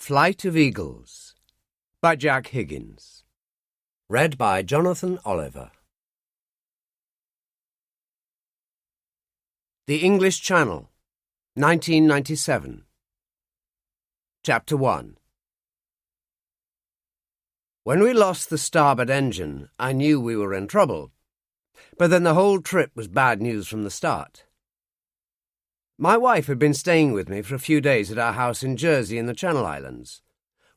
Flight of Eagles by Jack Higgins. Read by Jonathan Oliver. The English Channel, 1997. Chapter 1. When we lost the starboard engine, I knew we were in trouble, but then the whole trip was bad news from the start. My wife had been staying with me for a few days at our house in Jersey in the Channel Islands,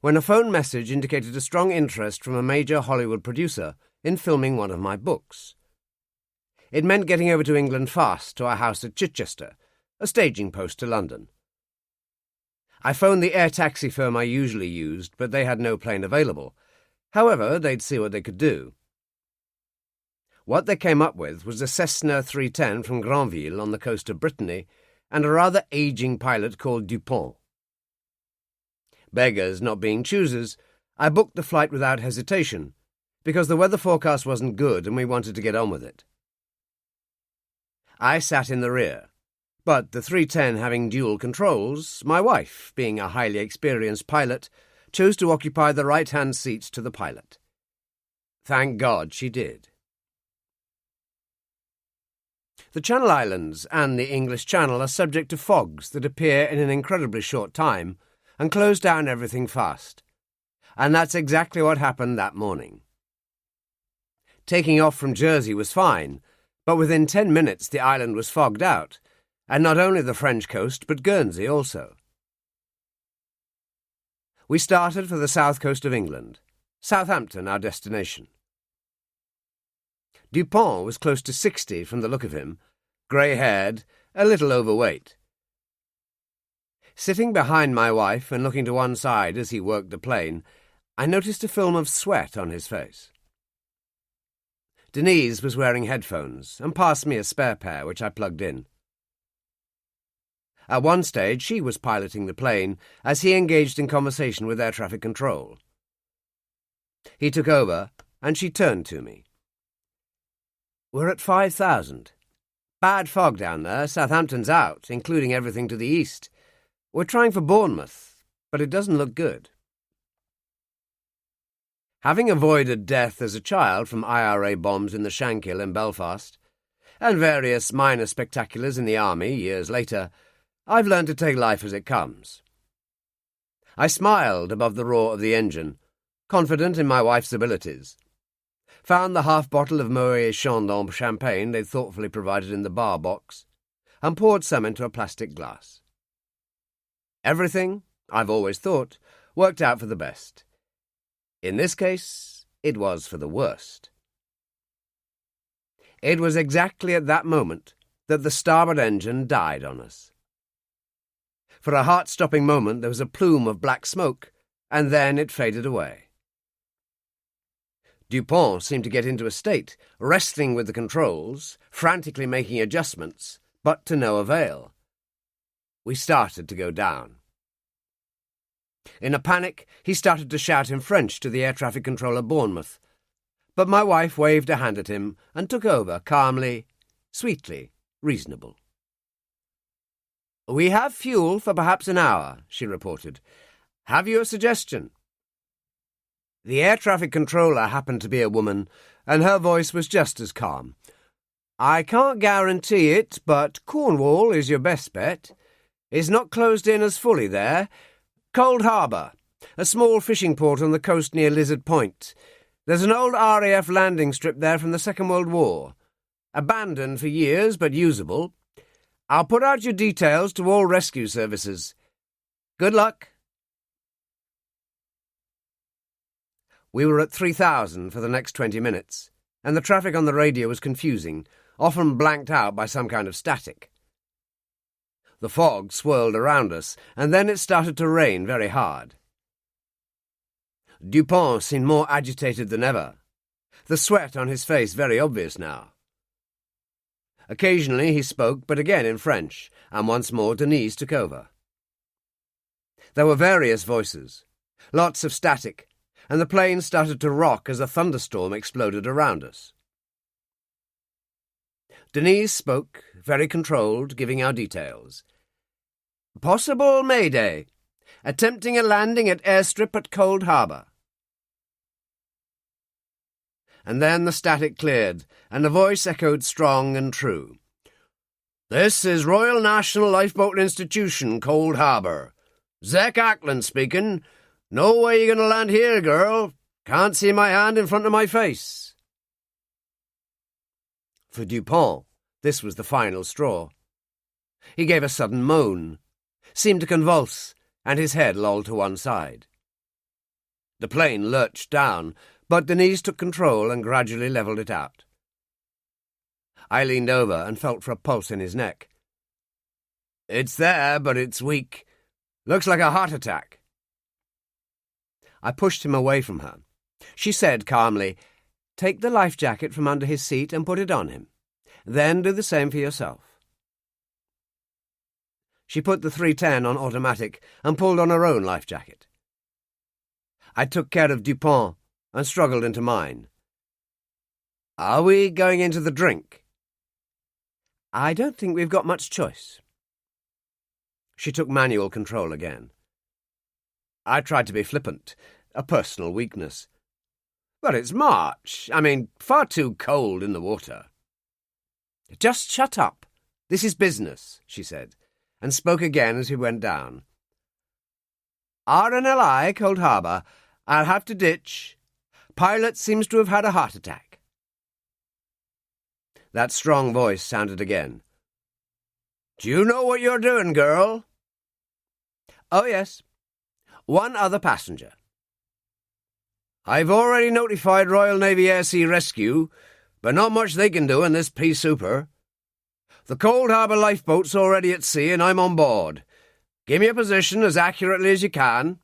when a phone message indicated a strong interest from a major Hollywood producer in filming one of my books. It meant getting over to England fast to our house at Chichester, a staging post to London. I phoned the air taxi firm I usually used, but they had no plane available. However, they'd see what they could do. What they came up with was a Cessna 310 from Granville on the coast of Brittany and a rather ageing pilot called Dupont. Beggars not being choosers, I booked the flight without hesitation, because the weather forecast wasn't good and we wanted to get on with it. I sat in the rear, but the 310 having dual controls, my wife, being a highly experienced pilot, chose to occupy the right-hand seats to the pilot. Thank God she did. The Channel Islands and the English Channel are subject to fogs that appear in an incredibly short time and close down everything fast. And that's exactly what happened that morning. Taking off from Jersey was fine, but within 10 minutes the island was fogged out, and not only the French coast but Guernsey also. We started for the south coast of England, Southampton our destination. Dupont was close to 60 from the look of him, grey-haired, a little overweight. Sitting behind my wife and looking to one side as he worked the plane, I noticed a film of sweat on his face. Denise was wearing headphones and passed me a spare pair, which I plugged in. At one stage, she was piloting the plane as he engaged in conversation with air traffic control. He took over, and she turned to me. "We're at 5,000. Bad fog down there. Southampton's out, including everything to the east. We're trying for Bournemouth, but it doesn't look good." Having avoided death as a child from IRA bombs in the Shankill in Belfast, and various minor spectaculars in the army years later, I've learned to take life as it comes. I smiled above the roar of the engine, confident in my wife's abilities. Found the half-bottle of Moet Chandon champagne they'd thoughtfully provided in the bar box, and poured some into a plastic glass. Everything, I've always thought, worked out for the best. In this case, it was for the worst. It was exactly at that moment that the starboard engine died on us. For a heart-stopping moment there was a plume of black smoke, and then it faded away. Dupont seemed to get into a state, wrestling with the controls, frantically making adjustments, but to no avail. We started to go down. In a panic, he started to shout in French to the air traffic controller Bournemouth, but my wife waved a hand at him and took over, calmly, sweetly, reasonable. "We have fuel for perhaps an hour," she reported. "Have you a suggestion?" The air traffic controller happened to be a woman, and her voice was just as calm. "I can't guarantee it, but Cornwall is your best bet. It's not closed in as fully there. Cold Harbour, a small fishing port on the coast near Lizard Point. There's an old RAF landing strip there from the Second World War. Abandoned for years, but usable. I'll put out your details to all rescue services. Good luck." We were at 3,000 for the next 20 minutes, and the traffic on the radio was confusing, often blanked out by some kind of static. The fog swirled around us, and then it started to rain very hard. Dupont seemed more agitated than ever, the sweat on his face very obvious now. Occasionally he spoke, but again in French, and once more Denise took over. There were various voices, lots of static, and the plane started to rock as a thunderstorm exploded around us. Denise spoke, very controlled, giving our details. "Possible Mayday. attempting a landing at airstrip at Cold Harbour." And then the static cleared, and the voice echoed strong and true. "This is Royal National Lifeboat Institution, Cold Harbour. Zach Ackland speaking. No way you gonna land here, girl. Can't see my hand in front of my face." For Dupont, this was the final straw. He gave a sudden moan, seemed to convulse, and his head lolled to one side. The plane lurched down, but Denise took control and gradually levelled it out. I leaned over and felt for a pulse in his neck. "It's there, but it's weak. Looks like a heart attack." I pushed him away from her. She said calmly, "Take the life jacket from under his seat and put it on him. Then do the same for yourself." She put the 310 on automatic and pulled on her own life jacket. I took care of Dupont and struggled into mine. "Are we going into the drink?" "I don't think we've got much choice." She took manual control again. I tried to be flippant, a personal weakness. "But it's March. Far too cold in the water." "Just shut up. This is business," she said, and spoke again as we went down. "RNLI, Cold Harbour. I'll have to ditch. Pilot seems to have had a heart attack." That strong voice sounded again. "Do you know what you're doing, girl?" "Oh, yes. One other passenger." "I've already notified Royal Navy Air Sea Rescue, but not much they can do in this pea souper. The Cold Harbour lifeboat's already at sea and I'm on board. Give me a position as accurately as you can."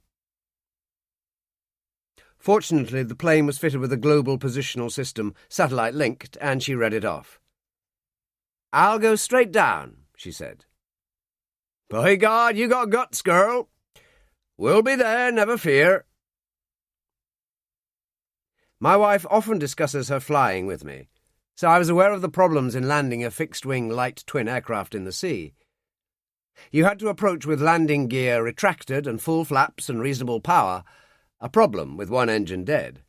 Fortunately, the plane was fitted with a global positional system, satellite-linked, and she read it off. "I'll go straight down," she said. "By God, you got guts, girl. We'll be there, never fear." My wife often discusses her flying with me, so I was aware of the problems in landing a fixed-wing light twin aircraft in the sea. You had to approach with landing gear retracted and full flaps and reasonable power, a problem with one engine dead.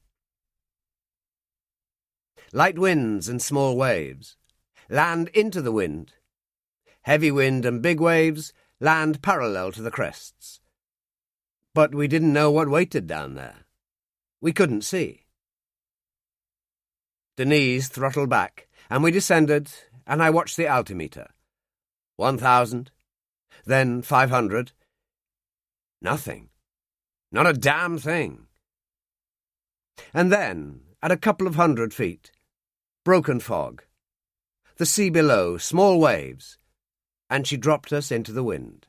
Light winds and small waves. Land into the wind. Heavy wind and big waves. Land parallel to the crests. But we didn't know what waited down there. We couldn't see. Denise throttled back, and we descended, and I watched the altimeter. 1,000, then 500. Nothing. Not a damn thing. And then, at a couple of 100 feet, broken fog. The sea below, small waves, and she dropped us into the wind.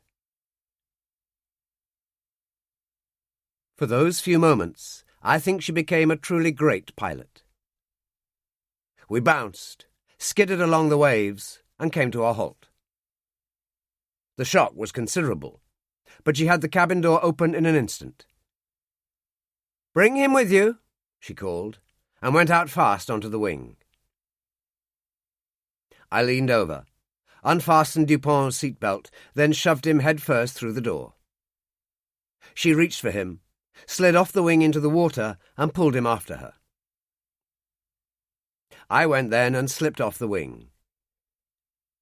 For those few moments, I think she became a truly great pilot. We bounced, skidded along the waves, and came to a halt. The shock was considerable, but she had the cabin door open in an instant. "Bring him with you," she called, and went out fast onto the wing. I leaned over, unfastened Dupont's seatbelt, then shoved him head-first through the door. She reached for him, slid off the wing into the water, and pulled him after her. I went then and slipped off the wing.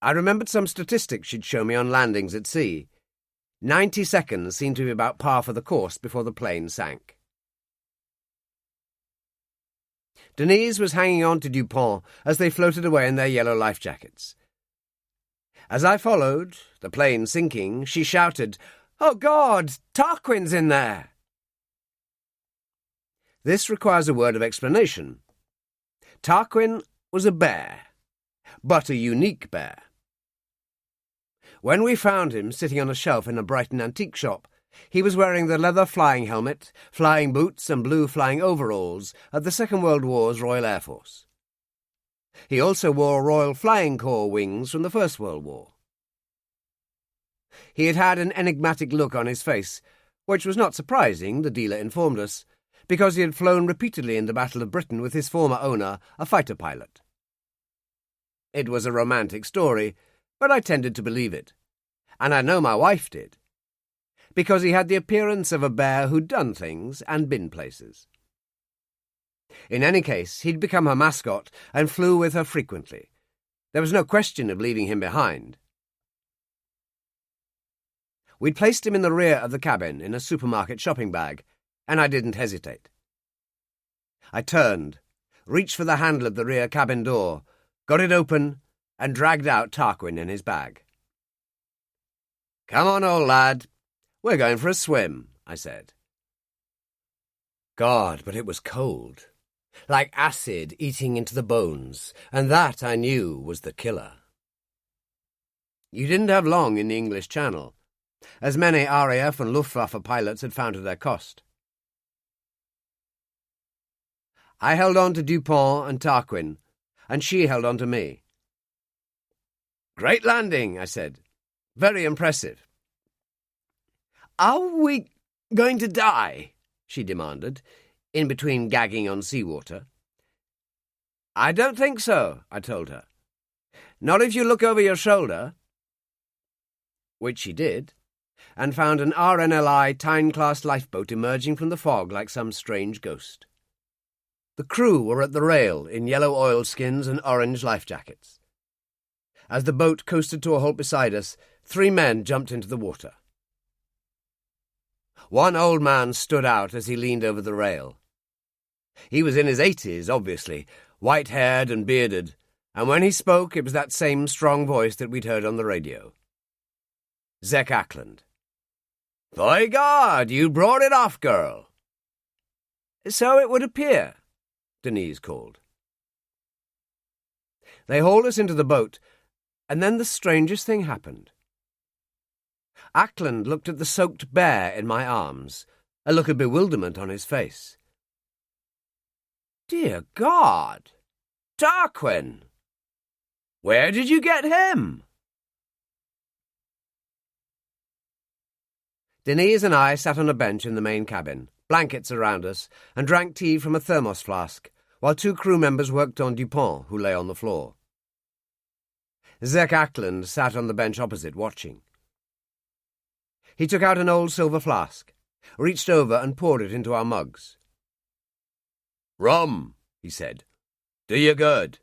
I remembered some statistics she'd shown me on landings at sea. 90 seconds seemed to be about par for the course before the plane sank. Denise was hanging on to Dupont as they floated away in their yellow life jackets. As I followed, the plane sinking, she shouted, "Oh, God! Tarquin's in there!" This requires a word of explanation. Tarquin was a bear, but a unique bear. When we found him sitting on a shelf in a Brighton antique shop, he was wearing the leather flying helmet, flying boots and blue flying overalls of the Second World War's Royal Air Force. He also wore Royal Flying Corps wings from the First World War. He had had an enigmatic look on his face, which was not surprising, the dealer informed us, because he had flown repeatedly in the Battle of Britain with his former owner, a fighter pilot. It was a romantic story, but I tended to believe it, and I know my wife did. because he had the appearance of a bear who'd done things and been places. In any case, he'd become her mascot and flew with her frequently. There was no question of leaving him behind. We'd placed him in the rear of the cabin in a supermarket shopping bag, and I didn't hesitate. I turned, reached for the handle of the rear cabin door, got it open, and dragged out Tarquin in his bag. "Come on, old lad. We're going for a swim," I said. God, but it was cold. Like acid eating into the bones, and that, I knew, was the killer. You didn't have long in the English Channel, as many RAF and Luftwaffe pilots had found to their cost. I held on to Dupont and Tarquin, and she held on to me. "Great landing," I said. "Very impressive." "Are we going to die?" she demanded, in between gagging on seawater. "I don't think so," I told her. "Not if you look over your shoulder." Which she did, and found an RNLI Tyne-class lifeboat emerging from the fog like some strange ghost. The crew were at the rail in yellow oilskins and orange life jackets. As the boat coasted to a halt beside us, 3 men jumped into the water. One old man stood out as he leaned over the rail. He was in his 80s, obviously, white-haired and bearded, and when he spoke it was that same strong voice that we'd heard on the radio. Zek Ackland. "By God, you brought it off, girl." "So it would appear," Denise called. They hauled us into the boat, and then the strangest thing happened. Ackland looked at the soaked bear in my arms, a look of bewilderment on his face. "Dear God! Tarquin! Where did you get him?" Denise and I sat on a bench in the main cabin, blankets around us, and drank tea from a thermos flask, while 2 crew members worked on Dupont, who lay on the floor. Zek Ackland sat on the bench opposite, watching. He took out an old silver flask, reached over and poured it into our mugs. "Rum," he said. "Do you good."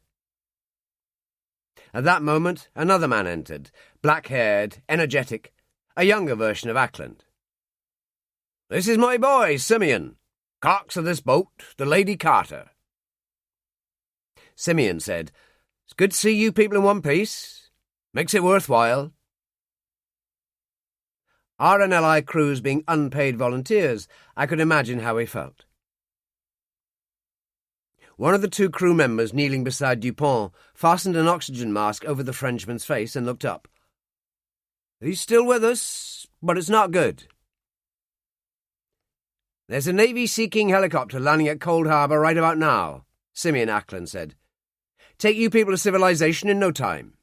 At that moment, another man entered, black-haired, energetic, a younger version of Ackland. "This is my boy, Simeon, cox of this boat, the Lady Carter." Simeon said, "It's good to see you people in one piece. Makes it worthwhile." RNLI crews being unpaid volunteers, I could imagine how he felt. One of the 2 crew members kneeling beside Dupont fastened an oxygen mask over the Frenchman's face and looked up. "He's still with us, but it's not good." "There's a Navy Sea King helicopter landing at Cold Harbour right about now," Simeon Ackland said. "Take you people to civilization in no time."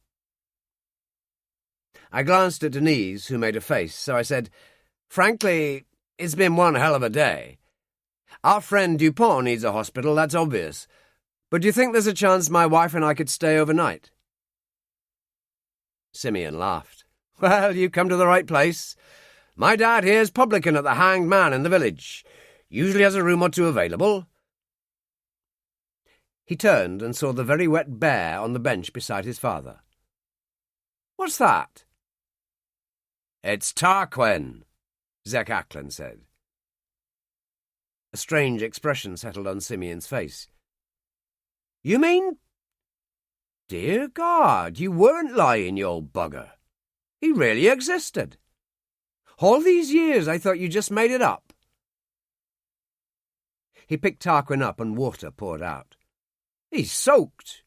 I glanced at Denise, who made a face, so I said, "Frankly, it's been one hell of a day. Our friend Dupont needs a hospital, that's obvious. But do you think there's a chance my wife and I could stay overnight?" Simeon laughed. "Well, you come to the right place. My dad here's publican at the Hanged Man in the village. Usually has a room or 2 available." He turned and saw the very wet bear on the bench beside his father. "What's that?" "It's Tarquin," Zek Ackland said. A strange expression settled on Simeon's face. "You mean—" "Dear God, you weren't lying, you old bugger. He really existed. All these years I thought you just made it up." He picked Tarquin up and water poured out. "He's soaked."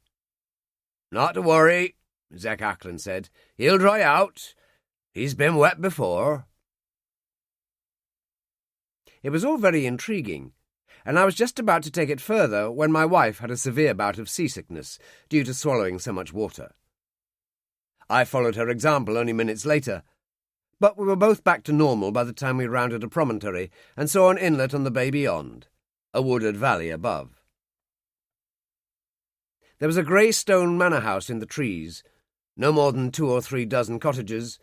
"Not to worry," Zek Ackland said. "He'll dry out. He's been wet before." It was all very intriguing, and I was just about to take it further when my wife had a severe bout of seasickness due to swallowing so much water. I followed her example only minutes later, but we were both back to normal by the time we rounded a promontory and saw an inlet on the bay beyond, a wooded valley above. There was a grey stone manor house in the trees, no more than 2 or 3 dozen cottages,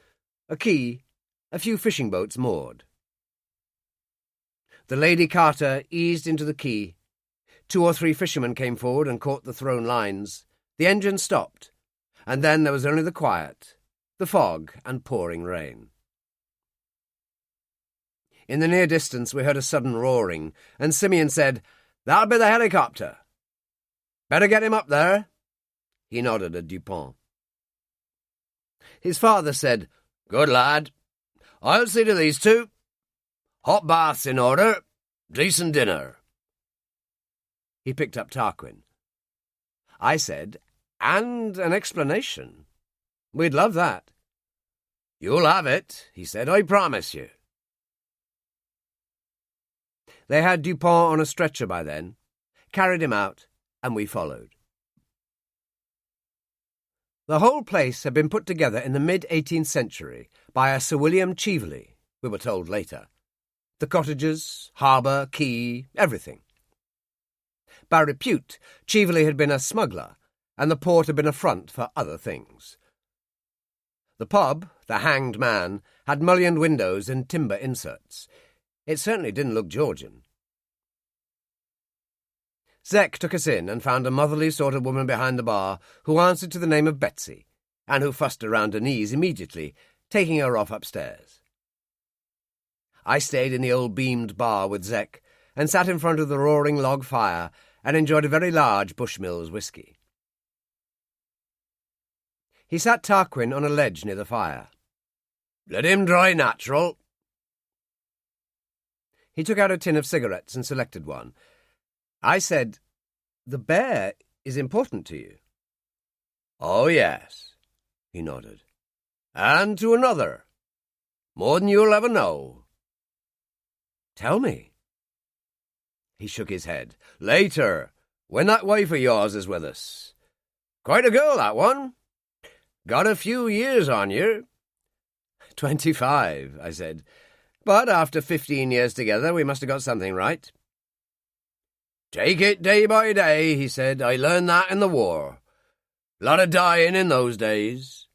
a quay, a few fishing boats moored. The Lady Carter eased into the quay. 2 or 3 fishermen came forward and caught the thrown lines. The engine stopped, and then there was only the quiet, the fog and pouring rain. In the near distance we heard a sudden roaring, and Simeon said, "That'll be the helicopter." "Better get him up there." He nodded at Dupont. His father said, "Good lad. I'll see to these 2. Hot baths in order, decent dinner." He picked up Tarquin. I said, "And an explanation. We'd love that." "You'll have it," he said, "I promise you." They had Dupont on a stretcher by then, carried him out, and we followed. The whole place had been put together in the mid-18th century by a Sir William Cheveley, we were told later. The cottages, harbour, quay, everything. By repute, Cheveley had been a smuggler, and the port had been a front for other things. The pub, the Hanged Man, had mullioned windows and timber inserts. It certainly didn't look Georgian. Zek took us in and found a motherly sort of woman behind the bar who answered to the name of Betsy, and who fussed around her knees immediately, taking her off upstairs. I stayed in the old beamed bar with Zek and sat in front of the roaring log fire and enjoyed a very large Bushmills whisky. He sat Tarquin on a ledge near the fire. "Let him dry natural." He took out a tin of cigarettes and selected one. I said, "The bear is important to you." "Oh, yes," he nodded. "And to another. More than you'll ever know." "Tell me." He shook his head. "Later, when that wife of yours is with us. Quite a girl, that one. Got a few years on you." 25, I said. "But after 15 years together, we must have got something right." "Take it day by day," he said. "I learned that in the war. Lot of dying in those days."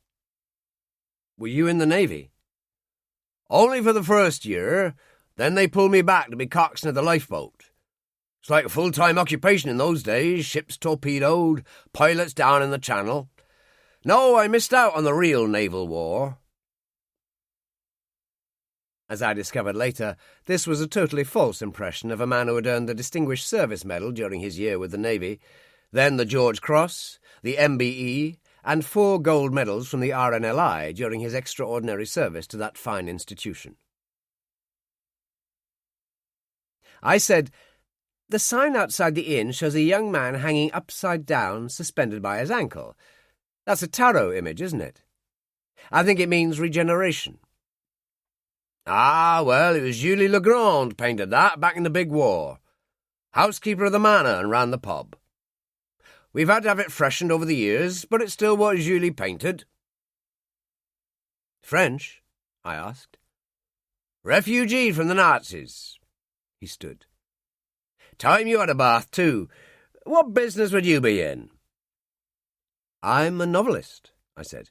"Were you in the Navy?" "Only for the first year. Then they pulled me back to be coxswain of the lifeboat. It's like a full-time occupation in those days, ships torpedoed, pilots down in the Channel. No, I missed out on the real naval war." As I discovered later, this was a totally false impression of a man who had earned the Distinguished Service Medal during his year with the Navy, then the George Cross, the MBE, and 4 gold medals from the RNLI during his extraordinary service to that fine institution. I said, "The sign outside the inn shows a young man hanging upside down, suspended by his ankle. That's a tarot image, isn't it? I think it means regeneration." "Ah, well, it was Julie Legrand painted that back in the big war. Housekeeper of the manor and ran the pub. We've had to have it freshened over the years, but it's still what Julie painted." "French?" I asked. "Refugee from the Nazis." He stood. "Time you had a bath, too. What business would you be in?" "I'm a novelist," I said.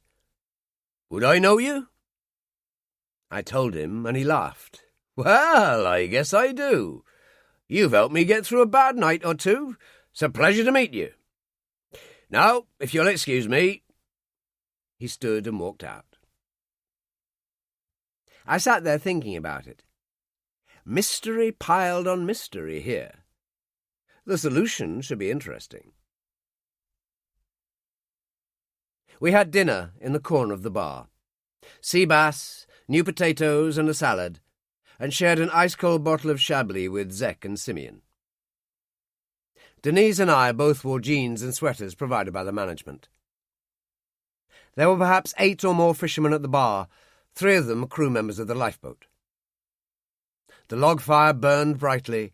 "Would I know you?" I told him, and he laughed. "Well, I guess I do. You've helped me get through a bad night or 2. It's a pleasure to meet you. Now, if you'll excuse me." He stood and walked out. I sat there thinking about it. Mystery piled on mystery here. The solution should be interesting. We had dinner in the corner of the bar. Sea bass, new potatoes and a salad, and shared an ice-cold bottle of Chablis with Zek and Simeon. Denise and I both wore jeans and sweaters provided by the management. There were perhaps 8 or more fishermen at the bar, 3 of them crew members of the lifeboat. The log fire burned brightly,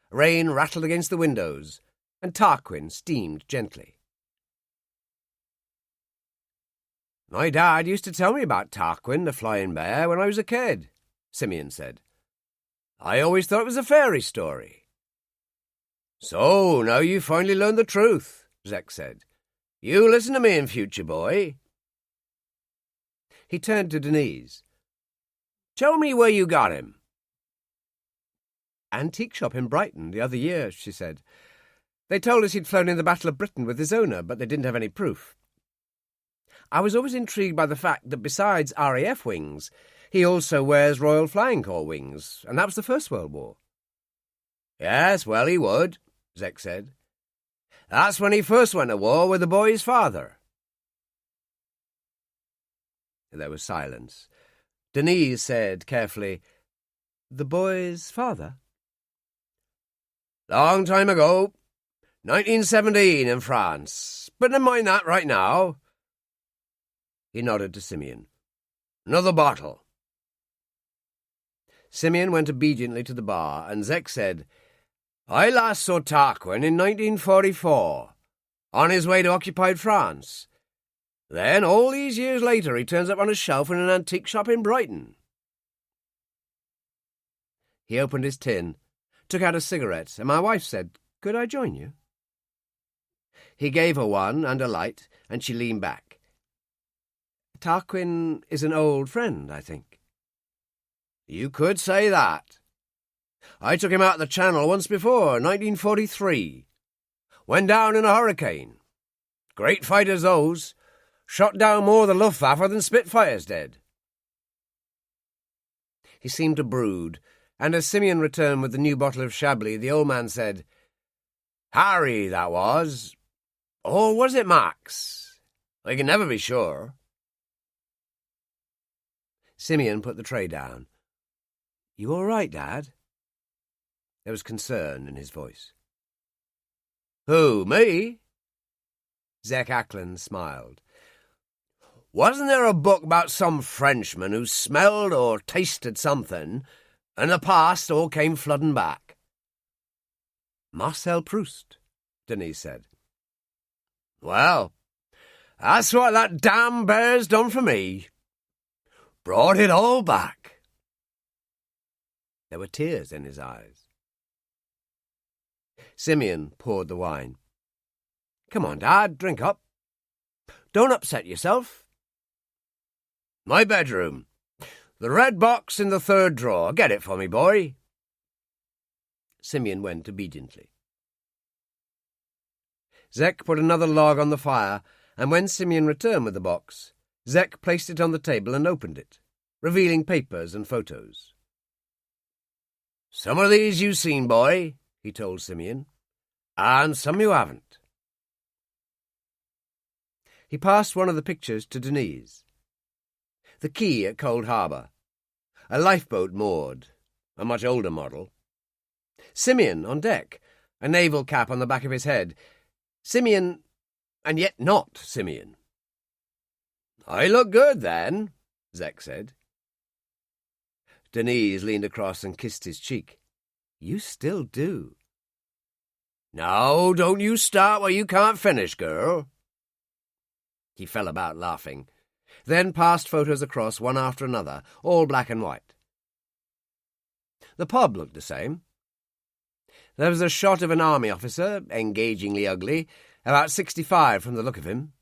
rain rattled against the windows, and Tarquin steamed gently. "My dad used to tell me about Tarquin, the flying bear, when I was a kid," Simeon said. "I always thought it was a fairy story." "So, now you've finally learned the truth," Zek said. "You listen to me in future, boy." He turned to Denise. "Tell me where you got him." antique shop in Brighton the other year," she said. "They told us he'd flown in the Battle of Britain with his owner, but they didn't have any proof. I was always intrigued by the fact that besides RAF wings, he also wears Royal Flying Corps wings, and that was the First World War." "Yes, well, he would," Zek said. "That's when he first went to war with the boy's father." There was silence. Denise said carefully, "The boy's father?" "Long time ago. 1917 in France. But never mind that right now." He nodded to Simeon. "Another bottle." Simeon went obediently to the bar, and Zek said, "I last saw Tarquin in 1944, on his way to occupied France. Then, all these years later, he turns up on a shelf in an antique shop in Brighton." He opened his tin, took out a cigarette, and my wife said, "Could I join you?" He gave her one and a light, and she leaned back. "Tarquin is an old friend, I think." "You could say that. I took him out of the Channel once before, 1943. Went down in a hurricane. Great fighters, those. Shot down more of the Luftwaffe than Spitfires did." He seemed to brood, and as Simeon returned with the new bottle of Chablis, the old man said, "Harry, that was. Or was it Max? I can never be sure." Simeon put the tray down. "You all right, Dad?" There was concern in his voice. "Who, me?" Zek Ackland smiled. "Wasn't there a book about some Frenchman who smelled or tasted something, and the past all came flooding back?" "Marcel Proust," Denise said. "Well, that's what that damn bear's done for me. Brought it all back." There were tears in his eyes. Simeon poured the wine. "Come on, Dad, drink up. Don't upset yourself." "My bedroom. The red box in the third drawer. Get it for me, boy." Simeon went obediently. Zek put another log on the fire, and when Simeon returned with the box, Zek placed it on the table and opened it, revealing papers and photos. "Some of these you've seen, boy," he told Simeon, "and some you haven't." He passed one of the pictures to Denise. The quay at Cold Harbour. A lifeboat moored, a much older model. Simeon on deck, a naval cap on the back of his head. Simeon, and yet not Simeon. "I look good, then," Zek said. Denise leaned across and kissed his cheek. "You still do." "No, don't you start where you can't finish, girl." He fell about laughing, then passed photos across one after another, all black and white. The pub looked the same. There was a shot of an army officer, engagingly ugly, about 65 from the look of him,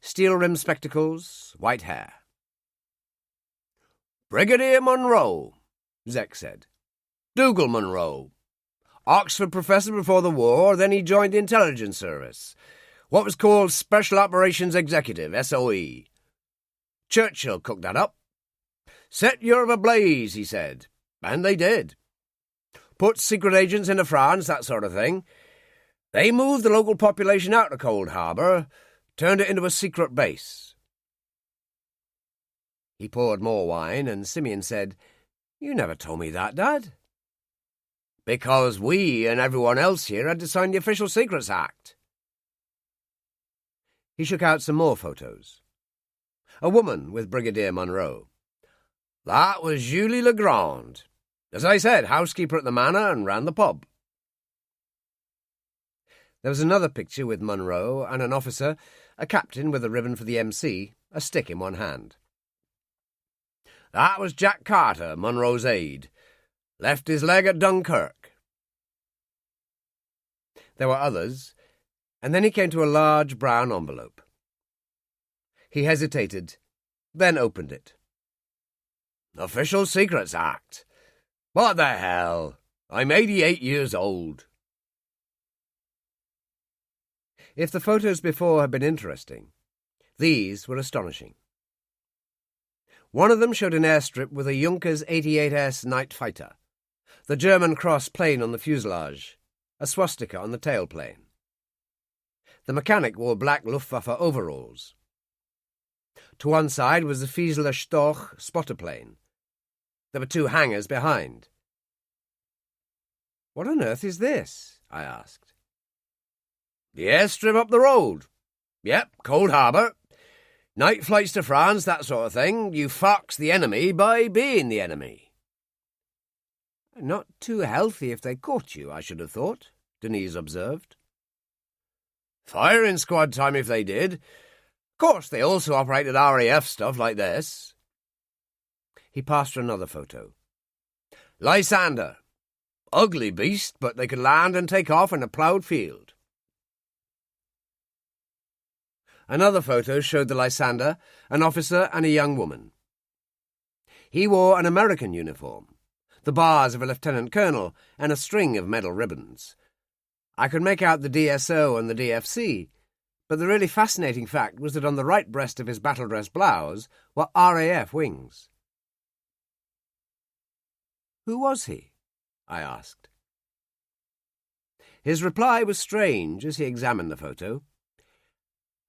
steel-rimmed spectacles, white hair. "Brigadier Munro," Zek said. "Dougal Munro. Oxford professor before the war, then he joined the intelligence service. What was called Special Operations Executive, SOE. Churchill cooked that up. Set Europe ablaze, he said. And they did. Put secret agents into France, that sort of thing. They moved the local population out of Cold Harbour, turned it into a secret base." He poured more wine, and Simeon said, "You never told me that, Dad." "Because we and everyone else here had to sign the Official Secrets Act." He shook out some more photos. A woman with Brigadier Munro. "That was Julie Legrand. As I said, housekeeper at the manor and ran the pub." There was another picture with Munro and an officer, a captain with a ribbon for the MC, a stick in one hand. "That was Jack Carter, Munro's aide. Left his leg at Dunkirk." There were others, and then he came to a large brown envelope. He hesitated, then opened it. "Official Secrets Act. What the hell? I'm 88 years old. If the photos before had been interesting, these were astonishing. One of them showed an airstrip with a Junkers 88S night fighter, the German cross plane on the fuselage, a swastika on the tailplane. The mechanic wore black Luftwaffe overalls. To one side was the Fieseler Storch spotter plane. There were 2 hangars behind. "What on earth is this?" I asked. "The airstrip up the road. Yep, Cold Harbour. Night flights to France, that sort of thing. You fox the enemy by being the enemy." "Not too healthy if they caught you, I should have thought," Denise observed. "Firing squad time if they did. Of course, they also operated RAF stuff like this." He passed her another photo. "Lysander. Ugly beast, but they could land and take off in a ploughed field." Another photo showed the Lysander, an officer and a young woman. He wore an American uniform, the bars of a lieutenant colonel, and a string of medal ribbons. I could make out the DSO and the DFC, but the really fascinating fact was that on the right breast of his battle-dress blouse were RAF wings. "Who was he?" I asked. His reply was strange as he examined the photo.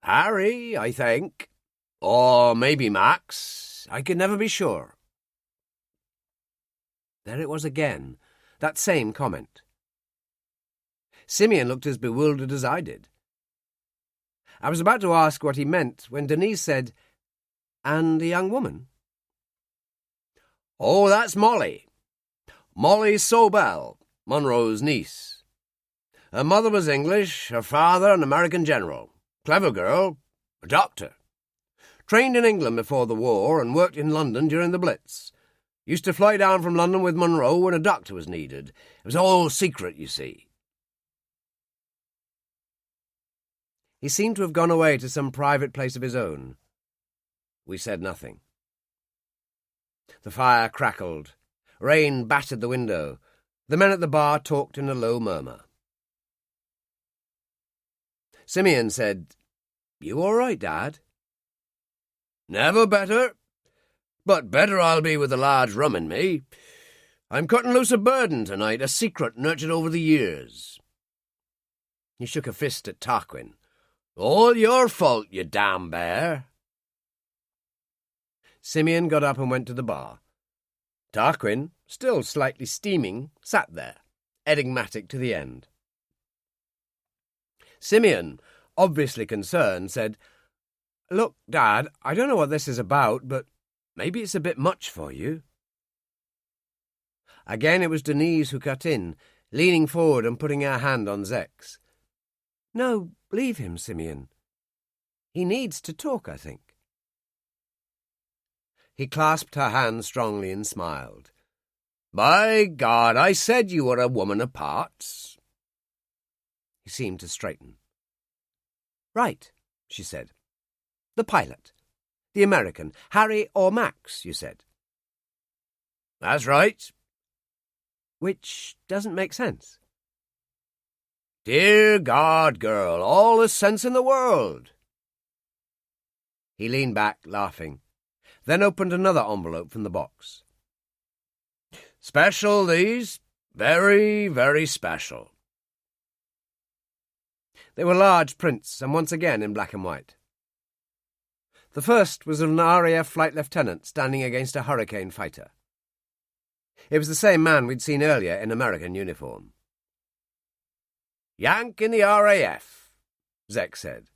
"Harry, I think. Or maybe Max. I could never be sure." There it was again, that same comment. Simeon looked as bewildered as I did. I was about to ask what he meant when Denise said, "And the young woman?" "Oh, that's Molly. Molly Sobel, Monroe's niece. Her mother was English, her father an American general. Clever girl, a doctor. Trained in England before the war and worked in London during the Blitz. Used to fly down from London with Monroe when a doctor was needed. It was all secret, you see." He seemed to have gone away to some private place of his own. We said nothing. The fire crackled. Rain battered the window. The men at the bar talked in a low murmur. Simeon said, "You all right, Dad?" "Never better. But better I'll be with a large rum in me. I'm cutting loose a burden tonight, a secret nurtured over the years." He shook a fist at Tarquin. "All your fault, you damn bear." Simeon got up and went to the bar. Tarquin, still slightly steaming, sat there, enigmatic to the end. Simeon, obviously concerned, said, "Look, Dad, I don't know what this is about, but maybe it's a bit much for you." Again it was Denise who cut in, leaning forward and putting her hand on Zek's. "No, leave him, Simeon. He needs to talk, I think." He clasped her hand strongly and smiled. "By God, I said you were a woman of parts." He seemed to straighten. "Right," she said. "The pilot. The American. Harry or Max, you said." "That's right." "Which doesn't make sense." "Dear God, girl, all the sense in the world." He leaned back, laughing, then opened another envelope from the box. "Special, these. Very, very special." They were large prints, and once again in black and white. The first was of an RAF flight lieutenant standing against a Hurricane fighter. It was the same man we'd seen earlier in American uniform. "Yank in the RAF," Zek said.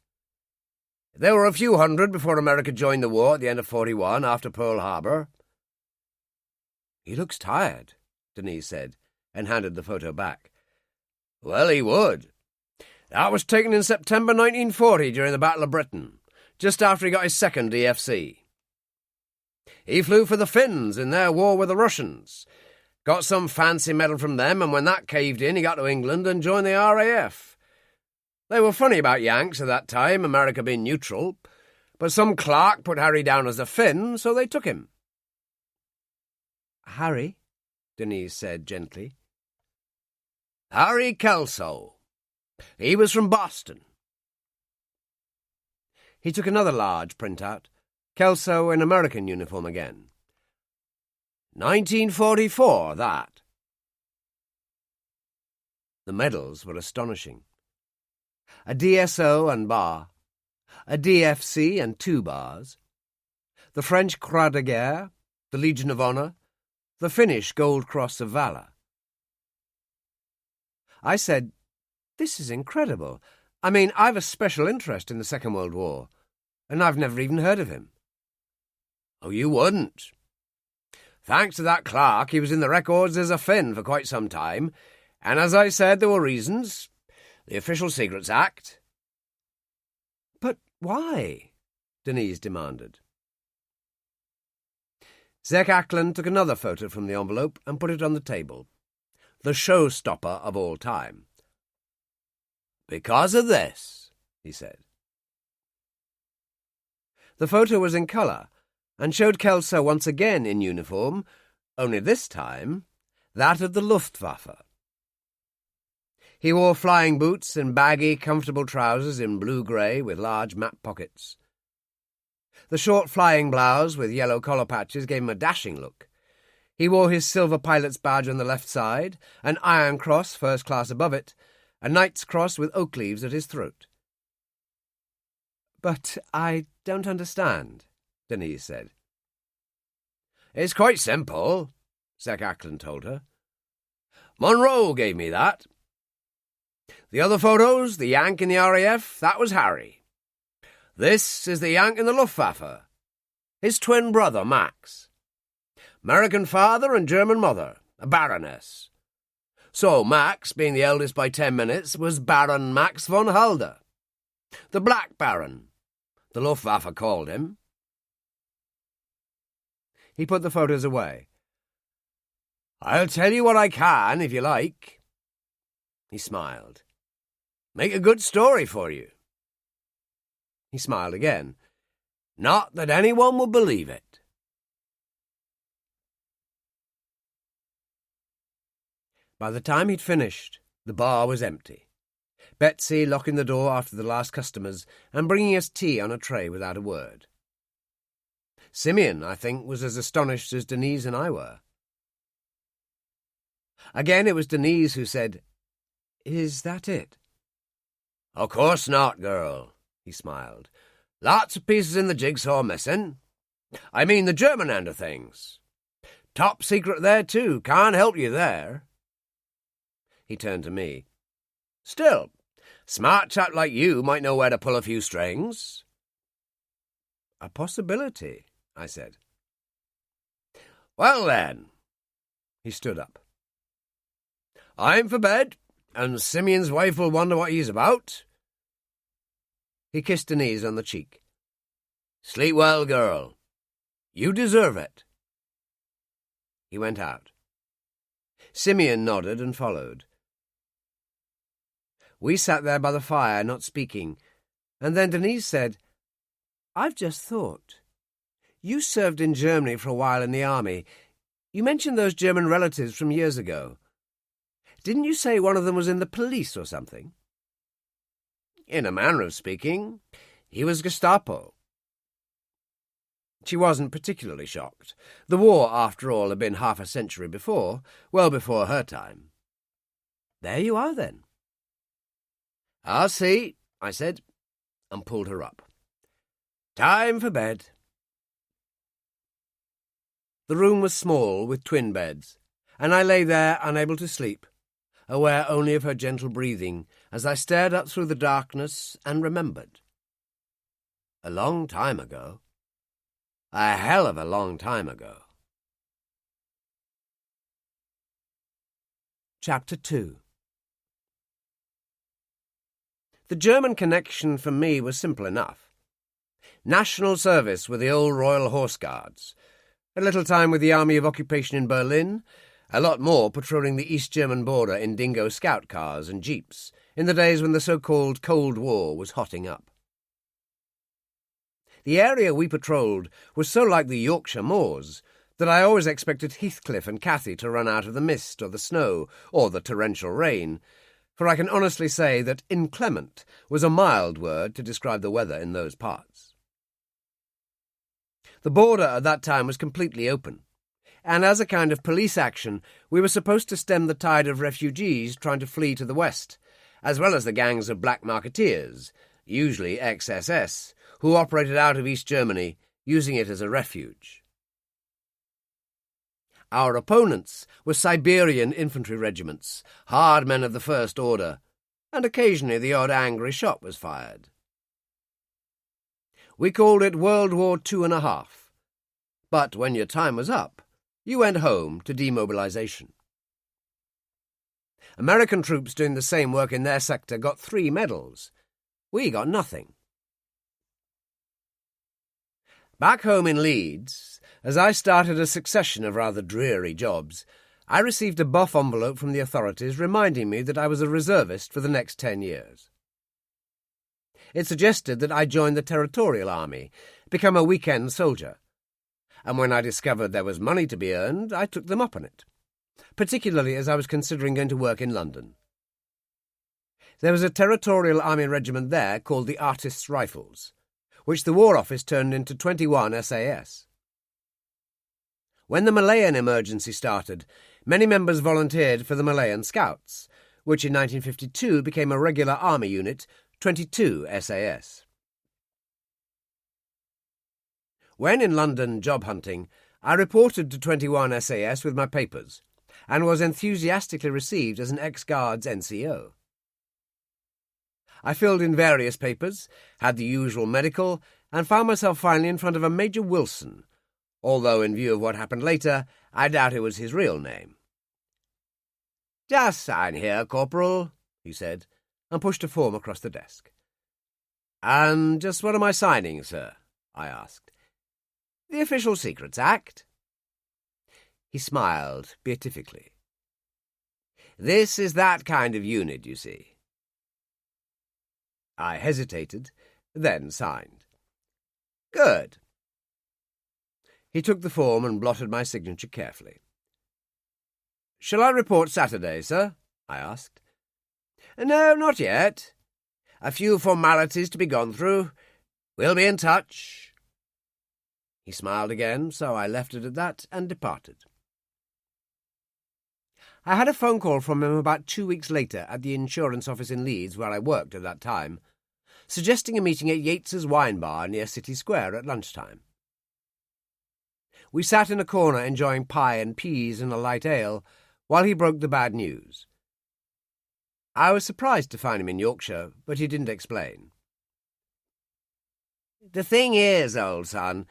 "There were a few hundred before America joined the war at the end of 41, after Pearl Harbor." "He looks tired," Denise said, and handed the photo back. "Well, he would. That was taken in September 1940 during the Battle of Britain, just after he got his second DFC. He flew for the Finns in their war with the Russians, got some fancy medal from them, and when that caved in, he got to England and joined the RAF. They were funny about Yanks at that time, America being neutral, but some clerk put Harry down as a Finn, so they took him." "Harry?" Denise said gently. Harry Kelso. He was from Boston. He took another large printout. Kelso in American uniform again. 1944, that. The medals were astonishing. A DSO and bar, a DFC and 2 bars, the French Croix de Guerre, the Legion of Honor, the Finnish Gold Cross of Valor. I said, "This is incredible. I mean, I've a special interest in the Second World War, and I've never even heard of him." "Oh, you wouldn't. Thanks to that clerk, he was in the records as a Finn for quite some time, and as I said, there were reasons. The Official Secrets Act." "But why?" Denise demanded. Zek Ackland took another photo from the envelope and put it on the table. The showstopper of all time. "Because of this," he said. The photo was in colour and showed Kelso once again in uniform, only this time that of the Luftwaffe. He wore flying boots and baggy, comfortable trousers in blue-grey with large map pockets. The short flying blouse with yellow collar patches gave him a dashing look. He wore his silver pilot's badge on the left side, an iron cross first class above it, a knight's cross with oak leaves at his throat. "But I don't understand," Denise said. "It's quite simple," Zek Ackland told her. "Monroe gave me that. The other photos, the Yank in the RAF, that was Harry. This is the Yank in the Luftwaffe, his twin brother, Max. American father and German mother, a baroness. So Max, being the eldest by 10 minutes, was Baron Max von Halder. The Black Baron, the Luftwaffe called him." He put the photos away. "I'll tell you what I can, if you like." He smiled. "Make a good story for you." He smiled again. "Not that anyone would believe it." By the time he'd finished, the bar was empty. Betsy locking the door after the last customers and bringing us tea on a tray without a word. Simeon, I think, was as astonished as Denise and I were. Again it was Denise who said, "Is that it?" "Of course not, girl," he smiled. "Lots of pieces in the jigsaw missing. I mean the German end of things. Top secret there, too. Can't help you there." He turned to me. "Still, smart chap like you might know where to pull a few strings." "A possibility," I said. "Well, then." He stood up. "I'm for bed, and Simeon's wife will wonder what he's about." He kissed Denise on the cheek. "Sleep well, girl. You deserve it." He went out. Simeon nodded and followed. We sat there by the fire, not speaking, and then Denise said, "I've just thought. You served in Germany for a while in the army. You mentioned those German relatives from years ago. Didn't you say one of them was in the police or something?" "In a manner of speaking, he was Gestapo." She wasn't particularly shocked. The war, after all, had been half a century before, well before her time. "There you are, then." "I'll see," I said, and pulled her up. "Time for bed." The room was small, with twin beds, and I lay there unable to sleep, aware only of her gentle breathing as I stared up through the darkness and remembered. A long time ago. A hell of a long time ago. Chapter 2. The German connection for me was simple enough. National service with the old Royal Horse Guards, a little time with the Army of Occupation in Berlin, a lot more patrolling the East German border in dingo scout cars and jeeps, in the days when the so-called Cold War was hotting up. The area we patrolled was so like the Yorkshire moors that I always expected Heathcliff and Cathy to run out of the mist or the snow or the torrential rain, for I can honestly say that inclement was a mild word to describe the weather in those parts. The border at that time was completely open, and as a kind of police action, we were supposed to stem the tide of refugees trying to flee to the west, as well as the gangs of black marketeers, usually ex-SS, who operated out of East Germany, using it as a refuge. Our opponents were Siberian infantry regiments, hard men of the first order, and occasionally the odd angry shot was fired. We called it World War II.5, but when your time was up, you went home to demobilization. American troops doing the same work in their sector got 3 medals. We got nothing. Back home in Leeds, as I started a succession of rather dreary jobs, I received a buff envelope from the authorities reminding me that I was a reservist for the next 10 years. It suggested that I join the Territorial Army, become a weekend soldier, and when I discovered there was money to be earned, I took them up on it, particularly as I was considering going to work in London. There was a Territorial Army regiment there called the Artists' Rifles, which the War Office turned into 21 SAS. When the Malayan emergency started, many members volunteered for the Malayan Scouts, which in 1952 became a regular army unit, 22 SAS. When in London job hunting, I reported to 21 SAS with my papers, and was enthusiastically received as an ex-Guards NCO. I filled in various papers, had the usual medical, and found myself finally in front of a Major Wilson, although in view of what happened later, I doubt it was his real name. "Just sign here, Corporal," he said, and pushed a form across the desk. "And just what am I signing, sir?" I asked. "The Official Secrets Act." He smiled beatifically. "This is that kind of unit, you see." I hesitated, then signed. "Good." He took the form and blotted my signature carefully. "Shall I report Saturday, sir?" I asked. "No, not yet. A few formalities to be gone through. We'll be in touch." He smiled again, so I left it at that and departed. I had a phone call from him about 2 weeks later at the insurance office in Leeds, where I worked at that time, suggesting a meeting at Yates's Wine Bar near City Square at lunchtime. We sat in a corner enjoying pie and peas and a light ale while he broke the bad news. I was surprised to find him in Yorkshire, but he didn't explain. "The thing is, old son,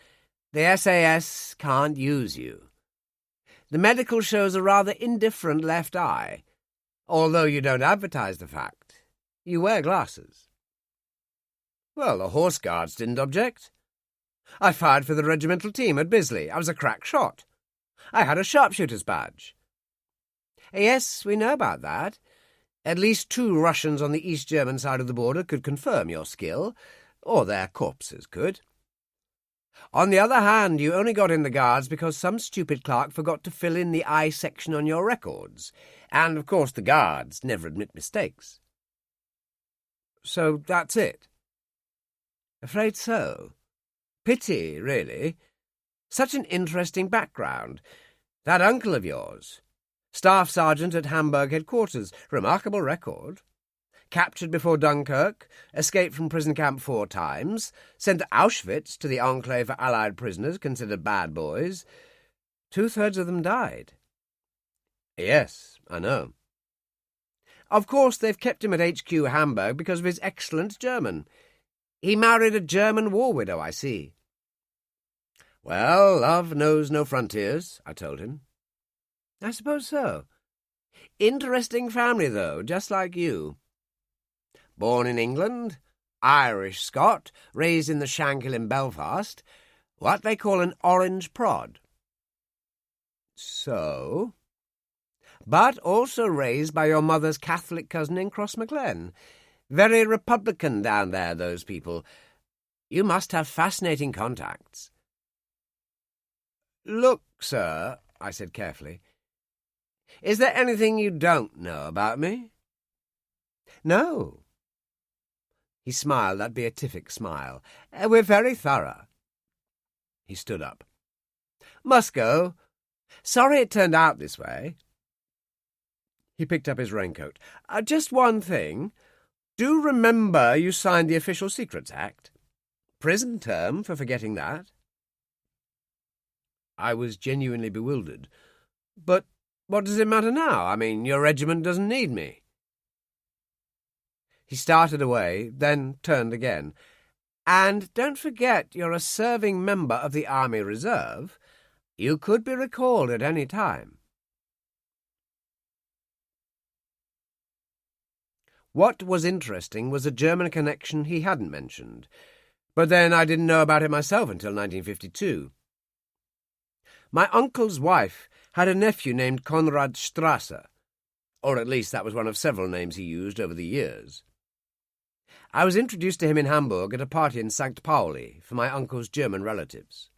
the SAS can't use you. The medical shows a rather indifferent left eye, although you don't advertise the fact. You wear glasses." Well, the Horse Guards didn't object. I fired for the regimental team at Bisley. I was a crack shot. I had a sharpshooter's badge. "Yes, we know about that. At least 2 Russians on the East German side of the border could confirm your skill, or their corpses could. On the other hand, you only got in the Guards because some stupid clerk forgot to fill in the I section on your records, and of course the Guards never admit mistakes." "So that's it?" "Afraid so. Pity, really. Such an interesting background. That uncle of yours. Staff Sergeant at Hamburg headquarters. Remarkable record. Captured before Dunkirk, escaped from prison camp 4 times, sent to Auschwitz to the enclave for Allied prisoners considered bad boys. 2/3 of them died." "Yes, I know." "Of course they've kept him at HQ Hamburg because of his excellent German. He married a German war widow, I see." "Well, love knows no frontiers," I told him. "I suppose so. Interesting family, though, just like you. Born in England, Irish Scot, raised in the Shankill in Belfast, what they call an orange prod." "So?" "But also raised by your mother's Catholic cousin in Crossmaglen. Very Republican down there, those people. You must have fascinating contacts." "Look, sir," I said carefully, "is there anything you don't know about me?" "No." He smiled that beatific smile. "We're very thorough." He stood up. "Must go. Sorry it turned out this way." He picked up his raincoat. "Just one thing. Do remember you signed the Official Secrets Act? Prison term for forgetting that." I was genuinely bewildered. "But what does it matter now? I mean, your regiment doesn't need me." He started away, then turned again. "And don't forget you're a serving member of the Army Reserve. You could be recalled at any time." What was interesting was a German connection he hadn't mentioned, but then I didn't know about it myself until 1952. My uncle's wife had a nephew named Konrad Strasser, or at least that was one of several names he used over the years. I was introduced to him in Hamburg at a party in St. Pauli for my uncle's German relatives.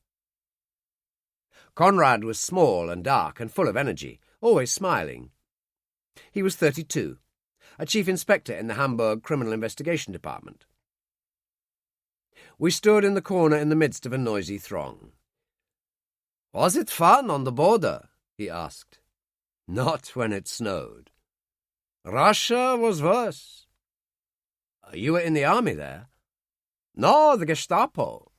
Konrad was small and dark and full of energy, always smiling. He was 32, a chief inspector in the Hamburg Criminal Investigation Department. We stood in the corner in the midst of a noisy throng. "Was it fun on the border?" he asked. "Not when it snowed." "Russia was worse." "You were in the army there?" "No, the Gestapo.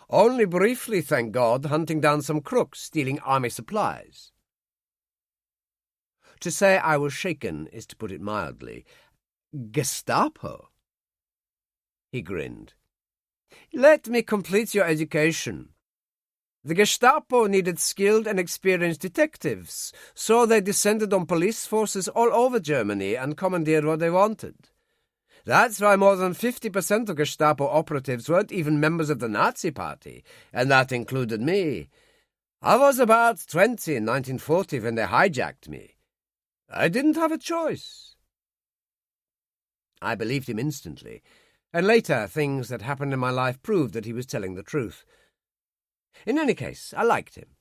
Only briefly, thank God, hunting down some crooks stealing army supplies." To say I was shaken is to put it mildly. "Gestapo?" He grinned. "Let me complete your education. The Gestapo needed skilled and experienced detectives, so they descended on police forces all over Germany and commandeered what they wanted. That's why more than 50% of Gestapo operatives weren't even members of the Nazi Party, and that included me. I was about 20 in 1940 when they hijacked me. I didn't have a choice." I believed him instantly, and later things that happened in my life proved that he was telling the truth. In any case, I liked him.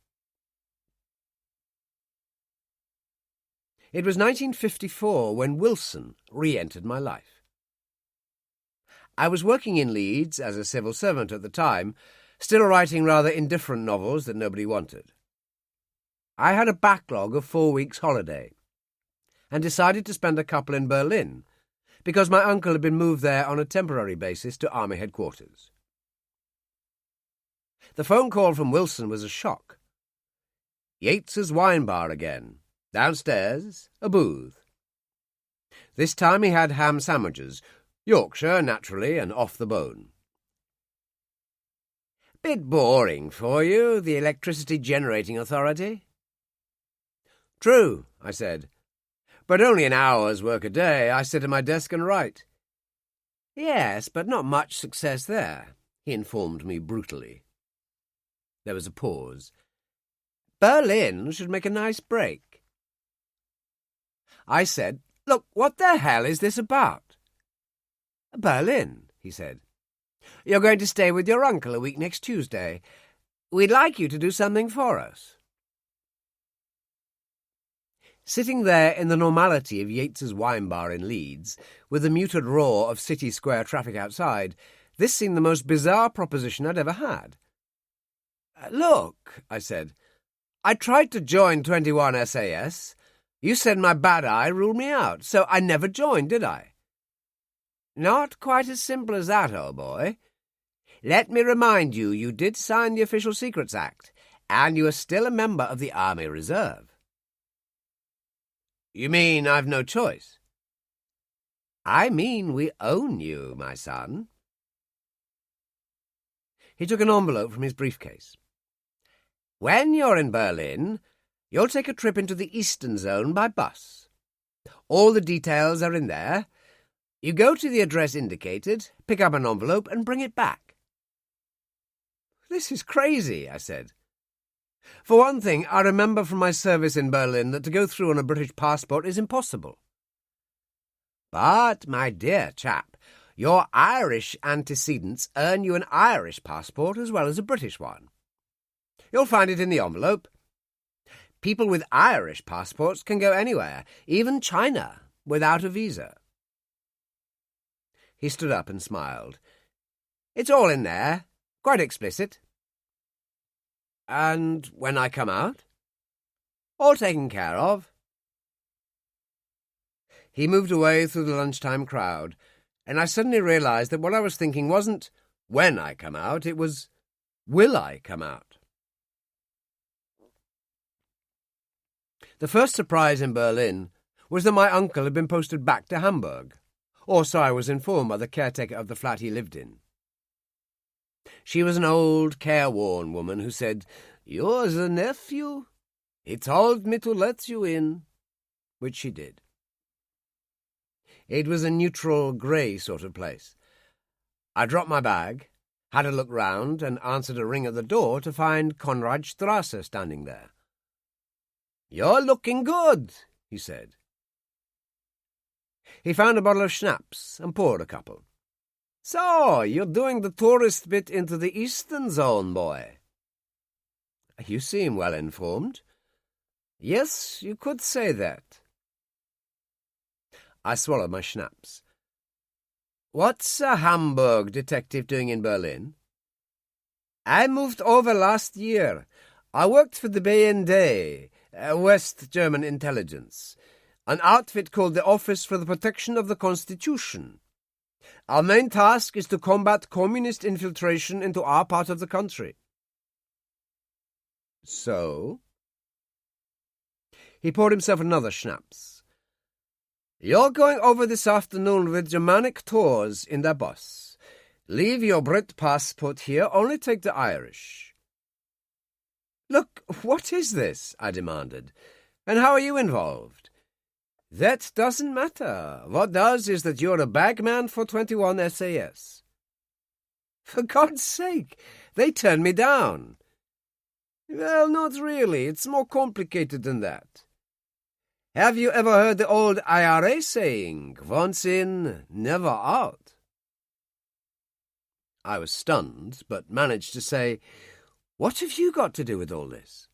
It was 1954 when Wilson re-entered my life. I was working in Leeds as a civil servant at the time, still writing rather indifferent novels that nobody wanted. I had a backlog of 4 weeks' holiday, and decided to spend a couple in Berlin, because my uncle had been moved there on a temporary basis to Army headquarters. The phone call from Wilson was a shock. Yates's wine bar again. Downstairs, a booth. This time he had ham sandwiches, Yorkshire, naturally, and off the bone. "Bit boring for you, the Electricity Generating Authority?" "True," I said. "But only an hour's work a day. I sit at my desk and write." "Yes, but not much success there," he informed me brutally. There was a pause. "Berlin should make a nice break." I said, "Look, what the hell is this about?" "Berlin," he said. "You're going to stay with your uncle a week next Tuesday. We'd like you to do something for us." Sitting there in the normality of Yates's wine bar in Leeds, with the muted roar of city square traffic outside, this seemed the most bizarre proposition I'd ever had. "Look," I said, "I tried to join 21 SAS. You said my bad eye ruled me out, so I never joined, did I?" "Not quite as simple as that, old boy. Let me remind you, you did sign the Official Secrets Act, and you are still a member of the Army Reserve." "You mean I've no choice?" "I mean we own you, my son." He took an envelope from his briefcase. "When you're in Berlin, you'll take a trip into the Eastern Zone by bus. All the details are in there. You go to the address indicated, pick up an envelope, and bring it back." "This is crazy," I said. "For one thing, I remember from my service in Berlin that to go through on a British passport is impossible." "But, my dear chap, your Irish antecedents earn you an Irish passport as well as a British one. You'll find it in the envelope. People with Irish passports can go anywhere, even China, without a visa. He stood up and smiled. It's all in there, quite explicit. And when I come out? All taken care of. He moved away through the lunchtime crowd, and I suddenly realised that what I was thinking wasn't when I come out, it was will I come out? The first surprise in Berlin was that my uncle had been posted back to Hamburg, or so I was informed by the caretaker of the flat he lived in. She was an old, careworn woman who said, "You're the nephew? He told me to let you in," which she did. It was a neutral, grey sort of place. I dropped my bag, had a look round, and answered a ring at the door to find Konradstrasse standing there. "You're looking good," he said. He found a bottle of schnapps and poured a couple. "So, you're doing the tourist bit into the Eastern Zone, boy." "You seem well informed." "Yes, you could say that." I swallowed my schnapps. "What's a Hamburg detective doing in Berlin?" "I moved over last year. I worked for the BND, West German Intelligence, an outfit called the Office for the Protection of the Constitution. Our main task is to combat communist infiltration into our part of the country." "So?" He poured himself another schnapps. "You're going over this afternoon with Germanic tours in the bus. Leave your Brit passport here, only take the Irish." "Look, what is this?" I demanded. "And how are you involved?" "That doesn't matter. What does is that you're a bagman for 21 SAS. "For God's sake, they turned me down." "Well, not really. It's more complicated than that. Have you ever heard the old IRA saying, 'Once in, never out'?" I was stunned, but managed to say, "What have you got to do with all this?"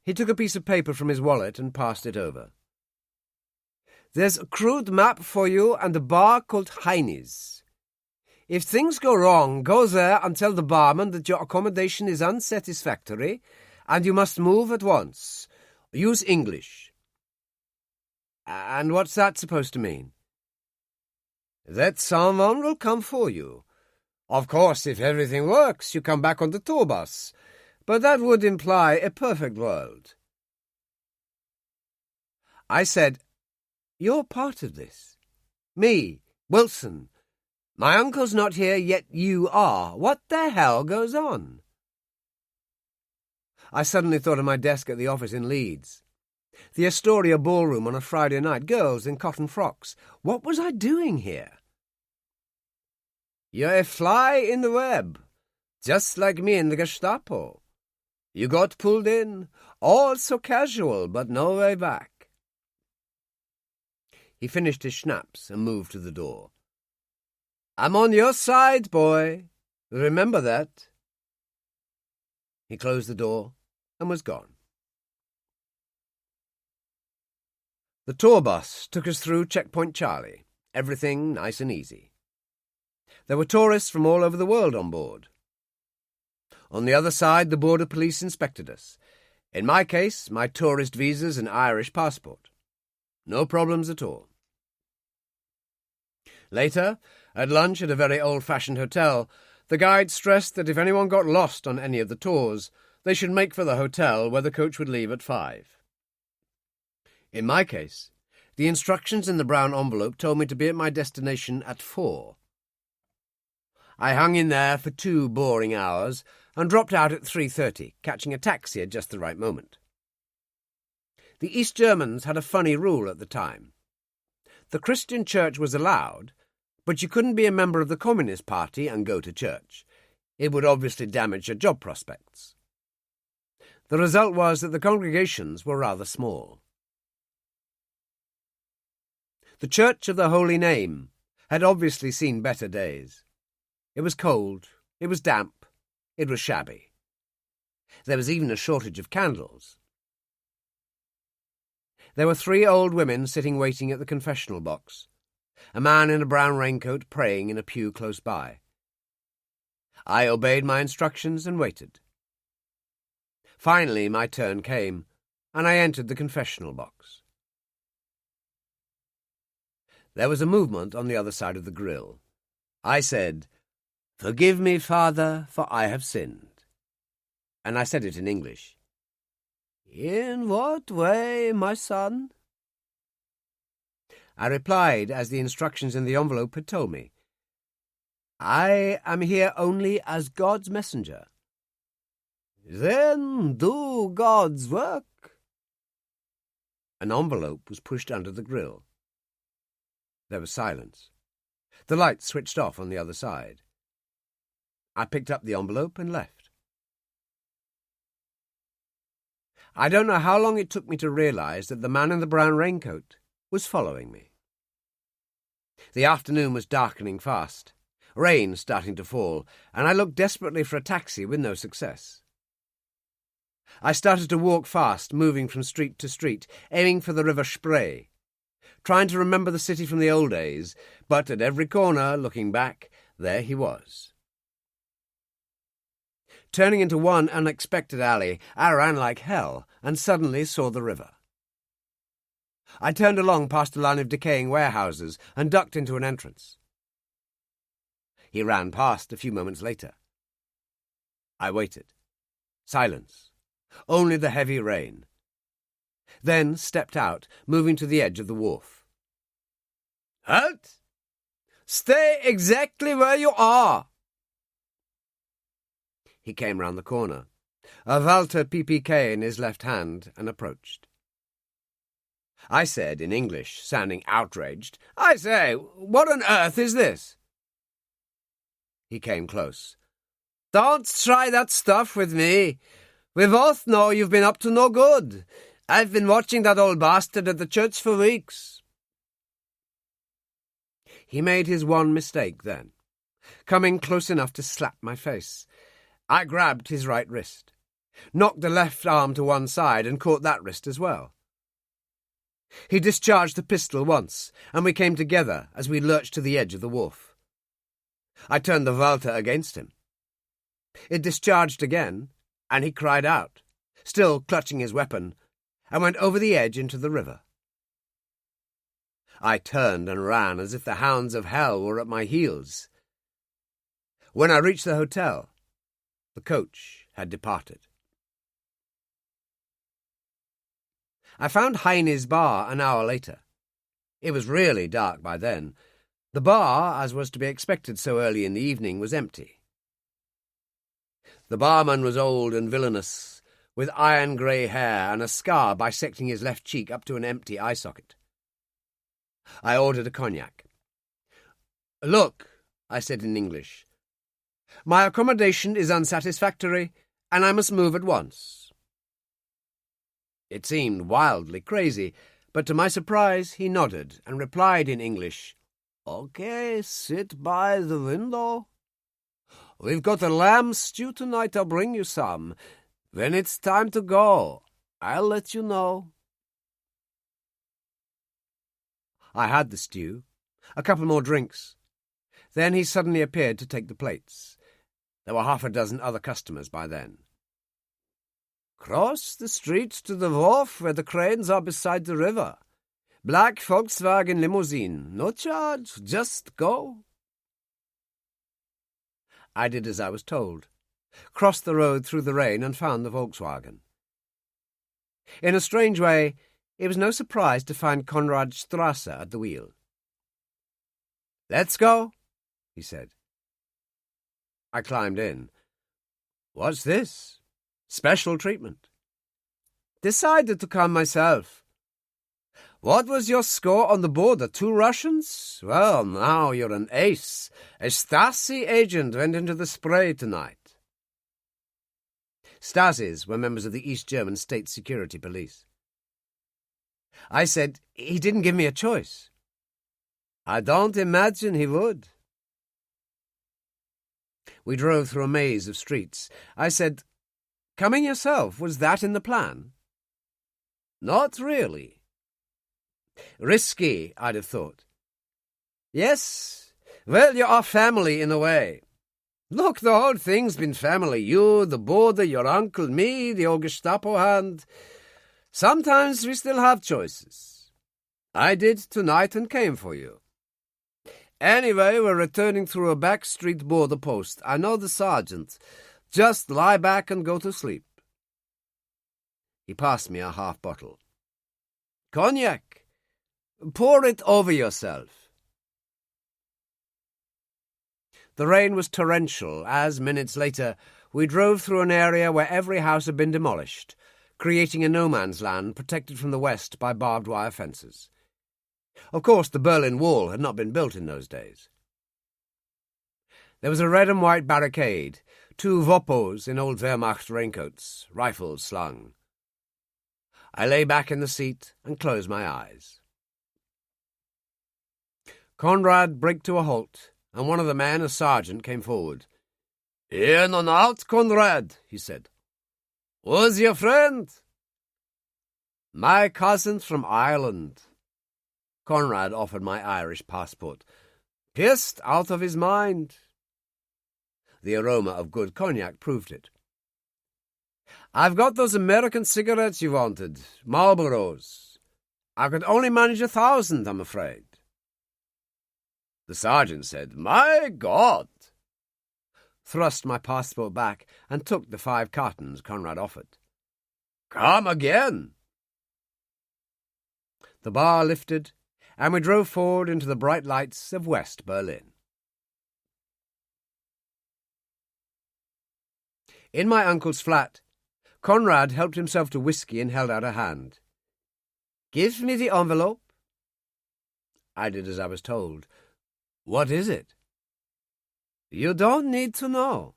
He took a piece of paper from his wallet and passed it over. "There's a crude map for you and a bar called Heine's. If things go wrong, go there and tell the barman that your accommodation is unsatisfactory and you must move at once. Use English." "And what's that supposed to mean?" "That someone will come for you. Of course, if everything works, you come back on the tour bus, but that would imply a perfect world." I said, "You're part of this. Me, Wilson. My uncle's not here, yet you are. What the hell goes on?" I suddenly thought of my desk at the office in Leeds. The Astoria ballroom on a Friday night, girls in cotton frocks. What was I doing here? "You're a fly in the web, just like me in the Gestapo. You got pulled in, all so casual, but no way back." He finished his schnapps and moved to the door. "I'm on your side, boy. Remember that." He closed the door and was gone. The tour bus took us through Checkpoint Charlie, everything nice and easy. There were tourists from all over the world on board. On the other side, the border police inspected us. In my case, my tourist visas and Irish passport. No problems at all. Later, at lunch at a very old-fashioned hotel, the guide stressed that if anyone got lost on any of the tours, they should make for the hotel where the coach would leave at 5. In my case, the instructions in the brown envelope told me to be at my destination at 4. I hung in there for 2 boring hours and dropped out at 3:30, catching a taxi at just the right moment. The East Germans had a funny rule at the time. The Christian church was allowed, but you couldn't be a member of the Communist Party and go to church. It would obviously damage your job prospects. The result was that the congregations were rather small. The Church of the Holy Name had obviously seen better days. It was cold, it was damp, it was shabby. There was even a shortage of candles. There were 3 old women sitting waiting at the confessional box, a man in a brown raincoat praying in a pew close by. I obeyed my instructions and waited. Finally, my turn came, and I entered the confessional box. There was a movement on the other side of the grill. I said, "Forgive me, Father, for I have sinned." And I said it in English. "In what way, my son?" I replied as the instructions in the envelope had told me. "I am here only as God's messenger." "Then do God's work." An envelope was pushed under the grill. There was silence. The light switched off on the other side. I picked up the envelope and left. I don't know how long it took me to realize that the man in the brown raincoat was following me. The afternoon was darkening fast, rain starting to fall, and I looked desperately for a taxi with no success. I started to walk fast, moving from street to street, aiming for the river Spree, trying to remember the city from the old days, but at every corner, looking back, there he was. Turning into one unexpected alley, I ran like hell and suddenly saw the river. I turned along past a line of decaying warehouses and ducked into an entrance. He ran past a few moments later. I waited. Silence. Only the heavy rain. Then stepped out, moving to the edge of the wharf. "Halt! Stay exactly where you are!" He came round the corner, a Walter PPK in his left hand, and approached. I said in English, sounding outraged, "I say, what on earth is this?" He came close. "Don't try that stuff with me. We both know you've been up to no good. I've been watching that old bastard at the church for weeks." He made his one mistake then, coming close enough to slap my face. I grabbed his right wrist, knocked the left arm to one side and caught that wrist as well. He discharged the pistol once, and we came together as we lurched to the edge of the wharf. I turned the Walter against him. It discharged again, and he cried out, still clutching his weapon, and went over the edge into the river. I turned and ran as if the hounds of hell were at my heels. When I reached the hotel, the coach had departed. I found Heine's bar an hour later. It was really dark by then. The bar, as was to be expected so early in the evening, was empty. The barman was old and villainous, with iron-grey hair and a scar bisecting his left cheek up to an empty eye socket. I ordered a cognac. "Look," I said in English, "my accommodation is unsatisfactory, and I must move at once." It seemed wildly crazy, but to my surprise he nodded and replied in English, "Okay, sit by the window. We've got a lamb stew tonight, I'll bring you some. When it's time to go, I'll let you know." I had the stew, a couple more drinks. Then he suddenly appeared to take the plates. There were half a dozen other customers by then. "Cross the street to the wharf where the cranes are beside the river. Black Volkswagen limousine. No charge. Just go." I did as I was told, crossed the road through the rain and found the Volkswagen. In a strange way, it was no surprise to find Konrad Strasse at the wheel. "Let's go," he said. I climbed in. "What's this? Special treatment." "Decided to come myself." "What was your score on the border? 2 Russians? Well, now you're an ace. A Stasi agent went into the Spree tonight." Stasis were members of the East German State Security Police. I said he didn't give me a choice. "I don't imagine he would." We drove through a maze of streets. I said, Coming yourself, was that in the plan? Not really. Risky, I'd have thought. Yes, well, you are family in a way. Look, the whole thing's been family. You, the border, your uncle, me, the old Gestapo hand. Sometimes we still have choices. I did tonight and came for you. Anyway, we're returning through a back street border post. I know the sergeant. Just lie back and go to sleep. He passed me a half bottle. Cognac. Pour it over yourself. The rain was torrential as, minutes later, we drove through an area where every house had been demolished, creating a no-man's land protected from the west by barbed wire fences. Of course, the Berlin Wall had not been built in those days. There was a red and white barricade, 2 Vopos in old Wehrmacht raincoats, rifles slung. I lay back in the seat and closed my eyes. Conrad braked to a halt, and one of the men, a sergeant, came forward. "In and out, Conrad," he said. "Who's your friend?" "My cousin from Ireland." Conrad offered my Irish passport. Pissed out of his mind. The aroma of good cognac proved it. "I've got those American cigarettes you wanted, Marlboros. I could only manage 1,000, I'm afraid." The sergeant said, "My God!" thrust my passport back and took the 5 cartons Conrad offered. "Come again." The bar lifted, and we drove forward into the bright lights of West Berlin. In my uncle's flat, Conrad helped himself to whiskey and held out a hand. "Give me the envelope." I did as I was told. "What is it?" "You don't need to know."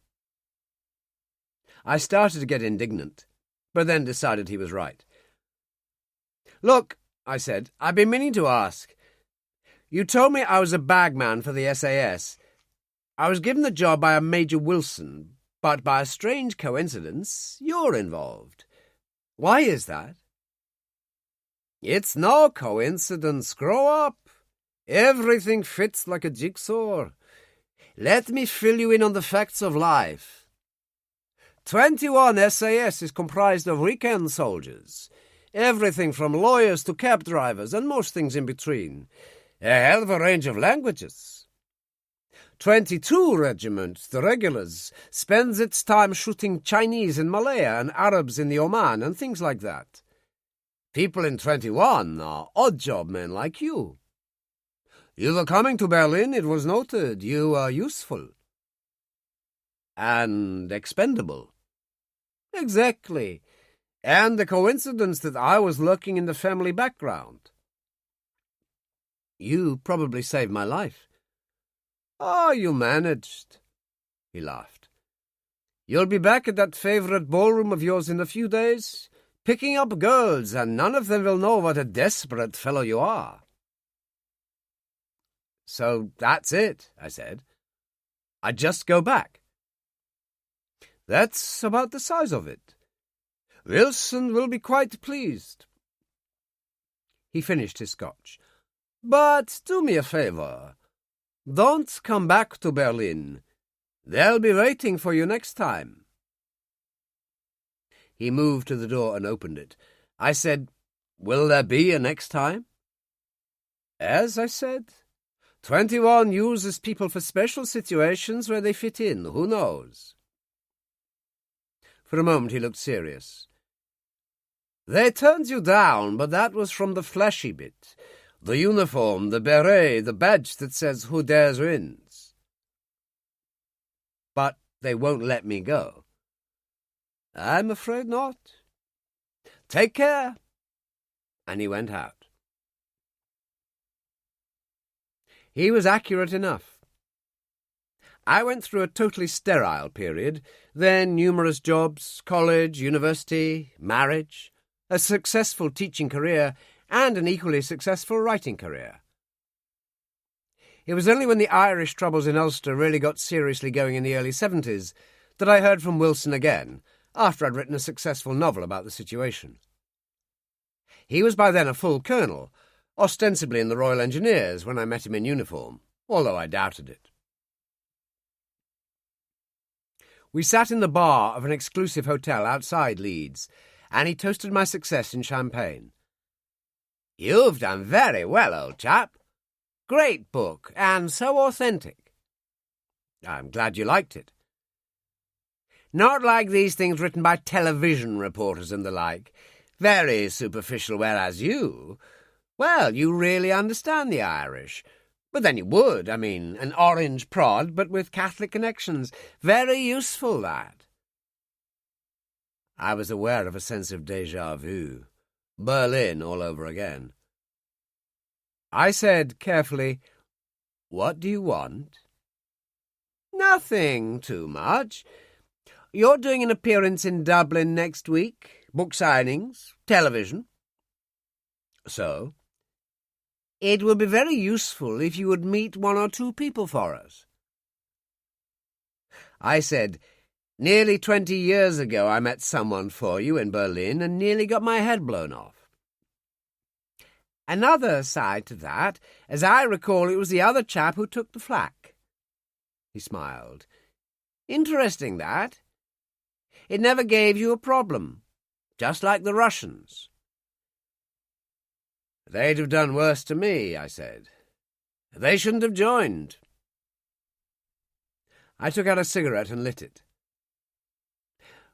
I started to get indignant, but then decided he was right. "Look," I said, "I've been meaning to ask. You told me I was a bagman for the SAS. I was given the job by a Major Wilson, but by a strange coincidence, you're involved. Why is that?" "It's no coincidence. Grow up. Everything fits like a jigsaw. Let me fill you in on the facts of life. 21 SAS is comprised of weekend soldiers. Everything from lawyers to cab drivers and most things in between. A hell of a range of languages. 22 Regiment, the regulars, spends its time shooting Chinese in Malaya and Arabs in the Oman and things like that. People in 21 are odd-job men like you. You were coming to Berlin, it was noted. You are useful. And expendable. Exactly. And the coincidence that I was lurking in the family background. You probably saved my life. Oh, you managed. He laughed. You'll be back at that favourite ballroom of yours in a few days, picking up girls, and none of them will know what a desperate fellow you are. So that's it, I said. I just go back. That's about the size of it. Wilson will be quite pleased. He finished his scotch. But do me a favour. Don't come back to Berlin. They'll be waiting for you next time. He moved to the door and opened it. I said, Will there be a next time? As I said, 21 uses people for special situations where they fit in. Who knows? For a moment he looked serious. They turned you down, but that was from the flashy bit. The uniform, the beret, the badge that says who dares wins. But they won't let me go. I'm afraid not. Take care. And he went out. He was accurate enough. I went through a totally sterile period, then numerous jobs, college, university, marriage, a successful teaching career, and an equally successful writing career. It was only when the Irish troubles in Ulster really got seriously going in the early 70s that I heard from Wilson again, after I'd written a successful novel about the situation. He was by then a full colonel, ostensibly in the Royal Engineers when I met him in uniform, although I doubted it. We sat in the bar of an exclusive hotel outside Leeds, and he toasted my success in champagne. "You've done very well, old chap. Great book, and so authentic." "I'm glad you liked it." "Not like these things written by television reporters and the like. Very superficial, whereas you... Well, you really understand the Irish. But then you would, an orange prod, but with Catholic connections. Very useful, that." I was aware of a sense of déjà vu. Berlin all over again. I said carefully, "What do you want?" "Nothing too much. You're doing an appearance in Dublin next week. Book signings, television." "So?" "It would be very useful if you would meet one or two people for us." I said, "Nearly 20 years ago I met someone for you in Berlin and nearly got my head blown off." "Another side to that. As I recall, it was the other chap who took the flak." He smiled. "Interesting, that. It never gave you a problem, just like the Russians." "They'd have done worse to me," I said. "They shouldn't have joined." I took out a cigarette and lit it.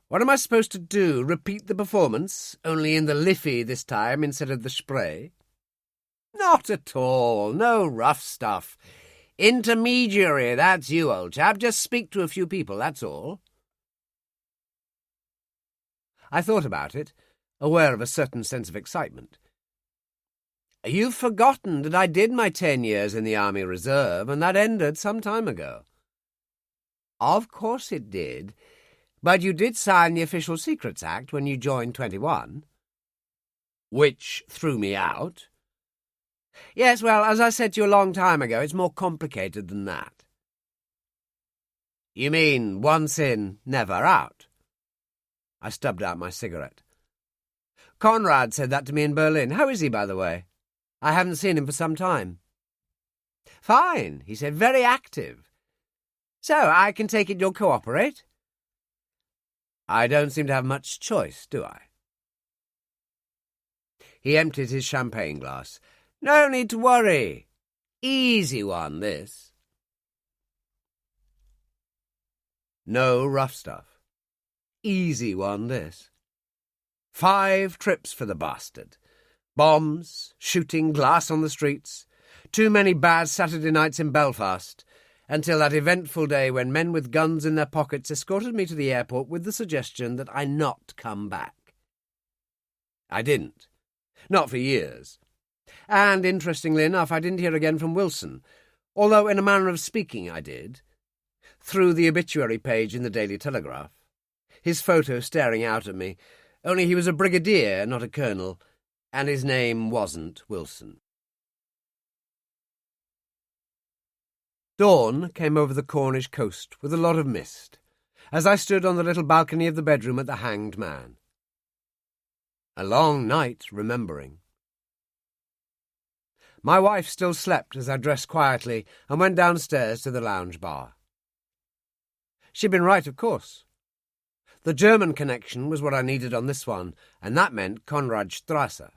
"What am I supposed to do? Repeat the performance, only in the Liffey this time instead of the Spray?" "Not at all. No rough stuff. Intermediary, that's you, old chap. Just speak to a few people, that's all." I thought about it, aware of a certain sense of excitement. "You've forgotten that I did my 10 years in the Army Reserve, and that ended some time ago." "Of course it did. But you did sign the Official Secrets Act when you joined 21. "Which threw me out." "Yes, well, as I said to you a long time ago, it's more complicated than that." "You mean once in, never out?" I stubbed out my cigarette. "Conrad said that to me in Berlin. How is he, by the way? I haven't seen him for some time." "Fine," he said. "Very active. So, I can take it you'll cooperate?" "I don't seem to have much choice, do I?" He emptied his champagne glass. "No need to worry. Easy one, this." No rough stuff. Easy one, this. 5 trips for the bastard. Bombs, shooting, glass on the streets. Too many bad Saturday nights in Belfast, until that eventful day when men with guns in their pockets escorted me to the airport with the suggestion that I not come back. I didn't. Not for years. And, interestingly enough, I didn't hear again from Wilson, although in a manner of speaking I did, through the obituary page in the Daily Telegraph. His photo staring out at me, only he was a brigadier, not a colonel, and his name wasn't Wilson. Dawn came over the Cornish coast with a lot of mist, as I stood on the little balcony of the bedroom at the Hanged Man. A long night, remembering. My wife still slept as I dressed quietly and went downstairs to the lounge bar. She'd been right, of course. The German connection was what I needed on this one, and that meant Konradstrasse.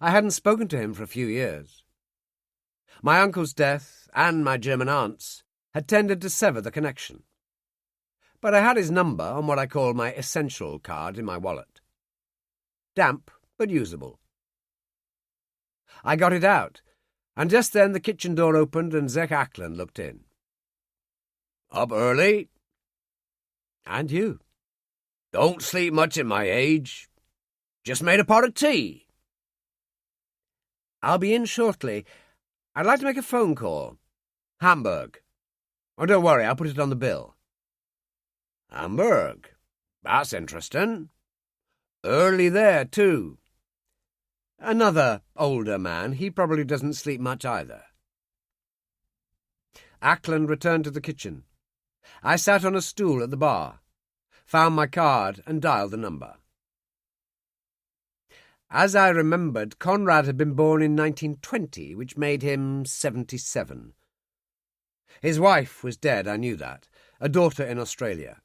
I hadn't spoken to him for a few years. My uncle's death and my German aunt's had tended to sever the connection. But I had his number on what I call my essential card in my wallet. Damp, but usable. I got it out, and just then the kitchen door opened and Zek Ackland looked in. "Up early?" "And you?" "Don't sleep much at my age. Just made a pot of tea." "I'll be in shortly. I'd like to make a phone call. Hamburg. Oh, don't worry, I'll put it on the bill." "Hamburg? That's interesting. Early there, too." "Another older man. He probably doesn't sleep much either." Ackland returned to the kitchen. I sat on a stool at the bar. found my card and dialed the number. As I remembered, Conrad had been born in 1920, which made him 77. His wife was dead, I knew that, a daughter in Australia.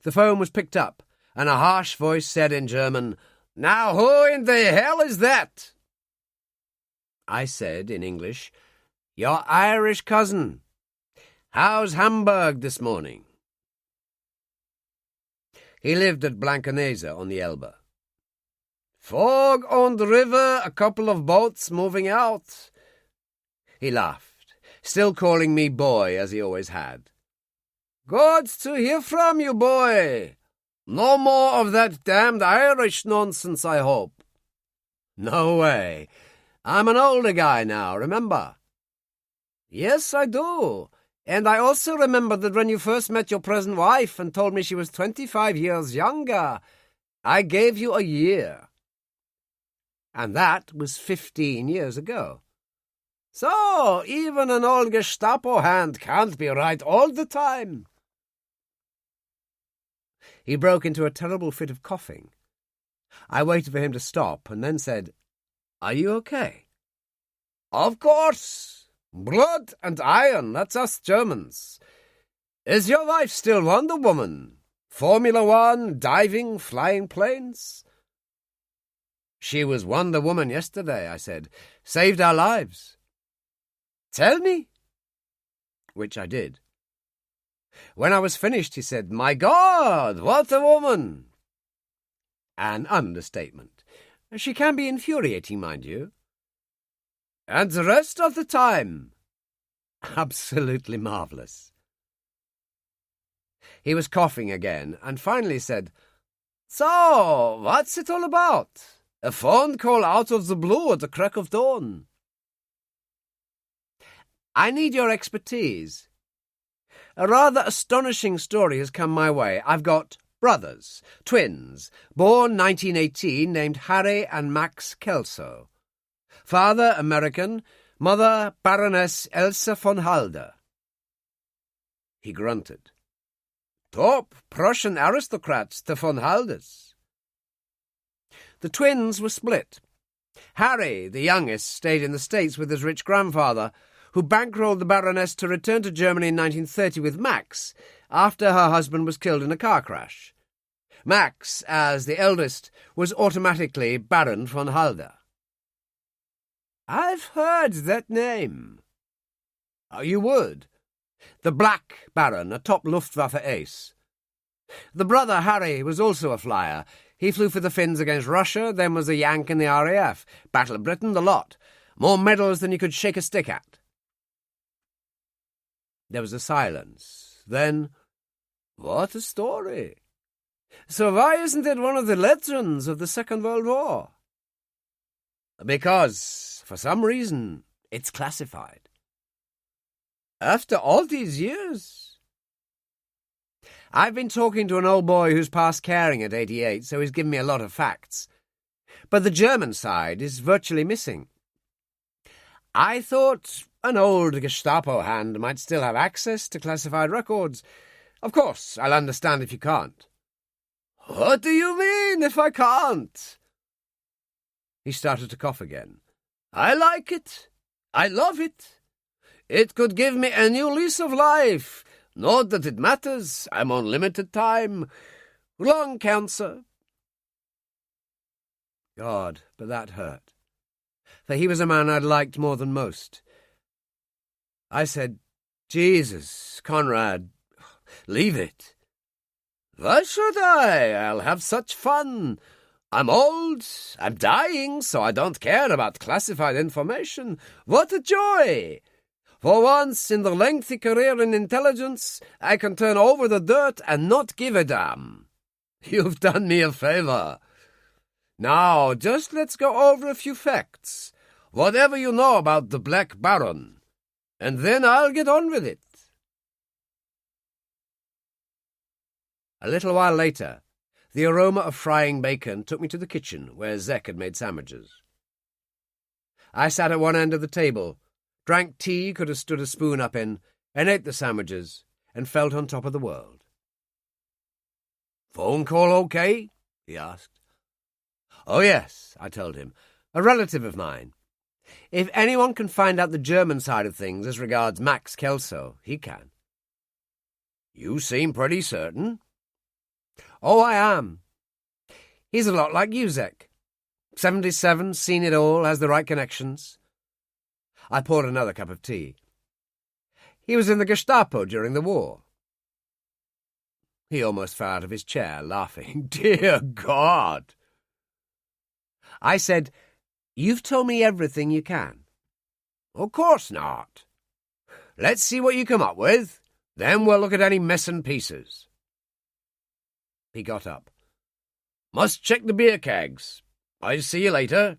The phone was picked up, and a harsh voice said in German, "Now who in the hell is that?" I said in English, "Your Irish cousin. How's Hamburg this morning?" He lived at Blankenese on the Elbe. "Fog on the river, a couple of boats moving out." He laughed, still calling me boy as he always had. "Good to hear from you, boy. No more of that damned Irish nonsense, I hope." "No way. I'm an older guy now, remember?" "Yes, I do. And I also remember that when you first met your present wife and told me she was 25 years younger, I gave you a year. And that was 15 years ago. So, even an old Gestapo hand can't be right all the time." He broke into a terrible fit of coughing. I waited for him to stop and then said, "Are you okay?" "Of course. Blood and iron, that's us Germans. Is your wife still Wonder Woman? Formula One, diving, flying planes?" "She was Wonder Woman yesterday," I said. "Saved our lives." "Tell me." Which I did. When I was finished, he said, "My God, what a woman!" An understatement. She can be infuriating, mind you. "And the rest of the time?" Absolutely marvellous. He was coughing again, and finally said, "So, what's it all about? A phone call out of the blue at the crack of dawn." "I need your expertise. A rather astonishing story has come my way. I've got brothers, twins, born 1918, named Harry and Max Kelso. Father, American, mother, Baroness Elsa von Halder." He grunted. "Top Prussian aristocrats, the von Halders." The twins were split. Harry, the youngest, stayed in the States with his rich grandfather, who bankrolled the Baroness to return to Germany in 1930 with Max, after her husband was killed in a car crash. Max, as the eldest, was automatically Baron von Halder. "I've heard that name." "Oh, you would. The Black Baron, a top Luftwaffe ace. The brother, Harry, was also a flyer. He flew for the Finns against Russia, then was a Yank in the RAF. Battle of Britain, the lot. More medals than you could shake a stick at." There was a silence. Then, "What a story. So why isn't it one of the legends of the Second World War?" "Because, for some reason, it's classified." "After all these years?" "I've been talking to an old boy who's past caring at 88, so he's given me a lot of facts. But the German side is virtually missing. I thought an old Gestapo hand might still have access to classified records. Of course, I'll understand if you can't." "What do you mean, if I can't?" He started to cough again. "I like it. I love it. It could give me a new lease of life. Not that it matters. I'm on limited time. Lung cancer." God, but that hurt. For he was a man I'd liked more than most. I said, "Jesus, Conrad, leave it." "Why should I? I'll have such fun. I'm old, I'm dying, so I don't care about classified information. What a joy! For once in the lengthy career in intelligence, I can turn over the dirt and not give a damn. You've done me a favor. Now, just let's go over a few facts, whatever you know about the Black Baron, and then I'll get on with it." A little while later, the aroma of frying bacon took me to the kitchen where Zek had made sandwiches. I sat at one end of the table, drank tea could have stood a spoon up in, and ate the sandwiches, and felt on top of the world. "Phone call okay?" he asked. "Oh, yes," I told him. "A relative of mine. If anyone can find out the German side of things as regards Max Kelso, he can." "You seem pretty certain." "Oh, I am. He's a lot like Uzek. 77, seen it all, has the right connections." I poured another cup of tea. "He was in the Gestapo during the war." He almost fell out of his chair, laughing. "Dear God!" I said, "You've told me everything you can." "Of course not. Let's see what you come up with. Then we'll look at any missing pieces." He got up. "Must check the beer kegs. I'll see you later."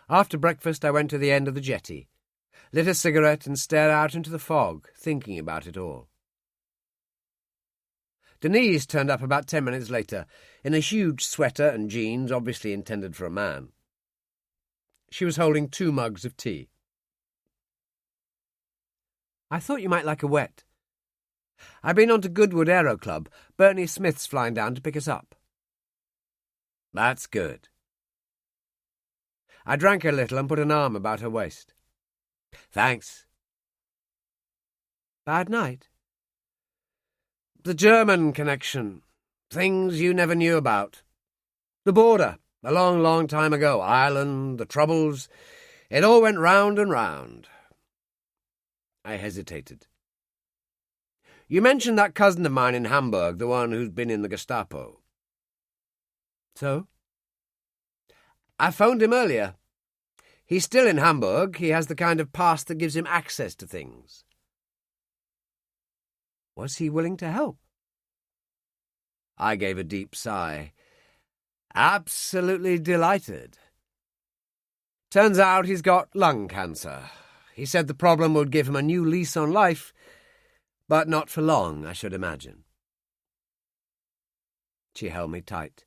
After breakfast I went to the end of the jetty, lit a cigarette and stared out into the fog, thinking about it all. Denise turned up about 10 minutes later, in a huge sweater and jeans obviously intended for a man. She was holding 2 mugs of tea. "I thought you might like a wet. I've been on to Goodwood Aero Club. Bernie Smith's flying down to pick us up." "That's good." I drank a little and put an arm about her waist. "Thanks." "Bad night?" "The German connection. Things you never knew about. The border, a long, long time ago. Ireland, the Troubles. It all went round and round." I hesitated. "You mentioned that cousin of mine in Hamburg, the one who's been in the Gestapo." "So?" "I phoned him earlier. He's still in Hamburg. He has the kind of past that gives him access to things." "Was he willing to help?" I gave a deep sigh. "Absolutely delighted. Turns out he's got lung cancer. He said the problem would give him a new lease on life, but not for long, I should imagine." She held me tight.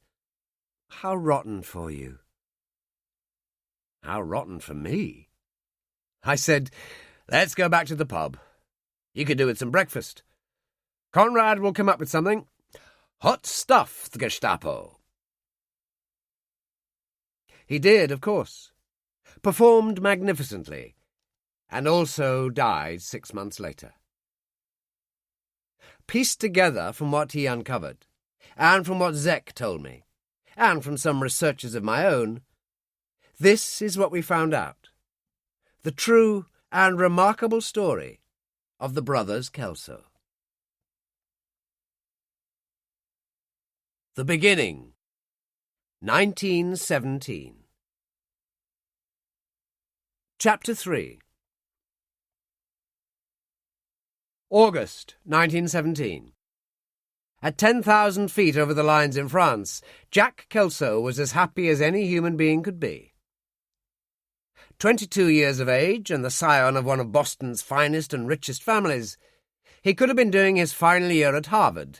"How rotten for you." "How rotten for me?" I said, "Let's go back to the pub. You could do with some breakfast. Conrad will come up with something. Hot stuff, the Gestapo." He did, of course. Performed magnificently, and also died 6 months later. Pieced together from what he uncovered, and from what Zek told me, and from some researches of my own, this is what we found out: the true and remarkable story of the brothers Kelso. The beginning. 1917. Chapter 3. August 1917. At 10,000 feet over the lines in France, Jack Kelso was as happy as any human being could be. 22 years of age and the scion of one of Boston's finest and richest families, he could have been doing his final year at Harvard,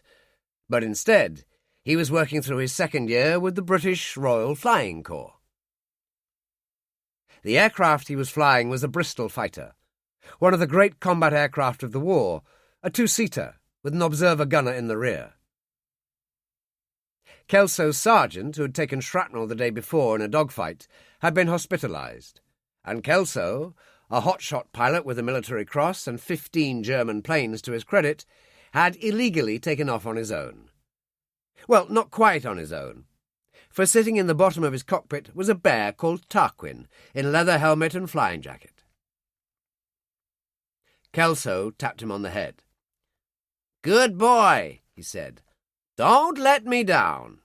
but instead he was working through his second year with the British Royal Flying Corps. The aircraft he was flying was a Bristol fighter, one of the great combat aircraft of the war, a 2-seater with an observer gunner in the rear. Kelso's sergeant, who had taken shrapnel the day before in a dogfight, had been hospitalized, and Kelso, a hotshot pilot with a military cross and 15 German planes to his credit, had illegally taken off on his own. Well, not quite on his own, for sitting in the bottom of his cockpit was a bear called Tarquin, in leather helmet and flying jacket. Kelso tapped him on the head. "Good boy," he said. "Don't let me down."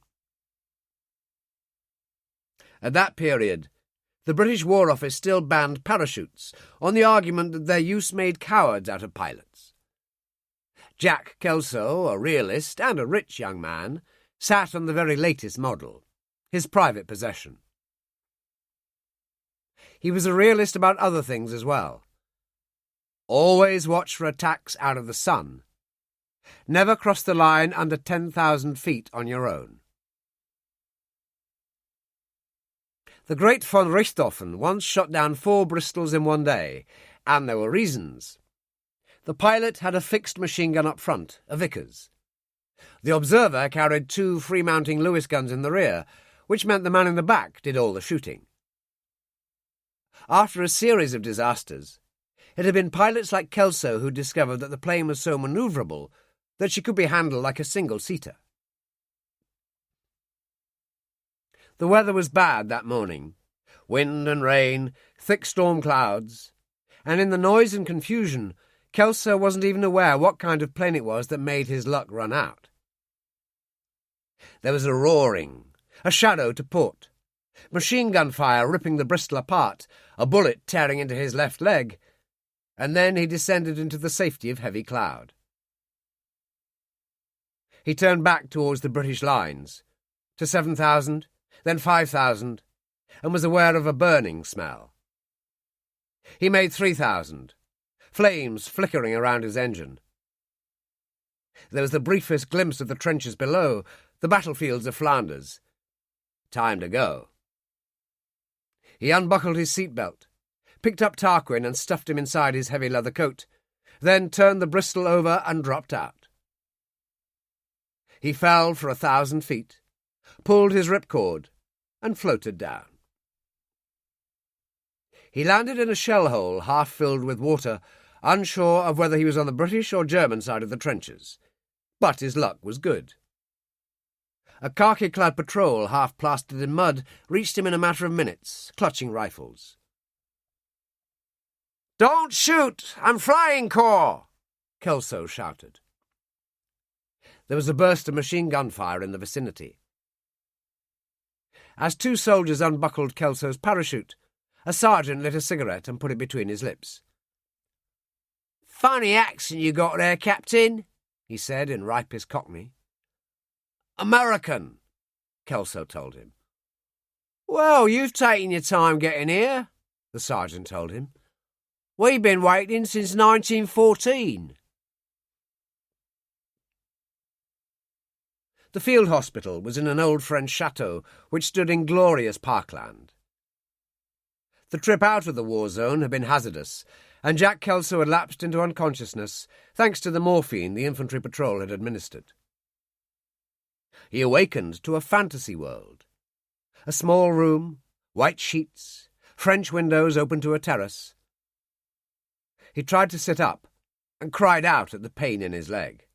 At that period, the British War Office still banned parachutes on the argument that their use made cowards out of pilots. Jack Kelso, a realist and a rich young man, sat on the very latest model, his private possession. He was a realist about other things as well. Always watch for attacks out of the sun. Never cross the line under 10,000 feet on your own. The great von Richthofen once shot down 4 Bristols in one day, and there were reasons. The pilot had a fixed machine gun up front, a Vickers. The observer carried 2 free-mounting Lewis guns in the rear, which meant the man in the back did all the shooting. After a series of disasters, it had been pilots like Kelso who discovered that the plane was so manoeuvrable that she could be handled like a single-seater. The weather was bad that morning. Wind and rain, thick storm clouds, and in the noise and confusion, Kelso wasn't even aware what kind of plane it was that made his luck run out. There was a roaring, a shadow to port, machine gun fire ripping the Bristol apart, a bullet tearing into his left leg, and then he descended into the safety of heavy cloud. He turned back towards the British lines, to 7,000, then 5,000, and was aware of a burning smell. He made 3,000, flames flickering around his engine. There was the briefest glimpse of the trenches below, the battlefields of Flanders. Time to go. He unbuckled his seatbelt, picked up Tarquin and stuffed him inside his heavy leather coat, then turned the Bristol over and dropped out. He fell for 1,000 feet, pulled his ripcord, and floated down. He landed in a shell hole half filled with water, unsure of whether he was on the British or German side of the trenches. But his luck was good. A khaki-clad patrol, half plastered in mud, reached him in a matter of minutes, clutching rifles. "Don't shoot! I'm flying corps!" Kelso shouted. There was a burst of machine gun fire in the vicinity. As 2 soldiers unbuckled Kelso's parachute, a sergeant lit a cigarette and put it between his lips. "Funny accent you got there, Captain," he said in ripest Cockney. "American," Kelso told him. "Well, you've taken your time getting here," the sergeant told him. "We've been waiting since 1914. The field hospital was in an old French chateau which stood in glorious parkland. The trip out of the war zone had been hazardous, and Jack Kelso had lapsed into unconsciousness thanks to the morphine the infantry patrol had administered. He awakened to a fantasy world. A small room, white sheets, French windows open to a terrace. He tried to sit up and cried out at the pain in his leg.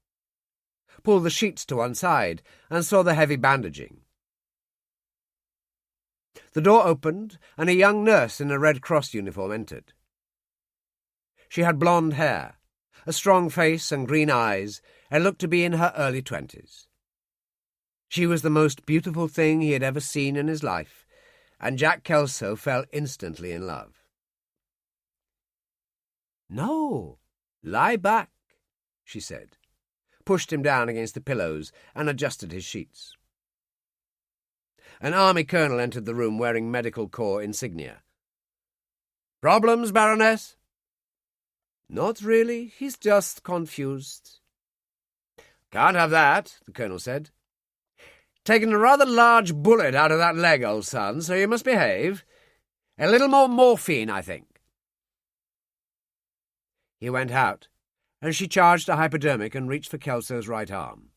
Pulled the sheets to one side and saw the heavy bandaging. The door opened and a young nurse in a Red Cross uniform entered. She had blonde hair, a strong face and green eyes, and looked to be in her early 20s. She was the most beautiful thing he had ever seen in his life, and Jack Kelso fell instantly in love. "No, lie back," she said, pushed him down against the pillows and adjusted his sheets. An army colonel entered the room wearing medical corps insignia. "Problems, Baroness?" "Not really. He's just confused." "Can't have that," the colonel said. "Taken a rather large bullet out of that leg, old son, so you must behave. A little more morphine, I think." He went out, and she charged a hypodermic and reached for Kelso's right arm.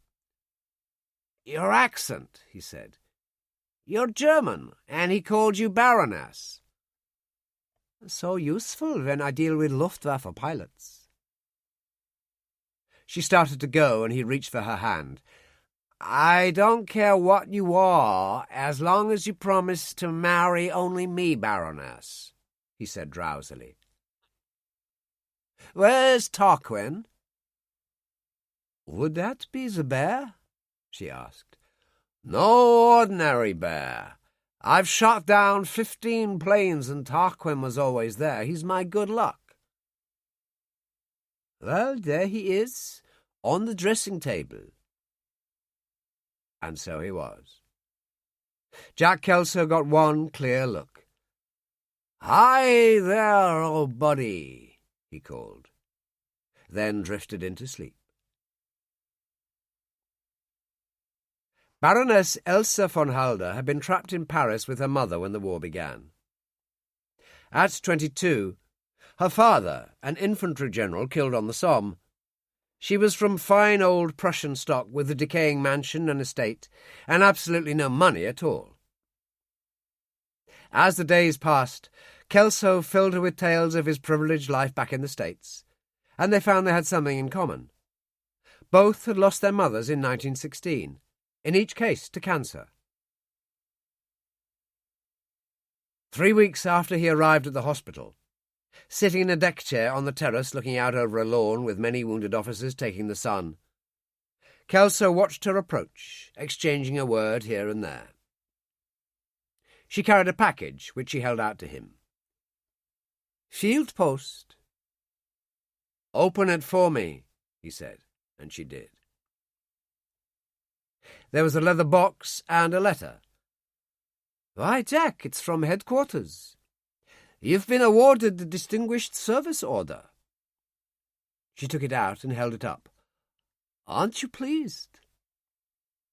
"Your accent," he said. "You're German, and he called you Baroness." "So useful when I deal with Luftwaffe pilots." She started to go, and he reached for her hand. "I don't care what you are, as long as you promise to marry only me, Baroness," he said drowsily. "Where's Tarquin?" "Would that be the bear?" she asked. "No ordinary bear. I've shot down 15 planes and Tarquin was always there. He's my good luck." "Well, there he is, on the dressing table." And so he was. Jack Kelso got one clear look. "Hi there, old buddy," he called, then drifted into sleep. Baroness Elsa von Halder had been trapped in Paris with her mother when the war began. At 22, Her father, an infantry general killed on the Somme. She was from fine old Prussian stock with a decaying mansion and estate, and absolutely no money at all. As the days passed, Kelso filled her with tales of his privileged life back in the States, and they found they had something in common. Both had lost their mothers in 1916, in each case to cancer. 3 weeks after he arrived at the hospital, sitting in a deck chair on the terrace looking out over a lawn with many wounded officers taking the sun, Kelso watched her approach, exchanging a word here and there. She carried a package, which she held out to him. "Field post." "Open it for me," he said, and she did. There was a leather box and a letter. "Why, Jack, it's from headquarters. You've been awarded the Distinguished Service Order." She took it out and held it up. "Aren't you pleased?"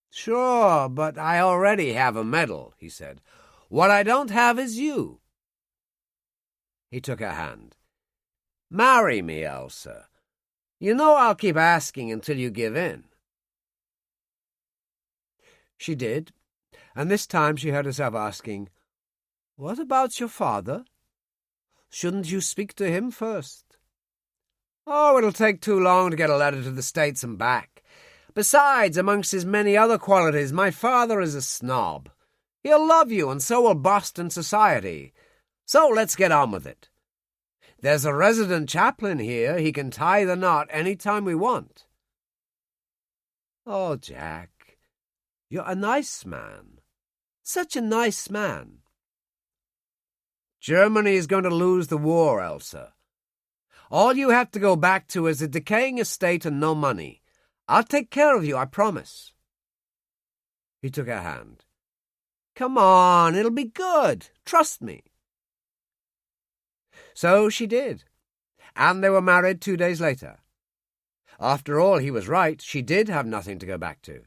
"Sure, but I already have a medal," he said. "What I don't have is you." He took her hand. "Marry me, Elsa. You know I'll keep asking until you give in." She did, and this time she heard herself asking, "What about your father? Shouldn't you speak to him first?" "Oh, it'll take too long to get a letter to the States and back. Besides, amongst his many other qualities, my father is a snob. He'll love you, and so will Boston society. So let's get on with it. There's a resident chaplain here. He can tie the knot any time we want." "Oh, Jack, you're a nice man. Such a nice man." "Germany is going to lose the war, Elsa. All you have to go back to is a decaying estate and no money. I'll take care of you, I promise." He took her hand. "Come on, it'll be good. Trust me." So she did, and they were married 2 days later. After all, he was right. She did have nothing to go back to.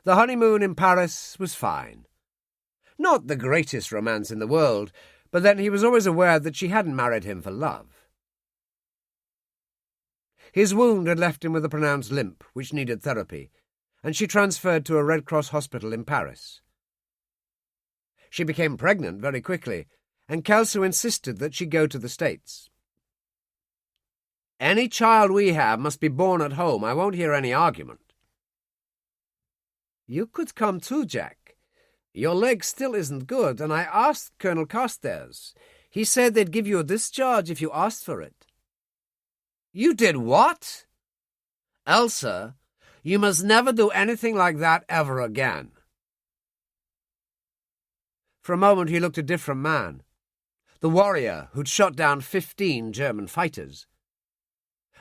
The honeymoon in Paris was fine. Not the greatest romance in the world, but then he was always aware that she hadn't married him for love. His wound had left him with a pronounced limp, which needed therapy, and she transferred to a Red Cross hospital in Paris. She became pregnant very quickly, and Kelso insisted that she go to the States. "Any child we have must be born at home. I won't hear any argument." "You could come too, Jack. Your leg still isn't good, and I asked Colonel Carstairs. He said they'd give you a discharge if you asked for it." "You did what?" "Elsa, you must never do anything like that ever again." For a moment he looked a different man, the warrior who'd shot down 15 German fighters.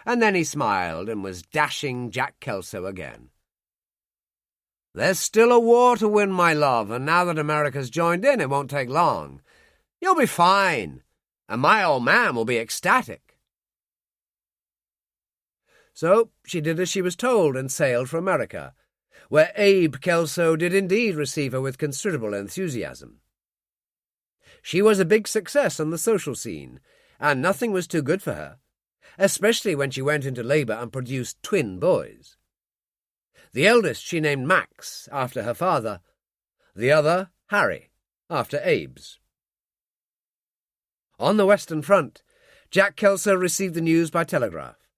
And then he smiled and was dashing Jack Kelso again. "There's still a war to win, my love, and now that America's joined in, it won't take long. You'll be fine, and my old man will be ecstatic." So she did as she was told and sailed for America, where Abe Kelso did indeed receive her with considerable enthusiasm. She was a big success on the social scene, and nothing was too good for her, especially when she went into labour and produced twin boys. The eldest she named Max, after her father, the other Harry, after Abe's. On the Western Front, Jack Kelso received the news by telegraph.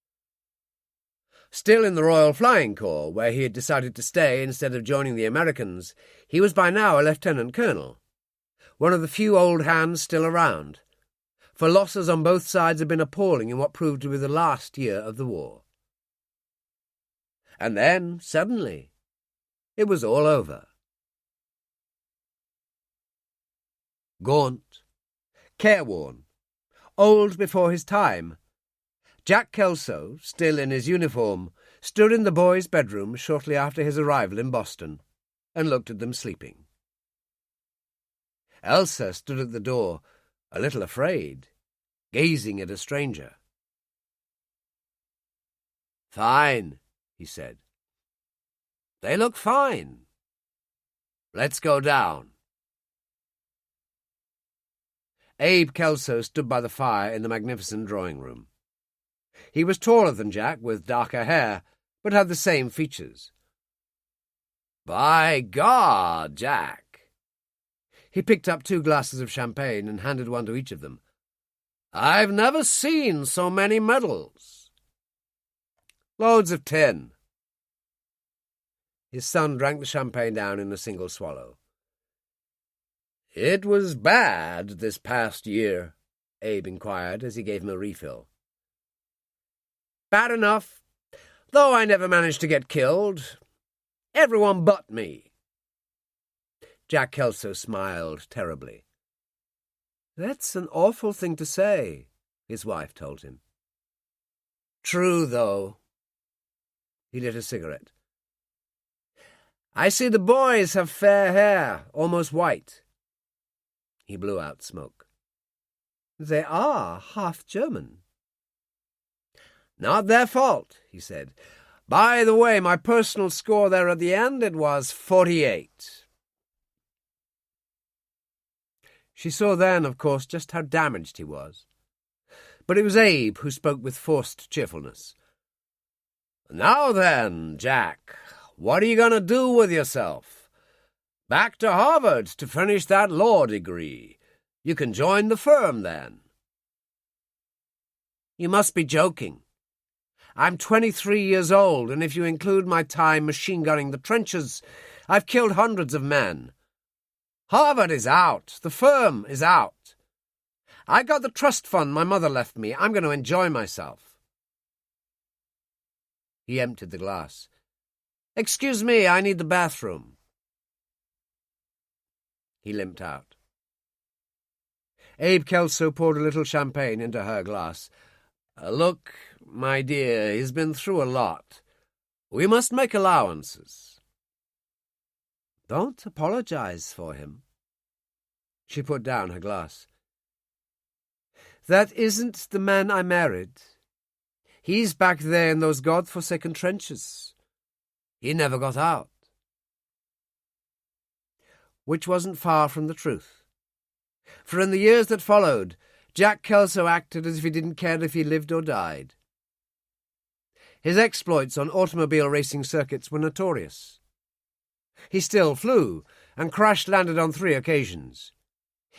Still in the Royal Flying Corps, where he had decided to stay instead of joining the Americans, he was by now a lieutenant colonel, one of the few old hands still around, for losses on both sides had been appalling in what proved to be the last year of the war. And then, suddenly, it was all over. Gaunt, careworn, old before his time, Jack Kelso, still in his uniform, stood in the boys' bedroom shortly after his arrival in Boston and looked at them sleeping. Elsa stood at the door, a little afraid, gazing at a stranger. "Fine," he said. "They look fine. Let's go down." Abe Kelso stood by the fire in the magnificent drawing-room. He was taller than Jack, with darker hair, but had the same features. "By God, Jack!" He picked up 2 glasses of champagne and handed one to each of them. "I've never seen so many medals." "Loads of tin." His son drank the champagne down in a single swallow. "It was bad this past year?" Abe inquired as he gave him a refill. "Bad enough, though I never managed to get killed. Everyone but me." Jack Kelso smiled terribly. "That's an awful thing to say," his wife told him. "True, though." He lit a cigarette. "I see the boys have fair hair, almost white." He blew out smoke. "They are half German." "Not their fault," he said. "By the way, my personal score there at the end, it was 48. She saw then, of course, just how damaged he was. But it was Abe who spoke with forced cheerfulness. "Now then, Jack, what are you going to do with yourself? Back to Harvard to finish that law degree. You can join the firm then." "You must be joking. I'm 23 years old, and if you include my time machine-gunning the trenches, I've killed hundreds of men. Harvard is out. The firm is out. I got the trust fund my mother left me. I'm going to enjoy myself." He emptied the glass. "Excuse me, I need the bathroom." He limped out. Abe Kelso poured a little champagne into her glass. "Look, my dear, he's been through a lot. We must make allowances." "Don't apologize for him." She put down her glass. "That isn't the man I married. He's back there in those God-forsaken trenches. He never got out." Which wasn't far from the truth. For in the years that followed, Jack Kelso acted as if he didn't care if he lived or died. His exploits on automobile racing circuits were notorious. He still flew, and crash-landed on 3 occasions.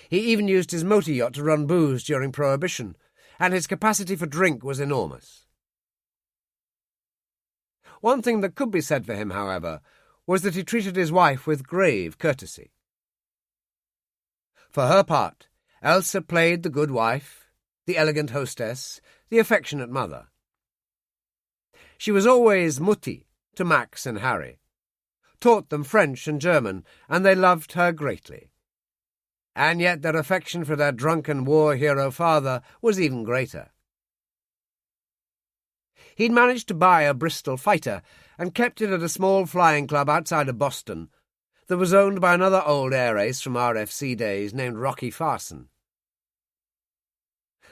He even used his motor yacht to run booze during Prohibition, and his capacity for drink was enormous. One thing that could be said for him, however, was that he treated his wife with grave courtesy. For her part, Elsa played the good wife, the elegant hostess, the affectionate mother. She was always Mutti to Max and Harry, taught them French and German, and they loved her greatly. And yet their affection for their drunken war hero father was even greater. He'd managed to buy a Bristol fighter and kept it at a small flying club outside of Boston that was owned by another old air ace from RFC days named Rocky Farson.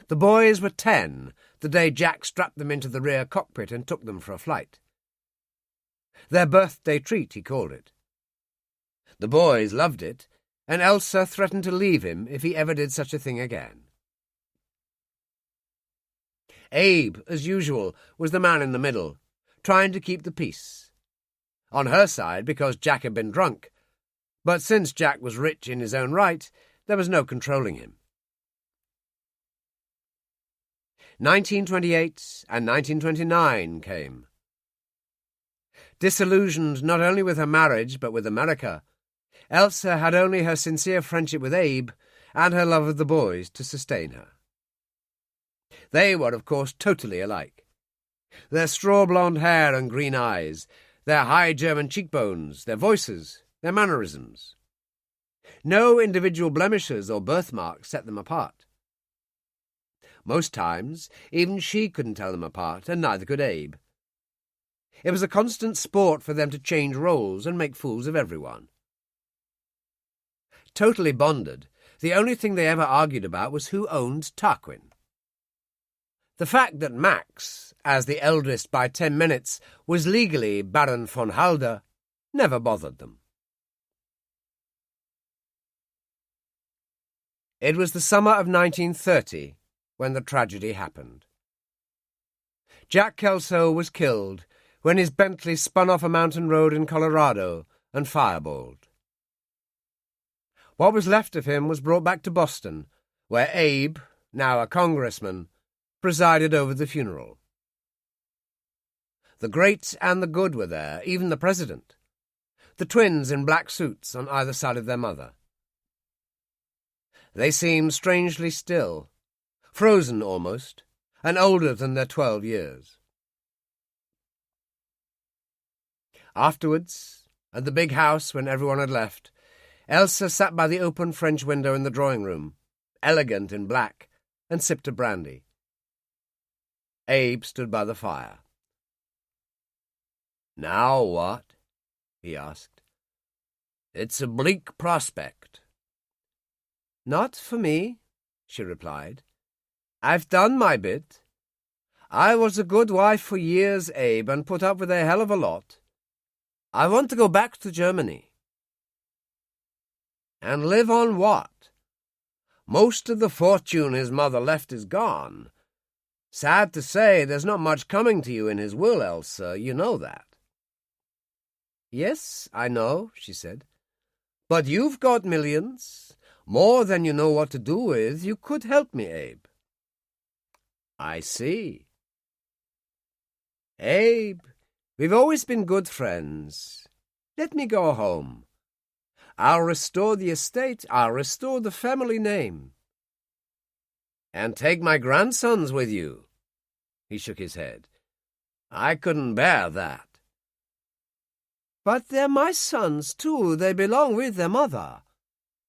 The boys were 10 the day Jack strapped them into the rear cockpit and took them for a flight. Their birthday treat, he called it. The boys loved it, and Elsa threatened to leave him if he ever did such a thing again. Abe, as usual, was the man in the middle, trying to keep the peace. On her side, because Jack had been drunk, but since Jack was rich in his own right, there was no controlling him. 1928 and 1929 came. Disillusioned not only with her marriage but with America, Elsa had only her sincere friendship with Abe and her love of the boys to sustain her. They were, of course, totally alike. Their straw-blonde hair and green eyes, their high German cheekbones, their voices, their mannerisms. No individual blemishes or birthmarks set them apart. Most times, even she couldn't tell them apart, and neither could Abe. It was a constant sport for them to change roles and make fools of everyone. Totally bonded, the only thing they ever argued about was who owned Tarquin. The fact that Max, as the eldest by 10 minutes, was legally Baron von Halder, never bothered them. It was the summer of 1930 when the tragedy happened. Jack Kelso was killed when his Bentley spun off a mountain road in Colorado and fireballed. What was left of him was brought back to Boston, where Abe, now a congressman, presided over the funeral. The great and the good were there, even the president, the twins in black suits on either side of their mother. They seemed strangely still, frozen almost, and older than their 12 years. Afterwards, at the big house when everyone had left, Elsa sat by the open French window in the drawing-room, elegant in black, and sipped a brandy. Abe stood by the fire. "Now what?" he asked. "It's a bleak prospect." "Not for me," she replied. "I've done my bit. I was a good wife for years, Abe, and put up with a hell of a lot. I want to go back to Germany." "And live on what? Most of the fortune his mother left is gone. Sad to say, there's not much coming to you in his will, Elsa. You know that." "Yes, I know," she said. "But you've got millions. More than you know what to do with. You could help me, Abe." "I see." "Abe, we've always been good friends. Let me go home. I'll restore the estate. I'll restore the family name." "And take my grandsons with you." He shook his head. "I couldn't bear that." "But they're my sons, too. They belong with their mother.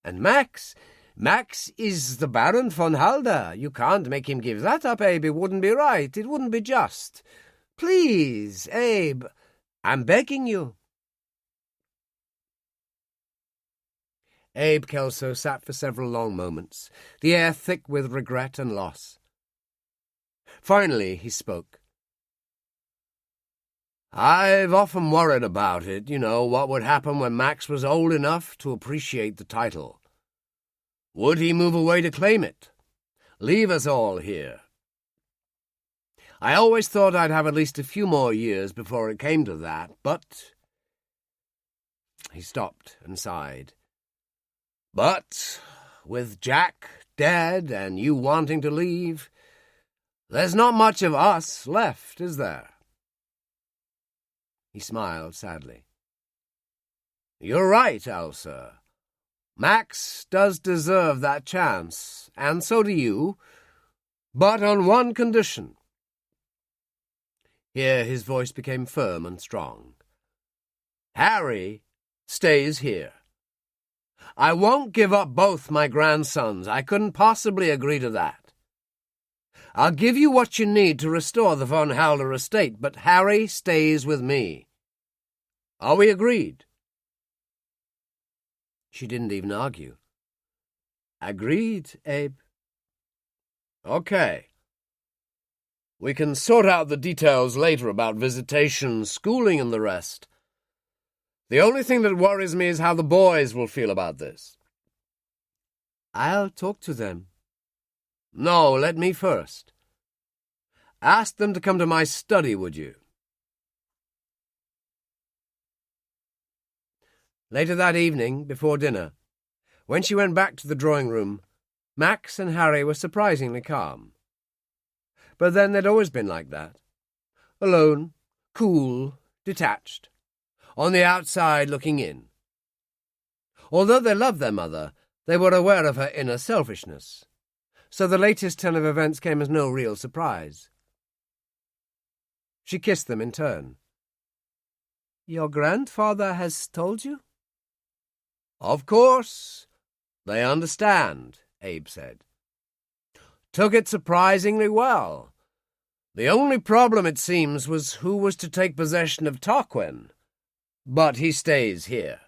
And Max is the Baron von Halder. You can't make him give that up, Abe. It wouldn't be right. It wouldn't be just. Please, Abe, I'm begging you." Abe Kelso sat for several long moments, the air thick with regret and loss. Finally he spoke. "I've often worried about it, what would happen when Max was old enough to appreciate the title. Would he move away to claim it? Leave us all here? I always thought I'd have at least a few more years before it came to that, but—" He stopped and sighed. "But with Jack dead and you wanting to leave, there's not much of us left, is there?" He smiled sadly. "You're right, Elsa. Max does deserve that chance, and so do you, but on one condition." Here his voice became firm and strong. "Harry stays here. I won't give up both my grandsons. I couldn't possibly agree to that. I'll give you what you need to restore the von Halder estate, but Harry stays with me. Are we agreed?" She didn't even argue. "Agreed, Abe." "Okay. We can sort out the details later about visitation, schooling, and the rest. The only thing that worries me is how the boys will feel about this." "I'll talk to them." "No, let me first. Ask them to come to my study, would you?" Later that evening, before dinner, when she went back to the drawing-room, Max and Harry were surprisingly calm. But then they'd always been like that. Alone, cool, detached, on the outside looking in. Although they loved their mother, they were aware of her inner selfishness, so the latest turn of events came as no real surprise. She kissed them in turn. "Your grandfather has told you?" "Of course. They understand," Abe said. "Took it surprisingly well. The only problem, it seems, was who was to take possession of Tarquin. But he stays here.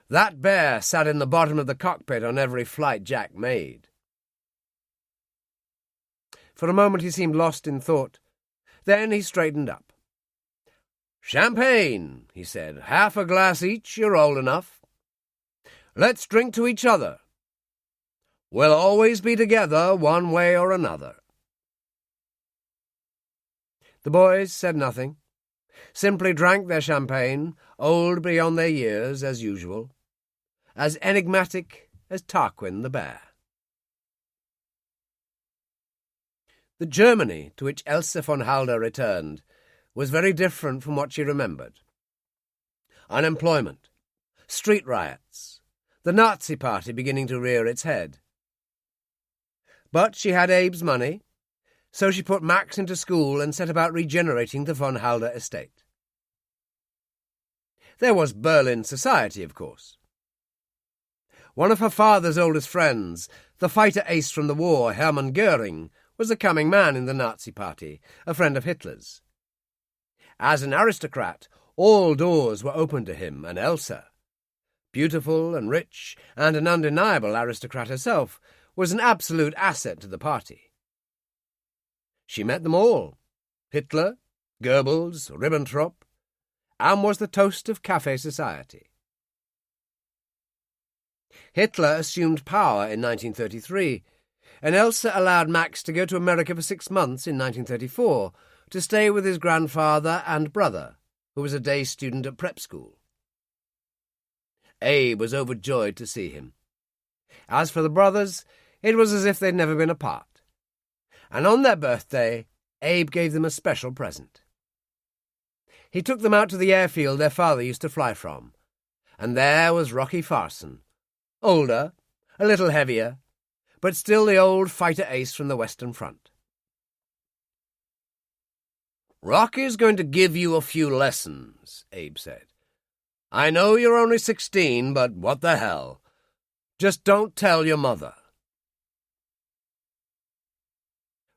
That bear sat in the bottom of the cockpit on every flight Jack made." For a moment he seemed lost in thought. Then he straightened up. "Champagne," he said. "Half a glass each. You're old enough. Let's drink to each other. We'll always be together one way or another." The boys said nothing, simply drank their champagne, old beyond their years as usual, as enigmatic as Tarquin the bear. The Germany to which Elsa von Halder returned was very different from what she remembered. Unemployment, street riots, the Nazi Party beginning to rear its head. But she had Abe's money, so she put Max into school and set about regenerating the von Halder estate. There was Berlin society, of course. One of her father's oldest friends, the fighter ace from the war, Hermann Goering, was a coming man in the Nazi Party, a friend of Hitler's. As an aristocrat, all doors were open to him and Elsa. Beautiful and rich, and an undeniable aristocrat herself, was an absolute asset to the party. She met them all, Hitler, Goebbels, Ribbentrop, and was the toast of cafe society. Hitler assumed power in 1933, and Elsa allowed Max to go to America for 6 months in 1934 to stay with his grandfather and brother, who was a day student at prep school. Abe was overjoyed to see him. As for the brothers, it was as if they'd never been apart. And on their birthday, Abe gave them a special present. He took them out to the airfield their father used to fly from, and there was Rocky Farson, older, a little heavier, but still the old fighter ace from the Western Front. "Rocky's going to give you a few lessons," Abe said. "I know you're only 16, but what the hell? Just don't tell your mother."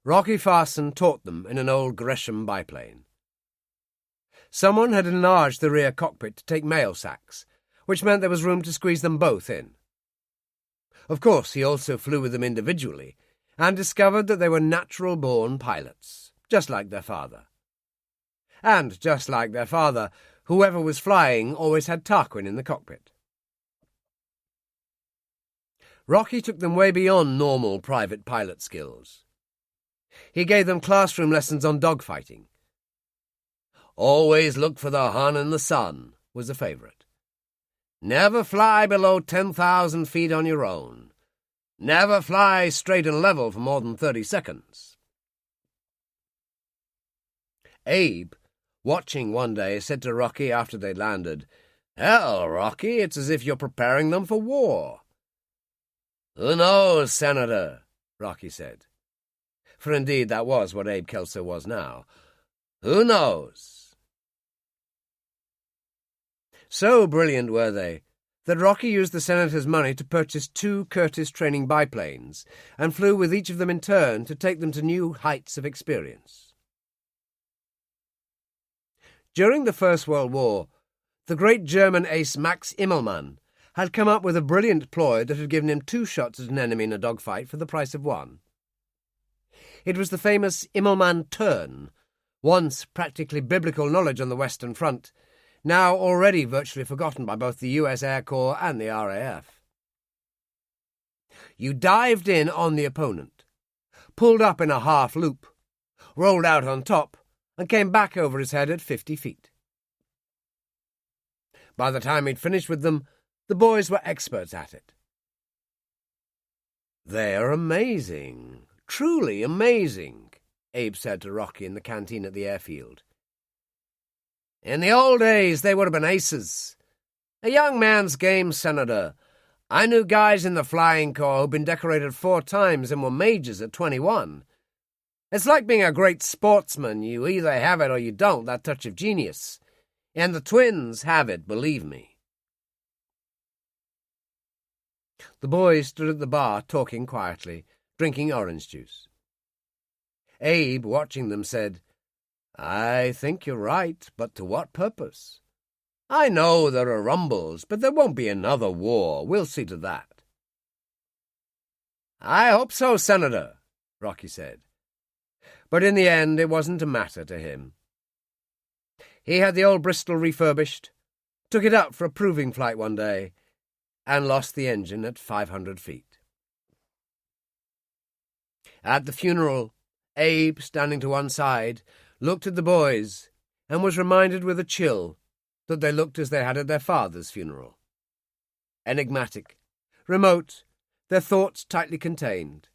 Rocky Farson taught them in an old Gresham biplane. Someone had enlarged the rear cockpit to take mail sacks, which meant there was room to squeeze them both in. Of course, he also flew with them individually, and discovered that they were natural-born pilots, just like their father. And just like their father, whoever was flying always had Tarquin in the cockpit. Rocky took them way beyond normal private pilot skills. He gave them classroom lessons on dogfighting. "Always look for the Hun and the sun" was a favourite. "Never fly below 10,000 feet on your own. Never fly straight and level for more than 30 seconds. Abe, watching one day, said to Rocky after they'd landed, "Hell, Rocky, it's as if you're preparing them for war." "Who knows, Senator?" Rocky said. For indeed that was what Abe Kelso was now. Who knows? So brilliant were they that Rocky used the senator's money to purchase 2 Curtiss training biplanes and flew with each of them in turn to take them to new heights of experience. During the First World War, the great German ace Max Immelmann had come up with a brilliant ploy that had given him 2 shots at an enemy in a dogfight for the price of 1. It was the famous Immelmann turn, once practically biblical knowledge on the Western Front, now already virtually forgotten by both the US Air Corps and the RAF. You dived in on the opponent, pulled up in a half loop, rolled out on top, and came back over his head at 50 feet. By the time he'd finished with them, the boys were experts at it. "They're amazing, truly amazing," Abe said to Rocky in the canteen at the airfield. "In the old days, they would have been aces. A young man's game, Senator. I knew guys in the flying corps who'd been decorated 4 times and were majors at 21. It's like being a great sportsman. You either have it or you don't, that touch of genius. And the twins have it, believe me." The boys stood at the bar talking quietly, drinking orange juice. Abe, watching them, said, "I think you're right, but to what purpose? I know there are rumbles, but there won't be another war. We'll see to that." "I hope so, Senator," Rocky said. But in the end, it wasn't a matter to him. He had the old Bristol refurbished, took it up for a proving flight one day, and lost the engine at 500 feet. At the funeral, Abe, standing to one side, looked at the boys and was reminded with a chill that they looked as they had at their father's funeral. Enigmatic, remote, their thoughts tightly contained.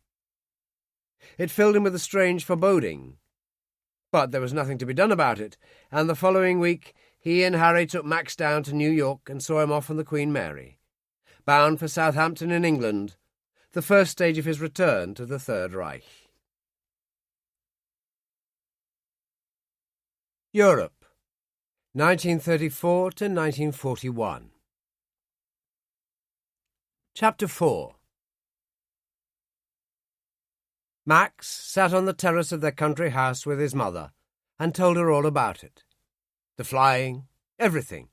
It filled him with a strange foreboding. But there was nothing to be done about it, and the following week he and Harry took Max down to New York and saw him off on the Queen Mary, bound for Southampton in England, the first stage of his return to the Third Reich. Europe, 1934 to 1941. Chapter 4. Max sat on the terrace of their country house with his mother and told her all about it. The flying, everything.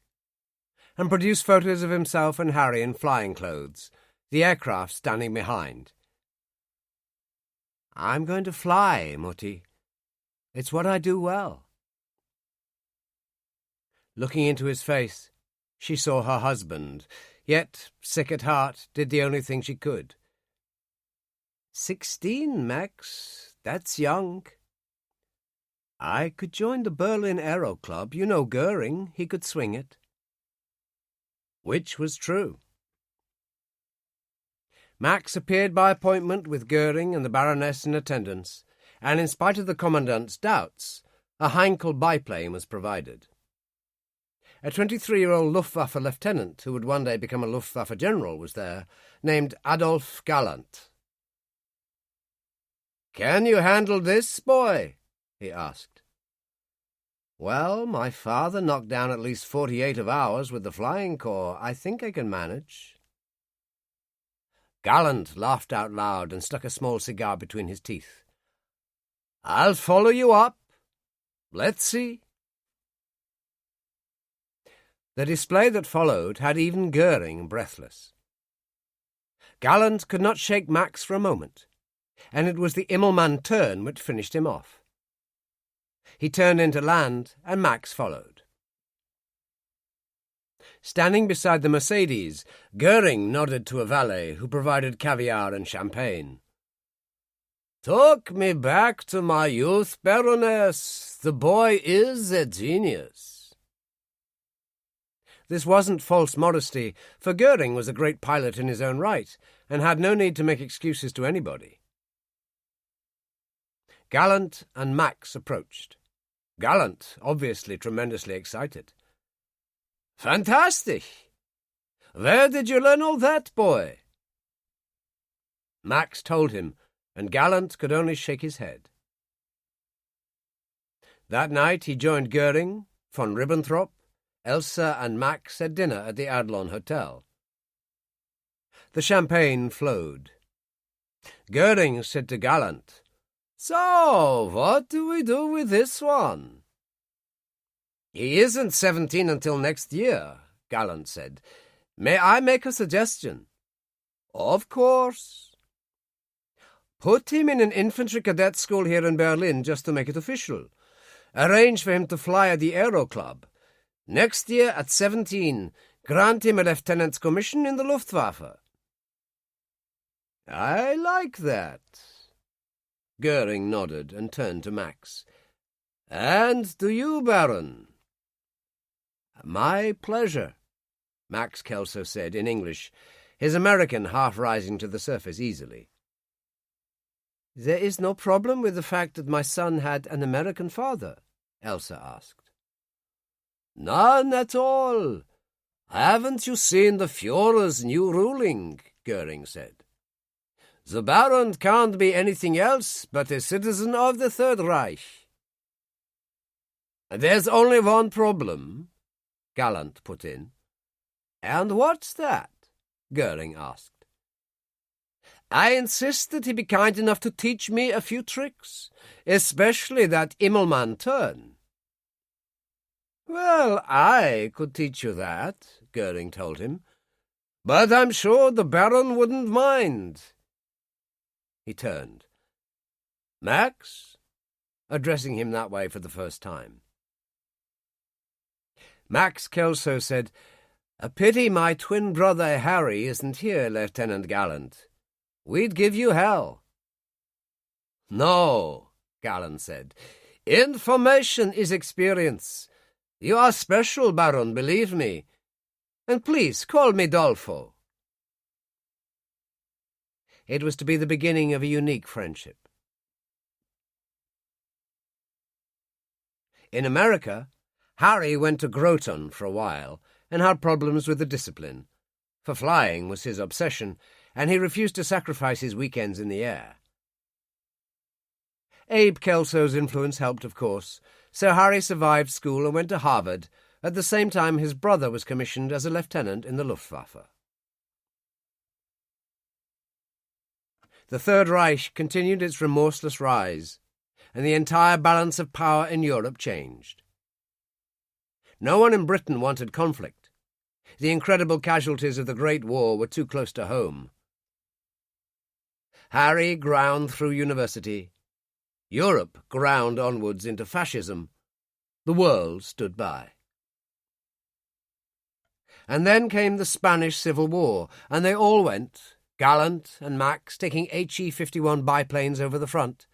And produced photos of himself and Harry in flying clothes, the aircraft standing behind. "I'm going to fly, Mutti. It's what I do well." Looking into his face, she saw her husband, yet, sick at heart, did the only thing she could. 16, Max. That's young. I could join the Berlin Aero Club. You know Goering. He could swing it. Which was true. Max appeared by appointment with Goering and the Baroness in attendance, and in spite of the Commandant's doubts, a Heinkel biplane was provided. A 23-year-old Luftwaffe lieutenant who would one day become a Luftwaffe general was there, named Adolf Galland. "Can you handle this, boy?" he asked. "Well, my father knocked down at least 48 of ours with the Flying Corps. I think I can manage." Galland laughed out loud and stuck a small cigar between his teeth. "I'll follow you up. Let's see." The display that followed had even Goering breathless. Galland could not shake Max for a moment, and it was the Immelmann turn which finished him off. He turned into land, and Max followed. Standing beside the Mercedes, Goering nodded to a valet who provided caviar and champagne. "Took me back to my youth, Baroness. The boy is a genius." This wasn't false modesty, for Goering was a great pilot in his own right, and had no need to make excuses to anybody. Gallant and Max approached. Gallant, obviously tremendously excited. "Fantastic! Where did you learn all that, boy?" Max told him, and Gallant could only shake his head. That night he joined Goering, von Ribbentrop, Elsa and Max at dinner at the Adlon Hotel. The champagne flowed. Goering said to Gallant, "So, what do we do with this one?" "He isn't 17 until next year," Gallant said. "May I make a suggestion?" "Of course." "Put him in an infantry cadet school here in Berlin just to make it official. Arrange for him to fly at the Aero Club. Next year, at 17, grant him a lieutenant's commission in the Luftwaffe." "I like that." Goering nodded and turned to Max. "And to you, Baron?" "My pleasure," Max Kelso said in English, his American half rising to the surface easily. "There is no problem with the fact that my son had an American father?" Elsa asked. "None at all. Haven't you seen the Führer's new ruling?" Goering said. "The Baron can't be anything else but a citizen of the Third Reich." "There's only one problem," Gallant put in. "And what's that?" Goering asked. "I insist that he be kind enough to teach me a few tricks, especially that Immelmann turn." "Well, I could teach you that," Goering told him, "but I'm sure the Baron wouldn't mind." He turned. "Max?" addressing him that way for the first time. Max Kelso said, "A pity my twin brother Harry isn't here, Lieutenant Gallant. We'd give you hell." No, Gallen said. Information is experience. You are special, Baron, believe me. And please call me Dolfo. It was to be the beginning of a unique friendship. In America, Harry went to Groton for a while and had problems with the discipline, for flying was his obsession, and he refused to sacrifice his weekends in the air. Abe Kelso's influence helped, of course, so Harry survived school and went to Harvard at the same time his brother was commissioned as a lieutenant in the Luftwaffe. The Third Reich continued its remorseless rise, and the entire balance of power in Europe changed. No one in Britain wanted conflict. The incredible casualties of the Great War were too close to home. Harry ground through university. Europe ground onwards into fascism. The world stood by. And then came the Spanish Civil War, and they all went, Gallant and Max taking HE-51 biplanes over the front,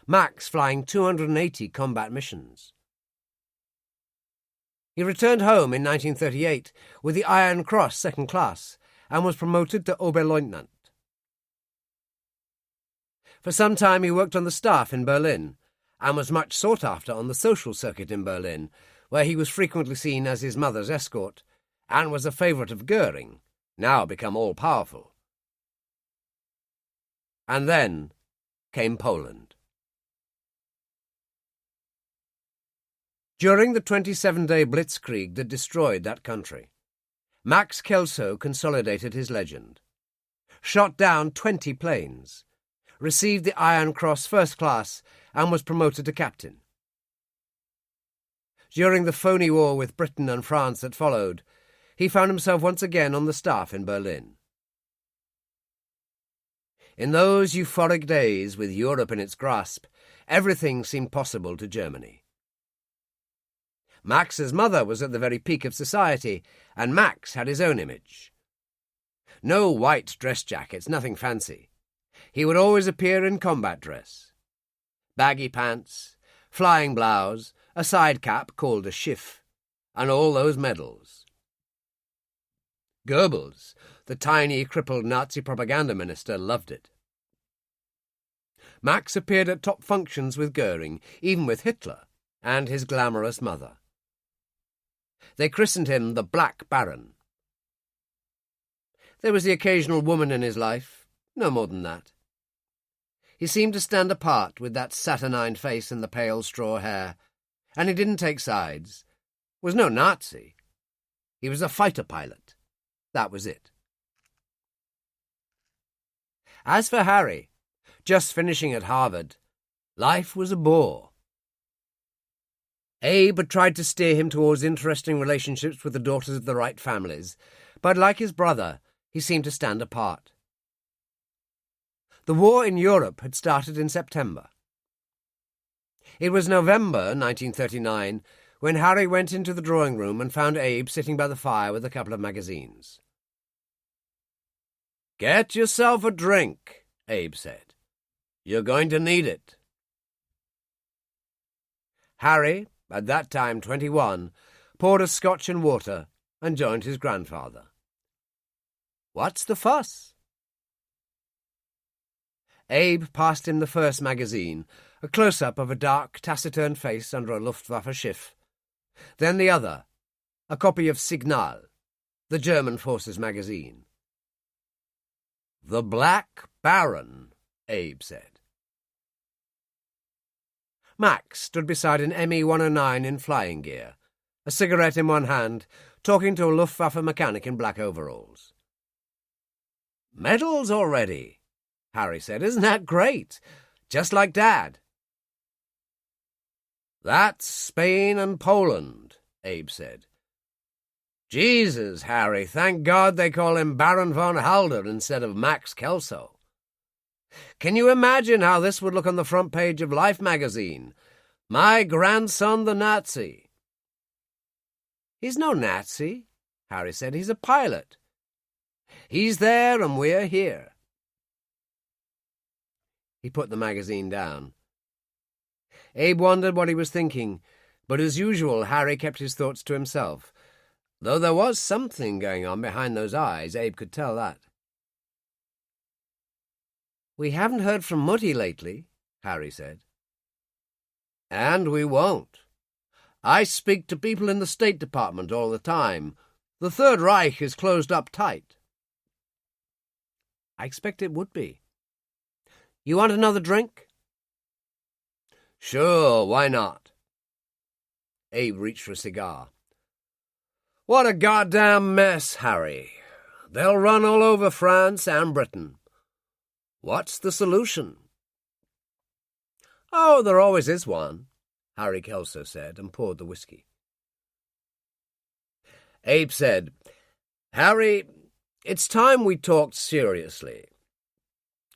Max flying 280 combat missions. He returned home in 1938 with the Iron Cross Second Class and was promoted to Oberleutnant. For some time he worked on the staff in Berlin and was much sought after on the social circuit in Berlin, where he was frequently seen as his mother's escort and was a favourite of Goering, now become all-powerful. And then came Poland. During the 27-day blitzkrieg that destroyed that country, Max Kelso consolidated his legend, shot down 20 planes, received the Iron Cross First Class, and was promoted to captain. During the phony war with Britain and France that followed, he found himself once again on the staff in Berlin. In those euphoric days, with Europe in its grasp, everything seemed possible to Germany. Max's mother was at the very peak of society, and Max had his own image. No white dress jackets, nothing fancy. He would always appear in combat dress. Baggy pants, flying blouse, a side cap called a Schiff, and all those medals. Goebbels, the tiny, crippled Nazi propaganda minister, loved it. Max appeared at top functions with Goering, even with Hitler, and his glamorous mother. They christened him the Black Baron. There was the occasional woman in his life, no more than that. He seemed to stand apart with that saturnine face and the pale straw hair, and he didn't take sides, was no Nazi. He was a fighter pilot. That was it. As for Harry, just finishing at Harvard, life was a bore. Abe had tried to steer him towards interesting relationships with the daughters of the right families, but like his brother, he seemed to stand apart. The war in Europe had started in September. It was November 1939 when Harry went into the drawing room and found Abe sitting by the fire with a couple of magazines. "Get yourself a drink," Abe said. "You're going to need it." Harry, at that time 21, poured a scotch and water and joined his grandfather. "What's the fuss?" Abe passed him the first magazine, a close-up of a dark, taciturn face under a Luftwaffe Schiff. Then the other, a copy of Signal, the German forces magazine. "The Black Baron," Abe said. Max stood beside an Me-109 in flying gear, a cigarette in one hand, talking to a Luftwaffe mechanic in black overalls. "Medals already," Harry said. "Isn't that great? Just like Dad." "That's Spain and Poland," Abe said. "Jesus, Harry, thank God they call him Baron von Halder instead of Max Kelso. Can you imagine how this would look on the front page of Life magazine? My grandson the Nazi." "He's no Nazi," Harry said. "He's a pilot. He's there and we're here." He put the magazine down. Abe wondered what he was thinking, but as usual Harry kept his thoughts to himself. Though there was something going on behind those eyes, Abe could tell that. "We haven't heard from Mutty lately," Harry said. "And we won't. I speak to people in the State Department all the time. The Third Reich is closed up tight." "I expect it would be. You want another drink?" "Sure, why not?" Abe reached for a cigar. "What a goddamn mess, Harry. They'll run all over France and Britain. What's the solution?" "Oh, there always is one," Harry Kelso said, and poured the whiskey. Abe said, "Harry, it's time we talked seriously.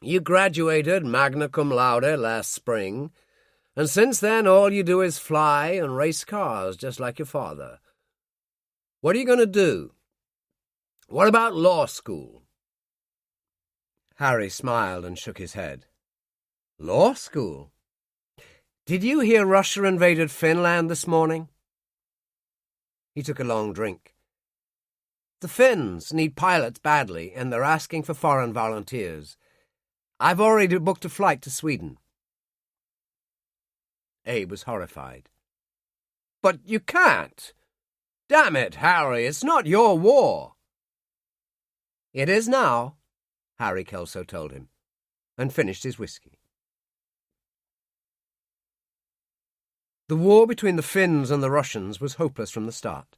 You graduated magna cum laude last spring, and since then all you do is fly and race cars just like your father. What are you going to do? What about law school?" Harry smiled and shook his head. "Law school? Did you hear Russia invaded Finland this morning?" He took a long drink. "The Finns need pilots badly, and they're asking for foreign volunteers. I've already booked a flight to Sweden." Abe was horrified. "But you can't! Damn it, Harry, it's not your war." "It is now," Harry Kelso told him, and finished his whiskey. The war between the Finns and the Russians was hopeless from the start.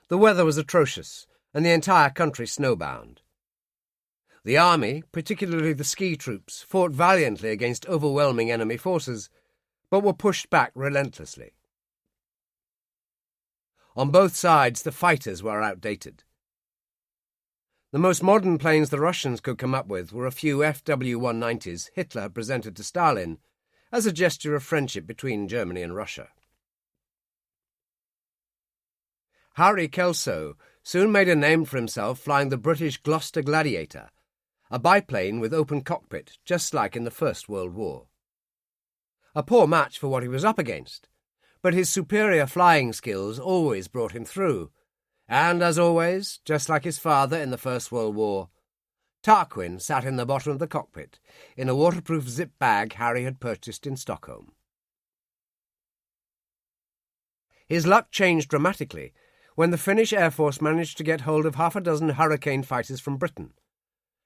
The weather was atrocious, and the entire country snowbound. The army, particularly the ski troops, fought valiantly against overwhelming enemy forces, but were pushed back relentlessly. On both sides, the fighters were outdated. The most modern planes the Russians could come up with were a few FW-190s Hitler had presented to Stalin as a gesture of friendship between Germany and Russia. Harry Kelso soon made a name for himself flying the British Gloucester Gladiator, a biplane with open cockpit, just like in the First World War. A poor match for what he was up against, but his superior flying skills always brought him through, and, as always, just like his father in the First World War, Tarquin sat in the bottom of the cockpit in a waterproof zip bag Harry had purchased in Stockholm. His luck changed dramatically when the Finnish Air Force managed to get hold of half a dozen Hurricane fighters from Britain,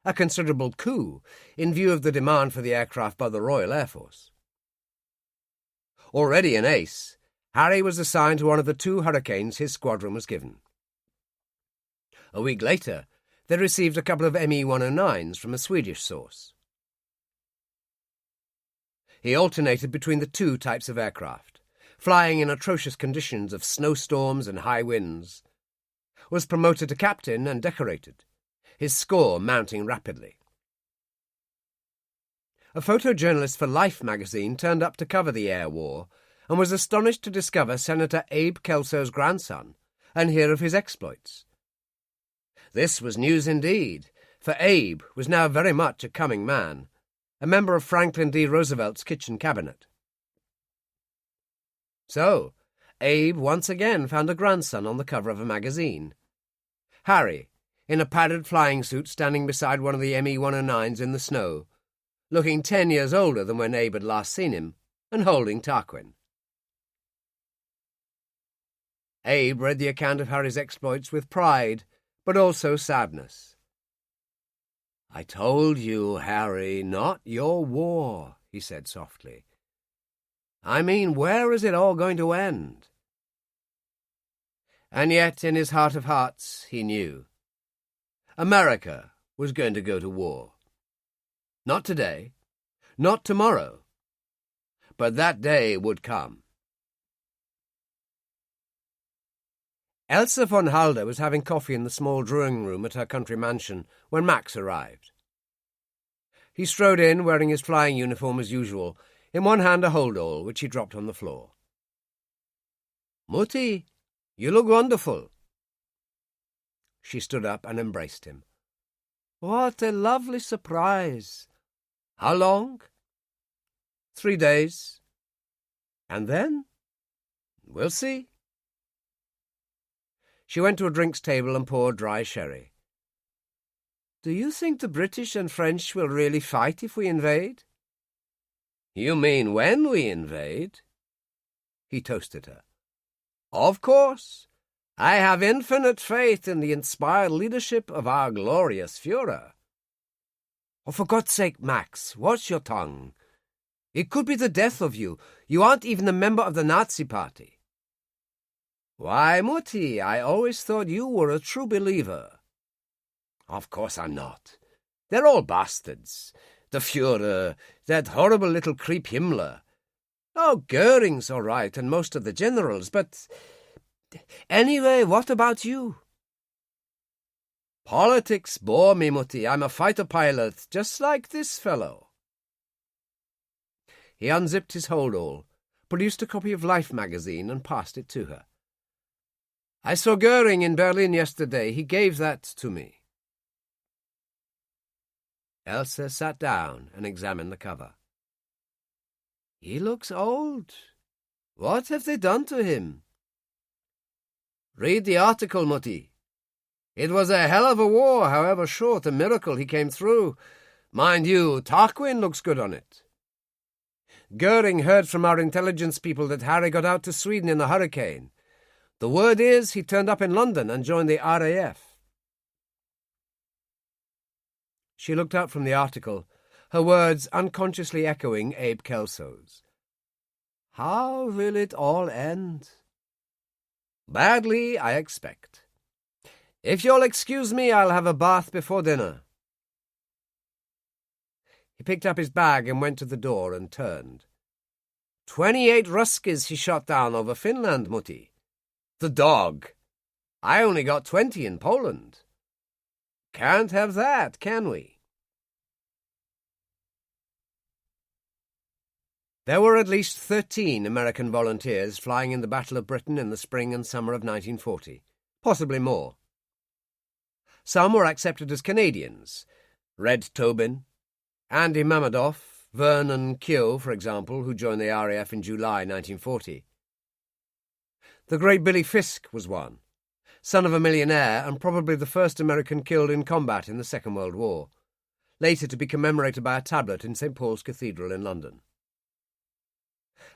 a considerable coup in view of the demand for the aircraft by the Royal Air Force. Already an ace, Harry was assigned to one of the 2 Hurricanes his squadron was given. A week later, they received a couple of Me-109s from a Swedish source. He alternated between the 2 types of aircraft, flying in atrocious conditions of snowstorms and high winds, was promoted to captain and decorated, his score mounting rapidly. A photojournalist for Life magazine turned up to cover the air war and was astonished to discover Senator Abe Kelso's grandson and hear of his exploits. This was news indeed, for Abe was now very much a coming man, a member of Franklin D. Roosevelt's kitchen cabinet. So, Abe once again found a grandson on the cover of a magazine. Harry, in a padded flying suit standing beside one of the Me-109s in the snow, looking 10 years older than when Abe had last seen him, and holding Tarquin. Abe read the account of Harry's exploits with pride, but also sadness. "I told you, Harry, not your war," he said softly. "I mean, where is it all going to end?" And yet, in his heart of hearts, he knew. America was going to go to war. Not today, not tomorrow, but that day would come. Elsa von Halder was having coffee in the small drawing-room at her country mansion when Max arrived. He strode in, wearing his flying uniform as usual, in one hand a hold-all, which he dropped on the floor. "Mutti, you look wonderful." She stood up and embraced him. "What a lovely surprise. How long?" 3 days. And then? We'll see. She went to a drinks table and poured dry sherry. Do you think the British and French will really fight if we invade? You mean when we invade? He toasted her. Of course. I have infinite faith in the inspired leadership of our glorious Führer. Oh, for God's sake, Max, watch your tongue. It could be the death of you. You aren't even a member of the Nazi Party. Why, Mutti, I always thought you were a true believer. Of course I'm not. They're all bastards. The Führer, that horrible little creep Himmler. Oh, Goering's all right, and most of the generals, but... Anyway, what about you? Politics bore me, Mutti. I'm a fighter pilot, just like this fellow. He unzipped his hold-all, produced a copy of Life magazine, and passed it to her. I saw Goering in Berlin yesterday. He gave that to me. Elsa sat down and examined the cover. He looks old. What have they done to him? Read the article, Mutti. It was a hell of a war, however short, a miracle he came through. Mind you, Tarquin looks good on it. Goering heard from our intelligence people that Harry got out to Sweden in the hurricane. The word is he turned up in London and joined the RAF. She looked up from the article, her words unconsciously echoing Abe Kelso's. How will it all end? Badly, I expect. If you'll excuse me, I'll have a bath before dinner. He picked up his bag and went to the door and turned. 28 Ruskies he shot down over Finland, Mutti. The dog. I only got 20 in Poland. Can't have that, can we? There were at least 13 American volunteers flying in the Battle of Britain in the spring and summer of 1940, possibly more. Some were accepted as Canadians, Red Tobin, Andy Mamedoff, Vernon Keogh, for example, who joined the RAF in July 1940. The great Billy Fisk was one, son of a millionaire and probably the first American killed in combat in the Second World War, later to be commemorated by a tablet in St. Paul's Cathedral in London.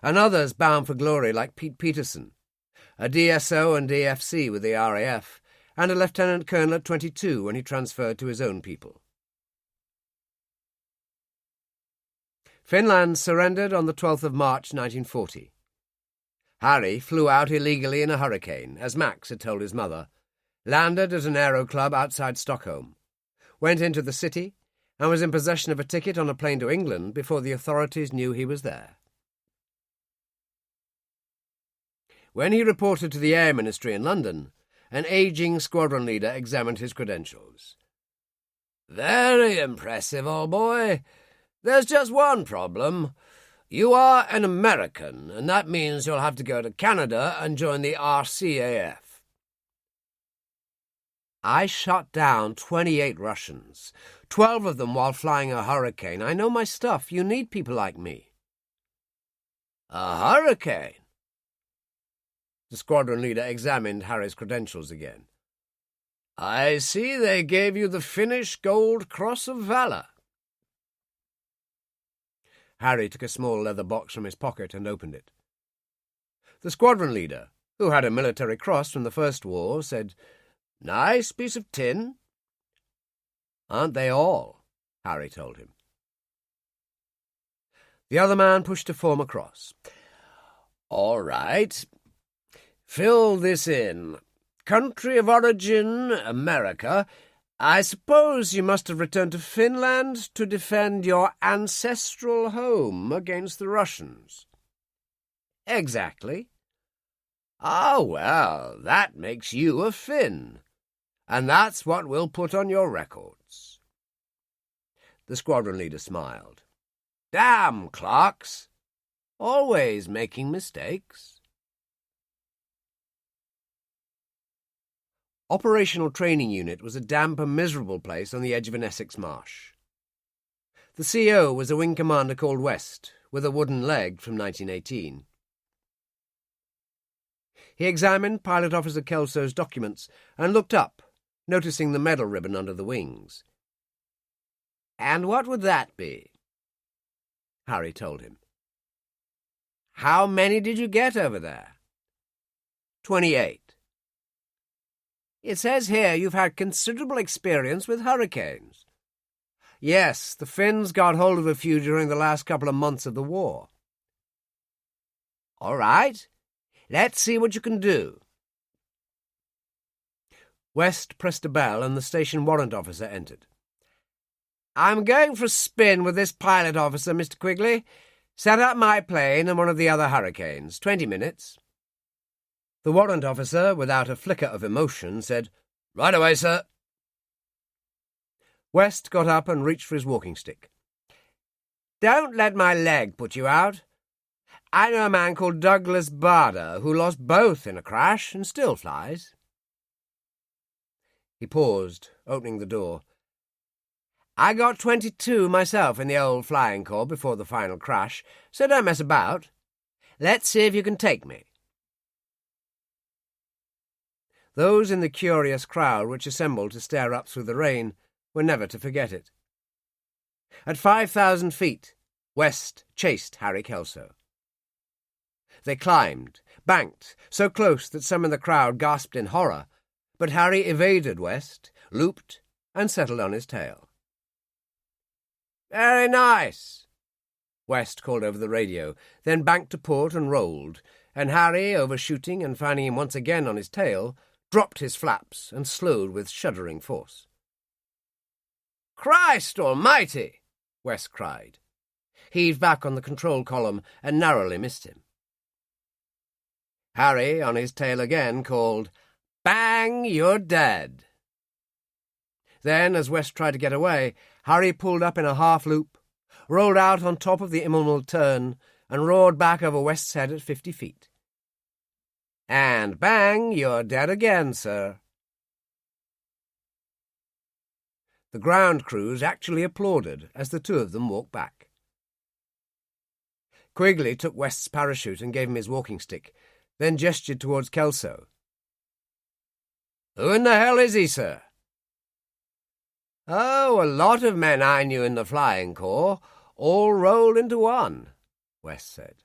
And others bound for glory like Pete Peterson, a DSO and DFC with the RAF, and a lieutenant colonel at 22 when he transferred to his own people. Finland surrendered on the 12th of March 1940. Harry flew out illegally in a hurricane, as Max had told his mother, landed at an aero club outside Stockholm, went into the city, and was in possession of a ticket on a plane to England before the authorities knew he was there. When he reported to the Air Ministry in London, an aging squadron leader examined his credentials. Very impressive, old boy. There's just one problem. You are an American, and that means you'll have to go to Canada and join the RCAF. I shot down 28 Russians, 12 of them while flying a hurricane. I know my stuff. You need people like me. A hurricane? The squadron leader examined Harry's credentials again. I see they gave you the Finnish Gold Cross of Valor. Harry took a small leather box from his pocket and opened it. The squadron leader, who had a military cross from the First War, said, Nice piece of tin. Aren't they all? Harry told him. The other man pushed a form across. All right. Fill this in. Country of origin, America. I suppose you must have returned to Finland to defend your ancestral home against the Russians. Exactly. Ah, well, that makes you a Finn. And that's what we'll put on your records. The squadron leader smiled. Damn, Clarks. Always making mistakes. Operational Training Unit was a damp and miserable place on the edge of an Essex marsh. The CO was a wing commander called West, with a wooden leg from 1918. He examined Pilot Officer Kelso's documents and looked up, noticing the medal ribbon under the wings. "And what would that be?" Harry told him. "How many did you get over there?" 28. "It says here you've had considerable experience with hurricanes." "Yes, the Finns got hold of a few during the last couple of months of the war." "All right. Let's see what you can do." West pressed a bell and the station warrant officer entered. "I'm going for a spin with this pilot officer, Mr. Quigley. Set up my plane and one of the other hurricanes. 20 minutes. The warrant officer, without a flicker of emotion, said, "Right away, sir." West got up and reached for his walking stick. "Don't let my leg put you out. I know a man called Douglas Bader who lost both in a crash and still flies." He paused, opening the door. "I got 22 myself in the old flying corps before the final crash, so don't mess about. Let's see if you can take me." Those in the curious crowd which assembled to stare up through the rain were never to forget it. At 5,000 feet, West chased Harry Kelso. They climbed, banked, so close that some in the crowd gasped in horror, but Harry evaded West, looped, and settled on his tail. "Very nice," West called over the radio, then banked to port and rolled, and Harry, overshooting and finding him once again on his tail, dropped his flaps and slowed with shuddering force. "Christ almighty!" West cried. Heaved back on the control column and narrowly missed him. Harry, on his tail again, called, "Bang, you're dead." Then, as West tried to get away, Harry pulled up in a half-loop, rolled out on top of the Immelmull turn, and roared back over West's head at 50 feet. "And bang, you're dead again, sir." The ground crews actually applauded as the two of them walked back. Quigley took West's parachute and gave him his walking stick, then gestured towards Kelso. "Who in the hell is he, sir?" "Oh, a lot of men I knew in the flying corps, all rolled into one," West said.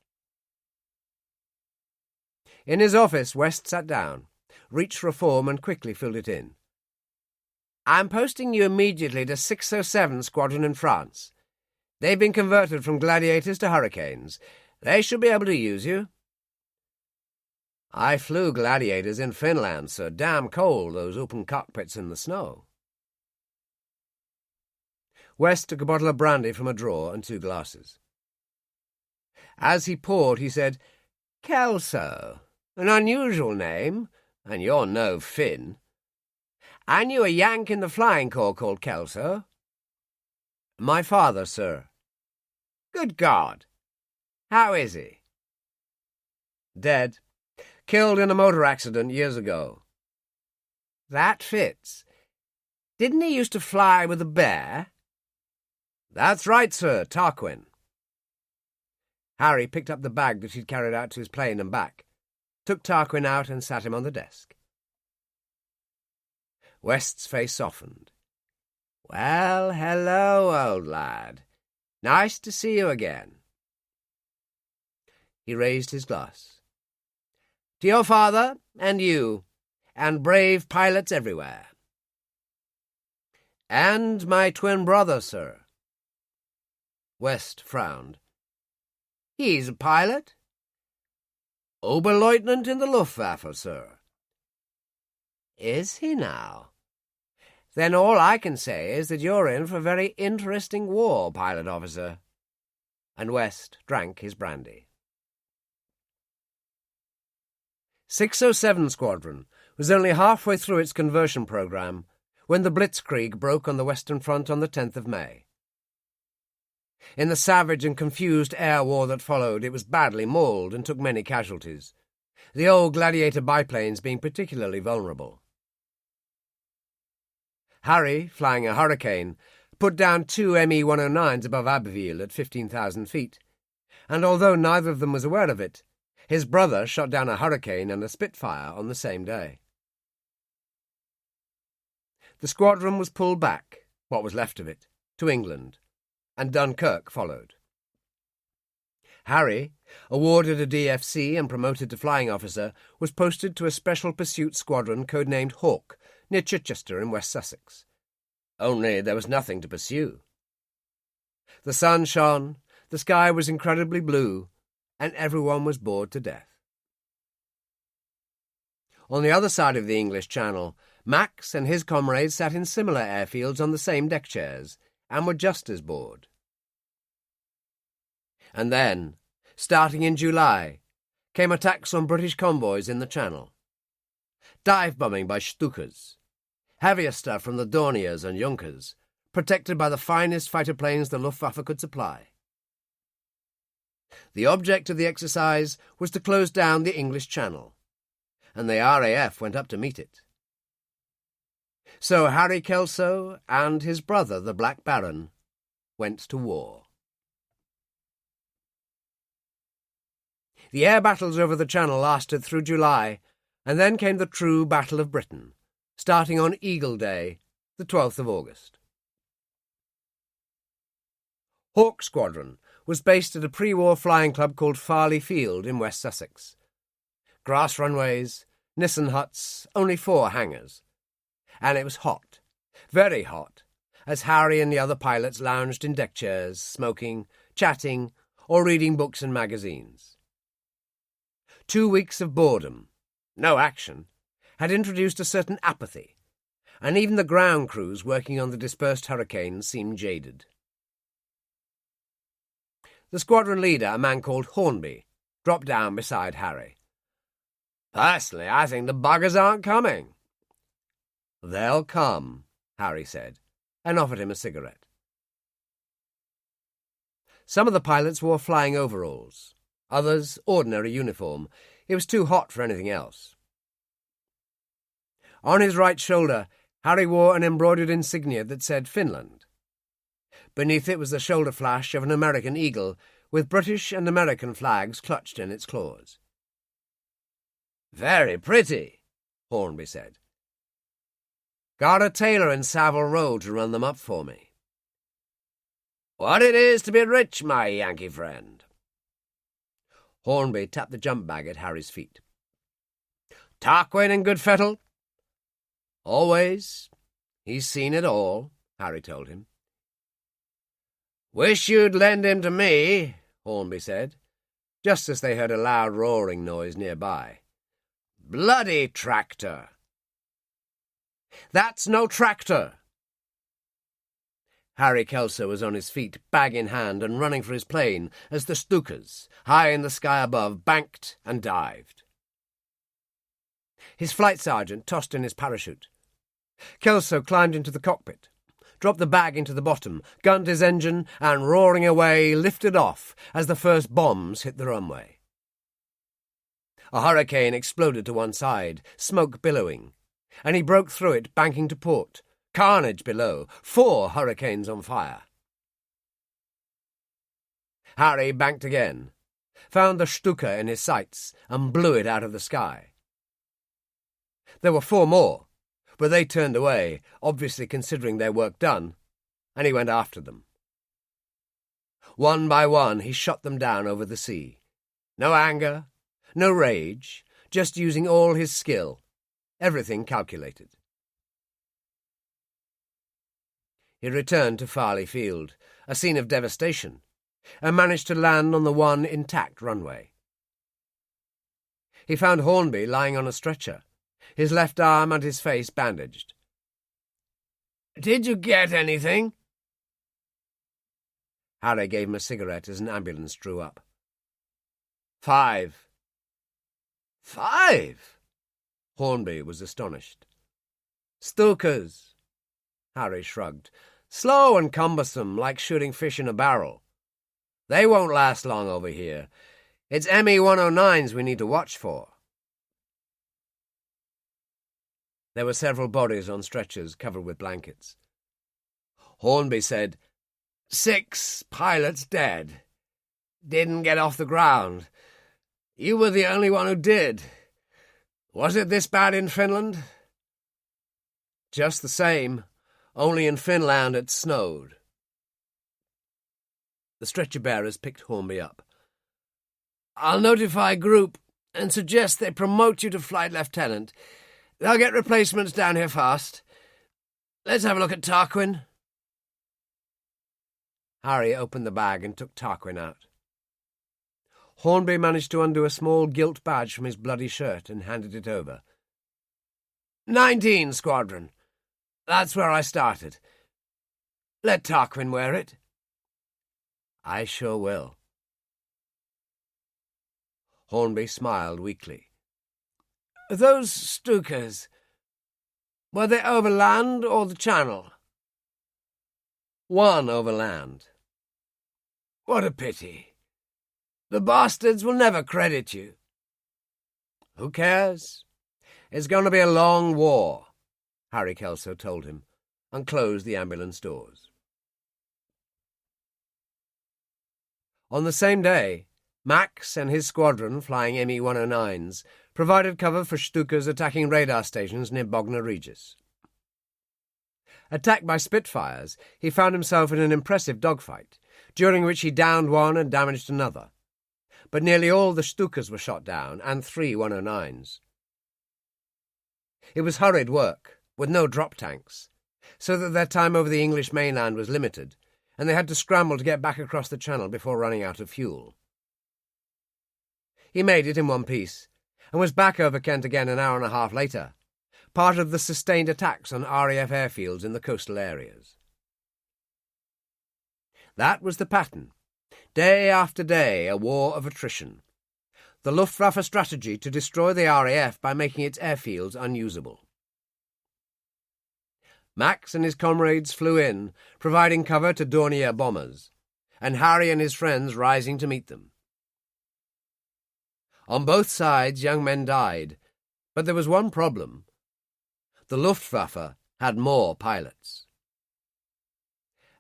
In his office, West sat down, reached for a form and quickly filled it in. "I'm posting you immediately to 607 Squadron in France. They've been converted from gladiators to hurricanes. They should be able to use you." "I flew gladiators in Finland, sir. Damn cold, those open cockpits in the snow." West took a bottle of brandy from a drawer and 2 glasses. As he poured, he said, "Kelso, an unusual name, and you're no Finn. I knew a Yank in the flying corps called Kelso." "My father, sir." "Good God! How is he?" "Dead. Killed in a motor accident years ago." "That fits. Didn't he used to fly with a bear?" "That's right, sir, Tarquin." Harry picked up the bag that he'd carried out to his plane and back, took Tarquin out and sat him on the desk. West's face softened. "Well, hello, old lad. Nice to see you again." He raised his glass. "To your father and you, and brave pilots everywhere." "And my twin brother, sir." West frowned. "He's a pilot?" "Oberleutnant in the Luftwaffe, sir." "Is he now? Then all I can say is that you're in for a very interesting war, pilot officer." And West drank his brandy. 607 Squadron was only halfway through its conversion program when the Blitzkrieg broke on the Western Front on the 10th of May. In the savage and confused air war that followed, it was badly mauled and took many casualties, the old Gladiator biplanes being particularly vulnerable. Harry, flying a Hurricane, put down 2 Me-109s above Abbeville at 15,000 feet, and although neither of them was aware of it, his brother shot down a Hurricane and a Spitfire on the same day. The squadron was pulled back, what was left of it, to England, and Dunkirk followed. Harry, awarded a DFC and promoted to flying officer, was posted to a special pursuit squadron codenamed Hawk, near Chichester in West Sussex. Only there was nothing to pursue. The sun shone, the sky was incredibly blue, and everyone was bored to death. On the other side of the English Channel, Max and his comrades sat in similar airfields on the same deck chairs, and were just as bored. And then, starting in July, came attacks on British convoys in the Channel. Dive bombing by Stukas, heavier stuff from the Dorniers and Junkers, protected by the finest fighter planes the Luftwaffe could supply. The object of the exercise was to close down the English Channel, and the RAF went up to meet it. So Harry Kelso and his brother, the Black Baron, went to war. The air battles over the Channel lasted through July, and then came the true Battle of Britain, starting on Eagle Day, the 12th of August. Hawk Squadron was based at a pre-war flying club called Farley Field in West Sussex. Grass runways, Nissen huts, only 4 hangars. And it was hot, very hot, as Harry and the other pilots lounged in deck chairs, smoking, chatting, or reading books and magazines. 2 weeks of boredom, no action, had introduced a certain apathy, and even the ground crews working on the dispersed Hurricanes seemed jaded. The squadron leader, a man called Hornby, dropped down beside Harry. "Personally, I think the buggers aren't coming." "They'll come," Harry said, and offered him a cigarette. Some of the pilots wore flying overalls, others ordinary uniform. It was too hot for anything else. On his right shoulder, Harry wore an embroidered insignia that said Finland. Beneath it was the shoulder flash of an American eagle, with British and American flags clutched in its claws. "Very pretty," Hornby said. "Got a tailor in Savile Row to run them up for me." "What it is to be rich, my Yankee friend." Hornby tapped the jump bag at Harry's feet. "Tarquin in good fettle?" "Always. He's seen it all," Harry told him. "Wish you'd lend him to me," Hornby said, just as they heard a loud roaring noise nearby. "Bloody tractor!" "That's no tractor!" Harry Kelso was on his feet, bag in hand, and running for his plane as the Stukas, high in the sky above, banked and dived. His flight sergeant tossed in his parachute. Kelso climbed into the cockpit, dropped the bag into the bottom, gunned his engine, and, roaring away, lifted off as the first bombs hit the runway. A Hurricane exploded to one side, smoke billowing, and he broke through it, banking to port. Carnage below, 4 Hurricanes on fire. Harry banked again, found the Stuka in his sights, and blew it out of the sky. There were 4 more, but they turned away, obviously considering their work done, and he went after them. One by one he shot them down over the sea. No anger, no rage, just using all his skill, everything calculated. He returned to Farley Field, a scene of devastation, and managed to land on the one intact runway. He found Hornby lying on a stretcher, his left arm and his face bandaged. "Did you get anything?" Harry gave him a cigarette as an ambulance drew up. 5. 5? Hornby was astonished. "Stukas," Harry shrugged. "Slow and cumbersome, like shooting fish in a barrel. They won't last long over here. It's Me-109s we need to watch for." There were several bodies on stretchers covered with blankets. Hornby said, "6 pilots dead. Didn't get off the ground. You were the only one who did. Was it this bad in Finland?" "Just the same, only in Finland it snowed." The stretcher-bearers picked Hornby up. "I'll notify Group and suggest they promote you to flight lieutenant. They'll get replacements down here fast. Let's have a look at Tarquin." Harry opened the bag and took Tarquin out. Hornby managed to undo a small gilt badge from his bloody shirt and handed it over. 19 Squadron. That's where I started. Let Tarquin wear it." "I sure will." Hornby smiled weakly. "Those Stukas, were they over land or the Channel?" "One over land." "What a pity. The bastards will never credit you." "Who cares? It's going to be a long war," Harry Kelso told him, and closed the ambulance doors. On the same day, Max and his squadron, flying ME-109s, provided cover for Stukas attacking radar stations near Bognor Regis. Attacked by Spitfires, he found himself in an impressive dogfight, during which he downed one and damaged another. But nearly all the Stukas were shot down, and 3 109s. It was hurried work, with no drop tanks, so that their time over the English mainland was limited, and they had to scramble to get back across the Channel before running out of fuel. He made it in one piece, and was back over Kent again an hour and a half later, part of the sustained attacks on RAF airfields in the coastal areas. That was the pattern. Day after day, a war of attrition. The Luftwaffe strategy to destroy the RAF by making its airfields unusable. Max and his comrades flew in, providing cover to Dornier bombers, and Harry and his friends rising to meet them. On both sides, young men died, but there was one problem. The Luftwaffe had more pilots.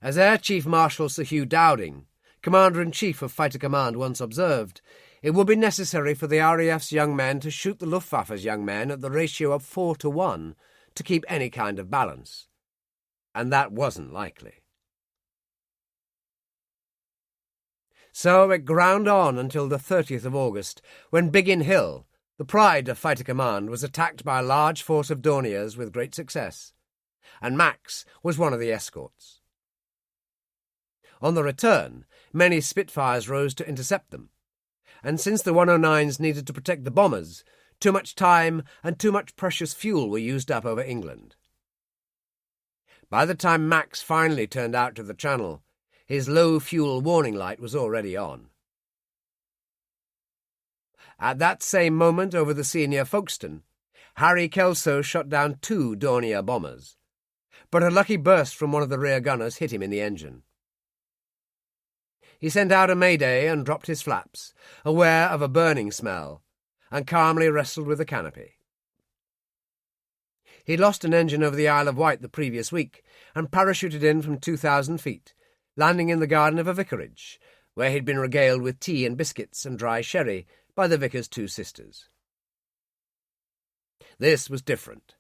As Air Chief Marshal Sir Hugh Dowding, Commander-in-Chief of Fighter Command, once observed, it would be necessary for the RAF's young men to shoot the Luftwaffe's young men at the ratio of 4-to-1 to keep any kind of balance. And that wasn't likely. So it ground on until the 30th of August, when Biggin Hill, the pride of Fighter Command, was attacked by a large force of Dorniers with great success, and Max was one of the escorts. On the return, many Spitfires rose to intercept them, and since the 109s needed to protect the bombers, too much time and too much precious fuel were used up over England. By the time Max finally turned out to the Channel, his low-fuel warning light was already on. At that same moment over the sea near Folkestone, Harry Kelso shot down 2 Dornier bombers, but a lucky burst from one of the rear gunners hit him in the engine. He sent out a mayday and dropped his flaps, aware of a burning smell, and calmly wrestled with the canopy. He'd lost an engine over the Isle of Wight the previous week and parachuted in from 2,000 feet, landing in the garden of a vicarage, where he'd been regaled with tea and biscuits and dry sherry by the vicar's 2 sisters. This was different.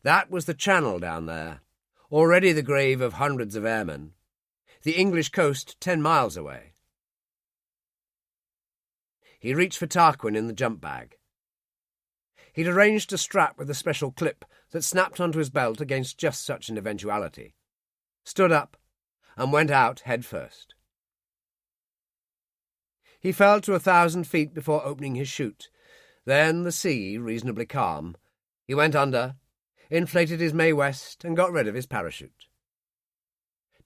That was the Channel down there, already the grave of hundreds of airmen, the English coast 10 miles away. He reached for Tarquin in the jump bag. He'd arranged a strap with a special clip that snapped onto his belt against just such an eventuality, stood up, and went out head first. He fell to 1,000 feet before opening his chute. Then, the sea reasonably calm, he went under, inflated his Mae West, and got rid of his parachute.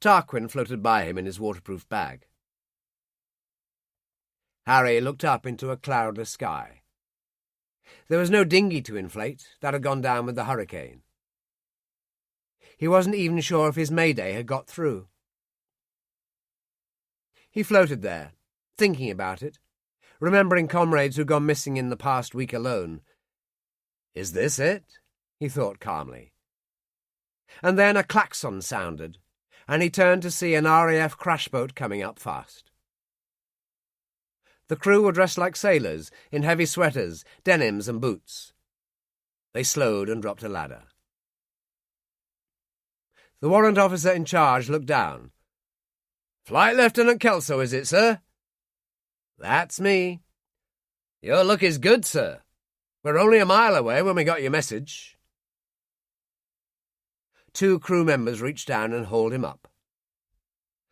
Tarquin floated by him in his waterproof bag. Harry looked up into a cloudless sky. There was no dinghy to inflate, that had gone down with the hurricane. He wasn't even sure if his mayday had got through. He floated there, thinking about it, remembering comrades who'd gone missing in the past week alone. Is this it? He thought calmly. And then a klaxon sounded, and he turned to see an RAF crash boat coming up fast. The crew were dressed like sailors, in heavy sweaters, denims and boots. They slowed and dropped a ladder. The warrant officer in charge looked down. "Flight Lieutenant Kelso, is it, sir?" "That's me." "Your luck is good, sir. We're only a mile away when we got your message." 2 crew members reached down and hauled him up.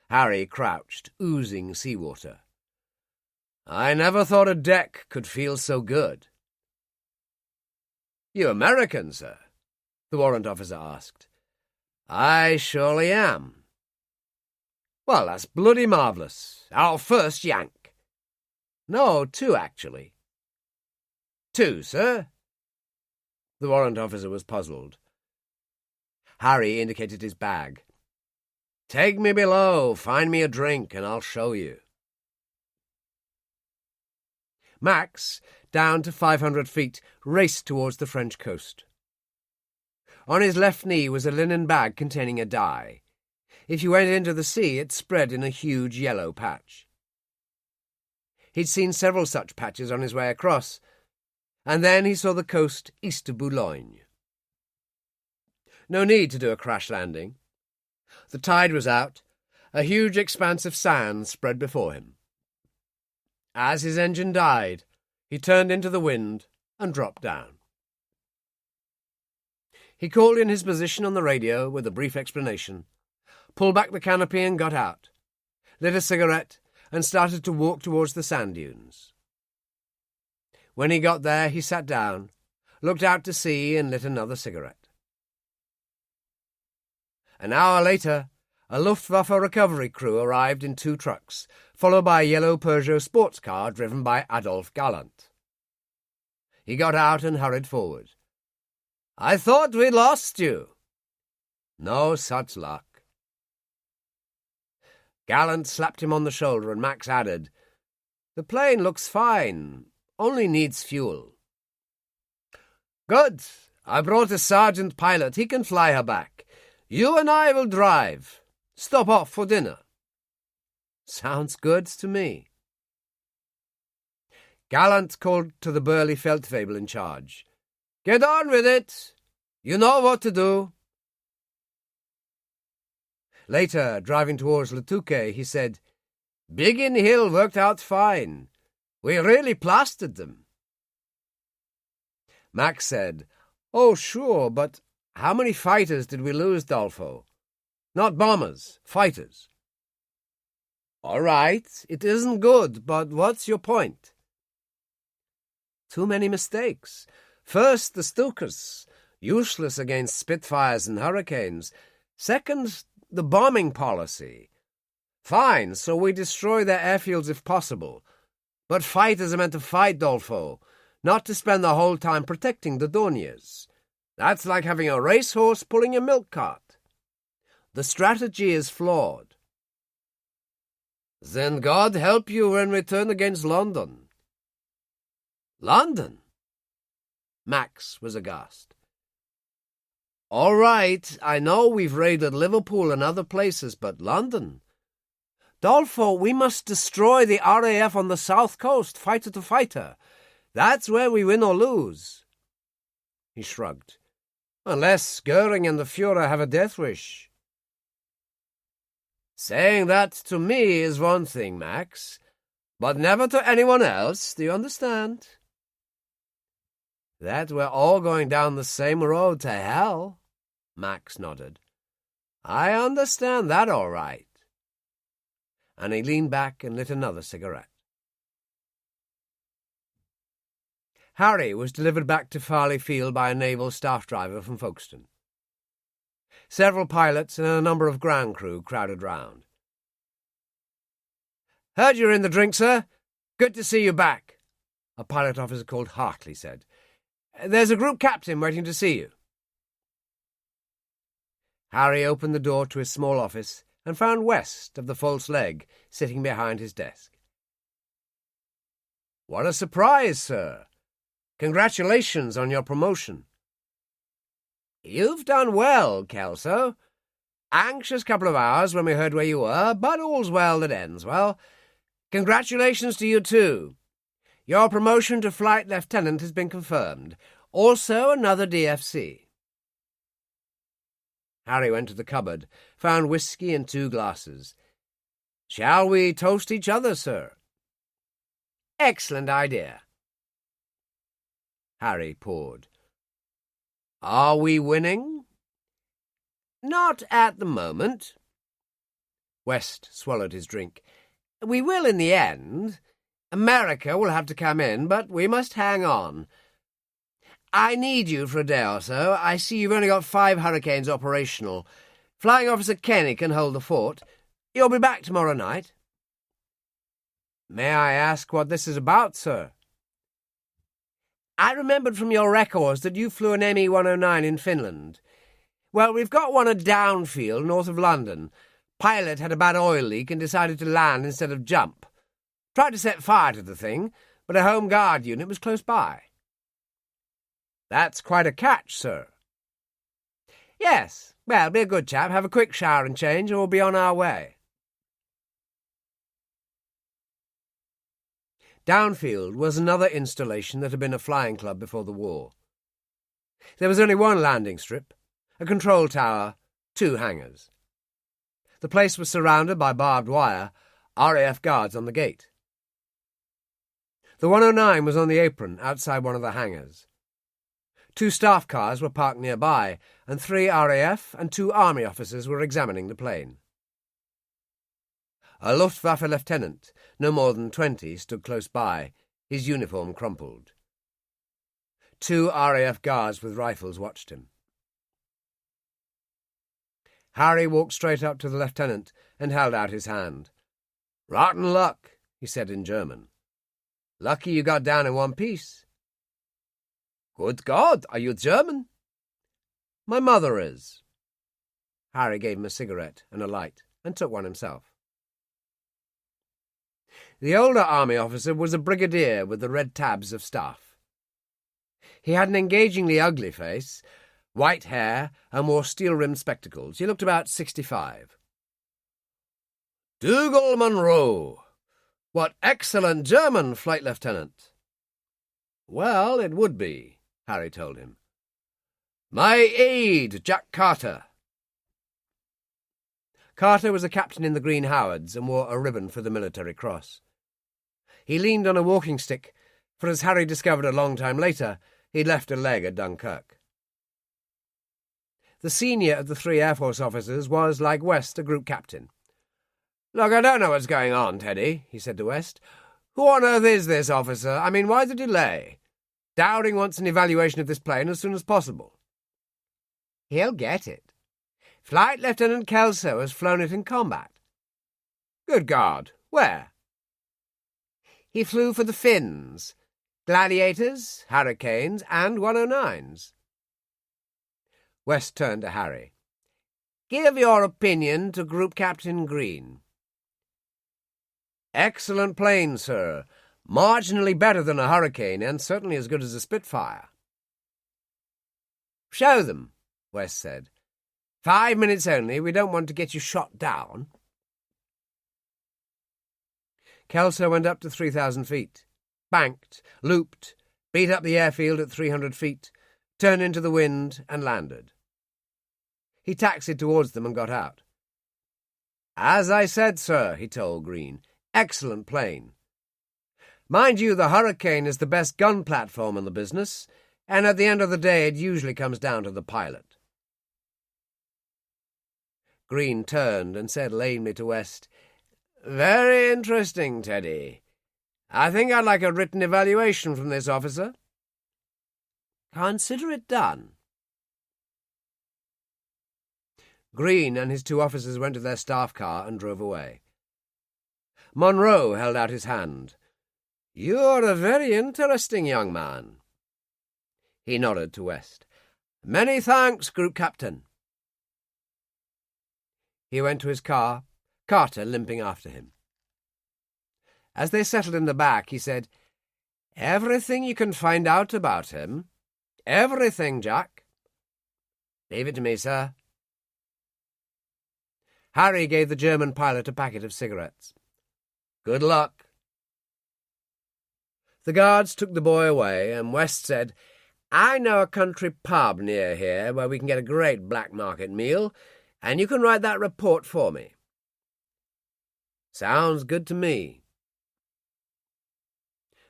Harry crouched, oozing seawater. "I never thought a deck could feel so good." "You American, sir?" the warrant officer asked. "I surely am." "Well, that's bloody marvellous. Our first Yank." "No, 2, actually." "2, sir?" The warrant officer was puzzled. Harry indicated his bag. "Take me below, find me a drink, and I'll show you." Max, down to 500 feet, raced towards the French coast. On his left knee was a linen bag containing a dye. If you went into the sea, it spread in a huge yellow patch. He'd seen several such patches on his way across, and then he saw the coast east of Boulogne. No need to do a crash landing. The tide was out. A huge expanse of sand spread before him. As his engine died, he turned into the wind and dropped down. He called in his position on the radio with a brief explanation, pulled back the canopy and got out, lit a cigarette, and started to walk towards the sand dunes. When he got there, he sat down, looked out to sea and lit another cigarette. An hour later, a Luftwaffe recovery crew arrived in 2 trucks, followed by a yellow Peugeot sports car driven by Adolphe Galland. He got out and hurried forward. "I thought we'd lost you." "No such luck." Galland slapped him on the shoulder, and Max added, "The plane looks fine, only needs fuel." "Good. I brought a sergeant pilot. He can fly her back. You and I will drive. Stop off for dinner." "Sounds good to me." Gallant called to the burly Feldwebel in charge. "Get on with it. You know what to do." Later, driving towards Le Touquet, he said, "Biggin Hill worked out fine. We really plastered them." Max said, "Oh, sure, but how many fighters did we lose, Dolfo? Not bombers, fighters." "All right, it isn't good, but what's your point?" "Too many mistakes. First, the Stukas, useless against Spitfires and Hurricanes. Second, the bombing policy. Fine, so we destroy their airfields if possible. But fighters are meant to fight, Dolfo, not to spend the whole time protecting the Dorniers. That's like having a racehorse pulling a milk cart. The strategy is flawed." "Then God help you when we turn against London." "London?" Max was aghast. "All right, I know we've raided Liverpool and other places, but London? Dolfo, we must destroy the RAF on the south coast, fighter to fighter. That's where we win or lose." He shrugged. "Unless Goering and the Fuhrer have a death wish." "Saying that to me is one thing, Max, but never to anyone else, do you understand?" "That we're all going down the same road to hell," Max nodded. "I understand that all right." And he leaned back and lit another cigarette. Harry was delivered back to Farley Field by a naval staff driver from Folkestone. Several pilots and a number of ground crew crowded round. "Heard you're in the drink, sir. Good to see you back," a pilot officer called Hartley said. "There's a group captain waiting to see you." Harry opened the door to his small office and found West of the False Leg sitting behind his desk. "What a surprise, sir. Congratulations on your promotion." "You've done well, Kelso. Anxious couple of hours when we heard where you were, but all's well that ends well. Congratulations to you too. Your promotion to flight lieutenant has been confirmed. Also another DFC. Harry went to the cupboard, found whisky and 2 glasses. Shall we toast each other, sir? Excellent idea. Harry poured. Are we winning? Not at the moment. West swallowed his drink. We will in the end. America will have to come in, but we must hang on. I need you for a day or so. I see you've only got 5 Hurricanes operational. Flying Officer Kenny can hold the fort. You'll be back tomorrow night. May I ask what this is about, sir? I remembered from your records that you flew an ME-109 in Finland. Well, we've got one at Downfield, north of London. Pilot had a bad oil leak and decided to land instead of jump. Tried to set fire to the thing, but a Home Guard unit was close by. That's quite a catch, sir. Yes. Well, be a good chap, have a quick shower and change, and we'll be on our way. Downfield was another installation that had been a flying club before the war. There was only one landing strip, a control tower, 2 hangars. The place was surrounded by barbed wire, RAF guards on the gate. The 109 was on the apron outside one of the hangars. 2 staff cars were parked nearby, and 3 RAF and 2 Army officers were examining the plane. A Luftwaffe lieutenant, no more than 20, stood close by, his uniform crumpled. 2 RAF guards with rifles watched him. Harry walked straight up to the lieutenant and held out his hand. "Rotten luck," he said in German. "Lucky you got down in one piece." "Good God, are you German?" "My mother is." Harry gave him a cigarette and a light, and took one himself. The older army officer was a brigadier with the red tabs of staff. He had an engagingly ugly face, white hair, and wore steel-rimmed spectacles. He looked about 65. "Dougal Munro! What excellent German, Flight Lieutenant!" "Well, it would be," Harry told him. "My aide, Jack Carter." Carter was a captain in the Green Howards and wore a ribbon for the Military Cross. He leaned on a walking stick, for as Harry discovered a long time later, he'd left a leg at Dunkirk. The senior of the 3 Air Force officers was, like West, a group captain. "Look, I don't know what's going on, Teddy," he said to West. "Who on earth is this officer? I mean, why the delay? Dowding wants an evaluation of this plane as soon as possible." "He'll get it. Flight Lieutenant Kelso has flown it in combat." "Good God! Where?" "He flew for the Finns, Gladiators, Hurricanes, and 109s. West turned to Harry. "Give your opinion to Group Captain Green." "Excellent plane, sir. Marginally better than a Hurricane, and certainly as good as a Spitfire." "Show them," West said. 5 minutes only. We don't want to get you shot down." Kelso went up to 3,000 feet, banked, looped, beat up the airfield at 300 feet, turned into the wind, and landed. He taxied towards them and got out. "As I said, sir," he told Green, "excellent plane. Mind you, the Hurricane is the best gun platform in the business, and at the end of the day it usually comes down to the pilot." Green turned and said lamely to West, "Very interesting, Teddy. I think I'd like a written evaluation from this officer." "Consider it done." Green and his 2 officers went to their staff car and drove away. Munro held out his hand. "You're a very interesting young man." He nodded to West. "Many thanks, Group Captain." He went to his car, Carter limping after him. As they settled in the back, he said, "Everything you can find out about him. Everything, Jack." "Leave it to me, sir." Harry gave the German pilot a packet of cigarettes. "Good luck." The guards took the boy away, and West said, "I know a country pub near here where we can get a great black market meal, and you can write that report for me." "Sounds good to me."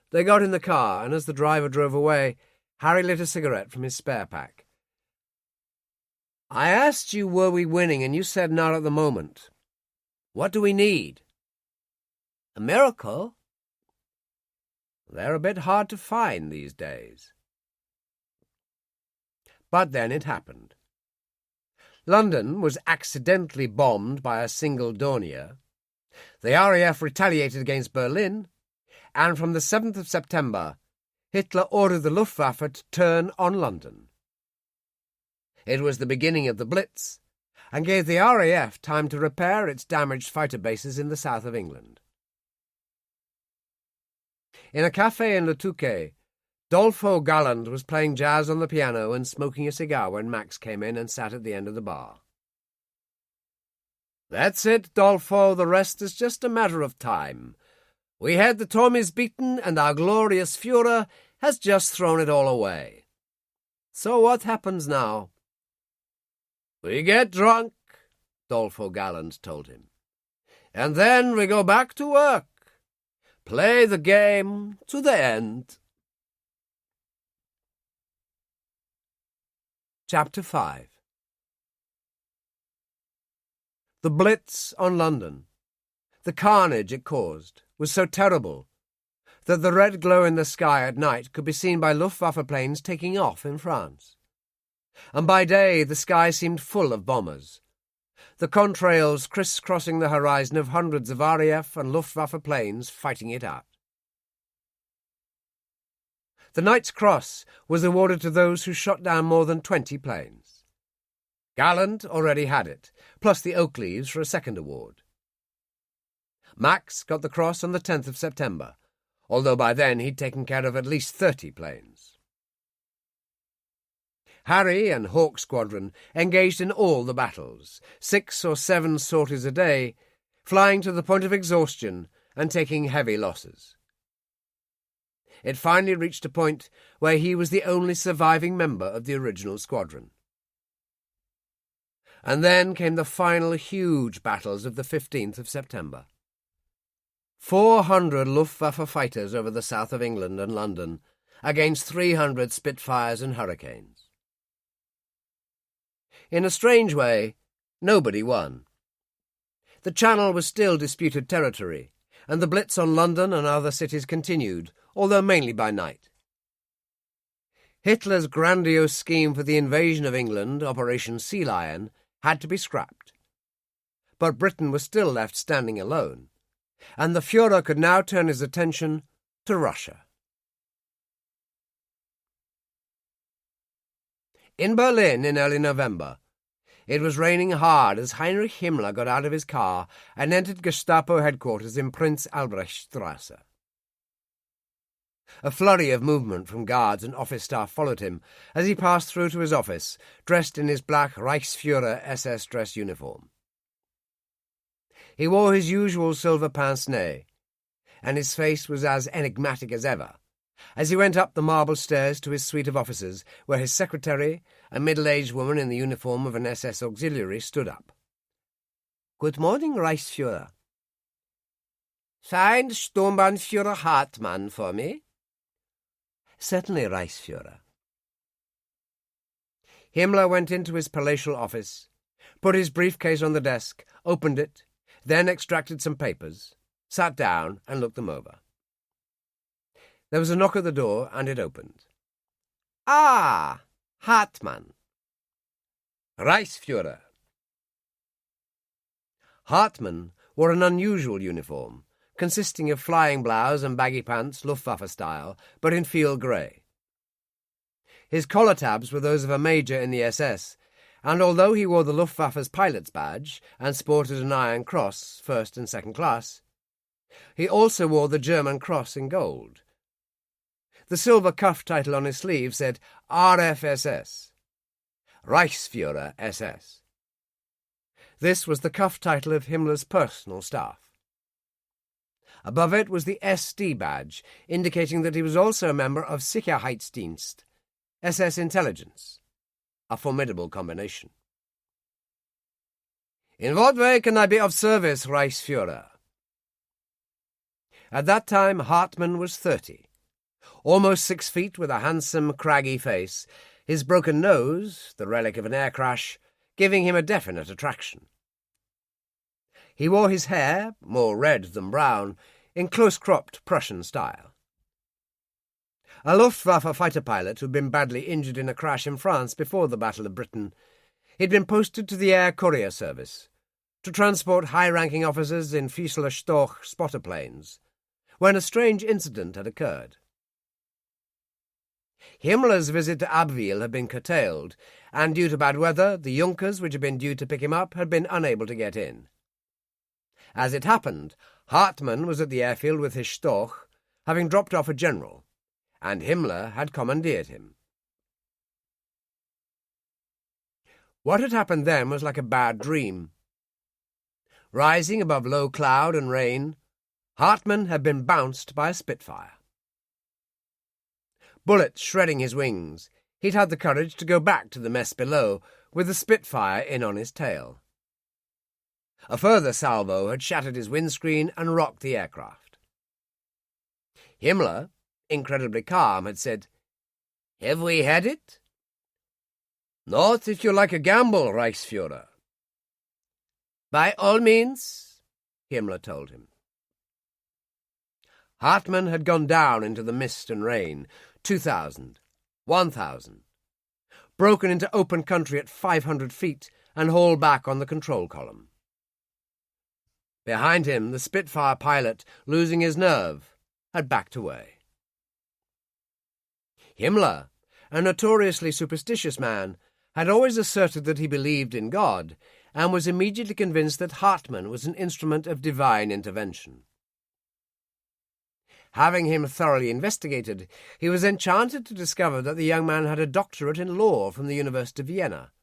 They got in the car, and as the driver drove away, Harry lit a cigarette from his spare pack. "I asked you were we winning, and you said not at the moment. What do we need?" "A miracle?" "They're a bit hard to find these days." But then it happened. London was accidentally bombed by a single Dornier. The RAF retaliated against Berlin, and from the 7th of September, Hitler ordered the Luftwaffe to turn on London. It was the beginning of the Blitz, and gave the RAF time to repair its damaged fighter bases in the south of England. In a café in Le Touquet, Dolfo Galland was playing jazz on the piano and smoking a cigar when Max came in and sat at the end of the bar. "That's it, Dolfo, the rest is just a matter of time. We had the Tommies beaten, and our glorious Führer has just thrown it all away. So what happens now?" "We get drunk," Dolfo Galland told him. "And then we go back to work. Play the game to the end." Chapter 5. The Blitz on London, the carnage it caused, was so terrible that the red glow in the sky at night could be seen by Luftwaffe planes taking off in France. And by day the sky seemed full of bombers, the contrails criss-crossing the horizon of hundreds of RAF and Luftwaffe planes fighting it out. The Knight's Cross was awarded to those who shot down more than 20 planes. Galland already had it, plus the oak leaves for a second award. Max got the cross on the 10th of September, although by then he'd taken care of at least 30 planes. Harry and Hawk Squadron engaged in all the battles, 6 or 7 sorties a day, flying to the point of exhaustion and taking heavy losses. It finally reached a point where he was the only surviving member of the original squadron. And then came the final huge battles of the 15th of September. 400 Luftwaffe fighters over the south of England and London, against 300 Spitfires and Hurricanes. In a strange way, nobody won. The Channel was still disputed territory, and the Blitz on London and other cities continued, although mainly by night. Hitler's grandiose scheme for the invasion of England, Operation Sea Lion, had to be scrapped. But Britain was still left standing alone, and the Führer could now turn his attention to Russia. In Berlin in early November, it was raining hard as Heinrich Himmler got out of his car and entered Gestapo headquarters in Prinz Albrechtstrasse. A flurry of movement from guards and office staff followed him as he passed through to his office, dressed in his black Reichsführer SS dress uniform. He wore his usual silver pince-nez, and his face was as enigmatic as ever, as he went up the marble stairs to his suite of officers, where his secretary, a middle-aged woman in the uniform of an SS auxiliary, stood up. "Good morning, Reichsführer." "Find Sturmbannführer Hartmann for me." "Certainly, Reichsführer." Himmler went into his palatial office, put his briefcase on the desk, opened it, then extracted some papers, sat down and looked them over. There was a knock at the door, and it opened. "Ah, Hartmann." "Reichsführer." Hartmann wore an unusual uniform, consisting of flying blouse and baggy pants, Luftwaffe style, but in field grey. His collar tabs were those of a major in the SS, and although he wore the Luftwaffe's pilot's badge and sported an Iron Cross, first and second class, he also wore the German cross in gold. The silver cuff title on his sleeve said RFSS, Reichsführer SS. This was the cuff title of Himmler's personal staff. Above it was the SD badge, indicating that he was also a member of Sicherheitsdienst, SS Intelligence, a formidable combination. "In what way can I be of service, Reichsführer?" At that time, Hartmann was 30, almost 6 feet, with a handsome, craggy face, his broken nose, the relic of an air crash, giving him a definite attraction. He wore his hair, more red than brown, in close-cropped Prussian style. A Luftwaffe fighter pilot who'd been badly injured in a crash in France before the Battle of Britain, he'd been posted to the Air Courier Service to transport high-ranking officers in Fieseler Storch spotter planes, when a strange incident had occurred. Himmler's visit to Abbeville had been curtailed, and due to bad weather, the Junkers, which had been due to pick him up, had been unable to get in. As it happened, Hartmann was at the airfield with his Storch, having dropped off a general, and Himmler had commandeered him. What had happened then was like a bad dream. Rising above low cloud and rain, Hartmann had been bounced by a Spitfire. Bullets shredding his wings, he'd had the courage to go back to the mess below, with the Spitfire in on his tail. A further salvo had shattered his windscreen and rocked the aircraft. Himmler, incredibly calm, had said, "Have we had it?" "Not if you like a gamble, Reichsführer." "By all means," Himmler told him. Hartmann had gone down into the mist and rain, 2,000, 1,000, broken into open country at 500 feet and hauled back on the control column. Behind him, the Spitfire pilot, losing his nerve, had backed away. Himmler, a notoriously superstitious man, had always asserted that he believed in God, and was immediately convinced that Hartmann was an instrument of divine intervention. Having him thoroughly investigated, he was enchanted to discover that the young man had a doctorate in law from the University of Vienna,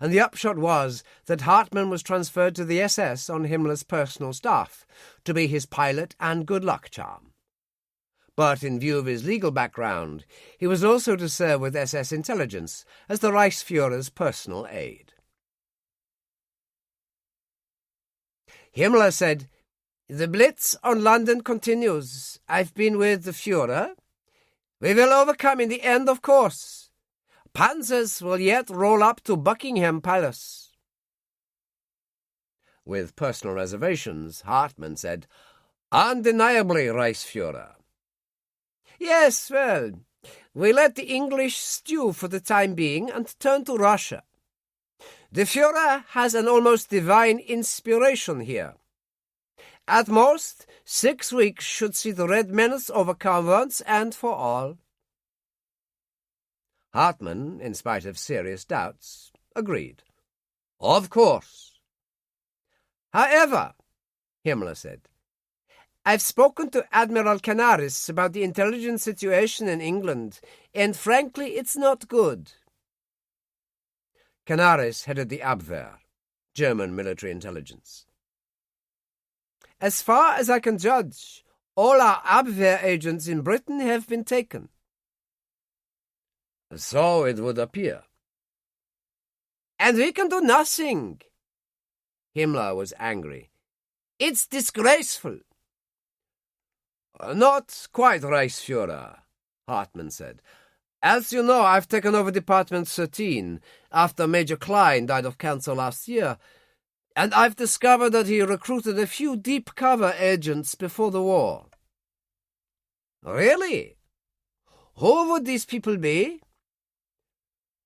and the upshot was that Hartmann was transferred to the SS on Himmler's personal staff, to be his pilot and good luck charm. But in view of his legal background, he was also to serve with SS intelligence as the Reichsführer's personal aide. Himmler said, "The blitz on London continues. I've been with the Führer. We will overcome in the end, of course. Panzers will yet roll up to Buckingham Palace." With personal reservations, Hartmann said, "Undeniably, Reichsführer." "Yes, well, we let the English stew for the time being and turn to Russia. The Führer has an almost divine inspiration here. At most, 6 weeks should see the Red Menace overcome once and for all." Hartmann, in spite of serious doubts, agreed. "Of course." "However," Himmler said, "I've spoken to Admiral Canaris about the intelligence situation in England, and frankly, it's not good." Canaris headed the Abwehr, German military intelligence. "As far as I can judge, all our Abwehr agents in Britain have been taken." "So it would appear." "And we can do nothing." Himmler was angry. "It's disgraceful." "Not quite, Reichsführer," Hartmann said. "As you know, I've taken over Department 13 after Major Klein died of cancer last year, and I've discovered that he recruited a few deep-cover agents before the war." "Really? Who would these people be?"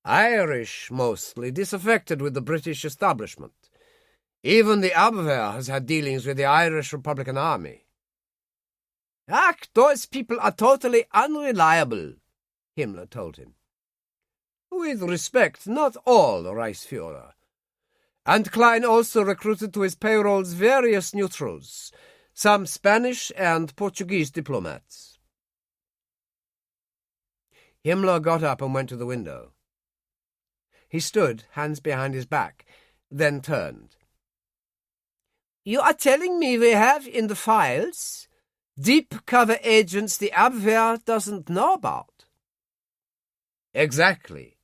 "Irish, mostly, disaffected with the British establishment. Even the Abwehr has had dealings with the Irish Republican Army." "Ach, those people are totally unreliable," Himmler told him. "With respect, not all, Reichsführer. And Klein also recruited to his payrolls various neutrals, some Spanish and Portuguese diplomats." Himmler got up and went to the window. He stood, hands behind his back, then turned. "You are telling me we have in the files deep cover agents the Abwehr doesn't know about?" "Exactly."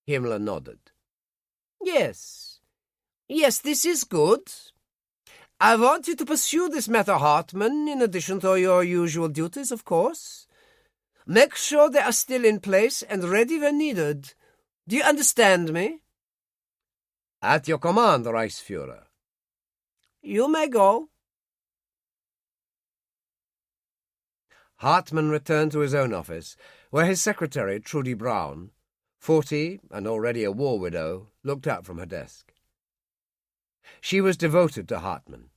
Himmler nodded. Yes, this is good. I want you to pursue this matter, Hartman, in addition to your usual duties, of course. Make sure they are still in place and ready when needed. Do you understand me?" "At your command, Reichsfuhrer." "You may go." Hartman returned to his own office, where his secretary, Trudy Brown, 40 and already a war widow, looked out from her desk. She was devoted to Hartman.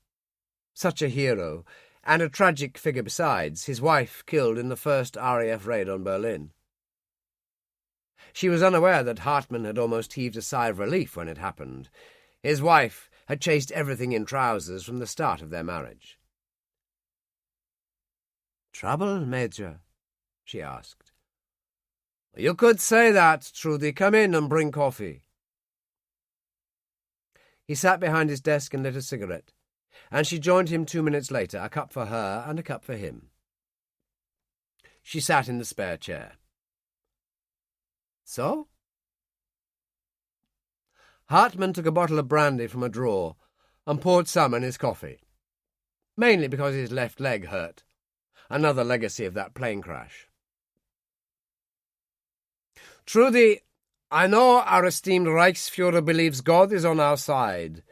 Such a hero, and a tragic figure besides, his wife killed in the first RAF raid on Berlin. She was unaware that Hartman had almost heaved a sigh of relief when it happened. His wife had chased everything in trousers from the start of their marriage. "Trouble, Major?" she asked. "You could say that, Trudy. Come in and bring coffee." He sat behind his desk and lit a cigarette, and she joined him 2 minutes later, a cup for her and a cup for him. She sat in the spare chair. "So?" Hartman took a bottle of brandy from a drawer and poured some in his coffee, mainly because his left leg hurt, another legacy of that plane crash. "Trudy, I know our esteemed Reichsfuhrer believes God is on our side,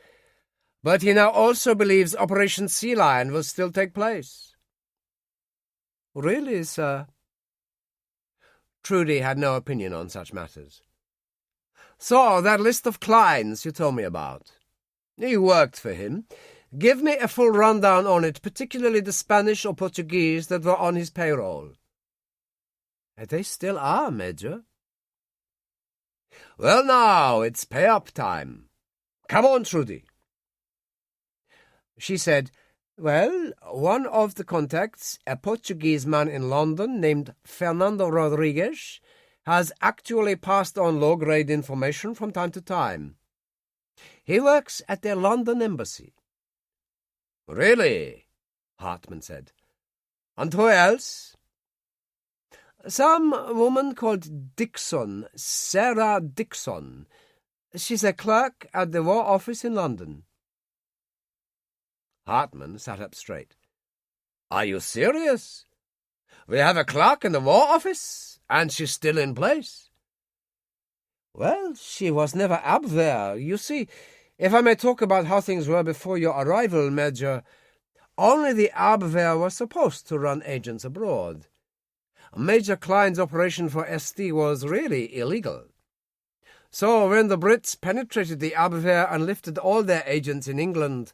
but he now also believes Operation Sea Lion will still take place." "Really, sir?" Trudy had no opinion on such matters. "So, that list of clients you told me about. You worked for him. Give me a full rundown on it, particularly the Spanish or Portuguese that were on his payroll." "They still are, Major." "Well, now, it's pay-up time. Come on, Trudy." She said, "Well, one of the contacts, a Portuguese man in London named Fernando Rodrigues, has actually passed on low-grade information from time to time. He works at their London embassy." "Really?" Hartman said. "And who else?" "Some woman called Dixon, Sarah Dixon. She's a clerk at the War Office in London." Hartman sat up straight. "Are you serious? We have a clerk in the War Office, and she's still in place?" "Well, she was never up there. You see, if I may talk about how things were before your arrival, Major, only the Abwehr was supposed to run agents abroad. Major Klein's operation for ST was really illegal. So when the Brits penetrated the Abwehr and lifted all their agents in England,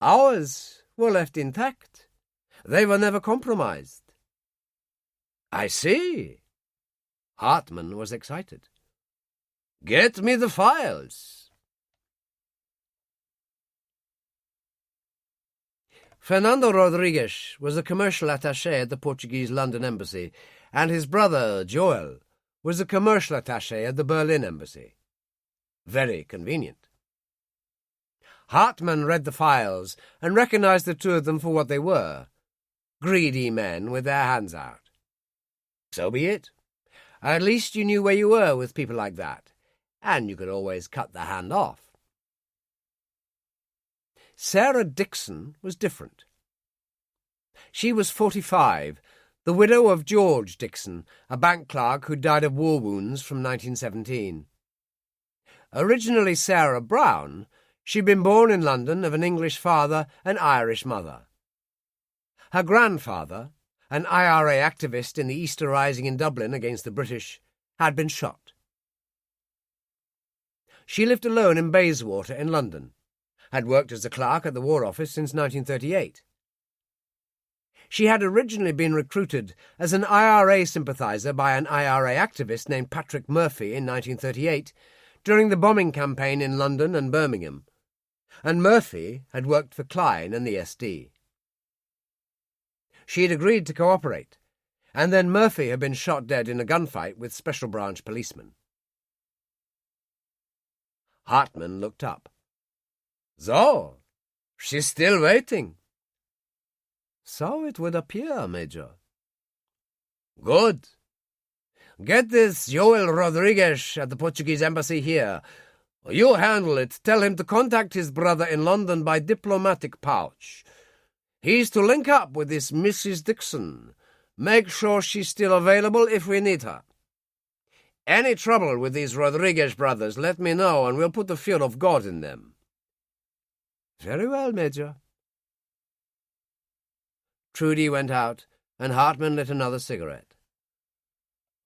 ours were left intact. They were never compromised." "I see." Hartman was excited. "Get me the files." Fernando Rodrigues was a commercial attaché at the Portuguese London embassy, and his brother, Joel, was a commercial attaché at the Berlin embassy. Very convenient. Hartman read the files and recognized the two of them for what they were, greedy men with their hands out. So be it. At least you knew where you were with people like that, and you could always cut the hand off. Sarah Dixon was different. She was 45, the widow of George Dixon, a bank clerk who died of war wounds from 1917. Originally Sarah Brown, she'd been born in London of an English father and Irish mother. Her grandfather, an IRA activist in the Easter Rising in Dublin against the British, had been shot. She lived alone in Bayswater in London, had worked as a clerk at the War Office since 1938. She had originally been recruited as an IRA sympathiser by an IRA activist named Patrick Murphy in 1938 during the bombing campaign in London and Birmingham, and Murphy had worked for Klein and the SD. She had agreed to cooperate, and then Murphy had been shot dead in a gunfight with Special Branch policemen. Hartmann looked up. So, she's still waiting. So it would appear, Major. Good. Get this Joel Rodriguez at the Portuguese embassy here. You handle it. Tell him to contact his brother in London by diplomatic pouch. He's to link up with this Mrs. Dixon. Make sure she's still available if we need her. Any trouble with these Rodriguez brothers, let me know, and we'll put the fear of God in them. Very well, Major. Trudy went out, and Hartmann lit another cigarette.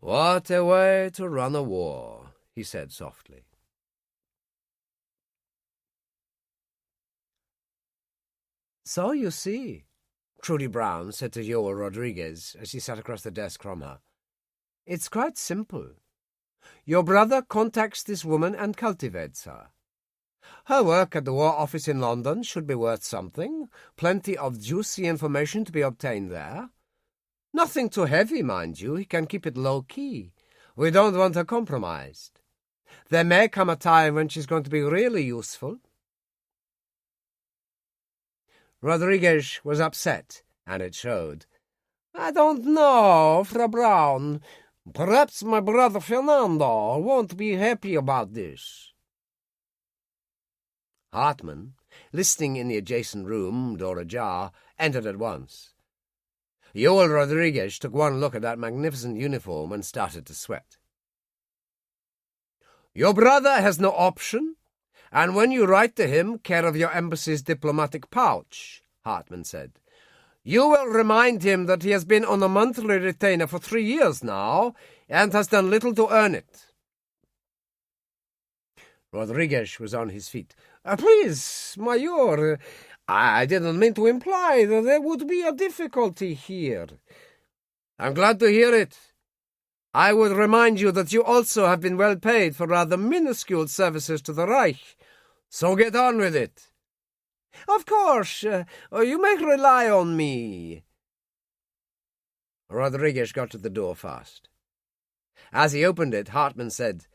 What a way to run a war, he said softly. So you see, Trudy Brown said to Joel Rodriguez as he sat across the desk from her, it's quite simple. Your brother contacts this woman and cultivates her. Her work at the War Office in London should be worth something, plenty of juicy information to be obtained there. Nothing too heavy, mind you, he can keep it low-key. We don't want her compromised. There may come a time when she's going to be really useful. Rodriguez was upset, and it showed. I don't know, Frau Brown. Perhaps my brother Fernando won't be happy about this. Hartmann, listening in the adjacent room, door ajar, entered at once. Joel Rodriguez took one look at that magnificent uniform and started to sweat. Your brother has no option, and when you write to him, care of your embassy's diplomatic pouch, Hartmann said. You will remind him that he has been on a monthly retainer for 3 years now, and has done little to earn it. Rodriguez was on his feet. Please, Major, I didn't mean to imply that there would be a difficulty here. I'm glad to hear it. I would remind you that you also have been well paid for rather minuscule services to the Reich, so get on with it. Of course, you may rely on me. Rodriguez got to the door fast. As he opened it, Hartmann said,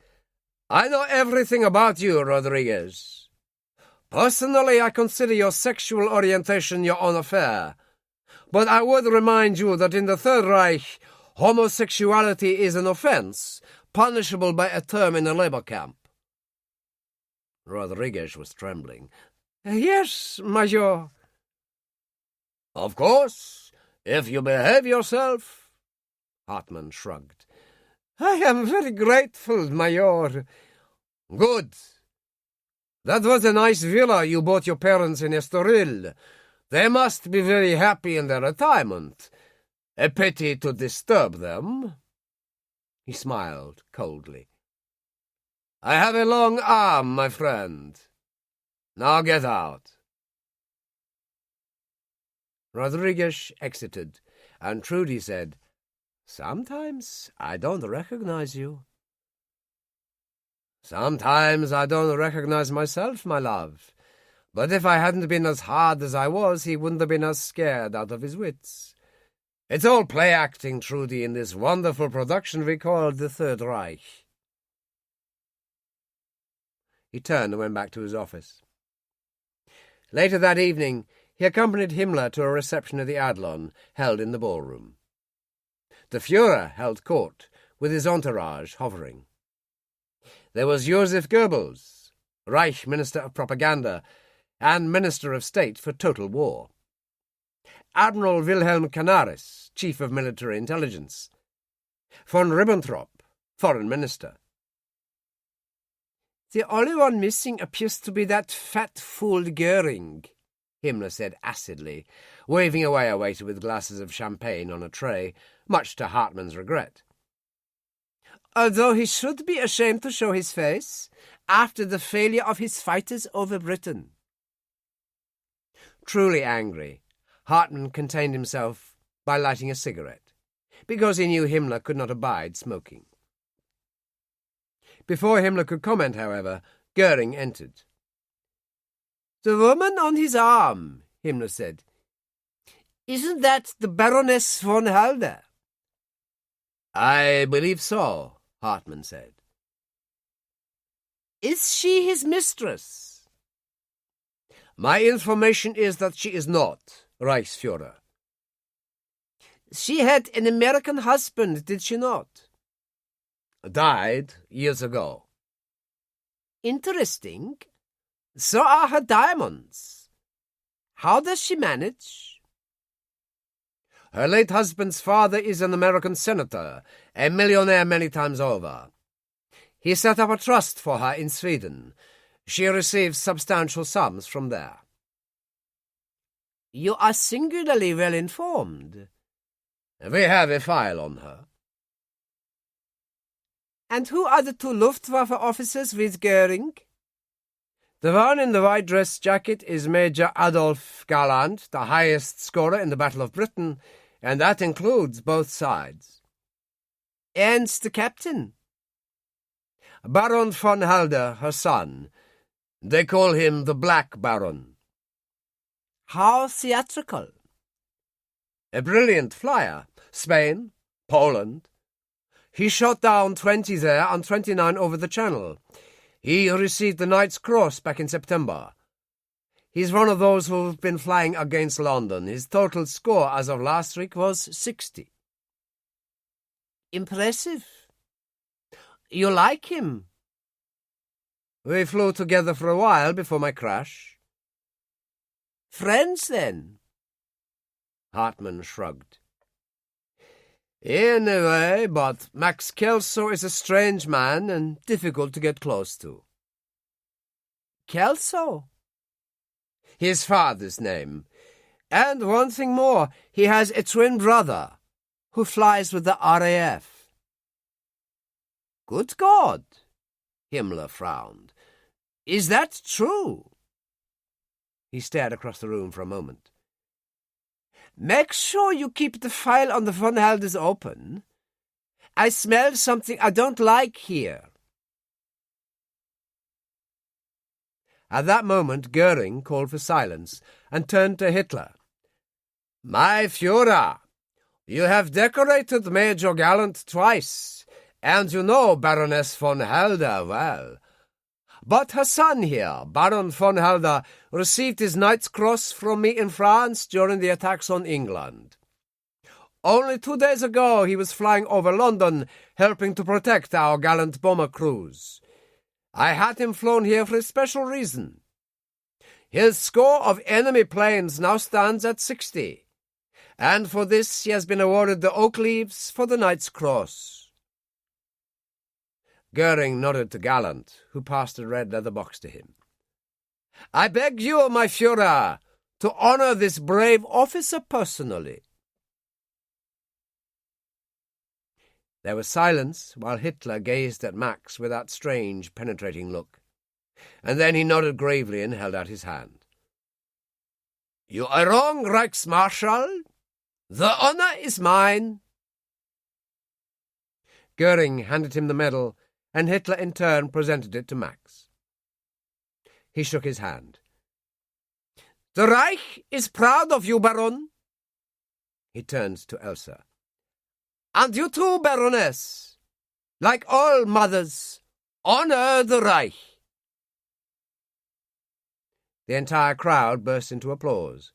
I know everything about you, Rodriguez. Personally, I consider your sexual orientation your own affair. But I would remind you that in the Third Reich, homosexuality is an offense, punishable by a term in a labor camp. Rodriguez was trembling. Yes, Major. Of course, if you behave yourself. Hartmann shrugged. I am very grateful, Major. Good. That was a nice villa you bought your parents in Estoril. They must be very happy in their retirement. A pity to disturb them. He smiled coldly. I have a long arm, my friend. Now get out. Rodriguez exited, and Trudy said, Sometimes I don't recognize you. Sometimes I don't recognize myself, my love. But if I hadn't been as hard as I was, he wouldn't have been as scared out of his wits. It's all play-acting, Trudy, in this wonderful production we call the Third Reich. He turned and went back to his office. Later that evening, he accompanied Himmler to a reception at the Adlon, held in the ballroom. The Führer held court, with his entourage hovering. There was Joseph Goebbels, Reich Minister of Propaganda and Minister of State for Total War. Admiral Wilhelm Canaris, Chief of Military Intelligence. Von Ribbentrop, Foreign Minister. The only one missing appears to be that fat fool Goering, Himmler said acidly, waving away a waiter with glasses of champagne on a tray, much to Hartmann's regret. Although he should be ashamed to show his face after the failure of his fighters over Britain. Truly angry, Hartmann contained himself by lighting a cigarette, because he knew Himmler could not abide smoking. Before Himmler could comment, however, Goering entered. The woman on his arm, Himmler said. Isn't that the Baroness von Halder? I believe so, Hartmann said. Is she his mistress? My information is that she is not, Reichsführer. She had an American husband, did she not? Died years ago. Interesting. So are her diamonds. How does she manage? Her late husband's father is an American senator, a millionaire many times over. He set up a trust for her in Sweden. She receives substantial sums from there. You are singularly well informed. We have a file on her. And who are the two Luftwaffe officers with Goering? The one in the white dress jacket is Major Adolf Galland, the highest scorer in the Battle of Britain, and that includes both sides. And the captain? Baron von Halder, her son. They call him the Black Baron. How theatrical. A brilliant flyer. Spain, Poland. He shot down 20 there and 29 over the Channel. He received the Knight's Cross back in September. He's one of those who've been flying against London. His total score as of last week was 60. Impressive. You like him? We flew together for a while before my crash. Friends, then? Hartman shrugged. In a way, but Max Kelso is a strange man and difficult to get close to. Kelso? His father's name. And one thing more, he has a twin brother who flies with the RAF. Good God! Himmler frowned. Is that true? He stared across the room for a moment. Make sure you keep the file on the von Halders open. I smell something I don't like here. At that moment, Goering called for silence and turned to Hitler. My Führer, you have decorated Major Gallant twice, and you know Baroness von Halder well. But her son here, Baron von Halder, received his Knight's Cross from me in France during the attacks on England. Only 2 days ago he was flying over London, helping to protect our gallant bomber crews. I had him flown here for a special reason. His score of enemy planes now stands at 60, and for this he has been awarded the Oak Leaves for the Knight's Cross. Goering nodded to Gallant, who passed a red leather box to him. I beg you, my Führer, to honor this brave officer personally. There was silence while Hitler gazed at Max with that strange, penetrating look, and then he nodded gravely and held out his hand. You are wrong, Reichsmarschall. The honor is mine. Goering handed him the medal, and Hitler in turn presented it to Max. He shook his hand. The Reich is proud of you, Baron. He turned to Elsa. And you too, Baroness. Like all mothers, honor the Reich. The entire crowd burst into applause.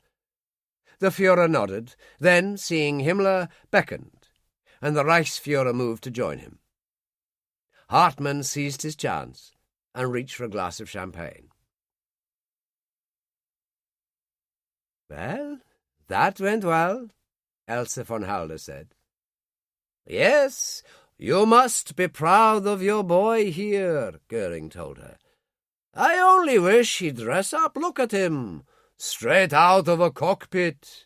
The Führer nodded, then, seeing Himmler, beckoned, and the Reichsführer moved to join him. Hartmann seized his chance and reached for a glass of champagne. Well, that went well, Elsa von Halder said. Yes, you must be proud of your boy here, Goering told her. I only wish he'd dress up. Look at him, straight out of a cockpit.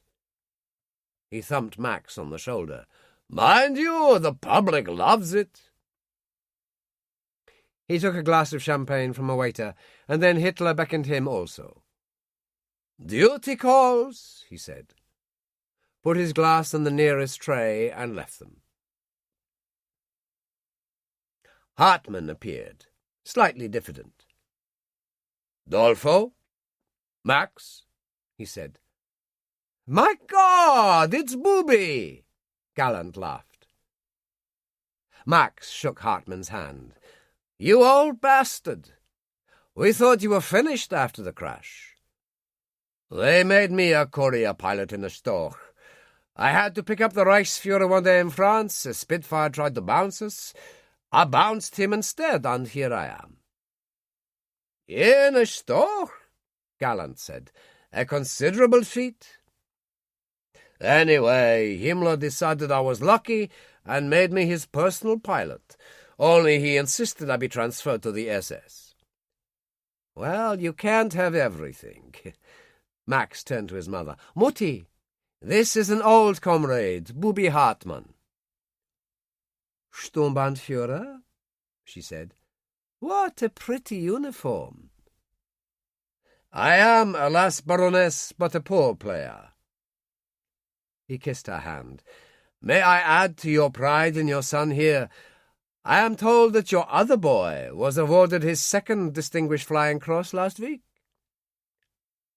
He thumped Max on the shoulder. Mind you, the public loves it. He took a glass of champagne from a waiter, and then Hitler beckoned him also. Duty calls, he said, put his glass on the nearest tray, and left them. Hartmann appeared, slightly diffident. Dolfo? Max? He said. My God, it's Booby! Gallant laughed. Max shook Hartmann's hand. You old bastard! We thought you were finished after the crash. They made me a courier pilot in a store. I had to pick up the Reichsfuhrer one day in France. A Spitfire tried to bounce us. I bounced him instead, and here I am. In a store? Gallant said. A considerable feat. Anyway, Himmler decided I was lucky and made me his personal pilot, only he insisted I be transferred to the SS. Well, you can't have everything. Max turned to his mother. Mutti, this is an old comrade, Bubi Hartmann. Sturmbannführer, she said. What a pretty uniform. I am, alas, Baroness, but a poor player. He kissed her hand. May I add to your pride in your son here? I am told that your other boy was awarded his second Distinguished Flying Cross last week.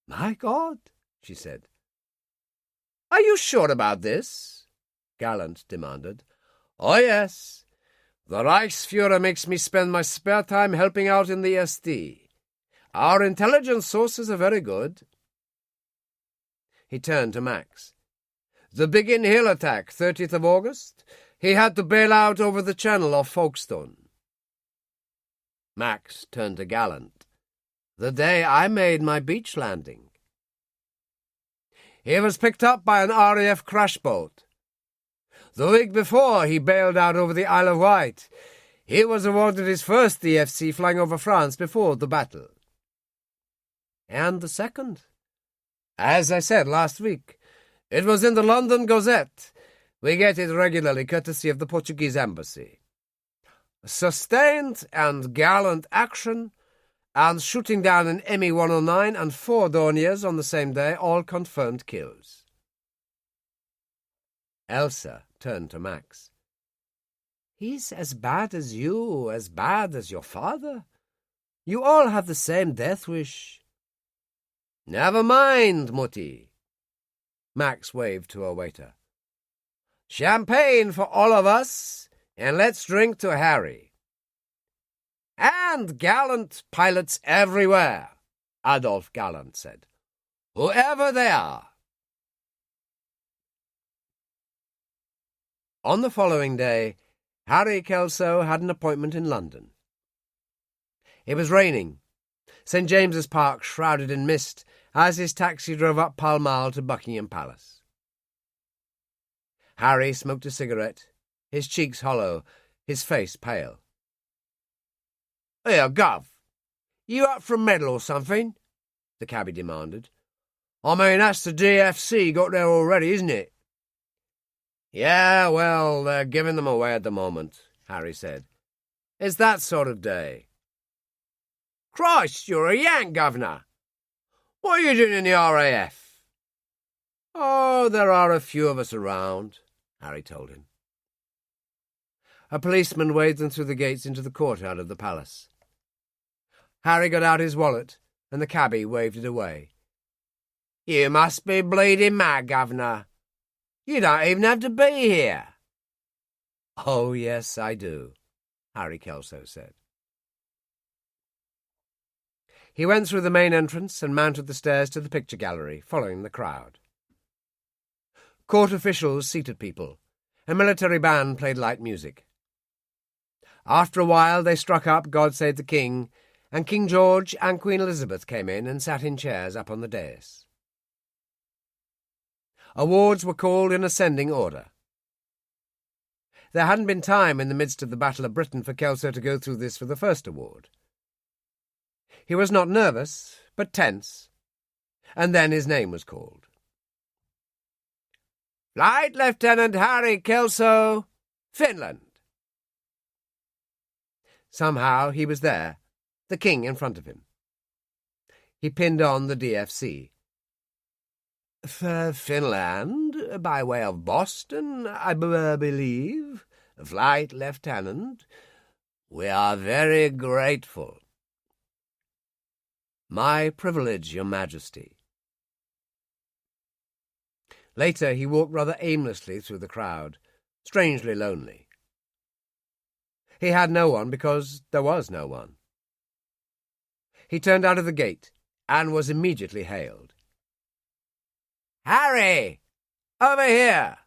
My God, she said. Are you sure about this? Gallant demanded. Oh, yes. The Reichsfuhrer makes me spend my spare time helping out in the SD. Our intelligence sources are very good. He turned to Max. The Biggin Hill attack, 30th of August. He had to bail out over the channel off Folkestone. Max turned to Gallant. The day I made my beach landing. He was picked up by an RAF crash boat. The week before, he bailed out over the Isle of Wight. He was awarded his first DFC flying over France before the battle. And the second? As I said last week, it was in the London Gazette. We get it regularly, courtesy of the Portuguese embassy. Sustained and gallant action, and shooting down an Mi-109 and 4 Dorniers on the same day, all confirmed kills. Elsa turned to Max. He's as bad as you, as bad as your father. You all have the same death wish. Never mind, Mutti. Max waved to a waiter. Champagne for all of us, and let's drink to Harry. And gallant pilots everywhere, Adolf Gallant said. Whoever they are. On the following day, Harry Kelso had an appointment in London. It was raining, St. James's Park shrouded in mist, as his taxi drove up Pall Mall to Buckingham Palace. Harry smoked a cigarette, his cheeks hollow, his face pale. Here, Gov, you up for a medal or something? The cabby demanded. I mean, that's the DFC got there already, isn't it? Yeah, well, they're giving them away at the moment, Harry said. It's that sort of day. Christ, you're a Yank, Governor. What are you doing in the RAF? Oh, there are a few of us around, Harry told him. A policeman waved them through the gates into the courtyard of the palace. Harry got out his wallet, and the cabby waved it away. You must be bleeding mad, Governor. You don't even have to be here. Oh, yes, I do, Harry Kelso said. He went through the main entrance and mounted the stairs to the picture gallery, following the crowd. Court officials seated people. A military band played light music. After a while they struck up God Save the King, and King George and Queen Elizabeth came in and sat in chairs up on the dais. Awards were called in ascending order. There hadn't been time in the midst of the Battle of Britain for Kelso to go through this for the first award. He was not nervous, but tense, and then his name was called. Flight Lieutenant Harry Kelso, Finland. Somehow he was there, the king in front of him. He pinned on the DFC. For Finland, by way of Boston, I believe, Flight Lieutenant, we are very grateful. My privilege, Your Majesty. Later he walked rather aimlessly through the crowd, strangely lonely. He had no one because there was no one. He turned out of the gate and was immediately hailed. "Harry! Over here!"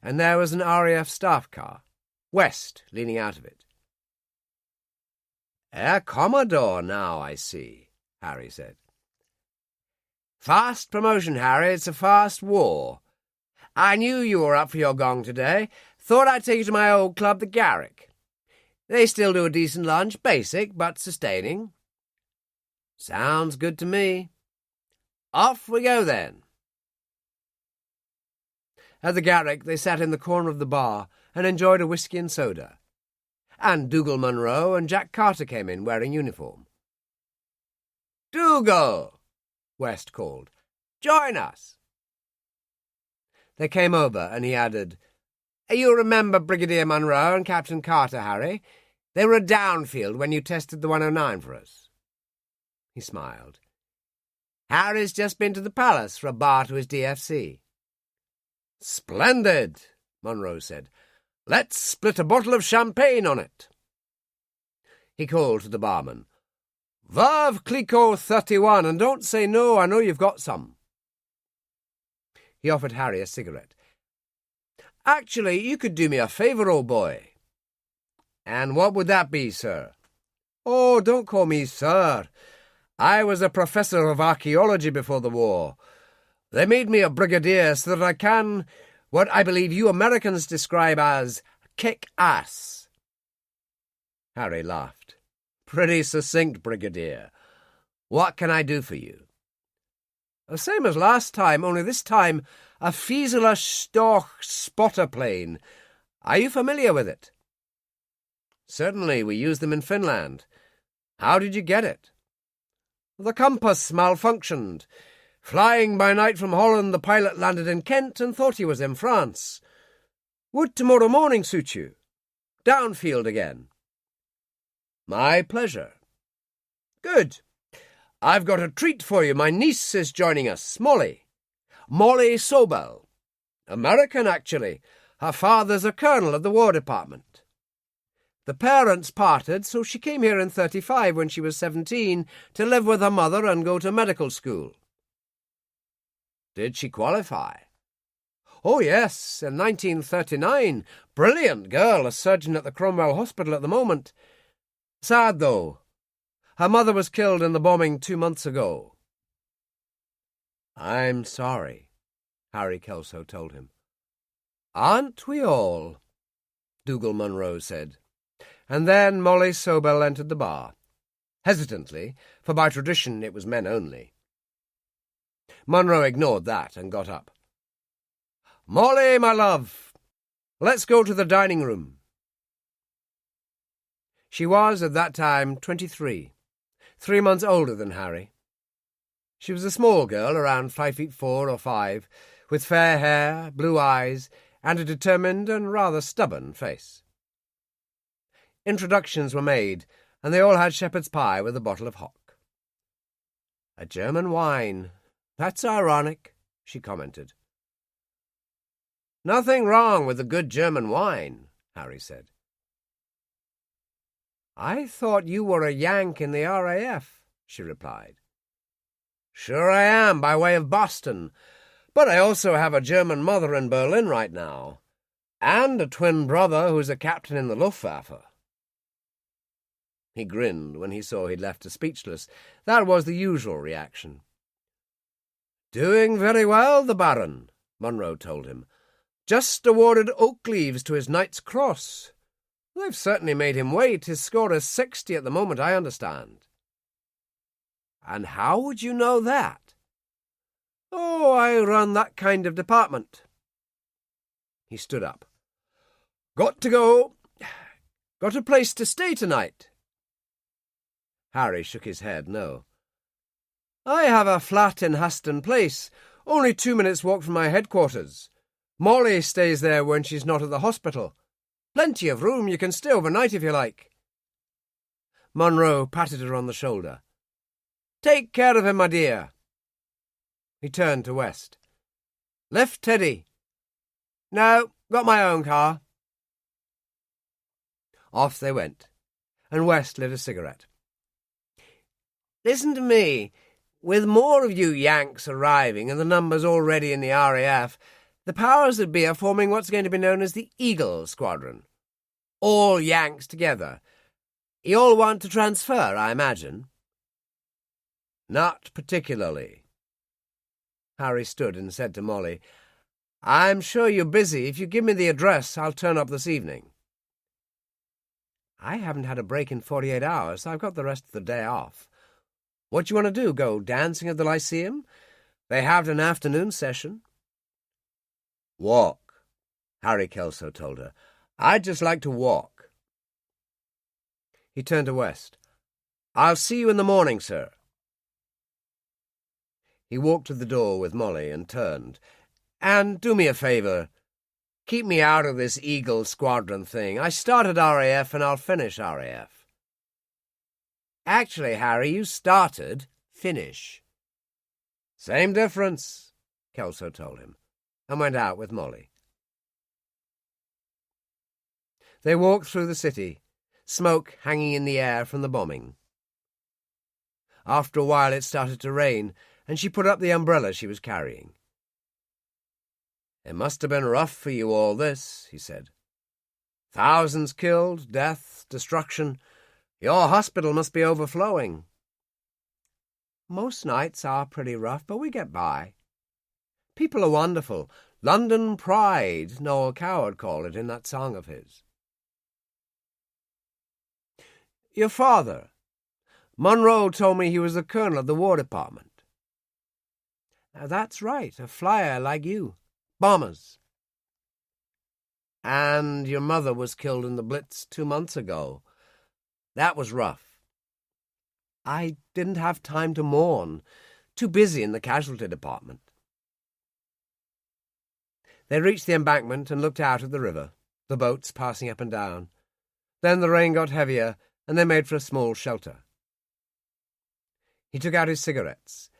And there was an RAF staff car, West leaning out of it. "Air Commodore now, I see," Harry said. "Fast promotion, Harry. It's a fast war. I knew you were up for your gong today. Thought I'd take you to my old club, the Garrick. They still do a decent lunch, basic but sustaining." "Sounds good to me. Off we go then." At the Garrick they sat in the corner of the bar and enjoyed a whisky and soda. And Dougal Munro and Jack Carter came in, wearing uniform. "Dougal," West called, "join us." They came over, and he added, "You remember Brigadier Munro and Captain Carter, Harry? They were at Downfield when you tested the 109 for us." He smiled. "Harry's just been to the Palace for a bar to his DFC." "Splendid," Munro said. "Let's split a bottle of champagne on it." He called to the barman. "Veuve Clicquot 31, and don't say no, I know you've got some." He offered Harry a cigarette. "Actually, you could do me a favour, old boy." "And what would that be, sir?" "Oh, don't call me sir. I was a professor of archaeology before the war. They made me a brigadier so that I can, what I believe you Americans describe as, kick ass." Harry laughed. "Pretty succinct, Brigadier. What can I do for you?" "The same as last time, only this time a Fieseler Storch spotter plane. Are you familiar with it?" "Certainly, we use them in Finland. How did you get it?" "The compass malfunctioned. Flying by night from Holland, the pilot landed in Kent and thought he was in France. Would tomorrow morning suit you? Downfield again." "My pleasure." "Good. I've got a treat for you. My niece is joining us, Molly Sobel. American, actually. Her father's a colonel of the War Department. The parents parted, so she came here in 1935 when she was 17 to live with her mother and go to medical school." "Did she qualify?" "Oh, yes, in 1939. Brilliant girl, a surgeon at the Cromwell Hospital at the moment. Sad, though. Her mother was killed in the bombing 2 months ago." "I'm sorry," Harry Kelso told him. "Aren't we all?" Dougal Munro said. And then Molly Sobel entered the bar, hesitantly, for by tradition it was men only. Munro ignored that and got up. "Molly, my love, let's go to the dining room." She was, at that time, 23, 3 months older than Harry. She was a small girl, around 5'4" or 5", with fair hair, blue eyes, and a determined and rather stubborn face. Introductions were made, and they all had shepherd's pie with a bottle of hock. "A German wine. That's ironic," she commented. "Nothing wrong with a good German wine," Harry said. "I thought you were a Yank in the RAF," she replied. "Sure I am, by way of Boston, but I also have a German mother in Berlin right now, and a twin brother who's a captain in the Luftwaffe." He grinned when he saw he'd left her speechless. That was the usual reaction. "Doing very well, the Baron," Munro told him. "Just awarded oak leaves to his Knight's Cross. They've certainly made him wait. His score is 60 at the moment, I understand." "And how would you know that?" "Oh, I run that kind of department." He stood up. "Got to go. Got a place to stay tonight?" Harry shook his head, no. "I have a flat in Haston Place, only 2 minutes' walk from my headquarters. Molly stays there when she's not at the hospital. Plenty of room. You can stay overnight if you like." Munro patted her on the shoulder. "Take care of him, my dear." He turned to West. "Lift, Teddy." "No, got my own car." Off they went, and West lit a cigarette. Listen to me. With more of you Yanks arriving and the numbers already in the RAF, the powers that be are forming what's going to be known as the Eagle Squadron. All Yanks together. You all want to transfer, I imagine? Not particularly. Harry stood and said to Molly, I'm sure you're busy. If you give me the address, I'll turn up this evening. I haven't had a break in 48 hours, so I've got the rest of the day off. What do you want to do, go dancing at the Lyceum? They have an afternoon session. Walk, Harry Kelso told her. I'd just like to walk. He turned to West. I'll see you in the morning, sir. He walked to the door with Molly and turned. And do me a favour. Keep me out of this Eagle Squadron thing. I started RAF and I'll finish RAF. Actually, Harry, you started. Finish. Same difference, Kelso told him, and went out with Molly. They walked through the city, smoke hanging in the air from the bombing. After a while it started to rain, and she put up the umbrella she was carrying. It must have been rough for you all this, he said. Thousands killed, death, destruction. Your hospital must be overflowing. Most nights are pretty rough, but we get by. People are wonderful. London pride, Noel Coward called it in that song of his. Your father. Munro told me he was the colonel of the War Department. That's right, a flyer like you. Bombers. And your mother was killed in the Blitz 2 months ago. That was rough. I didn't have time to mourn. Too busy in the casualty department. They reached the embankment and looked out at the river, the boats passing up and down. Then the rain got heavier, and they made for a small shelter. He took out his cigarettes.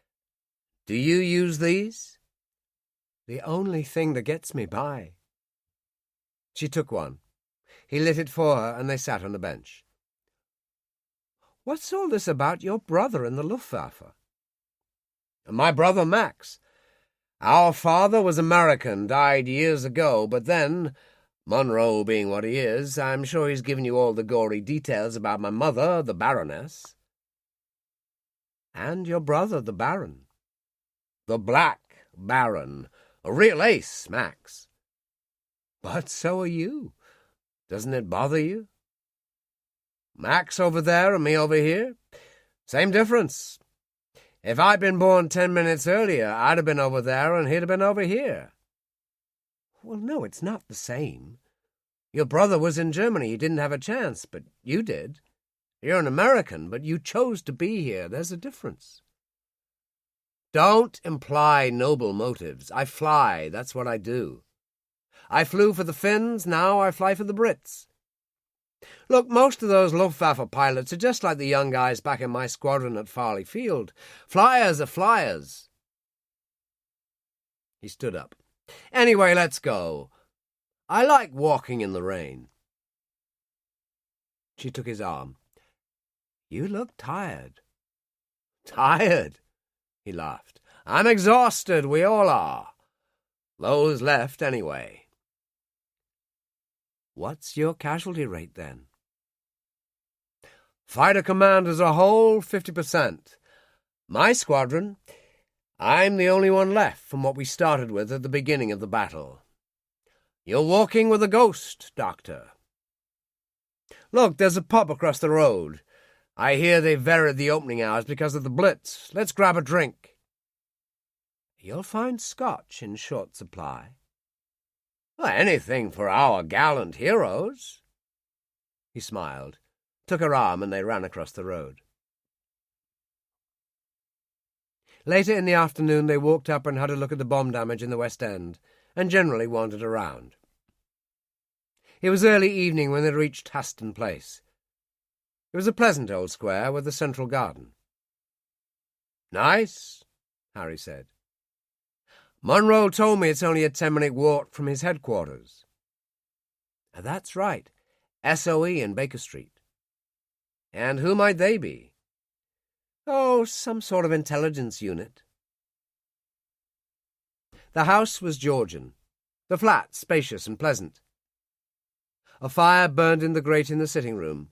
Do you use these? The only thing that gets me by. She took one. He lit it for her, and they sat on a bench. What's all this about your brother in the Luftwaffe? My brother Max. Our father was American, died years ago, but then, Munro being what he is, I'm sure he's given you all the gory details about my mother, the Baroness. And your brother, the Baron. The Black Baron. A real ace, Max. But so are you. Doesn't it bother you? Max over there and me over here? Same difference. If I'd been born 10 minutes earlier, I'd have been over there and he'd have been over here. Well, no, it's not the same. Your brother was in Germany. He didn't have a chance, but you did. You're an American, but you chose to be here. There's a difference. Don't imply noble motives. I fly. That's what I do. I flew for the Finns. Now I fly for the Brits. Look, most of those Luftwaffe pilots are just like the young guys back in my squadron at Farley Field. Flyers are flyers. He stood up. Anyway, let's go. I like walking in the rain. She took his arm. You look tired. Tired? He laughed. I'm exhausted. We all are. Those left, anyway. What's your casualty rate, then? Fighter command as a whole, 50%. My squadron, I'm the only one left from what we started with at the beginning of the battle. You're walking with a ghost, Doctor. Look, there's a pub across the road. I hear they varied the opening hours because of the Blitz. Let's grab a drink. You'll find Scotch in short supply. Well, anything for our gallant heroes. He smiled, took her arm, and they ran across the road. Later in the afternoon they walked up and had a look at the bomb damage in the West End, and generally wandered around. It was early evening when they reached Haston Place. It was a pleasant old square with a central garden. Nice, Harry said. Munro told me it's only a 10-minute walk from his headquarters. That's right. SOE in Baker Street. And who might they be? Oh, some sort of intelligence unit. The house was Georgian, the flat spacious and pleasant. A fire burned in the grate in the sitting room,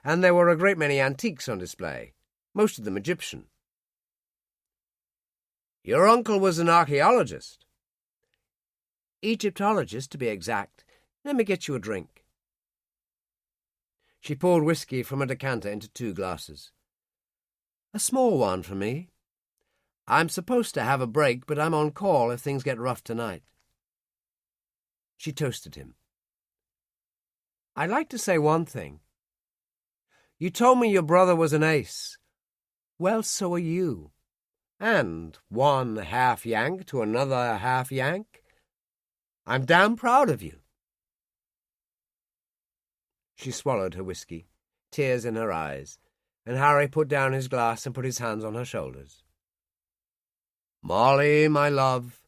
and there were a great many antiques on display, most of them Egyptian. Your uncle was an archaeologist. Egyptologist, to be exact. Let me get you a drink. She poured whiskey from a decanter into 2 glasses. A small one for me. I'm supposed to have a break, but I'm on call if things get rough tonight. She toasted him. I'd like to say one thing. You told me your brother was an ace. Well, so are you. And one half Yank to another half Yank. I'm damn proud of you. She swallowed her whiskey, tears in her eyes, and Harry put down his glass and put his hands on her shoulders. Molly, my love,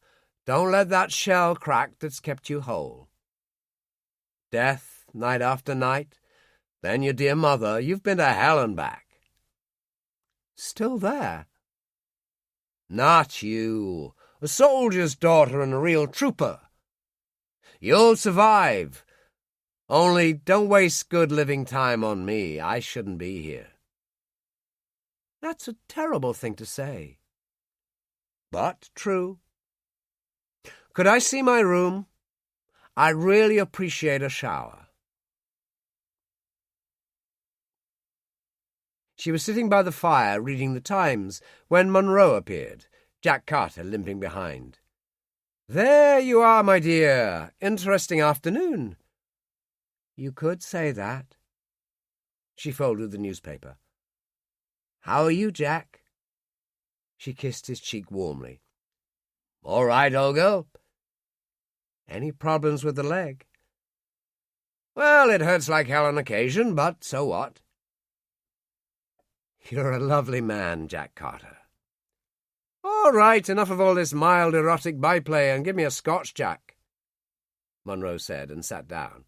don't let that shell crack that's kept you whole. Death, night after night, then your dear mother, you've been to hell and back. Still there? Not you, a soldier's daughter and a real trooper. You'll survive. Only don't waste good living time on me. I shouldn't be here. That's a terrible thing to say. But true. Could I see my room? I really appreciate a shower. She was sitting by the fire reading the Times when Munro appeared, Jack Carter limping behind. There you are, my dear. Interesting afternoon. You could say that. She folded the newspaper. How are you, Jack? She kissed his cheek warmly. All right, old girl. Any problems with the leg? Well, it hurts like hell on occasion, but so what? You're a lovely man, Jack Carter. All right, enough of all this mild erotic byplay and give me a Scotch, Jack, Munro said and sat down.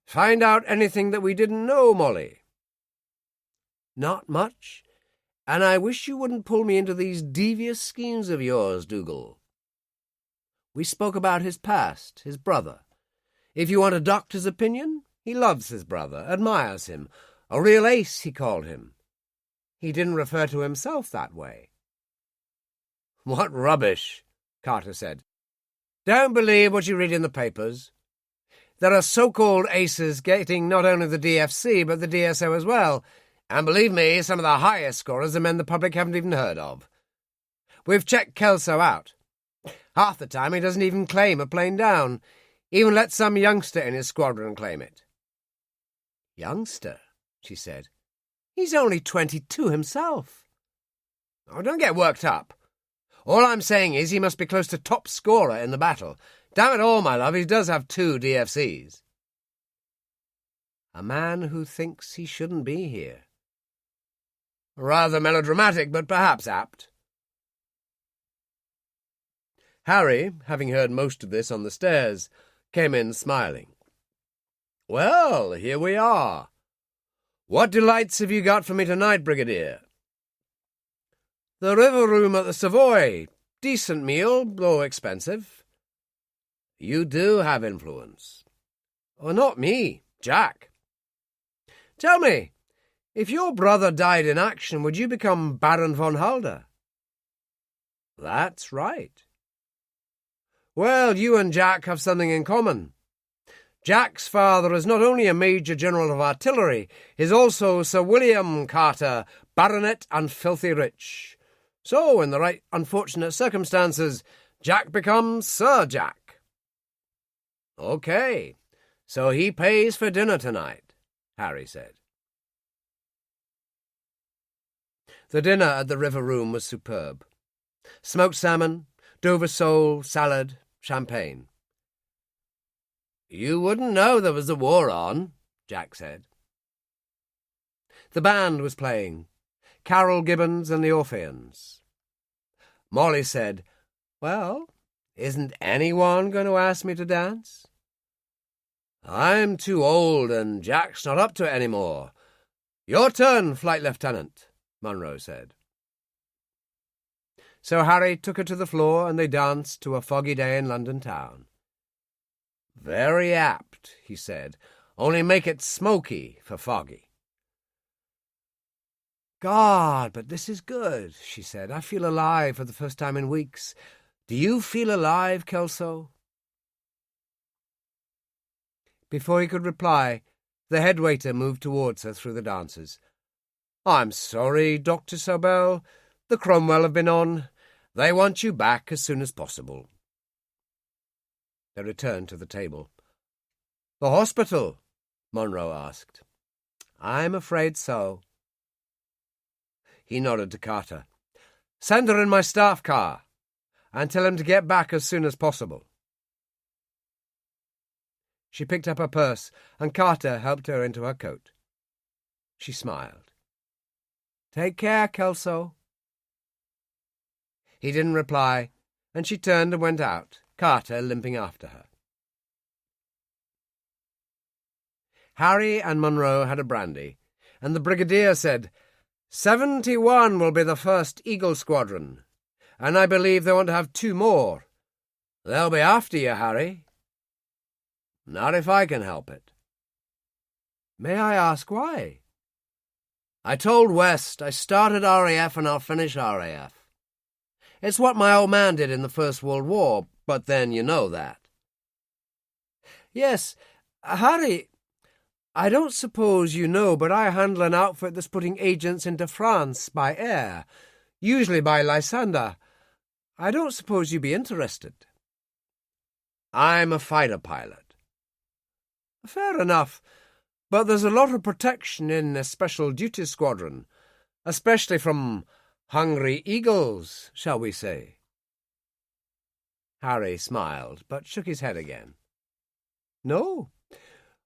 Find out anything that we didn't know, Molly? Not much, and I wish you wouldn't pull me into these devious schemes of yours, Dougal. We spoke about his past, his brother. If you want a doctor's opinion, he loves his brother, admires him. A real ace, he called him. He didn't refer to himself that way. What rubbish, Carter said. Don't believe what you read in the papers. There are so-called aces getting not only the DFC, but the DSO as well. And believe me, some of the highest scorers are men the public haven't even heard of. We've checked Kelso out. Half the time he doesn't even claim a plane down. Even let some youngster in his squadron claim it. Youngster, she said. He's only 22 himself. Oh, don't get worked up. All I'm saying is he must be close to top scorer in the battle. Damn it all, my love, he does have 2 DFCs. A man who thinks he shouldn't be here. Rather melodramatic, but perhaps apt. Harry, having heard most of this on the stairs, came in smiling. Well, here we are. What delights have you got for me tonight, Brigadier? The river room at the Savoy. Decent meal, though expensive. You do have influence. Oh, not me, Jack. Tell me, if your brother died in action, would you become Baron von Halder? That's right. Well, you and Jack have something in common. Jack's father is not only a Major General of Artillery, he is also Sir William Carter, Baronet and filthy rich. So, in the right unfortunate circumstances, Jack becomes Sir Jack. Okay, so he pays for dinner tonight, Harry said. The dinner at the River Room was superb. Smoked salmon, Dover sole, salad, champagne. You wouldn't know there was a war on, Jack said. The band was playing, Carol Gibbons and the Orpheans. Molly said, Well, isn't anyone going to ask me to dance? I'm too old and Jack's not up to it any more. Your turn, Flight Lieutenant. Munro said. So Harry took her to the floor and they danced to A Foggy Day in London Town. Very apt, he said, only make it smoky for foggy. God, but this is good, she said. I feel alive for the first time in weeks. Do you feel alive, Kelso? Before he could reply, the head waiter moved towards her through the dancers. I'm sorry, Dr. Sobel. The Cromwell have been on. They want you back as soon as possible. They returned to the table. The hospital? Munro asked. I'm afraid so. He nodded to Carter. Send her in my staff car, and tell him to get back as soon as possible. She picked up her purse, and Carter helped her into her coat. She smiled. Take care, Kelso. He didn't reply, and she turned and went out, Carter limping after her. Harry and Munro had a brandy, and the brigadier said, 71 will be the first Eagle Squadron, and I believe they want to have 2 more. They'll be after you, Harry. Not if I can help it. May I ask why? I told West I started RAF and I'll finish RAF. It's what my old man did in the First World War, but then you know that. Yes, Harry, I don't suppose you know, but I handle an outfit that's putting agents into France by air, usually by Lysander. I don't suppose you'd be interested. I'm a fighter pilot. Fair enough, but there's a lot of protection in a special duty squadron, especially from hungry eagles, shall we say. Harry smiled, but shook his head again. No?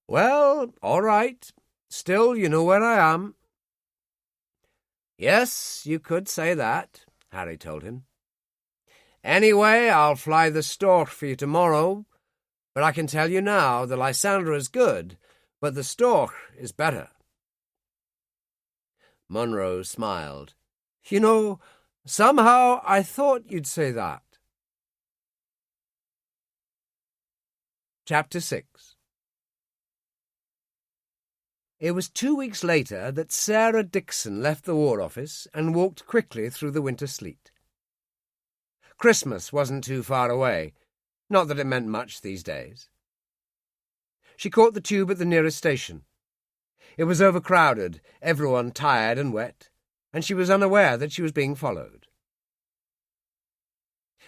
Well, all right. Still, you know where I am. Yes, you could say that, Harry told him. Anyway, I'll fly the Stork for you tomorrow, but I can tell you now the Lysander is good, but the Stork is better. Munro smiled. You know, somehow I thought you'd say that. Chapter 6. It was 2 weeks later that Sarah Dixon left the War Office and walked quickly through the winter sleet. Christmas wasn't too far away, not that it meant much these days. She caught the tube at the nearest station. It was overcrowded, everyone tired and wet, and she was unaware that she was being followed.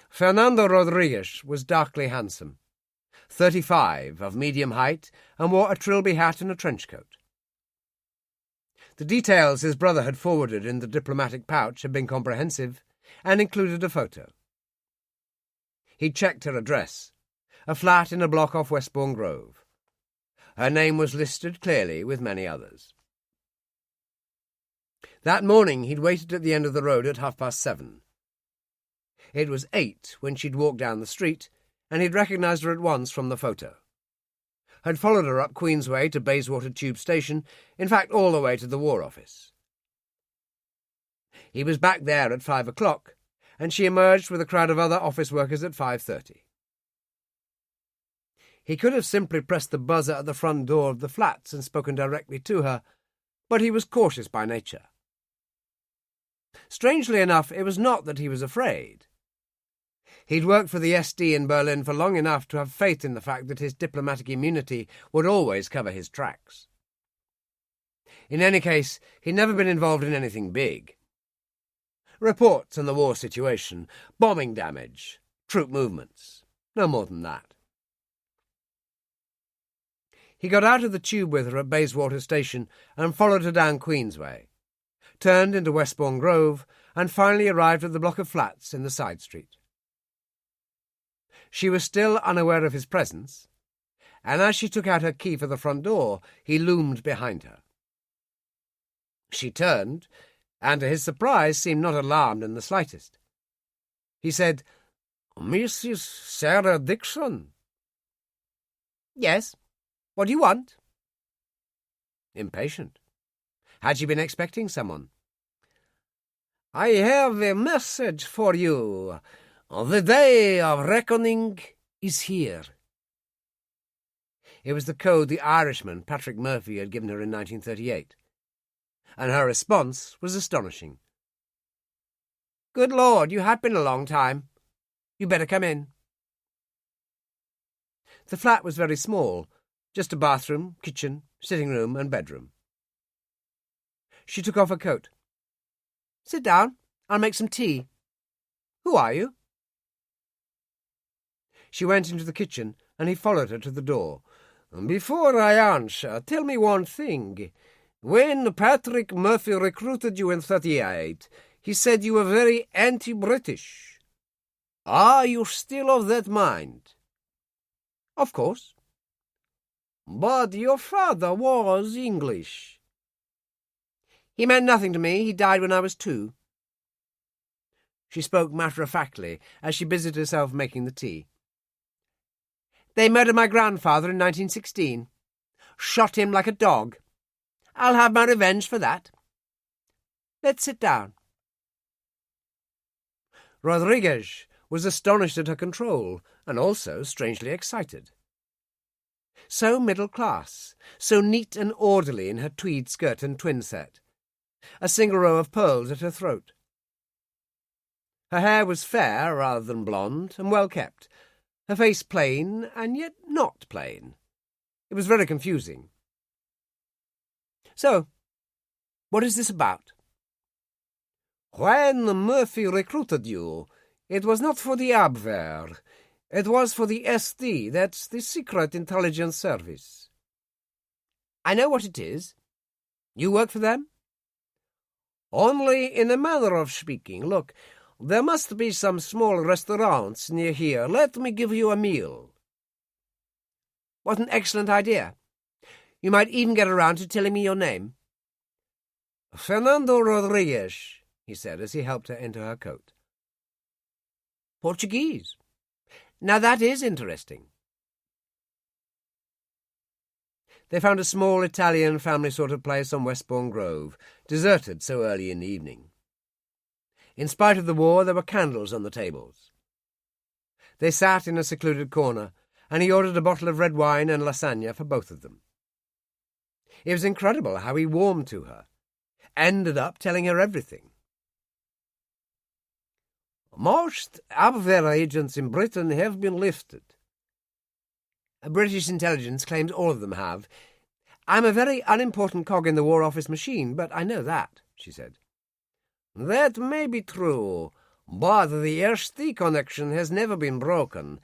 Fernando Rodriguez was darkly handsome, 35, of medium height, and wore a trilby hat and a trench coat. The details his brother had forwarded in the diplomatic pouch had been comprehensive and included a photo. He'd checked her address, a flat in a block off Westbourne Grove. Her name was listed clearly with many others. That morning he'd waited at the end of the road at 7:30. It was 8 when she'd walked down the street, and he'd recognised her at once from the photo. Had followed her up Queensway to Bayswater Tube Station, in fact all the way to the War Office. He was back there at 5 o'clock, and she emerged with a crowd of other office workers at 5:30. He could have simply pressed the buzzer at the front door of the flats and spoken directly to her, but he was cautious by nature. Strangely enough, it was not that he was afraid. He'd worked for the SD in Berlin for long enough to have faith in the fact that his diplomatic immunity would always cover his tracks. In any case, he'd never been involved in anything big. Reports on the war situation, bombing damage, troop movements, no more than that. He got out of the tube with her at Bayswater Station and followed her down Queensway, turned into Westbourne Grove, and finally arrived at the block of flats in the side street. She was still unaware of his presence, and as she took out her key for the front door, he loomed behind her. She turned, and to his surprise seemed not alarmed in the slightest. He said, "Mrs. Sarah Dixon." "Yes. What do you want?" Impatient. Had she been expecting someone? I have a message for you. The day of reckoning is here. It was the code the Irishman, Patrick Murphy, had given her in 1938, and her response was astonishing. Good Lord, you had been a long time. You better come in. The flat was very small, just a bathroom, kitchen, sitting room, and bedroom. She took off her coat. Sit down. I'll make some tea. Who are you? She went into the kitchen, and he followed her to the door. Before I answer, tell me one thing. When Patrick Murphy recruited you in 38, he said you were very anti-British. Are you still of that mind? Of course. But your father was English. He meant nothing to me. He died when I was 2. She spoke matter-of-factly as she busied herself making the tea. They murdered my grandfather in 1916. Shot him like a dog. I'll have my revenge for that. Let's sit down. Rodriguez was astonished at her control, and also strangely excited. So middle-class, so neat and orderly in her tweed skirt and twin set, a single row of pearls at her throat. Her hair was fair rather than blonde, and well kept, her face plain and yet not plain. It was very confusing. So, what is this about? When Murphy recruited you, it was not for the Abwehr. It was for the SD, that's the Secret Intelligence Service. I know what it is. You work for them? Only in a manner of speaking. Look, there must be some small restaurants near here. Let me give you a meal. What an excellent idea. You might even get around to telling me your name. Fernando Rodriguez, he said as he helped her into her coat. Portuguese. Now that is interesting. They found a small Italian family sort of place on Westbourne Grove, deserted so early in the evening. In spite of the war, there were candles on the tables. They sat in a secluded corner, and he ordered a bottle of red wine and lasagna for both of them. It was incredible how he warmed to her, ended up telling her everything. Most Abwehr agents in Britain have been lifted. British intelligence claims all of them have. I'm a very unimportant cog in the War Office machine, but I know that, she said. That may be true, but the SD connection has never been broken.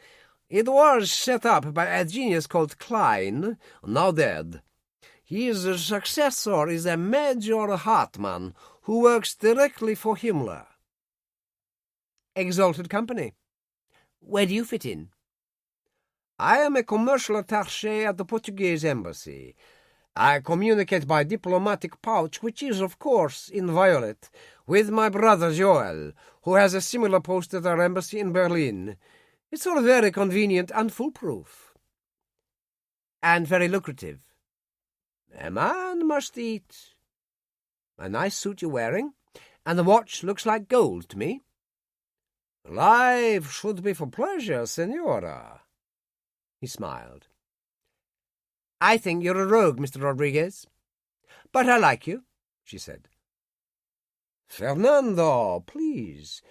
It was set up by a genius called Klein, now dead. His successor is a Major Hartmann, who works directly for Himmler. Exalted company. Where do you fit in? I am a commercial attaché at the Portuguese embassy. I communicate by diplomatic pouch, which is, of course, inviolate, with my brother Joel, who has a similar post at our embassy in Berlin. It's all very convenient and foolproof. And very lucrative. A man must eat. A nice suit you're wearing, and the watch looks like gold to me. Life should be for pleasure, Senora. He smiled. I think you're a rogue, Mr. Rodriguez. But I like you, she said. Fernando, please,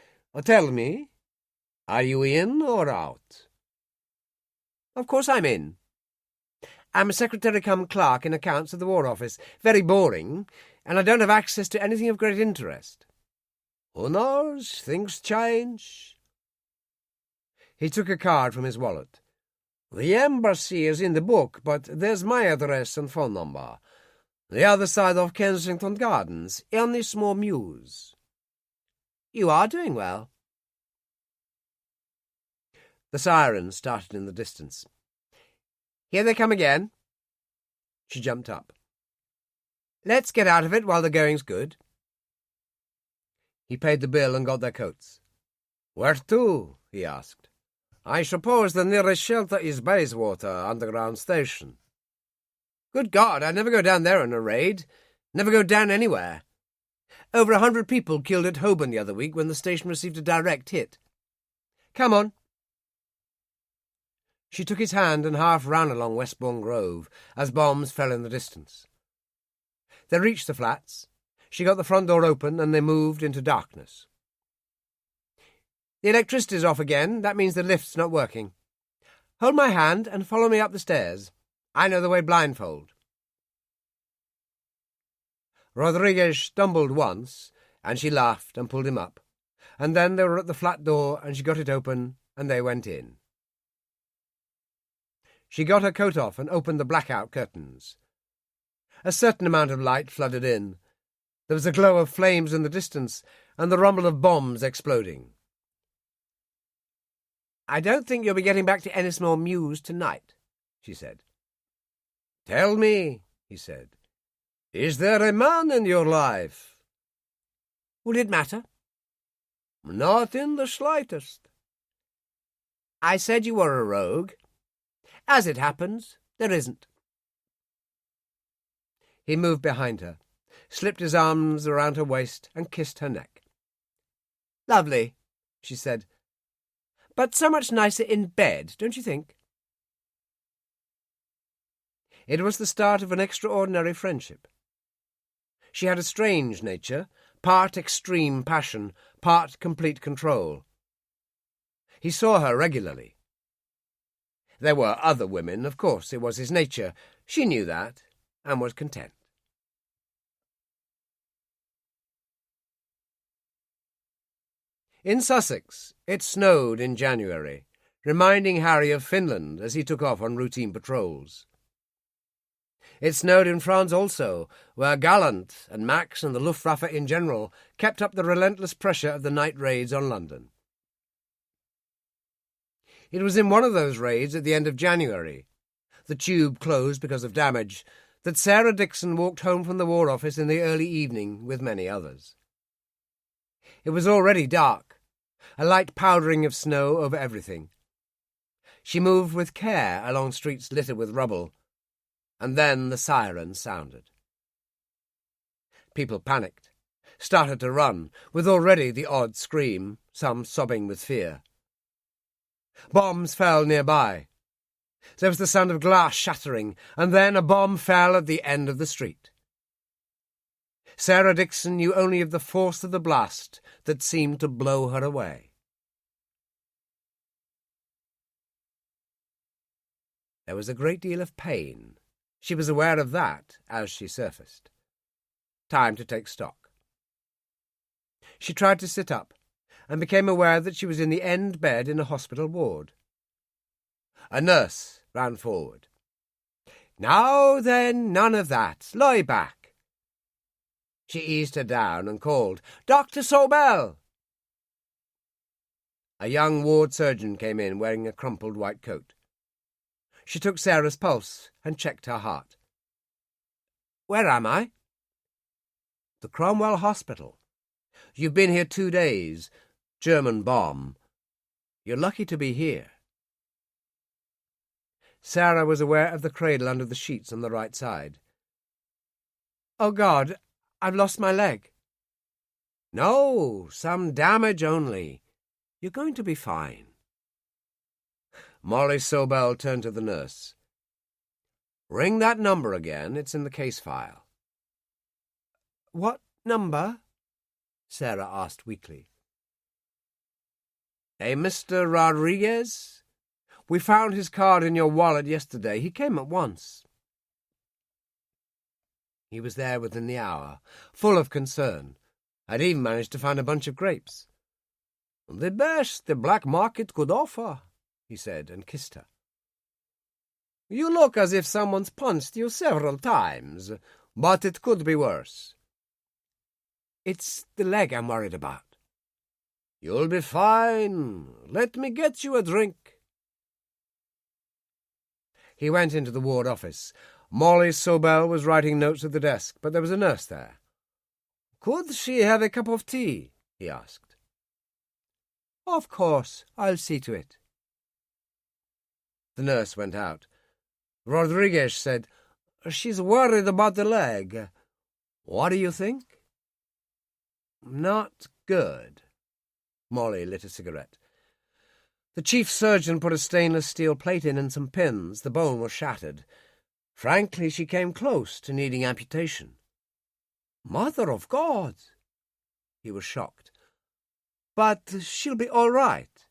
tell me, are you in or out? Of course I'm in. I'm a secretary-cum-clerk in accounts at the War Office. Very boring, and I don't have access to anything of great interest. Who knows? Things change. He took a card from his wallet. The embassy is in the book, but there's my address and phone number. The other side of Kensington Gardens, Ennismore Mews. You are doing well. The sirens started in the distance. Here they come again. She jumped up. Let's get out of it while the going's good. He paid the bill and got their coats. Where to? He asked. I suppose the nearest shelter is Bayswater underground station. Good God, I'd never go down there on a raid. Never go down anywhere. Over 100 people killed at Holborn the other week when the station received a direct hit. Come on. She took his hand and half ran along Westbourne Grove as bombs fell in the distance. They reached the flats. She got the front door open and they moved into darkness. The electricity's off again. That means the lift's not working. Hold my hand and follow me up the stairs. I know the way blindfold. Rodriguez stumbled once, and she laughed and pulled him up. And then they were at the flat door, and she got it open, and they went in. She got her coat off and opened the blackout curtains. A certain amount of light flooded in. There was a glow of flames in the distance, and the rumble of bombs exploding. I don't think you'll be getting back to Ennismore Mews tonight, she said. Tell me, he said, is there a man in your life? Will it matter? Not in the slightest. I said you were a rogue. As it happens, there isn't. He moved behind her, slipped his arms around her waist and kissed her neck. Lovely, she said. But so much nicer in bed, don't you think? It was the start of an extraordinary friendship. She had a strange nature, part extreme passion, part complete control. He saw her regularly. There were other women, of course, it was his nature. She knew that, and was content. In Sussex, it snowed in January, reminding Harry of Finland as he took off on routine patrols. It snowed in France also, where Gallant and Max and the Luftwaffe in general kept up the relentless pressure of the night raids on London. It was in one of those raids at the end of January, the tube closed because of damage, that Sarah Dixon walked home from the War Office in the early evening with many others. It was already dark, a light powdering of snow over everything. She moved with care along streets littered with rubble, and then the siren sounded. People panicked, started to run, with already the odd scream, some sobbing with fear. Bombs fell nearby. There was the sound of glass shattering, and then a bomb fell at the end of the street. Sarah Dixon knew only of the force of the blast that seemed to blow her away. There was a great deal of pain. She was aware of that as she surfaced. Time to take stock. She tried to sit up, and became aware that she was in the end bed in a hospital ward. A nurse ran forward. Now then, none of that. Lie back. She eased her down and called, Dr. Sobel! A young ward surgeon came in wearing a crumpled white coat. She took Sarah's pulse and checked her heart. Where am I? The Cromwell Hospital. You've been here 2 days. German bomb. You're lucky to be here. Sarah was aware of the cradle under the sheets on the right side. Oh, God, I've lost my leg. No, some damage only. You're going to be fine. Molly Sobel turned to the nurse. Ring that number again. It's in the case file. What number? Sarah asked weakly. A Mr. Rodriguez? We found his card in your wallet yesterday. He came at once. He was there within the hour, full of concern. I'd even managed to find a bunch of grapes. The best the black market could offer, he said, and kissed her. You look as if someone's punched you several times, but it could be worse. It's the leg I'm worried about. You'll be fine. Let me get you a drink. He went into the ward office. Molly Sobel was writing notes at the desk, but there was a nurse there. Could she have a cup of tea? He asked. Of course, I'll see to it. The nurse went out. Rodriguez said, She's worried about the leg. What do you think? Not good. Molly lit a cigarette. The chief surgeon put a stainless steel plate in and some pins. The bone was shattered. Frankly, she came close to needing amputation. Mother of God! He was shocked. But she'll be all right.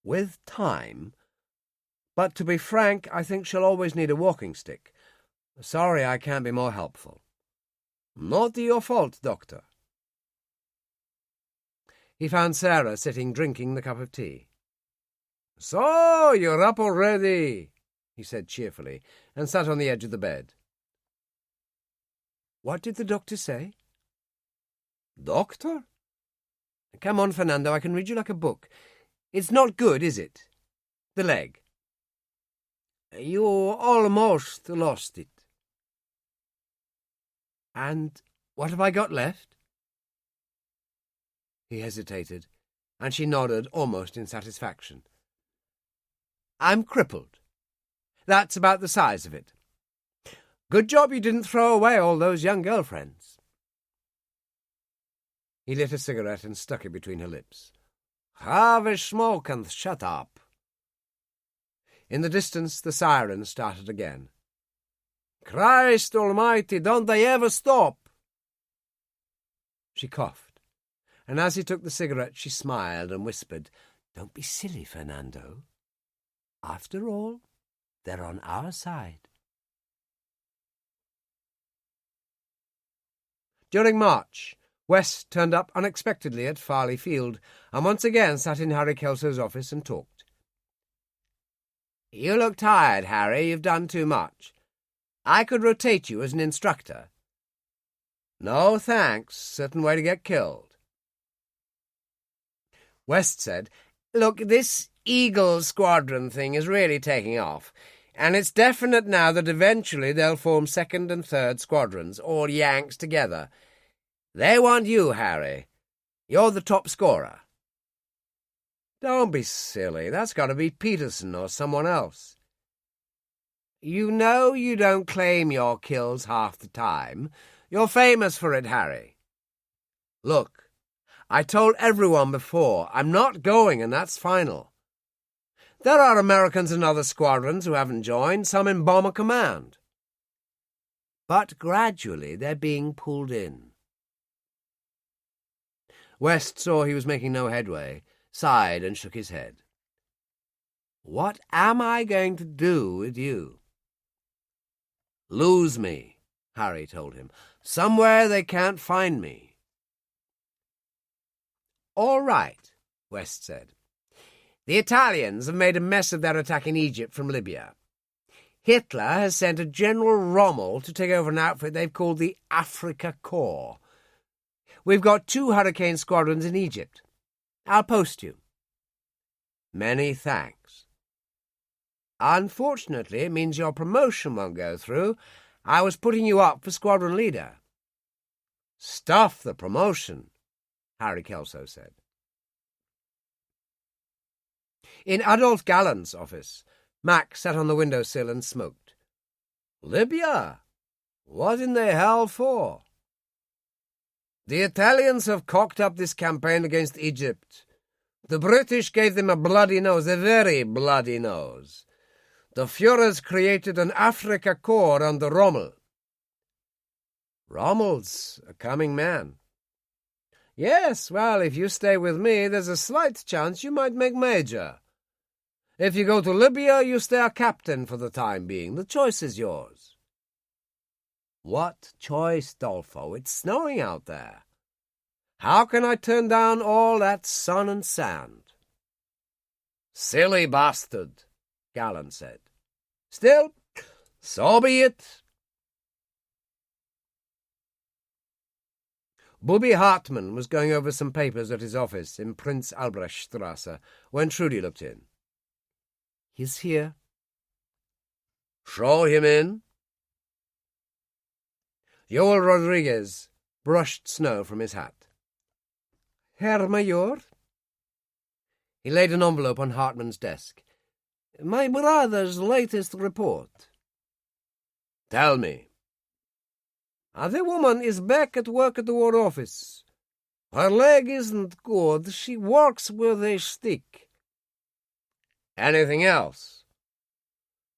With time. But to be frank, I think she'll always need a walking stick. Sorry I can't be more helpful. Not your fault, Doctor. He found Sarah sitting drinking the cup of tea. So, you're up already, he said cheerfully, and sat on the edge of the bed. What did the doctor say? Doctor? Come on, Fernando, I can read you like a book. It's not good, is it? The leg. You almost lost it. And what have I got left? He hesitated, and she nodded almost in satisfaction. I'm crippled. That's about the size of it. Good job you didn't throw away all those young girlfriends. He lit a cigarette and stuck it between her lips. Have a smoke and shut up. In the distance, the siren started again. Christ almighty, don't they ever stop? She coughed, and as he took the cigarette, she smiled and whispered, Don't be silly, Fernando. After all, they're on our side. During March, West turned up unexpectedly at Farley Field, and once again sat in Harry Kelso's office and talked. You look tired, Harry. You've done too much. I could rotate you as an instructor. No, thanks. Certain way to get killed. West said, Look, this Eagle Squadron thing is really taking off, and it's definite now that eventually they'll form second and third squadrons, all Yanks together. They want you, Harry. You're the top scorer. Don't be silly. That's got to be Peterson or someone else. You know you don't claim your kills half the time. You're famous for it, Harry. Look, I told everyone before, I'm not going, and that's final. There are Americans in other squadrons who haven't joined, some in Bomber Command. But gradually they're being pulled in. West saw he was making no headway, sighed and shook his head. What am I going to do with you? Lose me, Harry told him. Somewhere they can't find me. All right, West said. The Italians have made a mess of their attack in Egypt from Libya. Hitler has sent a General Rommel to take over an outfit they've called the Africa Corps. We've got 2 Hurricane squadrons in Egypt. I'll post you. Many thanks. Unfortunately, it means your promotion won't go through. I was putting you up for squadron leader. Stuff the promotion, Harry Kelso said. In Adolf Gallant's office, Mac sat on the windowsill and smoked. Libya? What in the hell for? The Italians have cocked up this campaign against Egypt. The British gave them a bloody nose, a very bloody nose. The Führer's created an Africa Corps under Rommel. Rommel's a coming man. Yes, well, if you stay with me, there's a slight chance you might make major. If you go to Libya, you stay a captain for the time being. The choice is yours. What choice, Dolfo? It's snowing out there. How can I turn down all that sun and sand? Silly bastard, Gallant said. Still, so be it. Bobby Hartmann was going over some papers at his office in Prince Albrechtstrasse when Trudy looked in. He's here. Show him in. Joel Rodriguez brushed snow from his hat. Herr Major? He laid an envelope on Hartmann's desk. My brother's latest report. Tell me. The woman is back at work at the War Office. Her leg isn't good. She works with a stick. Anything else?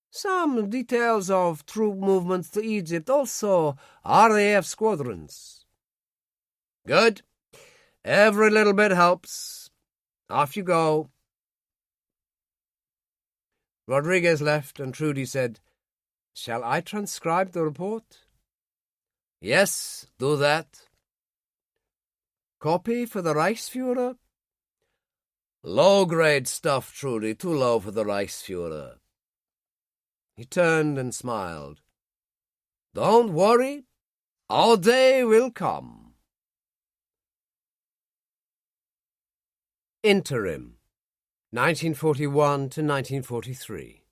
Some details of troop movements to Egypt, also RAF squadrons. Good. Every little bit helps. Off you go. Rodriguez left, and Trudy said, "Shall I transcribe the report?" "Yes, do that." "Copy for the Reichsfuhrer?" "Low-grade stuff, Trudy, too low for the Reichsfuhrer." He turned and smiled. "Don't worry, our day will come." Interim, 1941 to 1943.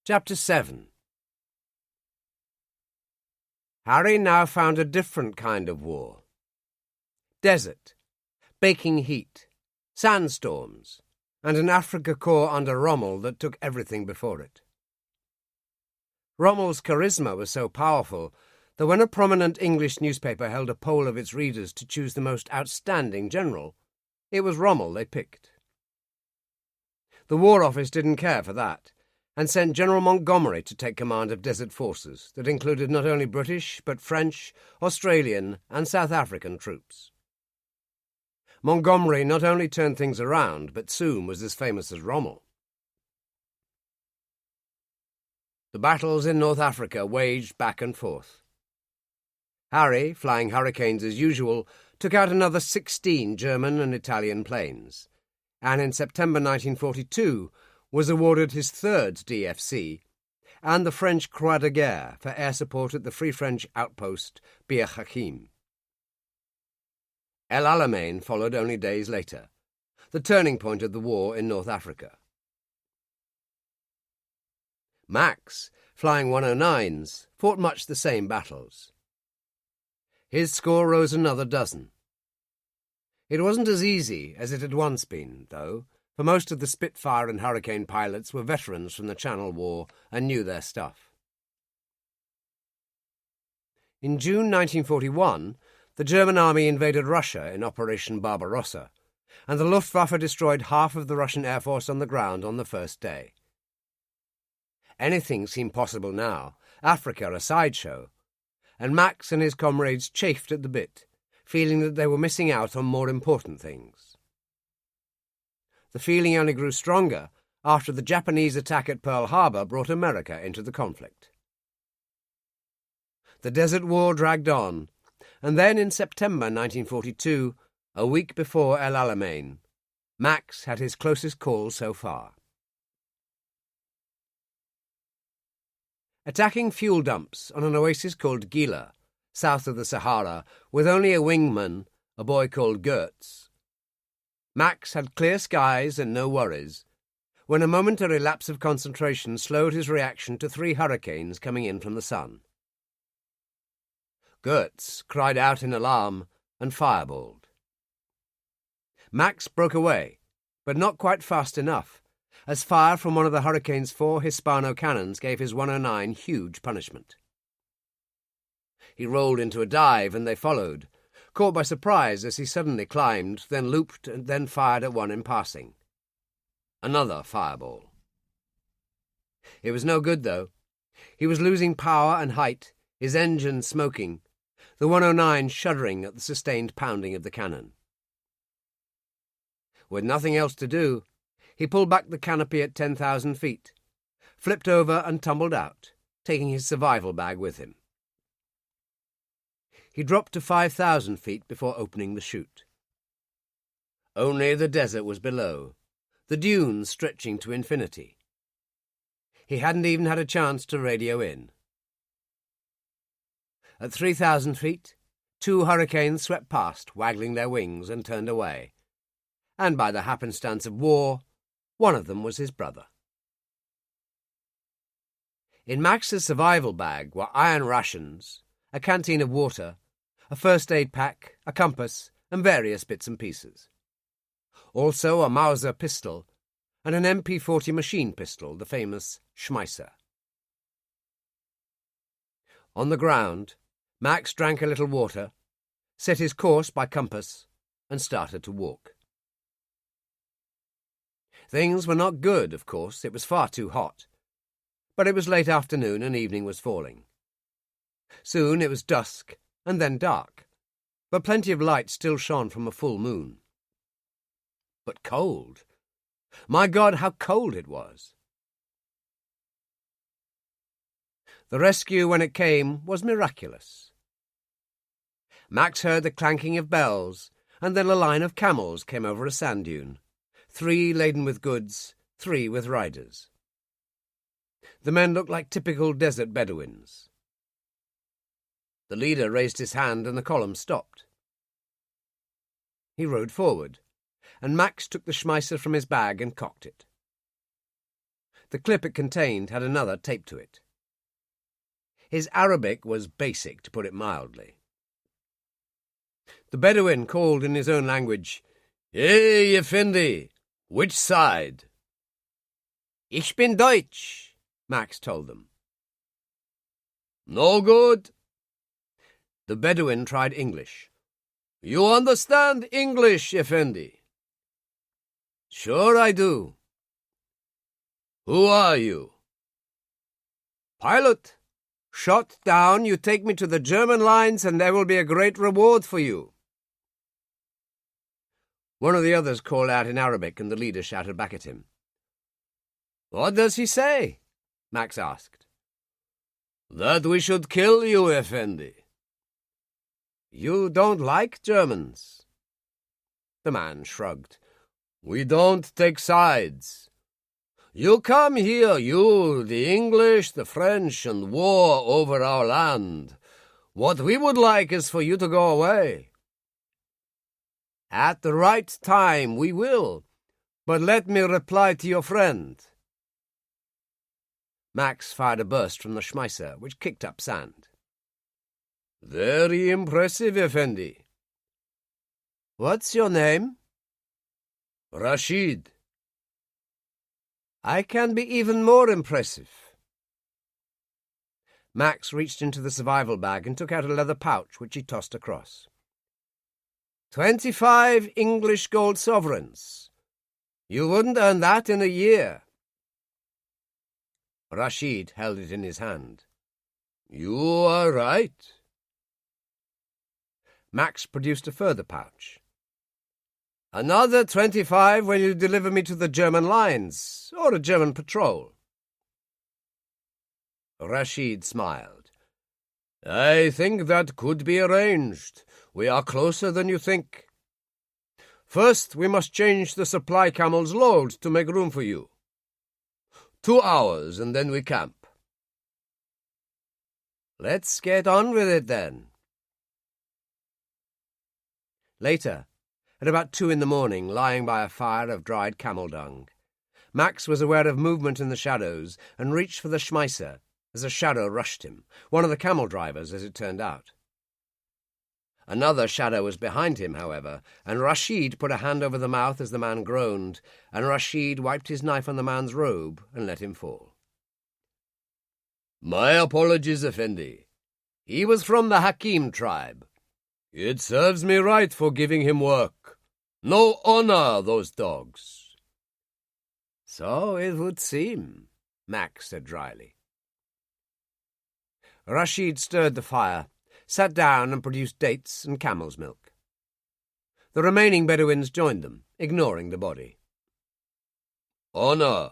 Chapter 7. Harry now found a different kind of war. Desert, baking heat, sandstorms, and an Afrika Korps under Rommel that took everything before it. Rommel's charisma was so powerful that when a prominent English newspaper held a poll of its readers to choose the most outstanding general, it was Rommel they picked. The War Office didn't care for that, and sent General Montgomery to take command of desert forces that included not only British, but French, Australian, and South African troops. Montgomery not only turned things around, but soon was as famous as Rommel. The battles in North Africa waged back and forth. Harry, flying Hurricanes as usual, took out another 16 German and Italian planes, and in September 1942 was awarded his third DFC and the French Croix de Guerre for air support at the Free French outpost Bir Hakeim. El Alamein followed only days later, the turning point of the war in North Africa. Max, flying 109s, fought much the same battles. His score rose another dozen. It wasn't as easy as it had once been, though, for most of the Spitfire and Hurricane pilots were veterans from the Channel War and knew their stuff. In June 1941, the German army invaded Russia in Operation Barbarossa, and the Luftwaffe destroyed half of the Russian Air Force on the ground on the first day. Anything seemed possible now, Africa a sideshow, and Max and his comrades chafed at the bit, feeling that they were missing out on more important things. The feeling only grew stronger after the Japanese attack at Pearl Harbor brought America into the conflict. The Desert War dragged on, and then in September 1942, a week before El Alamein, Max had his closest call so far. Attacking fuel dumps on an oasis called Gila, south of the Sahara, with only a wingman, a boy called Goetz, Max had clear skies and no worries, when a momentary lapse of concentration slowed his reaction to 3 hurricanes coming in from the sun. Goetz cried out in alarm and fireballed. Max broke away, but not quite fast enough, as fire from one of the Hurricane's 4 Hispano cannons gave his 109 huge punishment. He rolled into a dive and they followed, caught by surprise as he suddenly climbed, then looped and then fired at one in passing. Another fireball. It was no good, though. He was losing power and height, his engine smoking, the 109 shuddering at the sustained pounding of the cannon. With nothing else to do, he pulled back the canopy at 10,000 feet, flipped over and tumbled out, taking his survival bag with him. He dropped to 5,000 feet before opening the chute. Only the desert was below, the dunes stretching to infinity. He hadn't even had a chance to radio in. At 3,000 feet, 2 hurricanes swept past, waggling their wings, and turned away. And by the happenstance of war, one of them was his brother. In Max's survival bag were iron rations, a canteen of water, a first aid pack, a compass, and various bits and pieces. Also a Mauser pistol and an MP40 machine pistol, the famous Schmeisser. On the ground, Max drank a little water, set his course by compass, and started to walk. Things were not good, of course. It was far too hot. But it was late afternoon and evening was falling. Soon it was dusk and then dark, but plenty of light still shone from a full moon. But cold. My God, how cold it was! The rescue, when it came, was miraculous. Max heard the clanking of bells, and then a line of camels came over a sand dune, 3 laden with goods, 3 with riders. The men looked like typical desert Bedouins. The leader raised his hand and the column stopped. He rode forward, and Max took the Schmeisser from his bag and cocked it. The clip it contained had another taped to it. His Arabic was basic, to put it mildly. The Bedouin called in his own language, "Hey, Effendi, which side?" "Ich bin Deutsch," Max told them. "No good." The Bedouin tried English. "You understand English, Effendi?" "Sure I do." "Who are you?" "Pilot. Shot down, you take me to the German lines and there will be a great reward for you." One of the others called out in Arabic and the leader shouted back at him. "What does he say?" Max asked. "That we should kill you, Effendi." "You don't like Germans?" The man shrugged. "We don't take sides. You come here, you, the English, the French, and war over our land. What we would like is for you to go away." "At the right time we will, but let me reply to your friend." Max fired a burst from the Schmeisser, which kicked up sand. "Very impressive, Effendi." "What's your name?" "Rashid." "I can be even more impressive." Max reached into the survival bag and took out a leather pouch, which he tossed across. 25 English gold sovereigns. You wouldn't earn that in a year." Rashid held it in his hand. "You are right." Max produced a further pouch. "Another 25 when you deliver me to the German lines, or a German patrol." Rashid smiled. "I think that could be arranged. We are closer than you think. First, we must change the supply camel's load to make room for you. 2 hours, and then we camp." "Let's get on with it, then." Later, at about 2 a.m, lying by a fire of dried camel dung, Max was aware of movement in the shadows and reached for the Schmeisser as a shadow rushed him, one of the camel drivers, as it turned out. Another shadow was behind him, however, and Rashid put a hand over the mouth as the man groaned, and Rashid wiped his knife on the man's robe and let him fall. "My apologies, Effendi. He was from the Hakim tribe. It serves me right for giving him work. No honor, those dogs." "So it would seem," Max said dryly. Rashid stirred the fire, sat down and produced dates and camel's milk. The remaining Bedouins joined them, ignoring the body. "Honor,"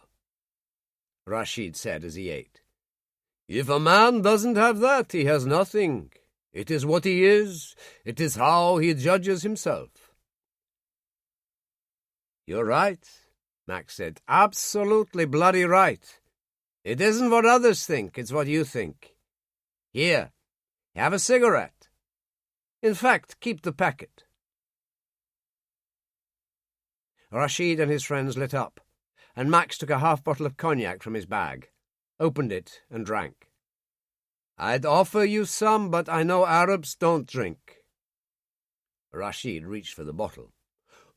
Rashid said as he ate. "If a man doesn't have that, he has nothing. It is what he is. It is how he judges himself." "You're right," Max said. "Absolutely bloody right. It isn't what others think, it's what you think. Here, have a cigarette. In fact, keep the packet." Rashid and his friends lit up, and Max took a half bottle of cognac from his bag, opened it, and drank. "I'd offer you some, but I know Arabs don't drink." Rashid reached for the bottle.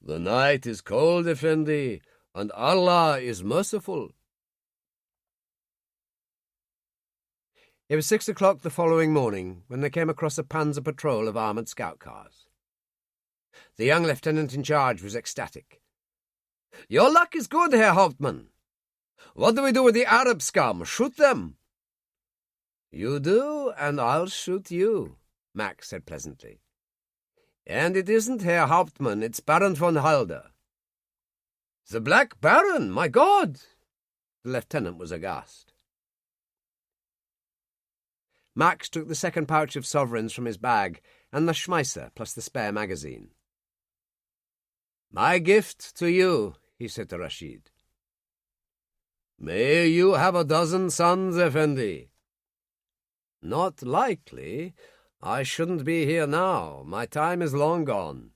"The night is cold, Effendi, and Allah is merciful." It was 6 o'clock the following morning when they came across a panzer patrol of armoured scout cars. The young lieutenant in charge was ecstatic. "Your luck is good, Herr Hauptmann. What do we do with the Arab scum? Shoot them?" "You do, and I'll shoot you," Max said pleasantly. "And it isn't Herr Hauptmann, it's Baron von Halder." "The Black Baron, my God!" The lieutenant was aghast. Max took the second pouch of sovereigns from his bag and the Schmeisser plus the spare magazine. "My gift to you," he said to Rashid. "May you have a dozen sons, Effendi." "Not likely. I shouldn't be here now. My time is long gone."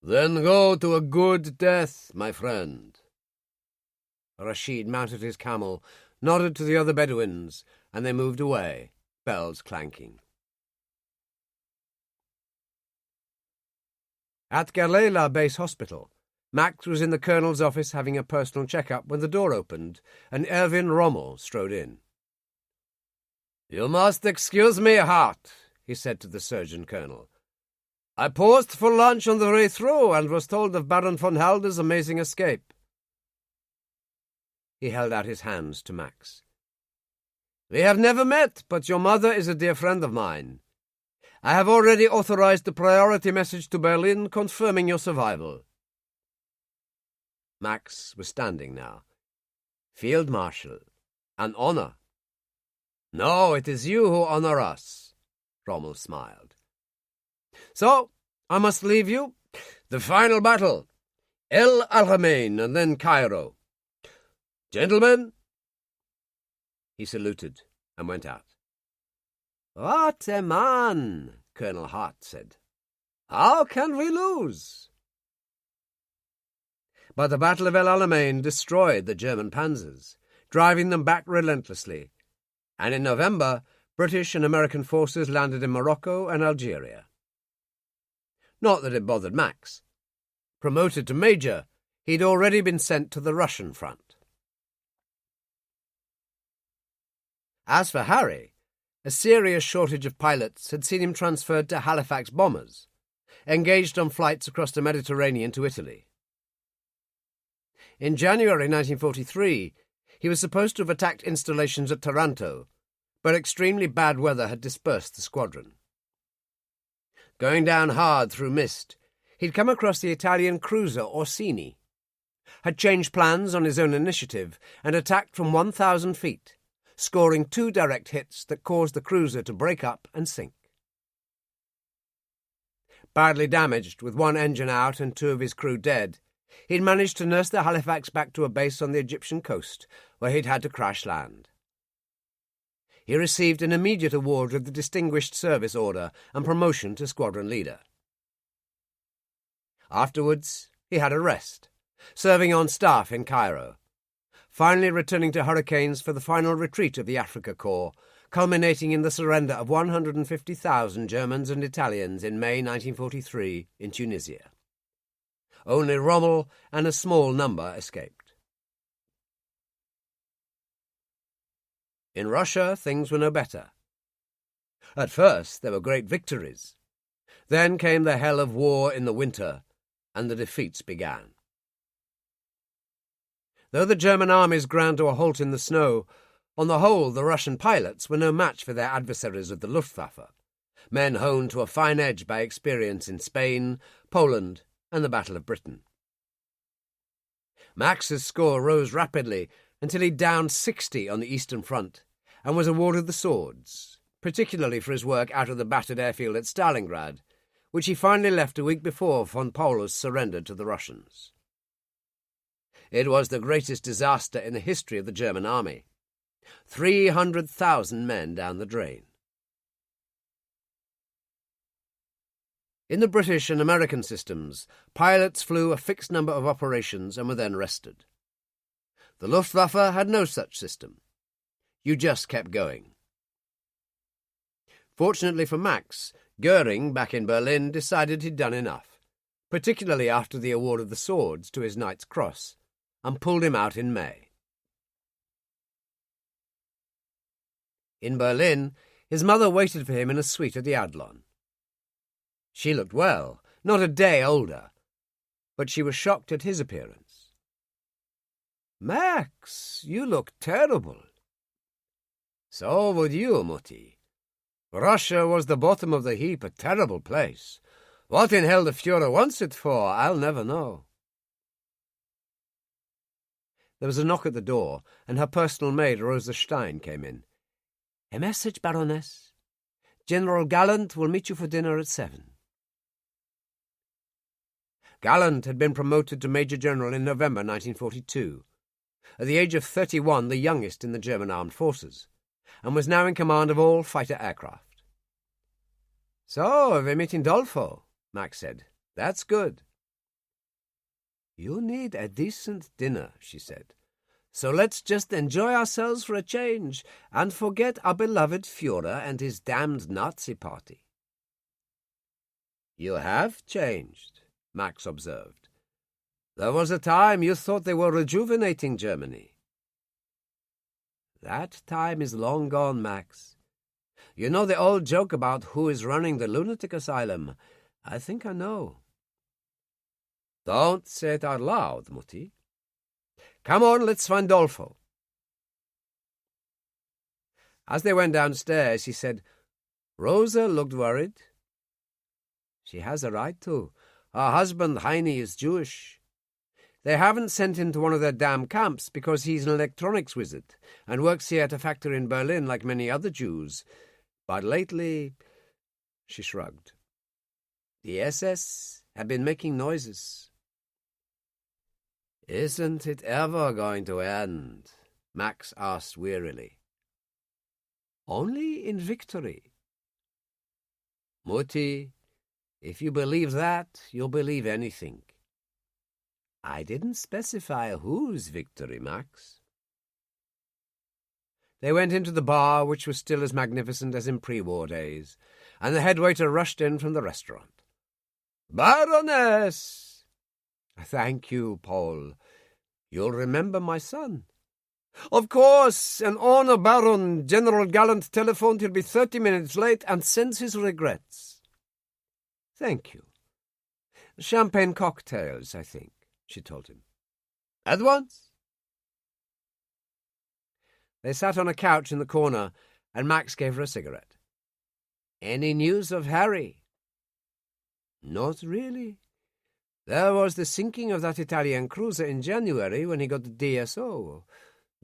"Then go to a good death, my friend." Rashid mounted his camel, nodded to the other Bedouins, and they moved away, bells clanking. At Galela Base Hospital, Max was in the colonel's office having a personal check-up when the door opened and Erwin Rommel strode in. "You must excuse me, Hart," he said to the surgeon colonel. "I paused for lunch on the way through and was told of Baron von Halder's amazing escape." He held out his hands to Max. "We have never met, but your mother is a dear friend of mine. I have already authorized the priority message to Berlin confirming your survival." Max was standing now. "Field Marshal, an honor." "No, it is you who honor us," Rommel smiled. "So, I must leave you. The final battle. El Alamein and then Cairo. Gentlemen." He saluted and went out. "What a man," Colonel Hart said. "How can we lose?" But the Battle of El Alamein destroyed the German panzers, driving them back relentlessly, and in November, British and American forces landed in Morocco and Algeria. Not that it bothered Max. Promoted to major, he'd already been sent to the Russian front. As for Harry, a serious shortage of pilots had seen him transferred to Halifax bombers, engaged on flights across the Mediterranean to Italy. In January 1943, he was supposed to have attacked installations at Taranto, but extremely bad weather had dispersed the squadron. Going down hard through mist, he'd come across the Italian cruiser Orsini, had changed plans on his own initiative and attacked from 1,000 feet, scoring 2 direct hits that caused the cruiser to break up and sink. Badly damaged, with 1 engine out and 2 of his crew dead, he'd managed to nurse the Halifax back to a base on the Egyptian coast, where he'd had to crash land. He received an immediate award of the Distinguished Service Order and promotion to squadron leader. Afterwards, he had a rest, serving on staff in Cairo, finally returning to Hurricanes for the final retreat of the Africa Corps, culminating in the surrender of 150,000 Germans and Italians in May 1943 in Tunisia. Only Rommel and a small number escaped. In Russia, things were no better. At first, there were great victories. Then came the hell of war in the winter, and the defeats began. Though the German armies ground to a halt in the snow, on the whole the Russian pilots were no match for their adversaries of the Luftwaffe, men honed to a fine edge by experience in Spain, Poland, and the Battle of Britain. Max's score rose rapidly until he downed 60 on the Eastern Front and was awarded the Swords, particularly for his work out of the battered airfield at Stalingrad, which he finally left a week before von Paulus surrendered to the Russians. It was the greatest disaster in the history of the German army. 300,000 men down the drain. In the British and American systems, pilots flew a fixed number of operations and were then rested. The Luftwaffe had no such system. You just kept going. Fortunately for Max, Goering, back in Berlin, decided he'd done enough, particularly after the award of the Swords to his Knight's Cross, and pulled him out in May. In Berlin, his mother waited for him in a suite at the Adlon. She looked well, not a day older, but she was shocked at his appearance. "Max, you look terrible." "So would you, Mutti. Russia was the bottom of the heap, a terrible place. What in hell the Führer wants it for, I'll never know." There was a knock at the door, and her personal maid, Rosa Stein, came in. "A message, Baroness. General Gallant will meet you for dinner at 7. Gallant had been promoted to Major General in November 1942, at the age of 31 the youngest in the German armed forces, and was now in command of all fighter aircraft. "So, we're meeting Dolfo," Max said. "That's good." "You need a decent dinner," she said. "So let's just enjoy ourselves for a change and forget our beloved Führer and his damned Nazi party." "You have changed," Max observed. "There was a time you thought they were rejuvenating Germany." "That time is long gone, Max. You know the old joke about who is running the lunatic asylum? I think I know." "Don't say it out loud, Mutti. Come on, let's find Dolfo." As they went downstairs, he said, "Rosa looked worried." "She has a right to. Her husband, Heini, is Jewish. They haven't sent him to one of their damn camps because he's an electronics wizard and works here at a factory in Berlin like many other Jews. But lately," she shrugged, "the SS have been making noises." "Isn't it ever going to end?" Max asked wearily. "Only in victory." "Mutti, if you believe that, you'll believe anything." "I didn't specify whose victory, Max." They went into the bar, which was still as magnificent as in pre-war days, and the head waiter rushed in from the restaurant. "Baroness!" "Thank you, Paul. You'll remember my son." "Of course, an honor, Baron. General Gallant telephoned he'll be 30 minutes late and sends his regrets." "Thank you. Champagne cocktails, I think," she told him. "At once." They sat on a couch in the corner, and Max gave her a cigarette. "Any news of Harry?" "Not really. There was the sinking of that Italian cruiser in January when he got the DSO.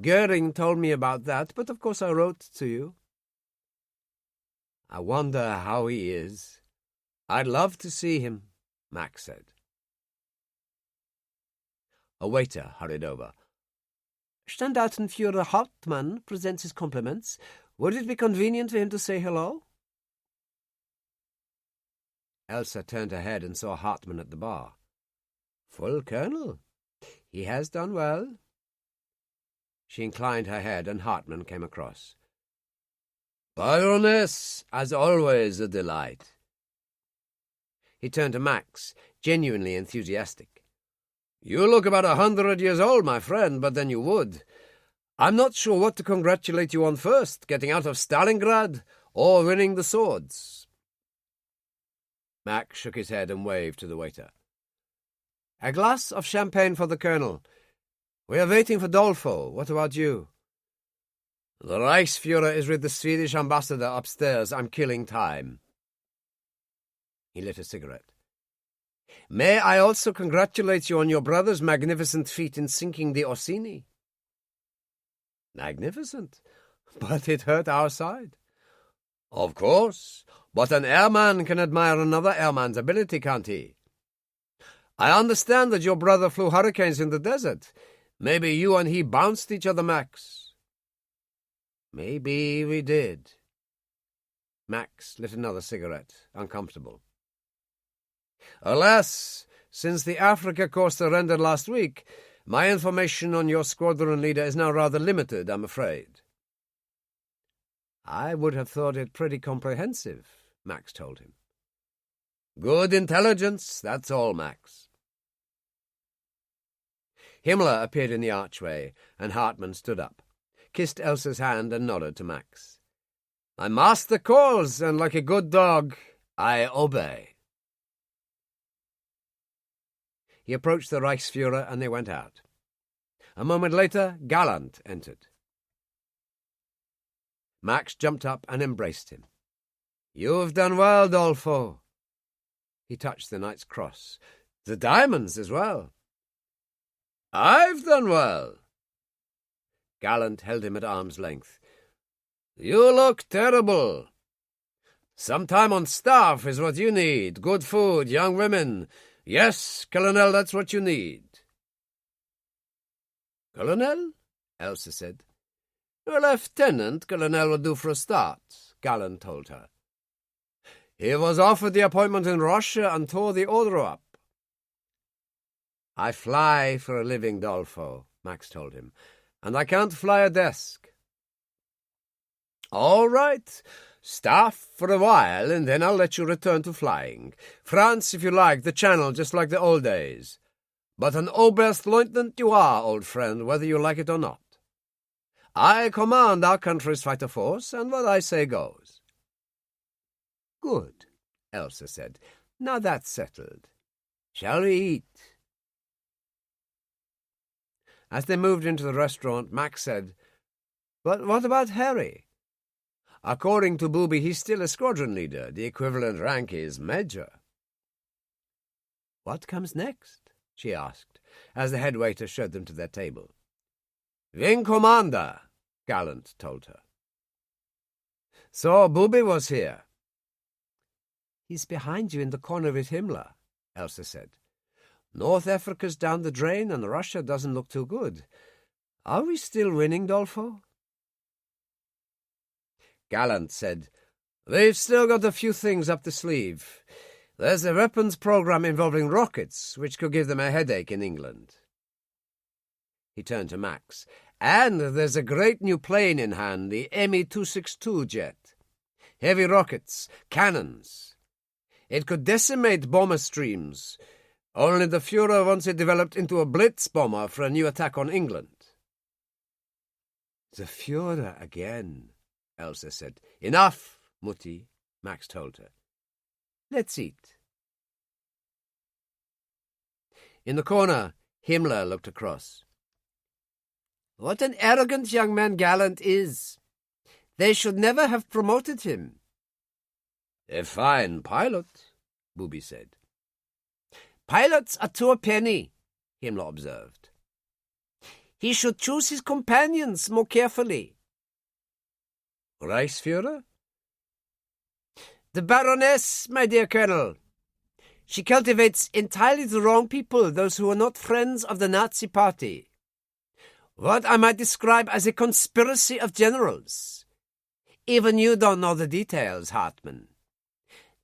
Goering told me about that, but of course I wrote to you." "I wonder how he is. I'd love to see him," Max said. A waiter hurried over. "Standartenführer Hartmann presents his compliments. Would it be convenient for him to say hello?" Elsa turned her head and saw Hartmann at the bar. "Full colonel. He has done well." She inclined her head, and Hartmann came across. "Baroness, as always, a delight." He turned to Max, genuinely enthusiastic. "You look about 100 years old, my friend, but then you would. I'm not sure what to congratulate you on first, getting out of Stalingrad or winning the swords." Max shook his head and waved to the waiter. "A glass of champagne for the colonel. We are waiting for Dolfo. What about you?" "The Reichsführer is with the Swedish ambassador upstairs. I'm killing time." He lit a cigarette. "May I also congratulate you on your brother's magnificent feat in sinking the Orsini?" "Magnificent, but it hurt our side." "Of course, but an airman can admire another airman's ability, can't he? I understand that your brother flew hurricanes in the desert. Maybe you and he bounced each other, Max." "Maybe we did." Max lit another cigarette, uncomfortable. "Alas, since the Africa course surrendered last week, my information on your squadron leader is now rather limited, I'm afraid." "I would have thought it pretty comprehensive," Max told him. "Good intelligence, that's all, Max." Himmler appeared in the archway, and Hartmann stood up, kissed Elsa's hand, and nodded to Max. My master calls, and like a good dog, I obey. He approached the Reichsfuhrer, and they went out. A moment later, Gallant entered. Max jumped up and embraced him. "You've done well, Dolfo." He touched the knight's cross. "The diamonds as well." "I've done well." Gallant held him at arm's length. "You look terrible. Some time on staff is what you need. Good food, young women. Yes, Colonel, that's what you need." "Colonel?" Elsa said. "A lieutenant colonel will do for a start," Gallant told her. "He was offered the appointment in Russia and tore the order up." "I fly for a living, Dolfo," Max told him, "and I can't fly a desk." "All right. Staff for a while, and then I'll let you return to flying. France, if you like, the Channel, just like the old days. But an Oberstleutnant you are, old friend, whether you like it or not. I command our country's fighter force, and what I say goes." "Good," Elsa said. "Now that's settled. Shall we eat?" As they moved into the restaurant, Max said, "But what about Harry? According to Booby, he's still a squadron leader. The equivalent rank is major." "What comes next?" she asked, as the head waiter showed them to their table. "Wing commander," Gallant told her. "So Booby was here." "He's behind you in the corner with Himmler," Elsa said. "North Africa's down the drain, and Russia doesn't look too good. Are we still winning, Dolfo?" Gallant said, "We've still got a few things up the sleeve. There's a weapons program involving rockets, which could give them a headache in England." He turned to Max. "And there's a great new plane in hand, the Me-262 jet. Heavy rockets, cannons. It could decimate bomber streams. Only the Führer wants it developed into a blitz bomber for a new attack on England." "The Führer again," Elsa said. "Enough, Mutti," Max told her. "Let's eat." In the corner, Himmler looked across. "What an arrogant young man Gallant is. They should never have promoted him." "A fine pilot," Booby said. "Pilots are to a penny," Himmler observed. "He should choose his companions more carefully." "Reichsfuhrer?" "The Baroness, my dear Colonel. She cultivates entirely the wrong people, those who are not friends of the Nazi Party. What I might describe as a conspiracy of generals. Even you don't know the details, Hartmann.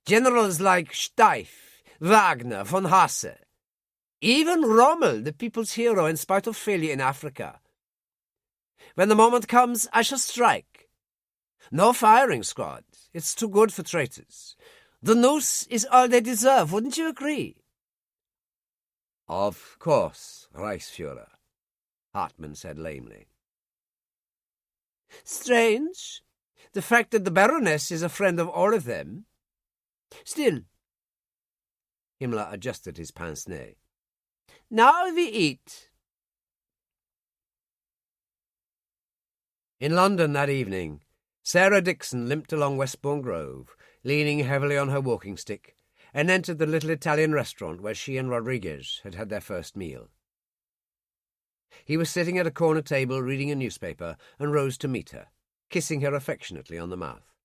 Generals like Steiff, Wagner, von Hasse. Even Rommel, the people's hero in spite of failure in Africa. When the moment comes, I shall strike. No firing squad. It's too good for traitors. The noose is all they deserve, wouldn't you agree?" "Of course, Reichsfuhrer," Hartmann said lamely. "Strange, the fact that the Baroness is a friend of all of them. Still," Himmler adjusted his pince-nez, "now we eat." In London that evening, Sarah Dixon limped along Westbourne Grove, leaning heavily on her walking stick, and entered the little Italian restaurant where she and Rodriguez had had their first meal. He was sitting at a corner table reading a newspaper and rose to meet her, kissing her affectionately on the mouth.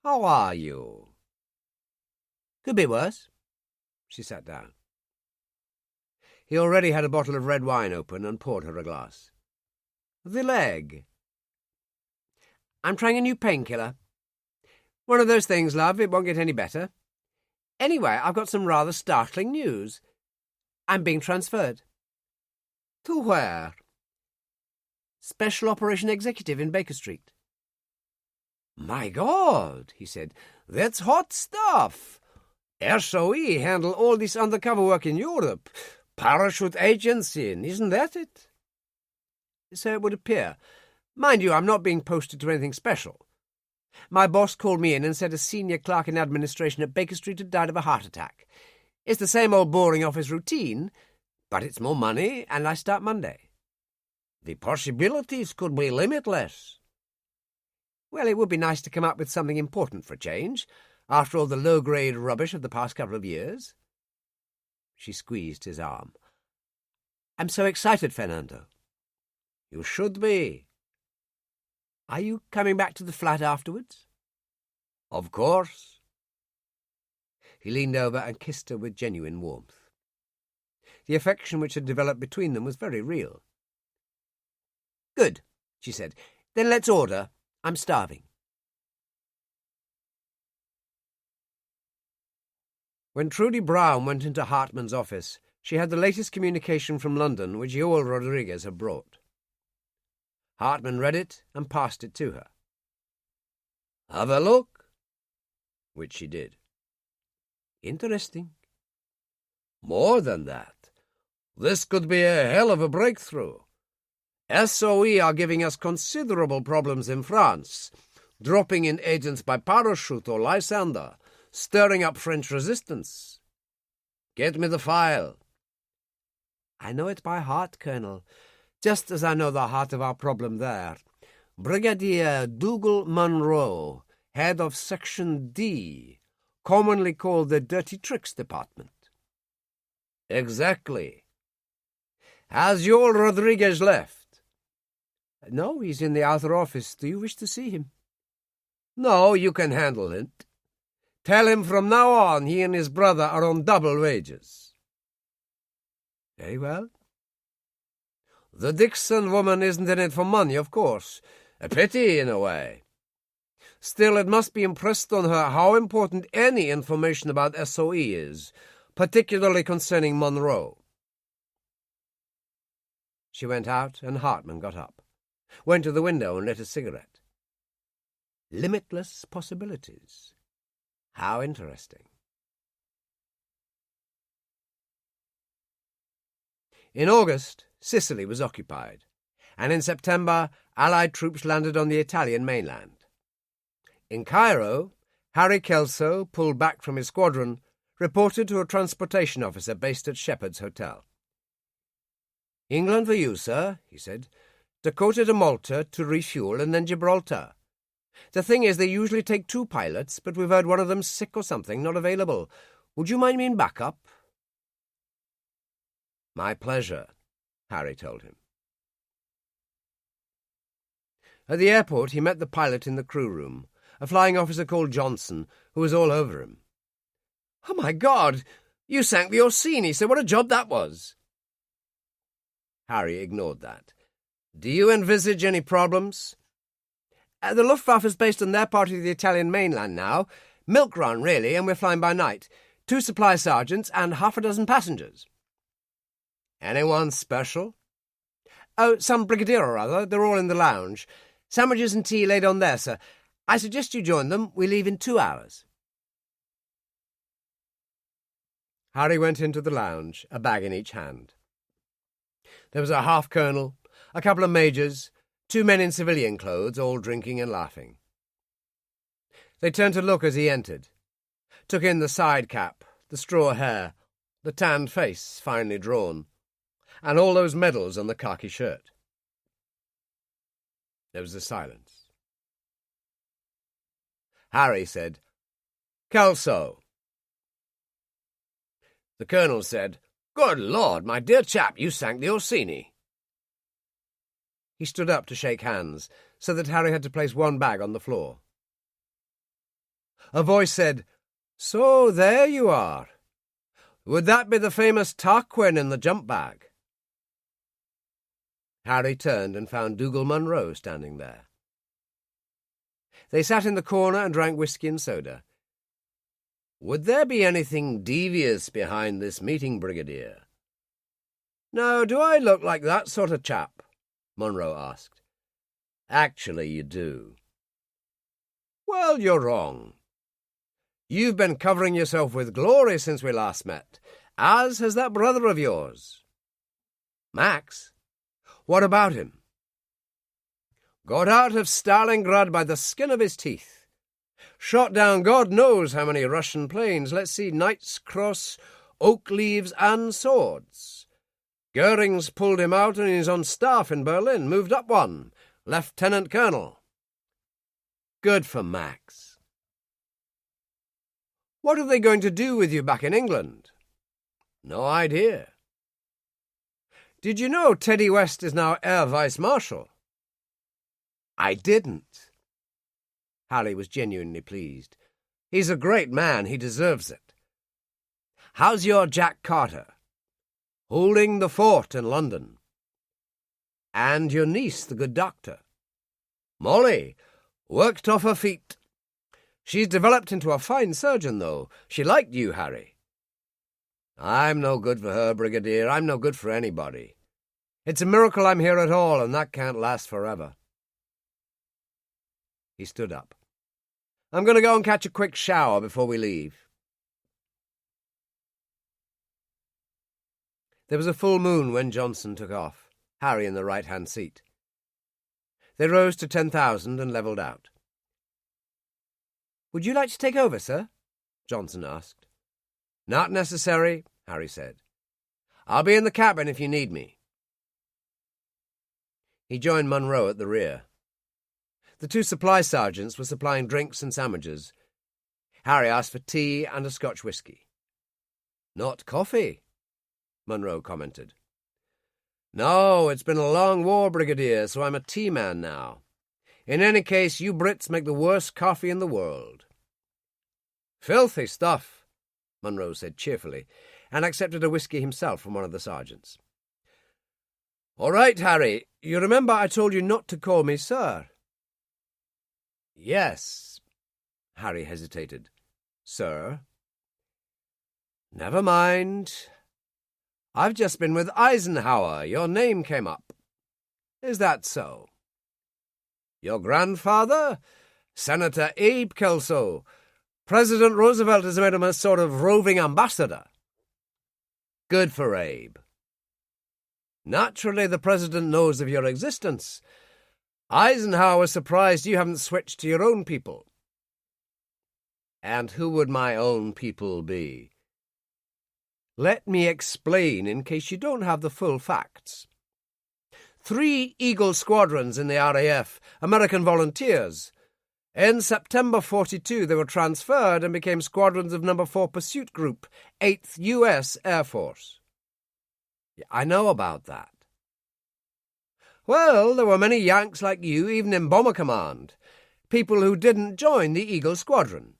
"How are you?" "Could be worse." She sat down. He already had a bottle of red wine open and poured her a glass. "The leg." "I'm trying a new painkiller. One of those things, love, it won't get any better. Anyway, I've got some rather startling news. I'm being transferred." "To where?" "Special Operation Executive in Baker Street." "My God," he said, "that's hot stuff. SOE handle all this undercover work in Europe. Parachute agency, isn't that it?" "So it would appear. Mind you, I'm not being posted to anything special. My boss called me in and said a senior clerk in administration at Baker Street had died of a heart attack. It's the same old boring office routine, but it's more money, and I start Monday. The possibilities could be limitless. Well, it would be nice to come up with something important for a change, after all the low-grade rubbish of the past couple of years. She squeezed his arm. I'm so excited, Fernando. You should be. Are you coming back to the flat afterwards? Of course. He leaned over and kissed her with genuine warmth. The affection which had developed between them was very real. Good, she said. Then let's order. I'm starving. When Trudy Brown went into Hartman's office, she had the latest communication from London which Joel Rodriguez had brought. Hartman read it and passed it to her. Have a look. Which she did. Interesting. More than that. This could be a hell of a breakthrough. SOE are giving us considerable problems in France, dropping in agents by parachute or Lysander, stirring up French resistance. Get me the file. I know it by heart, Colonel, just as I know the heart of our problem there. Brigadier Dougal Munro, head of Section D, commonly called the Dirty Tricks Department. Exactly. Has Joel Rodriguez left? No, he's in the outer office. Do you wish to see him? No, you can handle it. Tell him from now on he and his brother are on double wages. Very well. The Dixon woman isn't in it for money, of course. A pity, in a way. Still, it must be impressed on her how important any information about SOE is, particularly concerning Monroe. She went out, and Hartman got up, went to the window and lit a cigarette. Limitless possibilities. How interesting. In August, Sicily was occupied, and in September, Allied troops landed on the Italian mainland. In Cairo, Harry Kelso, pulled back from his squadron, reported to a transportation officer based at Shepherd's Hotel. England for you, sir, he said. Dakota to Malta to refuel and then Gibraltar. The thing is, they usually take 2 pilots, but we've heard one of them's sick or something, not available. Would you mind me in backup? My pleasure, Harry told him. At the airport, he met the pilot in the crew room, a flying officer called Johnson, who was all over him. Oh, my God! You sank the Orsini, so what a job that was! Harry ignored that. Do you envisage any problems? The Luftwaffe is based on their part of the Italian mainland now. Milk run, really, and we're flying by night. 2 supply sergeants and half a dozen passengers. Anyone special? Oh, some brigadier or other. They're all in the lounge. Sandwiches and tea laid on there, sir. I suggest you join them. We leave in 2 hours. Harry went into the lounge, a bag in each hand. There was a half-colonel, a couple of majors, 2 men in civilian clothes, all drinking and laughing. They turned to look as he entered, took in the side cap, the straw hair, the tanned face finely drawn, and all those medals on the khaki shirt. There was a silence. Harry said, Kelso. The colonel said, Good Lord, my dear chap, you sank the Orsini. He stood up to shake hands, so that Harry had to place 1 bag on the floor. A voice said, So there you are. Would that be the famous Tarquin in the jump bag? Harry turned and found Dougal Munro standing there. They sat in the corner and drank whisky and soda. Would there be anything devious behind this meeting, Brigadier? Now, do I look like that sort of chap? Munro asked. Actually, you do. Well, you're wrong. You've been covering yourself with glory since we last met, as has that brother of yours. Max? What about him? Got out of Stalingrad by the skin of his teeth. Shot down God knows how many Russian planes. Let's see, Knight's Cross, oak leaves and swords. Goering's pulled him out and he's on staff in Berlin. Moved up one. Lieutenant Colonel. Good for Max. What are they going to do with you back in England? No idea. Did you know Teddy West is now Air Vice Marshal? I didn't. Harry was genuinely pleased. He's a great man. He deserves it. How's your Jack Carter? Holding the fort in London. And your niece, the good doctor? Molly, worked off her feet. She's developed into a fine surgeon, though. She liked you, Harry. I'm no good for her, Brigadier. I'm no good for anybody. It's a miracle I'm here at all, and that can't last forever. He stood up. I'm going to go and catch a quick shower before we leave. There was a full moon when Johnson took off, Harry in the right-hand seat. They rose to 10,000 and levelled out. Would you like to take over, sir? Johnson asked. Not necessary, Harry said. I'll be in the cabin if you need me. He joined Munro at the rear. The two supply sergeants were supplying drinks and sandwiches. Harry asked for tea and a Scotch whisky. Not coffee, Munro commented. No, it's been a long war, Brigadier, so I'm a tea man now. In any case, you Brits make the worst coffee in the world. Filthy stuff, Munro said cheerfully, and accepted a whisky himself from one of the sergeants. All right, Harry, you remember I told you not to call me sir? Yes, Harry hesitated. Sir? Never mind. I've just been with Eisenhower. Your name came up. Is that so? Your grandfather? Senator Abe Kelso. President Roosevelt has made him a sort of roving ambassador. Good for Abe. Naturally, the president knows of your existence. Eisenhower was surprised you haven't switched to your own people. And who would my own people be? Let me explain in case you don't have the full facts. 3 Eagle squadrons in the RAF, American volunteers. In September 42, they were transferred and became squadrons of No. 4 Pursuit Group, 8th U.S. Air Force. I know about that. Well, there were many Yanks like you, even in Bomber Command, people who didn't join the Eagle Squadron.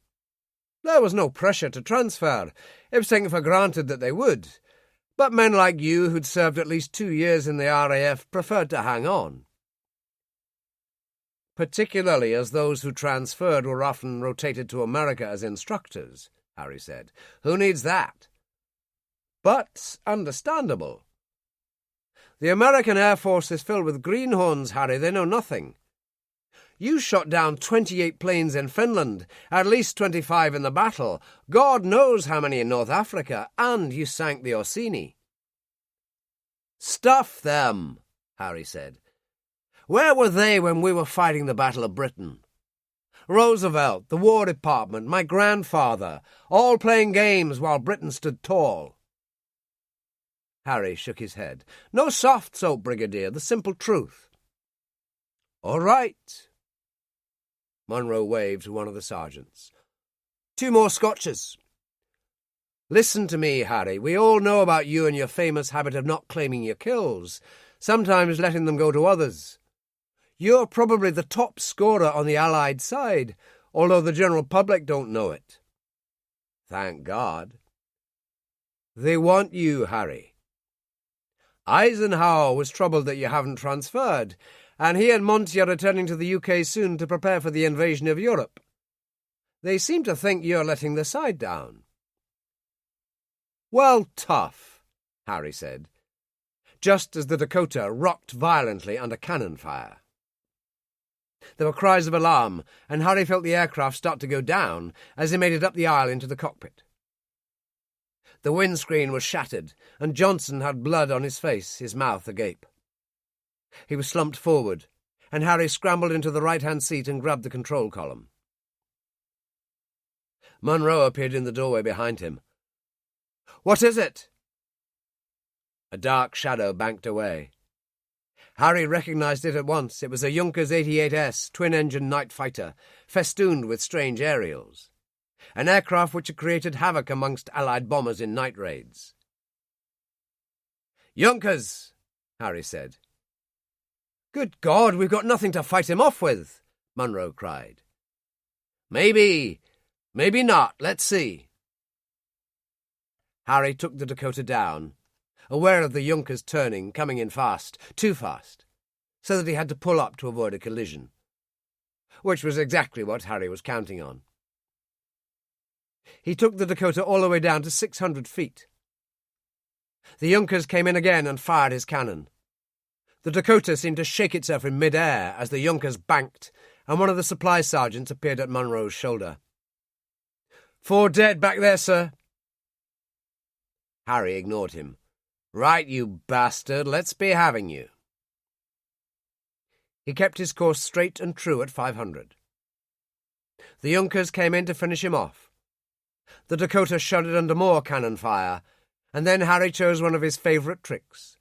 There was no pressure to transfer. It was taken for granted that they would. But men like you, who'd served at least 2 years in the RAF, preferred to hang on. Particularly as those who transferred were often rotated to America as instructors, Harry said. Who needs that? But understandable. The American Air Force is filled with greenhorns, Harry. They know nothing. You shot down 28 planes in Finland, at least 25 in the battle, God knows how many in North Africa, and you sank the Orsini. Stuff them, Harry said. Where were they when we were fighting the Battle of Britain? Roosevelt, the War Department, my grandfather, all playing games while Britain stood tall. Harry shook his head. No soft soap, Brigadier, the simple truth. All right. Munro waved to one of the sergeants. 2 more scotches. Listen to me, Harry. We all know about you and your famous habit of not claiming your kills, sometimes letting them go to others. You're probably the top scorer on the Allied side, although the general public don't know it. Thank God. They want you, Harry. Eisenhower was troubled that you haven't transferred, and he and Monty are returning to the UK soon to prepare for the invasion of Europe. They seem to think you're letting the side down. Well, tough, Harry said, just as the Dakota rocked violently under cannon fire. There were cries of alarm, and Harry felt the aircraft start to go down as he made it up the aisle into the cockpit. The windscreen was shattered, and Johnson had blood on his face, his mouth agape. He was slumped forward, and Harry scrambled into the right-hand seat and grabbed the control column. Munro appeared in the doorway behind him. "What is it?" A dark shadow banked away. Harry recognised it at once. It was a Junkers 88S twin-engine night fighter, festooned with strange aerials. An aircraft which had created havoc amongst Allied bombers in night raids. "Junkers," Harry said. "Good God, we've got nothing to fight him off with," Munro cried. Maybe not. Let's see." Harry took the Dakota down, aware of the Junkers turning, coming in fast, too fast, so that he had to pull up to avoid a collision, which was exactly what Harry was counting on. He took the Dakota all the way down to 600 feet. The Junkers came in again and fired his cannon. The Dakota seemed to shake itself in mid-air as the Junkers banked, and one of the supply sergeants appeared at Munro's shoulder. "4 dead back there, sir." Harry ignored him. "Right, you bastard, let's be having you." He kept his course straight and true at 500. The Junkers came in to finish him off. The Dakota shuddered under more cannon fire, and then Harry chose one of his favourite tricks,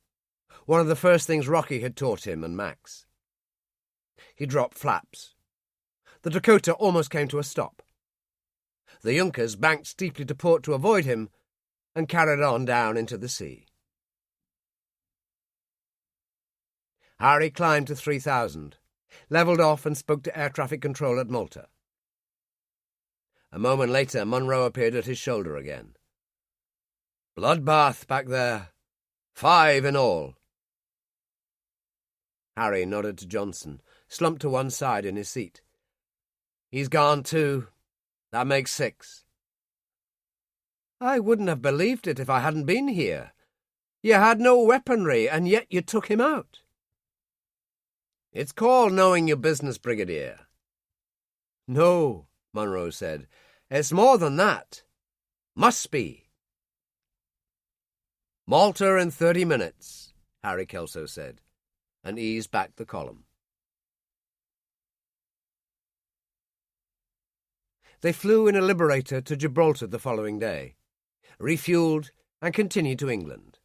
one of the first things Rocky had taught him and Max. He dropped flaps. The Dakota almost came to a stop. The Junkers banked steeply to port to avoid him and carried on down into the sea. Harry climbed to 3,000, levelled off and spoke to air traffic control at Malta. A moment later, Munro appeared at his shoulder again. "Bloodbath back there. 5 in all." Harry nodded to Johnson, slumped to one side in his seat. "He's gone too. That makes 6. "I wouldn't have believed it if I hadn't been here. You had no weaponry, and yet you took him out." "It's called knowing your business, Brigadier." "No," Munro said. "It's more than that. Must be." "Malta in 30 minutes, Harry Kelso said, and eased back the column. They flew in a Liberator to Gibraltar the following day, refuelled, and continued to England.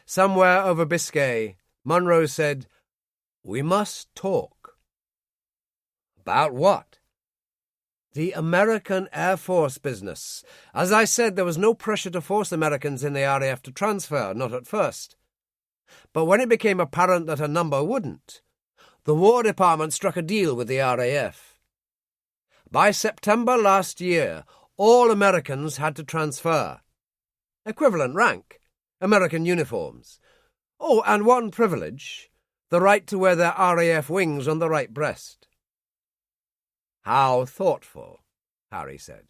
Somewhere over Biscay, Munro said, "We must talk." "About what?" "The American Air Force business. As I said, there was no pressure to force Americans in the RAF to transfer, not at first. But when it became apparent that a number wouldn't, the War Department struck a deal with the RAF. By September last year, all Americans had to transfer. Equivalent rank, American uniforms. Oh, and one privilege, the right to wear their RAF wings on the right breast." "How thoughtful," Harry said.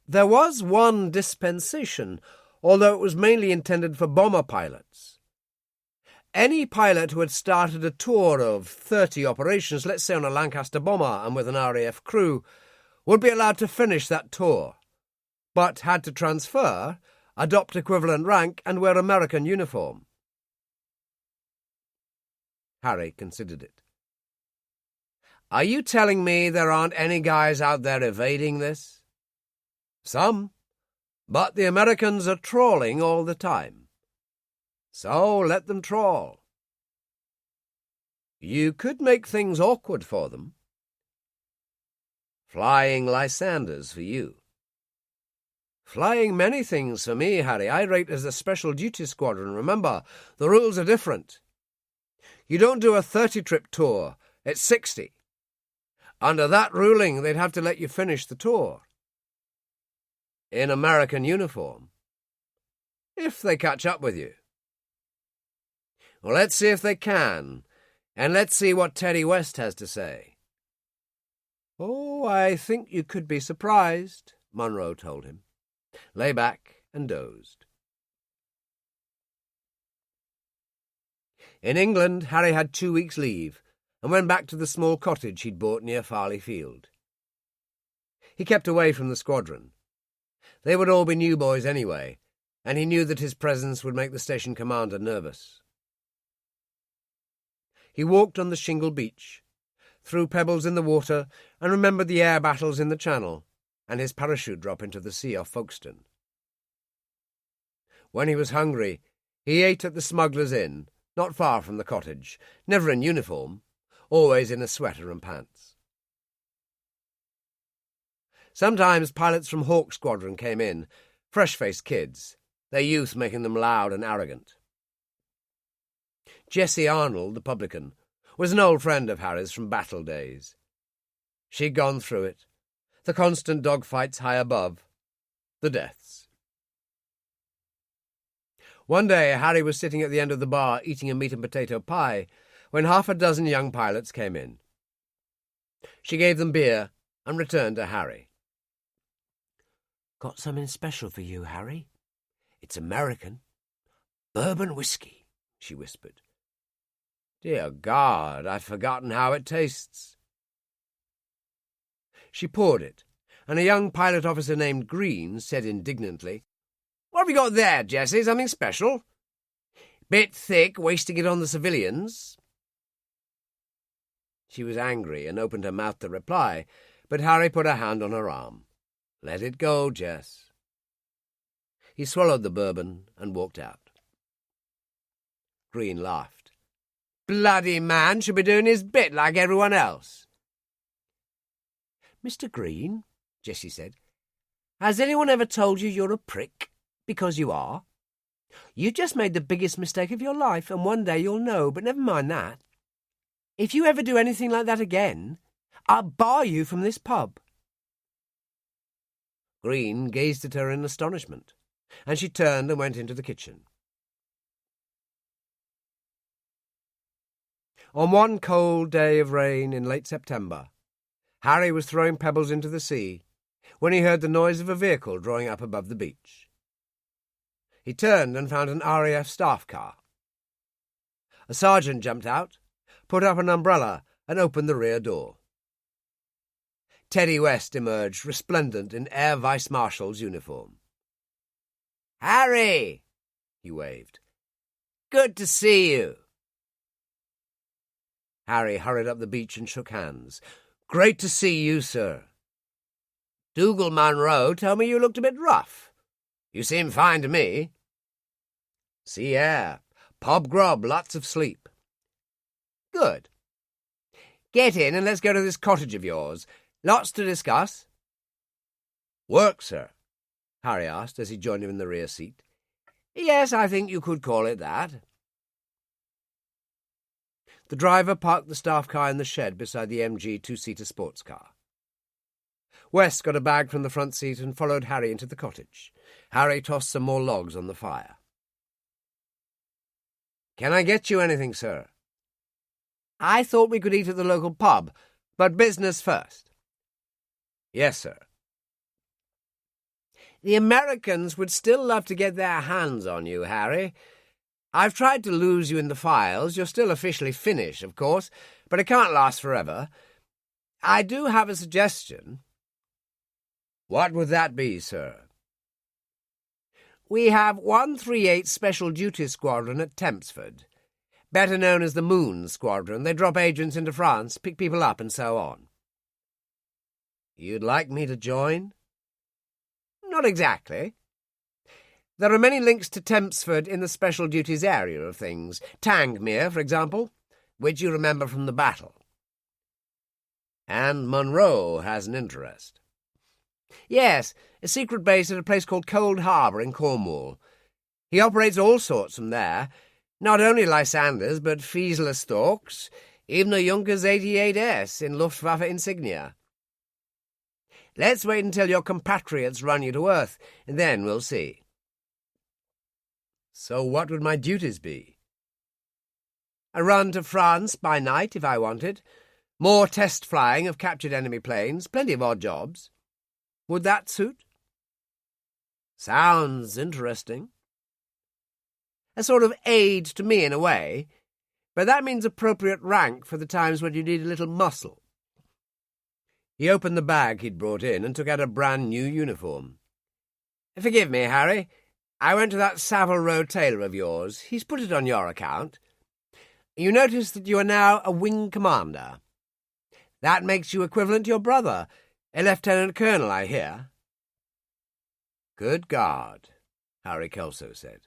"There was one dispensation, although it was mainly intended for bomber pilots. Any pilot who had started a tour of 30 operations, let's say on a Lancaster bomber and with an RAF crew, would be allowed to finish that tour, but had to transfer, adopt equivalent rank, and wear American uniform." Harry considered it. "Are you telling me there aren't any guys out there evading this?" "Some, but the Americans are trawling all the time. So let them trawl." "You could make things awkward for them." "Flying Lysanders for you." "Flying many things for me, Harry. I rate as a special duty squadron. Remember, the rules are different. You don't do a 30-trip tour, it's 60. Under that ruling, they'd have to let you finish the tour. In American uniform. If they catch up with you. Well, let's see if they can, and let's see what Teddy West has to say." "Oh, I think you could be surprised," Munro told him, lay back and dozed. In England, Harry had 2 weeks' leave and went back to the small cottage he'd bought near Farley Field. He kept away from the squadron. They would all be new boys anyway, and he knew that his presence would make the station commander nervous. He walked on the shingle beach, threw pebbles in the water, and remembered the air battles in the Channel, and his parachute drop into the sea off Folkestone. When he was hungry, he ate at the Smuggler's Inn, not far from the cottage, never in uniform, always in a sweater and pants. Sometimes pilots from Hawk Squadron came in, fresh-faced kids, their youth making them loud and arrogant. Jessie Arnold, the publican, was an old friend of Harry's from battle days. She'd gone through it, the constant dogfights high above, the deaths. One day Harry was sitting at the end of the bar eating a meat and potato pie when 6 young pilots came in. She gave them beer and returned to Harry. "Got something special for you, Harry. It's American. Bourbon whiskey," she whispered. "Dear God, I've forgotten how it tastes." She poured it, and a young pilot officer named Green said indignantly, "What have you got there, Jessie? Something special? Bit thick, wasting it on the civilians." She was angry and opened her mouth to reply, but Harry put a hand on her arm. "Let it go, Jess." He swallowed the bourbon and walked out. Green laughed. "Bloody man should be doing his bit like everyone else." "Mr. Green," Jessie said, "has anyone ever told you you're a prick? Because you are. You just made the biggest mistake of your life, and one day you'll know, but never mind that. If you ever do anything like that again, I'll bar you from this pub." Green gazed at her in astonishment, and she turned and went into the kitchen. On one cold day of rain in late September, Harry was throwing pebbles into the sea when he heard the noise of a vehicle drawing up above the beach. He turned and found an RAF staff car. A sergeant jumped out, put up an umbrella, and opened the rear door. Teddy West emerged, resplendent in Air Vice Marshal's uniform. "Harry!" he waved. "Good to see you." Harry hurried up the beach and shook hands. "Great to see you, sir." "Dougal Munro told me you looked a bit rough. You seem fine to me." "Sea air, pub grub, lots of sleep." "Good. Get in and let's go to this cottage of yours. Lots to discuss." "Work, sir?" Harry asked as he joined him in the rear seat. "Yes, I think you could call it that." The driver parked the staff car in the shed beside the MG two-seater sports car. West got a bag from the front seat and followed Harry into the cottage. Harry tossed some more logs on the fire. "Can I get you anything, sir?" "I thought we could eat at the local pub, but business first." "Yes, sir." "The Americans would still love to get their hands on you, Harry. I've tried to lose you in the files. You're still officially Finnish, of course, but it can't last forever. I do have a suggestion." "What would that be, sir?" "We have 138 Special Duties Squadron at Tempsford, better known as the Moon Squadron. They drop agents into France, pick people up, and so on." "You'd like me to join?" "Not exactly. There are many links to Tempsford in the special duties area of things. Tangmere, for example, which you remember from the battle." "And Munro has an interest." "Yes, a secret base at a place called Cold Harbour in Cornwall. He operates all sorts from there, not only Lysanders, but Fieseler Storks, even a Junkers 88S in Luftwaffe insignia. Let's wait until your compatriots run you to earth, and then we'll see." "So what would my duties be?" "A run to France by night, if I wanted. More test flying of captured enemy planes, plenty of odd jobs. Would that suit?" "Sounds interesting." "A sort of aid to me in a way, but that means appropriate rank for the times when you need a little muscle." He opened the bag he'd brought in and took out a brand-new uniform. "Forgive me, Harry. I went to that Savile Row tailor of yours. He's put it on your account. You notice that you are now a wing commander. That makes you equivalent to your brother, a lieutenant colonel, I hear. Good God, Harry Kelso said.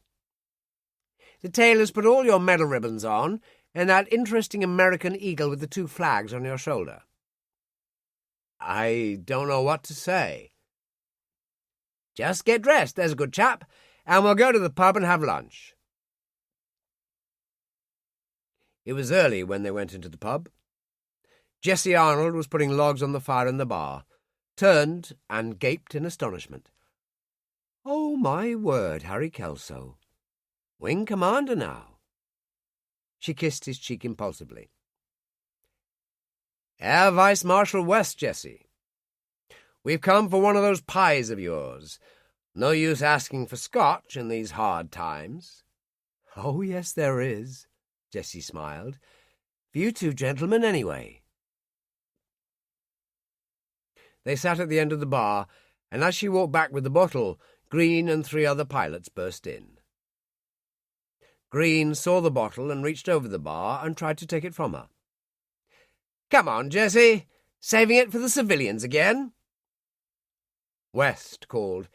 The tailor's put all your medal ribbons on, and that interesting American eagle with the 2 flags on your shoulder. I don't know what to say. Just get dressed, there's a good chap, and we'll go to the pub and have lunch. It was early when they went into the pub. Jessie Arnold was putting logs on the fire in the bar, turned and gaped in astonishment. Oh, my word, Harry Kelso. Wing Commander now. She kissed his cheek impulsively. Air Vice Marshal West, Jessie. We've come for one of those pies of yours. No use asking for scotch in these hard times. Oh, yes, there is, Jessie smiled. For you 2 gentlemen, anyway. They sat at the end of the bar, and as she walked back with the bottle, Green and 3 other pilots burst in. Green saw the bottle and reached over the bar and tried to take it from her. Come on, Jessie. Saving it for the civilians again? West called,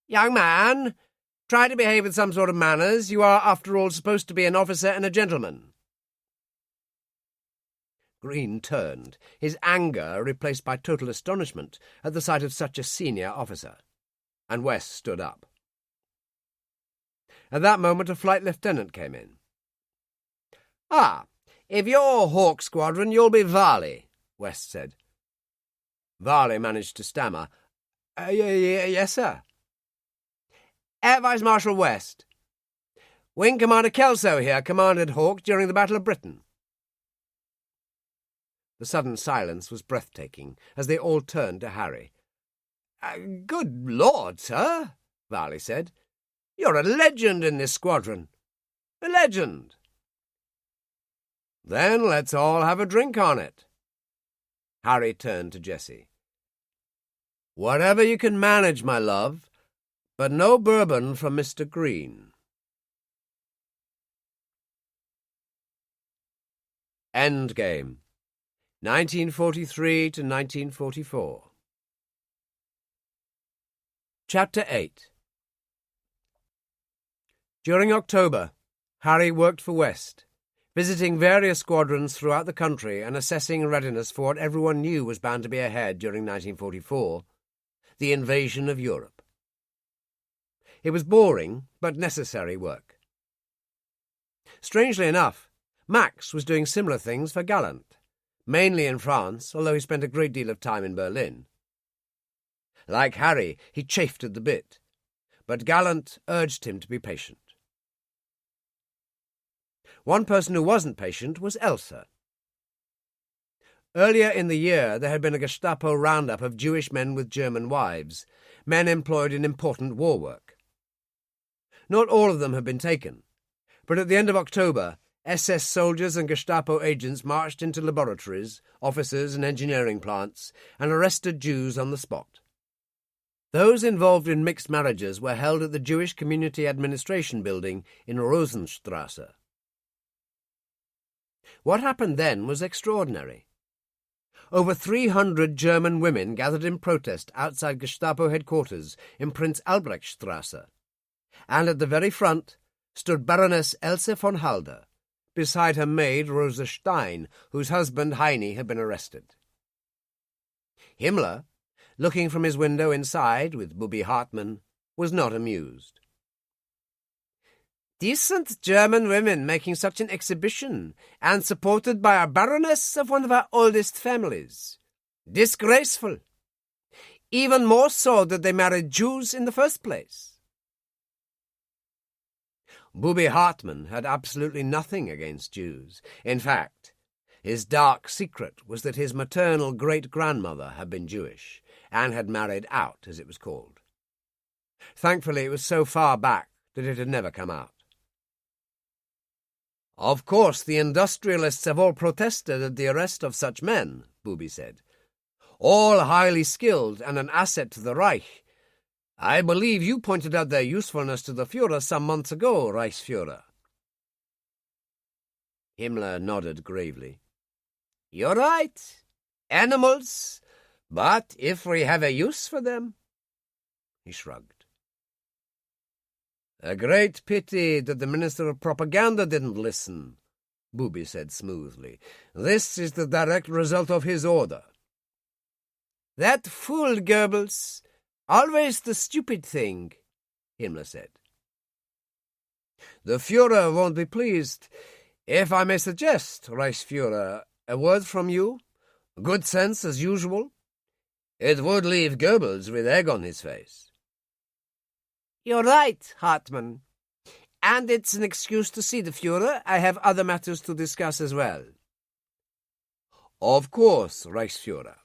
Young man, try to behave with some sort of manners. You are, after all, supposed to be an officer and a gentleman. Green turned, his anger replaced by total astonishment at the sight of such a senior officer, and West stood up. At that moment a flight lieutenant came in. Ah, if you're Hawk Squadron, you'll be Varley, West said. Varley managed to stammer, Yes, sir. Air Vice Marshal West. Wing Commander Kelso here commanded Hawk during the Battle of Britain. The sudden silence was breathtaking as they all turned to Harry. Good Lord, sir, Varley said. You're a legend in this squadron. A legend. Then let's all have a drink on it. Harry turned to Jessie. Whatever you can manage, my love, but no bourbon from Mr. Green. Endgame, 1943 to 1944. Chapter 8. During October, Harry worked for West, visiting various squadrons throughout the country and assessing readiness for what everyone knew was bound to be ahead during 1944, the invasion of Europe. It was boring, but necessary work. Strangely enough, Max was doing similar things for Gallant, mainly in France, although he spent a great deal of time in Berlin. Like Harry, he chafed at the bit, but Gallant urged him to be patient. One person who wasn't patient was Elsa. Earlier in the year, there had been a Gestapo roundup of Jewish men with German wives, men employed in important war work. Not all of them had been taken, but at the end of October, SS soldiers and Gestapo agents marched into laboratories, offices and engineering plants and arrested Jews on the spot. Those involved in mixed marriages were held at the Jewish Community Administration Building in Rosenstrasse. What happened then was extraordinary. Over 300 German women gathered in protest outside Gestapo headquarters in Prinz Albrechtstrasse, and at the very front stood Baroness Else von Halder, beside her maid Rosa Stein, whose husband Heine had been arrested. Himmler, looking from his window inside with Bubi Hartmann, was not amused. Decent German women making such an exhibition, and supported by a baroness of one of our oldest families. Disgraceful. Even more so that they married Jews in the first place. Bubi Hartmann had absolutely nothing against Jews. In fact, his dark secret was that his maternal great-grandmother had been Jewish, and had married out, as it was called. Thankfully, it was so far back that it had never come out. Of course, the industrialists have all protested at the arrest of such men, Bubi said. All highly skilled and an asset to the Reich. I believe you pointed out their usefulness to the Führer some months ago, Reichsführer. Himmler nodded gravely. You're right. Animals, but if we have a use for them. He shrugged. A great pity that the Minister of Propaganda didn't listen, Booby said smoothly. This is the direct result of his order. That fool Goebbels, always the stupid thing, Himmler said. The Führer won't be pleased. If I may suggest, Reichsführer, a word from you? Good sense as usual? It would leave Goebbels with egg on his face. You're right, Hartmann. And it's an excuse to see the Führer. I have other matters to discuss as well. Of course, Reichsführer.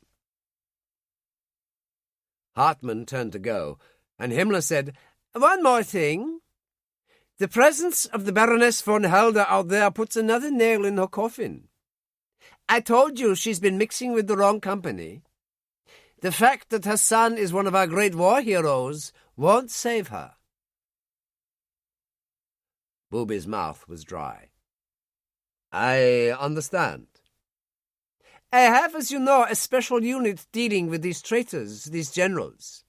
Hartmann turned to go, and Himmler said, One more thing. The presence of the Baroness von Helder out there puts another nail in her coffin. I told you she's been mixing with the wrong company. The fact that her son is one of our great war heroes won't save her. Booby's mouth was dry. I understand. I have, as you know, a special unit dealing with these traitors, these generals.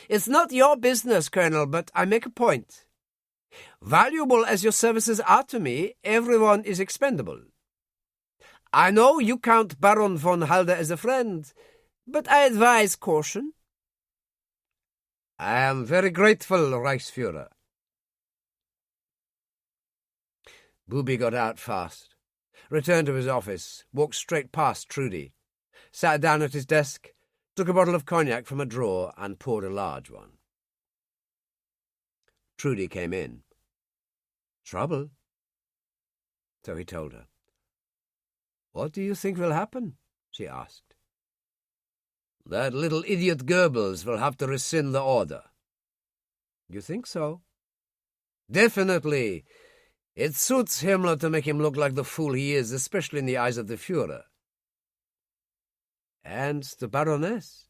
It's not your business, Colonel, but I make a point. Valuable as your services are to me, everyone is expendable. I know you count Baron von Halder as a friend, but I advise caution. I am very grateful, Reichsführer. Booby got out fast, returned to his office, walked straight past Trudy, sat down at his desk, took a bottle of cognac from a drawer and poured a large one. Trudy came in. Trouble? So he told her. What do you think will happen? She asked. That little idiot Goebbels will have to rescind the order. You think so? Definitely. It suits Himmler to make him look like the fool he is, especially in the eyes of the Führer. And the Baroness?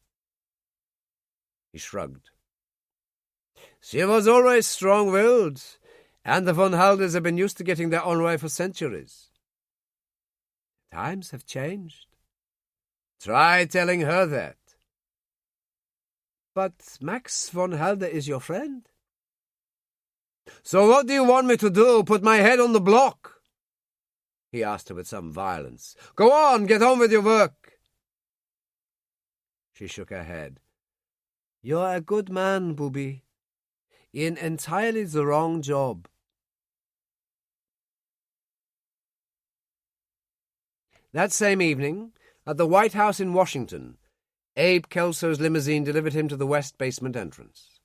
He shrugged. She was always strong-willed, and the von Halders have been used to getting their own way for centuries. Times have changed. Try telling her that. But Max von Halder is your friend. So what do you want me to do, put my head on the block? He asked her with some violence. Go on, get on with your work. She shook her head. You're a good man, Booby. In entirely the wrong job. That same evening, at the White House in Washington, Abe Kelso's limousine delivered him to the west basement entrance.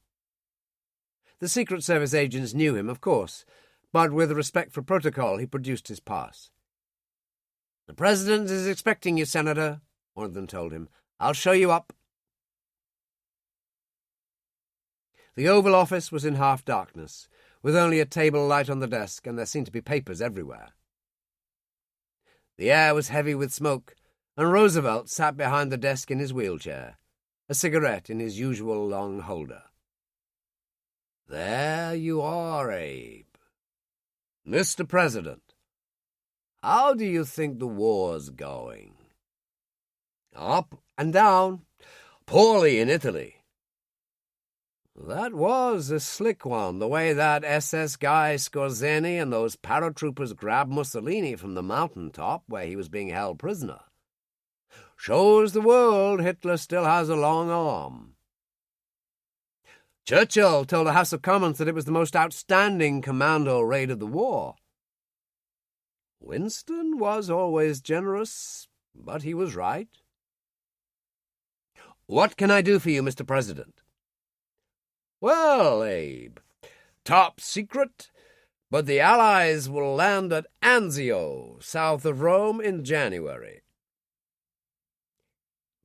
The Secret Service agents knew him, of course, but with respect for protocol he produced his pass. The President is expecting you, Senator, one of them told him. I'll show you up. The Oval Office was in half darkness, with only a table light on the desk, and there seemed to be papers everywhere. The air was heavy with smoke, and Roosevelt sat behind the desk in his wheelchair, a cigarette in his usual long holder. There you are, Abe. Mr. President, how do you think the war's going? Up and down, poorly in Italy. That was a slick one, the way that SS guy Skorzeny and those paratroopers grabbed Mussolini from the mountaintop where he was being held prisoner. Shows the world Hitler still has a long arm. Churchill told the House of Commons that it was the most outstanding commando raid of the war. Winston was always generous, but he was right. What can I do for you, Mr. President? Well, Abe, top secret, but the Allies will land at Anzio, south of Rome, in January.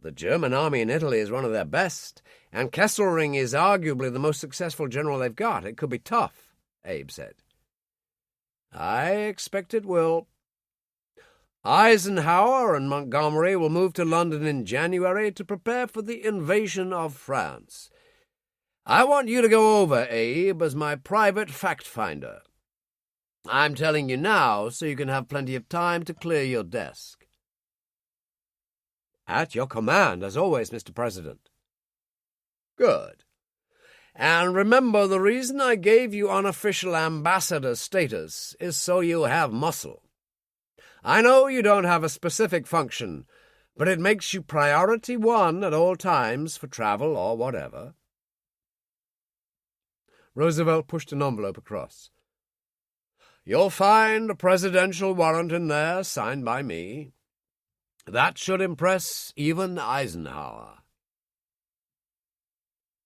The German army in Italy is one of their best, and Kesselring is arguably the most successful general they've got. It could be tough, Abe said. I expect it will. Eisenhower and Montgomery will move to London in January to prepare for the invasion of France. I want you to go over, Abe, as my private fact-finder. I'm telling you now so you can have plenty of time to clear your desk. At your command, as always, Mr. President. Good. And remember, the reason I gave you unofficial ambassador status is so you have muscle. I know you don't have a specific function, but it makes you priority one at all times for travel or whatever. Roosevelt pushed an envelope across. You'll find a presidential warrant in there, signed by me. That should impress even Eisenhower.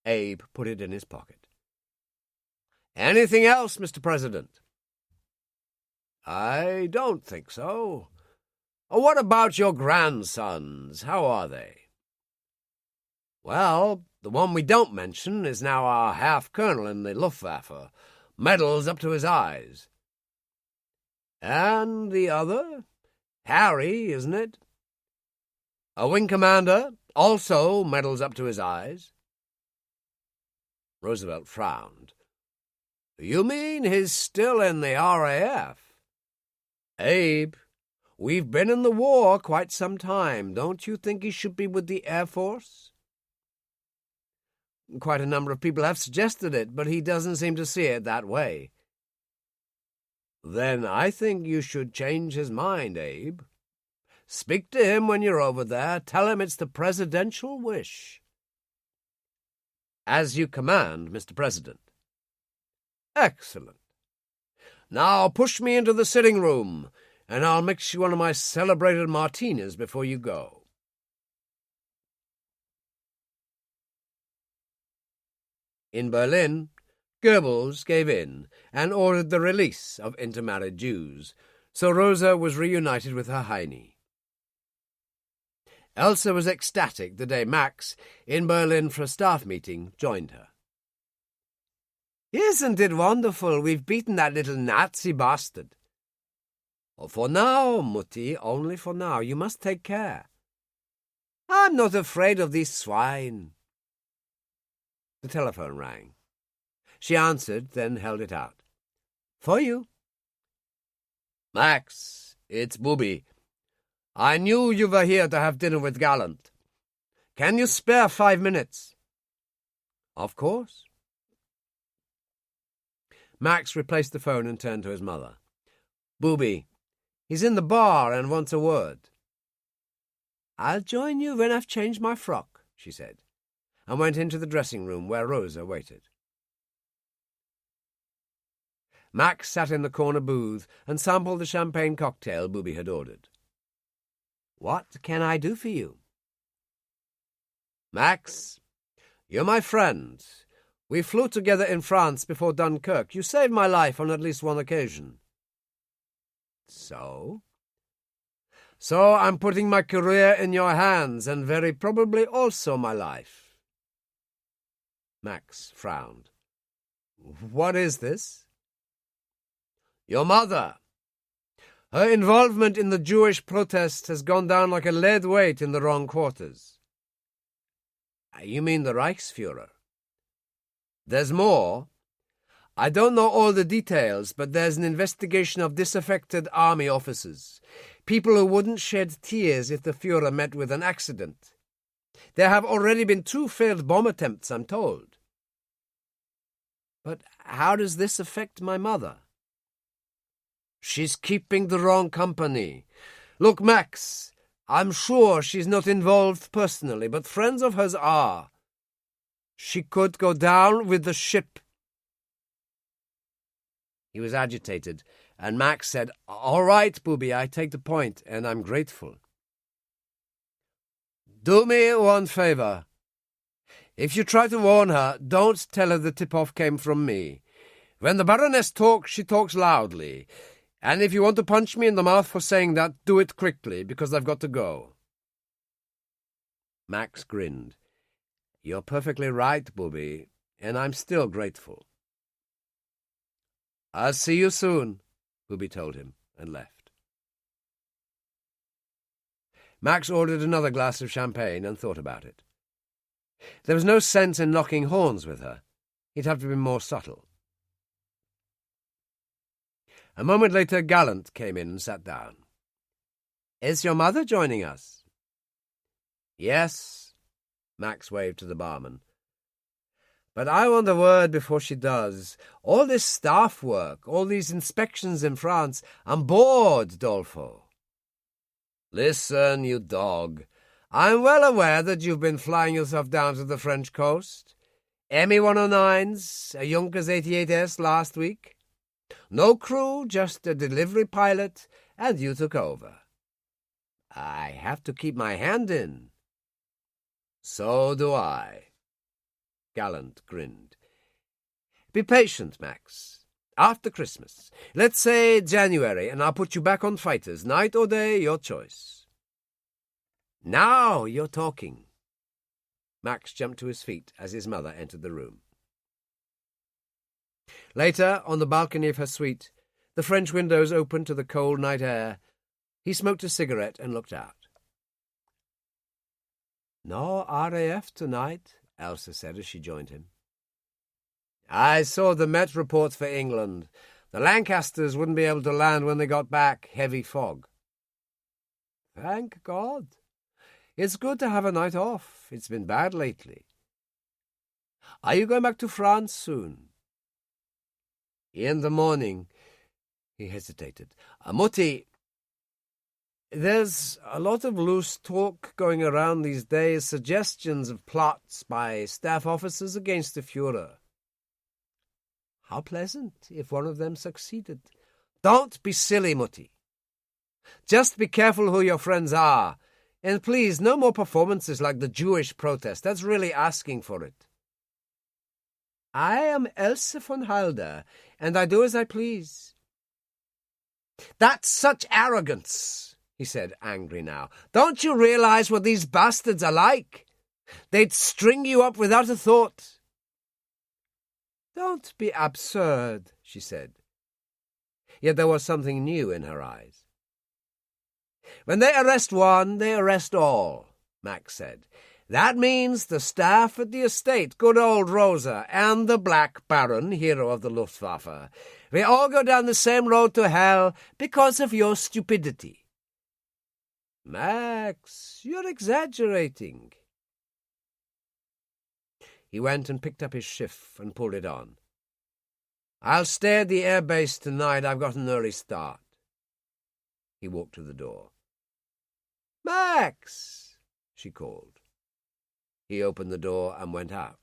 Abe put it in his pocket. Anything else, Mr. President? I don't think so. What about your grandsons? How are they? Well, the one we don't mention is now our half-colonel in the Luftwaffe, medals up to his eyes. And the other? Harry, isn't it? A wing commander, also medals up to his eyes. Roosevelt frowned. You mean he's still in the RAF? Abe, we've been in the war quite some time. Don't you think he should be with the Air Force? Quite a number of people have suggested it, but he doesn't seem to see it that way. Then I think you should change his mind, Abe. Speak to him when you're over there. Tell him it's the presidential wish. As you command, Mr. President. Excellent. Now push me into the sitting room, and I'll mix you one of my celebrated martinis before you go. In Berlin, Goebbels gave in and ordered the release of intermarried Jews, so Rosa was reunited with her Heine. Elsa was ecstatic the day Max, in Berlin for a staff meeting, joined her. Isn't it wonderful? We've beaten that little Nazi bastard. Oh, for now, Mutti, only for now. You must take care. I'm not afraid of these swine. The telephone rang. She answered, then held it out. For you. Max, it's Booby. I knew you were here to have dinner with Gallant. Can you spare 5 minutes? Of course. Max replaced the phone and turned to his mother. Booby, he's in the bar and wants a word. I'll join you when I've changed my frock, she said, and went into the dressing room where Rosa waited. Max sat in the corner booth and sampled the champagne cocktail Booby had ordered. What can I do for you? Max, you're my friend. We flew together in France before Dunkirk. You saved my life on at least one occasion. So? So I'm putting my career in your hands, and very probably also my life. Max frowned. What is this? Your mother. Her involvement in the Jewish protest has gone down like a lead weight in the wrong quarters. You mean the Reichsfuhrer? There's more. I don't know all the details, but there's an investigation of disaffected army officers, people who wouldn't shed tears if the Fuhrer met with an accident. There have already been 2 failed bomb attempts, I'm told. But how does this affect my mother? She's keeping the wrong company. Look, Max, I'm sure she's not involved personally, but friends of hers are. She could go down with the ship. He was agitated, and Max said, All right, Booby, I take the point, and I'm grateful. Do me one favor. If you try to warn her, don't tell her the tip-off came from me. When the Baroness talks, she talks loudly. And if you want to punch me in the mouth for saying that, do it quickly, because I've got to go. Max grinned. You're perfectly right, Booby, and I'm still grateful. I'll see you soon, Booby told him, and left. Max ordered another glass of champagne and thought about it. There was no sense in locking horns with her. He'd have to be more subtle. A moment later, Gallant came in and sat down. Is your mother joining us? Yes, Max waved to the barman. But I want a word before she does. All this staff work, all these inspections in France. I'm bored, Dolfo. Listen, you dog. I'm well aware that you've been flying yourself down to the French coast. ME 109s, a Junkers 88S last week. No crew, just a delivery pilot, and you took over. I have to keep my hand in. So do I. Gallant grinned. Be patient, Max. After Christmas. Let's say January, and I'll put you back on fighters. Night or day, your choice. Now you're talking. Max jumped to his feet as his mother entered the room. Later, on the balcony of her suite, the French windows open to the cold night air, he smoked a cigarette and looked out. No RAF tonight, Elsa said as she joined him. I saw the Met reports for England. The Lancasters wouldn't be able to land when they got back. Heavy fog. Thank God. It's good to have a night off. It's been bad lately. Are you going back to France soon? In the morning. He hesitated. Mutti, there's a lot of loose talk going around these days, suggestions of plots by staff officers against the Führer. How pleasant if one of them succeeded. Don't be silly, Mutti. Just be careful who your friends are. And please, no more performances like the Jewish protest. That's really asking for it. I am Else von Halder, and I do as I please. That's such arrogance, he said, angry now. Don't you realize what these bastards are like? They'd string you up without a thought. Don't be absurd, she said. Yet there was something new in her eyes. When they arrest one, they arrest all, Max said. That means the staff at the estate, good old Rosa, and the Black Baron, hero of the Luftwaffe. We all go down the same road to hell because of your stupidity. Max, you're exaggerating. He went and picked up his shift and pulled it on. I'll stay at the airbase tonight. I've got an early start. He walked to the door. Max, she called. He opened the door and went out.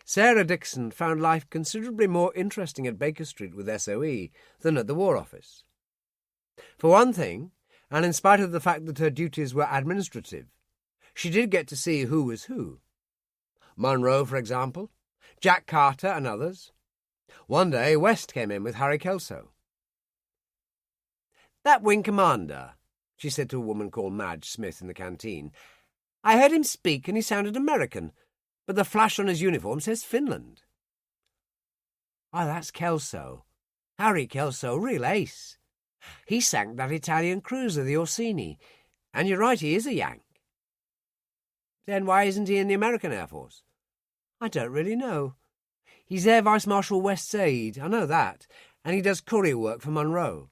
Sarah Dixon found life considerably more interesting at Baker Street with SOE than at the War Office. For one thing, and in spite of the fact that her duties were administrative, she did get to see who was who. Monroe, for example, Jack Carter and others. One day West came in with Harry Kelso. That wing commander, she said to a woman called Madge Smith in the canteen. I heard him speak and he sounded American, but the flash on his uniform says Finland. Oh, that's Kelso. Harry Kelso, real ace. He sank that Italian cruiser, the Orsini, and you're right, he is a Yank. Then why isn't he in the American Air Force? I don't really know. He's Air Vice Marshal West's aide, I know that, and he does courier work for Monroe.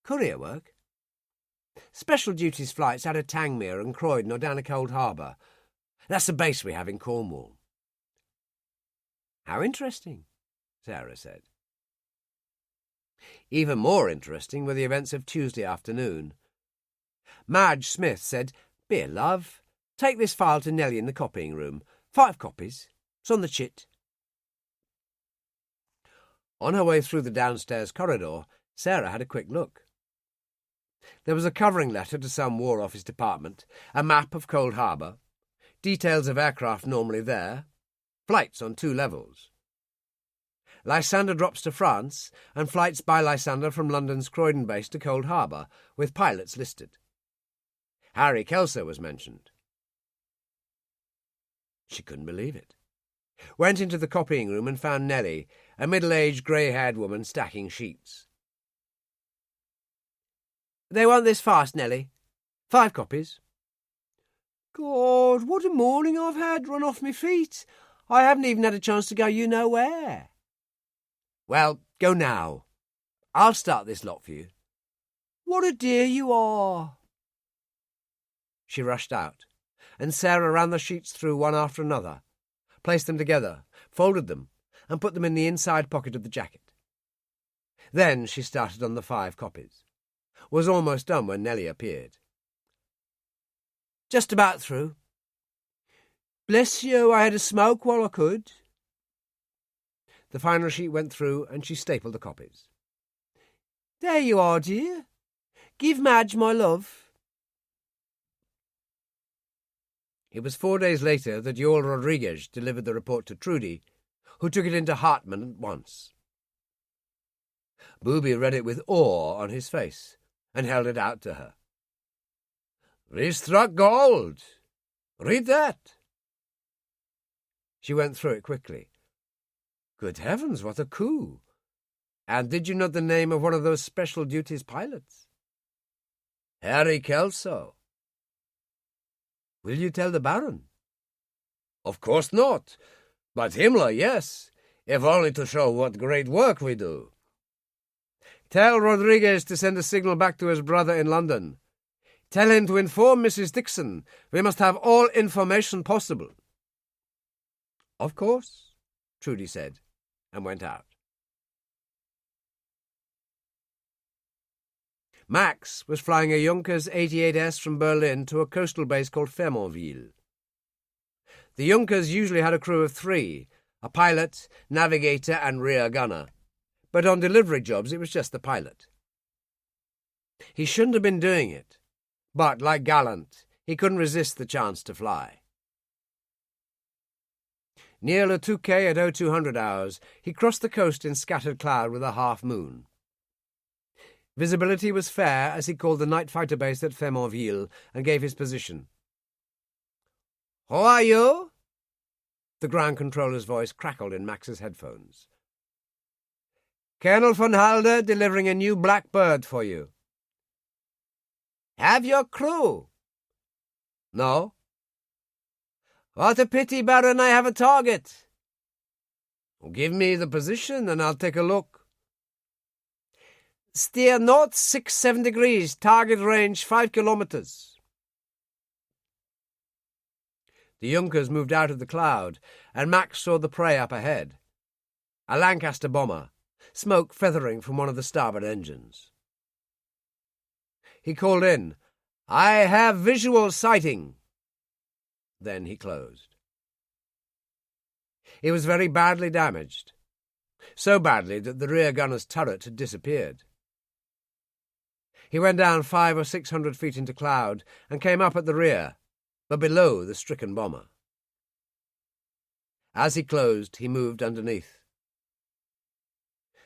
Courier work? Special duties flights out of Tangmere and Croydon or down to Cold Harbour. That's the base we have in Cornwall. How interesting, Sarah said. Even more interesting were the events of Tuesday afternoon. Madge Smith said, Beer, love. Take this file to Nellie in the copying room. 5 copies. It's on the chit. On her way through the downstairs corridor, Sarah had a quick look. There was a covering letter to some War Office department, a map of Cold Harbour, details of aircraft normally there, flights on 2 levels. Lysander drops to France, and flights by Lysander from London's Croydon base to Cold Harbour, with pilots listed. Harry Kelso was mentioned. She couldn't believe it. Went into the copying room and found Nellie, a middle-aged, grey-haired woman, stacking sheets. They want this fast, Nellie. 5 copies. God, what a morning I've had, run off my feet. I haven't even had a chance to go you know where. Well, go now. I'll start this lot for you. What a dear you are!" She rushed out, and Sarah ran the sheets through one after another, placed them together, folded them, and put them in the inside pocket of the jacket. Then she started on the 5 copies. Was almost done when Nellie appeared. "Just about through. Bless you, I had a smoke while I could." The final sheet went through, and she stapled the copies. "There you are, dear. Give Madge my love." It was 4 days later that Joel Rodriguez delivered the report to Trudy, who took it into Hartman at once. Booby read it with awe on his face and held it out to her. "We struck gold. Read that." She went through it quickly. Good heavens, what a coup! And did you know the name of one of those special duties pilots? Harry Kelso. Will you tell the Baron? Of course not. But Himmler, yes, if only to show what great work we do. Tell Rodriguez to send a signal back to his brother in London. Tell him to inform Mrs. Dixon. We must have all information possible. Of course, Trudy said, and went out. Max was flying a Junkers 88S from Berlin to a coastal base called Fernandville. The Junkers usually had a crew of 3, a pilot, navigator, and rear gunner. But on delivery jobs it was just the pilot. He shouldn't have been doing it, but, like Gallant, he couldn't resist the chance to fly. Near Le Touquet at 0200 hours, he crossed the coast in scattered cloud with a half moon. Visibility was fair as he called the night fighter base at Fernandville and gave his position. "How are you?" The ground controller's voice crackled in Max's headphones. "Colonel von Halder delivering a new Blackbird for you." "Have your crew?" "No." "What a pity, Baron, I have a target." "Give me the position and I'll take a look." "Steer north 67 degrees, target range 5 kilometers. The Junkers moved out of the cloud, and Max saw the prey up ahead. A Lancaster bomber, smoke feathering from one of the starboard engines. He called in, "I have visual sighting." Then he closed. It was very badly damaged, so badly that the rear gunner's turret had disappeared. He went down 500 or 600 feet into cloud and came up at the rear, but below the stricken bomber. As he closed, he moved underneath.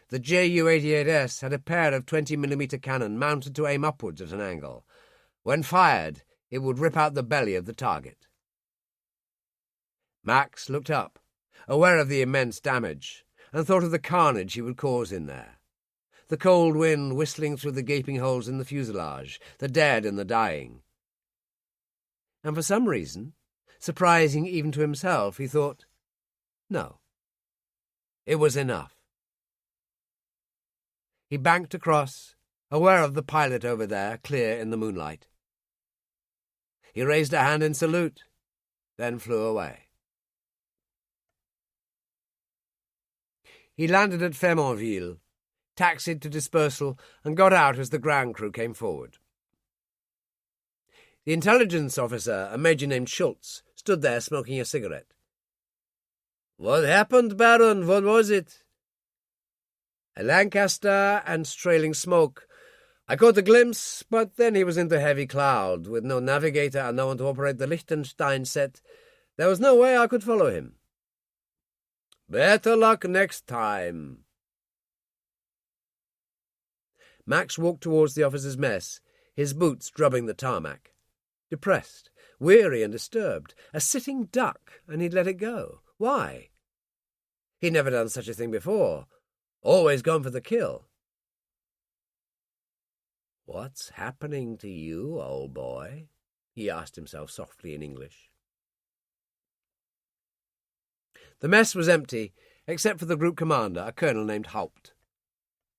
The Ju-88S had a pair of 20mm cannon mounted to aim upwards at an angle. When fired, it would rip out the belly of the target. Max looked up, aware of the immense damage, and thought of the carnage he would cause in there. The cold wind whistling through the gaping holes in the fuselage, the dead and the dying. And for some reason, surprising even to himself, he thought, no, it was enough. He banked across, aware of the pilot over there, clear in the moonlight. He raised a hand in salute, then flew away. He landed at Fernandville, taxied to dispersal, and got out as the ground crew came forward. The intelligence officer, a major named Schultz, stood there smoking a cigarette. "What happened, Baron? What was it?" "A Lancaster and trailing smoke. I caught a glimpse, but then he was into heavy cloud, with no navigator and no one to operate the Liechtenstein set. There was no way I could follow him." "Better luck next time." Max walked towards the officer's mess, his boots drubbing the tarmac. Depressed, weary and disturbed. A sitting duck, and he'd let it go. Why? He'd never done such a thing before. Always gone for the kill. "What's happening to you, old boy?" he asked himself softly in English. The mess was empty, except for the group commander, a colonel named Haupt.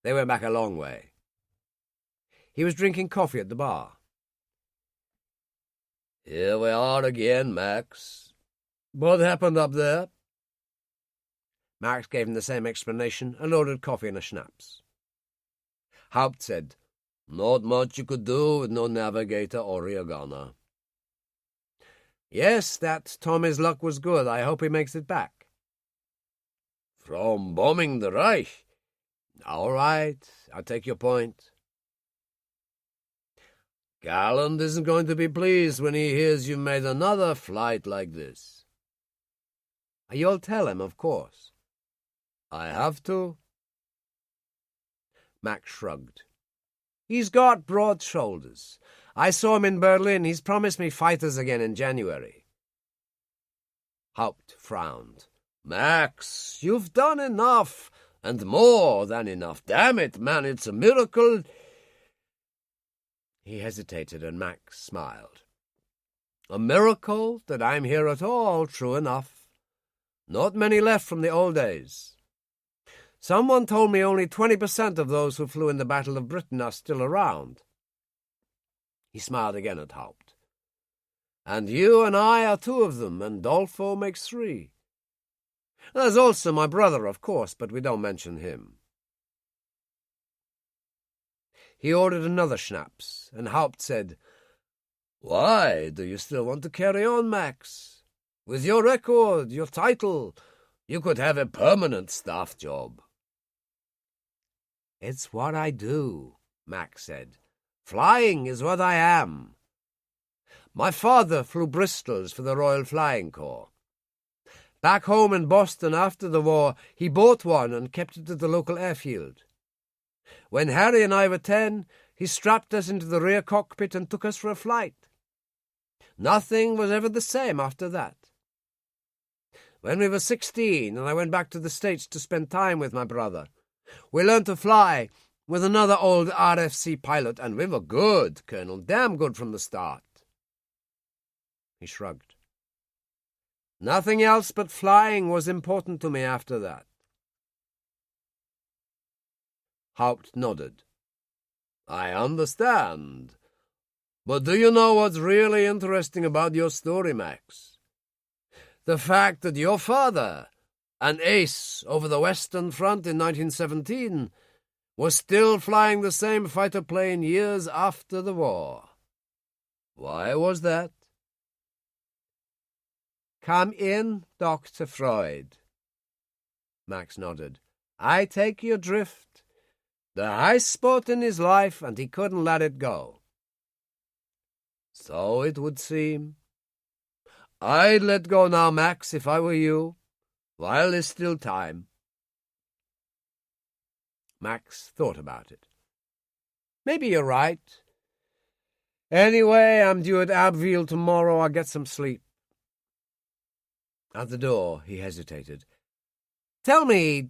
They went back a long way. He was drinking coffee at the bar. "Here we are again, Max. What happened up there?" Max gave him the same explanation and ordered coffee and a schnapps. Haupt said, "Not much you could do with no navigator or rear gunner." "Yes, that Tommy's luck was good. I hope he makes it back." "From bombing the Reich?" "All right, I take your point." "Galland isn't going to be pleased when he hears you've made another flight like this." "You'll tell him, of course." "I have to." Max shrugged. "He's got broad shoulders. I saw him in Berlin. He's promised me fighters again in January." Haupt frowned. "Max, you've done enough, and more than enough. Damn it, man, it's a miracle." He hesitated, and Max smiled. "A miracle that I'm here at all, true enough. Not many left from the old days. Someone told me only 20% of those who flew in the Battle of Britain are still around." He smiled again at Haupt. "And you and I are 2 of them, and Dolfo makes 3. There's also my brother, of course, but we don't mention him." He ordered another schnapps, and Haupt said, "Why do you still want to carry on, Max? With your record, your title, you could have a permanent staff job." "It's what I do," Max said. "Flying is what I am. My father flew Bristols for the Royal Flying Corps. Back home in Boston after the war, he bought one and kept it at the local airfield. When Harry and I were 10, he strapped us into the rear cockpit and took us for a flight. Nothing was ever the same after that. When we were 16 and I went back to the States to spend time with my brother, we learned to fly with another old RFC pilot, and we were good, Colonel, damn good from the start." He shrugged. "Nothing else but flying was important to me after that." Haupt nodded. "I understand. But do you know what's really interesting about your story, Max? The fact that your father, an ace over the Western Front in 1917, was still flying the same fighter plane years after the war. Why was that?" "Come in, Dr. Freud." Max nodded. "I take your drift. The high spot in his life, and he couldn't let it go." "So it would seem. I'd let go now, Max, if I were you, while there's still time." Max thought about it. "Maybe you're right. Anyway, I'm due at Abbeville tomorrow. I'll get some sleep." At the door, he hesitated. "Tell me,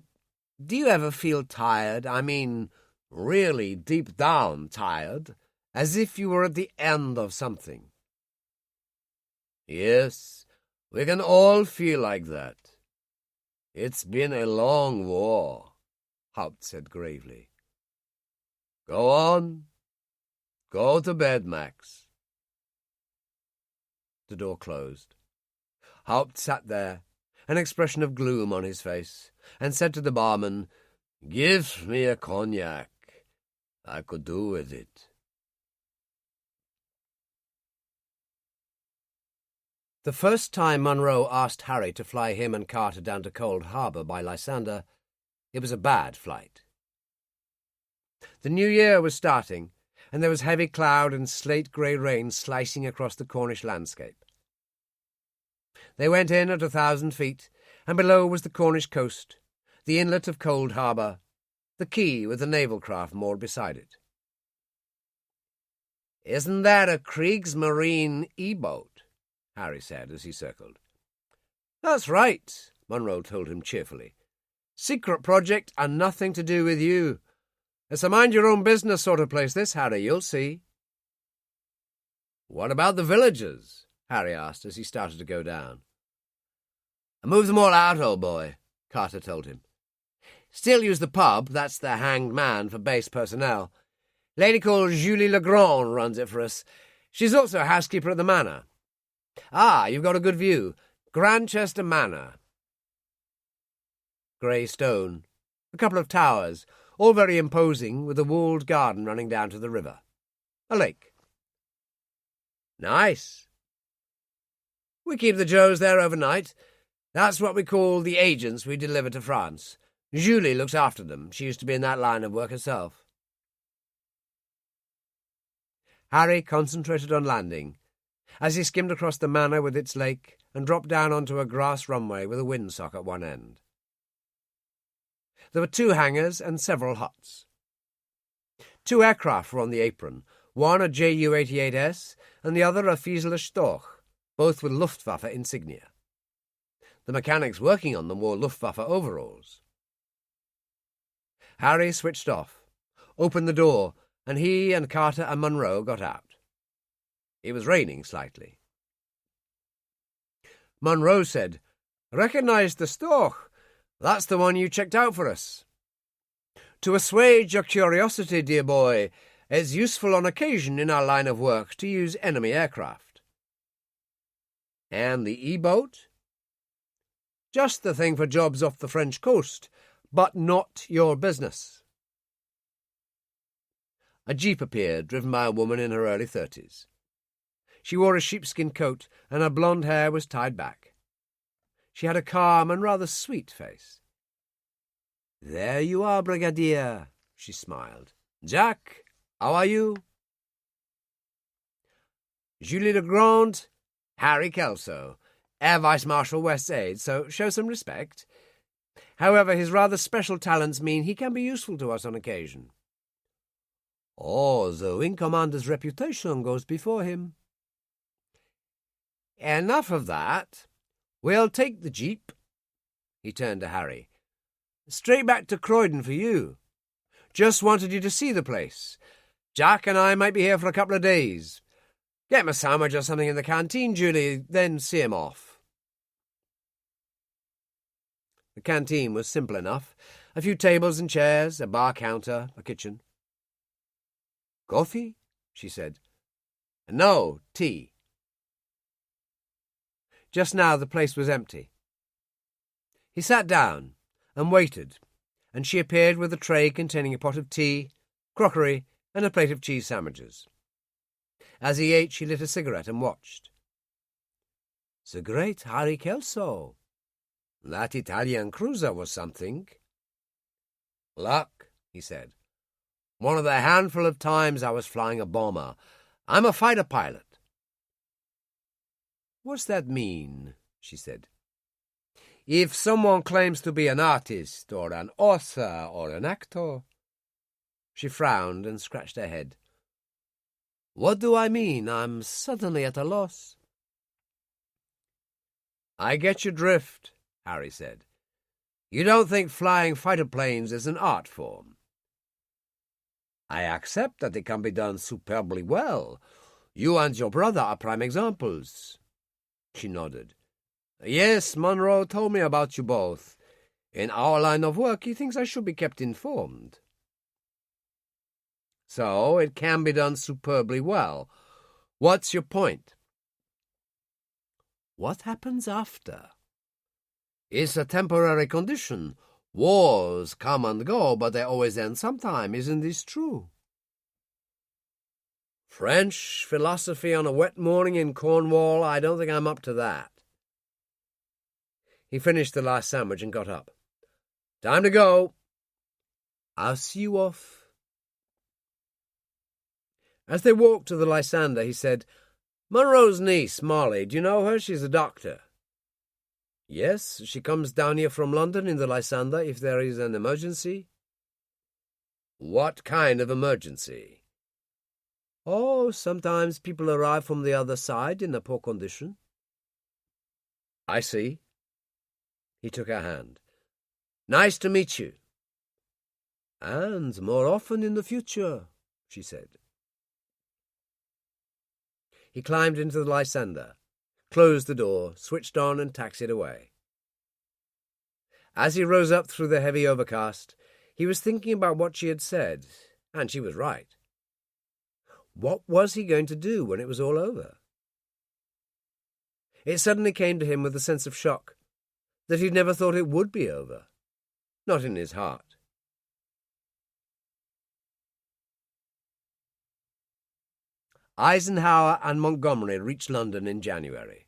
do you ever feel tired? I mean, really deep down tired, as if you were at the end of something?" "Yes, we can all feel like that. It's been a long war," Haupt said gravely. "Go on. Go to bed, Max." The door closed. Haupt sat there, an expression of gloom on his face, and said to the barman, "Give me a cognac. I could do with it." The first time Munro asked Harry to fly him and Carter down to Cold Harbour by Lysander, it was a bad flight. The new year was starting, and there was heavy cloud and slate-grey rain slicing across the Cornish landscape. They went in at 1,000 feet, and below was the Cornish coast, the inlet of Cold Harbour, the quay with the naval craft moored beside it. "Isn't that a Kriegsmarine E-boat?" Harry said as he circled. "That's right," Munro told him cheerfully. "Secret project and nothing to do with you. It's a mind-your-own-business sort of place, this, Harry, you'll see." "What about the villagers?" Harry asked as he started to go down. "I moved them all out, old boy," Carter told him. "Still use the pub, that's the Hanged Man, for base personnel. Lady called Julie Legrand runs it for us. She's also a housekeeper at the manor. Ah, you've got a good view. Grantchester Manor. Grey stone. A couple of towers, all very imposing, with a walled garden running down to the river. A lake. Nice. We keep the Joes there overnight. That's what we call the agents we deliver to France. Julie looks after them. She used to be in that line of work herself. Harry concentrated on landing, as he skimmed across the manor with its lake and dropped down onto a grass runway with a windsock at one end. There were 2 hangars and several huts. 2 aircraft were on the apron, one a Ju-88S and the other a Fieseler Storch, both with Luftwaffe insignia. The mechanics working on them wore Luftwaffe overalls. Harry switched off, opened the door, and he and Carter and Munro got out. It was raining slightly. Munro said, "Recognise the Storch. That's the one you checked out for us. To assuage your curiosity, dear boy, it's useful on occasion in our line of work to use enemy aircraft." "And the E-boat?" "Just the thing for jobs off the French coast, but not your business." A jeep appeared, driven by a woman in her early 30s. She wore a sheepskin coat, and her blonde hair was tied back. She had a calm and rather sweet face. "There you are, Brigadier," she smiled. "Jack, how are you?" "Julie Legrand, Harry Kelso, Air Vice Marshal West's aide, so show some respect. However, his rather special talents mean he can be useful to us on occasion." "Oh, the wing commander's reputation goes before him." "Enough of that. We'll take the jeep." He turned to Harry. "Straight back to Croydon for you. Just wanted you to see the place. Jack and I might be here for a couple of days. Get him a sandwich or something in the canteen, Julie, then see him off." The canteen was simple enough. A few tables and chairs, a bar counter, a kitchen. "Coffee?" she said. "No, tea." Just now the place was empty. He sat down and waited, and she appeared with a tray containing a pot of tea, crockery, and a plate of cheese sandwiches. As he ate, she lit a cigarette and watched. "The great Harry Kelso. That Italian cruiser was something." "Luck," he said. "One of the handful of times I was flying a bomber. I'm a fighter pilot." "What's that mean?" she said. "If someone claims to be an artist or an author or an actor." She frowned and scratched her head. "What do I mean? I'm suddenly at a loss." "I get your drift," Harry said. "You don't think flying fighter planes is an art form." "I accept that it can be done superbly well. You and your brother are prime examples." She nodded. "Yes, Munro told me about you both. In our line of work, he thinks I should be kept informed." "So it can be done superbly well. What's your point?" "What happens after?" "It's a temporary condition. Wars come and go, but they always end sometime. Isn't this true?" "French philosophy on a wet morning in Cornwall, I don't think I'm up to that." He finished the last sandwich and got up. "Time to go." "I'll see you off." As they walked to the Lysander, he said, "Munro's niece, Molly, do you know her? She's a doctor." "Yes, she comes down here from London in the Lysander if there is an emergency." "What kind of emergency?" "Oh, sometimes people arrive from the other side in a poor condition." "I see." He took her hand. "Nice to meet you." "And more often in the future," she said. He climbed into the Lysander, closed the door, switched on and taxied away. As he rose up through the heavy overcast, he was thinking about what she had said, and she was right. What was he going to do when it was all over? It suddenly came to him with a sense of shock that he'd never thought it would be over. Not in his heart. Eisenhower and Montgomery reached London in January.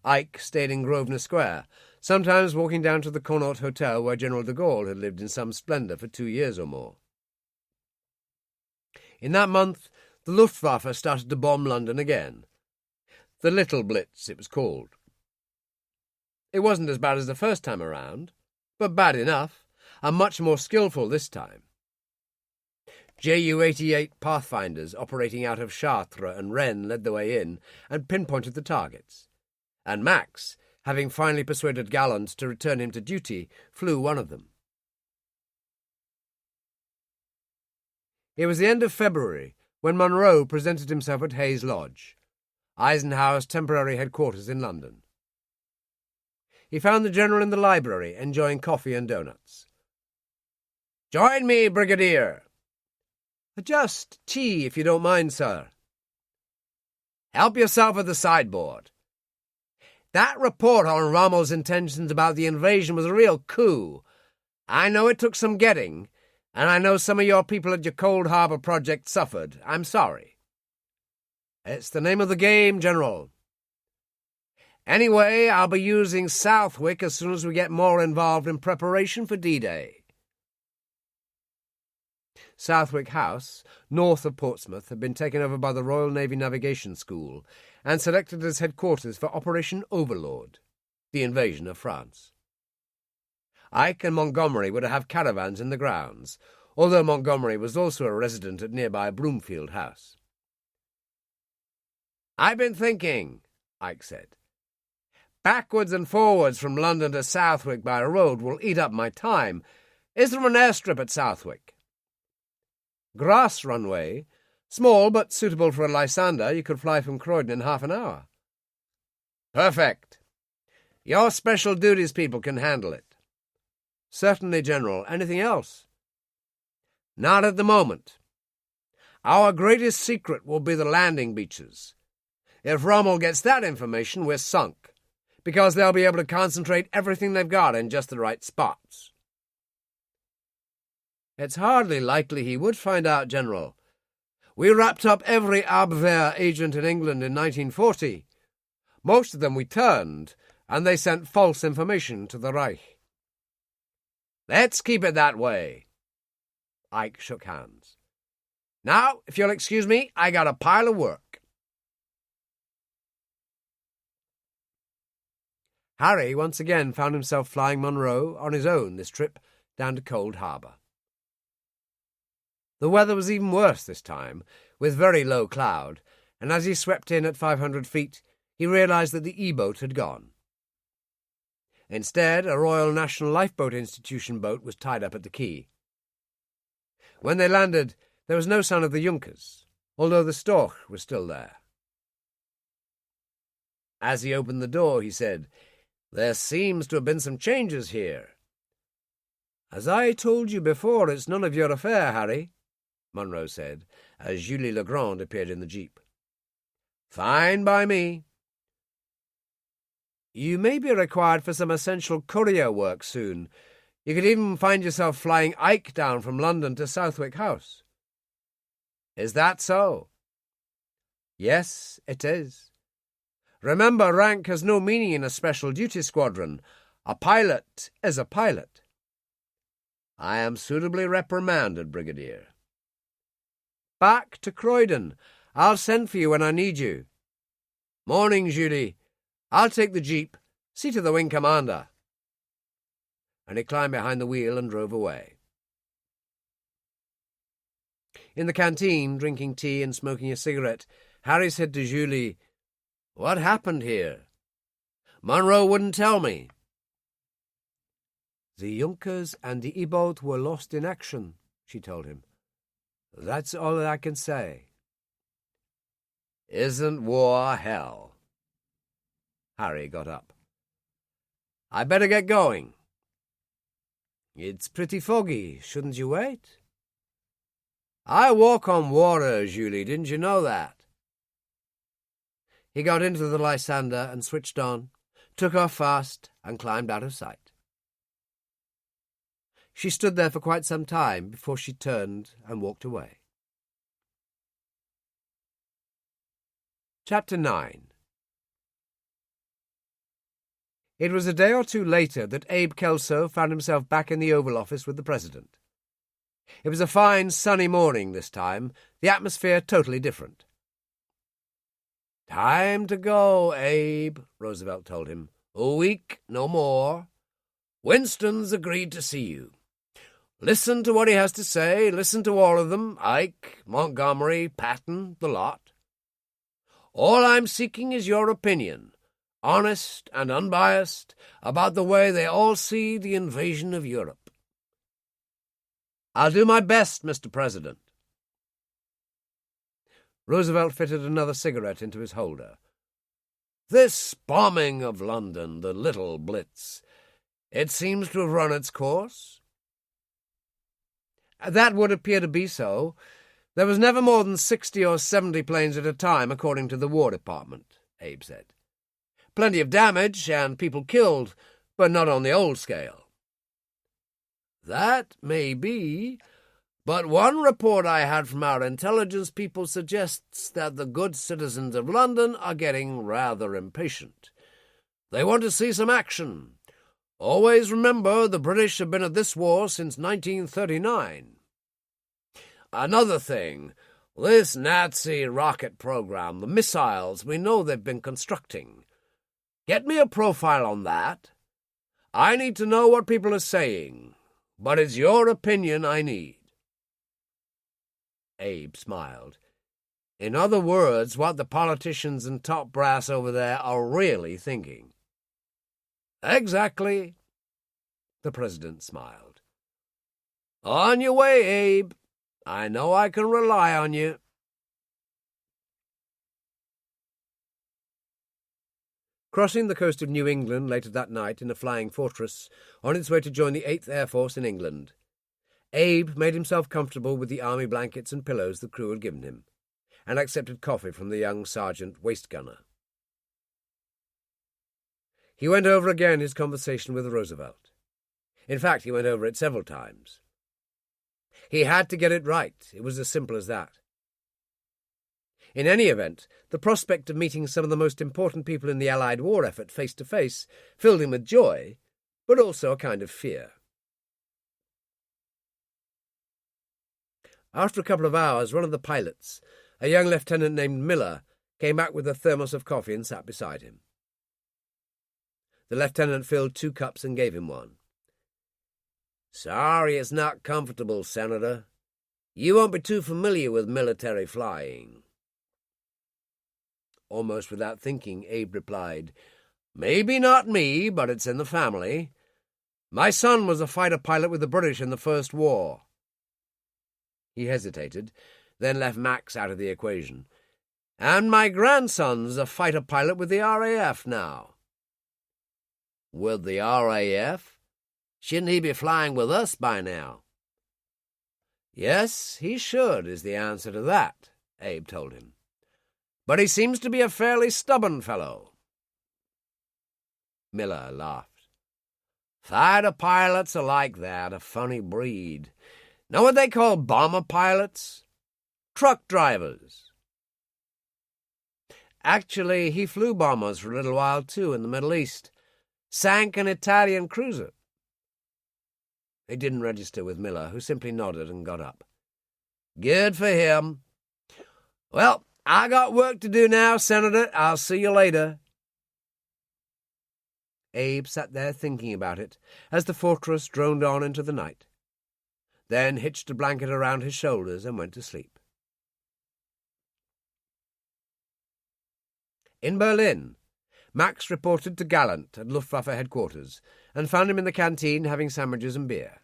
Ike stayed in Grosvenor Square, sometimes walking down to the Connaught Hotel where General de Gaulle had lived in some splendour for 2 years or more. In that month, the Luftwaffe started to bomb London again. The Little Blitz, it was called. It wasn't as bad as the first time around, but bad enough, and much more skillful this time. Ju-88 Pathfinders operating out of Chartres and Rennes led the way in and pinpointed the targets, and Max, having finally persuaded Galland to return him to duty, flew one of them. It was the end of February when Monroe presented himself at Hayes Lodge, Eisenhower's temporary headquarters in London. He found the general in the library, enjoying coffee and doughnuts. "Join me, Brigadier." "Just tea, if you don't mind, sir." "Help yourself at the sideboard. That report on Rommel's intentions about the invasion was a real coup. I know it took some getting, and I know some of your people at your Cold Harbor project suffered. I'm sorry. It's the name of the game, General. Anyway, I'll be using Southwick as soon as we get more involved in preparation for D-Day." Southwick House, north of Portsmouth, had been taken over by the Royal Navy Navigation School and selected as headquarters for Operation Overlord, the invasion of France. Ike and Montgomery were to have caravans in the grounds, although Montgomery was also a resident at nearby Bloomfield House. "I've been thinking," Ike said. "Backwards and forwards from London to Southwick by road will eat up my time. Is there an airstrip at Southwick?" "Grass runway. Small, but suitable for a Lysander. You could fly from Croydon in half an hour." "Perfect. Your special duties people can handle it." "Certainly, General. Anything else?" "Not at the moment. Our greatest secret will be the landing beaches. If Rommel gets that information, we're sunk, because they'll be able to concentrate everything they've got in just the right spots." "It's hardly likely he would find out, General. We wrapped up every Abwehr agent in England in 1940. Most of them we turned, and they sent false information to the Reich." "Let's keep it that way." Ike shook hands. "Now, if you'll excuse me, I got a pile of work." Harry once again found himself flying Monroe on his own this trip down to Cold Harbor. The weather was even worse this time, with very low cloud, and as he swept in at 500 feet, he realized that the E-boat had gone. Instead, a Royal National Lifeboat Institution boat was tied up at the quay. When they landed, there was no sign of the Junkers, although the Storch was still there. As he opened the door, he said, "There seems to have been some changes here." "As I told you before, it's none of your affair, Harry," Monroe said, as Julie Legrand appeared in the jeep. "Fine by me." "You may be required for some essential courier work soon. You could even find yourself flying Ike down from London to Southwick House." "Is that so?" "Yes, it is. Remember, rank has no meaning in a special duty squadron. A pilot is a pilot." "I am suitably reprimanded, Brigadier." "Back to Croydon. I'll send for you when I need you." "Morning, Julie. I'll take the jeep. See to the wing commander." And he climbed behind the wheel and drove away. In the canteen, drinking tea and smoking a cigarette, Harry said to Julie, "What happened here? Monroe wouldn't tell me." "The Junkers and the E-boat were lost in action," she told him. "That's all I can say." "Isn't war hell?" Harry got up. "I better get going." "It's pretty foggy. Shouldn't you wait?" I walk on water, Julie, didn't you know that? He got into the Lysander and switched on, took off fast, and climbed out of sight. She stood there for quite some time before she turned and walked away. Chapter 9. It was a day or two later that Abe Kelso found himself back in the Oval Office with the President. It was a fine, sunny morning this time, the atmosphere totally different. "Time to go, Abe," Roosevelt told him. "A week, no more. Winston's agreed to see you. Listen to what he has to say. Listen to all of them. Ike, Montgomery, Patton, the lot. All I'm seeking is your opinion, honest and unbiased, about the way they all see the invasion of Europe." "I'll do my best, Mr. President." Roosevelt fitted another cigarette into his holder. "This bombing of London, the little blitz, it seems to have run its course?" "That would appear to be so. There was never more than 60 or 70 planes at a time, according to the War Department," Abe said. "Plenty of damage and people killed, but not on the old scale." "That may be, but one report I had from our intelligence people suggests that the good citizens of London are getting rather impatient. They want to see some action. Always remember, the British have been at this war since 1939. Another thing, this Nazi rocket program, the missiles, we know they've been constructing. Get me a profile on that. I need to know what people are saying, but it's your opinion I need." Abe smiled. "In other words, what the politicians and top brass over there are really thinking." "Exactly." The President smiled. "On your way, Abe. I know I can rely on you." Crossing the coast of New England later that night in a flying fortress, on its way to join the 8th Air Force in England, Abe made himself comfortable with the army blankets and pillows the crew had given him, and accepted coffee from the young sergeant waist gunner. He went over again his conversation with Roosevelt. In fact, he went over it several times. He had to get it right. It was as simple as that. In any event, the prospect of meeting some of the most important people in the Allied war effort face to face filled him with joy, but also a kind of fear. After a couple of hours, one of the pilots, a young lieutenant named Miller, came back with a thermos of coffee and sat beside him. The lieutenant filled 2 cups and gave him one. "Sorry it's not comfortable, Senator. You won't be too familiar with military flying." Almost without thinking, Abe replied, "Maybe not me, but it's in the family. My son was a fighter pilot with the British in the First War." He hesitated, then left Max out of the equation. "And my grandson's a fighter pilot with the RAF now." "With the RAF? Shouldn't he be flying with us by now?" "Yes, he should, is the answer to that," Abe told him. "But he seems to be a fairly stubborn fellow." Miller laughed. "Fighter pilots are like that, a funny breed. Know what they call bomber pilots? Truck drivers." Actually, he flew bombers for a little while, too, in the Middle East. Sank an Italian cruiser. It didn't register with Miller, who simply nodded and got up. "Good for him. Well, I got work to do now, Senator. I'll see you later." Abe sat there thinking about it as the fortress droned on into the night, then hitched a blanket around his shoulders and went to sleep. In Berlin, Max reported to Gallant at Luftwaffe headquarters and found him in the canteen having sandwiches and beer.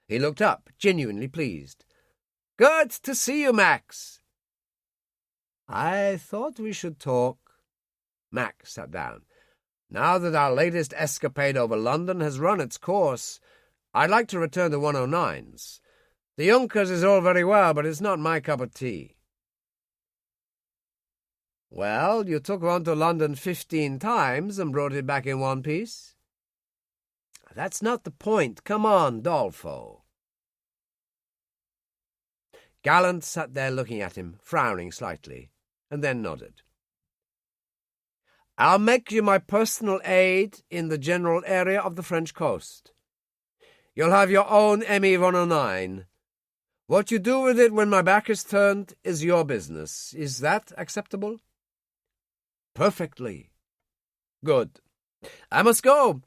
He looked up, genuinely pleased. "Good to see you, Max." "I thought we should talk." Max sat down. "Now that our latest escapade over London has run its course, I'd like to return to 109s. The Junkers is all very well, but it's not my cup of tea. Well, you took one to London 15 times and brought it back in one piece. That's not the point. Come on, Dolfo. Gallant sat there looking at him, frowning slightly, and then nodded. I'll make you my personal aide in the general area of the French coast. You'll have your own ME-109. What you do with it when my back is turned is your business. Is that acceptable? Perfectly. Good. I must go.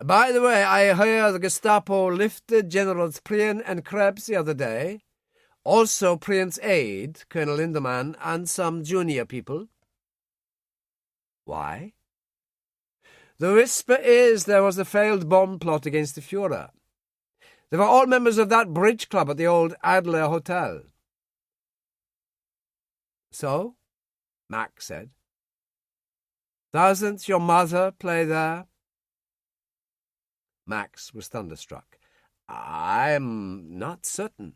By the way, I heard the Gestapo lifted Generals Prien and Krebs the other day. Also Prien's aide, Colonel Lindemann, and some junior people. Why? The whisper is there was a failed bomb plot against the Führer. They were all members of that bridge club at the old Adler Hotel. So? Max said. Doesn't your mother play there? Max was thunderstruck. I'm not certain.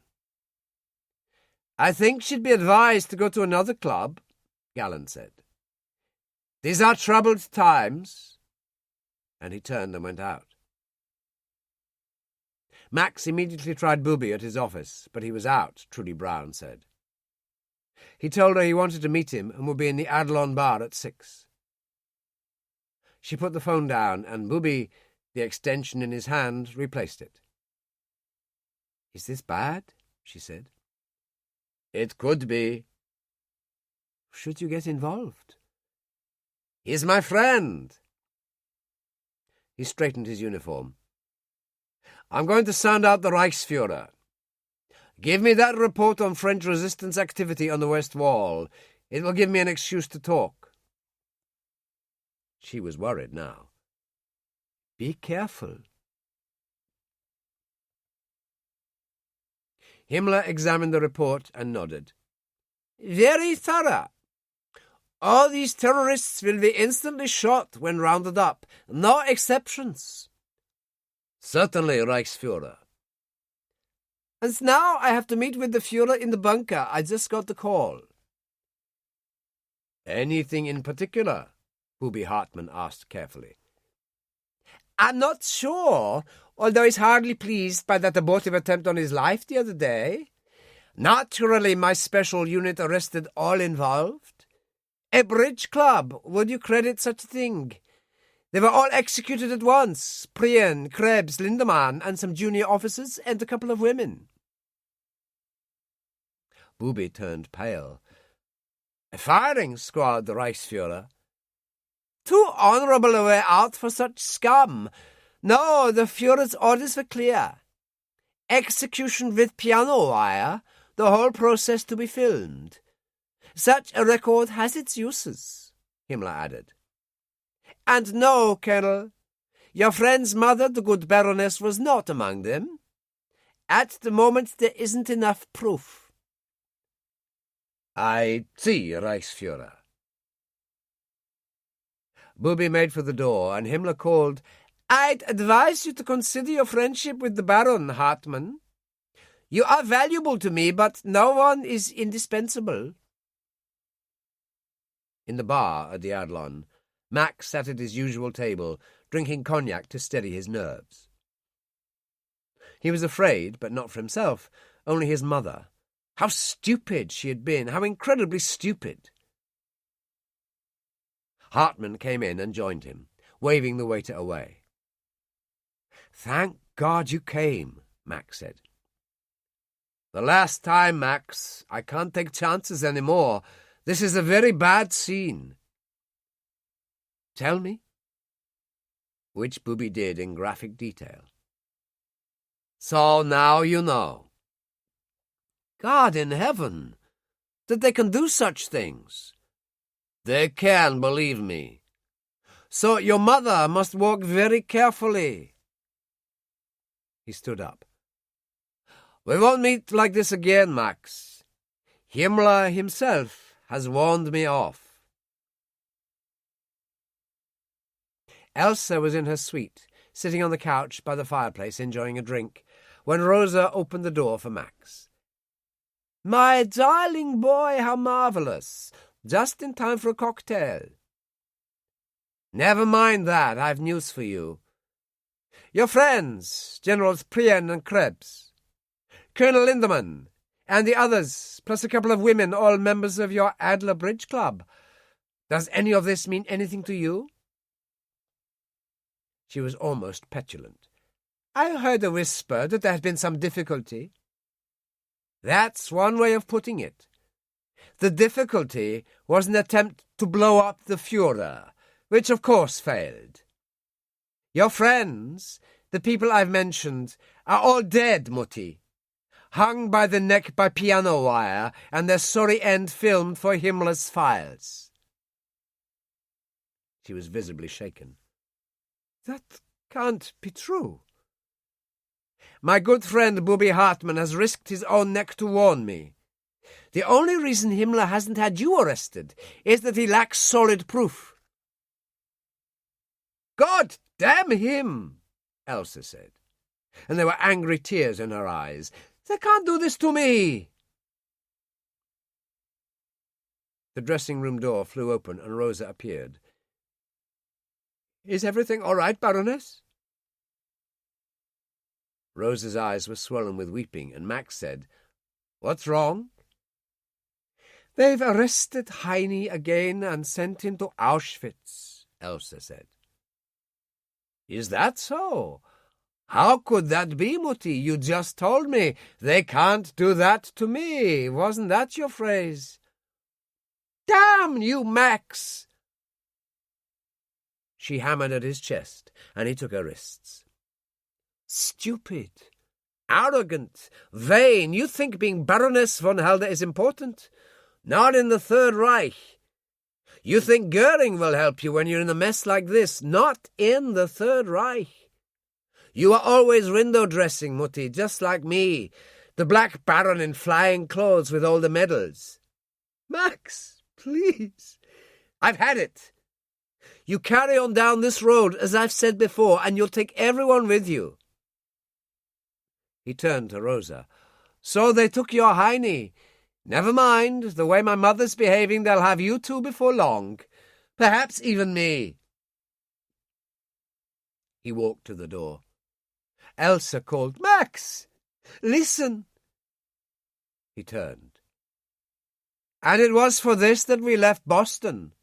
I think she'd be advised to go to another club, Gallant said. These are troubled times. And he turned and went out. Max immediately tried Booby at his office, but he was out, Trudy Brown said. He told her he wanted to meet him and would be in the Adlon bar at 6. She put the phone down, and Booby, the extension in his hand, replaced it. Is this bad? She said. It could be. Should you get involved? He's my friend. He straightened his uniform. I'm going to sound out the Reichsführer. Give me that report on French resistance activity on the West Wall. It will give me an excuse to talk. She was worried now. Be careful. Himmler examined the report and nodded. Very thorough. All these terrorists will be instantly shot when rounded up. No exceptions. Certainly, Reichsführer. And now I have to meet with the Führer in the bunker. I just got the call. Anything in particular? Booby Hartmann asked carefully. I'm not sure, although he's hardly pleased by that abortive attempt on his life the other day. Naturally, my special unit arrested all involved. A bridge club, would you credit such a thing? They were all executed at once, Prien, Krebs, Lindemann, and some junior officers, and a couple of women. Booby turned pale. A firing squad, the Reichsführer. Too honourable a way out for such scum. No, the Führer's orders were clear. Execution with piano wire, the whole process to be filmed. Such a record has its uses, Himmler added. And no, Colonel, your friend's mother, the good Baroness, was not among them. At the moment, there isn't enough proof. I see, Reichsführer. Booby made for the door, and Himmler called, I'd advise you to consider your friendship with the Baron, Hartmann. You are valuable to me, but no one is indispensable. In the bar at the Adlon, Max sat at his usual table, drinking cognac to steady his nerves. He was afraid, but not for himself, only his mother. How stupid she had been, how incredibly stupid. Hartmann came in and joined him, waving the waiter away. Thank God you came, Max said. The last time, Max. I can't take chances any more. This is a very bad scene. Tell me. Which Booby did in graphic detail. So now you know. God in heaven, that they can do such things. They can, believe me. So your mother must walk very carefully. He stood up. We won't meet like this again, Max. Himmler himself has warned me off. Elsa was in her suite, sitting on the couch by the fireplace enjoying a drink, when Rosa opened the door for Max. "My darling boy, how marvellous! Just in time for a cocktail." "Never mind that, I've news for you. Your friends, Generals Prien and Krebs, Colonel Lindemann, and the others, plus a couple of women, all members of your Adler Bridge Club. Does any of this mean anything to you?" She was almost petulant. "I heard a whisper that there had been some difficulty." "That's one way of putting it. The difficulty was an attempt to blow up the Führer, which of course failed. Your friends, the people I've mentioned, are all dead, Mutti, hung by the neck by piano wire, and their sorry end filmed for Himmler's files." She was visibly shaken. "That can't be true." "My good friend Bobby Hartmann has risked his own neck to warn me. The only reason Himmler hasn't had you arrested is that he lacks solid proof." "God damn him," Elsa said, and there were angry tears in her eyes. "They can't do this to me." The dressing-room door flew open and Rosa appeared. "Is everything all right, Baroness?" Rosa's eyes were swollen with weeping, and Max said, "What's wrong?" "They've arrested Heine again and sent him to Auschwitz," Elsa said. "Is that so? How could that be, Mutti? You just told me they can't do that to me. Wasn't that your phrase?" "Damn you, Max!" She hammered at his chest, and he took her wrists. "Stupid, arrogant, vain. You think being Baroness von Helder is important? Not in the Third Reich. You think Goering will help you when you're in a mess like this? Not in the Third Reich. You are always window-dressing, Mutti, just like me, the Black Baron in flying clothes with all the medals." "Max, please." "I've had it. You carry on down this road, as I've said before, and you'll take everyone with you." He turned to Rosa. "So they took your Heine. Never mind, the way my mother's behaving, they'll have you two before long. Perhaps even me." He walked to the door. Elsa called, "Max, listen." He turned. "And it was for this that we left Boston.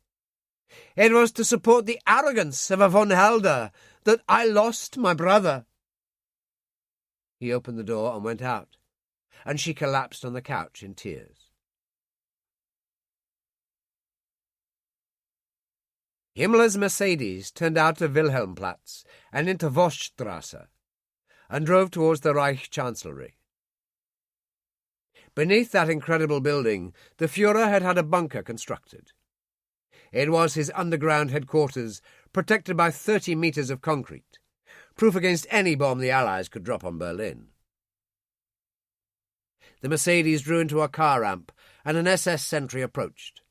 It was to support the arrogance of a von Helder that I lost my brother." He opened the door and went out, and she collapsed on the couch in tears. Himmler's Mercedes turned out of Wilhelmplatz and into Woststrasse, and drove towards the Reich Chancellery. Beneath that incredible building, the Führer had had a bunker constructed. It was his underground headquarters, protected by 30 metres of concrete, proof against any bomb the Allies could drop on Berlin. The Mercedes drew into a car ramp, and an SS sentry approached.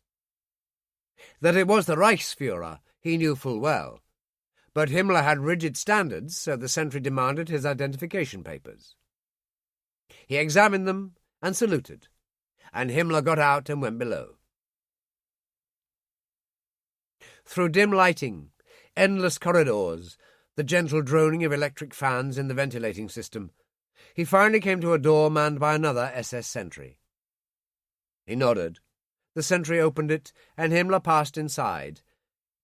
That it was the Reichsführer he knew full well, but Himmler had rigid standards, so the sentry demanded his identification papers. He examined them and saluted, and Himmler got out and went below. Through dim lighting, endless corridors, the gentle droning of electric fans in the ventilating system, he finally came to a door manned by another SS sentry. He nodded. The sentry opened it, and Himmler passed inside,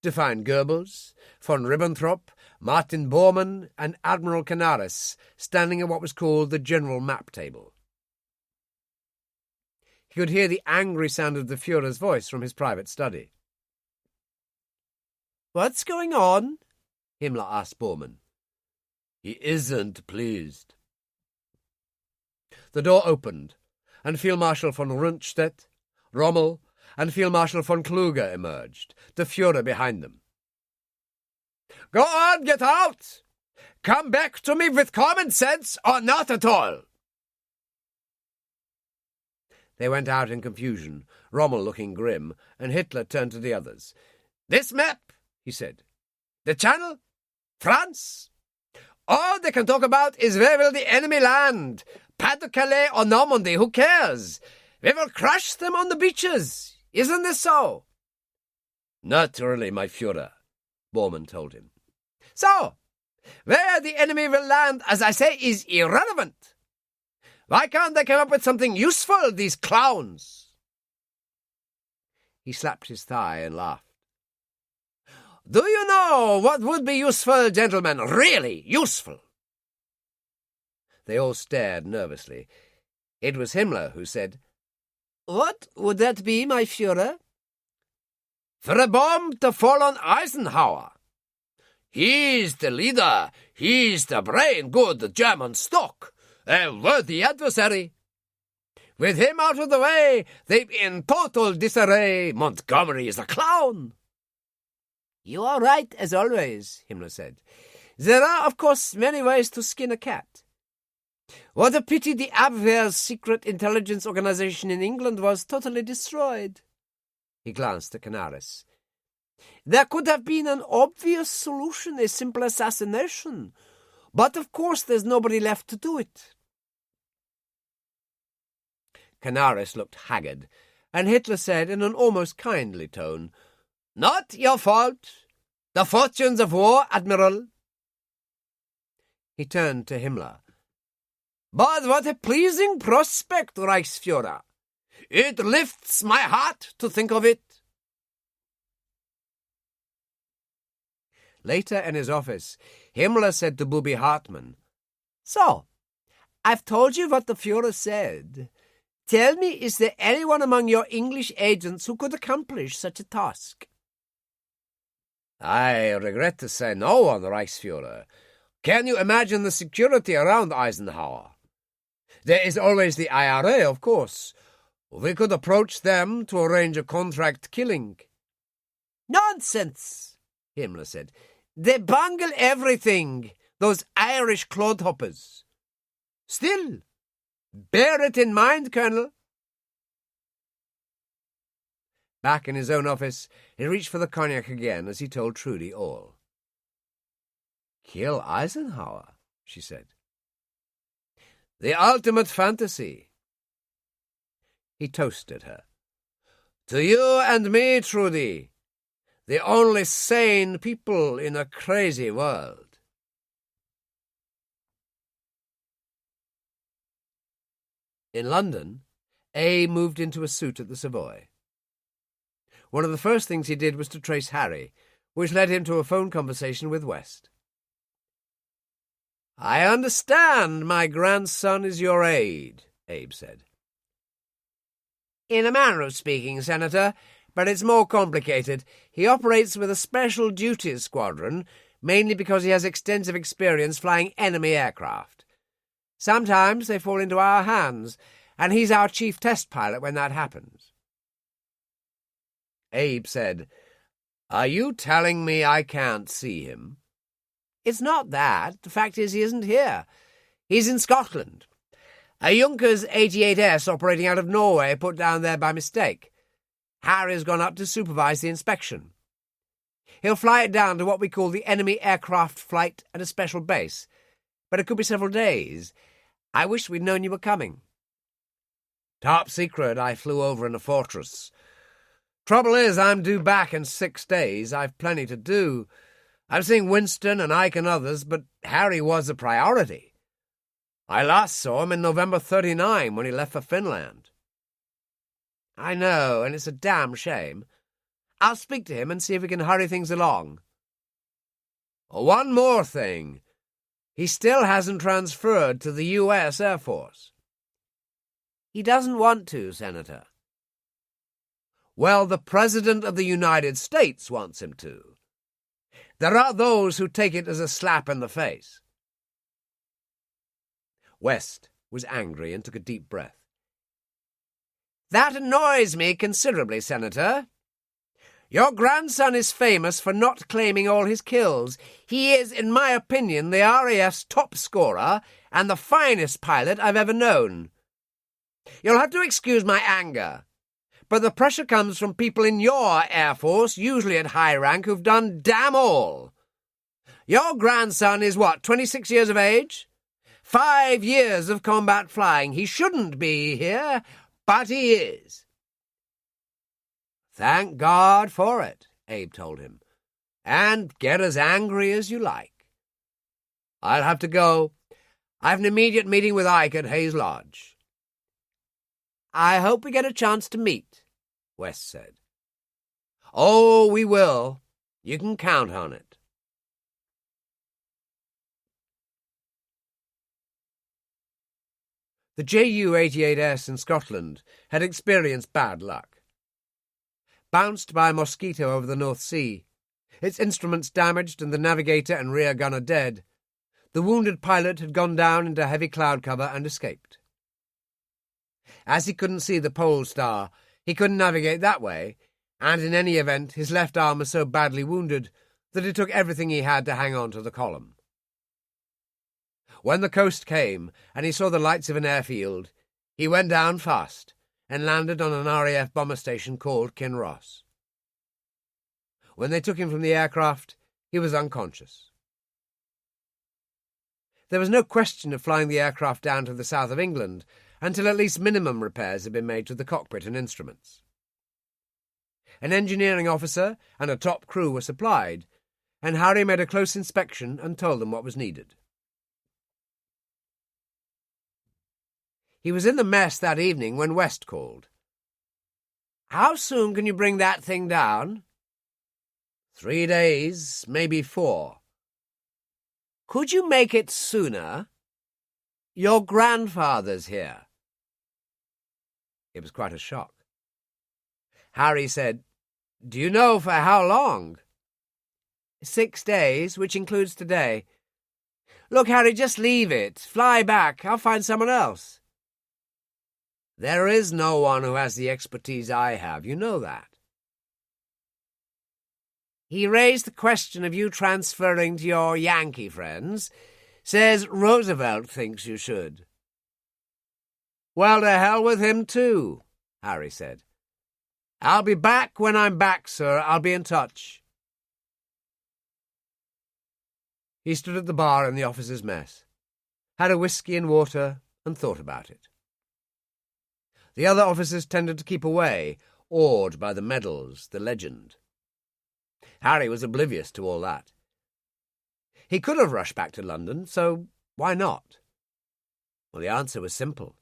to find Goebbels, von Ribbentrop, Martin Bormann, and Admiral Canaris standing at what was called the General Map Table. He could hear the angry sound of the Führer's voice from his private study. "What's going on?" Himmler asked Bormann. "He isn't pleased." The door opened, and Field Marshal von Rundstedt, Rommel, and Field Marshal von Kluge emerged, the Führer behind them. "Go on, get out! Come back to me with common sense or not at all!" They went out in confusion, Rommel looking grim, and Hitler turned to the others. "This map," he said. "The Channel? France? All they can talk about is where will the enemy land. Pas de Calais or Normandy, who cares? We will crush them on the beaches. Isn't this so? Naturally, my Führer, Bormann told him. So, where the enemy will land, as I say, is irrelevant. Why can't they come up with something useful, these clowns? He slapped his thigh and laughed. Do you know what would be useful, gentlemen? Really useful? They all stared nervously. It was Himmler who said, What would that be, my Führer? For a bomb to fall on Eisenhower. He's the leader. He's the brain, good German stock. A worthy adversary. With him out of the way, they're in total disarray. Montgomery is a clown. You are right, as always, Himmler said. There are, of course, many ways to skin a cat. What a pity the Abwehr's secret intelligence organization in England was totally destroyed. He glanced at Canaris. There could have been an obvious solution, a simple assassination. But, of course, there's nobody left to do it. Canaris looked haggard, and Hitler said in an almost kindly tone, Not your fault. The fortunes of war, Admiral. He turned to Himmler. But what a pleasing prospect, Reichsführer. It lifts my heart to think of it. Later in his office, Himmler said to Booby Hartmann, So, I've told you what the Führer said. Tell me, is there anyone among your English agents who could accomplish such a task? I regret to say no one, Reichsführer. Can you imagine the security around Eisenhower? There is always the IRA, of course. We could approach them to arrange a contract killing. Nonsense, Himmler said. They bungle everything, those Irish clodhoppers. Still, bear it in mind, Colonel. Back in his own office, he reached for the cognac again as he told Trudy all. Kill Eisenhower, she said. The ultimate fantasy. He toasted her. To you and me, Trudy, the only sane people in a crazy world. In London, Abe moved into a suit at the Savoy. One of the first things he did was to trace Harry, which led him to a phone conversation with West. I understand my grandson is your aide, Abe said. In a manner of speaking, Senator, but it's more complicated. He operates with a special duties squadron, mainly because he has extensive experience flying enemy aircraft. Sometimes they fall into our hands, and he's our chief test pilot when that happens. Abe said, Are you telling me I can't see him? It's not that. The fact is he isn't here. He's in Scotland. A Junkers 88S operating out of Norway put down there by mistake. Harry's gone up to supervise the inspection. He'll fly it down to what we call the enemy aircraft flight at a special base, but it could be several days. I wish we'd known you were coming. Top secret, I flew over in a fortress. Trouble is, I'm due back in 6 days. I've plenty to do. I'm seeing Winston and Ike and others, but Harry was a priority. I last saw him in November 1939 when he left for Finland. I know, and it's a damn shame. I'll speak to him and see if we can hurry things along. One more thing. He still hasn't transferred to the U.S. Air Force. He doesn't want to, Senator. Well, the President of the United States wants him to. There are those who take it as a slap in the face. West was angry and took a deep breath. That annoys me considerably, Senator. Your grandson is famous for not claiming all his kills. He is, in my opinion, the RAF's top scorer and the finest pilot I've ever known. You'll have to excuse my anger, but the pressure comes from people in your Air Force, usually at high rank, who've done damn all. Your grandson is what, 26 years of age? 5 years of combat flying. He shouldn't be here, but he is. Thank God for it, Abe told him, and get as angry as you like. I'll have to go. I've an immediate meeting with Ike at Hayes Lodge. I hope we get a chance to meet, West said. Oh, we will. You can count on it. The Ju-88S in Scotland had experienced bad luck. Bounced by a mosquito over the North Sea, its instruments damaged and the navigator and rear gunner dead, the wounded pilot had gone down into heavy cloud cover and escaped. As he couldn't see the pole star, he couldn't navigate that way, and in any event his left arm was so badly wounded that it took everything he had to hang on to the column. When the coast came and he saw the lights of an airfield, he went down fast and landed on an RAF bomber station called Kinross. When they took him from the aircraft, he was unconscious. There was no question of flying the aircraft down to the south of England until at least minimum repairs had been made to the cockpit and instruments. An engineering officer and a top crew were supplied, and Harry made a close inspection and told them what was needed. He was in the mess that evening when West called. How soon can you bring that thing down? 3 days, maybe 4. Could you make it sooner? Your grandfather's here. It was quite a shock. Harry said, Do you know for how long? 6 days, which includes today. Look, Harry, just leave it. Fly back. I'll find someone else. There is no one who has the expertise I have. You know that. He raised the question of you transferring to your Yankee friends. Says Roosevelt thinks you should. Well, to hell with him, too, Harry said. I'll be back when I'm back, sir. I'll be in touch. He stood at the bar in the officers' mess, had a whiskey and water, and thought about it. The other officers tended to keep away, awed by the medals, the legend. Harry was oblivious to all that. He could have rushed back to London, so why not? Well, the answer was simple.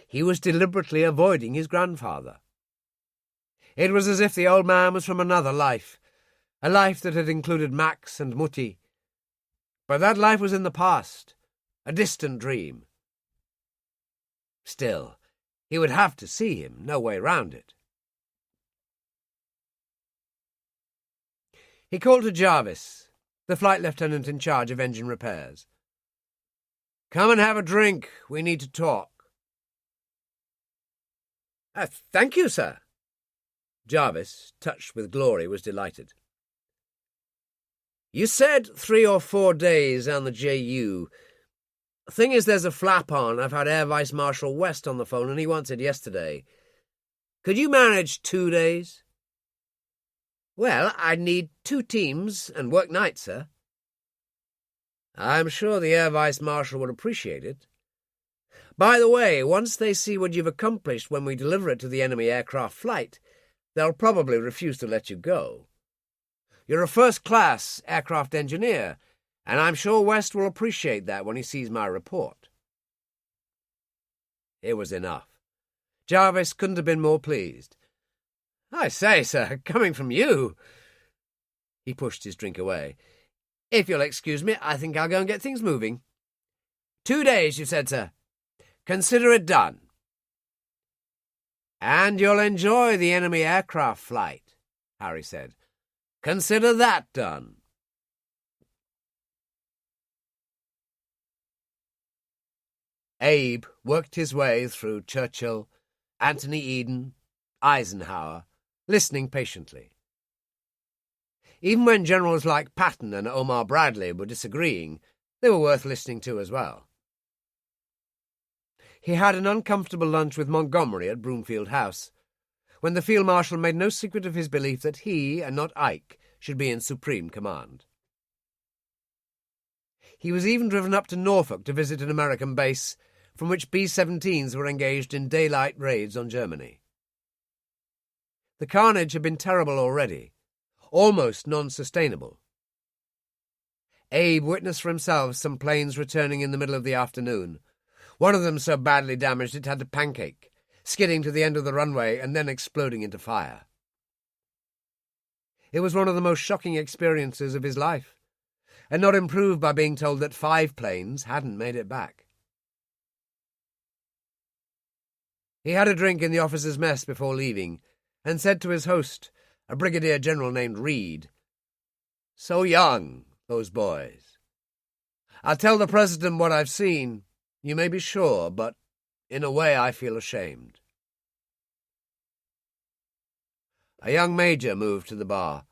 He was deliberately avoiding his grandfather. It was as if the old man was from another life, a life that had included Max and Mutti. But that life was in the past, a distant dream. Still, he would have to see him, no way round it. He called to Jarvis, the flight lieutenant in charge of engine repairs. Come and have a drink. We need to talk. Thank you, sir. Jarvis, touched with glory, was delighted. You said 3 or 4 days on the JU. Thing is, there's a flap on. I've had Air Vice Marshal West on the phone, and he wants it yesterday. Could you manage 2 days? Well, I'd need 2 teams and work nights, sir. I'm sure the Air Vice Marshal would appreciate it. By the way, once they see what you've accomplished when we deliver it to the enemy aircraft flight, they'll probably refuse to let you go. You're a first-class aircraft engineer, and I'm sure West will appreciate that when he sees my report. It was enough. Jarvis couldn't have been more pleased. I say, sir, coming from you. He pushed his drink away. If you'll excuse me, I think I'll go and get things moving. 2 days, you said, sir. Consider it done. And you'll enjoy the enemy aircraft flight, Harry said. Consider that done. Abe worked his way through Churchill, Anthony Eden, Eisenhower, listening patiently. Even when generals like Patton and Omar Bradley were disagreeing, they were worth listening to as well. He had an uncomfortable lunch with Montgomery at Broomfield House, when the Field Marshal made no secret of his belief that he, and not Ike, should be in supreme command. He was even driven up to Norfolk to visit an American base from which B-17s were engaged in daylight raids on Germany. The carnage had been terrible already, almost non-sustainable. Abe witnessed for himself some planes returning in the middle of the afternoon, one of them so badly damaged it had to pancake, skidding to the end of the runway and then exploding into fire. It was one of the most shocking experiences of his life, and not improved by being told that 5 planes hadn't made it back. He had a drink in the officers' mess before leaving, and said to his host, a brigadier general named Reed, "So young, those boys. I'll tell the president what I've seen, you may be sure, but in a way I feel ashamed." A young major moved to the bar,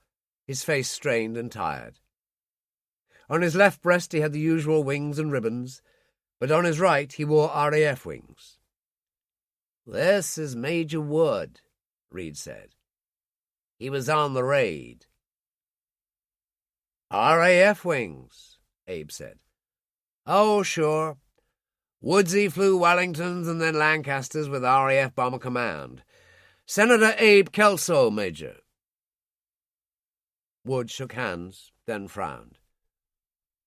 his face strained and tired. On his left breast he had the usual wings and ribbons, but on his right he wore RAF wings. "This is Major Wood," Reed said. "He was on the raid." "RAF wings," Abe said. "Oh, sure. Woodsy flew Wellingtons and then Lancasters with RAF Bomber Command. Senator Abe Kelso, Major." Wood shook hands, then frowned.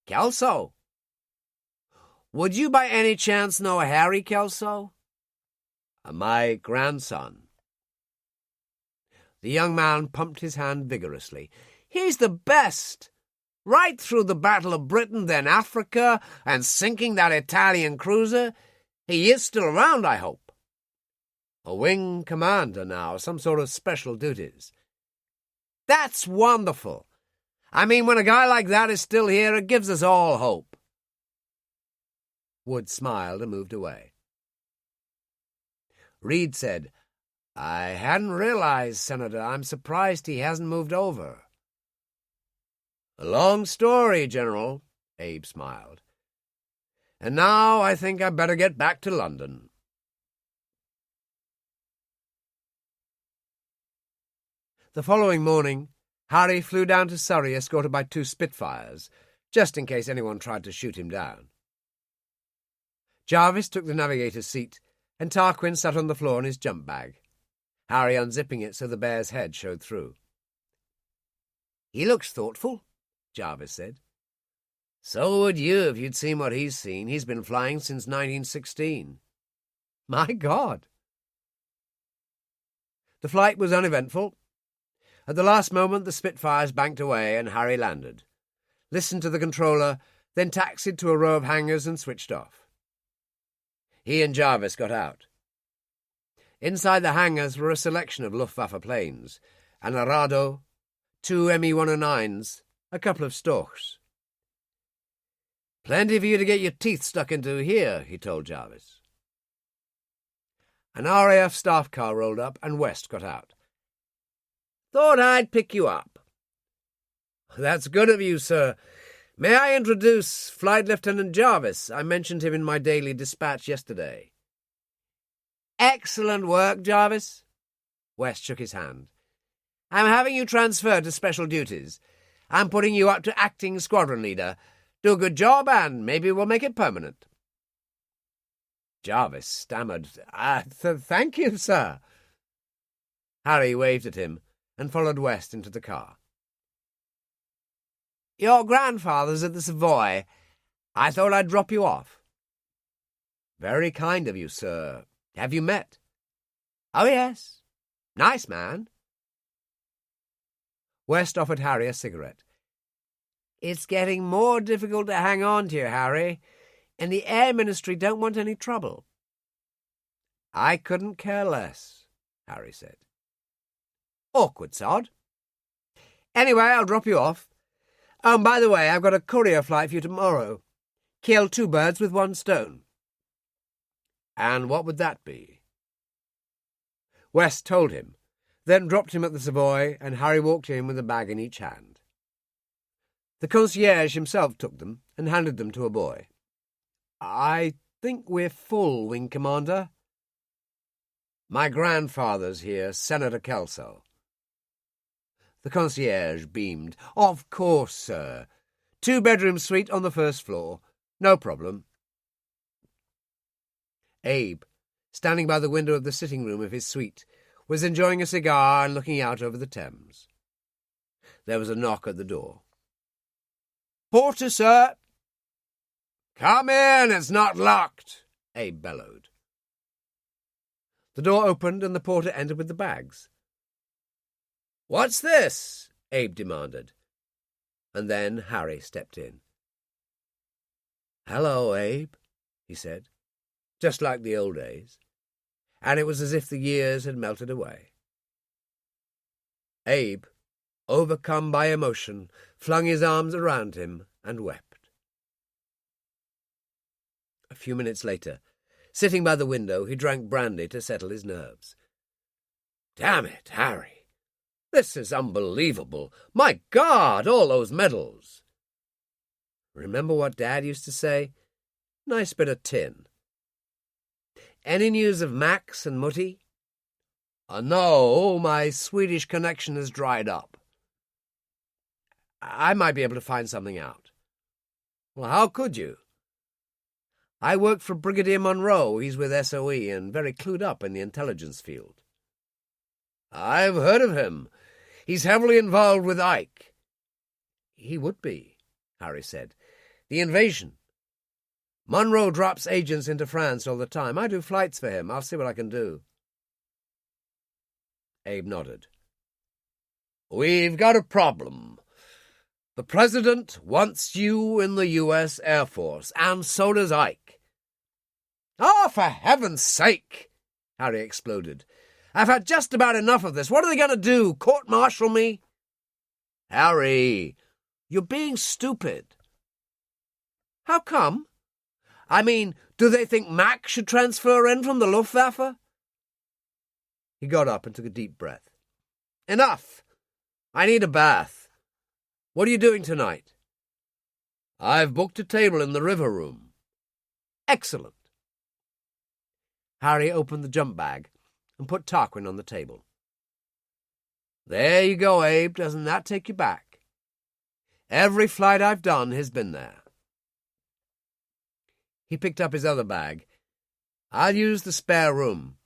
"Kelso? Would you by any chance know Harry Kelso?" "My grandson." The young man pumped his hand vigorously. "He's the best! Right through the Battle of Britain, then Africa, and sinking that Italian cruiser. He is still around, I hope." "A wing commander now, some sort of special duties." "That's wonderful. I mean, when a guy like that is still here, it gives us all hope." Wood smiled and moved away. Reed said, "I hadn't realized, Senator. I'm surprised he hasn't moved over." "A long story, General," Abe smiled. "And now I think I'd better get back to London." The following morning, Harry flew down to Surrey escorted by 2 Spitfires, just in case anyone tried to shoot him down. Jarvis took the navigator's seat, and Tarquin sat on the floor in his jump bag, Harry unzipping it so the bear's head showed through. "He looks thoughtful," Jarvis said. "So would you if you'd seen what he's seen. He's been flying since 1916. "My God!" The flight was uneventful. At the last moment the Spitfires banked away and Harry landed, listened to the controller, then taxied to a row of hangars and switched off. He and Jarvis got out. Inside the hangars were a selection of Luftwaffe planes, an Arado, 2 Me-109s, a couple of Storchs. "Plenty for you to get your teeth stuck into here," he told Jarvis. An RAF staff car rolled up and West got out. "Thought I'd pick you up." "That's good of you, sir. May I introduce Flight Lieutenant Jarvis? I mentioned him in my daily dispatch yesterday." "Excellent work, Jarvis." West shook his hand. "I'm having you transferred to special duties. I'm putting you up to acting squadron leader. Do a good job and maybe we'll make it permanent." Jarvis stammered, "Thank you, sir." Harry waved at him and followed West into the car. "Your grandfather's at the Savoy. I thought I'd drop you off." "Very kind of you, sir. Have you met?" "Oh, yes. Nice man." West offered Harry a cigarette. "It's getting more difficult to hang on to you, Harry, and the Air Ministry don't want any trouble." "I couldn't care less," Harry said. "Awkward sod. Anyway, I'll drop you off. Oh, and by the way, I've got a courier flight for you tomorrow. Kill 2 birds with 1 stone. "And what would that be?" West told him, then dropped him at the Savoy, and Harry walked in with a bag in each hand. The concierge himself took them and handed them to a boy. "I think we're full, Wing Commander." "My grandfather's here, Senator Kelso." The concierge beamed. "Of course, sir. 2-bedroom suite on the first floor. No problem. Abe, standing by the window of the sitting room of his suite, was enjoying a cigar and looking out over the Thames. There was a knock at the door. "Porter, sir." "Come in, it's not locked," Abe bellowed. The door opened and the porter entered with the bags. "What's this?" Abe demanded. And then Harry stepped in. "Hello, Abe," he said, just like the old days, and it was as if the years had melted away. Abe, overcome by emotion, flung his arms around him and wept. A few minutes later, sitting by the window, he drank brandy to settle his nerves. "Damn it, Harry. This is unbelievable. My God, all those medals." "Remember what Dad used to say? Nice bit of tin. Any news of Max and Mutty?" No, my Swedish connection has dried up." "I might be able to find something out." "Well, how could you?" "I work for Brigadier Monroe. He's with SOE and very clued up in the intelligence field." "I've heard of him. He's heavily involved with Ike." "He would be," Harry said. "The invasion. Monroe drops agents into France all the time. I do flights for him. I'll see what I can do." Abe nodded. "We've got a problem. The President wants you in the U.S. Air Force, and so does Ike." "Oh, for heaven's sake!" Harry exploded. "I've had just about enough of this. What are they going to do? Court-martial me?" "Harry, you're being stupid." "How come? I mean, do they think Mac should transfer in from the Luftwaffe?" He got up and took a deep breath. "Enough! I need a bath. What are you doing tonight?" "I've booked a table in the river room." "Excellent." Harry opened the jump bag and put Tarquin on the table. "There you go, Abe. Doesn't that take you back? Every flight I've done has been there." He picked up his other bag. "I'll use the spare room."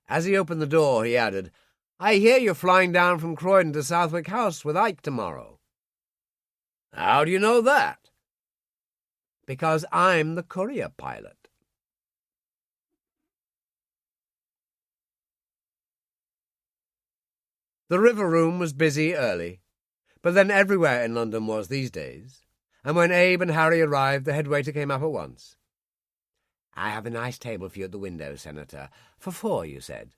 As he opened the door, he added, "I hear you're flying down from Croydon to Southwick House with Ike tomorrow." "How do you know that?" "Because I'm the courier pilot." The river room was busy early, but then everywhere in London was these days, and when Abe and Harry arrived, the head waiter came up at once. "I have a nice table for you at the window, Senator. For 4, you said."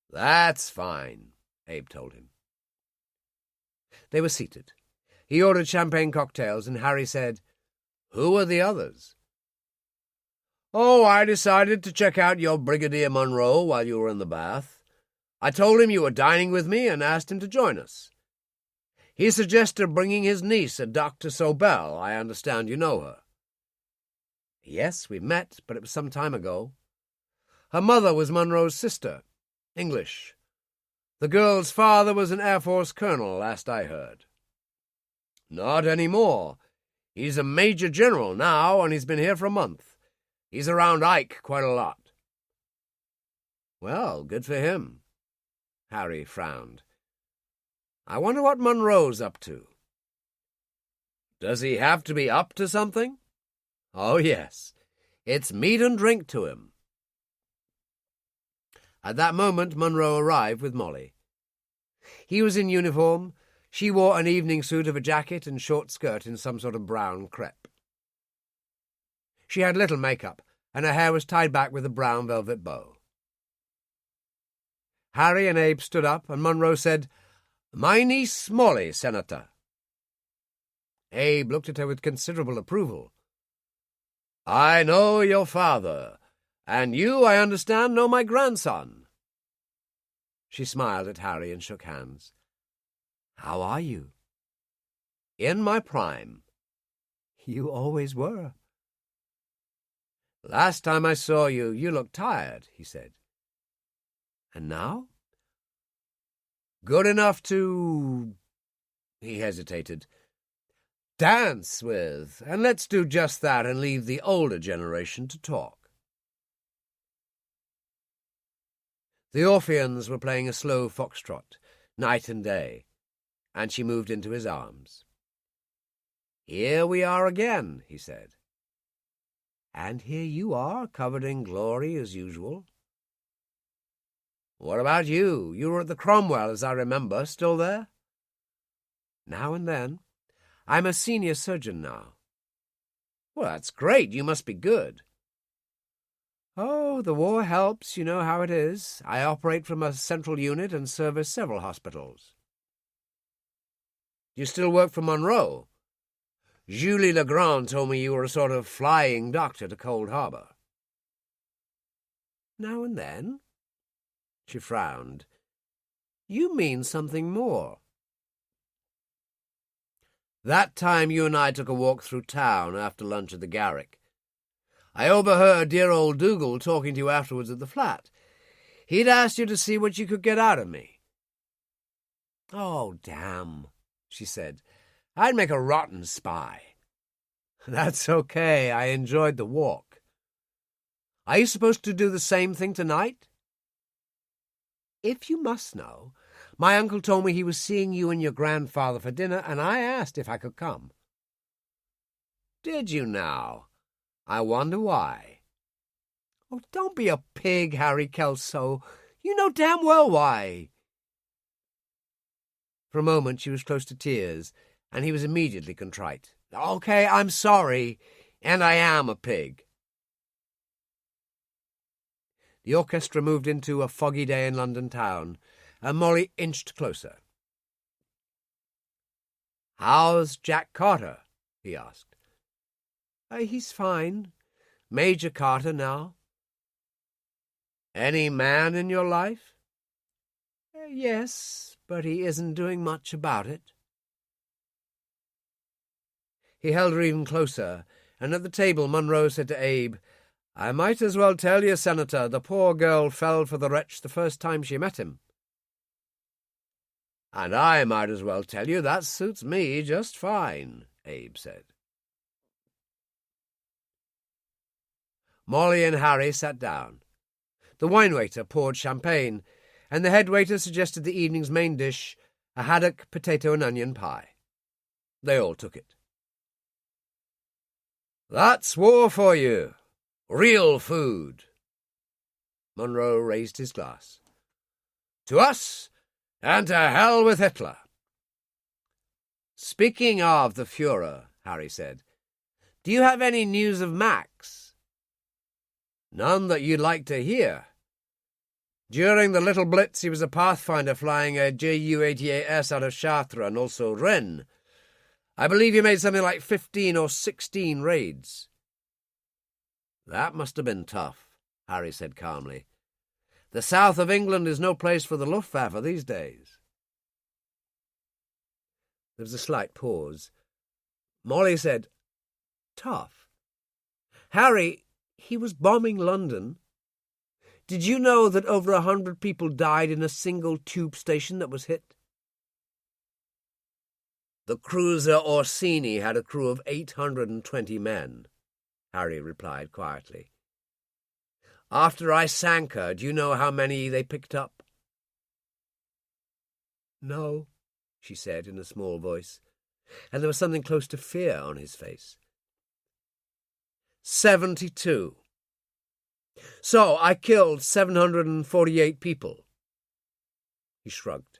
"That's fine," Abe told him. They were seated. He ordered champagne cocktails, and Harry said, "Who are the others?" "Oh, I decided to check out your Brigadier Monroe while you were in the bath. I told him you were dining with me and asked him to join us. He suggested bringing his niece, a Dr. Sobel. I understand you know her." "Yes, we've met, but it was some time ago. Her mother was Monroe's sister, English. The girl's father was an Air Force colonel, last I heard." "Not any more. He's a major general now, and he's been here for a month. He's around Ike quite a lot." "Well, good for him." Harry frowned. "I wonder what Monroe's up to." "Does he have to be up to something?" "Oh, yes. It's meat and drink to him." At that moment, Monroe arrived with Molly. He was in uniform. She wore an evening suit of a jacket and short skirt in some sort of brown crepe. She had little makeup, and her hair was tied back with a brown velvet bow. Harry and Abe stood up, and Monroe said, "My niece Molly, Senator." Abe looked at her with considerable approval. "I know your father, and you, I understand, know my grandson." She smiled at Harry and shook hands. "How are you?" "In my prime." "You always were." "Last time I saw you, you looked tired," he said. "And now?" "Good enough to He hesitated. Dance with, and let's do just that and leave the older generation to talk. The Orpheans were playing a slow foxtrot, night and day, and she moved into his arms. "Here we are again," he said. "And here you are, covered in glory as usual." "What about you? You were at the Cromwell, as I remember, still there?" "Now and then. I'm a senior surgeon now." "Well, that's great. You must be good." "Oh, the war helps. You know how it is. I operate from a central unit and service several hospitals." "You still work for Monroe? Julie Legrand told me you were a sort of flying doctor to Cold Harbor." "Now and then." She frowned. "You mean something more." "That time you and I took a walk through town after lunch at the Garrick. I overheard dear old Dougal talking to you afterwards at the flat. He'd asked you to see what you could get out of me." "Oh, damn," she said. "I'd make a rotten spy." "That's okay. I enjoyed the walk. Are you supposed to do the same thing tonight?" "If you must know, my uncle told me he was seeing you and your grandfather for dinner, and I asked if I could come." "Did you now? I wonder why." "Oh, don't be a pig, Harry Kelso. You know damn well why." For a moment she was close to tears, and he was immediately contrite. "Okay, I'm sorry, and I am a pig." The orchestra moved into A Foggy Day in London Town, and Molly inched closer. "How's Jack Carter?" he asked. "He's fine. Major Carter now." "Any man in your life?" "Yes, but he isn't doing much about it." He held her even closer, and at the table Monroe said to Abe, "I might as well tell you, Senator, the poor girl fell for the wretch the first time she met him." "And I might as well tell you that suits me just fine," Abe said. Molly and Harry sat down. The wine-waiter poured champagne, and the head waiter suggested the evening's main dish, a haddock, potato and onion pie. They all took it. "That's war for you. Real food." Monroe raised his glass. "To us, and to hell with Hitler." "Speaking of the Fuhrer," Harry said, "do you have any news of Max?" "None that you'd like to hear. During the Little Blitz, he was a pathfinder flying a Ju-88S out of Chartres and also Rennes. I believe he made something like 15 or 16 raids." "That must have been tough," Harry said calmly. "The south of England is no place for the Luftwaffe these days." There was a slight pause. Molly said, "Tough? Harry, he was bombing London. Did you know that over 100 people died in a single tube station that was hit?" "The cruiser Orsini had a crew of 820 men," Harry replied quietly. "After I sank her, do you know how many they picked up?" "No," she said in a small voice, and there was something close to fear on his face. 72. So I killed 748 people." He shrugged.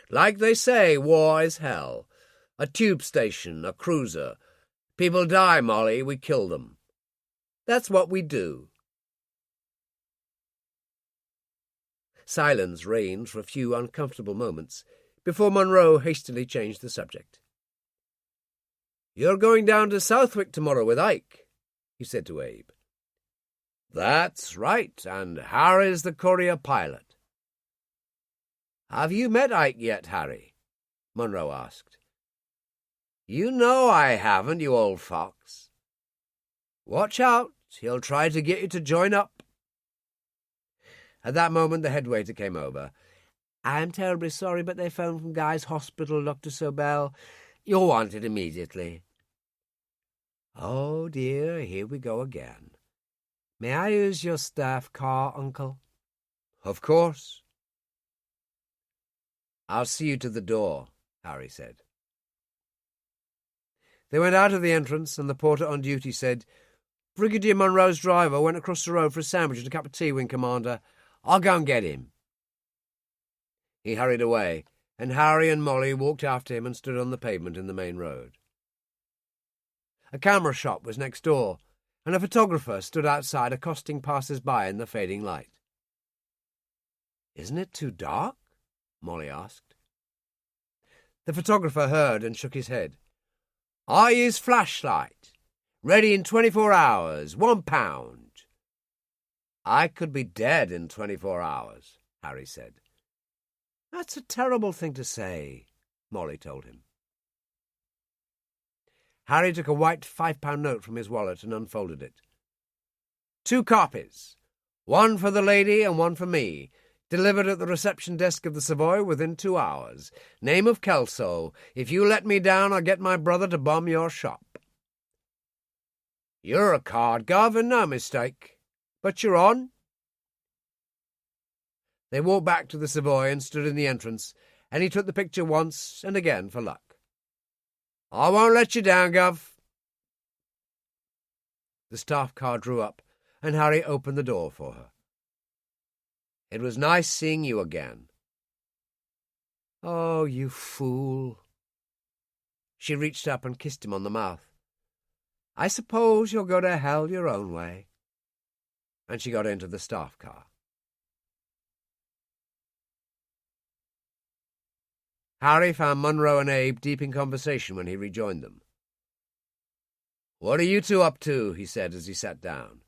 "Like they say, war is hell. A tube station, a cruiser. People die, Molly, we kill them. That's what we do." Silence reigned for a few uncomfortable moments before Monroe hastily changed the subject. "You're going down to Southwick tomorrow with Ike," he said to Abe. "That's right, and Harry's the courier pilot." "Have you met Ike yet, Harry?" Monroe asked. "You know I haven't, you old fox." "Watch out, he'll try to get you to join up." At that moment the head waiter came over, I'm terribly sorry, but they phoned from Guy's Hospital, Dr. Sobel. You're wanted immediately. Oh, dear, here we go again. May I use your staff car, Uncle? Of course. I'll see you to the door, Harry said. They went out of the entrance, and the porter on duty said, Brigadier Munro's driver went across the road for a sandwich and a cup of tea, Wing Commander. I'll go and get him. He hurried away, and Harry and Molly walked after him and stood on the pavement in the main road. A camera shop was next door, and a photographer stood outside accosting passers-by in the fading light. Isn't it too dark? Molly asked. The photographer heard and shook his head. I use flashlight. Ready in 24 hours. £1. I could be dead in 24 hours, Harry said. That's a terrible thing to say, Molly told him. Harry took a white £5 note from his wallet and unfolded it. 2 copies. One for the lady and one for me. Delivered at the reception desk of the Savoy within 2 hours. Name of Kelso. If you let me down, I'll get my brother to bomb your shop. You're a card, Gov, and no mistake. But you're on. They walked back to the Savoy and stood in the entrance, and he took the picture once and again for luck. I won't let you down, Gov. The staff car drew up, and Harry opened the door for her. It was nice seeing you again. Oh, you fool. She reached up and kissed him on the mouth. I suppose you'll go to hell your own way. And she got into the staff car. Harry found Munro and Abe deep in conversation when he rejoined them. What are you two up to? He said as he sat down.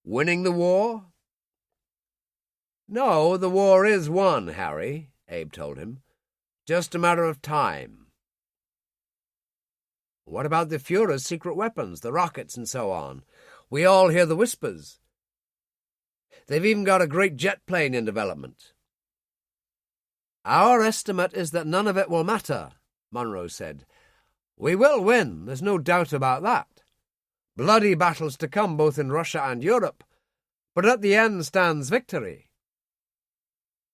Winning the war? No, the war is won, Harry, Abe told him. Just a matter of time. What about the Führer's secret weapons, the rockets and so on? We all hear the whispers. They've even got a great jet plane in development. Our estimate is that none of it will matter, Munro said. We will win, there's no doubt about that. Bloody battles to come both in Russia and Europe, but at the end stands victory.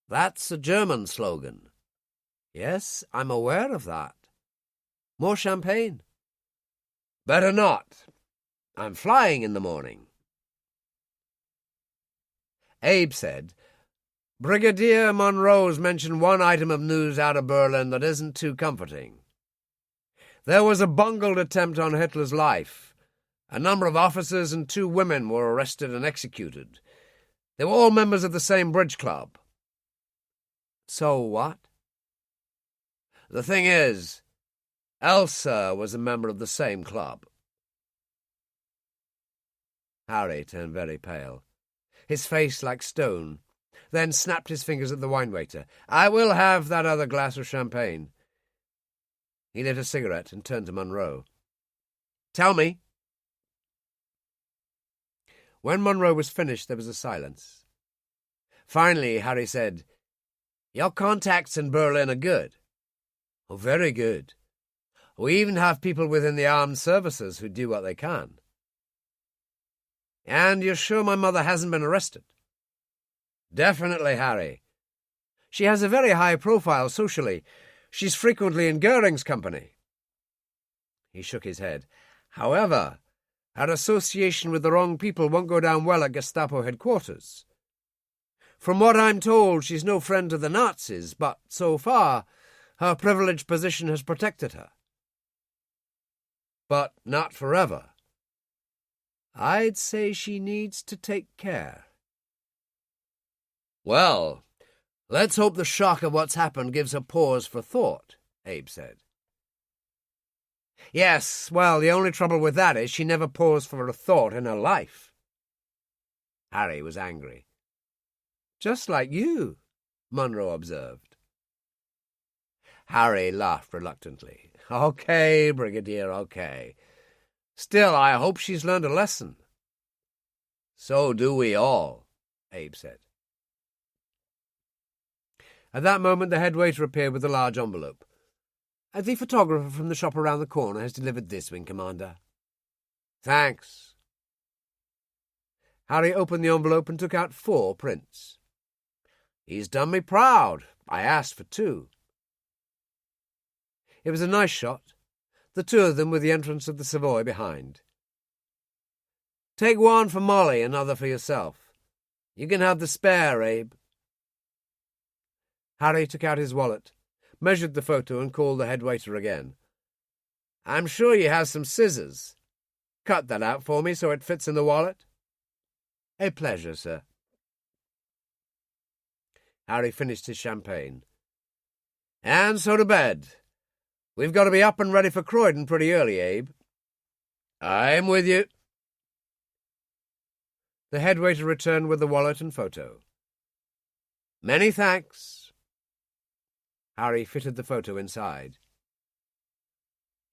That's a German slogan. Yes, I'm aware of that. More champagne? Better not. I'm flying in the morning. Abe said, Brigadier Munro's mentioned one item of news out of Berlin that isn't too comforting. There was a bungled attempt on Hitler's life. A number of officers and 2 women were arrested and executed. They were all members of the same bridge club. So what? The thing is, Elsa was a member of the same club. Harry turned very pale, his face like stone, then snapped his fingers at the wine waiter. I will have that other glass of champagne. He lit a cigarette and turned to Munro. Tell me. When Munro was finished, there was a silence. Finally, Harry said, Your contacts in Berlin are good. Oh, very good. We even have people within the armed services who do what they can. And you're sure my mother hasn't been arrested? Definitely, Harry. She has a very high profile socially. She's frequently in Goering's company. He shook his head. However, her association with the wrong people won't go down well at Gestapo headquarters. From what I'm told, she's no friend to the Nazis, but so far, her privileged position has protected her. But not forever. I'd say she needs to take care. Well, let's hope the shock of what's happened gives her pause for thought, Abe said. Yes, well, the only trouble with that is she never paused for a thought in her life. Harry was angry. Just like you, Munro observed. Harry laughed reluctantly. Okay, Brigadier, okay. Still, I hope she's learned a lesson. So do we all, Abe said. At that moment the head waiter appeared with a large envelope. "The photographer from the shop around the corner has delivered this, Wing Commander." "Thanks." Harry opened the envelope and took out 4 prints. "He's done me proud. I asked for 2. It was a nice shot, the 2 of them with the entrance of the Savoy behind. "Take 1 for Molly, another for yourself. You can have the spare, Abe." Harry took out his wallet, measured the photo, and called the head waiter again. "I'm sure you have some scissors. Cut that out for me so it fits in the wallet." "A pleasure, sir." Harry finished his champagne. "And so to bed. We've got to be up and ready for Croydon pretty early, Abe." "I'm with you." The head waiter returned with the wallet and photo. "Many thanks." Harry fitted the photo inside.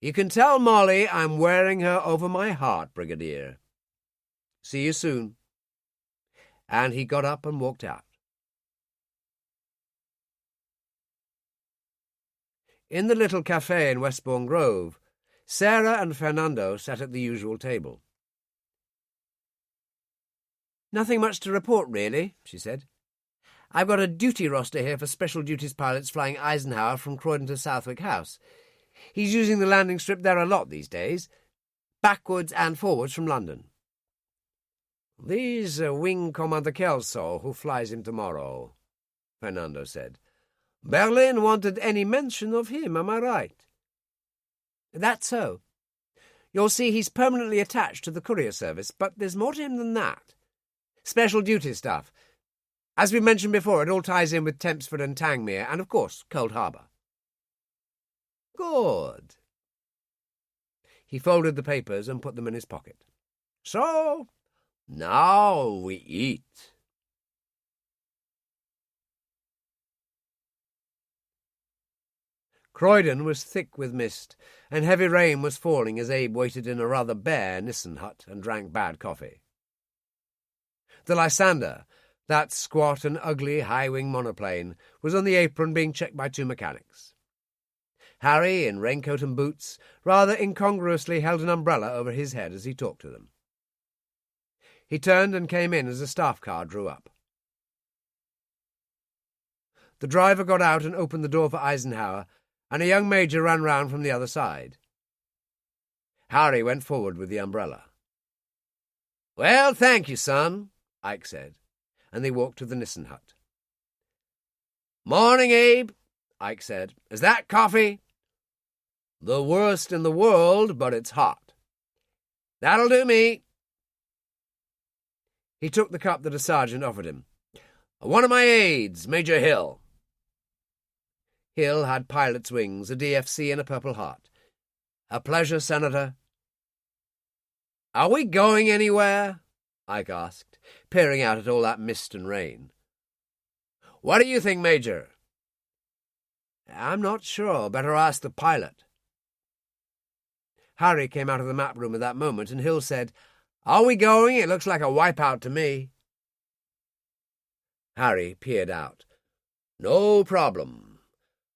"You can tell Molly I'm wearing her over my heart, Brigadier. See you soon." And he got up and walked out. In the little cafe in Westbourne Grove, Sarah and Fernando sat at the usual table. "Nothing much to report, really," she said. "I've got a duty roster here for special duties pilots flying Eisenhower from Croydon to Southwick House. He's using the landing strip there a lot these days, backwards and forwards from London." "These Wing Commander Kelso, who flies him tomorrow," Fernando said. "Berlin wanted any mention of him, am I right?" "That's so. You'll see he's permanently attached to the courier service, but there's more to him than that. Special duty stuff. As we mentioned before, it all ties in with Tempsford and Tangmere, and, of course, Cold Harbour." "Good." He folded the papers and put them in his pocket. "So, now we eat." Croydon was thick with mist, and heavy rain was falling as Abe waited in a rather bare Nissen hut and drank bad coffee. The Lysander, that squat and ugly high-wing monoplane, was on the apron being checked by 2 mechanics. Harry, in raincoat and boots, rather incongruously held an umbrella over his head as he talked to them. He turned and came in as a staff car drew up. The driver got out and opened the door for Eisenhower, and a young major ran round from the other side. Harry went forward with the umbrella. "Well, thank you, son," Ike said, and they walked to the Nissen hut. "Morning, Abe," Ike said. "Is that coffee?" "The worst in the world, but it's hot." "That'll do me." He took the cup that a sergeant offered him. "One of my aides, Major Hill." Hill had pilot's wings, a DFC, and a Purple Heart. "A pleasure, Senator." "Are we going anywhere?" Ike asked, peering out at all that mist and rain. "What do you think, Major?" "I'm not sure. Better ask the pilot." Harry came out of the map room at that moment, and Hill said, "Are we going? It looks like a wipeout to me." Harry peered out. "No problem.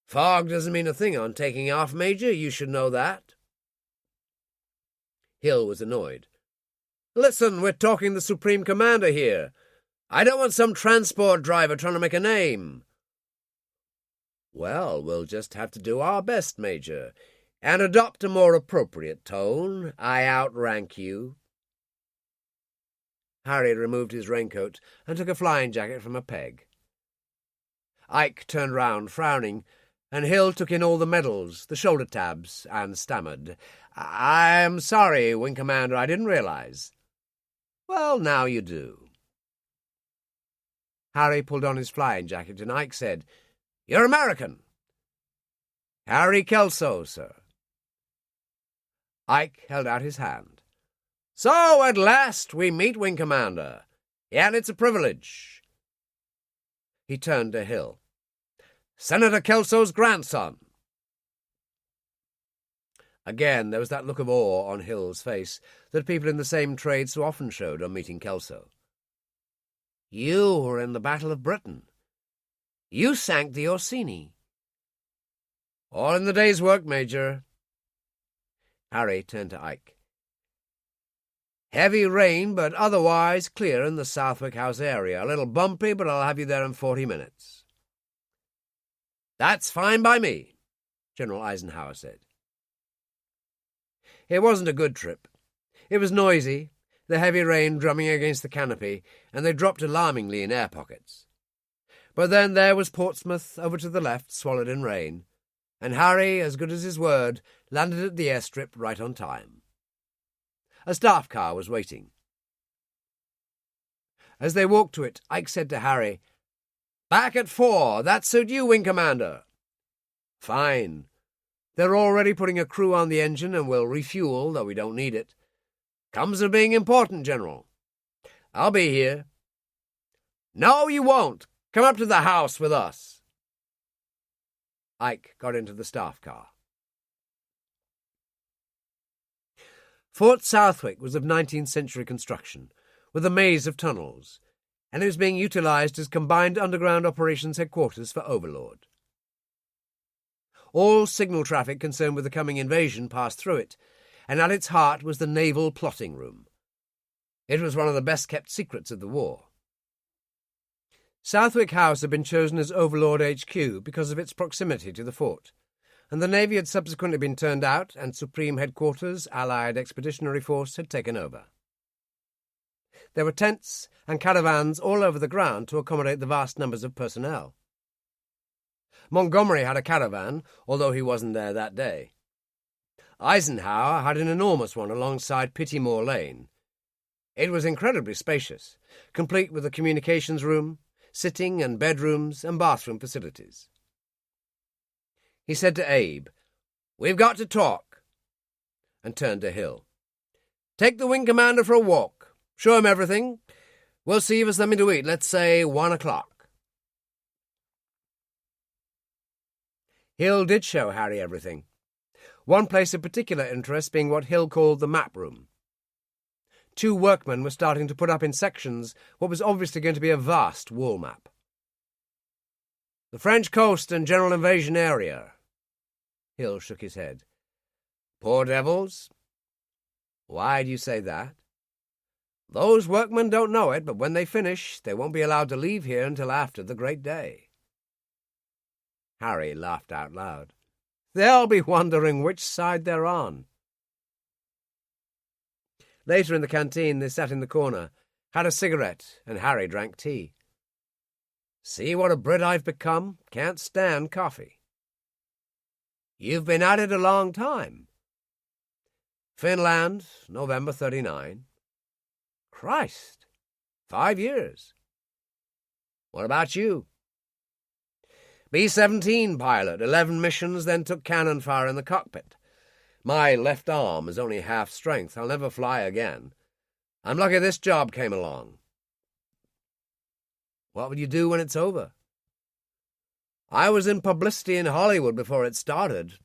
Fog doesn't mean a thing on taking off, Major. You should know that." Hill was annoyed. "Listen, we're talking the Supreme Commander here. I don't want some transport driver trying to make a name." "Well, we'll just have to do our best, Major, and adopt a more appropriate tone. I outrank you." Harry removed his raincoat and took a flying jacket from a peg. Ike turned round, frowning, and Hill took in all the medals, the shoulder tabs, and stammered, "I'm sorry, Wing Commander, I didn't realize." "Well, now you do." Harry pulled on his flying jacket, and Ike said, "You're American." "Harry Kelso, sir." Ike held out his hand. "So, at last, we meet, Wing Commander, and it's a privilege." He turned to Hill. "Senator Kelso's grandson." Again there was that look of awe on Hill's face that people in the same trade so often showed on meeting Kelso. "You were in the Battle of Britain. You sank the Orsini. All in the day's work, Major. Harry turned to Ike. Heavy rain, but otherwise clear in the Southwick House area. A little bumpy, but I'll have you there in 40 minutes. That's fine by me, General Eisenhower said. It wasn't a good trip. It was noisy, the heavy rain drumming against the canopy, and they dropped alarmingly in air pockets. But then there was Portsmouth over to the left, swallowed in rain, and Harry, as good as his word, landed at the airstrip right on time. A staff car was waiting. As they walked to it, Ike said to Harry, "Back at 4. That suit you, Wing Commander?" "Fine. They're already putting a crew on the engine and we'll refuel, though we don't need it. Comes of being important, General." "I'll be here." "No, you won't. Come up to the house with us." Ike got into the staff car. Fort Southwick was of 19th century construction, with a maze of tunnels, and it was being utilised as combined underground operations headquarters for Overlord. All signal traffic concerned with the coming invasion passed through it, and at its heart was the naval plotting room. It was one of the best-kept secrets of the war. Southwick House had been chosen as Overlord HQ because of its proximity to the fort, and the Navy had subsequently been turned out, and Supreme Headquarters, Allied Expeditionary Force, had taken over. There were tents and caravans all over the ground to accommodate the vast numbers of personnel. Montgomery had a caravan, although he wasn't there that day. Eisenhower had an enormous one alongside Pittymore Lane. It was incredibly spacious, complete with a communications room, sitting and bedrooms and bathroom facilities. He said to Abe, "We've got to talk," and turned to Hill. "Take the Wing Commander for a walk. Show him everything. We'll see if there's something to eat. Let's say 1 o'clock. Hill did show Harry everything. One place of particular interest being what Hill called the map room. 2 workmen were starting to put up in sections what was obviously going to be a vast wall map. "The French coast and general invasion area." Hill shook his head. "Poor devils." "Why do you say that?" "Those workmen don't know it, but when they finish, they won't be allowed to leave here until after the great day." Harry laughed out loud. "They'll be wondering which side they're on." Later in the canteen, they sat in the corner, had a cigarette, and Harry drank tea. "See what a Brit I've become? Can't stand coffee." "You've been at it a long time." "Finland, November 39. "Christ, 5 years." "What about you?" "B-17 pilot, 11 missions, then took cannon fire in the cockpit. My left arm is only half strength. I'll never fly again. I'm lucky this job came along." "What will you do when it's over?" "I was in publicity in Hollywood before it started.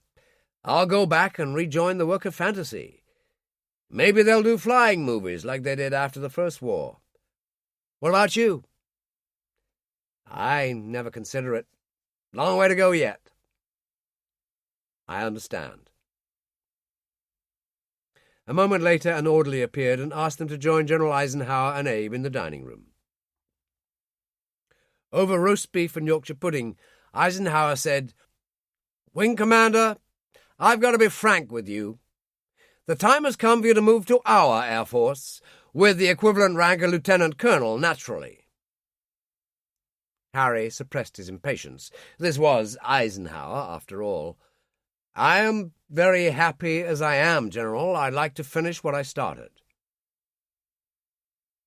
I'll go back and rejoin the work of fantasy. Maybe they'll do flying movies like they did after the First War. What about you?" "I never consider it. Long way to go yet." "I understand." A moment later, an orderly appeared and asked them to join General Eisenhower and Abe in the dining room. Over roast beef and Yorkshire pudding, Eisenhower said, "Wing Commander, I've got to be frank with you. The time has come for you to move to our Air Force, with the equivalent rank of Lieutenant Colonel, naturally." Harry suppressed his impatience. This was Eisenhower, after all. "I am very happy as I am, General. I'd like to finish what I started."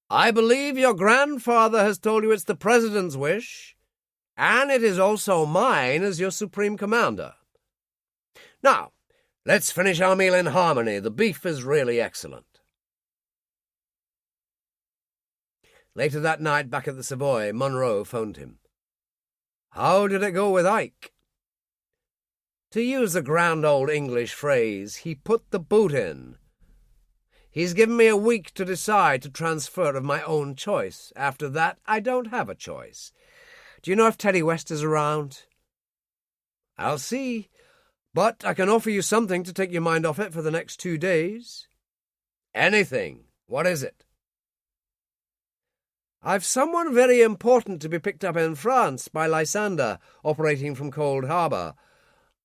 "I believe your grandfather has told you it's the President's wish, and it is also mine as your Supreme Commander. Now, let's finish our meal in harmony. The beef is really excellent." Later that night, back at the Savoy, Munro phoned him. "How did it go with Ike?" "To use a grand old English phrase, he put the boot in. He's given me a week to decide to transfer of my own choice. After that, I don't have a choice. Do you know if Teddy West is around? I'll see, but I can offer you something to take your mind off it for the next 2 days. Anything. What is it? I've someone very important to be picked up in France by Lysander, operating from Cold Harbour.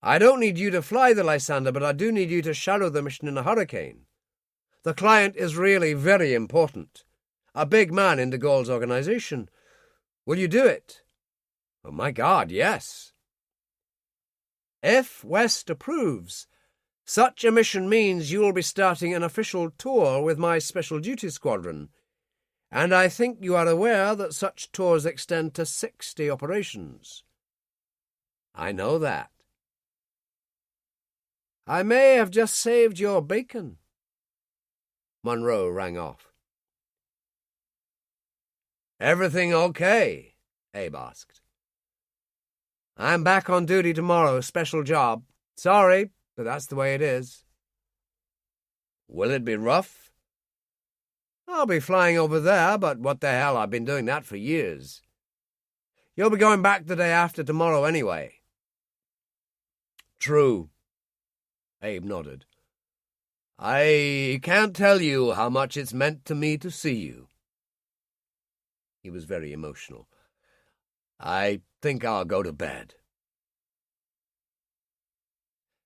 I don't need you to fly the Lysander, but I do need you to shadow the mission in a hurricane. The client is really very important. A big man in de Gaulle's organisation. Will you do it? Oh, my God, yes. If West approves, such a mission means you will be starting an official tour with my Special Duty Squadron, and I think you are aware that such tours extend to 60 operations. I know that. I may have just saved your bacon. Monroe rang off. Everything okay? Abe asked. I'm back on duty tomorrow, special job. Sorry, but that's the way it is. Will it be rough? I'll be flying over there, but what the hell, I've been doing that for years. You'll be going back the day after tomorrow anyway. True. Abe nodded. I can't tell you how much it's meant to me to see you. He was very emotional. I think I'll go to bed.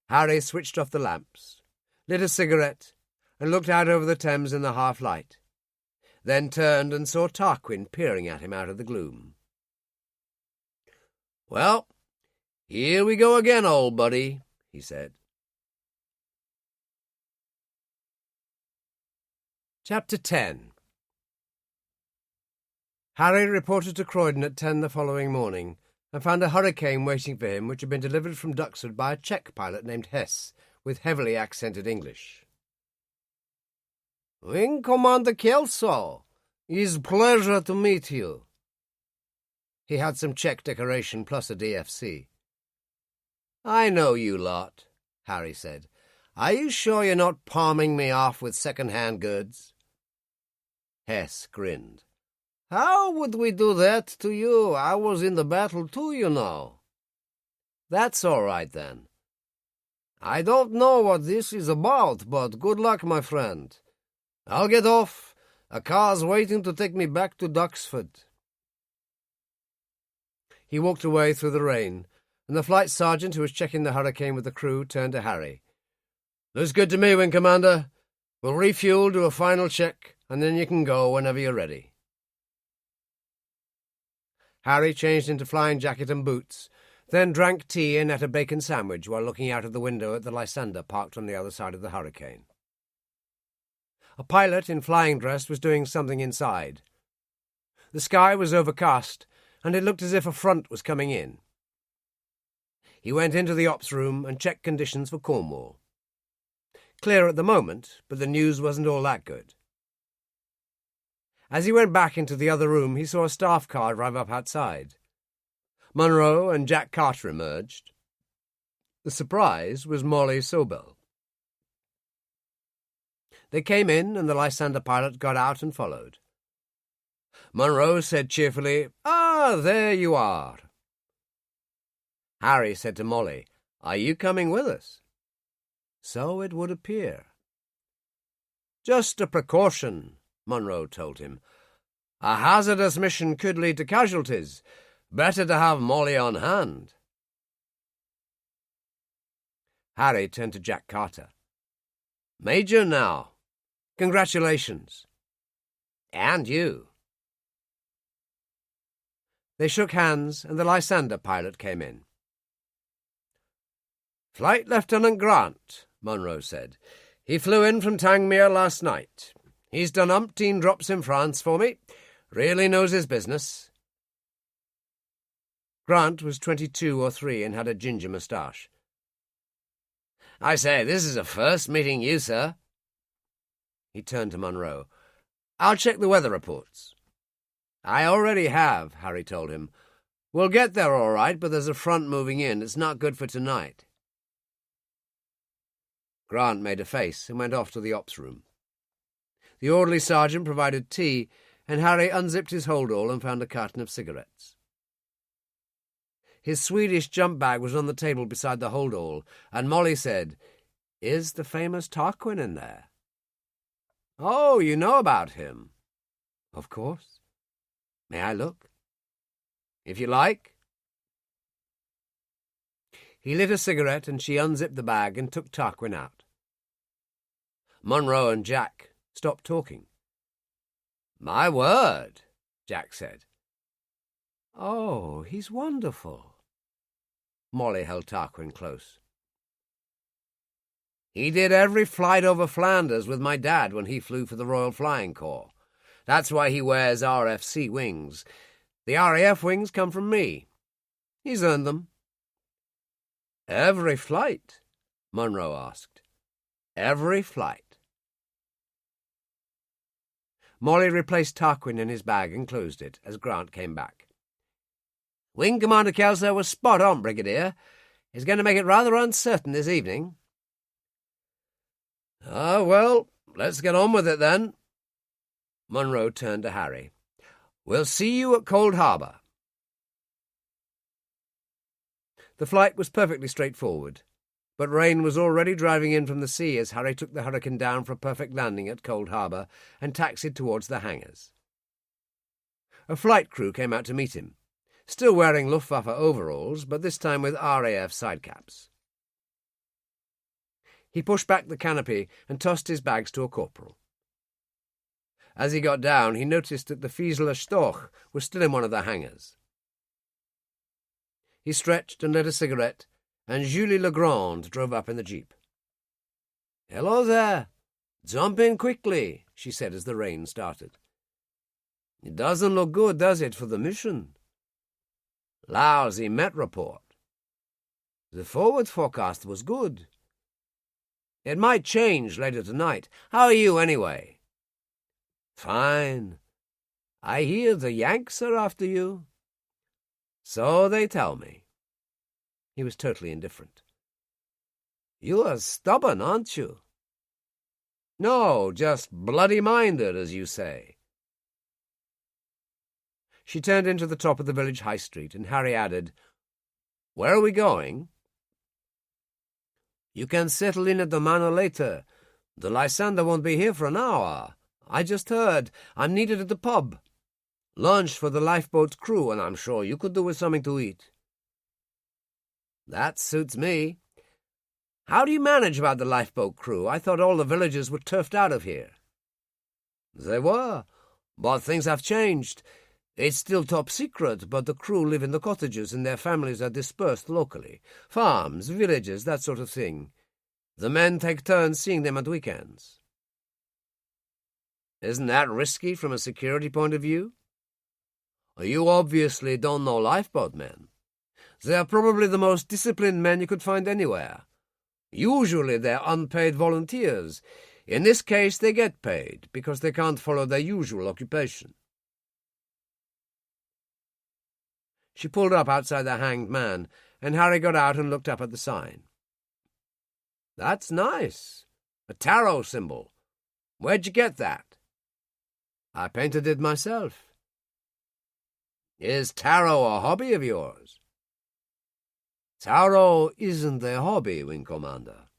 Harry switched off the lamps, lit a cigarette, and looked out over the Thames in the half-light, then turned and saw Tarquin peering at him out of the gloom. Well, here we go again, old buddy, he said. Chapter 10. Harry reported to Croydon at 10 the following morning and found a hurricane waiting for him which had been delivered from Duxford by a Czech pilot named Hess, with heavily accented English. Wing Commander Kelso, it's a pleasure to meet you. He had some Czech decoration plus a DFC. I know you lot, Harry said. Are you sure you're not palming me off with second-hand goods? Hess grinned. How would we do that to you? I was in the battle too, you know. That's all right, then. I don't know what this is about, but good luck, my friend. I'll get off. A car's waiting to take me back to Duxford. He walked away through the rain, and the flight sergeant who was checking the hurricane with the crew turned to Harry. Looks good to me, Wing Commander. We'll refuel, do a final check, and then you can go whenever you're ready. Harry changed into flying jacket and boots, then drank tea and ate a bacon sandwich while looking out of the window at the Lysander parked on the other side of the hurricane. A pilot in flying dress was doing something inside. The sky was overcast, and it looked as if a front was coming in. He went into the ops room and checked conditions for Cornwall. Clear at the moment, but the news wasn't all that good. As he went back into the other room, he saw a staff car drive up outside. Monroe and Jack Carter emerged. The surprise was Molly Sobel. They came in, and the Lysander pilot got out and followed. Monroe said cheerfully, "Ah, there you are." Harry said to Molly, "Are you coming with us?" "So it would appear." "Just a precaution," Monroe told him. "A hazardous mission could lead to casualties. Better to have Molly on hand." Harry turned to Jack Carter. "Major now. Congratulations." "And you." They shook hands, and the Lysander pilot came in. "Flight Lieutenant Grant," Monroe said. "He flew in from Tangmere last night. He's done umpteen drops in France for me. Really knows his business." Grant was 22 or 3 and had a ginger moustache. "I say, this is a first meeting you, sir." He turned to Monroe. "I'll check the weather reports." "I already have," Harry told him. "We'll get there all right, but there's a front moving in. It's not good for tonight." Grant made a face and went off to the ops room. The orderly sergeant provided tea, and Harry unzipped his holdall and found a carton of cigarettes. His Swedish jump bag was on the table beside the hold-all, and Molly said, "Is the famous Tarquin in there?" "Oh, you know about him?" "Of course. May I look?" "If you like." He lit a cigarette, and she unzipped the bag and took Tarquin out. Munro and Jack stopped talking. "My word," Jack said. "Oh, he's wonderful." Molly held Tarquin close. "He did every flight over Flanders with my dad when he flew for the Royal Flying Corps. That's why he wears RFC wings. The RAF wings come from me. He's earned them." "Every flight?" Munro asked. "Every flight." Molly replaced Tarquin in his bag and closed it as Grant came back. "Wing Commander Kelso was spot on, Brigadier. He's going to make it rather uncertain this evening." Well, let's get on with it then." Munro turned to Harry. "We'll see you at Cold Harbour." The flight was perfectly straightforward, but rain was already driving in from the sea as Harry took the Hurricane down for a perfect landing at Cold Harbour and taxied towards the hangars. A flight crew came out to meet him, still wearing Luftwaffe overalls, but this time with RAF sidecaps. He pushed back the canopy and tossed his bags to a corporal. As he got down, he noticed that the Fieseler Storch was still in one of the hangars. He stretched and lit a cigarette, and Julie Legrand drove up in the jeep. "Hello there. Jump in quickly," she said as the rain started. "It doesn't look good, does it, for the mission?" "Lousy Met report." "The forward forecast was good." "It might change later tonight. How are you, anyway?" "Fine. I hear the Yanks are after you." "So they tell me." He was totally indifferent. "You are stubborn, aren't you?" "No, just bloody-minded, as you say." She turned into the top of the village high street, and Harry added, "Where are we going?" "You can settle in at the manor later. The Lysander won't be here for an hour. I just heard. I'm needed at the pub. Lunch for the lifeboat's crew, and I'm sure you could do with something to eat." "That suits me. How do you manage about the lifeboat crew? I thought all the villagers were turfed out of here." "They were, but things have changed. It's still top secret, but the crew live in the cottages and their families are dispersed locally. Farms, villages, that sort of thing. The men take turns seeing them at weekends." "Isn't that risky from a security point of view?" "You obviously don't know lifeboat men. They're probably the most disciplined men you could find anywhere. Usually they're unpaid volunteers. In this case they get paid, because they can't follow their usual occupation." She pulled up outside the Hanged Man, and Harry got out and looked up at the sign. "That's nice. A tarot symbol. Where'd you get that?" "I painted it myself." "Is tarot a hobby of yours?" "Tarot isn't a hobby, Wing Commander."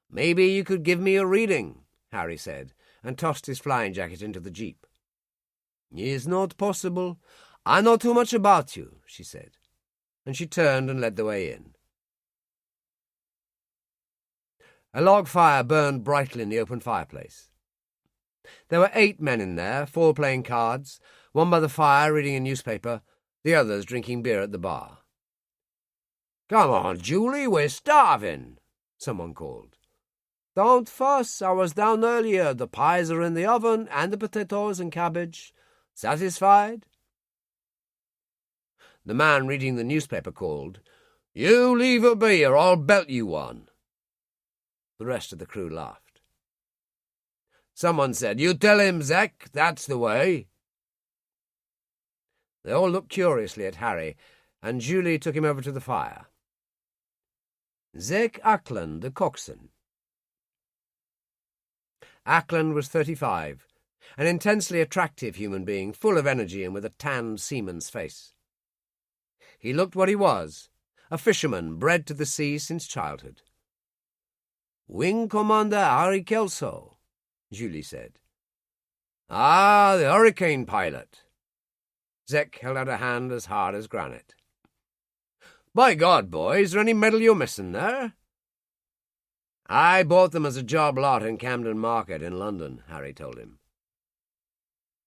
"Maybe you could give me a reading," Harry said, and tossed his flying jacket into the jeep. "It's not possible. I know too much about you," she said, and she turned and led the way in. A log fire burned brightly in the open fireplace. There were 8 men in there, 4 playing cards, one by the fire reading a newspaper, the others drinking beer at the bar. "Come on, Julie, we're starving," someone called. "Don't fuss, I was down earlier. The pies are in the oven, and the potatoes and cabbage. Satisfied?" The man reading the newspaper called, "You leave it be, or I'll belt you one." The rest of the crew laughed. Someone said, "You tell him, Zek, that's the way." They all looked curiously at Harry, and Julie took him over to the fire. Zek Ackland, the coxswain. Ackland was 35, an intensely attractive human being, full of energy and with a tanned seaman's face. He looked what he was, a fisherman bred to the sea since childhood. "Wing Commander Harry Kelso," Julie said. "Ah, the hurricane pilot." Zek held out a hand as hard as granite. "By God, boy, is there any metal you're missing there?" "I bought them as a job lot in Camden Market in London," Harry told him.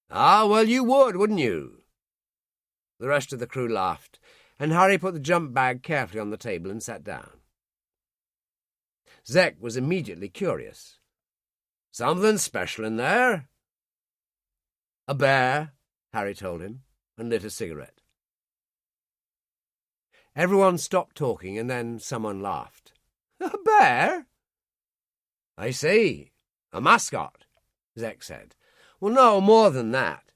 "Ah, well, you would, wouldn't you?" The rest of the crew laughed, and Harry put the jump bag carefully on the table and sat down. Zek was immediately curious. "Something special in there?" "A bear," Harry told him, and lit a cigarette. Everyone stopped talking, and then someone laughed. "A bear?" "I see. A mascot," Zek said. "Well, no, more than that.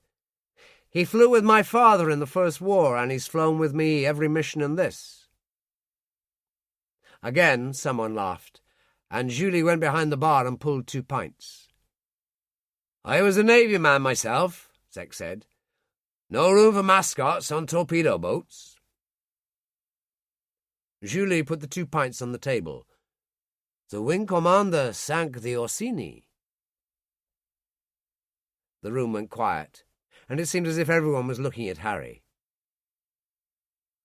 He flew with my father in the First War, and he's flown with me every mission in this." Again someone laughed, and Julie went behind the bar and pulled 2 pints. "I was a Navy man myself," Zek said. "No room for mascots on torpedo boats." Julie put the 2 pints on the table. "The wing commander sank the Orsini." The room went quiet, and it seemed as if everyone was looking at Harry.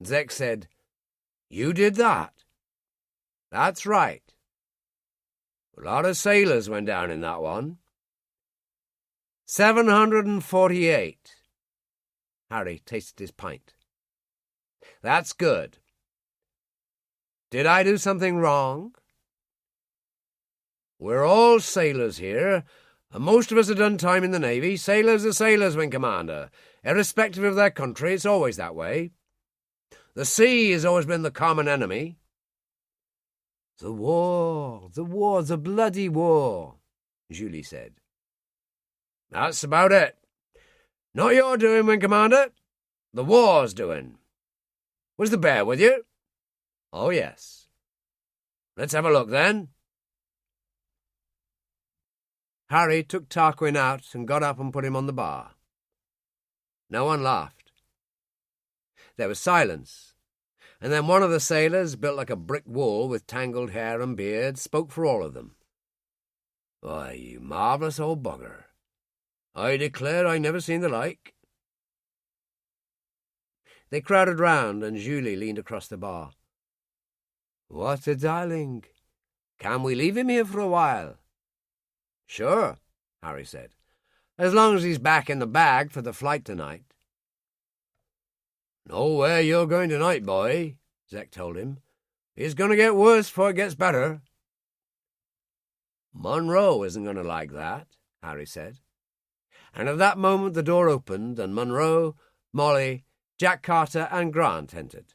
Zek said, "You did that?" "That's right. A lot of sailors went down in that one." 748. Harry tasted his pint. "That's good. Did I do something wrong?" "We're all sailors here, and most of us have done time in the Navy. Sailors are sailors, Wing Commander. Irrespective of their country, it's always that way. The sea has always been the common enemy." The war, the bloody war," Julie said. "That's about it. Not your doing, Wing Commander. The war's doing. Was the bear with you?" "Oh, yes." "Let's have a look, then." Harry took Tarquin out and got up and put him on the bar. No one laughed. There was silence, and then one of the sailors, built like a brick wall with tangled hair and beard, spoke for all of them. "Why, you marvellous old bugger. I declare I never seen the like." They crowded round, and Julie leaned across the bar. "What a darling. Can we leave him here for a while?" "Sure," Harry said, "as long as he's back in the bag for the flight tonight." "Know where you're going tonight, boy," Zek told him. "It's going to get worse before it gets better." "Monroe isn't going to like that," Harry said. And at that moment the door opened, and Monroe, Molly, Jack Carter, and Grant entered.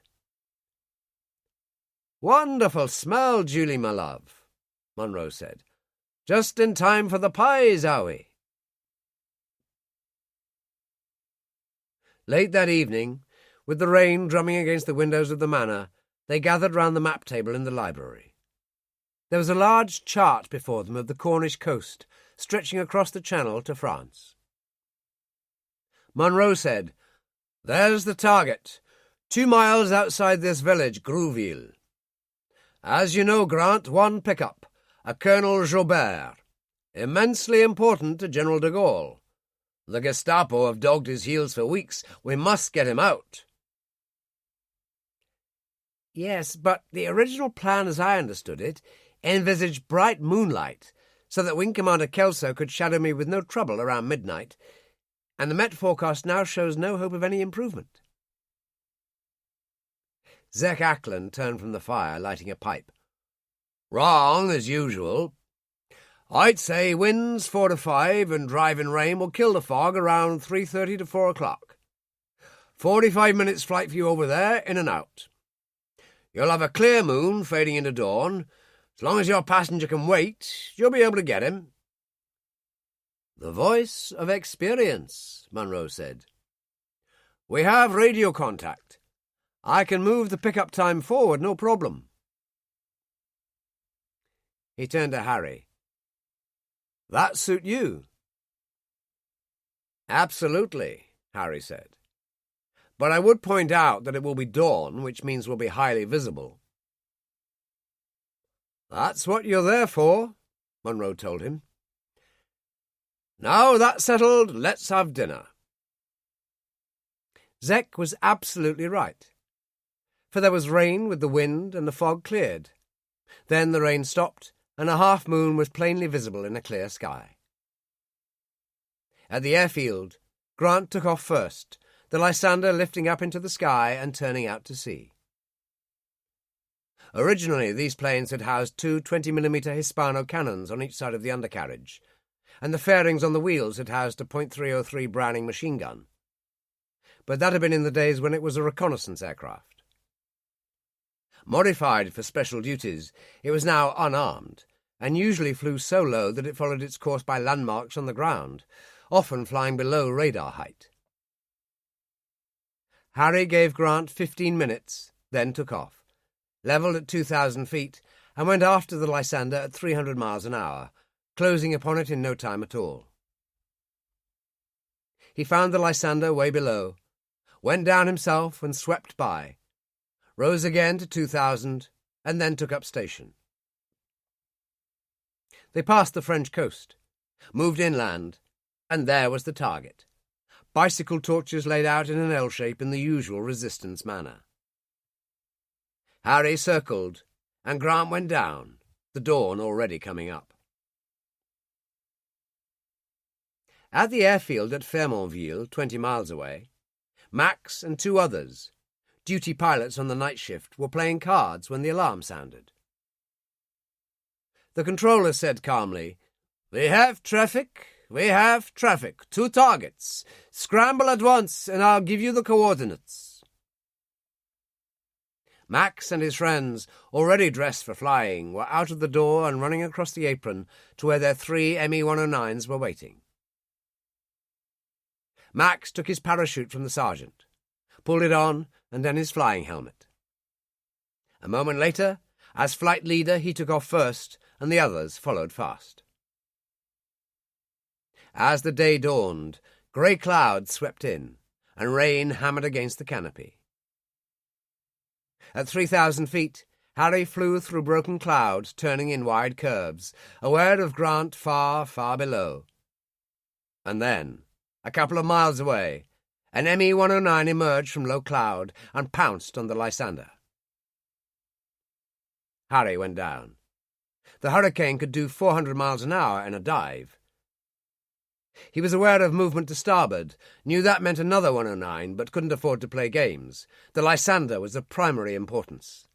"Wonderful smell, Julie, my love," Monroe said. "Just in time for the pies, are we?" Late that evening, with the rain drumming against the windows of the manor, they gathered round the map table in the library. There was a large chart before them of the Cornish coast, stretching across the Channel to France. Monroe said, "There's the target, 2 miles outside this village, Grouville. As you know, Grant, one pickup, a Colonel Joubert, immensely important to General de Gaulle. The Gestapo have dogged his heels for weeks. We must get him out." "Yes, but the original plan, as I understood it, envisaged bright moonlight, so that Wing Commander Kelso could shadow me with no trouble around midnight, and the Met forecast now shows no hope of any improvement." Zek Ackland turned from the fire, lighting a pipe. "Wrong, as usual. I'd say winds 4 to 5 and driving rain will kill the fog around 3:30 to 4 o'clock. 45 minutes flight for you over there, in and out. You'll have a clear moon fading into dawn. As long as your passenger can wait, you'll be able to get him." "The voice of experience," Monroe said. "We have radio contact. I can move the pickup time forward, no problem." He turned to Harry. "That suit you?" "Absolutely," Harry said. But I would point out that it will be dawn, which means we'll be highly visible. That's what you're there for, Munro told him. Now that's settled, let's have dinner. Zek was absolutely right, for there was rain with the wind and the fog cleared. Then the rain stopped, and a half-moon was plainly visible in a clear sky. At the airfield, Grant took off first, the Lysander lifting up into the sky and turning out to sea. Originally, these planes had housed two 20mm Hispano cannons on each side of the undercarriage, and the fairings on the wheels had housed a .303 Browning machine gun. But that had been in the days when it was a reconnaissance aircraft. Modified for special duties, it was now unarmed, and usually flew so low that it followed its course by landmarks on the ground, often flying below radar height. Harry gave Grant 15 minutes, then took off, levelled at 2,000 feet, and went after the Lysander at 300 miles an hour, closing upon it in no time at all. He found the Lysander way below, went down himself and swept by, rose again to 2,000, and then took up station. They passed the French coast, moved inland, and there was the target. Bicycle torches laid out in an L shape in the usual resistance manner. Harry circled, and Grant went down, the dawn already coming up. At the airfield at Fernandville, 20 miles away, Max and two others, duty pilots on the night shift, were playing cards when the alarm sounded. The controller said calmly, "We have traffic, 2 targets. Scramble at once and I'll give you the coordinates." Max and his friends, already dressed for flying, were out of the door and running across the apron to where their 3 ME-109s were waiting. Max took his parachute from the sergeant, pulled it on, and then his flying helmet. A moment later, as flight leader, he took off first, and the others followed fast. As the day dawned, grey clouds swept in, and rain hammered against the canopy. At 3,000 feet, Harry flew through broken clouds, turning in wide curves, aware of Grant far, far below. And then, a couple of miles away, an ME-109 emerged from low cloud and pounced on the Lysander. Harry went down. The Hurricane could do 400 miles an hour in a dive. He was aware of movement to starboard, knew that meant another 109, but couldn't afford to play games. The Lysander was of primary importance.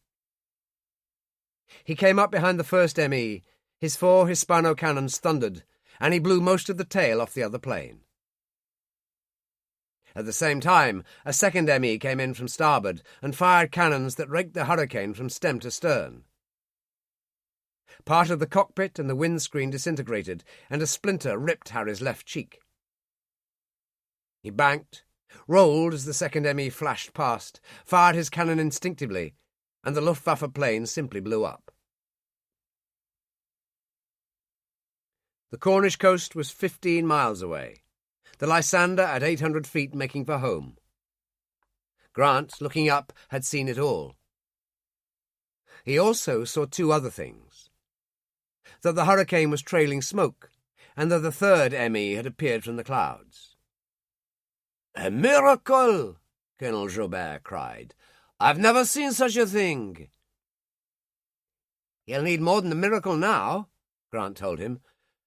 He came up behind the first ME, his 4 Hispano cannons thundered, and he blew most of the tail off the other plane. At the same time, a second ME came in from starboard and fired cannons that raked the Hurricane from stem to stern. Part of the cockpit and the windscreen disintegrated, and a splinter ripped Harry's left cheek. He banked, rolled as the second ME flashed past, fired his cannon instinctively, and the Luftwaffe plane simply blew up. The Cornish coast was 15 miles away, the Lysander at 800 feet making for home. Grant, looking up, had seen it all. He also saw 2 other things. That the Hurricane was trailing smoke, and that the third ME had appeared from the clouds. "A miracle!" Colonel Joubert cried. "I've never seen such a thing." "He'll need more than a miracle now," Grant told him,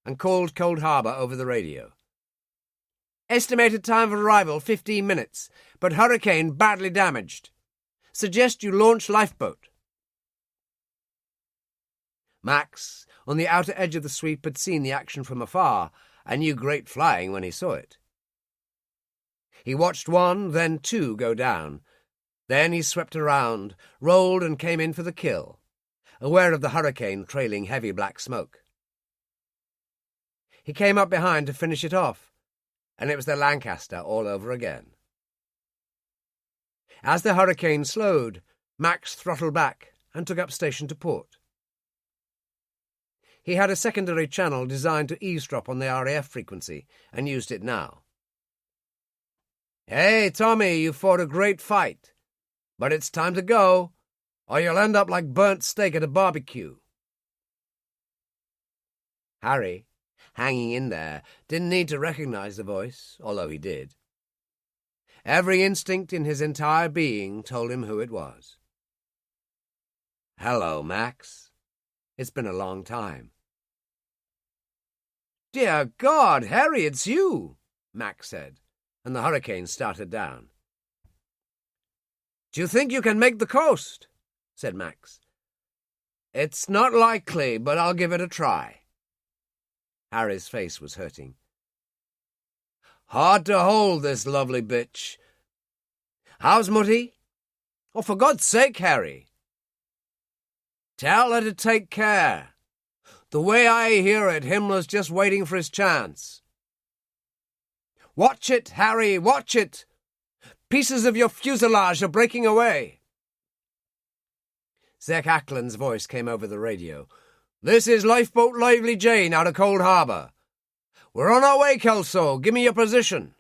and called Cold Harbour over the radio. "Estimated time of arrival 15 minutes, but Hurricane badly damaged. Suggest you launch lifeboat." Max, on the outer edge of the sweep, had seen the action from afar and knew great flying when he saw it. He watched 1, then 2 go down. Then he swept around, rolled and came in for the kill, aware of the Hurricane trailing heavy black smoke. He came up behind to finish it off, and it was the Lancaster all over again. As the Hurricane slowed, Max throttled back and took up station to port. He had a secondary channel designed to eavesdrop on the RAF frequency, and used it now. Hey, Tommy, you fought a great fight. But it's time to go, or you'll end up like burnt steak at a barbecue. Harry, hanging in there, didn't need to recognize the voice, although he did. Every instinct in his entire being told him who it was. "Hello, Max. It's been a long time." "Dear God, Harry, it's you," Max said, and the hurricane started down. "Do you think you can make the coast?" said Max. "It's not likely, but I'll give it a try." Harry's face was hurting. "Hard to hold, this lovely bitch. How's Mutty?" "Oh, for God's sake, Harry." "Tell her to take care. The way I hear it, Himmler's just waiting for his chance." "Watch it, Harry, watch it. Pieces of your fuselage are breaking away." Zek Ackland's voice came over the radio. "This is Lifeboat Lively Jane out of Cold Harbor. We're on our way, Kelso. Give me your position."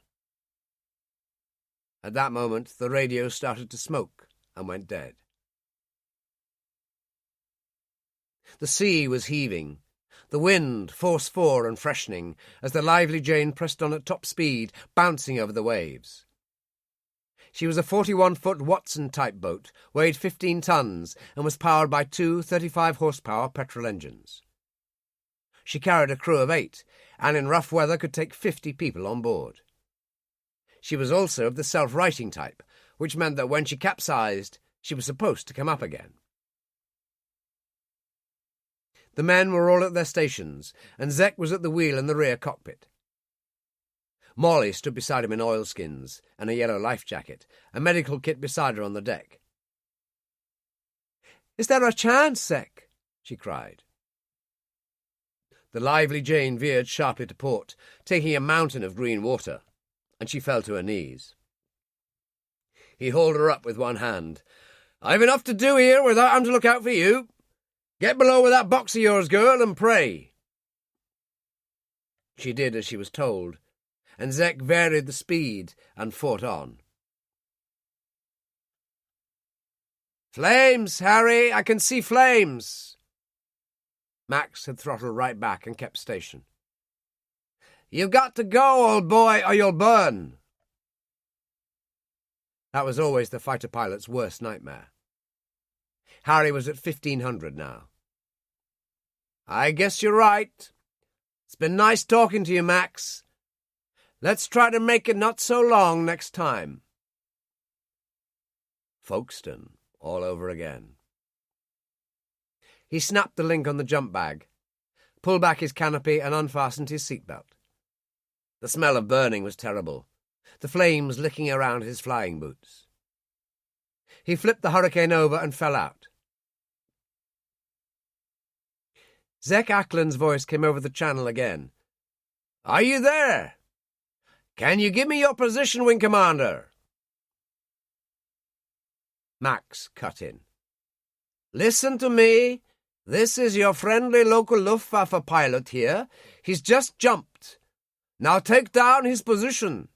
At that moment, the radio started to smoke and went dead. The sea was heaving, the wind force 4 and freshening, as the Lively Jane pressed on at top speed, bouncing over the waves. She was a 41-foot Watson-type boat, weighed 15 tons, and was powered by 2 35-horsepower petrol engines. She carried a crew of 8, and in rough weather could take 50 people on board. She was also of the self-righting type, which meant that when she capsized, she was supposed to come up again. The men were all at their stations, and Zek was at the wheel in the rear cockpit. Molly stood beside him in oilskins and a yellow life jacket, a medical kit beside her on the deck. "Is there a chance, Zek?" she cried. The Lively Jane veered sharply to port, taking a mountain of green water, and she fell to her knees. He hauled her up with one hand. "I've enough to do here without having to look out for you. Get below with that box of yours, girl, and pray." She did as she was told, and Zek varied the speed and fought on. "Flames, Harry! I can see flames!" Max had throttled right back and kept station. "You've got to go, old boy, or you'll burn." That was always the fighter pilot's worst nightmare. Harry was at 1500 now. "I guess you're right. It's been nice talking to you, Max. Let's try to make it not so long next time." Folkestone all over again. He snapped the link on the jump bag, pulled back his canopy and unfastened his seatbelt. The smell of burning was terrible, the flames licking around his flying boots. He flipped the hurricane over and fell out. Zek Ackland's voice came over the channel again. "Are you there? Can you give me your position, Wing Commander?" Max cut in. "Listen to me. This is your friendly local Luftwaffe pilot here. He's just jumped. Now take down his position."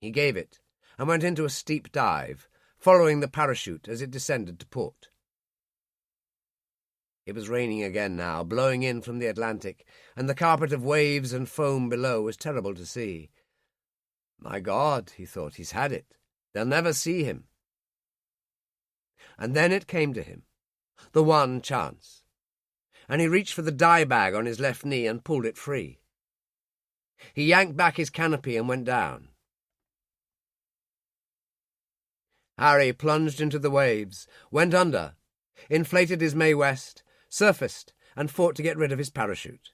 He gave it and went into a steep dive, following the parachute as it descended to port. It was raining again now, blowing in from the Atlantic, and the carpet of waves and foam below was terrible to see. My God, he thought, he's had it. They'll never see him. And then it came to him, the one chance, and he reached for the dye bag on his left knee and pulled it free. He yanked back his canopy and went down. Harry plunged into the waves, went under, inflated his Mae West, surfaced, and fought to get rid of his parachute.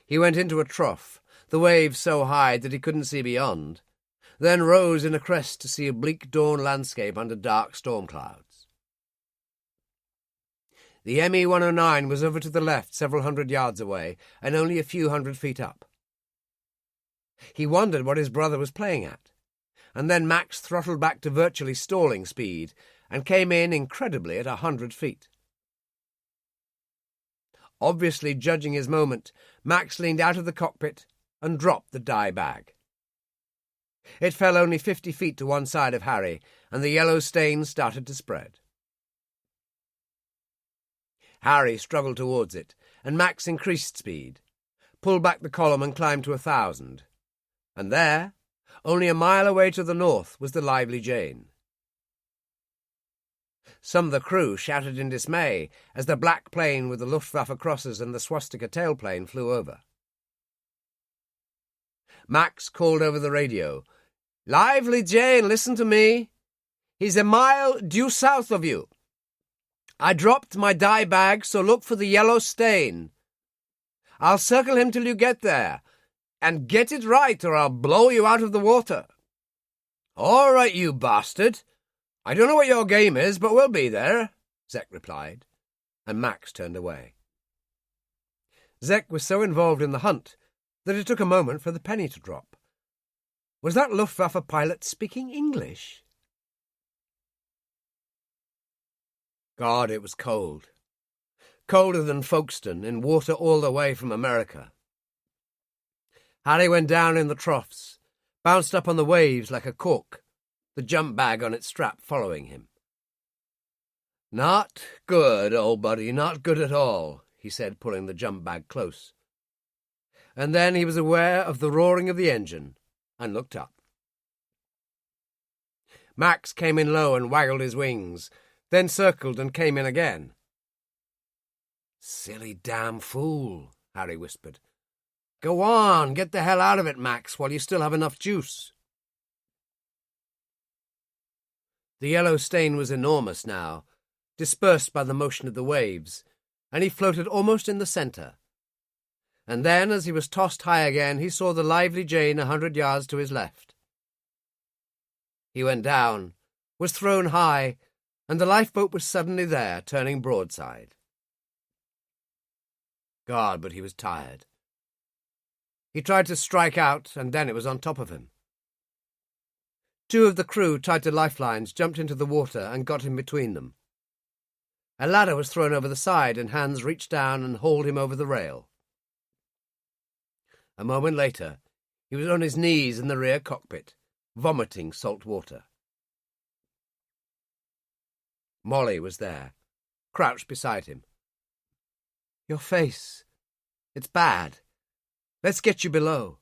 He went into a trough, the waves so high that he couldn't see beyond, then rose in a crest to see a bleak dawn landscape under dark storm clouds. The ME-109 was over to the left several hundred yards away and only a few hundred feet up. He wondered what his brother was playing at, and then Max throttled back to virtually stalling speed and came in incredibly at 100 feet. Obviously judging his moment, Max leaned out of the cockpit and dropped the dye bag. It fell only 50 feet to one side of Harry, and the yellow stain started to spread. Harry struggled towards it, and Max increased speed, pulled back the column and climbed to 1,000. And there, only a mile away to the north, was the Lively Jane. Some of the crew shouted in dismay as the black plane with the Luftwaffe crosses and the swastika tailplane flew over. Max called over the radio, "Lively Jane, listen to me. He's a mile due south of you. I dropped my dye bag, so look for the yellow stain. I'll circle him till you get there, and get it right or I'll blow you out of the water." "All right, you bastard. I don't know what your game is, but we'll be there," Zek replied, and Max turned away. Zek was so involved in the hunt that it took a moment for the penny to drop. Was that Luftwaffe pilot speaking English? God, it was cold. Colder than Folkestone, in water all the way from America. Harry went down in the troughs, bounced up on the waves like a cork, the jump bag on its strap following him. "Not good, old buddy, not good at all," he said, pulling the jump bag close. And then he was aware of the roaring of the engine and looked up. Max came in low and waggled his wings, then circled and came in again. "Silly damn fool," Harry whispered. "Go on, get the hell out of it, Max, while you still have enough juice." The yellow stain was enormous now, dispersed by the motion of the waves, and he floated almost in the centre. And then, as he was tossed high again, he saw the Lively Jane 100 yards to his left. He went down, was thrown high, and the lifeboat was suddenly there, turning broadside. God, but he was tired. He tried to strike out, and then it was on top of him. Two of the crew, tied to lifelines, jumped into the water and got him between them. A ladder was thrown over the side, and hands reached down and hauled him over the rail. A moment later, he was on his knees in the rear cockpit, vomiting salt water. Molly was there, crouched beside him. "Your face. It's bad. Let's get you below."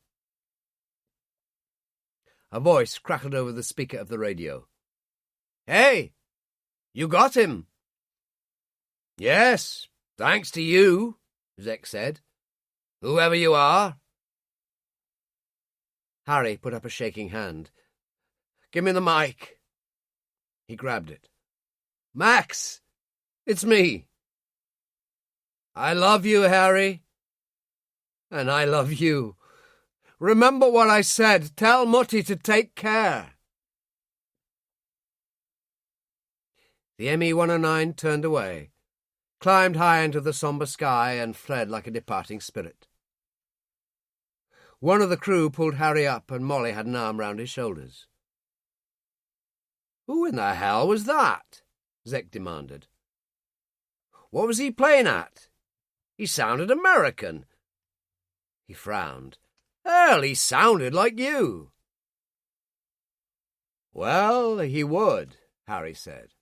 A voice crackled over the speaker of the radio. "Hey, you got him." "Yes, thanks to you," Zek said. "Whoever you are." Harry put up a shaking hand. "Give me the mic." He grabbed it. "Max, it's me." "I love you, Harry." "And I love you. Remember what I said. Tell Mutty to take care." The ME-109 turned away, climbed high into the sombre sky, and fled like a departing spirit. One of the crew pulled Harry up, and Molly had an arm round his shoulders. "Who in the hell was that?" Zek demanded. "What was he playing at? He sounded American." He frowned. "Hell, he sounded like you." "Well, he would," Harry said.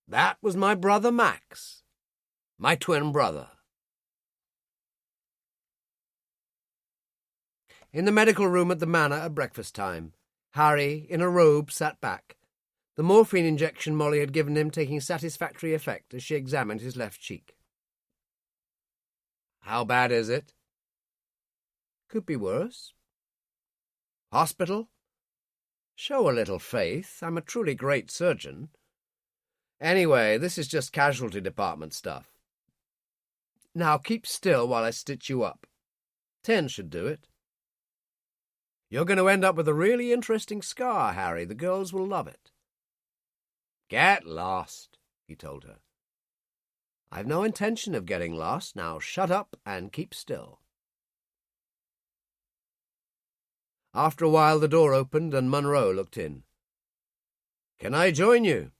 "That was my brother Max, my twin brother." In the medical room at the manor at breakfast time, Harry, in a robe, sat back, the morphine injection Molly had given him taking satisfactory effect as she examined his left cheek. "How bad is it?" "Could be worse." "Hospital?" "Show a little faith. I'm a truly great surgeon. Anyway, this is just casualty department stuff. Now keep still while I stitch you up. 10 should do it. You're going to end up with a really interesting scar, Harry. The girls will love it." "Get lost," he told her. "I've no intention of getting lost. Now shut up and keep still." After a while the door opened and Munro looked in. "Can I join you?"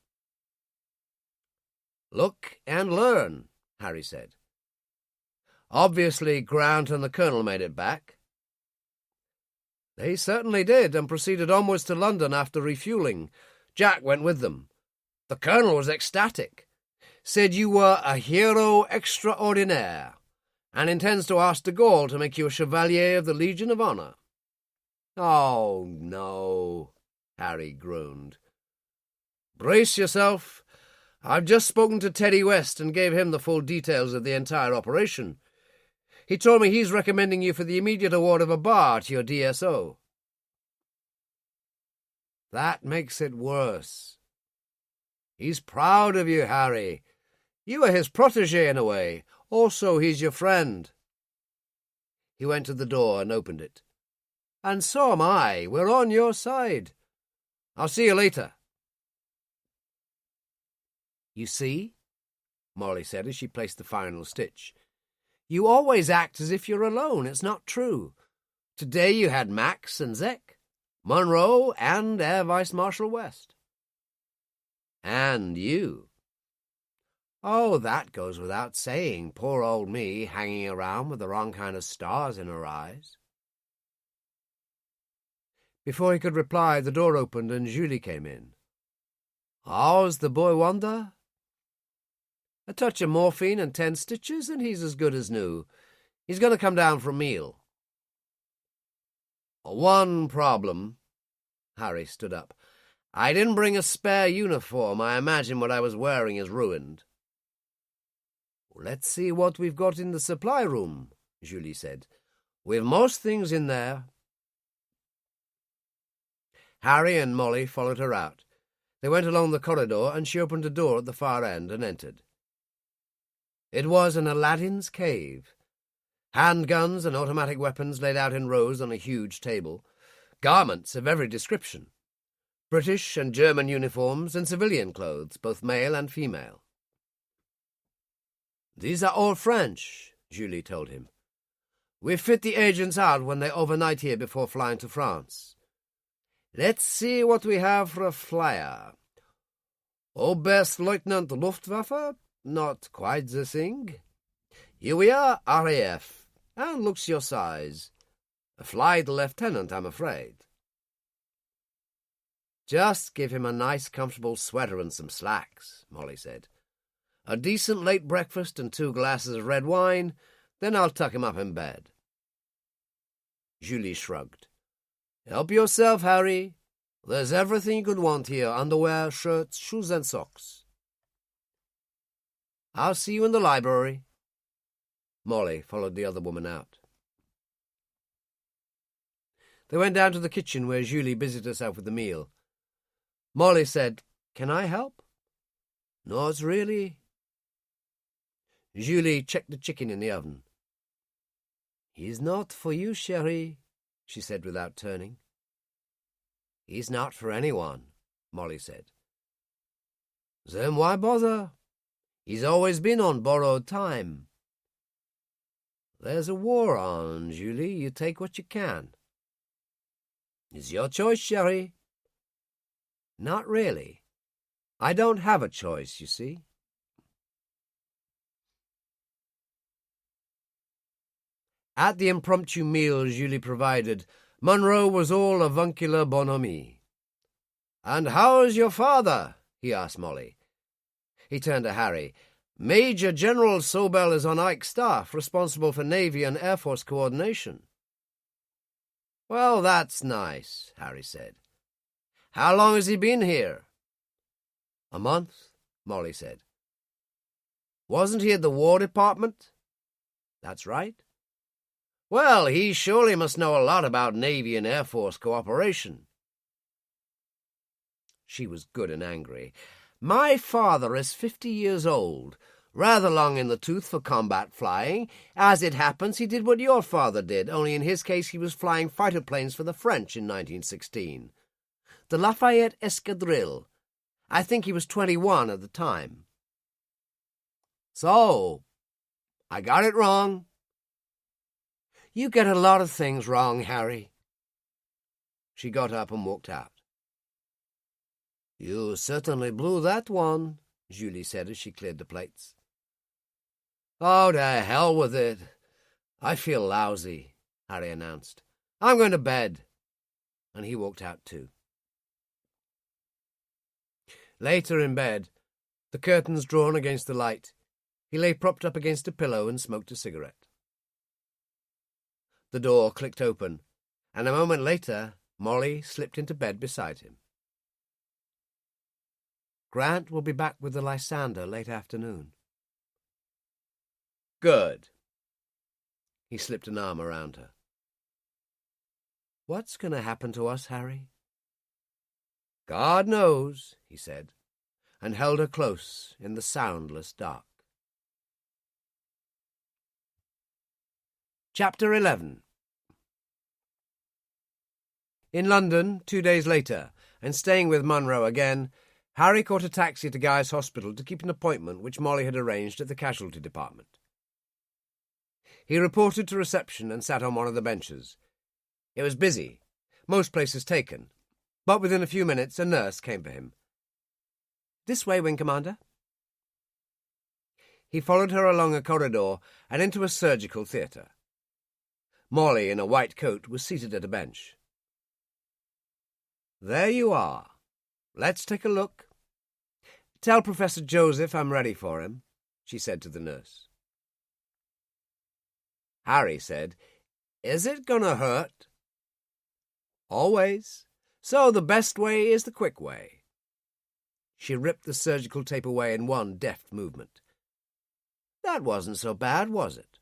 "Look and learn," Harry said. "Obviously Grant and the Colonel made it back." They certainly did, and proceeded onwards to London after refuelling. Jack went with them. The colonel was ecstatic. Said you were a hero extraordinaire, and intends to ask de Gaulle to make you a Chevalier of the Legion of Honour. Oh, no, Harry groaned. Brace yourself. I've just spoken to Teddy West and gave him the full details of the entire operation. He told me he's recommending you for the immediate award of a bar to your DSO. That makes it worse. He's proud of you, Harry. You are his protégé in a way. Also, he's your friend. He went to the door and opened it. And so am I. We're on your side. I'll see you later. You see, Molly said as she placed the final stitch. You always act as if you're alone. It's not true. Today you had Max and Zek, Monroe and Air Vice Marshal West. And you. Oh, that goes without saying. Poor old me, hanging around with the wrong kind of stars in her eyes. Before he could reply, the door opened and Julie came in. How's the boy wonder? A touch of morphine and 10 stitches, and he's as good as new. He's going to come down for a meal. One problem. Harry stood up. I didn't bring a spare uniform. I imagine what I was wearing is ruined. Let's see what we've got in the supply room, Julie said. We've most things in there. Harry and Molly followed her out. They went along the corridor, and she opened a door at the far end and entered. It was an Aladdin's cave. Handguns and automatic weapons laid out in rows on a huge table. Garments of every description. British and German uniforms and civilian clothes, both male and female. These are all French, Julie told him. We fit the agents out when they overnight here before flying to France. Let's see what we have for a flyer. Oberstleutnant Luftwaffe? Not quite the thing. Here we are, RAF, and looks your size. A flight lieutenant, I'm afraid. Just give him a nice, comfortable sweater and some slacks, Molly said. A decent late breakfast and 2 glasses of red wine, then I'll tuck him up in bed. Julie shrugged. Help yourself, Harry. There's everything you could want here, underwear, shirts, shoes, and socks. I'll see you in the library. Molly followed the other woman out. They went down to the kitchen where Julie busied herself with the meal. Molly said, Can I help? Not really. Julie checked the chicken in the oven. He's not for you, Sherry, she said without turning. He's not for anyone, Molly said. Then why bother? He's always been on borrowed time. There's a war on, Julie. You take what you can. It's your choice, Sherry. Not really. I don't have a choice, you see. At the impromptu meal Julie provided, Monroe was all avuncular bonhomie. And how's your father? He asked Molly. He turned to Harry. Major General Sobel is on Ike's staff, responsible for Navy and Air Force coordination. Well, that's nice, Harry said. How long has he been here? A month, Molly said. Wasn't he at the War Department? That's right. Well, he surely must know a lot about Navy and Air Force cooperation. She was good and angry. My father is 50 years old, rather long in the tooth for combat flying. As it happens, he did what your father did, only in his case he was flying fighter planes for the French in 1916. The Lafayette Escadrille. I think he was 21 at the time. So, I got it wrong. You get a lot of things wrong, Harry. She got up and walked out. You certainly blew that one, Julie said as she cleared the plates. Oh, to hell with it. I feel lousy, Harry announced. I'm going to bed. and he walked out too. Later in bed, the curtains drawn against the light, he lay propped up against a pillow and smoked a cigarette. The door clicked open, and a moment later Molly slipped into bed beside him. Grant will be back with the Lysander late afternoon. Good. He slipped an arm around her. What's going to happen to us, Harry? God knows, he said, and held her close in the soundless dark. Chapter 11. In London, 2 days later, and staying with Munro again, Harry caught a taxi to Guy's Hospital to keep an appointment which Molly had arranged at the casualty department. He reported to reception and sat on one of the benches. It was busy, most places taken, but within a few minutes a nurse came for him. This way, Wing Commander. He followed her along a corridor and into a surgical theatre. Molly, in a white coat, was seated at a bench. There you are. Let's take a look. Tell Professor Joseph I'm ready for him, she said to the nurse. Harry said, Is it gonna hurt? Always. So the best way is the quick way. She ripped the surgical tape away in one deft movement. That wasn't so bad, was it?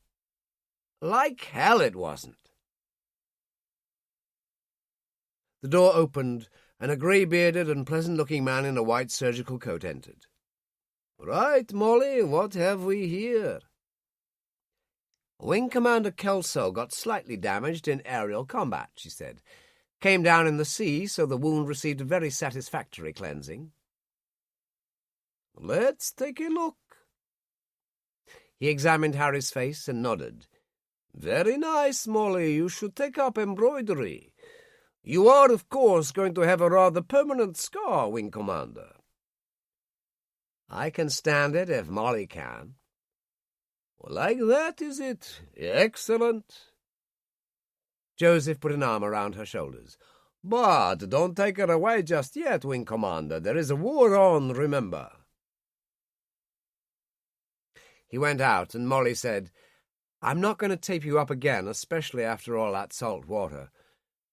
Like hell it wasn't. The door opened, and a grey-bearded and pleasant-looking man in a white surgical coat entered. Right, Molly, what have we here? Wing Commander Kelso got slightly damaged in aerial combat, she said. Came down in the sea, so the wound received a very satisfactory cleansing. Let's take a look. He examined Harry's face and nodded. Very nice, Molly. You should take up embroidery. You are, of course, going to have a rather permanent scar, Wing Commander. I can stand it if Molly can. Like that, is it? Excellent. Joseph put an arm around her shoulders. But don't take her away just yet, Wing Commander. There is a war on, remember. He went out, and Molly said, I'm not going to tape you up again, especially after all that salt water.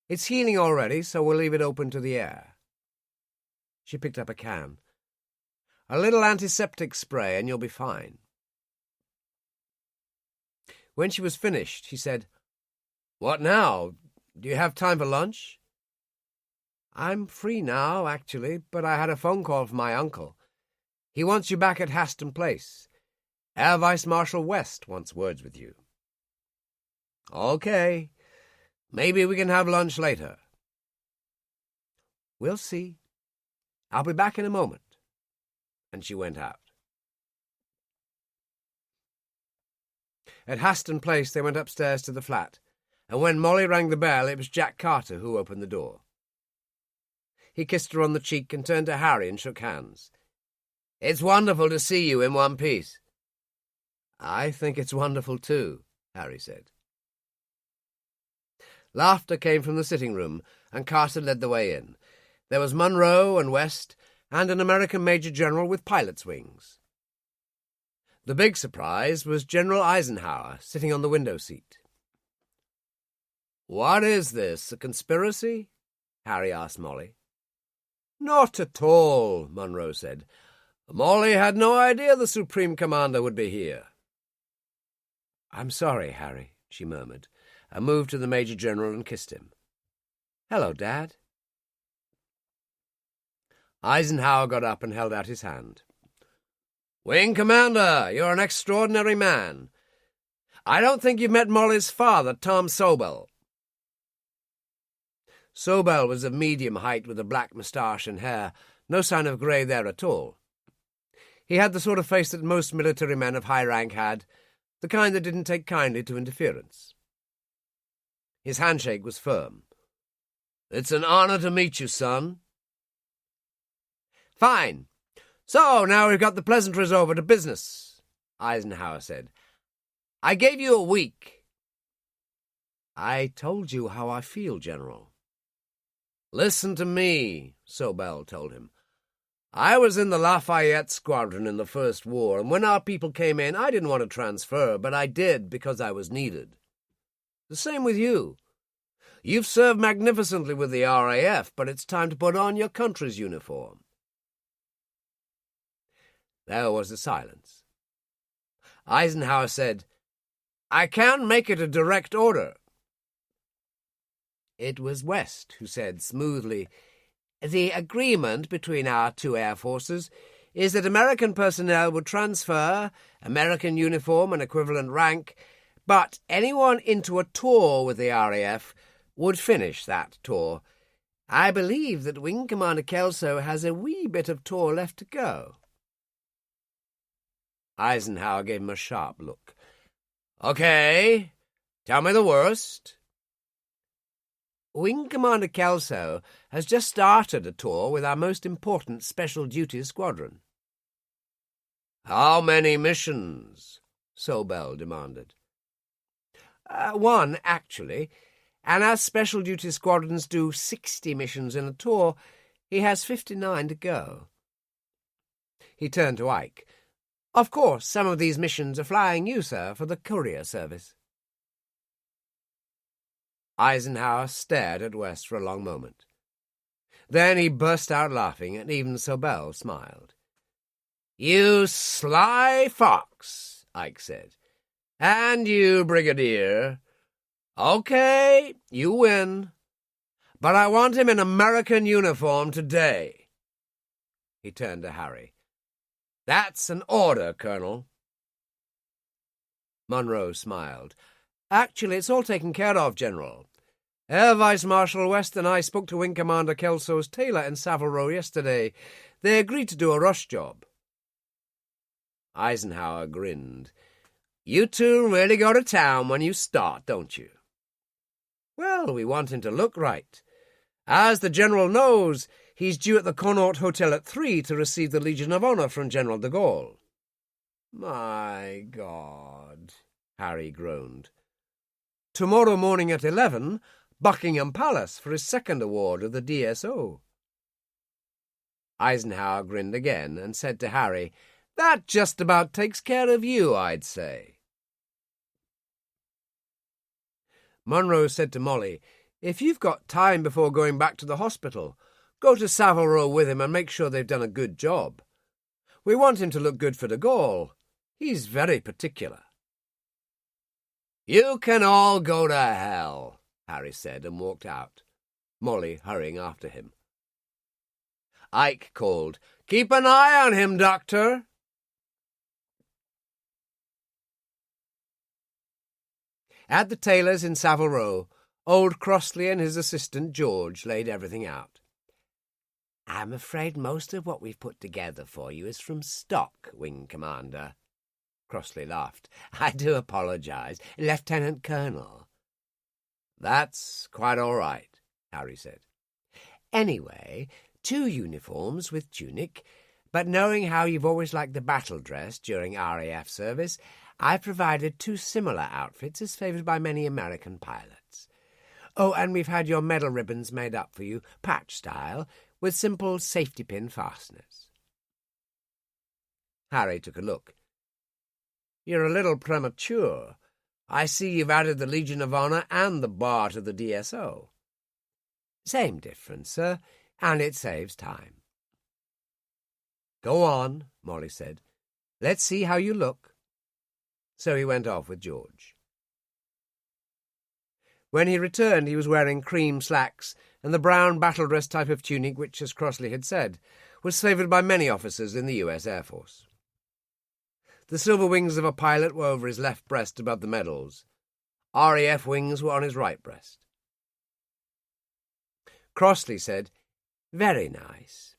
It's healing already, so we'll leave it open to the air. She picked up a can. A little antiseptic spray, and you'll be fine. When she was finished, he said, What now? Do you have time for lunch? I'm free now, actually, but I had a phone call from my uncle. He wants you back at Haston Place. Air Vice Marshal West wants words with you. Okay. Maybe we can have lunch later. We'll see. I'll be back in a moment. And she went out. At Haston Place they went upstairs to the flat, and when Molly rang the bell it was Jack Carter who opened the door. He kissed her on the cheek and turned to Harry and shook hands. It's wonderful to see you in one piece. I think it's wonderful too, Harry said. Laughter came from the sitting room, and Carter led the way in. There was Munro and West, and an American Major General with pilot's wings. The big surprise was General Eisenhower, sitting on the window seat. What is this, a conspiracy? Harry asked Molly. Not at all, Munro said. Molly had no idea the Supreme Commander would be here. I'm sorry, Harry, she murmured, and moved to the Major General and kissed him. Hello, Dad. Eisenhower got up and held out his hand. Wing Commander, you're an extraordinary man. I don't think you've met Molly's father, Tom Sobel. Sobel was of medium height with a black moustache and hair, no sign of grey there at all. He had the sort of face that most military men of high rank had, the kind that didn't take kindly to interference. His handshake was firm. It's an honor to meet you, son. Fine. So now we've got the pleasantries over to business, Eisenhower said. I gave you a week. I told you how I feel, General. Listen to me, Sobel told him. I was in the Lafayette Squadron in the First War, and when our people came in, I didn't want to transfer, but I did because I was needed. The same with you. You've served magnificently with the RAF, but it's time to put on your country's uniform. There was a silence. Eisenhower said, I can't make it a direct order. It was West who said smoothly, The agreement between our two air forces is that American personnel would transfer, American uniform and equivalent rank, but anyone into a tour with the RAF would finish that tour. I believe that Wing Commander Kelso has a wee bit of tour left to go. Eisenhower gave him a sharp look. Okay, tell me the worst. Wing Commander Kelso has just started a tour with our most important special duties squadron. How many missions? Sobel demanded. One, actually, and as special duties squadrons do 60 missions in a tour, he has 59 to go. He turned to Ike. Of course, some of these missions are flying you, sir, for the courier service. Eisenhower stared at West for a long moment. Then he burst out laughing, and even Sobel smiled. You sly fox, Ike said. And you, Brigadier. Okay, you win. But I want him in American uniform today. He turned to Harry. That's an order, Colonel. Munro smiled. Actually, it's all taken care of, General. Air Vice Marshal West and I spoke to Wing Commander Kelso's tailor in Savile Row yesterday. They agreed to do a rush job. Eisenhower grinned. You two really go to town when you start, don't you? Well, we want him to look right. As the General knows, he's due at the Connaught Hotel at 3 to receive the Legion of Honor from General de Gaulle. My God, Harry groaned. Tomorrow morning at 11, Buckingham Palace for his second award of the DSO. Eisenhower grinned again and said to Harry, That just about takes care of you, I'd say. Munro said to Molly, If you've got time before going back to the hospital, go to Savile Row with him and make sure they've done a good job. We want him to look good for de Gaulle. He's very particular. You can all go to hell, Harry said and walked out, Molly hurrying after him. Ike called, Keep an eye on him, Doctor. At the tailor's in Savile Row, old Crossley and his assistant George laid everything out. I'm afraid most of what we've put together for you is from stock, Wing Commander. Crossley laughed. I do apologize, Lieutenant Colonel. That's quite all right, Harry said. Anyway, 2 uniforms with tunic, but knowing how you've always liked the battle dress during RAF service, I've provided 2 similar outfits as favoured by many American pilots. Oh, and we've had your medal ribbons made up for you, patch style, with simple safety pin fasteners. Harry took a look. You're a little premature. I see you've added the Legion of Honor and the bar to the DSO. Same difference, sir, and it saves time. Go on, Molly said. Let's see how you look. So he went off with George. When he returned, he was wearing cream slacks and the brown battle dress type of tunic which, as Crossley had said, was favoured by many officers in the U.S. Air Force. The silver wings of a pilot were over his left breast above the medals. RAF wings were on his right breast. Crossley said, Very nice.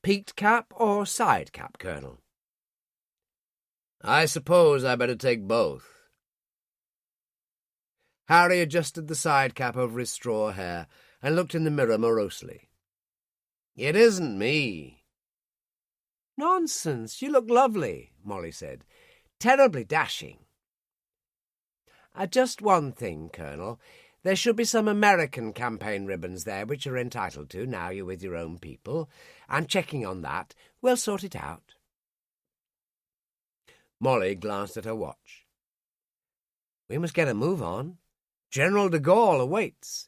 Peaked cap or side cap, Colonel? I suppose I better take both. Harry adjusted the side cap over his straw hair and looked in the mirror morosely. It isn't me. Nonsense, you look lovely, Molly said. Terribly dashing. Just one thing, Colonel. There should be some American campaign ribbons there, which you're entitled to, now you're with your own people. I'm checking on that. We'll sort it out. Molly glanced at her watch. We must get a move on. General de Gaulle awaits.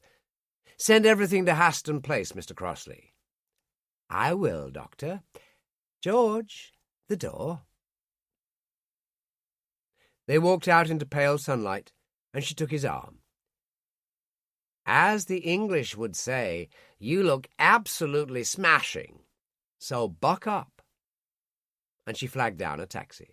Send everything to Haston Place, Mr. Crossley. I will, Doctor. George, the door. They walked out into pale sunlight, and she took his arm. As the English would say, you look absolutely smashing, so buck up. And she flagged down a taxi.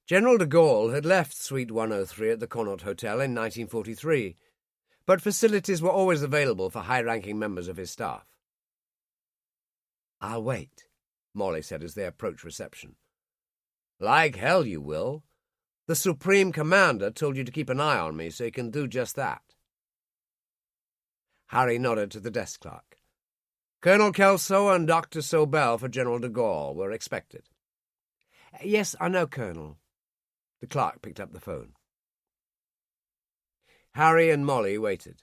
General de Gaulle had left Suite 103 at the Connaught Hotel in 1943, but facilities were always available for high-ranking members of his staff. I'll wait, Molly said as they approached reception. Like hell you will. The Supreme Commander told you to keep an eye on me, so you can do just that. Harry nodded to the desk clerk. Colonel Kelso and Dr. Sobel for General de Gaulle were expected. Yes, I know, Colonel. The clerk picked up the phone. Harry and Molly waited.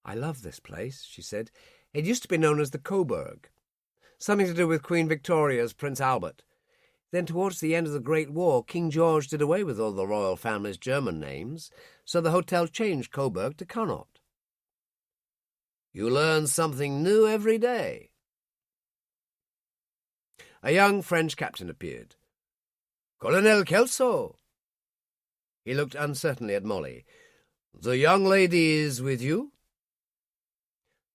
I love this place, she said. It used to be known as the Coburg. Something to do with Queen Victoria's Prince Albert. Then towards the end of the Great War, King George did away with all the royal family's German names, so the hotel changed Coburg to Connaught. You learn something new every day. A young French captain appeared. Colonel Kelso. He looked uncertainly at Molly. The young lady is with you?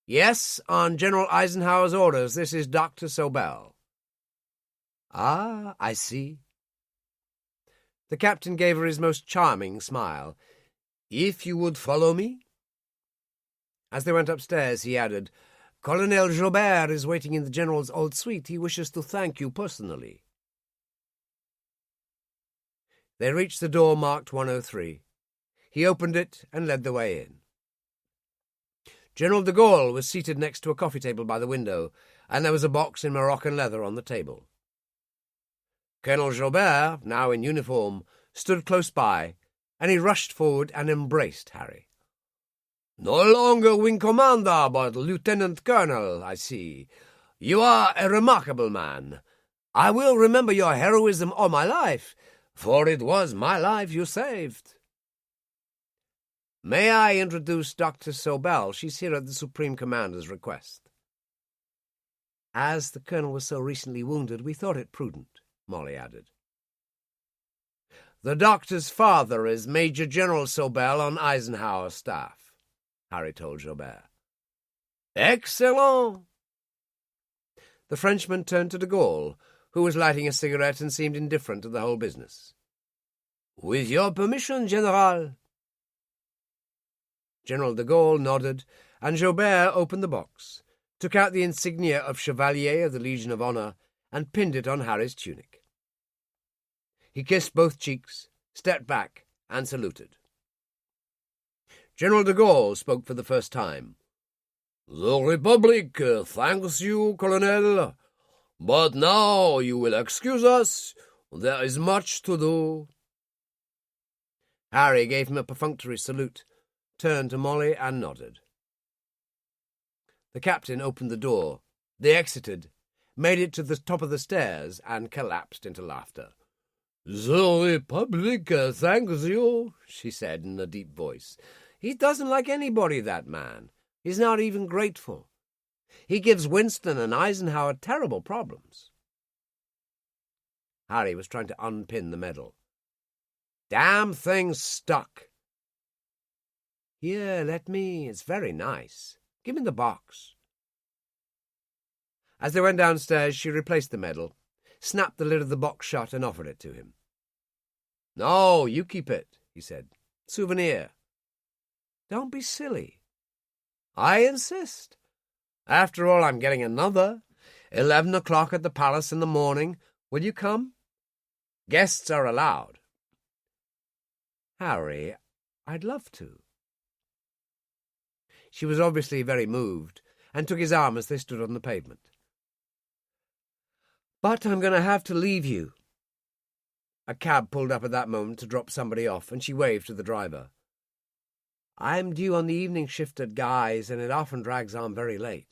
Yes, on General Eisenhower's orders. This is Dr. Sobel. Ah, I see. The captain gave her his most charming smile. If you would follow me? As they went upstairs, he added, Colonel Joubert is waiting in the General's old suite. He wishes to thank you personally. They reached the door marked 103. He opened it and led the way in. General de Gaulle was seated next to a coffee table by the window, and there was a box in Moroccan leather on the table. Colonel Joubert, now in uniform, stood close by, and he rushed forward and embraced Harry. No longer wing commander, but lieutenant colonel, I see. You are a remarkable man. I will remember your heroism all my life, for it was my life you saved. May I introduce Dr. Sobel? She's here at the Supreme Commander's request. As the colonel was so recently wounded, we thought it prudent, Molly added. The doctor's father is Major General Sobel on Eisenhower's staff, Harry told Joubert. Excellent! The Frenchman turned to de Gaulle, who was lighting a cigarette and seemed indifferent to the whole business. With your permission, General. General de Gaulle nodded, and Joubert opened the box, took out the insignia of Chevalier of the Legion of Honor, and pinned it on Harry's tunic. He kissed both cheeks, stepped back, and saluted. General de Gaulle spoke for the first time. The Republic thanks you, Colonel, but now you will excuse us. There is much to do. Harry gave him a perfunctory salute, turned to Molly and nodded. The captain opened the door. They exited, made it to the top of the stairs, and collapsed into laughter. The Republic thanks you, she said in a deep voice. He doesn't like anybody, that man. He's not even grateful. He gives Winston and Eisenhower terrible problems. Harry was trying to unpin the medal. Damn thing's stuck. Here, let me. It's very nice. Give me the box. As they went downstairs, she replaced the medal, snapped the lid of the box shut, and offered it to him. No, you keep it, he said. Souvenir. Don't be silly. I insist. After all, I'm getting another. 11 o'clock at the palace in the morning. Will you come? Guests are allowed. Harry, I'd love to. She was obviously very moved, and took his arm as they stood on the pavement. But I'm going to have to leave you. A cab pulled up at that moment to drop somebody off, and she waved to the driver. "I'm due on the evening shift at Guy's, and it often drags on very late."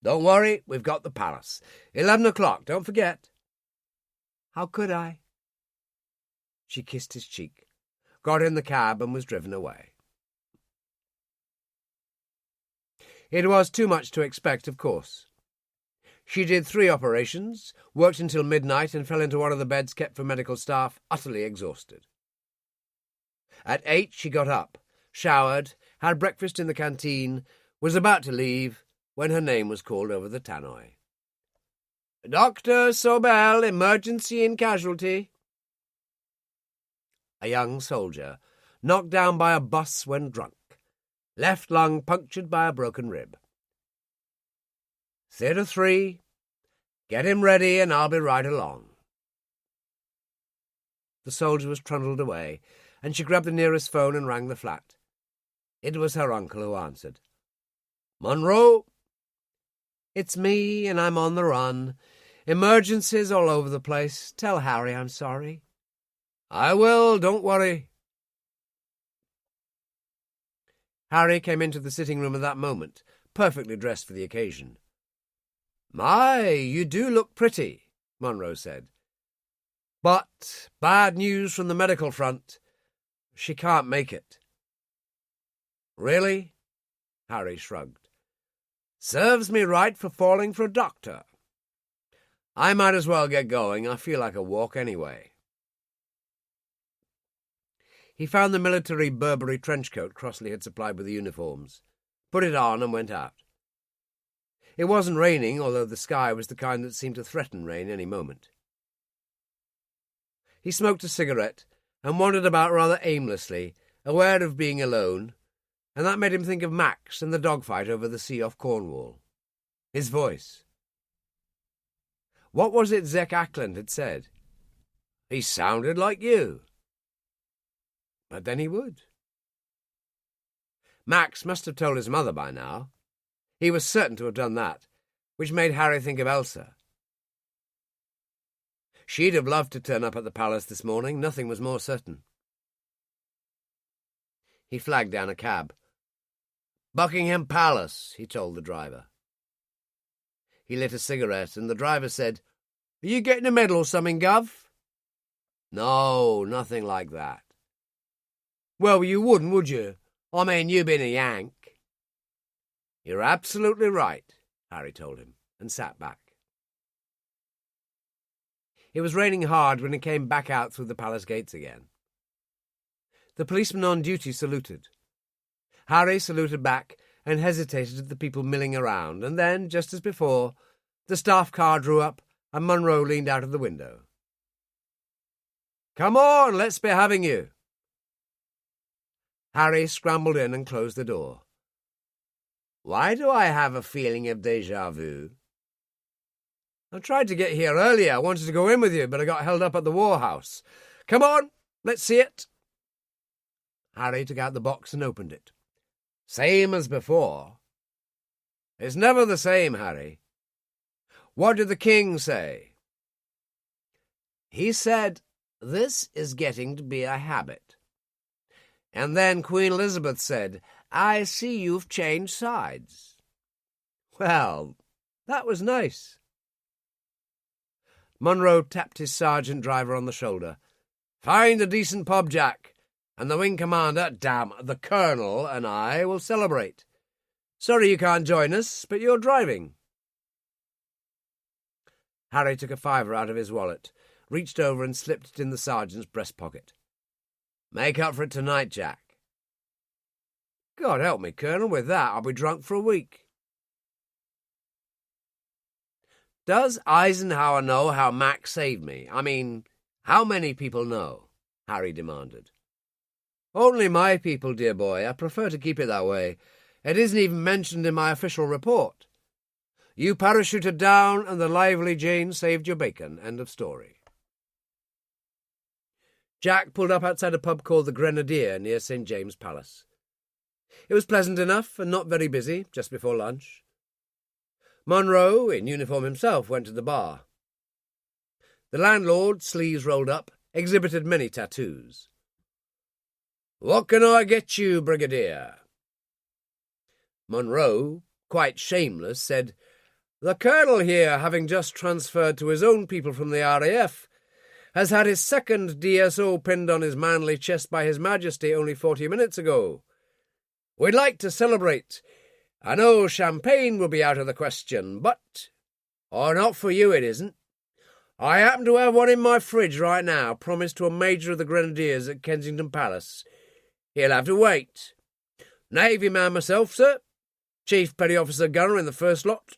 "Don't worry, we've got the Palace. 11 o'clock, don't forget." "How could I?" She kissed his cheek, got in the cab, and was driven away. It was too much to expect, of course. She did 3 operations, worked until midnight, and fell into one of the beds kept for medical staff, utterly exhausted. At 8 she got up, showered, had breakfast in the canteen, was about to leave, when her name was called over the tannoy. "Dr. Sobel, emergency in casualty." A young soldier, knocked down by a bus when drunk, left lung punctured by a broken rib. "Theatre 3, get him ready and I'll be right along." The soldier was trundled away, and she grabbed the nearest phone and rang the flat. It was her uncle who answered. "Monroe?" "It's me, and I'm on the run. Emergencies all over the place. Tell Harry I'm sorry." "I will, don't worry." Harry came into the sitting room at that moment, perfectly dressed for the occasion. "My, you do look pretty," Monroe said. "But bad news from the medical front. She can't make it." "Really?" Harry shrugged. "Serves me right for falling for a doctor. I might as well get going. I feel like a walk anyway." He found the military Burberry trench coat Crossley had supplied with the uniforms, put it on, and went out. It wasn't raining, although the sky was the kind that seemed to threaten rain any moment. He smoked a cigarette and wandered about rather aimlessly, aware of being alone, and that made him think of Max and the dogfight over the sea off Cornwall. His voice. What was it Zek Ackland had said? "He sounded like you." But then he would. Max must have told his mother by now. He was certain to have done that, which made Harry think of Elsa. She'd have loved to turn up at the Palace this morning. Nothing was more certain. He flagged down a cab. "Buckingham Palace," he told the driver. He lit a cigarette, and the driver said, "Are you getting a medal or something, Gov?" "No, nothing like that." "Well, you wouldn't, would you? I mean, you been a Yank." "You're absolutely right," Harry told him, and sat back. It was raining hard when he came back out through the palace gates again. The policeman on duty saluted. Harry saluted back and hesitated at the people milling around, and then, just as before, the staff car drew up and Monroe leaned out of the window. "Come on, let's be having you." Harry scrambled in and closed the door. "Why do I have a feeling of déjà vu?" "I tried to get here earlier. I wanted to go in with you, but I got held up at the War House. Come on, let's see it." Harry took out the box and opened it. "Same as before." "It's never the same, Harry." "What did the king say?" "He said, 'This is getting to be a habit.' And then Queen Elizabeth said, 'I see you've changed sides.'" "Well, that was nice." Monroe tapped his sergeant driver on the shoulder. "Find a decent pub, Jack, and the wing commander, the colonel, and I will celebrate. Sorry you can't join us, but you're driving." Harry took a $5 out of his wallet, reached over and slipped it in the sergeant's breast pocket. "Make up for it tonight, Jack." "God help me, Colonel, with that I'll be drunk for a week." "Does Eisenhower know how Mac saved me? I mean, how many people know?" Harry demanded. "Only my people, dear boy. I prefer to keep it that way. It isn't even mentioned in my official report. You parachuted down and the lively Jane saved your bacon. End of story." Jack pulled up outside a pub called the Grenadier near St. James's Palace. It was pleasant enough and not very busy, just before lunch. Monroe, in uniform himself, went to the bar. The landlord, sleeves rolled up, exhibited many tattoos. "What can I get you, Brigadier?" Monroe, quite shameless, said, "The Colonel here, having just transferred to his own people from the RAF, has had his second DSO pinned on his manly chest by His Majesty only 40 minutes ago. We'd like to celebrate. I know champagne will be out of the question, but... Oh, not for you, it isn't. I happen to have one in my fridge right now, promised to a Major of the Grenadiers at Kensington Palace. He'll have to wait. Navy man myself, sir. Chief Petty Officer Gunner in the first lot.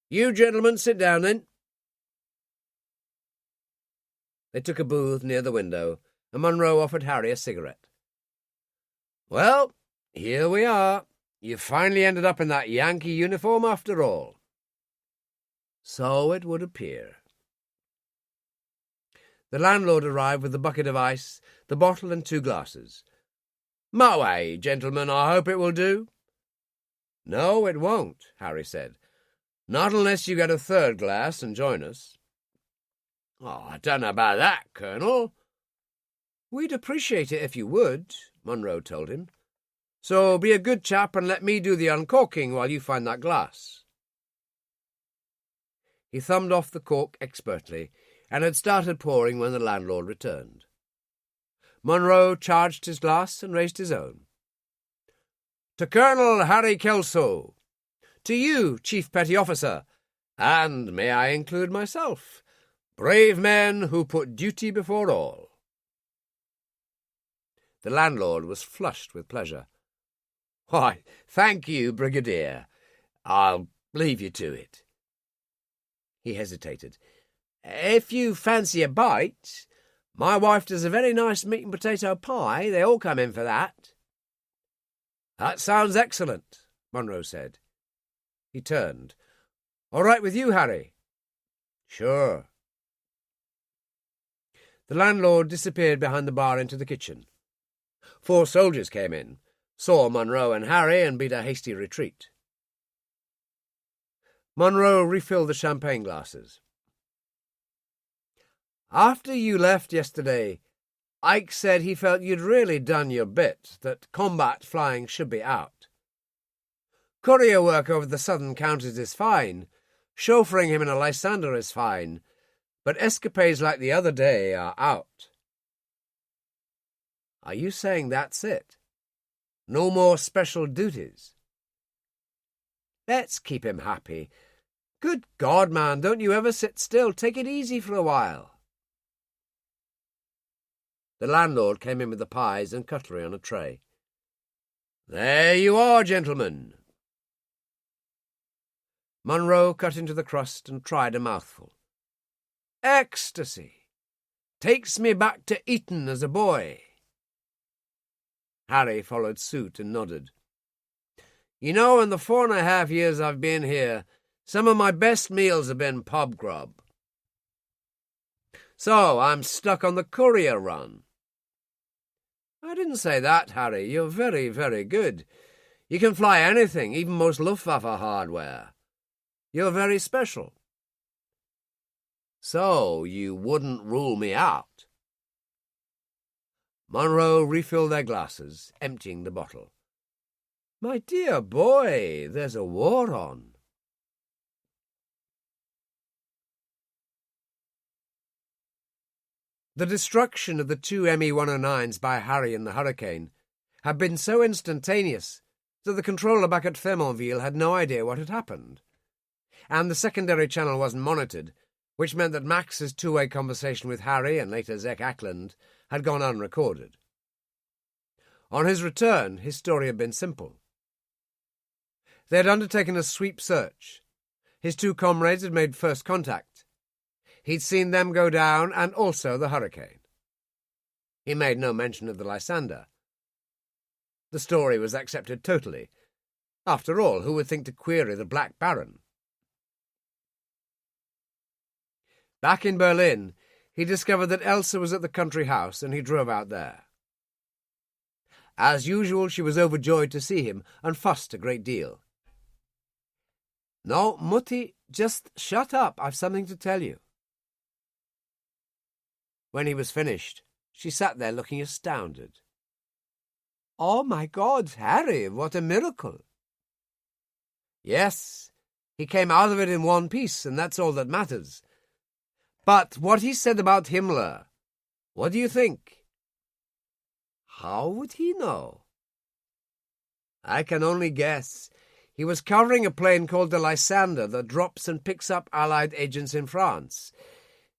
You gentlemen sit down, then." They took a booth near the window, and Monroe offered Harry a cigarette. "Well, here we are. You finally ended up in that Yankee uniform after all." "So it would appear." The landlord arrived with the bucket of ice, the bottle and 2 glasses. "My way, gentlemen, I hope it will do." "No, it won't," Harry said. "Not unless you get a 3rd glass and join us." "Oh, I don't know about that, Colonel." "We'd appreciate it if you would," Monroe told him. "So be a good chap and let me do the uncorking while you find that glass." He thumbed off the cork expertly and had started pouring when the landlord returned. Monroe charged his glass and raised his own. "To Colonel Harry Kelso. To you, Chief Petty Officer, and may I include myself, brave men who put duty before all." The landlord was flushed with pleasure. "Why, thank you, Brigadier. I'll leave you to it." He hesitated. "If you fancy a bite, my wife does a very nice meat and potato pie. They all come in for that." "That sounds excellent," Monroe said. He turned. "All right with you, Harry?" "Sure." The landlord disappeared behind the bar into the kitchen. 4 soldiers came in, saw Monroe and Harry, and beat a hasty retreat. Monroe refilled the champagne glasses. "After you left yesterday, Ike said he felt you'd really done your bit, that combat flying should be out. Courier work over the southern counties is fine, chauffeuring him in a Lysander is fine, but escapades like the other day are out." "Are you saying that's it? No more special duties?" "Let's keep him happy. Good God, man, don't you ever sit still. Take it easy for a while." The landlord came in with the pies and cutlery on a tray. "There you are, gentlemen." Monroe cut into the crust and tried a mouthful. "Ecstasy! Takes me back to Eton as a boy." Harry followed suit and nodded. "You know, in the 4.5 years I've been here, some of my best meals have been pub grub. So I'm stuck on the courier run." "I didn't say that, Harry. You're very, very good. You can fly anything, even most Luftwaffe hardware. You're very special." "So you wouldn't rule me out?" Monroe refilled their glasses, emptying the bottle. "My dear boy, there's a war on." The destruction of the 2 ME-109s by Harry and the Hurricane had been so instantaneous that the controller back at Frémontville had no idea what had happened, and the secondary channel wasn't monitored, which meant that Max's 2-way conversation with Harry and later Zek Ackland had gone unrecorded. On his return, his story had been simple. They had undertaken a sweep search. His 2 comrades had made first contact. He'd seen them go down, and also the Hurricane. He made no mention of the Lysander. The story was accepted totally. After all, who would think to query the Black Baron? Back in Berlin, he discovered that Elsa was at the country house, and he drove out there. As usual, she was overjoyed to see him, and fussed a great deal. "No, Mutti, just shut up. I've something to tell you." When he was finished, she sat there looking astounded. "Oh, my God, Harry, what a miracle!" "Yes, he came out of it in one piece, and that's all that matters. But what he said about Himmler, what do you think?" "How would he know?" "I can only guess. He was covering a plane called the Lysander that drops and picks up Allied agents in France.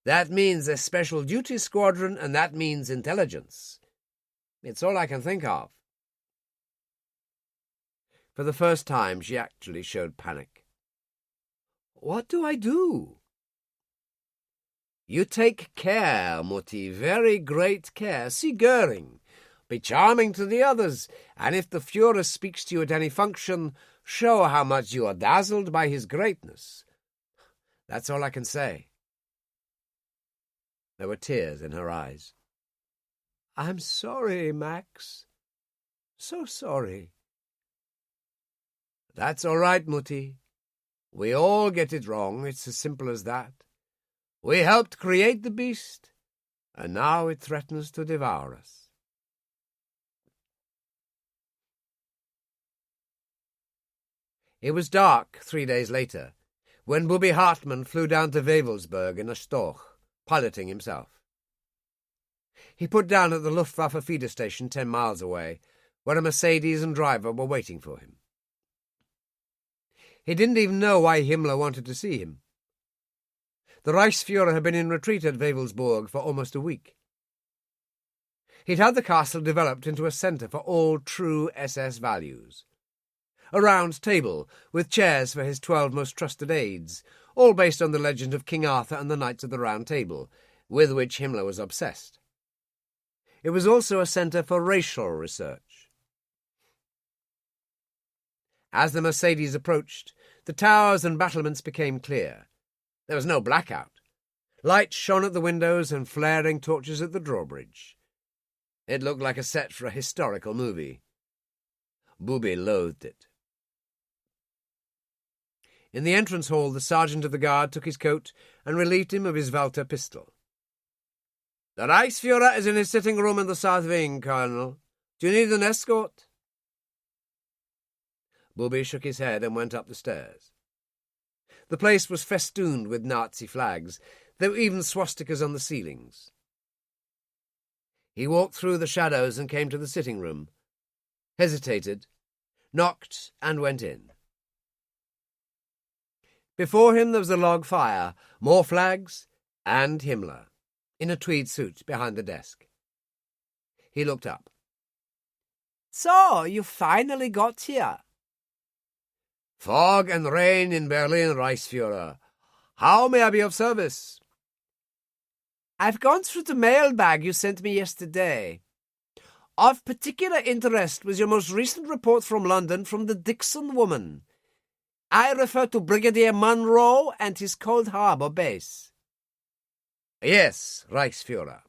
That means a special duty squadron, and that means intelligence. It's all I can think of." For the first time, she actually showed panic. "What do I do?" "You take care, Mutti, very great care. See Goering. Be charming to the others, and if the Führer speaks to you at any function, show how much you are dazzled by his greatness. That's all I can say." There were tears in her eyes. "I'm sorry, Max. So sorry." "That's all right, Mutti. We all get it wrong. It's as simple as that. We helped create the beast, and now it threatens to devour us." It was dark 3 days later, when Bobby Hartmann flew down to Wewelsburg in a Storch, piloting himself. He put down at the Luftwaffe feeder station 10 miles away, where a Mercedes and driver were waiting for him. He didn't even know why Himmler wanted to see him. The Reichsführer had been in retreat at Wewelsburg for almost a week. He'd had the castle developed into a centre for all true SS values. A round table with chairs for his 12 most trusted aides, all based on the legend of King Arthur and the Knights of the Round Table, with which Himmler was obsessed. It was also a centre for racial research. As the Mercedes approached, the towers and battlements became clear. There was no blackout. Light shone at the windows and flaring torches at the drawbridge. It looked like a set for a historical movie. Booby loathed it. In the entrance hall, the sergeant of the guard took his coat and relieved him of his Walter pistol. "The Reichsführer is in his sitting room in the south wing, Colonel. Do you need an escort?" Booby shook his head and went up the stairs. The place was festooned with Nazi flags. There were even swastikas on the ceilings. He walked through the shadows and came to the sitting room, hesitated, knocked, and went in. Before him there was a log fire, more flags, and Himmler, in a tweed suit, behind the desk. He looked up. "So, you finally got here." "Fog and rain in Berlin, Reichsführer. How may I be of service?" "I've gone through the mailbag you sent me yesterday. Of particular interest was your most recent report from London from the Dixon woman. I refer to Brigadier Munro and his Cold Harbor base." "Yes, Reichsführer."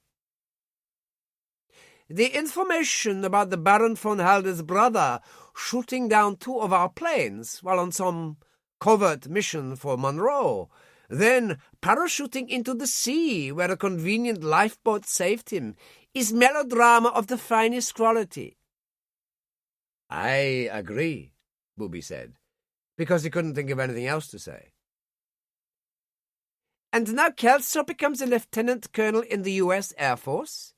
"The information about the Baron von Halder's brother shooting down 2 of our planes while on some covert mission for Munro, then parachuting into the sea where a convenient lifeboat saved him, is melodrama of the finest quality." "I agree," Booby said, because he couldn't think of anything else to say. "And now Kelso becomes a lieutenant colonel in the U.S. Air Force,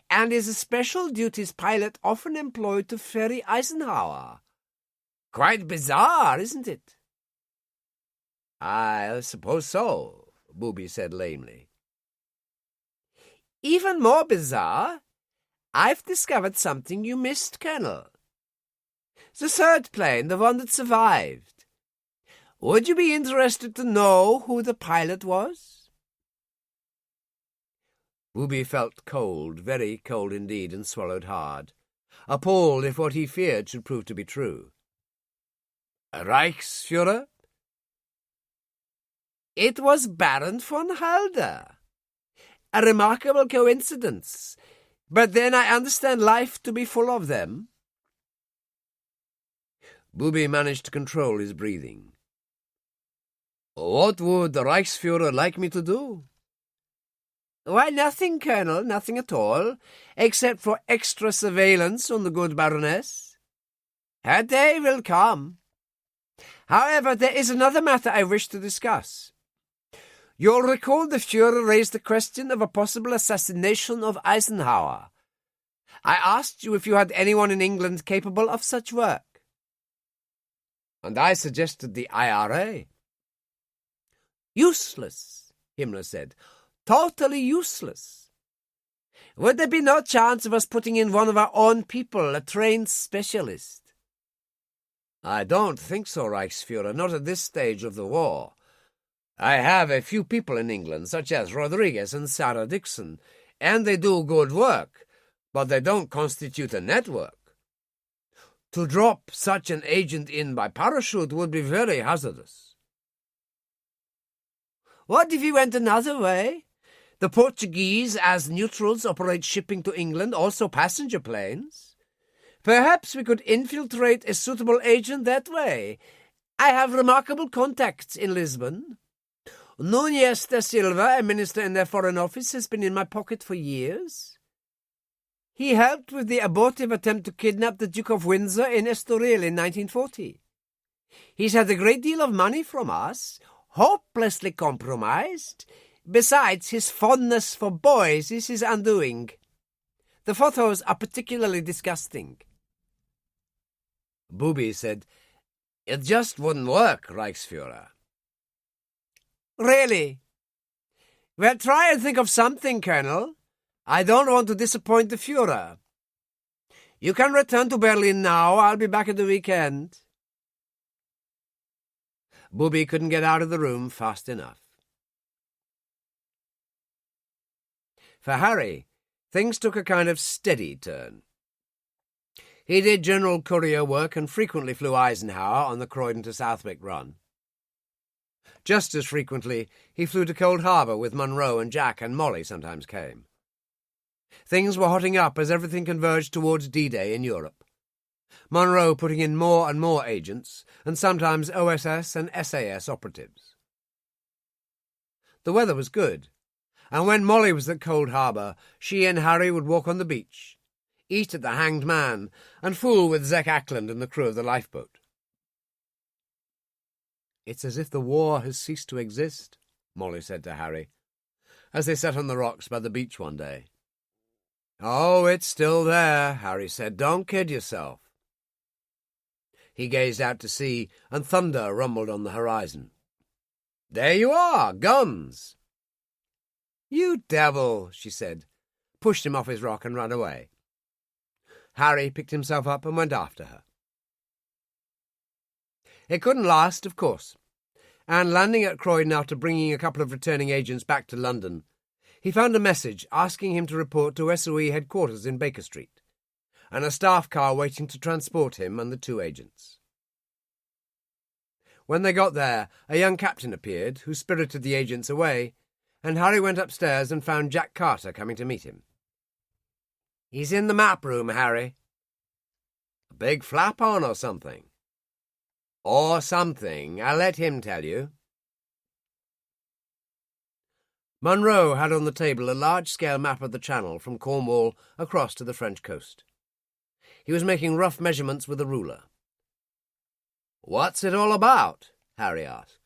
and is a special duties pilot often employed to ferry Eisenhower. Quite bizarre, isn't it?" "I suppose so," Booby said lamely. "Even more bizarre, I've discovered something you missed, Colonel. The third plane, the one that survived. Would you be interested to know who the pilot was?" Booby felt cold, very cold indeed, and swallowed hard, appalled if what he feared should prove to be true. "Reichsführer?" "It was Baron von Halder. A remarkable coincidence, but then I understand life to be full of them." Booby managed to control his breathing. "What would the Reichsführer like me to do?" Why, nothing, Colonel, nothing at all, except for extra surveillance on the good Baroness. Her day will come. However, there is another matter I wish to discuss. You'll recall the Fuhrer raised the question of a possible assassination of Eisenhower. I asked you if you had anyone in England capable of such work. And I suggested the IRA. Useless, Himmler said. Totally useless. Would there be no chance of us putting in one of our own people, a trained specialist? I don't think so, Reichsfuhrer, not at this stage of the war. I have a few people in England, such as Rodriguez and Sarah Dixon, and they do good work, but they don't constitute a network. To drop such an agent in by parachute would be very hazardous. What if he went another way? The Portuguese, as neutrals, operate shipping to England, also passenger planes. Perhaps we could infiltrate a suitable agent that way. I have remarkable contacts in Lisbon. Núñez da Silva, a minister in their Foreign Office, has been in my pocket for years. He helped with the abortive attempt to kidnap the Duke of Windsor in Estoril in 1940. He's had a great deal of money from us, hopelessly compromised. Besides, his fondness for boys is his undoing. The photos are particularly disgusting. Booby said, "It just wouldn't work, Reichsfuhrer." Really? Well, try and think of something, Colonel. I don't want to disappoint the Fuhrer. You can return to Berlin now. I'll be back at the weekend. Booby couldn't get out of the room fast enough. For Harry, things took a kind of steady turn. He did general courier work and frequently flew Eisenhower on the Croydon to Southwick run. Just as frequently, he flew to Cold Harbour with Munro and Jack, and Molly sometimes came. Things were hotting up as everything converged towards D-Day in Europe. Munro putting in more and more agents, and sometimes OSS and SAS operatives. The weather was good, and when Molly was at Cold Harbour, she and Harry would walk on the beach, eat at the Hanged Man, and fool with Zek Ackland and the crew of the lifeboat. "It's as if the war has ceased to exist," Molly said to Harry, as they sat on the rocks by the beach one day. "Oh, it's still there," Harry said. "Don't kid yourself." He gazed out to sea, and thunder rumbled on the horizon. "There you are, guns!" "You devil," she said, pushed him off his rock and ran away. Harry picked himself up and went after her. It couldn't last, of course, and landing at Croydon after bringing a couple of returning agents back to London, he found a message asking him to report to SOE headquarters in Baker Street, and a staff car waiting to transport him and the two agents. When they got there, a young captain appeared, who spirited the agents away, and Harry went upstairs and found Jack Carter coming to meet him. "He's in the map room, Harry." "A big flap on or something?" "Or something. I'll let him tell you." Munro had on the table a large-scale map of the Channel from Cornwall across to the French coast. He was making rough measurements with a ruler. "What's it all about?" Harry asked.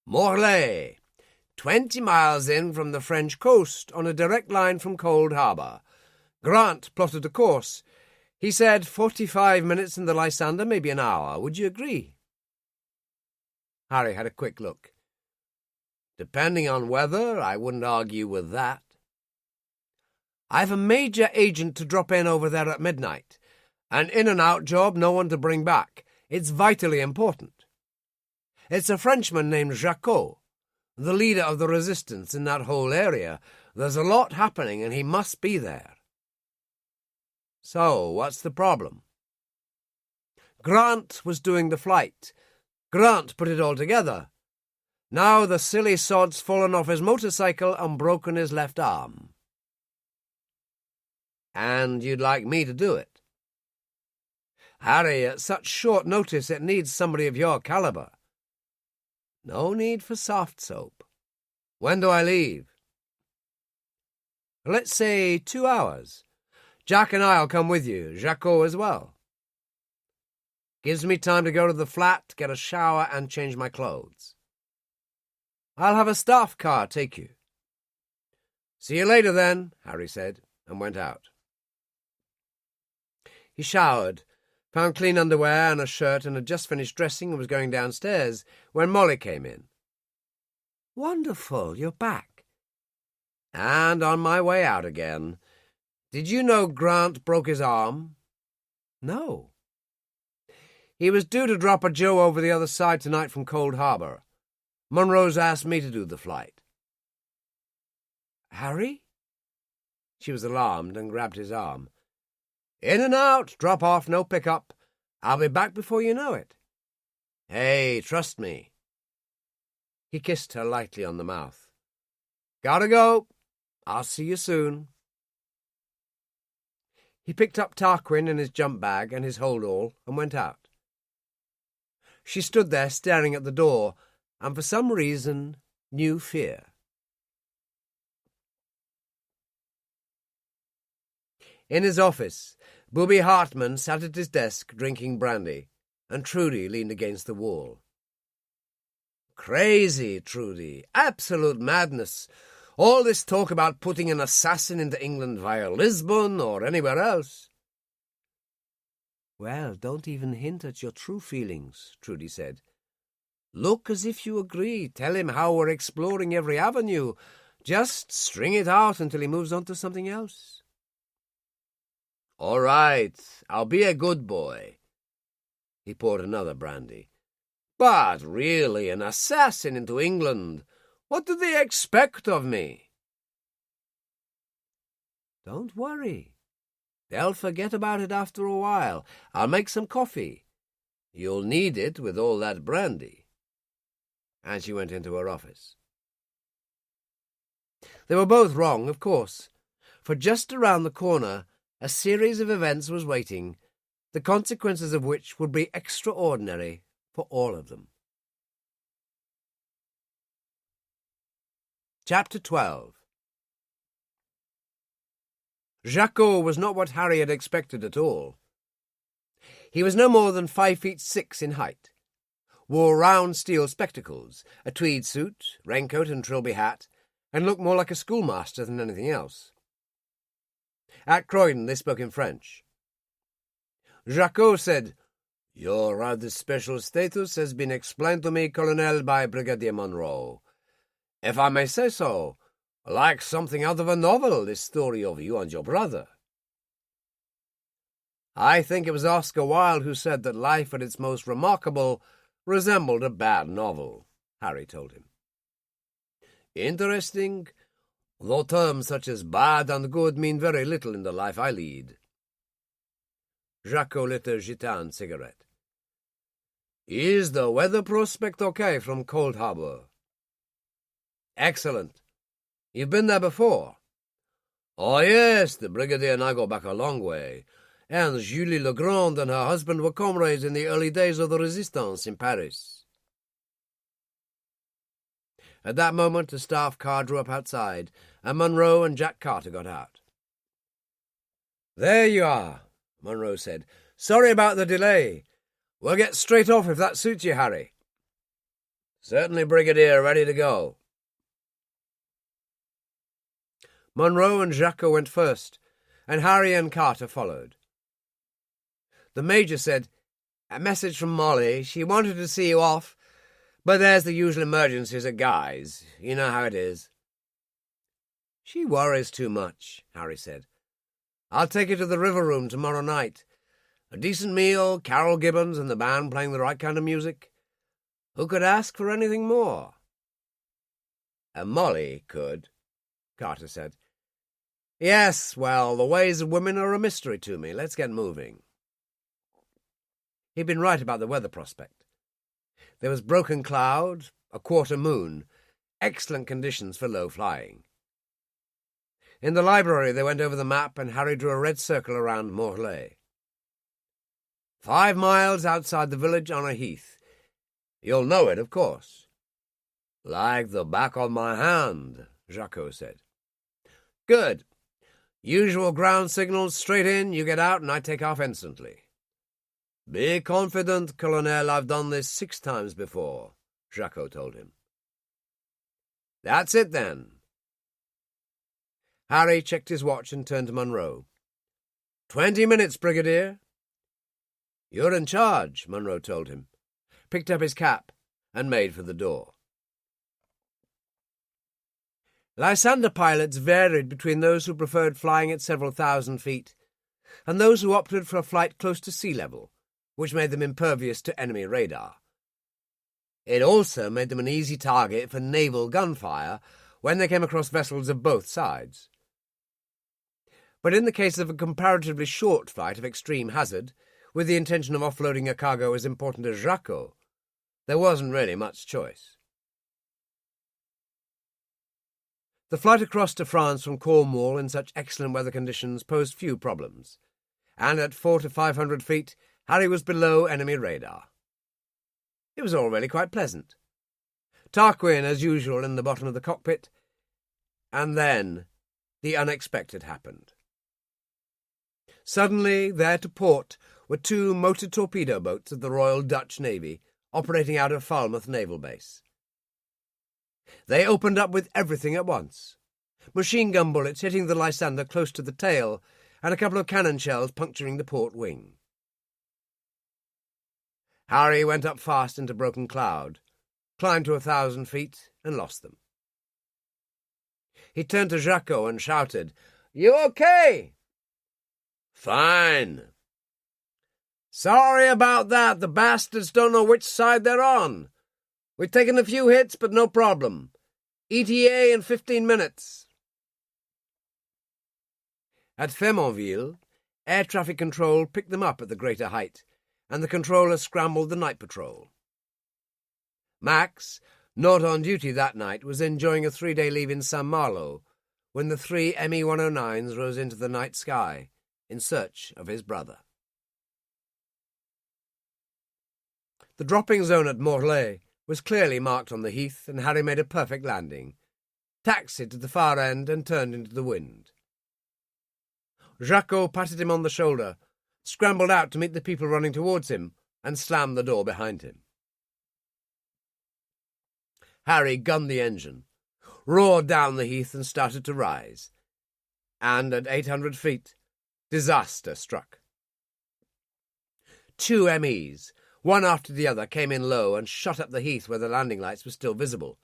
"Morlaix, 20 miles in from the French coast on a direct line from Cold Harbour. Grant plotted a course. He said 45 minutes in the Lysander, maybe an hour. Would you agree?" Harry had a quick look. "Depending on weather, I wouldn't argue with that." "I've a major agent to drop in over there at midnight. An in-and-out job, no one to bring back. It's vitally important. It's a Frenchman named Jacot, the leader of the resistance in that whole area. There's a lot happening, and he must be there." "So, what's the problem?" "Grant was doing the flight. Grant put it all together. Now the silly sod's fallen off his motorcycle and broken his left arm." "And you'd like me to do it?" "Harry, at such short notice it needs somebody of your calibre." "No need for soft soap. When do I leave?" Let's say 2 hours. Jack and I'll come with you, Jacques as well. Gives me time to go to the flat, get a shower, and change my clothes. I'll have a staff car take you. See you later, then, Harry said, and went out. He showered, found clean underwear and a shirt, and had just finished dressing and was going downstairs when Molly came in. Wonderful, you're back. And on my way out again. Did you know Grant broke his arm? No. He was due to drop a Joe over the other side tonight from Cold Harbor. Monroe's asked me to do the flight. Harry? She was alarmed and grabbed his arm. In and out, drop off, no pickup. I'll be back before you know it. Hey, trust me. He kissed her lightly on the mouth. Gotta go. I'll see you soon. He picked up Tarquin and his jump bag and his hold-all and went out. She stood there staring at the door and for some reason knew fear. In his office, Booby Hartman sat at his desk drinking brandy, and Trudy leaned against the wall. Crazy, Trudy. Absolute madness. All this talk about putting an assassin into England via Lisbon or anywhere else. Well, don't even hint at your true feelings, Trudy said. Look as if you agree. Tell him how we're exploring every avenue. Just string it out until he moves on to something else. All right, I'll be a good boy. He poured another brandy. But really, an assassin into England. What do they expect of me? Don't worry. They'll forget about it after a while. I'll make some coffee. You'll need it with all that brandy. And she went into her office. They were both wrong, of course, for just around the corner a series of events was waiting, the consequences of which would be extraordinary for all of them. Chapter 12. Jacques was not what Harry had expected at all. He was no more than 5'6" in height, wore round steel spectacles, a tweed suit, raincoat and trilby hat, and looked more like a schoolmaster than anything else. At Croydon they spoke in French. Jacques said, Your rather special status has been explained to me, Colonel, by Brigadier Monroe. If I may say so, like something out of a novel, this story of you and your brother. I think it was Oscar Wilde who said that life at its most remarkable resembled a bad novel, Harry told him. Interesting, though terms such as bad and good mean very little in the life I lead. Jacques lit a Gitane cigarette. Is the weather prospect okay from Cold Harbor? Excellent. You've been there before? Oh, yes, the Brigadier and I go back a long way, and Julie Legrand and her husband were comrades in the early days of the Resistance in Paris. At that moment, a staff car drew up outside, and Monroe and Jack Carter got out. There you are, Monroe said. Sorry about the delay. We'll get straight off if that suits you, Harry. Certainly, Brigadier, ready to go. Monroe and Jacques went first, and Harry and Carter followed. The Major said, A message from Molly. She wanted to see you off, but there's the usual emergencies at Guy's. You know how it is. She worries too much, Harry said. I'll take you to the River Room tomorrow night. A decent meal, Carol Gibbons and the band playing the right kind of music. Who could ask for anything more? And Molly could, Carter said. Yes, well, the ways of women are a mystery to me. Let's get moving. He'd been right about the weather prospect. There was broken cloud, a quarter moon, excellent conditions for low flying. In the library they went over the map and Harry drew a red circle around Morlaix. 5 miles outside the village on a heath. You'll know it, of course. Like the back of my hand, Jacques said. Good. Usual ground signals, straight in, you get out, and I take off instantly. Be confident, Colonel, I've done this 6 times before, Jacques told him. That's it, then. Harry checked his watch and turned to Munro. 20 minutes, Brigadier. You're in charge, Munro told him, picked up his cap, and made for the door. Lysander pilots varied between those who preferred flying at several thousand feet and those who opted for a flight close to sea level, which made them impervious to enemy radar. It also made them an easy target for naval gunfire when they came across vessels of both sides. But in the case of a comparatively short flight of extreme hazard, with the intention of offloading a cargo as important as Jacques, there wasn't really much choice. The flight across to France from Cornwall in such excellent weather conditions posed few problems, and at 400 to 500 feet, Harry was below enemy radar. It was all really quite pleasant. Tarquin, as usual, in the bottom of the cockpit, and then the unexpected happened. Suddenly, there to port were 2 motor torpedo boats of the Royal Dutch Navy operating out of Falmouth Naval Base. They opened up with everything at once. Machine gun bullets hitting the Lysander close to the tail, and a couple of cannon shells puncturing the port wing. Harry went up fast into broken cloud, climbed to 1,000 feet, and lost them. He turned to Jacques and shouted, "You okay?" "Fine." "Sorry about that. The bastards don't know which side they're on. We've taken a few hits, but no problem. ETA in 15 minutes. At Fernandville, air traffic control picked them up at the greater height, and the controller scrambled the night patrol. Max, not on duty that night, was enjoying a 3-day leave in St. Malo when the 3 ME-109s rose into the night sky in search of his brother. The dropping zone at Morlaix was clearly marked on the heath, and Harry made a perfect landing, taxied to the far end, and turned into the wind. Jacques patted him on the shoulder, scrambled out to meet the people running towards him, and slammed the door behind him. Harry gunned the engine, roared down the heath, and started to rise. And at 800 feet, disaster struck. 2 MEs, one after the other, came in low and shot up the heath where the landing lights were still visible,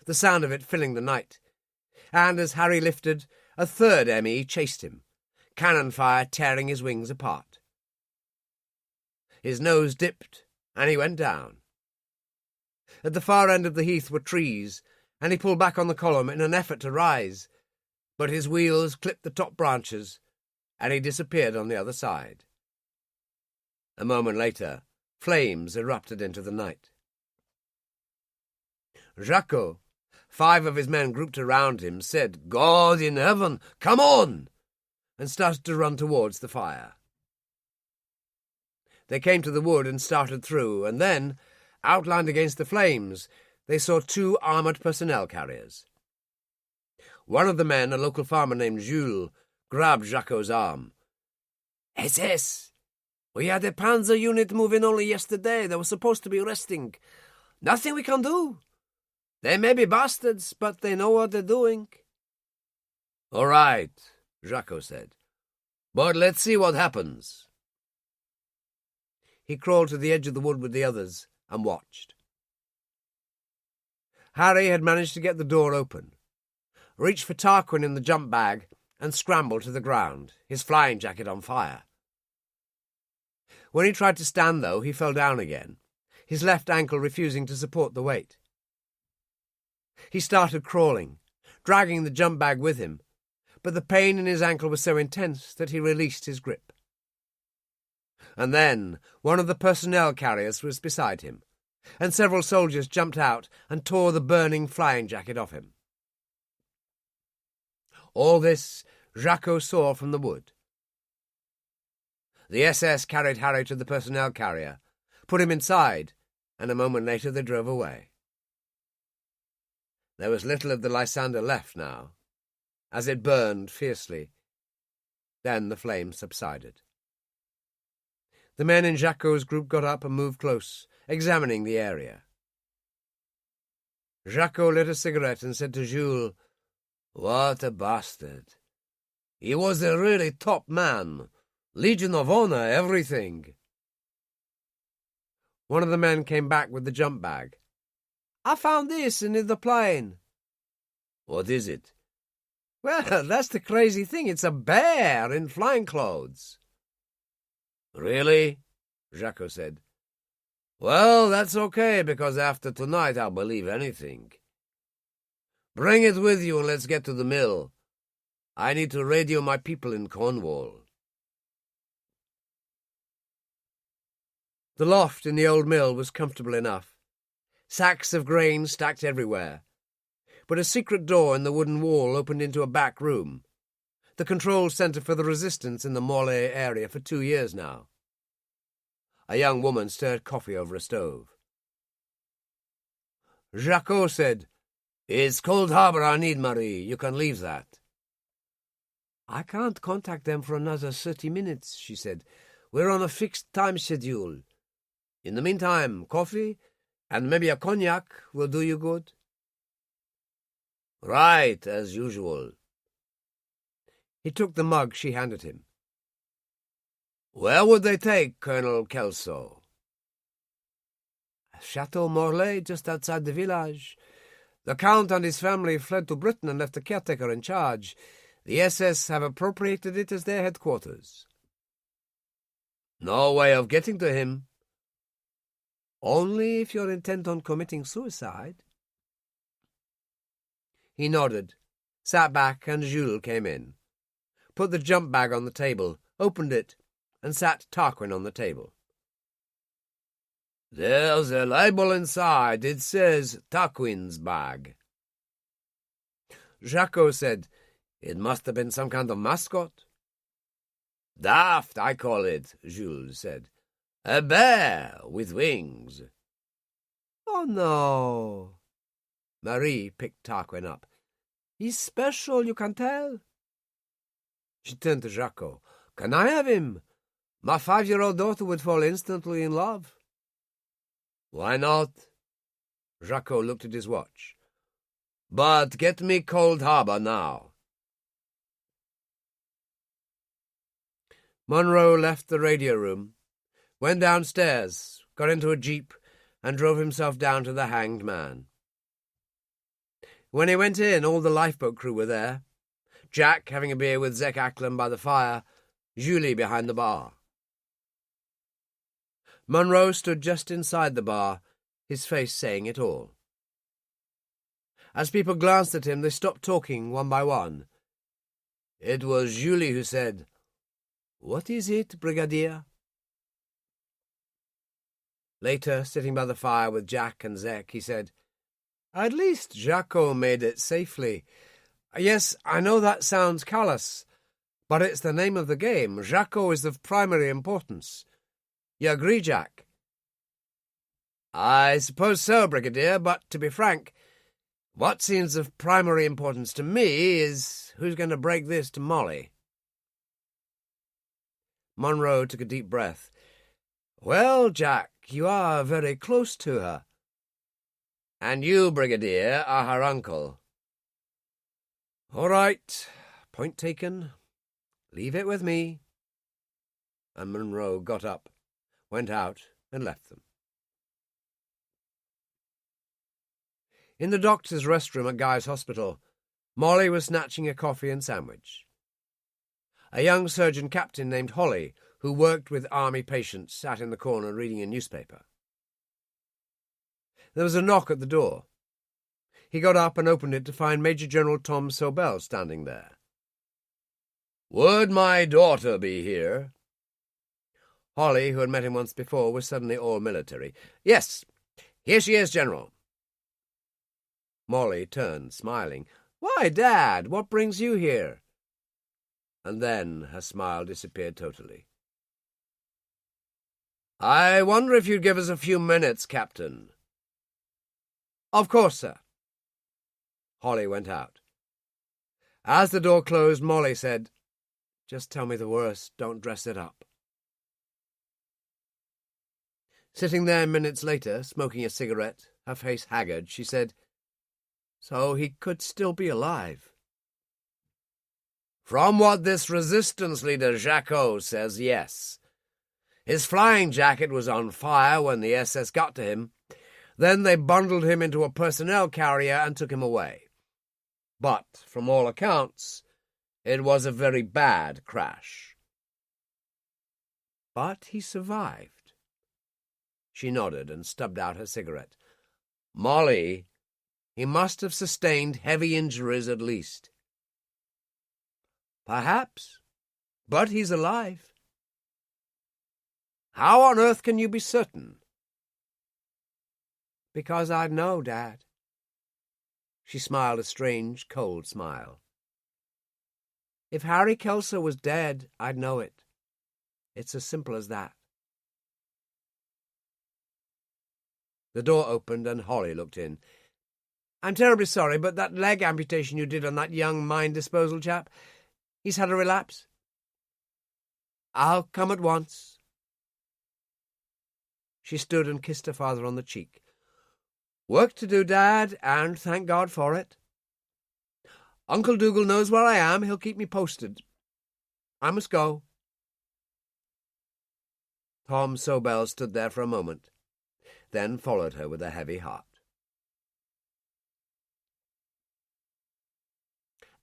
the sound of it filling the night. And as Harry lifted, a 3rd ME chased him, cannon fire tearing his wings apart. His nose dipped, and he went down. At the far end of the heath were trees, and he pulled back on the column in an effort to rise, but his wheels clipped the top branches, and he disappeared on the other side. A moment later, flames erupted into the night. Jacques, 5 of his men grouped around him, said, "God in heaven, come on!" and started to run towards the fire. They came to the wood and started through, and then, outlined against the flames, they saw 2 armoured personnel carriers. One of the men, a local farmer named Jules, grabbed Jacques' arm. "SS! We had a panzer unit moving only yesterday. They were supposed to be resting. Nothing we can do. They may be bastards, but they know what they're doing." "All right," Jacques said. "But let's see what happens." He crawled to the edge of the wood with the others and watched. Harry had managed to get the door open, reached for Tarquin in the jump bag, and scrambled to the ground, his flying jacket on fire. When he tried to stand, though, he fell down again, his left ankle refusing to support the weight. He started crawling, dragging the jump bag with him, but the pain in his ankle was so intense that he released his grip. And then one of the personnel carriers was beside him, and several soldiers jumped out and tore the burning flying jacket off him. All this Jacques saw from the wood. The SS carried Harry to the personnel carrier, put him inside, and a moment later they drove away. There was little of the Lysander left now, as it burned fiercely Then the flames subsided. The men in Jacquot's group got up and moved close, examining the area. Jacquot lit a cigarette and said to Jules, "What a bastard! He was a really top man. Legion of Honor, everything." One of the men came back with the jump bag. "I found this in the plane." "What is it?" "Well, that's the crazy thing. It's a bear in flying clothes." "Really?" Jacquot said. "Well, that's okay, because after tonight I'll believe anything. Bring it with you and let's get to the mill. I need to radio my people in Cornwall." The loft in the old mill was comfortable enough. Sacks of grain stacked everywhere. But a secret door in the wooden wall opened into a back room, the control centre for the resistance in the Morlaix area for 2 years now. A young woman stirred coffee over a stove. Jacquot said, "It's Cold Harbor I need, Marie. You can leave that." "I can't contact them for another 30 minutes, she said. "We're on a fixed time schedule. In the meantime, coffee and maybe a cognac will do you good." "Right, as usual." He took the mug she handed him. "Where would they take Colonel Kelso?" "Chateau Morlaix, just outside the village. The Count and his family fled to Britain and left a caretaker in charge. The SS have appropriated it as their headquarters." "No way of getting to him?" "Only if you're intent on committing suicide." He nodded, sat back, and Jules came in, put the jump bag on the table, opened it, and sat Tarquin on the table. "There's a label inside. It says Tarquin's bag." Jacquot said, "It must have been some kind of mascot." "Daft, I call it," Jules said. "A bear with wings." "Oh, no." Marie picked Tarquin up. "He's special, you can tell." She turned to Jacquot. "Can I have him? My 5-year-old daughter would fall instantly in love." "Why not?" Jacquot looked at his watch. "But get me Cold Harbor now." Monroe left the radio room, went downstairs, got into a jeep, and drove himself down to the Hanged Man. When he went in, all the lifeboat crew were there, Jack having a beer with Zek Ackland by the fire, Julie behind the bar. Monroe stood just inside the bar, his face saying it all. As people glanced at him, they stopped talking one by one. It was Julie who said, "What is it, Brigadier?" Later, sitting by the fire with Jack and Zek, he said, "At least Jacquot made it safely. Yes, I know that sounds callous, but it's the name of the game. Jacquot is of primary importance. You agree, Jack?" "I suppose so, Brigadier, but to be frank, what seems of primary importance to me is who's going to break this to Molly." Monroe took a deep breath. "Well, Jack, you are very close to her." "And you, Brigadier, are her uncle." "All right, point taken. Leave it with me." And Monroe got up, went out, and left them. In the doctor's restroom at Guy's Hospital, Molly was snatching a coffee and sandwich. A young surgeon captain named Holly, who worked with army patients, sat in the corner reading a newspaper. There was a knock at the door. He got up and opened it to find Major General Tom Sobel standing there. "Would my daughter be here?" Holly, who had met him once before, was suddenly all military. "Yes, here she is, General." Molly turned, smiling. "Why, Dad, what brings you here?" And then her smile disappeared totally. "I wonder if you'd give us a few minutes, Captain." "Of course, sir." Holly went out. As the door closed, Molly said, Just tell me the worst. Don't dress it up. Sitting there minutes later, smoking a cigarette, her face haggard, she said, "So he could still be alive." "From what this resistance leader Jacot says, yes. His flying jacket was on fire when the SS got to him. Then they bundled him into a personnel carrier and took him away. But, from all accounts, it was a very bad crash." "But he survived." She nodded and stubbed out her cigarette. "Molly, he must have sustained heavy injuries at least." "Perhaps. But he's alive." "How on earth can you be certain?" "Because I'd know, Dad." She smiled a strange, cold smile. "If Harry Kelso was dead, I'd know it. It's as simple as that." The door opened and Holly looked in. "I'm terribly sorry, but that leg amputation you did on that young mine disposal chap, he's had a relapse." "I'll come at once." She stood and kissed her father on the cheek. "Work to do, Dad, and thank God for it. Uncle Dougal knows where I am. He'll keep me posted. I must go." Tom Sobel stood there for a moment, then followed her with a heavy heart.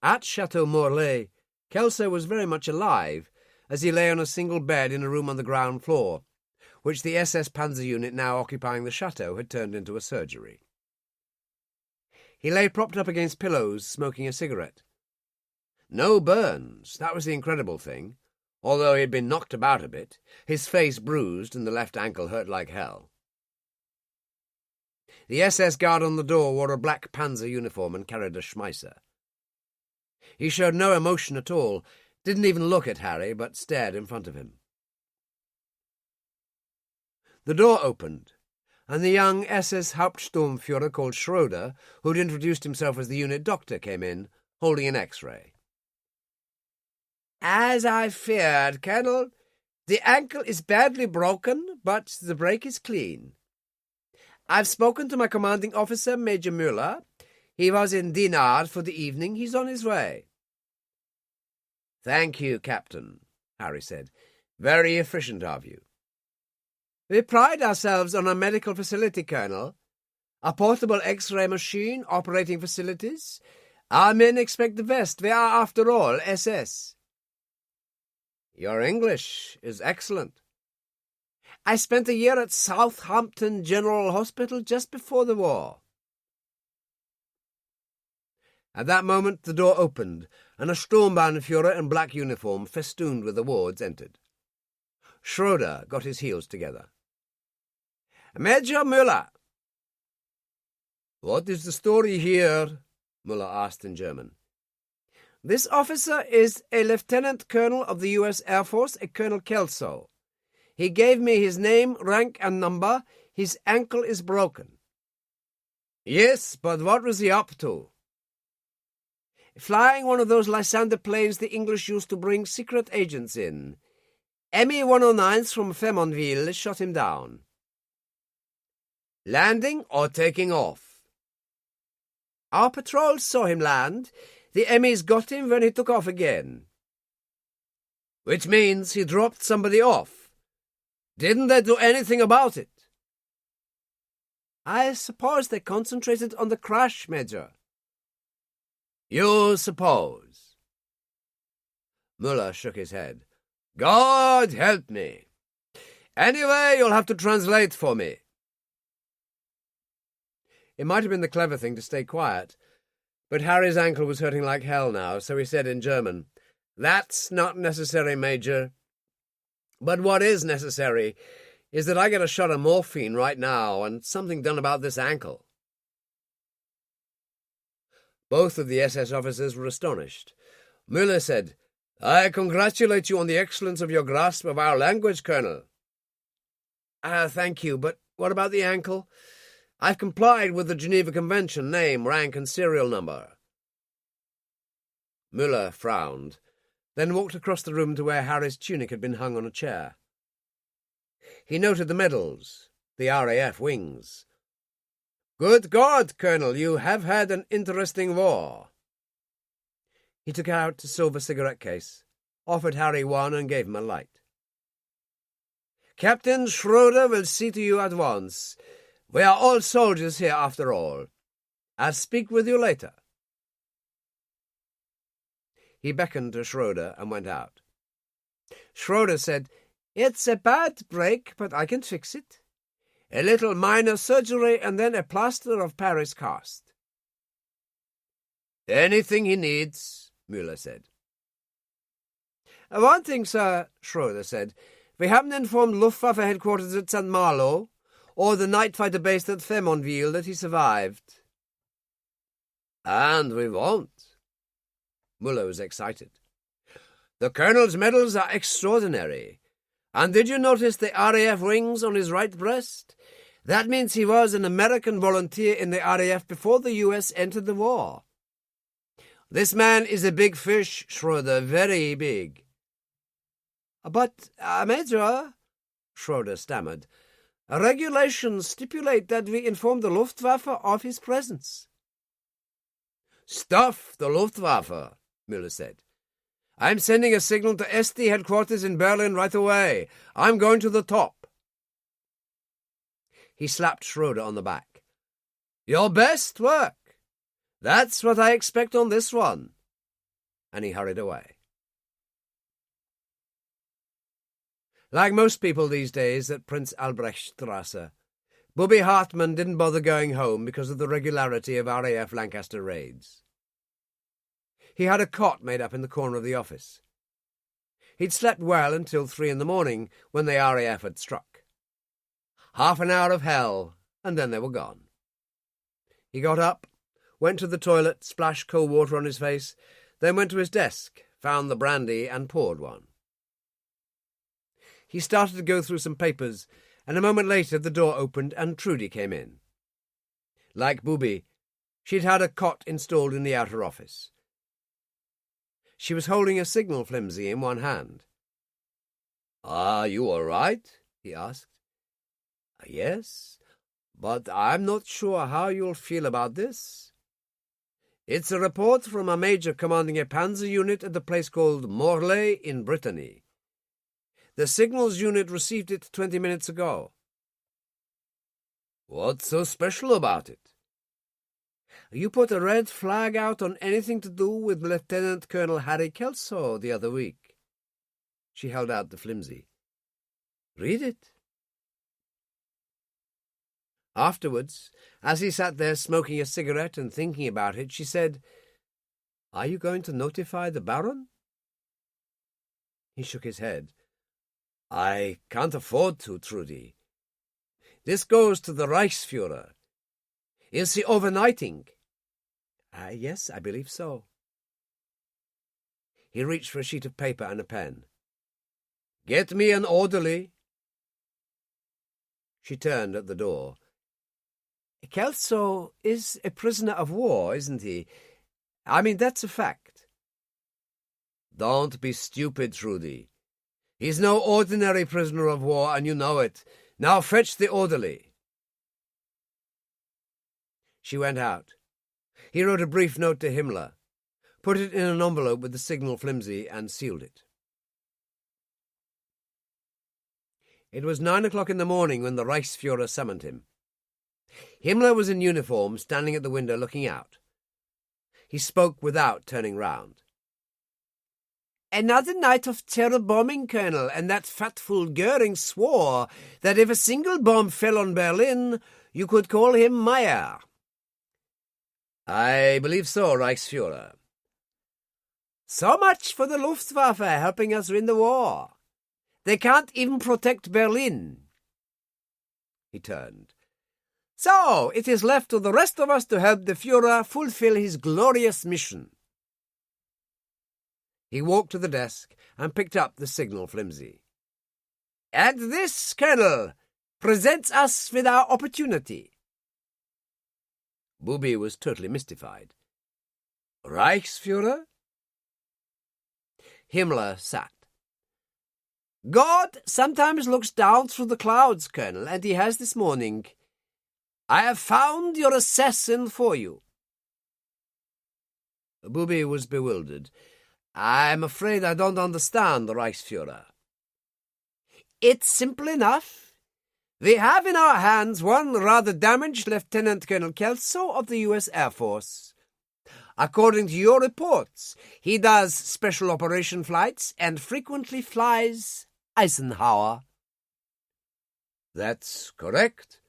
At Chateau Morlaix, Kelso was very much alive, as he lay on a single bed in a room on the ground floor, which the SS Panzer unit now occupying the chateau had turned into a surgery. He lay propped up against pillows, smoking a cigarette. No burns, that was the incredible thing, although he had been knocked about a bit, his face bruised and the left ankle hurt like hell. The SS guard on the door wore a black Panzer uniform and carried a Schmeisser. He showed no emotion at all, didn't even look at Harry, but stared in front of him. The door opened, and the young SS Hauptsturmführer called Schroeder, who'd introduced himself as the unit doctor, came in, holding an X-ray. "As I feared, Colonel, the ankle is badly broken, but the break is clean. I've spoken to my commanding officer, Major Müller. He was in Dinard for the evening. He's on his way." "Thank you, Captain," Harry said. "Very efficient of you." "We pride ourselves on our medical facility, Colonel. A portable X-ray machine, operating facilities. Our men expect the best. We are, after all, SS. "Your English is excellent." "I spent a year at Southampton General Hospital just before the war." At that moment the door opened, and a Sturmbannführer in black uniform, festooned with awards, entered. Schroeder got his heels together. "Major Müller." "What is the story here?" Müller asked in German. "This officer is a lieutenant colonel of the U.S. Air Force, a Colonel Kelso. He gave me his name, rank, and number. His ankle is broken." "Yes, but what was he up to?" "Flying one of those Lysander planes the English used to bring secret agents in. Mi-109s from Frémontville shot him down." "Landing or taking off?" "Our patrols saw him land. The Emmys got him when he took off again." "Which means he dropped somebody off. Didn't they do anything about it?" "I suppose they concentrated on the crash, Major." "You suppose?" Müller shook his head. "God help me. Anyway, you'll have to translate for me." It might have been the clever thing to stay quiet, but Harry's ankle was hurting like hell now, so he said in German, "That's not necessary, Major. But what is necessary is that I get a shot of morphine right now and something done about this ankle." Both of the SS officers were astonished. Müller said, "I congratulate you on the excellence of your grasp of our language, Colonel." Thank you, but what about the ankle? I've complied with the Geneva Convention, name, rank, and serial number." Müller frowned, then walked across the room to where Harry's tunic had been hung on a chair. He noted the medals, the RAF wings. "Good God, Colonel, you have had an interesting war." He took out a silver cigarette case, offered Harry one, and gave him a light. "Captain Schroeder will see to you at once. We are all soldiers here after all. I'll speak with you later." He beckoned to Schroeder and went out. Schroeder said, "It's a bad break, but I can fix it. A little minor surgery and then a plaster of Paris cast." "Anything he needs," Müller said. "One thing, sir," Schroeder said. "We haven't informed Luftwaffe headquarters at St. Malo or the night fighter based at Frémontville that he survived." "And we won't." Müller was excited. "The Colonel's medals are extraordinary. And did you notice the RAF wings on his right breast? That means he was an American volunteer in the RAF before the US entered the war. This man is a big fish, Schroeder, very big." "But, Major," Schroeder stammered, "regulations stipulate that we inform the Luftwaffe of his presence." "Stuff the Luftwaffe," Müller said. "I'm sending a signal to SD headquarters in Berlin right away. I'm going to the top." He slapped Schroeder on the back. "Your best work. That's what I expect on this one." And he hurried away. Like most people these days at Prince Albrechtstrasse, Bobby Hartmann didn't bother going home because of the regularity of RAF Lancaster raids. He had a cot made up in the corner of the office. He'd slept well until 3 a.m, when the RAF had struck. Half an hour of hell, and then they were gone. He got up, went to the toilet, splashed cold water on his face, then went to his desk, found the brandy, and poured one. He started to go through some papers, and a moment later the door opened and Trudy came in. Like Booby, she'd had a cot installed in the outer office. She was holding a signal flimsy in one hand. "Are you all right?" he asked. "Yes, but I'm not sure how you'll feel about this. It's a report from a major commanding a panzer unit at a place called Morlaix in Brittany. The signals unit received it 20 minutes ago." "What's so special about it?" "You put a red flag out on anything to do with Lieutenant Colonel Harry Kelso the other week." She held out the flimsy. "Read it." Afterwards, as he sat there smoking a cigarette and thinking about it, she said, "Are you going to notify the Baron?" He shook his head. "I can't afford to, Trudy. This goes to the Reichsfuhrer. Is he overnighting?" "Yes, I believe so." He reached for a sheet of paper and a pen. "Get me an orderly." She turned at the door. "Kelso is a prisoner of war, isn't he? I mean, that's a fact." "Don't be stupid, Trudy. He's no ordinary prisoner of war, and you know it. Now fetch the orderly." She went out. He wrote a brief note to Himmler, put it in an envelope with the signal flimsy, and sealed it. It was 9 o'clock in the morning when the Reichsfuhrer summoned him. Himmler was in uniform, standing at the window looking out. He spoke without turning round. "Another night of terror bombing, Colonel, and that fat fool Goering swore that if a single bomb fell on Berlin, you could call him Meyer." "I believe so, Reichsfuhrer." "So much for the Luftwaffe helping us win the war. They can't even protect Berlin." He turned. "So it is left to the rest of us to help the Führer fulfill his glorious mission." He walked to the desk and picked up the signal flimsy. "And this, Colonel, presents us with our opportunity." Booby was totally mystified. "Reichsfuhrer?" Himmler sat. God sometimes looks down through the clouds, Colonel, and he has this morning. I have found your assassin for you. Booby was bewildered. I'm afraid I don't understand, Reichsfuhrer. It's simple enough. We have in our hands one rather damaged Lieutenant Colonel Kelso of the U.S. Air Force. According to your reports, he does special operation flights and frequently flies Eisenhower. That's correct.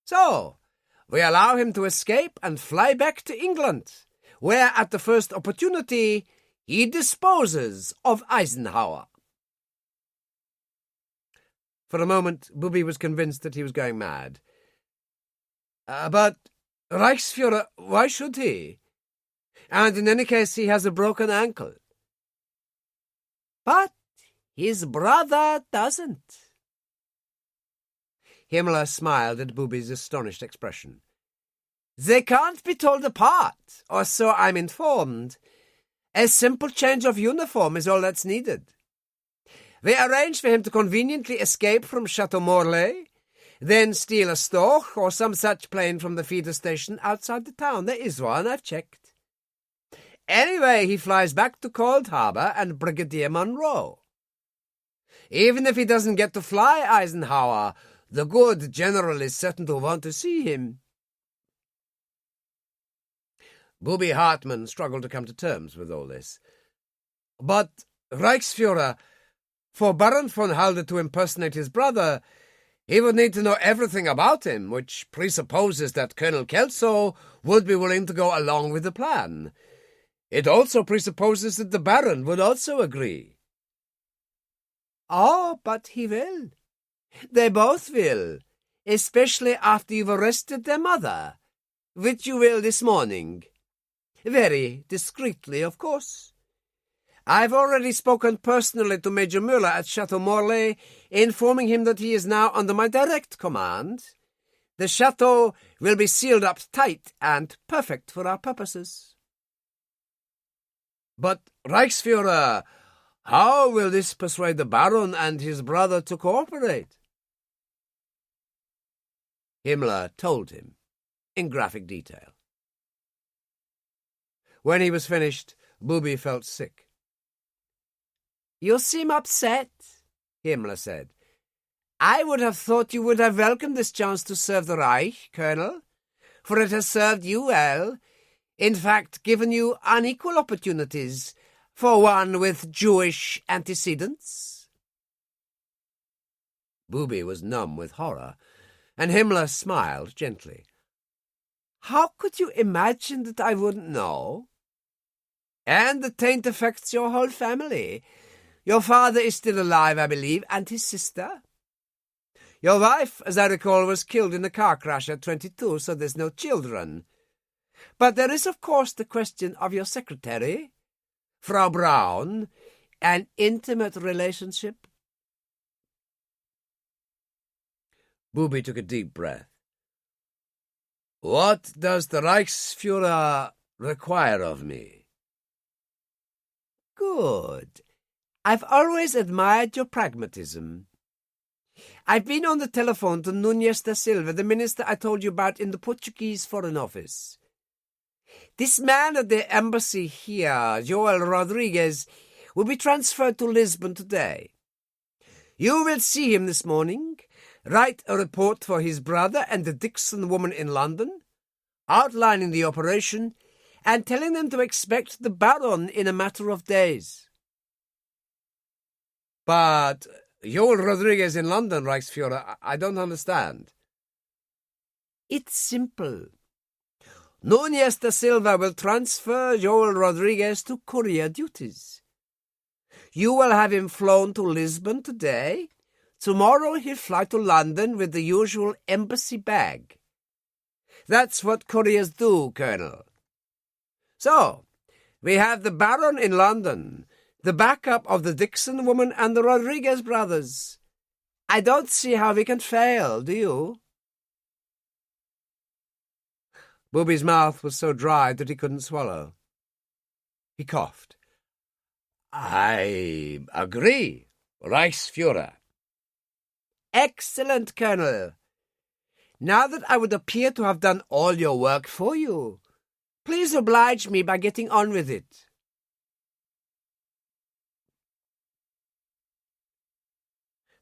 So, we allow him to escape and fly back to England, where at the first opportunity he disposes of Eisenhower. For a moment, Booby was convinced that he was going mad. But, Reichsfuhrer, why should he? And in any case, he has a broken ankle. But his brother doesn't. Himmler smiled at Booby's astonished expression. They can't be told apart, or so I'm informed. A simple change of uniform is all that's needed. We arrange for him to conveniently escape from Chateau Morlaix, then steal a Storch or some such plane from the feeder station outside the town. There is one, I've checked. Anyway, he flies back to Cold Harbor and Brigadier Monroe. Even if he doesn't get to fly Eisenhower, the good general is certain to want to see him. Booby Hartmann struggled to come to terms with all this. But, Reichsfuhrer, for Baron von Halder to impersonate his brother, he would need to know everything about him, which presupposes that Colonel Kelso would be willing to go along with the plan. It also presupposes that the Baron would also agree. Oh, but he will. They both will, especially after you've arrested their mother, which you will this morning. Very discreetly, of course. I've already spoken personally to Major Muller at Chateau Morlaix, informing him that he is now under my direct command. The chateau will be sealed up tight and perfect for our purposes. But, Reichsfuhrer, how will this persuade the Baron and his brother to cooperate? Himmler told him, in graphic detail. When he was finished, Booby felt sick. You seem upset, Himmler said. I would have thought you would have welcomed this chance to serve the Reich, Colonel, for it has served you well, in fact given you unequal opportunities for one with Jewish antecedents. Booby was numb with horror, and Himmler smiled gently. How could you imagine that I wouldn't know? And the taint affects your whole family. Your father is still alive, I believe, and his sister. Your wife, as I recall, was killed in a car crash at 22, so there's no children. But there is, of course, the question of your secretary, Frau Braun, an intimate relationship. Booby took a deep breath. What does the Reichsfuhrer require of me? Good. I've always admired your pragmatism. I've been on the telephone to Núñez da Silva, the minister I told you about in the Portuguese Foreign Office. This man at the embassy here, Joel Rodriguez, will be transferred to Lisbon today. You will see him this morning, write a report for his brother and the Dixon woman in London, outlining the operation and telling them to expect the Baron in a matter of days. But Joel Rodriguez in London, Reichsfuhrer, I don't understand. It's simple. Núñez da Silva will transfer Joel Rodriguez to courier duties. You will have him flown to Lisbon today. Tomorrow he'll fly to London with the usual embassy bag. That's what couriers do, Colonel. So, we have the Baron in London, the backup of the Dixon woman and the Rodriguez brothers. I don't see how we can fail, do you? Booby's mouth was so dry that he couldn't swallow. He coughed. I agree, Reichsführer. Excellent, Colonel. Now that I would appear to have done all your work for you, please oblige me by getting on with it.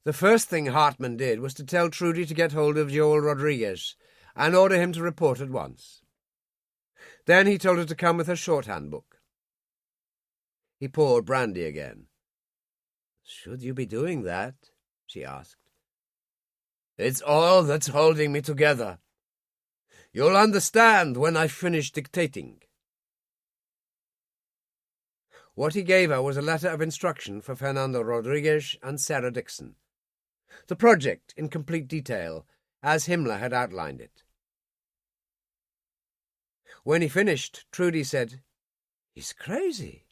The first thing Hartmann did was to tell Trudy to get hold of Joel Rodriguez and order him to report at once. Then he told her to come with her shorthand book. He poured brandy again. "Should you be doing that?" she asked. "It's all that's holding me together. You'll understand when I finish dictating." What he gave her was a letter of instruction for Fernando Rodriguez and Sarah Dixon. The project in complete detail, as Himmler had outlined it. When he finished, Trudy said, "He's crazy.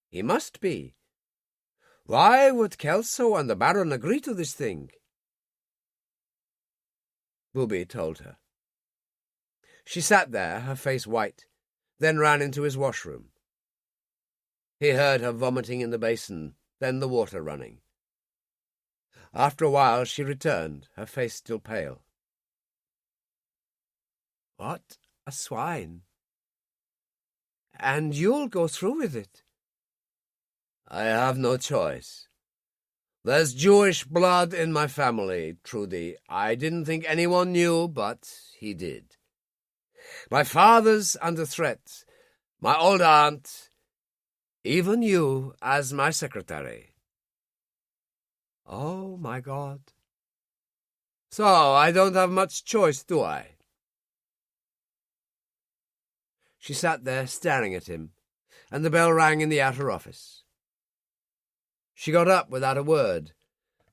He must be. Why would Kelso and the Baron agree to this thing?" Booby told her. She sat there, her face white, then ran into his washroom. He heard her vomiting in the basin, then the water running. After a while she returned, her face still pale. "What a swine. And you'll go through with it?" "I have no choice. There's Jewish blood in my family, Trudy. I didn't think anyone knew, but he did. My father's under threat, my old aunt, even you as my secretary." "Oh, my God. So I don't have much choice, do I?" She sat there staring at him, and the bell rang in the outer office. She got up without a word,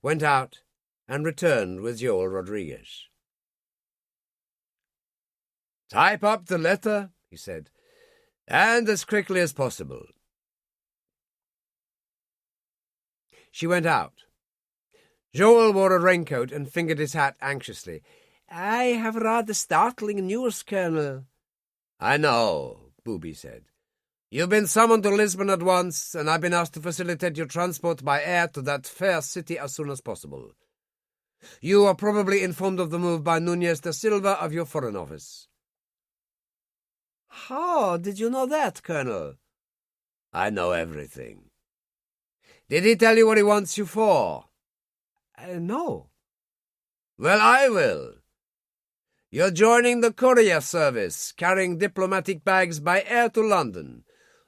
went out, and returned with Joel Rodriguez. "Type up the letter," he said, "and as quickly as possible." She went out. Joel wore a raincoat and fingered his hat anxiously. "I have rather startling news, Colonel." "I know," Booby said. "You've been summoned to Lisbon at once, and I've been asked to facilitate your transport by air to that fair city as soon as possible. You are probably informed of the move by Núñez da Silva of your Foreign Office." "How did you know that, Colonel?" "I know everything." "Did he tell you what he wants you for?" No." "Well, I will. You're joining the courier service, carrying diplomatic bags by air to London.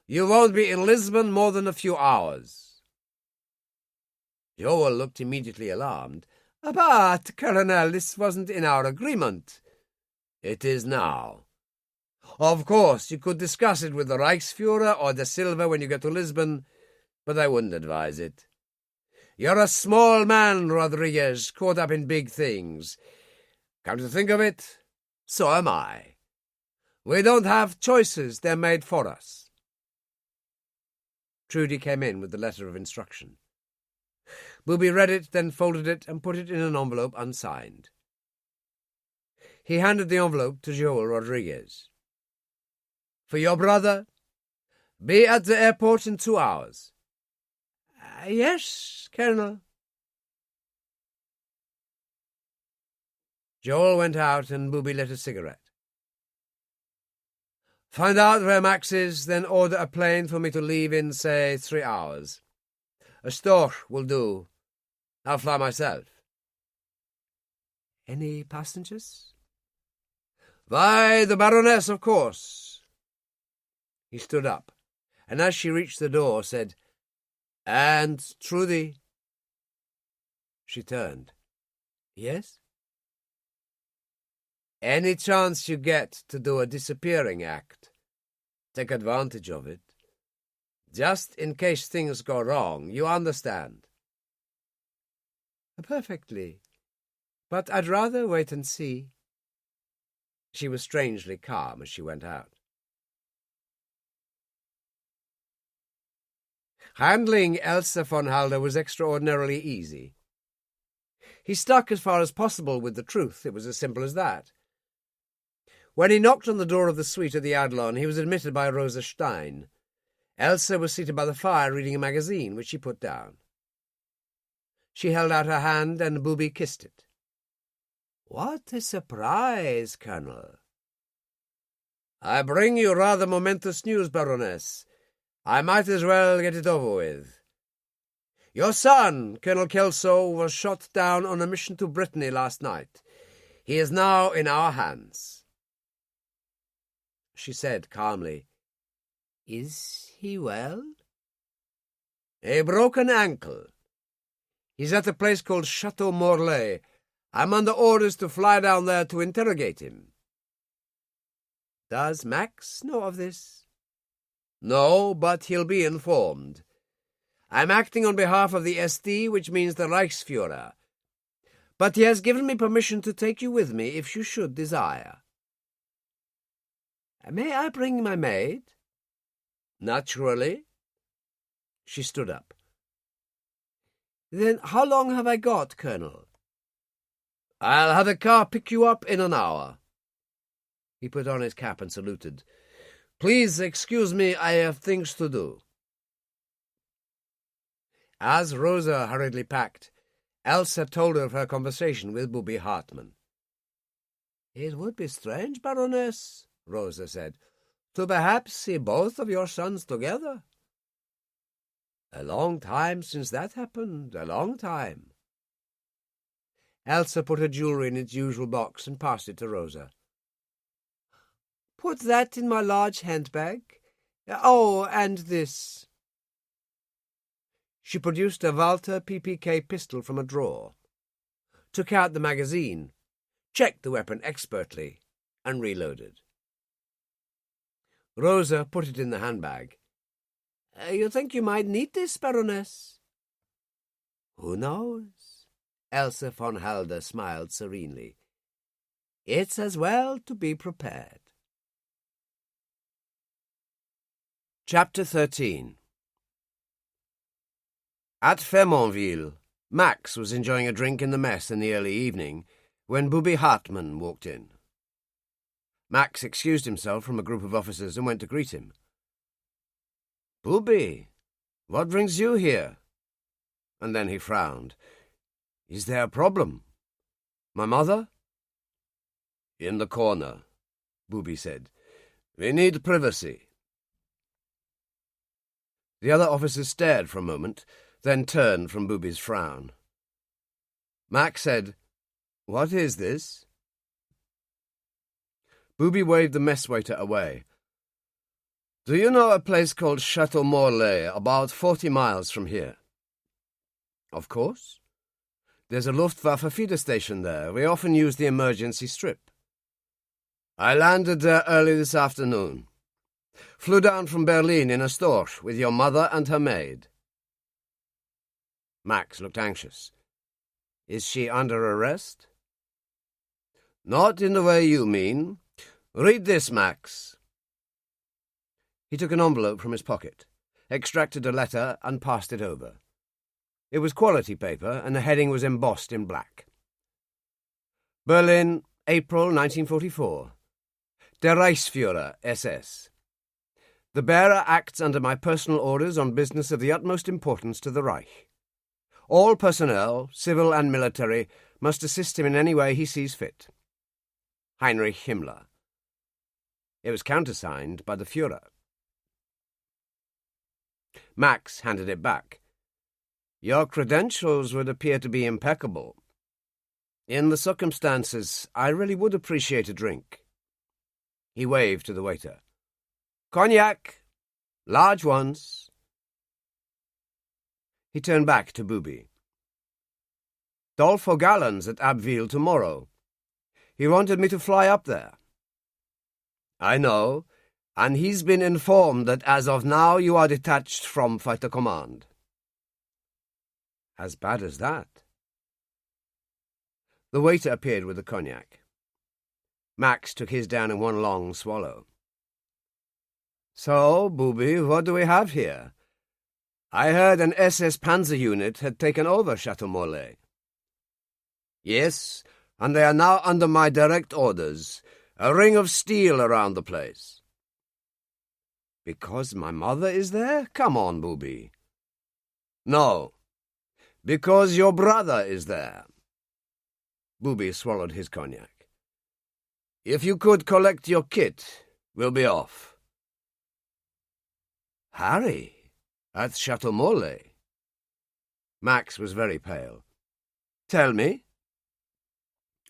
You won't be in Lisbon more than a few hours." Joel looked immediately alarmed. "But, Colonel, this wasn't in our agreement." "It is now. Of course, you could discuss it with the Reichsführer or da Silva when you get to Lisbon, but I wouldn't advise it. You're a small man, Rodriguez, caught up in big things. Come to think of it, so am I. We don't have choices, they're made for us." Trudy came in with the letter of instruction. Booby read it, then folded it and put it in an envelope unsigned. He handed the envelope to Joel Rodriguez. "For your brother, be at the airport in 2 hours." "Yes, Colonel." Joel went out and Booby lit a cigarette. "Find out where Max is, then order a plane for me to leave in, say, 3 hours. A Storch will do. I'll fly myself." "Any passengers?" "Why, the Baroness, of course." He stood up, and as she reached the door, said, "And Trudy?" She turned. "Yes?" "Any chance you get to do a disappearing act, take advantage of it. Just in case things go wrong, you understand." "Perfectly. But I'd rather wait and see." She was strangely calm as she went out. Handling Elsa von Halder was extraordinarily easy. He stuck as far as possible with the truth. It was as simple as that. When he knocked on the door of the suite at the Adlon, he was admitted by Rosa Stein. Elsa was seated by the fire reading a magazine, which she put down. She held out her hand, and Booby kissed it. "What a surprise, Colonel." "I bring you rather momentous news, Baroness. I might as well get it over with. Your son, Colonel Kelso, was shot down on a mission to Brittany last night. He is now in our hands." She said calmly, "Is he well?" "A broken ankle. He's at a place called Chateau Morlaix. I'm under orders to fly down there to interrogate him." "Does Max know of this?" "No, but he'll be informed. I'm acting on behalf of the SD, which means the Reichsfuhrer. But he has given me permission to take you with me if you should desire." "May I bring my maid?" "Naturally." She stood up. "Then how long have I got, Colonel?" "I'll have a car pick you up in an hour." He put on his cap and saluted. "Please excuse me, I have things to do." As Rosa hurriedly packed, Elsa told her of her conversation with Booby Hartmann. "It would be strange, Baroness," Rosa said, "to perhaps see both of your sons together." "A long time since that happened, a long time." Elsa put her jewellery in its usual box and passed it to Rosa. "Put that in my large handbag. Oh, and this." She produced a Walter PPK pistol from a drawer, took out the magazine, checked the weapon expertly, and reloaded. Rosa put it in the handbag. "You think you might need this, Baroness?" "Who knows?" Elsa von Halder smiled serenely. "It's as well to be prepared." Chapter 13. At Fermontville, Max was enjoying a drink in the mess in the early evening when Booby Hartmann walked in. Max excused himself from a group of officers and went to greet him. "Booby, what brings you here?" And then he frowned. "Is there a problem? My mother?" "In the corner," Booby said. "We need privacy." The other officers stared for a moment, then turned from Booby's frown. Max said, "What is this?" Booby waved the mess waiter away. "Do you know a place called Chateau Morlaix, about 40 miles from here?" "Of course. There's a Luftwaffe feeder station there. We often use the emergency strip." "I landed there early this afternoon. Flew down from Berlin in a Storch with your mother and her maid." Max looked anxious. "Is she under arrest?" "Not in the way you mean. Read this, Max." He took an envelope from his pocket, extracted a letter, and passed it over. It was quality paper, and the heading was embossed in black. "Berlin, April 1944. Der Reichsfuhrer, SS. The bearer acts under my personal orders on business of the utmost importance to the Reich. All personnel, civil and military, must assist him in any way he sees fit. Heinrich Himmler." It was countersigned by the Führer. Max handed it back. "Your credentials would appear to be impeccable. In the circumstances, I really would appreciate a drink." He waved to the waiter. "Cognac! Large ones." He turned back to Booby. "Dolph O'Gallen's at Abbeville tomorrow. He wanted me to fly up there." "I know, and he's been informed that as of now you are detached from Fighter Command." "As bad as that?" The waiter appeared with the cognac. Max took his down in one long swallow. "So, Booby, what do we have here? I heard an SS Panzer unit had taken over Chateau Morlaix." "Yes, and they are now under my direct orders. A ring of steel around the place." Because my mother is there? Come on, booby. No, because your brother is there. Booby swallowed his cognac. If you could collect your kit, we'll be off. Harry? At Chateau Morlaix. Max was very pale. Tell me.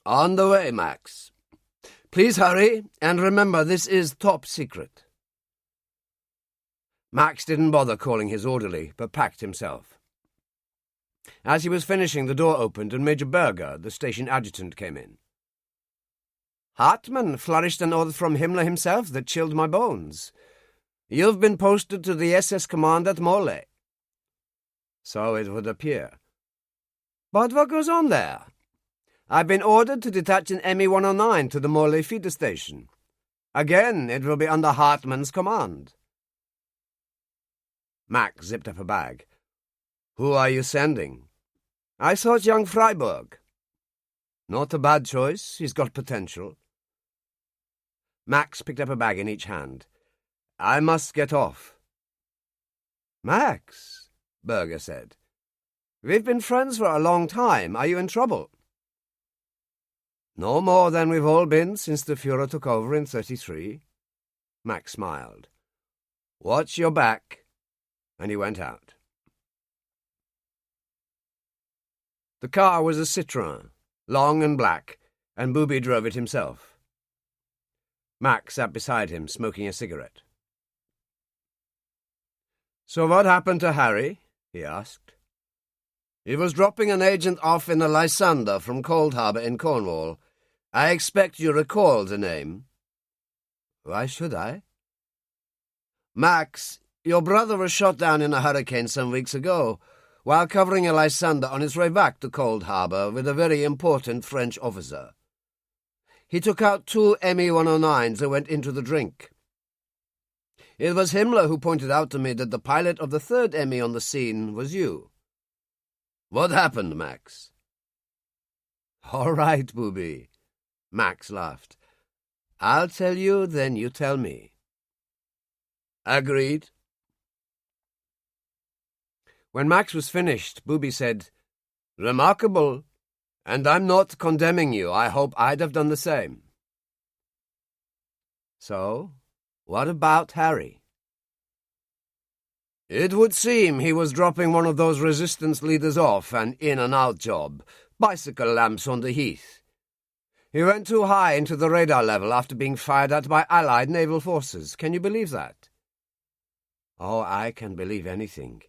On the way, Max. Please hurry, and remember this is top secret. Max didn't bother calling his orderly, but packed himself. As he was finishing, the door opened and Major Berger, the station adjutant, came in. Hartmann flourished an order from Himmler himself that chilled my bones. You've been posted to the SS command at Morlaix. So it would appear. But what goes on there? I've been ordered to detach an ME-109 to the Morlaix feeder station. Again, it will be under Hartmann's command. Max zipped up a bag. Who are you sending? I sought young Freiburg. Not a bad choice. He's got potential. Max picked up a bag in each hand. I must get off. Max, Berger said. We've been friends for a long time. Are you in trouble? No more than we've all been since the Führer took over in 1933. Max smiled. Watch your back. And he went out. The car was a Citroën, long and black, and Booby drove it himself. Max sat beside him, smoking a cigarette. So what happened to Harry? He asked. He was dropping an agent off in a Lysander from Cold Harbour in Cornwall. I expect you recall the name. Why should I? Max, your brother was shot down in a hurricane some weeks ago, while covering a Lysander on his way back to Cold Harbour with a very important French officer. He took out 2 ME-109s and went into the drink. It was Himmler who pointed out to me that the pilot of the 3rd ME on the scene was you. What happened, Max? All right, Booby. Max laughed. I'll tell you, then you tell me. Agreed. When Max was finished, Booby said, Remarkable. And I'm not condemning you. I hope I'd have done the same. So, what about Harry? It would seem he was dropping one of those resistance leaders off an in-and-out job, bicycle lamps on the heath. He went too high into the radar level after being fired at by Allied naval forces. Can you believe that? Oh, I can believe anything.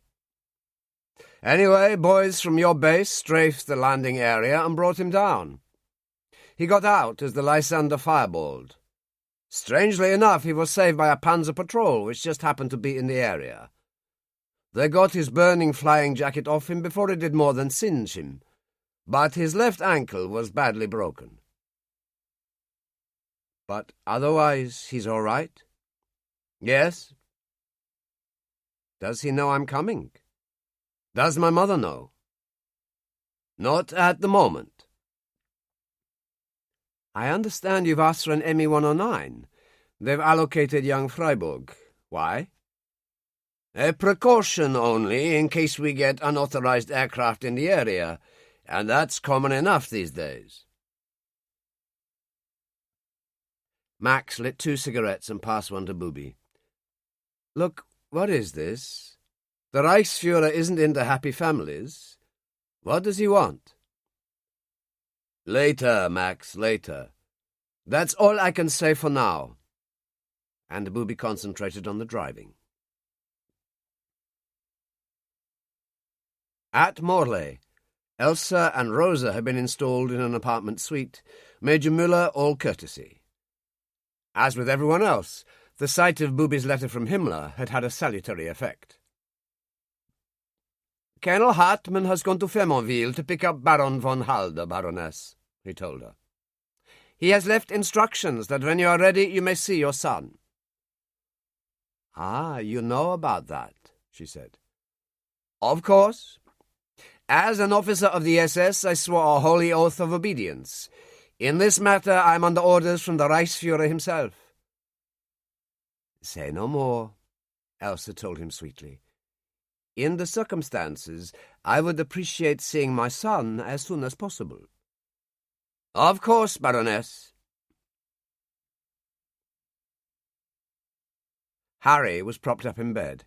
Anyway, boys from your base strafed the landing area and brought him down. He got out as the Lysander fireballed. Strangely enough, he was saved by a Panzer patrol which just happened to be in the area. They got his burning flying jacket off him before it did more than singe him, but his left ankle was badly broken. But otherwise he's all right? Yes. Does he know I'm coming? Does my mother know? Not at the moment. I understand you've asked for an ME-109. They've allocated young Freiburg. Why? A precaution only in case we get unauthorized aircraft in the area, and that's common enough these days. Max lit 2 cigarettes and passed one to Booby. Look, what is this? The Reichsführer isn't into happy families. What does he want? Later, Max, later. That's all I can say for now. And Booby concentrated on the driving. At Morlaix, Elsa and Rosa had been installed in an apartment suite, Major Müller all courtesy. As with everyone else, the sight of Booby's letter from Himmler had had a salutary effect. Colonel Hartmann has gone to Fernandville to pick up Baron von Halder, Baroness, he told her. He has left instructions that when you are ready you may see your son. Ah, you know about that, she said. Of course. As an officer of the SS, I swore a holy oath of obedience. In this matter, I am under orders from the Reichsführer himself. Say no more, Elsa told him sweetly. "In the circumstances, I would appreciate seeing my son as soon as possible." "Of course, Baroness." Harry was propped up in bed,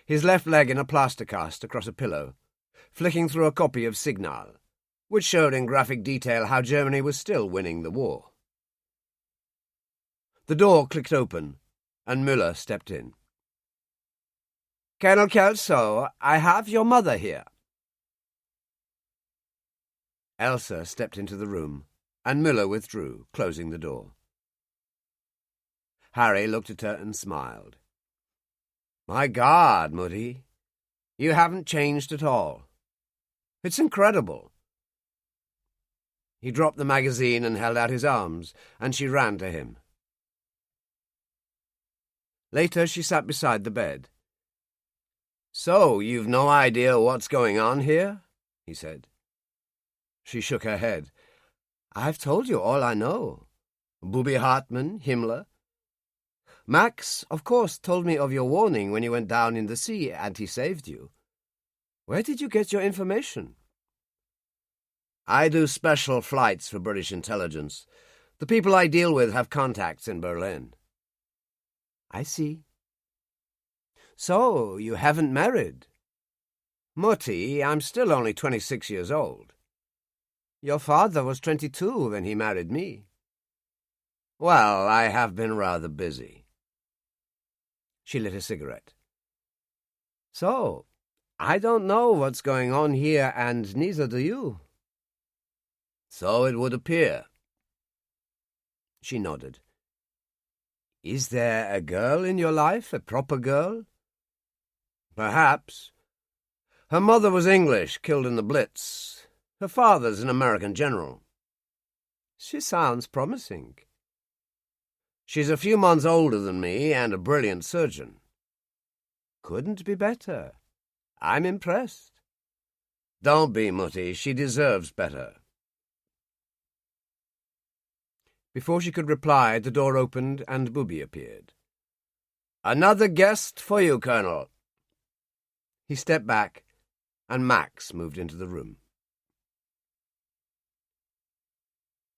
his left leg in a plaster cast across a pillow, flicking through a copy of Signal, which showed in graphic detail how Germany was still winning the war. The door clicked open, and Müller stepped in. "Colonel Kelso, I have your mother here." Elsa stepped into the room, and Müller withdrew, closing the door. Harry looked at her and smiled. "My God, Mutti, you haven't changed at all. It's incredible." He dropped the magazine and held out his arms, and she ran to him. Later she sat beside the bed. "So, you've no idea what's going on here?" he said. She shook her head. "I've told you all I know. Booby Hartmann, Himmler. Max, of course, told me of your warning when you went down in the sea, and he saved you. Where did you get your information?" "I do special flights for British intelligence. The people I deal with have contacts in Berlin." "I see. So, you haven't married?" "Mutti, I'm still only 26 years old." "Your father was 22 when he married me." "Well, I have been rather busy." She lit a cigarette. "So, I don't know what's going on here, and neither do you." "So it would appear." She nodded. "Is there a girl in your life, a proper girl?" "Perhaps. Her mother was English, killed in the Blitz. Her father's an American general." "She sounds promising." "She's a few months older than me and a brilliant surgeon." "Couldn't be better. I'm impressed." "Don't be, Mutti. She deserves better." Before she could reply, the door opened and Booby appeared. "Another guest for you, Colonel." He stepped back, and Max moved into the room.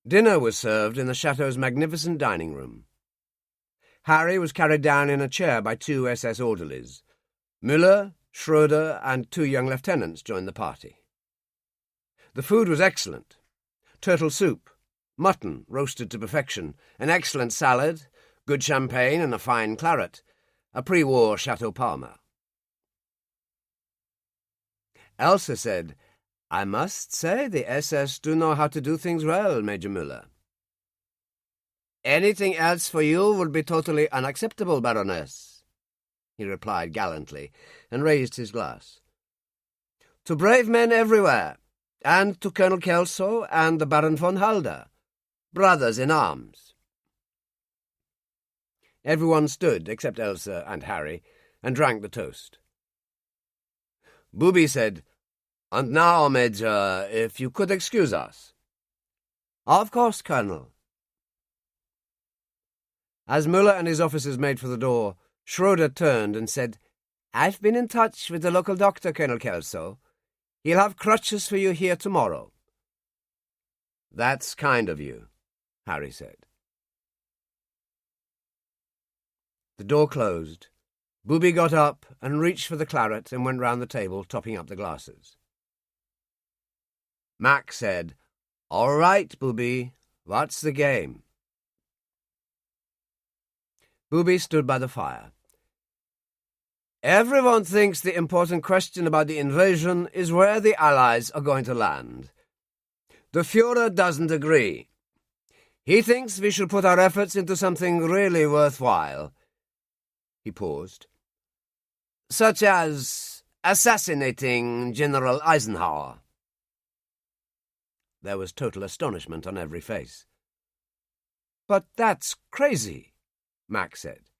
Dinner was served in the chateau's magnificent dining room. Harry was carried down in a chair by 2 SS orderlies. Müller, Schroeder, and 2 young lieutenants joined the party. The food was excellent. Turtle soup, mutton roasted to perfection, an excellent salad, good champagne and a fine claret, a pre-war Chateau Palmer. Elsa said, "I must say the SS do know how to do things well, Major Müller." "Anything else for you would be totally unacceptable, Baroness," he replied gallantly, and raised his glass. "To brave men everywhere, and to Colonel Kelso and the Baron von Halder, brothers in arms." Everyone stood, except Elsa and Harry, and drank the toast. Booby said, "And now, Major, if you could excuse us." "Of course, Colonel." As Müller and his officers made for the door, Schroeder turned and said, "I've been in touch with the local doctor, Colonel Kelso. He'll have crutches for you here tomorrow." "That's kind of you," Harry said. The door closed. Booby got up and reached for the claret and went round the table, topping up the glasses. Max said, "All right, Booby, what's the game?" Booby stood by the fire. "Everyone thinks the important question about the invasion is where the Allies are going to land. The Führer doesn't agree. He thinks we should put our efforts into something really worthwhile." He paused. "Such as assassinating General Eisenhower." There was total astonishment on every face. "But that's crazy," Max said.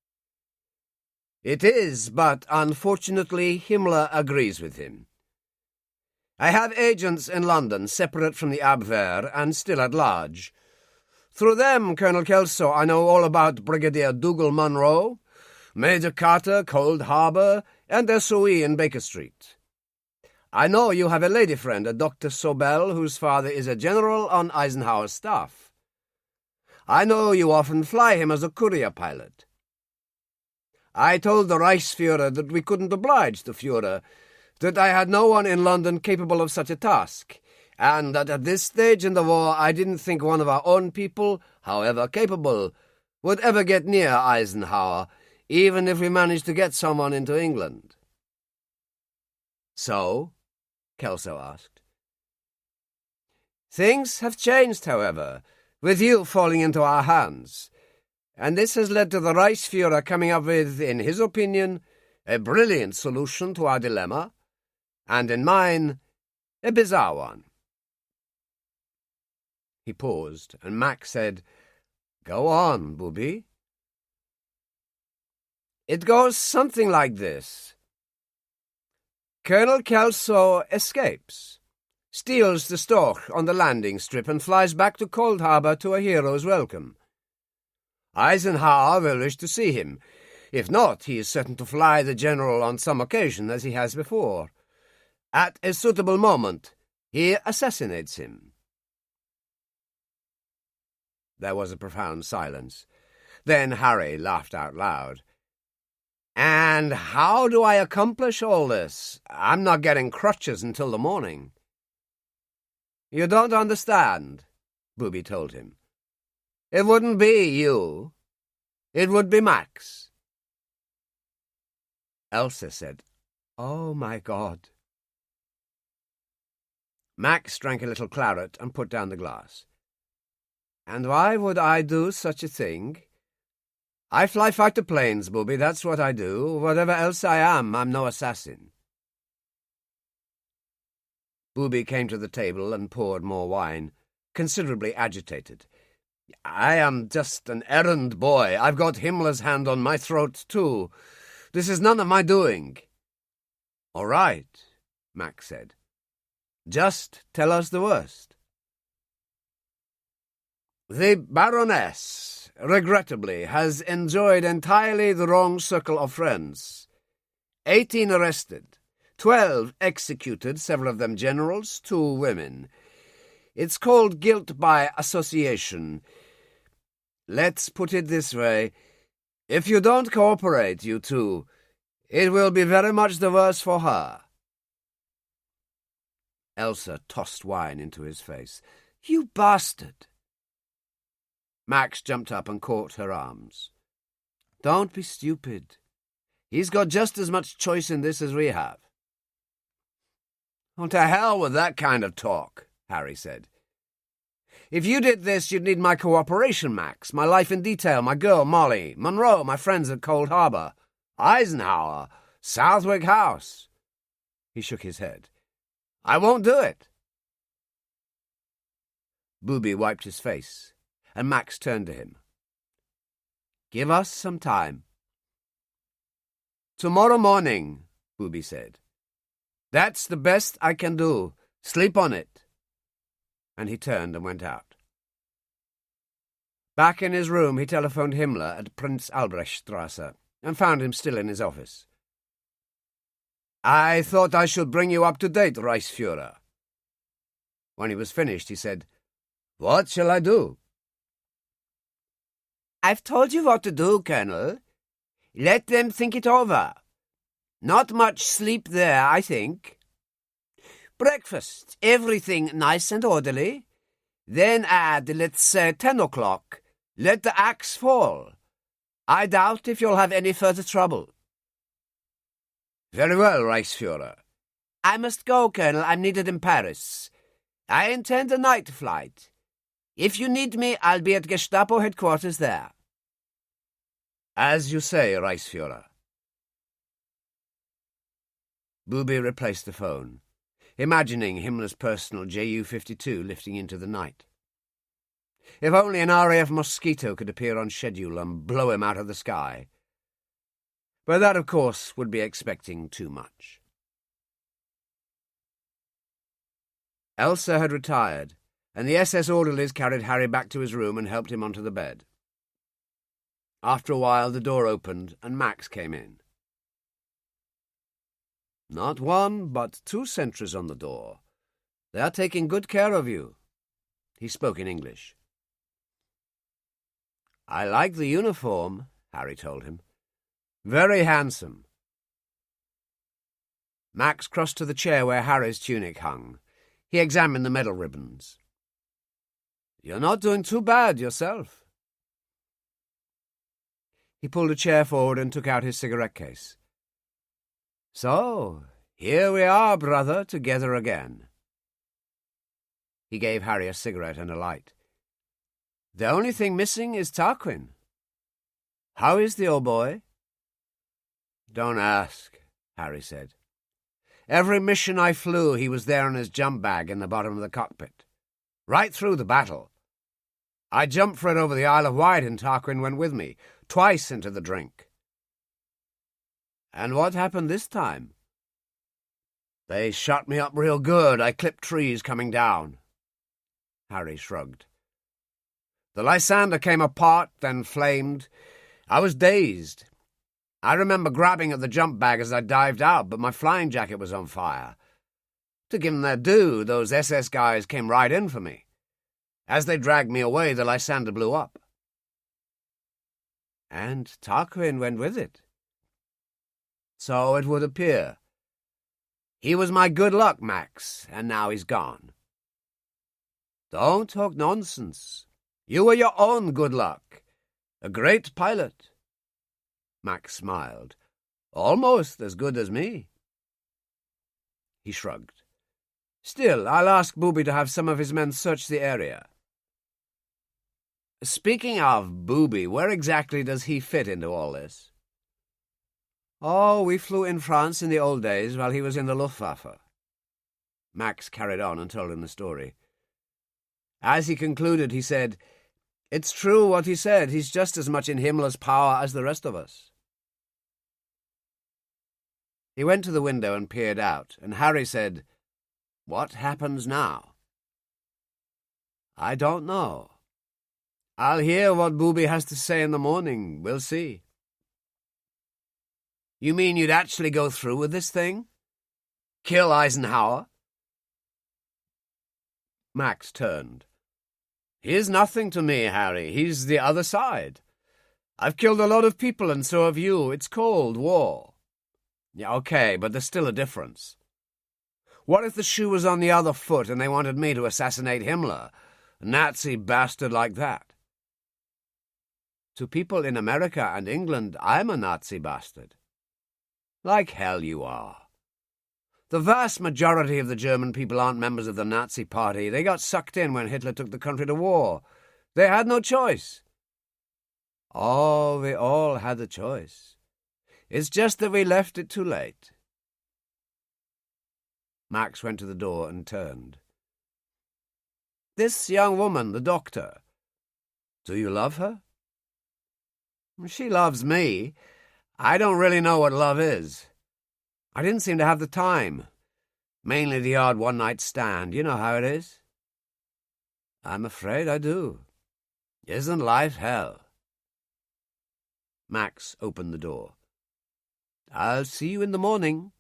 "It is, but unfortunately Himmler agrees with him. I have agents in London, separate from the Abwehr and still at large. Through them, Colonel Kelso, I know all about Brigadier Dougal Munro, Major Carter, Cold Harbor, and SOE in Baker Street. I know you have a lady friend, a Dr. Sobel, whose father is a general on Eisenhower's staff. I know you often fly him as a courier pilot. I told the Reichsführer that we couldn't oblige the Führer, that I had no one in London capable of such a task, and that at this stage in the war I didn't think one of our own people, however capable, would ever get near Eisenhower, even if we managed to get someone into England. So? Kelso asked. Things have changed, however, with you falling into our hands, and this has led to the Reichsführer coming up with, in his opinion, a brilliant solution to our dilemma, and in mine, a bizarre one. He paused, and Max said, Go on, booby. It goes something like this. Colonel Kelso escapes, steals the Storch on the landing strip and flies back to Cold Harbor to a hero's welcome. Eisenhower will wish to see him. If not, he is certain to fly the general on some occasion, as he has before. At a suitable moment, he assassinates him. There was a profound silence. Then Harry laughed out loud. And how do I accomplish all this? I'm not getting crutches until the morning. You don't understand, Booby told him. It wouldn't be you. It would be Max. Elsa said, Oh, my God. Max drank a little claret and put down the glass. And why would I do such a thing? I fly fighter planes, Booby, that's what I do. Whatever else I am, I'm no assassin. Booby came to the table and poured more wine, considerably agitated. I am just an errand boy. I've got Himmler's hand on my throat, too. This is none of my doing. All right, Max said. Just tell us the worst. The Baroness, regrettably, has enjoyed entirely the wrong circle of friends. 18 arrested, 12 executed, several of them generals, 2 women. It's called guilt by association. Let's put it this way. If you don't cooperate, you two, it will be very much the worse for her. Elsa tossed wine into his face. You bastard! Max jumped up and caught her arms. Don't be stupid. He's got just as much choice in this as we have. Oh, to hell with that kind of talk, Harry said. If you did this, you'd need my cooperation, Max, my life in detail, my girl, Molly, Monroe, my friends at Cold Harbor, Eisenhower, Southwick House. He shook his head. I won't do it. Booby wiped his face, and Max turned to him. Give us some time. Tomorrow morning, Booby said. That's the best I can do. Sleep on it. And he turned and went out. Back in his room, he telephoned Himmler at Prince Albrechtstrasse and found him still in his office. I thought I should bring you up to date, Reichsführer. When he was finished, he said, What shall I do? I've told you what to do, Colonel. Let them think it over. Not much sleep there, I think. Breakfast, everything nice and orderly. Then add, let's say, 10 o'clock. Let the axe fall. I doubt if you'll have any further trouble. Very well, Reichsführer. I must go, Colonel. I'm needed in Paris. I intend a night flight. If you need me, I'll be at Gestapo headquarters there. As you say, Reichsführer. Booby replaced the phone, imagining Himmler's personal Ju-52 lifting into the night. If only an RAF Mosquito could appear on schedule and blow him out of the sky. But that, of course, would be expecting too much. Elsa had retired, and the SS orderlies carried Harry back to his room and helped him onto the bed. After a while, the door opened and Max came in. "Not one, but 2 sentries on the door. They are taking good care of you." He spoke in English. "I like the uniform," Harry told him. "Very handsome." Max crossed to the chair where Harry's tunic hung. He examined the medal ribbons. "You're not doing too bad yourself." He pulled a chair forward and took out his cigarette case. "So, here we are, brother, together again." He gave Harry a cigarette and a light. "The only thing missing is Tarquin. How is the old boy?" "Don't ask," Harry said. "Every mission I flew, he was there in his jump bag in the bottom of the cockpit. Right through the battle. I jumped for it over the Isle of Wight and Tarquin went with me, twice into the drink." "And what happened this time?" "They shot me up real good. I clipped trees coming down." Harry shrugged. "The Lysander came apart, then flamed. I was dazed. I remember grabbing at the jump bag as I dived out, but my flying jacket was on fire. To give them their due, those SS guys came right in for me. As they dragged me away, the Lysander blew up." "And Tarquin went with it?" "So it would appear. He was my good luck, Max, and now he's gone." "Don't talk nonsense. You were your own good luck. A great pilot." Max smiled. "Almost as good as me." He shrugged. "Still, I'll ask Booby to have some of his men search the area." "Speaking of Booby, where exactly does he fit into all this?" "Oh, we flew in France in the old days while he was in the Luftwaffe." Max carried on and told him the story. As he concluded, he said, "It's true what he said. He's just as much in Himmler's power as the rest of us." He went to the window and peered out, and Harry said, "What happens now?" "I don't know. I'll hear what Booby has to say in the morning. We'll see." "You mean you'd actually go through with this thing? Kill Eisenhower?" Max turned. "He's nothing to me, Harry. He's the other side. I've killed a lot of people, and so have you. It's Cold War." "Yeah, okay, but there's still a difference. What if the shoe was on the other foot and they wanted me to assassinate Himmler? A Nazi bastard like that?" "To people in America and England, I'm a Nazi bastard." "Like hell you are. The vast majority of the German people aren't members of the Nazi Party. They got sucked in when Hitler took the country to war. They had no choice." "Oh, we all had a choice. It's just that we left it too late." Max went to the door and turned. "This young woman, the doctor, do you love her?" "She loves me. I don't really know what love is. I didn't seem to have the time. Mainly the odd one-night stand. You know how it is." "I'm afraid I do. Isn't life hell?" Max opened the door. "I'll see you in the morning."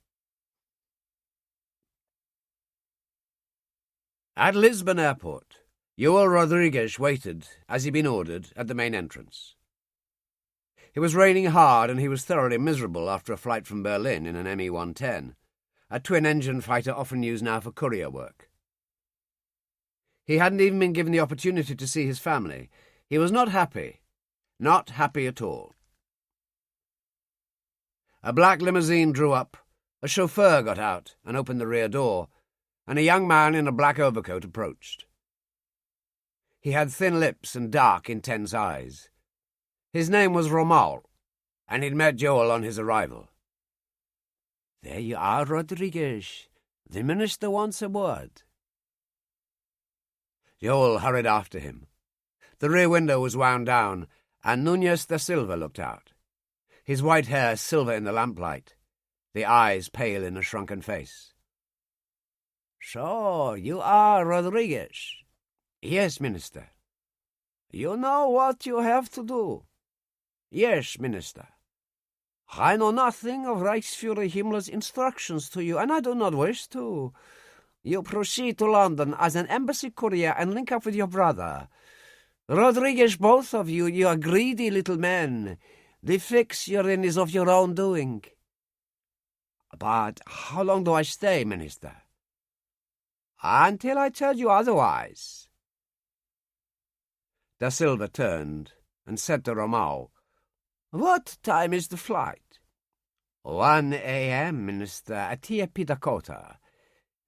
At Lisbon Airport, Joel Rodriguez waited, as he'd been ordered, at the main entrance. It was raining hard, and he was thoroughly miserable after a flight from Berlin in an ME-110, a twin-engine fighter often used now for courier work. He hadn't even been given the opportunity to see his family. He was not happy at all. A black limousine drew up, a chauffeur got out and opened the rear door, and a young man in a black overcoat approached. He had thin lips and dark, intense eyes. His name was Romuald, and he'd met Joel on his arrival. "There you are, Rodriguez. The minister wants a word." Joel hurried after him. The rear window was wound down, and Núñez da Silva looked out, his white hair silver in the lamplight, the eyes pale in a shrunken face. "So, you are Rodriguez?" "Yes, Minister." "You know what you have to do." Yes, Minister. I know nothing of Reichsfuhrer Himmler's instructions to you, and I do not wish to. You proceed to London as an embassy courier and link up with your brother. Rodriguez, both of you, you are greedy little men. The fix you're in is of your own doing. But how long do I stay, Minister? Until I tell you otherwise. Da Silva turned and said to Romao, What time is the flight? 1 a.m., Minister, at T.P. Dakota.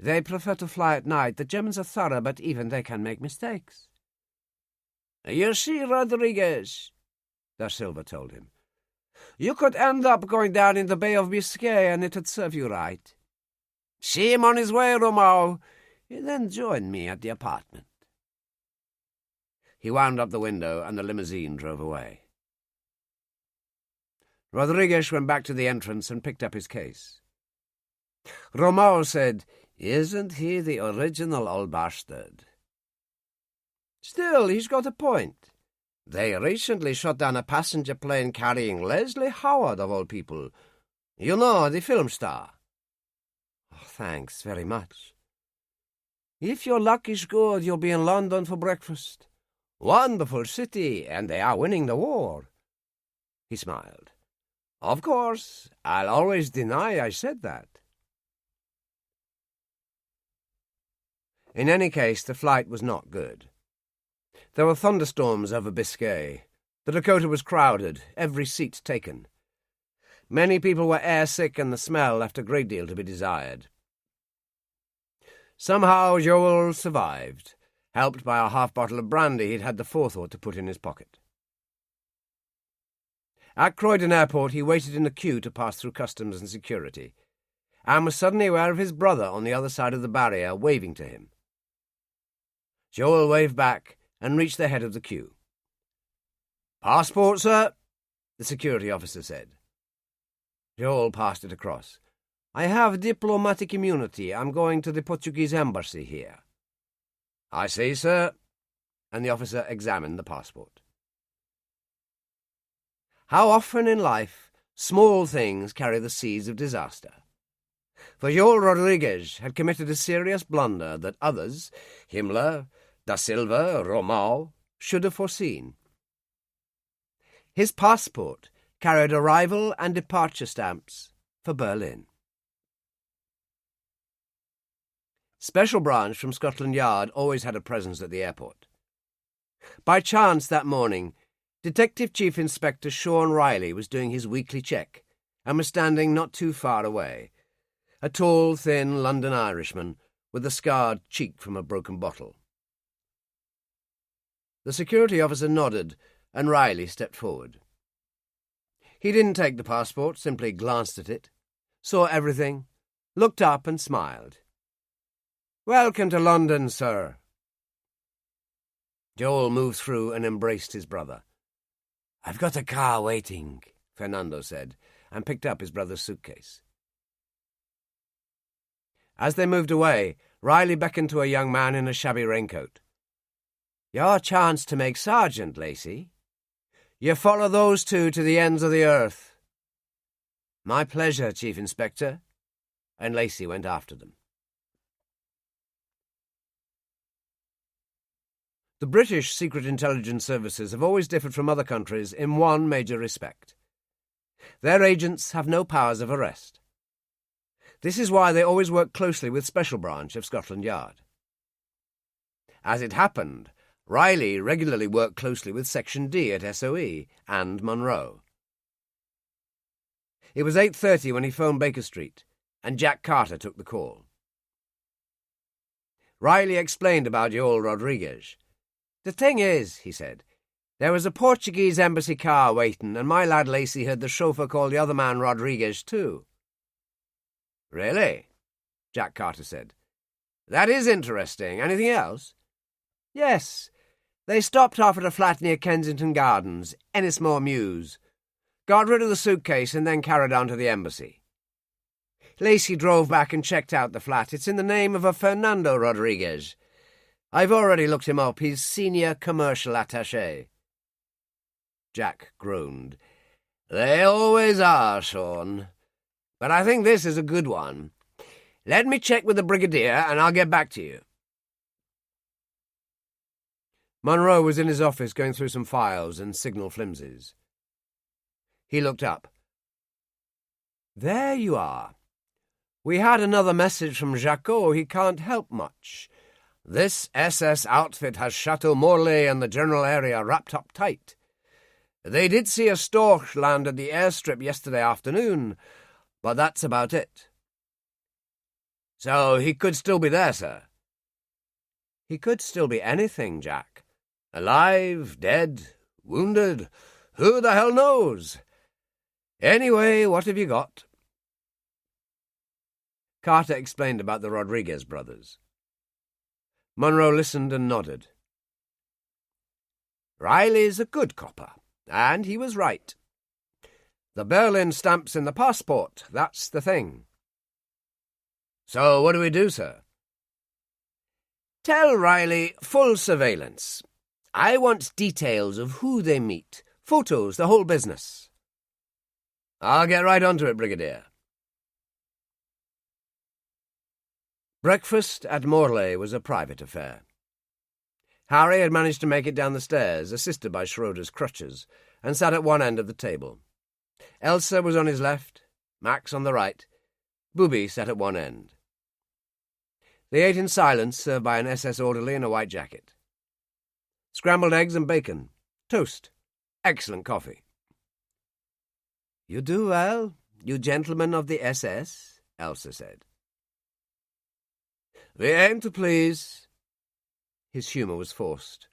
They prefer to fly at night. The Germans are thorough, but even they can make mistakes. You see, Rodriguez, Da Silva told him, you could end up going down in the Bay of Biscay, and it'd serve you right. See him on his way, Romao. Then join me at the apartment. He wound up the window, and the limousine drove away. Rodriguez went back to the entrance and picked up his case. Romao said, Isn't he the original old bastard? Still, he's got a point. They recently shot down a passenger plane carrying Leslie Howard, of all people. You know, the film star. Oh, thanks very much. If your luck is good, you'll be in London for breakfast. Wonderful city, and they are winning the war. He smiled. Of course, I'll always deny I said that. In any case, the flight was not good. There were thunderstorms over Biscay. The Dakota was crowded, every seat taken. Many people were airsick, and the smell left a great deal to be desired. Somehow Joel survived, helped by a half-bottle of brandy he'd had the forethought to put in his pocket. At Croydon Airport he waited in a queue to pass through customs and security, and was suddenly aware of his brother on the other side of the barrier waving to him. Joel waved back and reached the head of the queue. "Passport, sir," the security officer said. Joel passed it across. "I have diplomatic immunity. I'm going to the Portuguese embassy here." "I see, sir," and the officer examined the passport. How often in life small things carry the seeds of disaster. For Joel Rodriguez had committed a serious blunder that others, Himmler, Da Silva, Romao, should have foreseen. His passport carried arrival and departure stamps for Berlin. Special Branch from Scotland Yard always had a presence at the airport. By chance that morning, Detective Chief Inspector Sean Riley was doing his weekly check and was standing not too far away, a tall, thin London Irishman with a scarred cheek from a broken bottle. The security officer nodded, and Riley stepped forward. He didn't take the passport, simply glanced at it, saw everything, looked up and smiled. "Welcome to London, sir." Joel moved through and embraced his brother. "I've got a car waiting," Fernando said, and picked up his brother's suitcase. As they moved away, Riley beckoned to a young man in a shabby raincoat. "Your chance to make sergeant, Lacey. You follow those two to the ends of the earth." "My pleasure, Chief Inspector," and Lacey went after them. The British Secret Intelligence Services have always differed from other countries in one major respect. Their agents have no powers of arrest. This is why they always work closely with Special Branch of Scotland Yard. As it happened, Riley regularly worked closely with Section D at SOE and Monroe. It was 8:30 when he phoned Baker Street, and Jack Carter took the call. Riley explained about Joel Rodriguez. "The thing is," he said, "there was a Portuguese embassy car waiting, and my lad Lacey heard the chauffeur call the other man Rodriguez too." "Really?" Jack Carter said. "That is interesting. Anything else?" "Yes. They stopped off at a flat near Kensington Gardens, Ennismore Mews, got rid of the suitcase and then carried on to the embassy. Lacey drove back and checked out the flat. It's in the name of a Fernando Rodriguez. I've already looked him up. He's senior commercial attaché." Jack groaned. "They always are, Sean. But I think this is a good one. Let me check with the Brigadier, and I'll get back to you." Munro was in his office going through some files and signal flimsies. He looked up. "There you are. We had another message from Jacot. He can't help much. This SS outfit has Chateau Morlaix and the general area wrapped up tight. They did see a Storch land at the airstrip yesterday afternoon, but that's about it." "So he could still be there, sir?" "He could still be anything, Jack. Alive, dead, wounded, who the hell knows? Anyway, what have you got?" Carter explained about the Rodriguez brothers. Munro listened and nodded. "Riley's a good copper, and he was right. The Berlin stamp's in the passport, that's the thing." "So what do we do, sir?" "Tell Riley full surveillance. I want details of who they meet, photos, the whole business." "I'll get right onto it, Brigadier." Breakfast at Morlaix was a private affair. Harry had managed to make it down the stairs, assisted by Schroeder's crutches, and sat at one end of the table. Elsa was on his left, Max on the right. Booby sat at one end. They ate in silence, served by an SS orderly in a white jacket. Scrambled eggs and bacon, toast, excellent coffee. "You do well, you gentlemen of the SS," Elsa said. "We aim to please." His humour was forced.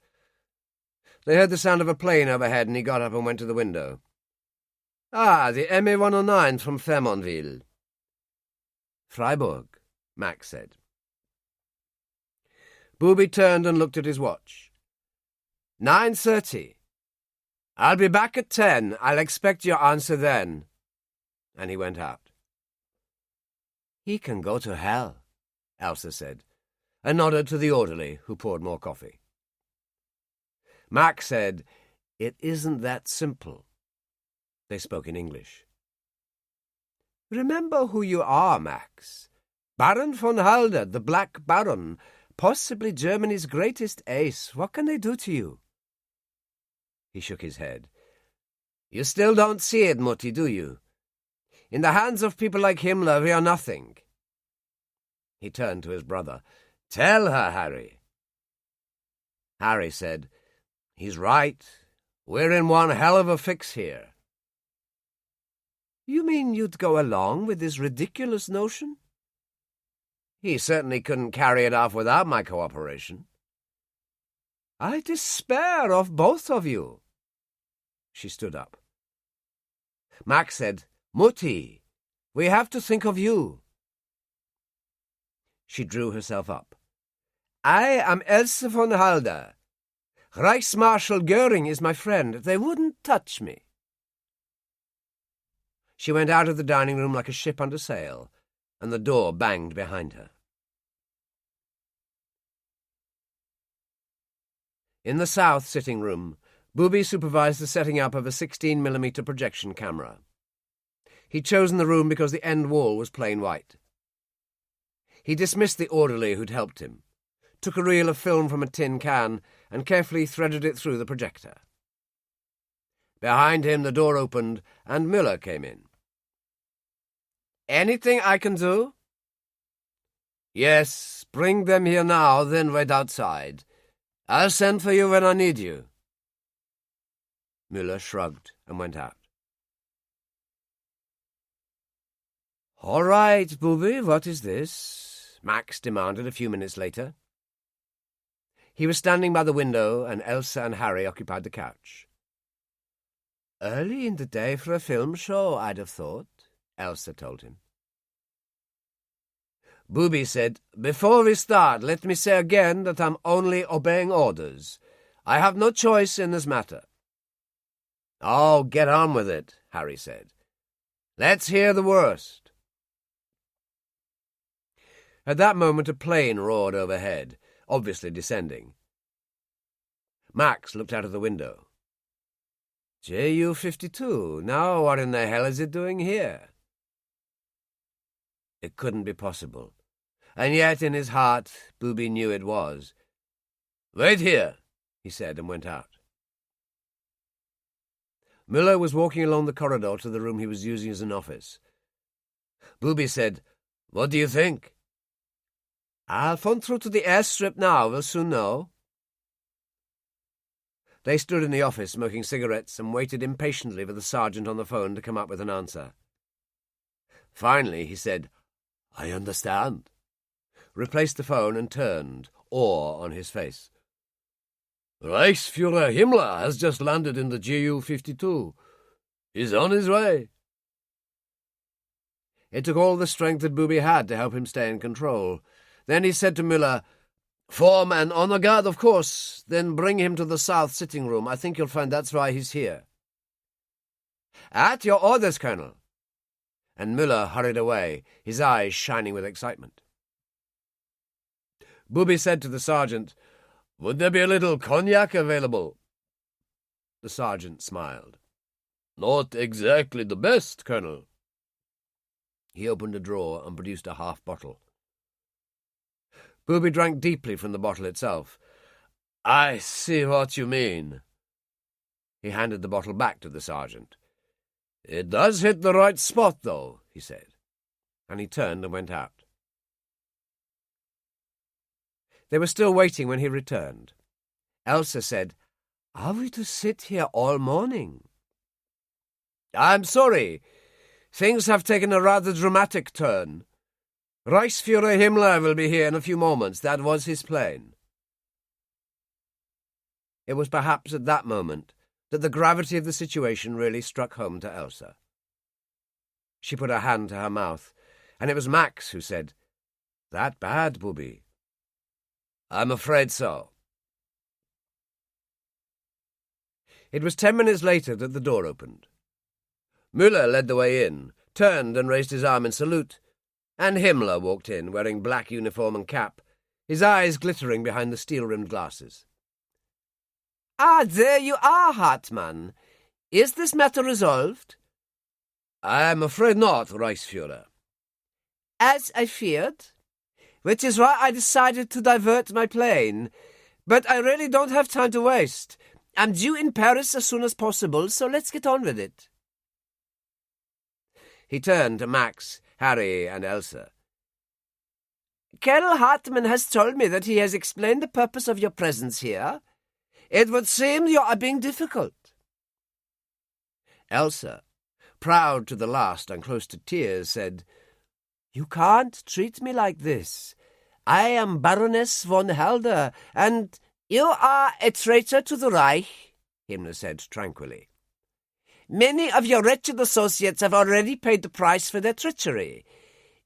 They heard the sound of a plane overhead, and he got up and went to the window. "Ah, the MA-109 from Fernandville." "Freiburg," Max said. Booby turned and looked at his watch. 9:30. "I'll be back at 10. I'll expect your answer then." And he went out. "He can go to hell," Elsa said, and nodded to the orderly, who poured more coffee. Max said, "It isn't that simple." They spoke in English. "Remember who you are, Max. Baron von Halder, the Black Baron, possibly Germany's greatest ace. What can they do to you?" He shook his head. "You still don't see it, Mutti, do you? In the hands of people like Himmler, we are nothing." He turned to his brother. "Tell her, Harry." Harry said, "He's right. We're in one hell of a fix here." "You mean you'd go along with this ridiculous notion?" "He certainly couldn't carry it off without my cooperation." "I despair of both of you." She stood up. Max said, "Mutti, we have to think of you." She drew herself up. "I am Else von Halder. Reichsmarschall Goering is my friend. They wouldn't touch me." She went out of the dining room like a ship under sail, and the door banged behind her. In the south sitting room, Booby supervised the setting up of a 16mm projection camera. He'd chosen the room because the end wall was plain white. He dismissed the orderly who'd helped him, took a reel of film from a tin can, and carefully threaded it through the projector. Behind him the door opened, and Müller came in. "Anything I can do?" "Yes, bring them here now, then wait outside. I'll send for you when I need you." Müller shrugged and went out. "All right, Booby, what is this?" Max demanded a few minutes later. He was standing by the window, and Elsa and Harry occupied the couch. "Early in the day for a film show, I'd have thought," Elsa told him. Booby said, "Before we start, let me say again that I'm only obeying orders. I have no choice in this matter." "Oh, get on with it," Harry said. "Let's hear the worst." At that moment a plane roared overhead, obviously descending. Max looked out of the window. JU-52. Now what in the hell is it doing here? It couldn't be possible. And yet in his heart, Booby knew it was. "Wait here," he said, and went out. Müller was walking along the corridor to the room he was using as an office. Booby said, "What do you think?" "I'll phone through to the airstrip now. We'll soon know." They stood in the office smoking cigarettes and waited impatiently for the sergeant on the phone to come up with an answer. Finally, he said, "I understand," replaced the phone and turned, awe on his face. "Reichsfuhrer Himmler has just landed in the JU-52. He's on his way." It took all the strength that Booby had to help him stay in control. Then he said to Müller, "Form an honor guard, of course. Then bring him to the south sitting room. I think you'll find that's why he's here." "At your orders, Colonel." And Müller hurried away, his eyes shining with excitement. Booby said to the sergeant, "Would there be a little cognac available?" The sergeant smiled. "Not exactly the best, Colonel." He opened a drawer and produced a half bottle. Booby drank deeply from the bottle itself. "I see what you mean." He handed the bottle back to the sergeant. "It does hit the right spot, though," he said, and he turned and went out. They were still waiting when he returned. Elsa said, "Are we to sit here all morning?" "I'm sorry. Things have taken a rather dramatic turn. Reichsfuhrer Himmler will be here in a few moments. That was his plane." It was perhaps at that moment that the gravity of the situation really struck home to Elsa. She put her hand to her mouth, and it was Max who said, "That bad, Booby?" "I'm afraid so." It was 10 minutes later that the door opened. Müller led the way in, turned and raised his arm in salute, and Himmler walked in, wearing black uniform and cap, his eyes glittering behind the steel-rimmed glasses. "Ah, there you are, Hartmann. Is this matter resolved?" "I'm afraid not, Reichsfuhrer." "As I feared. Which is why I decided to divert my plane. But I really don't have time to waste. I'm due in Paris as soon as possible, so let's get on with it." He turned to Max, Harry, and Elsa. "Colonel Hartmann has told me that he has explained the purpose of your presence here. It would seem you are being difficult." Elsa, proud to the last and close to tears, said, "You can't treat me like this. I am Baroness von Helder, and—" "You are a traitor to the Reich," Himmler said tranquilly. "Many of your wretched associates have already paid the price for their treachery.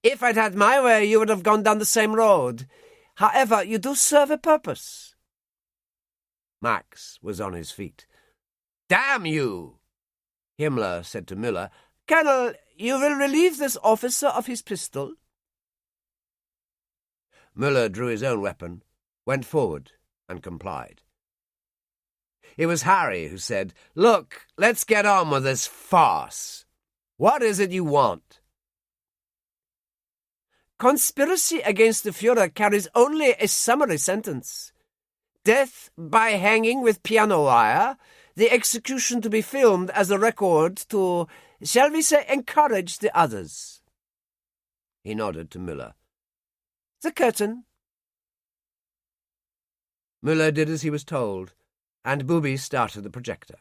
If I'd had my way, you would have gone down the same road. However, you do serve a purpose." Max was on his feet. "Damn you!" Himmler said to Müller, "Colonel, you will relieve this officer of his pistol." Müller drew his own weapon, went forward, and complied. It was Harry who said, "Look, let's get on with this farce. What is it you want?" "Conspiracy against the Führer carries only a summary sentence. Death by hanging with piano wire, the execution to be filmed as a record to, shall we say, encourage the others." He nodded to Müller. "The curtain." Müller did as he was told, and Booby started the projector.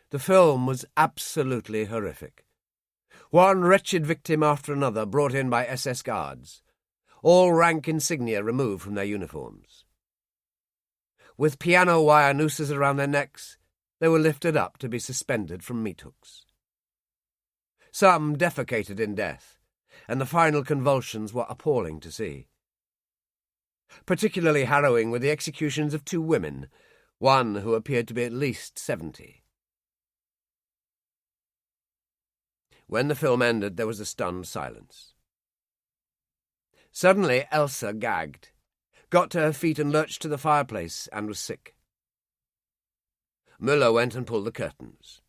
The film was absolutely horrific. One wretched victim after another brought in by SS guards, all rank insignia removed from their uniforms. With piano wire nooses around their necks, they were lifted up to be suspended from meat hooks. Some defecated in death, and the final convulsions were appalling to see. Particularly harrowing were the executions of 2 women, one who appeared to be at least 70. When the film ended, there was a stunned silence. Suddenly, Elsa gagged, got to her feet and lurched to the fireplace, and was sick. Müller went and pulled the curtains.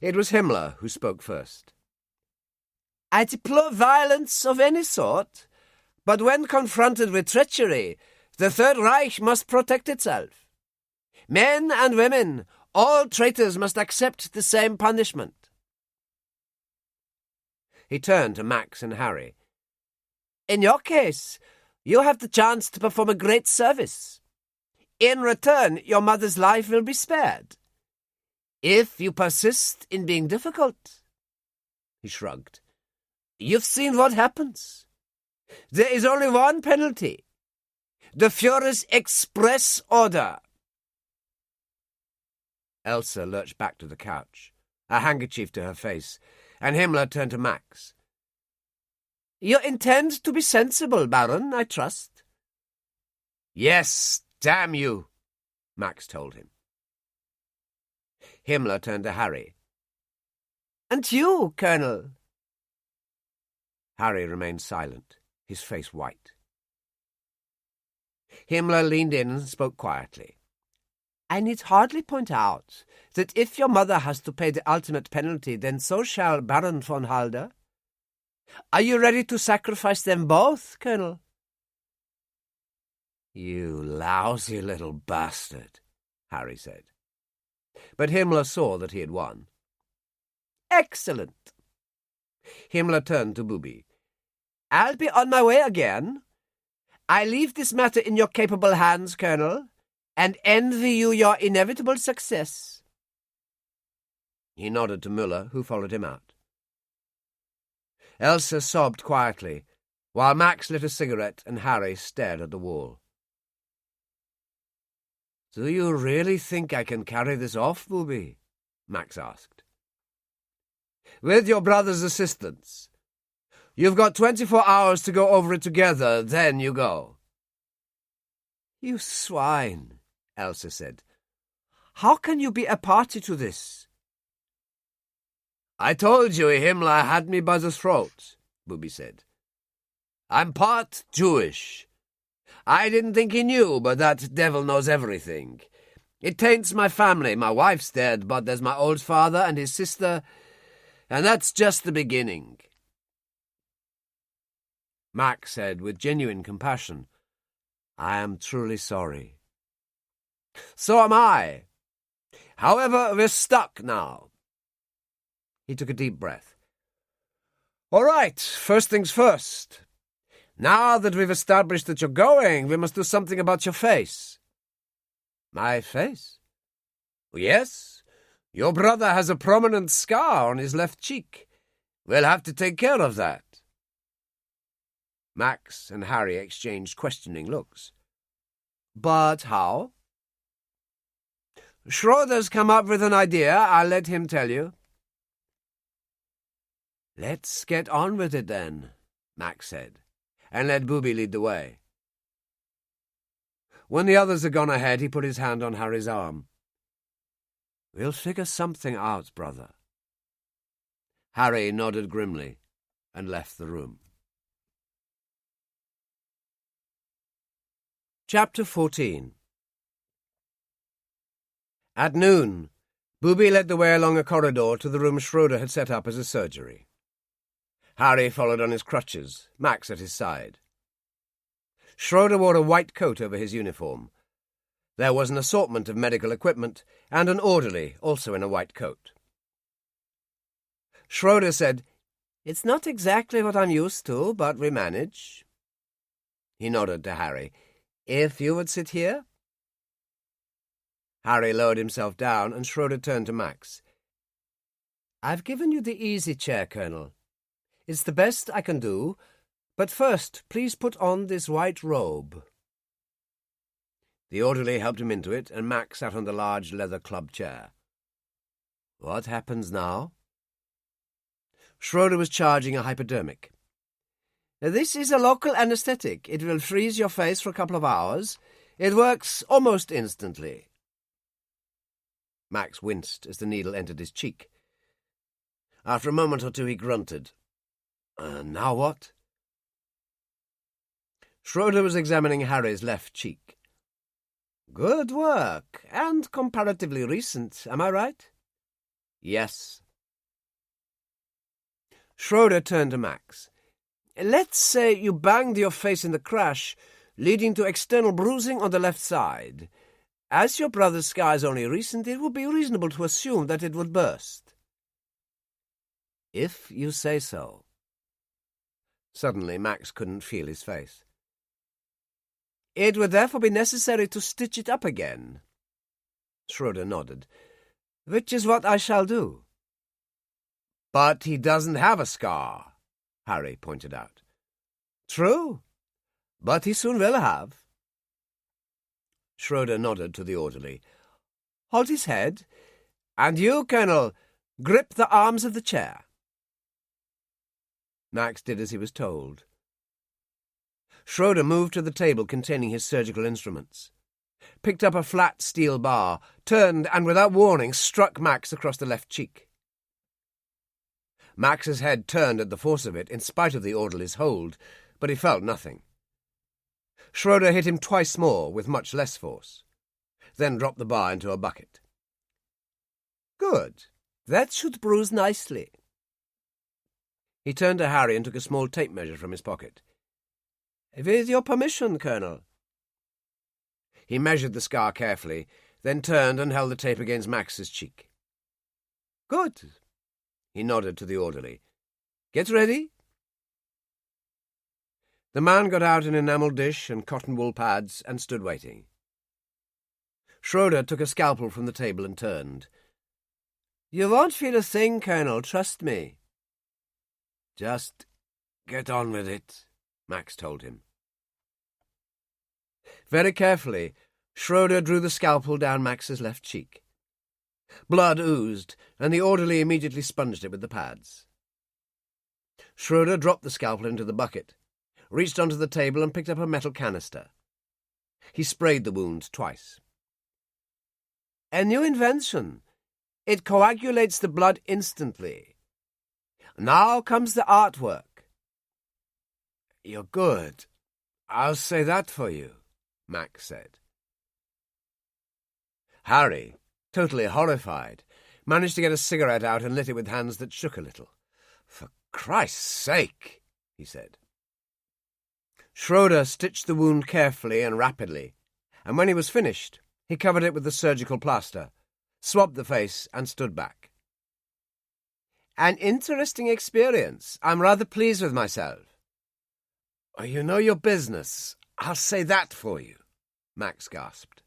It was Himmler who spoke first. I deplore violence of any sort, but when confronted with treachery, the Third Reich must protect itself. Men and women, all traitors must accept the same punishment. He turned to Max and Harry. In your case, you have the chance to perform a great service. In return, your mother's life will be spared. If you persist in being difficult, he shrugged, you've seen what happens. There is only one penalty. The Führer's express order. Elsa lurched back to the couch, a handkerchief to her face, and Himmler turned to Max. You intend to be sensible, Baron, I trust. Yes, damn you, Max told him. Himmler turned to Harry. And you, Colonel? Harry remained silent, his face white. Himmler leaned in and spoke quietly. I need hardly point out that if your mother has to pay the ultimate penalty, then so shall Baron von Halder. Are you ready to sacrifice them both, Colonel? You lousy little bastard, Harry said. But Himmler saw that he had won. Excellent. Himmler turned to Booby. I'll be on my way again. I leave this matter in your capable hands, Colonel, and envy you your inevitable success. He nodded to Müller, who followed him out. Elsa sobbed quietly, while Max lit a cigarette and Harry stared at the wall. "Do you really think I can carry this off, Booby?" Max asked. "With your brother's assistance. You've got 24 hours to go over it together, then you go." "You swine," Elsa said. "How can you be a party to this?" "I told you Himmler had me by the throat," Booby said. "I'm part Jewish. I didn't think he knew, but that devil knows everything. It taints my family. My wife's dead, but there's my old father and his sister, and that's just the beginning." Max said with genuine compassion, "I am truly sorry." "So am I. However, we're stuck now." He took a deep breath. "All right, first things first. Now that we've established that you're going, we must do something about your face." "My face?" "Yes. Your brother has a prominent scar on his left cheek. We'll have to take care of that." Max and Harry exchanged questioning looks. "But how?" "Schroeder's come up with an idea. I'll let him tell you." "Let's get on with it, then," Max said, and let Booby lead the way. When the others had gone ahead, he put his hand on Harry's arm. "We'll figure something out, brother." Harry nodded grimly and left the room. Chapter 14. At noon, Booby led the way along a corridor to the room Schroeder had set up as a surgery. Harry followed on his crutches, Max at his side. Schroeder wore a white coat over his uniform. There was an assortment of medical equipment, and an orderly, also in a white coat. Schroeder said, "It's not exactly what I'm used to, but we manage." He nodded to Harry. "If you would sit here?" Harry lowered himself down, and Schroeder turned to Max. "I've given you the easy chair, Colonel. It's the best I can do, but first, please put on this white robe." The orderly helped him into it, and Max sat on the large leather club chair. "What happens now?" Schroeder was charging a hypodermic. "This is a local anesthetic. It will freeze your face for a couple of hours. It works almost instantly." Max winced as the needle entered his cheek. After a moment or two he grunted. "Now what?" Schroeder was examining Harry's left cheek. Good work, and comparatively recent, am I right? Yes. Schroeder turned to Max. Let's say you banged your face in the crash, leading to external bruising on the left side. As your brother's scar is only recent, it would be reasonable to assume that it would burst. If you say so. Suddenly, Max couldn't feel his face. It would therefore be necessary to stitch it up again. Schroeder nodded. Which is what I shall do. But he doesn't have a scar, Harry pointed out. True, but he soon will have. Schroeder nodded to the orderly. Hold his head, and you, Colonel, grip the arms of the chair. Max did as he was told. Schroeder moved to the table containing his surgical instruments, picked up a flat steel bar, turned, and without warning struck Max across the left cheek. Max's head turned at the force of it, in spite of the orderly's hold, but he felt nothing. Schroeder hit him twice more, with much less force, then dropped the bar into a bucket. Good. That should bruise nicely. He turned to Harry and took a small tape measure from his pocket. With your permission, Colonel. He measured the scar carefully, then turned and held the tape against Max's cheek. Good. He nodded to the orderly. Get ready. The man got out an enamel dish and cotton wool pads and stood waiting. Schroeder took a scalpel from the table and turned. You won't feel a thing, Colonel, trust me. Just get on with it, Max told him. Very carefully, Schroeder drew the scalpel down Max's left cheek. Blood oozed, and the orderly immediately sponged it with the pads. Schroeder dropped the scalpel into the bucket, reached onto the table and picked up a metal canister. He sprayed the wound twice. A new invention. It coagulates the blood instantly. Now comes the artwork. You're good. I'll say that for you, Max said. Harry, totally horrified, managed to get a cigarette out and lit it with hands that shook a little. For Christ's sake, he said. Schroeder stitched the wound carefully and rapidly, and when he was finished, he covered it with the surgical plaster, swabbed the face, and stood back. An interesting experience. I'm rather pleased with myself. Oh, you know your business. I'll say that for you, Max gasped.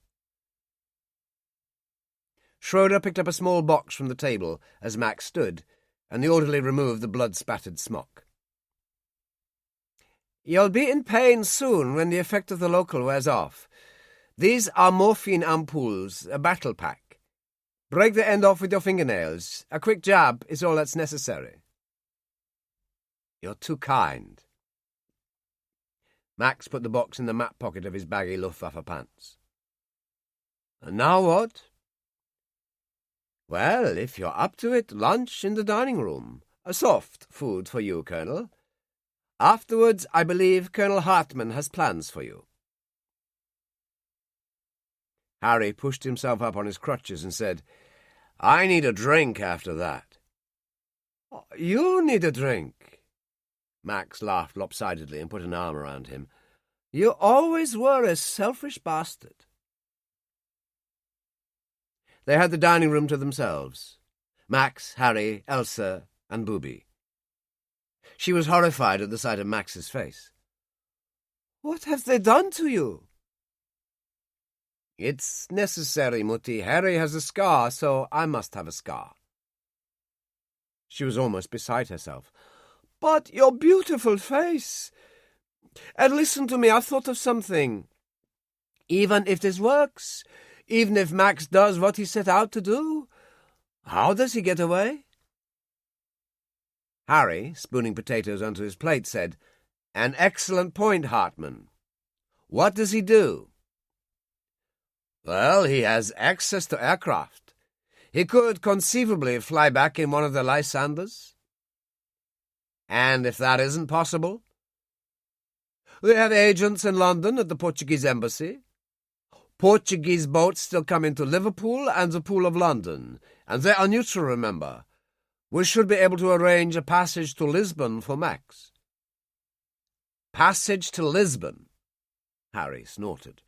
Schroeder picked up a small box from the table as Max stood, and the orderly removed the blood-spattered smock. You'll be in pain soon when the effect of the local wears off. These are morphine ampoules, a battle pack. Break the end off with your fingernails. A quick jab is all that's necessary. You're too kind. Max put the box in the map pocket of his baggy Luftwaffe pants. And now what? Well, if you're up to it, lunch in the dining room. A soft food for you, Colonel. Afterwards, I believe Colonel Hartman has plans for you. Harry pushed himself up on his crutches and said, I need a drink after that. You need a drink. Max laughed lopsidedly and put an arm around him. You always were a selfish bastard. They had the dining room to themselves. Max, Harry, Elsa, and Booby. She was horrified at the sight of Max's face. What have they done to you? It's necessary, Mutti. Harry has a scar, so I must have a scar. She was almost beside herself. But your beautiful face! And listen to me, I've thought of something. Even if this works, even if Max does what he set out to do, how does he get away? Harry, spooning potatoes onto his plate, said, An excellent point, Hartman. What does he do? Well, he has access to aircraft. He could conceivably fly back in one of the Lysanders. And if that isn't possible? We have agents in London at the Portuguese embassy. Portuguese boats still come into Liverpool and the Pool of London, and they are neutral, remember. We should be able to arrange a passage to Lisbon for Max." "Passage to Lisbon?" Harry snorted.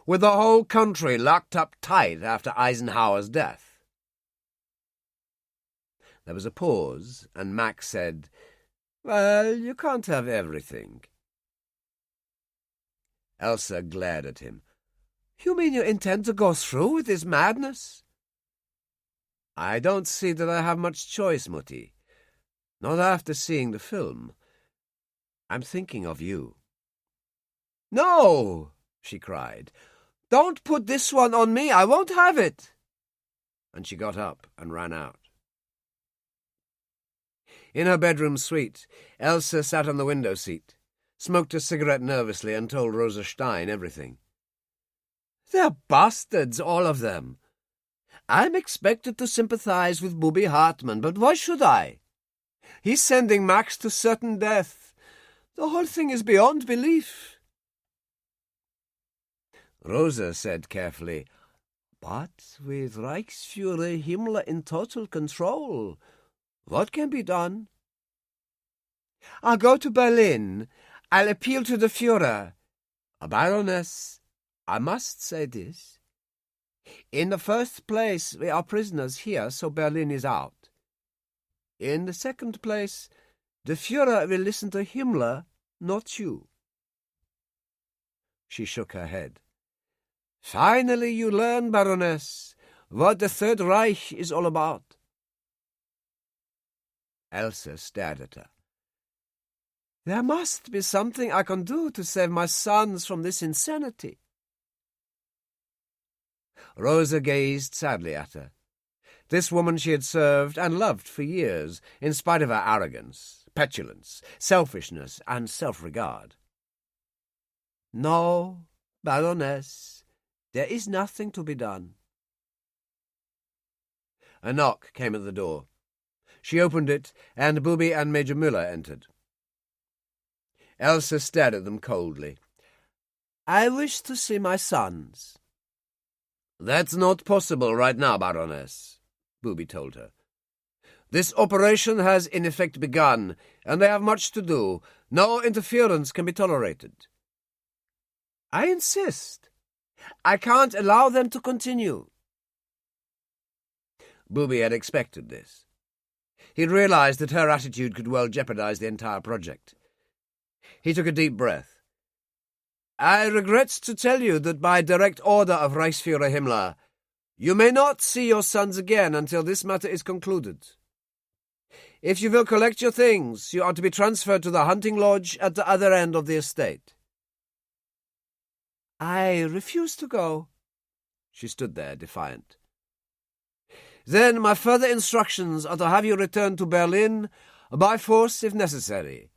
"With the whole country locked up tight after Eisenhower's death." There was a pause, and Max said, "Well, you can't have everything." Elsa glared at him. "You mean you intend to go through with this madness?" "I don't see that I have much choice, Mutti. Not after seeing the film. I'm thinking of you." "No!" she cried. "Don't put this one on me. I won't have it." And she got up and ran out. In her bedroom suite, Elsa sat on the window seat, smoked a cigarette nervously, and told Rosa Stein everything. "They're bastards, all of them. I'm expected to sympathize with Booby Hartman, but why should I? He's sending Max to certain death. The whole thing is beyond belief." Rosa said carefully, "But with Reichsfuhrer Himmler in total control, what can be done?" "I'll go to Berlin. I'll appeal to the Führer. Baroness, I must say this. In the first place, we are prisoners here, so Berlin is out. In the second place, the Führer will listen to Himmler, not you." She shook her head. "Finally you learn, Baroness, what the Third Reich is all about." Elsa stared at her. "There must be something I can do to save my sons from this insanity." Rosa gazed sadly at her. This woman she had served and loved for years, in spite of her arrogance, petulance, selfishness, and self-regard. "No, Baroness, there is nothing to be done." A knock came at the door. She opened it, and Booby and Major Müller entered. Elsa stared at them coldly. "I wish to see my sons." "That's not possible right now, Baroness," Booby told her. "This operation has in effect begun, and they have much to do. No interference can be tolerated." "I insist. I can't allow them to continue." Booby had expected this. He'd realized that her attitude could well jeopardize the entire project. He took a deep breath. "I regret to tell you that by direct order of Reichsfuhrer Himmler, you may not see your sons again until this matter is concluded. If you will collect your things, you are to be transferred to the hunting lodge at the other end of the estate." "I refuse to go." She stood there, defiant. "Then my further instructions are to have you returned to Berlin by force if necessary.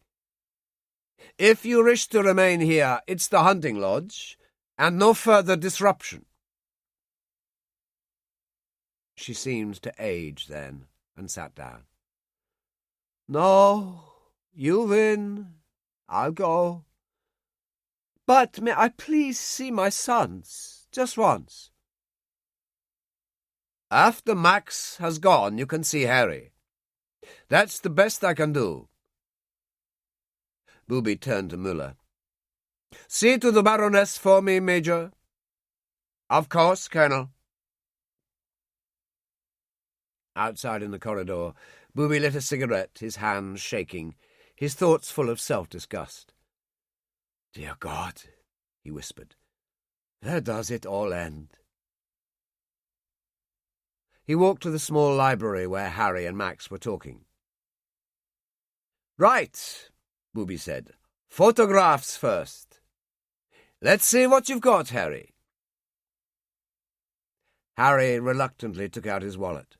If you wish to remain here, it's the hunting lodge, and no further disruption." She seemed to age then, and sat down. "No, you win. I'll go. But may I please see my sons, just once?" "After Max has gone, you can see Harry. That's the best I can do." Booby turned to Müller. "See to the Baroness for me, Major." "Of course, Colonel." Outside in the corridor, Booby lit a cigarette, his hands shaking, his thoughts full of self-disgust. "Dear God," he whispered, "where does it all end?" He walked to the small library where Harry and Max were talking. "Right," Booby said. "Photographs first. Let's see what you've got, Harry." Harry reluctantly took out his wallet.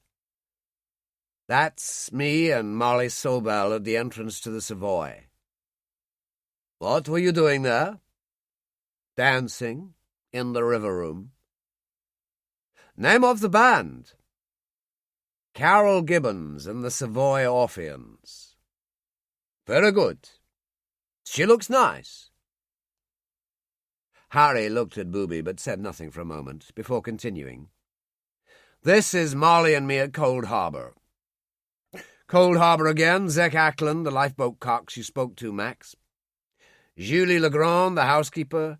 "That's me and Molly Sobel at the entrance to the Savoy." "What were you doing there?" "Dancing in the river room." "Name of the band?" "Carol Gibbons and the Savoy Orpheans." "Very good. She looks nice." Harry looked at Booby but said nothing for a moment, before continuing. "This is Molly and me at Cold Harbour. Cold Harbour again, Zek Ackland, the lifeboat cox you spoke to, Max. Julie Legrand, the housekeeper,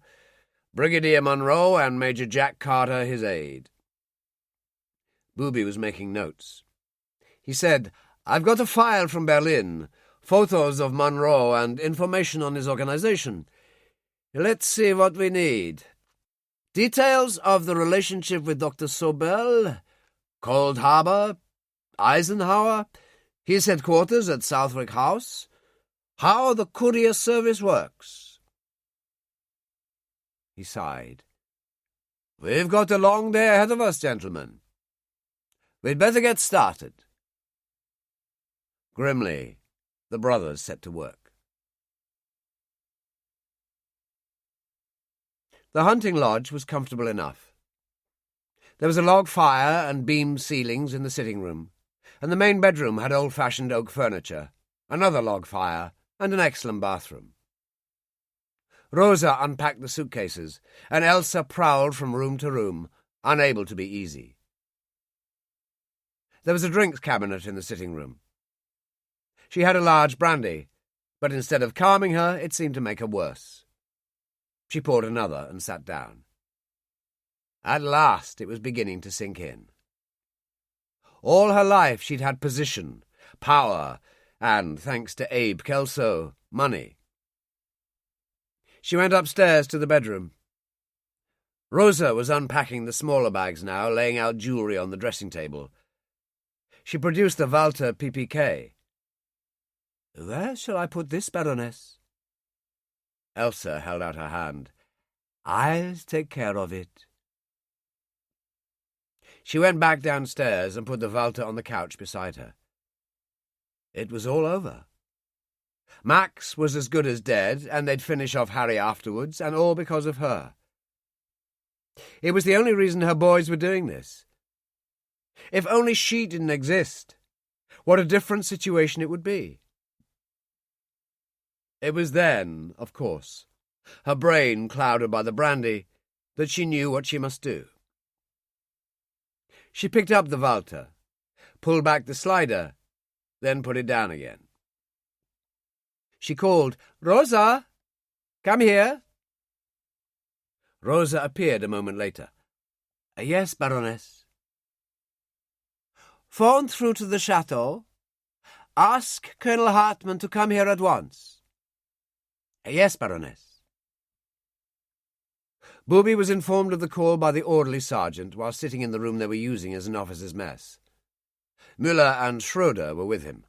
Brigadier Munro, and Major Jack Carter, his aide." Booby was making notes. He said, "I've got a file from Berlin, photos of Munro and information on his organization. Let's see what we need. Details of the relationship with Dr. Sobel, Cold Harbour, Eisenhower, his headquarters at Southwick House, how the courier service works." He sighed. "We've got a long day ahead of us, gentlemen. We'd better get started." Grimly, the brothers set to work. The hunting lodge was comfortable enough. There was a log fire and beamed ceilings in the sitting room, and the main bedroom had old-fashioned oak furniture, another log fire, and an excellent bathroom. Rosa unpacked the suitcases, and Elsa prowled from room to room, unable to be easy. There was a drinks cabinet in the sitting room. She had a large brandy, but instead of calming her, it seemed to make her worse. She poured another and sat down. At last it was beginning to sink in. All her life she'd had position, power, and, thanks to Abe Kelso, money. She went upstairs to the bedroom. Rosa was unpacking the smaller bags now, laying out jewellery on the dressing table. She produced the Walter PPK. "Where shall I put this, Baroness?" Elsa held out her hand. "I'll take care of it." She went back downstairs and put the Walter on the couch beside her. It was all over. Max was as good as dead, and they'd finish off Harry afterwards, and all because of her. It was the only reason her boys were doing this. If only she didn't exist, what a different situation it would be. It was then, of course, her brain clouded by the brandy, that she knew what she must do. She picked up the Walter, pulled back the slider, then put it down again. She called, "Rosa, come here." Rosa appeared a moment later. "Yes, Baroness." "Phone through to the chateau. Ask Colonel Hartmann to come here at once." "Yes, Baroness." Booby was informed of the call by the orderly sergeant while sitting in the room they were using as an officers' mess. Müller and Schroeder were with him.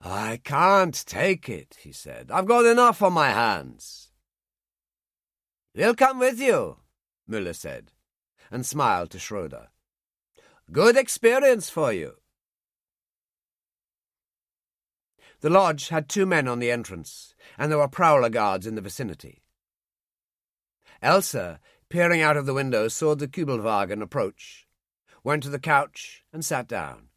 "I can't take it," he said. "I've got enough on my hands." "We'll come with you," Müller said, and smiled to Schroeder. "Good experience for you." The lodge had 2 men on the entrance, and there were prowler guards in the vicinity. Elsa, peering out of the window, saw the Kübelwagen approach, went to the couch, and sat down.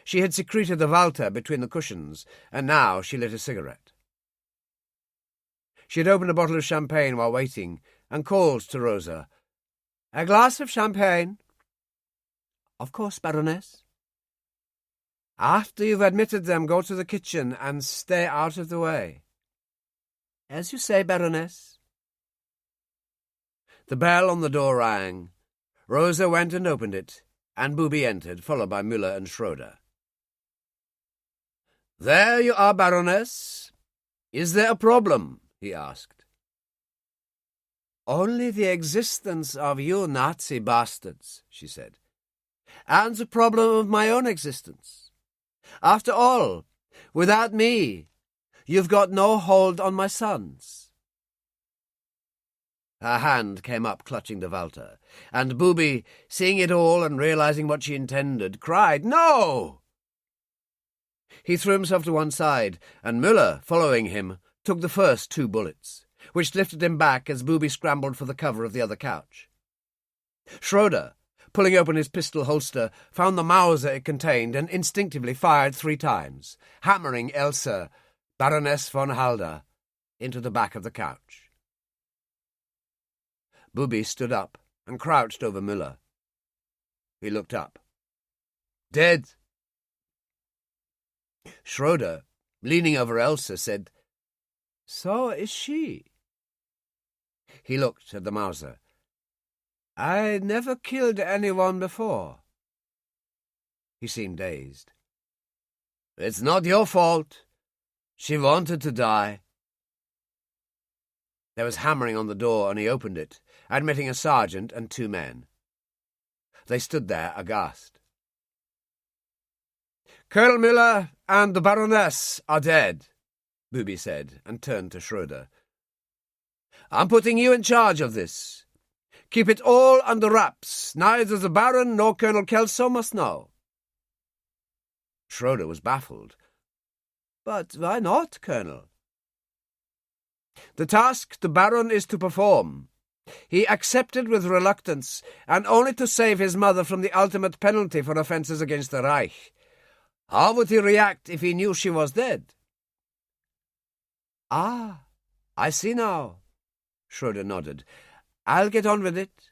She had secreted the Walter between the cushions, and now she lit a cigarette. She had opened a bottle of champagne while waiting, and called to Rosa, "A glass of champagne?" "Of course, Baroness." "After you've admitted them, go to the kitchen and stay out of the way." "As you say, Baroness." The bell on the door rang. Rosa went and opened it, and Booby entered, followed by Müller and Schroeder. "There you are, Baroness. Is there a problem?" he asked. "Only the existence of you Nazi bastards," she said, "and the problem of my own existence. After all, without me, you've got no hold on my sons." Her hand came up clutching the Walter, and Booby, seeing it all and realizing what she intended, cried, "No!" He threw himself to one side, and Müller, following him, took the first 2 bullets, which lifted him back as Booby scrambled for the cover of the other couch. Schroeder, pulling open his pistol holster, found the Mauser it contained and instinctively fired 3 times, hammering Elsa, Baroness von Halder, into the back of the couch. Booby stood up and crouched over Müller. He looked up. "Dead." Schroeder, leaning over Elsa, said, "So is she." He looked at the Mauser. "I never killed anyone before." He seemed dazed. "It's not your fault. She wanted to die." There was hammering on the door, and he opened it, admitting a sergeant and 2 men. They stood there aghast. "Colonel Müller and the Baroness are dead," Booby said, and turned to Schroeder. "I'm putting you in charge of this. Keep it all under wraps. Neither the Baron nor Colonel Kelso must know." Schroeder was baffled. "But why not, Colonel?" "The task the Baron is to perform. He accepted with reluctance, and only to save his mother from the ultimate penalty for offences against the Reich. How would he react if he knew she was dead?" "Ah, I see now," Schroeder nodded. "I'll get on with it."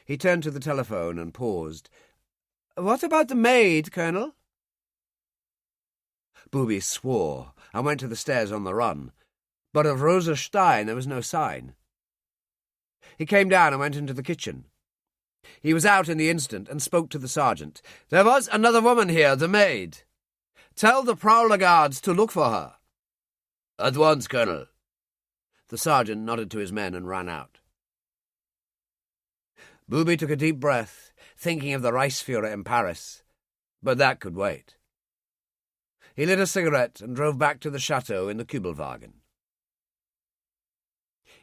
He turned to the telephone and paused. "What about the maid, Colonel?" Booby swore and went to the stairs on the run, but of Rosa Stein there was no sign. He came down and went into the kitchen. He was out in the instant and spoke to the sergeant. "There was another woman here, the maid. Tell the Prowler Guards to look for her." "At once, Colonel." The sergeant nodded to his men and ran out. Booby took a deep breath, thinking of the Reichsfuhrer in Paris, but that could wait. He lit a cigarette and drove back to the chateau in the Kübelwagen.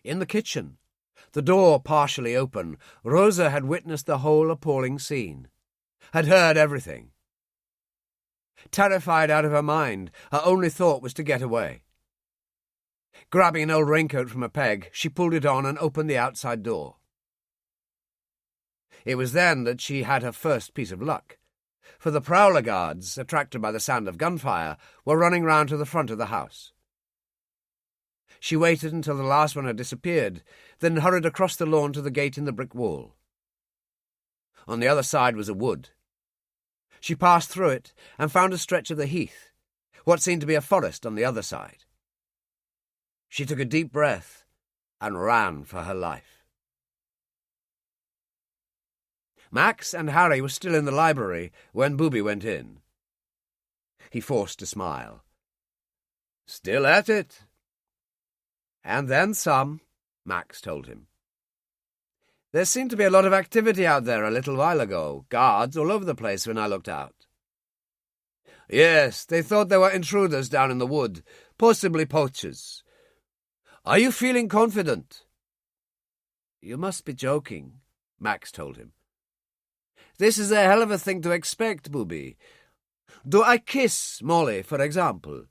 In the kitchen, the door partially open, Rosa had witnessed the whole appalling scene, had heard everything. Terrified out of her mind, her only thought was to get away. Grabbing an old raincoat from a peg, she pulled it on and opened the outside door. It was then that she had her first piece of luck, for the Prowler Guards, attracted by the sound of gunfire, were running round to the front of the house. She waited until the last one had disappeared, then hurried across the lawn to the gate in the brick wall. On the other side was a wood. She passed through it and found a stretch of the heath, what seemed to be a forest on the other side. She took a deep breath and ran for her life. Max and Harry were still in the library when Booby went in. He forced a smile. "Still at it?" "And then some," Max told him. "There seemed to be a lot of activity out there a little while ago, guards all over the place when I looked out." "Yes, they thought there were intruders down in the wood, possibly poachers. Are you feeling confident?" "You must be joking," Max told him. "This is a hell of a thing to expect, Booby. Do I kiss Molly, for example?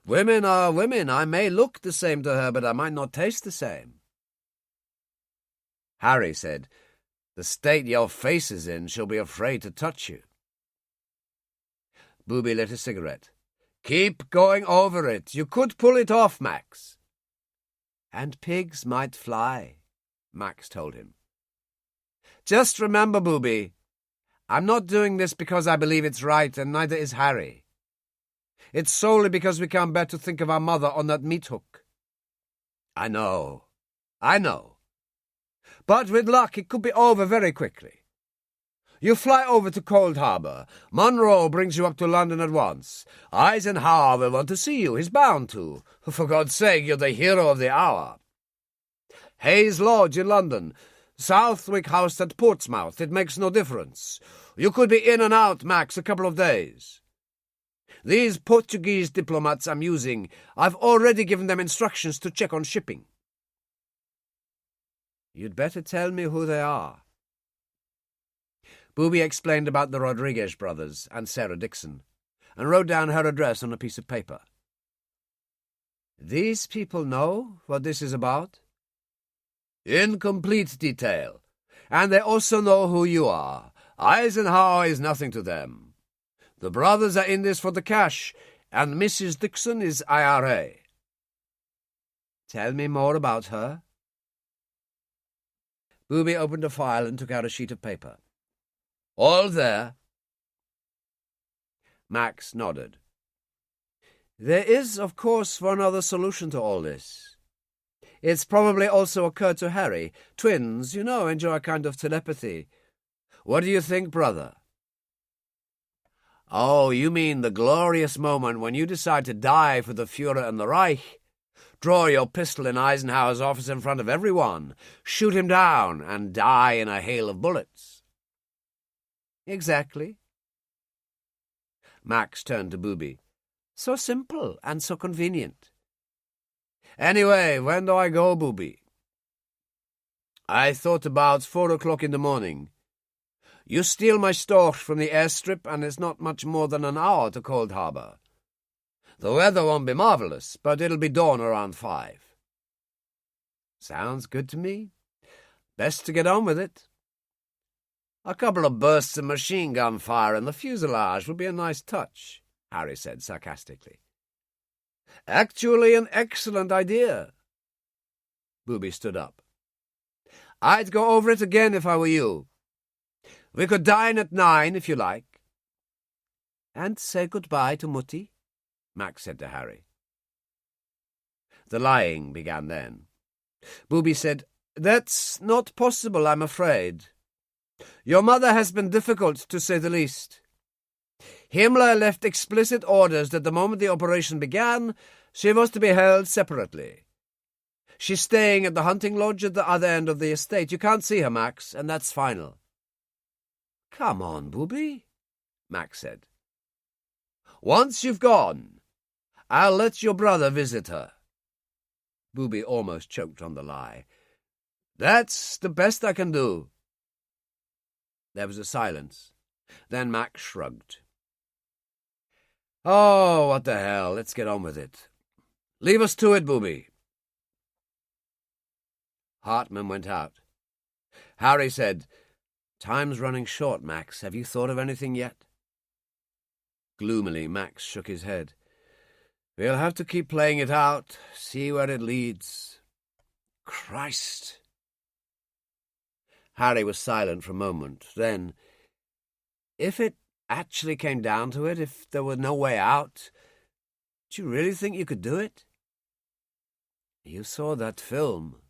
Women are women. I may look the same to her, but I might not taste the same." Harry said, "The state your face is in, she'll be afraid to touch you." Booby lit a cigarette. "Keep going over it. You could pull it off, Max." "And pigs might fly," Max told him. "Just remember, Booby, I'm not doing this because I believe it's right, and neither is Harry. It's solely because we can't bear to think of our mother on that meat hook." I know. But with luck, it could be over very quickly. You fly over to Cold Harbour. Monroe brings you up to London at once. Eisenhower will want to see you. He's bound to. For God's sake, you're the hero of the hour. Hayes Lodge in London. Southwick House at Portsmouth. It makes no difference. You could be in and out, Max, a couple of days. These Portuguese diplomats I'm using, I've already given them instructions to check on shipping." "You'd better tell me who they are." Booby explained about the Rodriguez brothers and Sarah Dixon, and wrote down her address on a piece of paper. "These people know what this is about?" "In complete detail. And they also know who you are. Eisenhower is nothing to them. The brothers are in this for the cash, and Mrs. Dixon is IRA." "Tell me more about her." Booby opened a file and took out a sheet of paper. "All there?" Max nodded. "There is, of course, one other solution to all this. It's probably also occurred to Harry. Twins, you know, enjoy a kind of telepathy. What do you think, brother?" "Oh, you mean the glorious moment when you decide to die for the Führer and the Reich? Draw your pistol in Eisenhower's office in front of everyone, shoot him down, and die in a hail of bullets." "Exactly." Max turned to Booby. "So simple and so convenient. Anyway, when do I go, Booby?" "I thought about 4 o'clock in the morning. You steal my storch from the airstrip, and it's not much more than an hour to Cold Harbor. The weather won't be marvelous, but it'll be dawn around 5. "Sounds good to me. Best to get on with it. A couple of bursts of machine gun fire in the fuselage would be a nice touch," Harry said sarcastically. "Actually an excellent idea." Booby stood up. "I'd go over it again if I were you. We could dine at 9 if you like." "And say goodbye to Mutti," Max said to Harry. The lying began then. Booby said, "That's not possible, I'm afraid. Your mother has been difficult, to say the least. Himmler left explicit orders that the moment the operation began, she was to be held separately. She's staying at the hunting lodge at the other end of the estate. You can't see her, Max, and that's final." "Come on, Booby," Max said. "Once you've gone, I'll let your brother visit her." Booby almost choked on the lie. "That's the best I can do." There was a silence. Then Max shrugged. "Oh, what the hell, let's get on with it. Leave us to it, Booby." Hartman went out. Harry said, "Time's running short, Max. Have you thought of anything yet?" Gloomily, Max shook his head. "We'll have to keep playing it out, see where it leads. Christ." Harry was silent for a moment. Then, "If it actually came down to it, if there were no way out, do you really think you could do it?" "You saw that film,"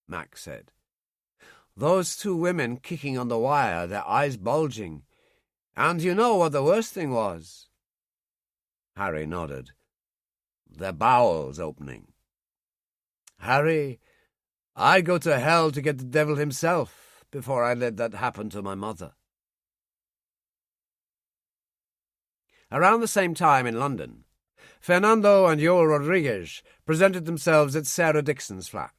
Max said. "Those 2 women kicking on the wire, their eyes bulging. And you know what the worst thing was?" Harry nodded. "Their bowels opening. Harry, I'd go to hell to get the devil himself before I let that happen to my mother." Around the same time in London, Fernando and Joel Rodriguez presented themselves at Sarah Dixon's flat.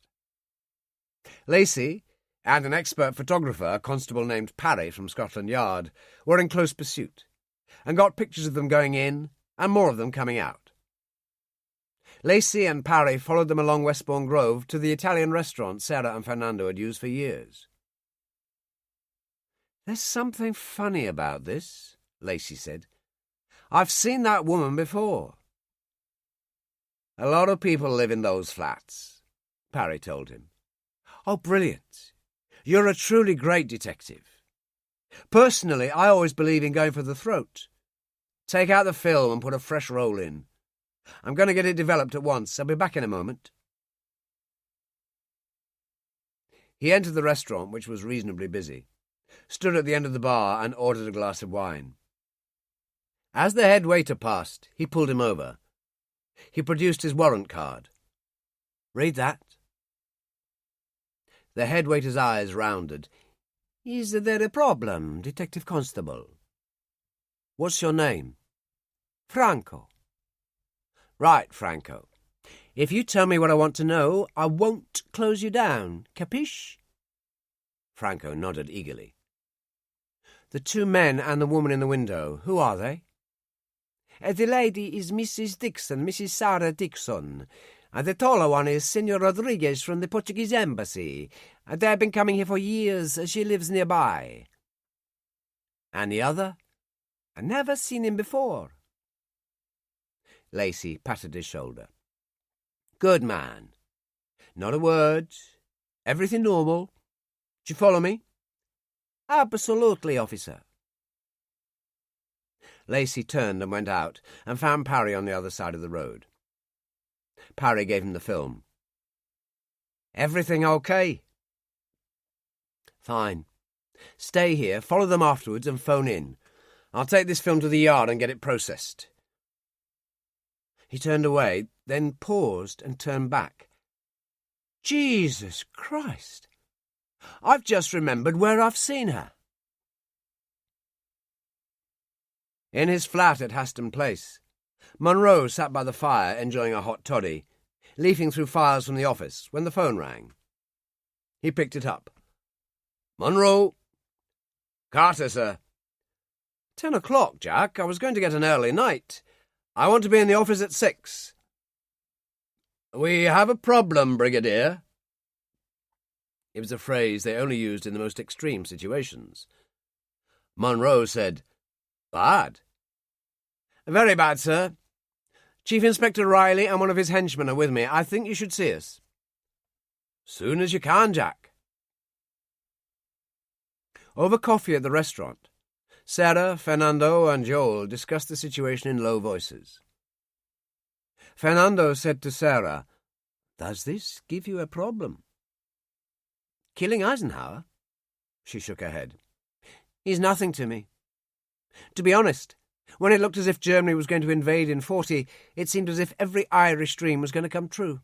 Lacey and an expert photographer, a constable named Parry from Scotland Yard, were in close pursuit, and got pictures of them going in and more of them coming out. Lacey and Parry followed them along Westbourne Grove to the Italian restaurant Sarah and Fernando had used for years. "There's something funny about this," Lacey said. "I've seen that woman before." "A lot of people live in those flats," Parry told him. "Oh, brilliant. You're a truly great detective. Personally, I always believe in going for the throat. Take out the film and put a fresh roll in. I'm going to get it developed at once. I'll be back in a moment." He entered the restaurant, which was reasonably busy, stood at the end of the bar and ordered a glass of wine. As the head waiter passed, he pulled him over. He produced his warrant card. "Read that." The head waiter's eyes rounded. "Is there a problem, Detective Constable?" "What's your name?" "Franco." "Right, Franco. If you tell me what I want to know, I won't close you down. Capiche?" Franco nodded eagerly. "The 2 men and the woman in the window, who are they?" "The lady is Mrs. Dixon, Mrs. Sarah Dixon. The taller one is Senor Rodriguez from the Portuguese Embassy. They have been coming here for years. She lives nearby." "And the other?" "I never seen him before." Lacey patted his shoulder. "Good man. Not a word. Everything normal. Do you follow me? Absolutely, officer. Lacey turned and went out and found Parry on the other side of the road. Parry gave him the film. Everything okay? Fine. Stay here, follow them afterwards and phone in. I'll take this film to the yard and get it processed. He turned away, then paused and turned back. Jesus Christ! I've just remembered where I've seen her. In his flat at Haston Place, Munro sat by the fire enjoying a hot toddy, leafing through files from the office when the phone rang. He picked it up. Munro. Carter, sir. 10 o'clock, Jack. I was going to get an early night. I want to be in the office at 6. We have a problem, Brigadier. It was a phrase they only used in the most extreme situations. Munro said, Bad. Very bad, sir. Chief Inspector Riley and one of his henchmen are with me. I think you should see us. Soon as you can, Jack. Over coffee at the restaurant, Sarah, Fernando and Joel discussed the situation in low voices. Fernando said to Sarah, Does this give you a problem? Killing Eisenhower? She shook her head. He's nothing to me. To be honest, when it looked as if Germany was going to invade in 40, it seemed as if every Irish dream was going to come true.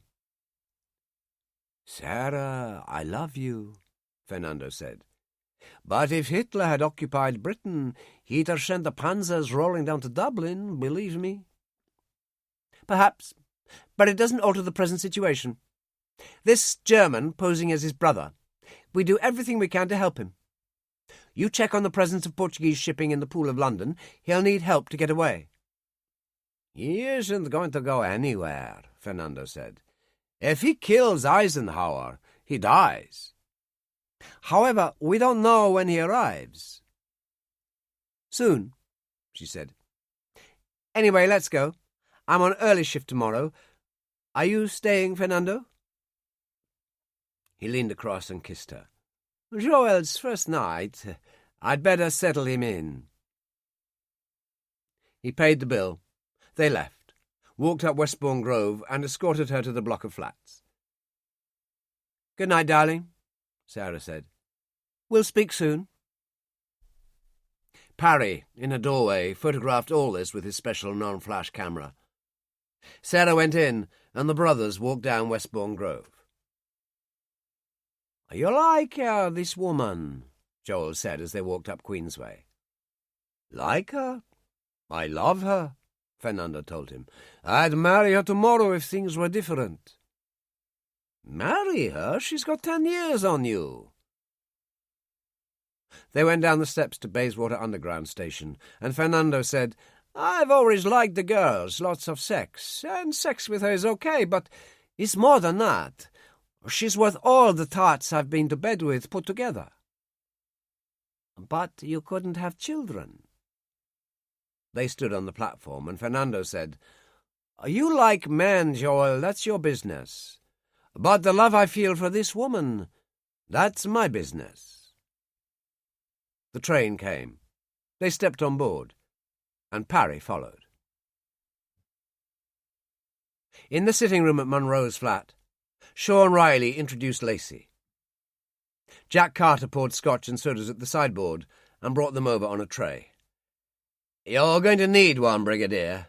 Sarah, I love you, Fernando said. But if Hitler had occupied Britain, he'd have sent the panzers rolling down to Dublin, believe me. Perhaps, but it doesn't alter the present situation. This German posing as his brother, we do everything we can to help him. You check on the presence of Portuguese shipping in the Pool of London. He'll need help to get away. He isn't going to go anywhere, Fernando said. If he kills Eisenhower, he dies. However, we don't know when he arrives. Soon, she said. Anyway, let's go. I'm on early shift tomorrow. Are you staying, Fernando? He leaned across and kissed her. Joel's first night. I'd better settle him in. He paid the bill. They left, walked up Westbourne Grove and escorted her to the block of flats. Good night, darling, Sarah said. We'll speak soon. Parry, in a doorway, photographed all this with his special non-flash camera. Sarah went in, and the brothers walked down Westbourne Grove. You like her, this woman, Joel said as they walked up Queensway. Like her? I love her, Fernando told him. I'd marry her tomorrow if things were different. Marry her? She's got 10 years on you. They went down the steps to Bayswater Underground Station, and Fernando said, I've always liked the girls, lots of sex, and sex with her is okay, but it's more than that. She's worth all the tarts I've been to bed with put together. But you couldn't have children. They stood on the platform, and Fernando said, You like men, Joel, that's your business. But the love I feel for this woman, that's my business. The train came. They stepped on board, and Parry followed. In the sitting room at Munro's flat, Sean Riley introduced Lacey. Jack Carter poured scotch and sodas at the sideboard and brought them over on a tray. You're going to need one, Brigadier.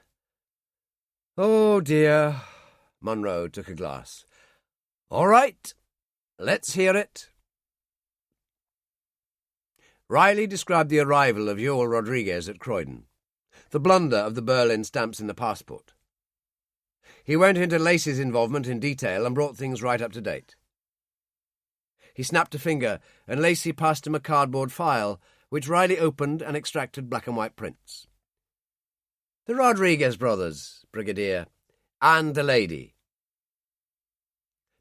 Oh, dear. Munro took a glass. All right, let's hear it. Riley described the arrival of Joel Rodriguez at Croydon, the blunder of the Berlin stamps in the passport. He went into Lacey's involvement in detail and brought things right up to date. He snapped a finger, and Lacey passed him a cardboard file, which Riley opened and extracted black and white prints. The Rodriguez brothers, Brigadier, and the lady.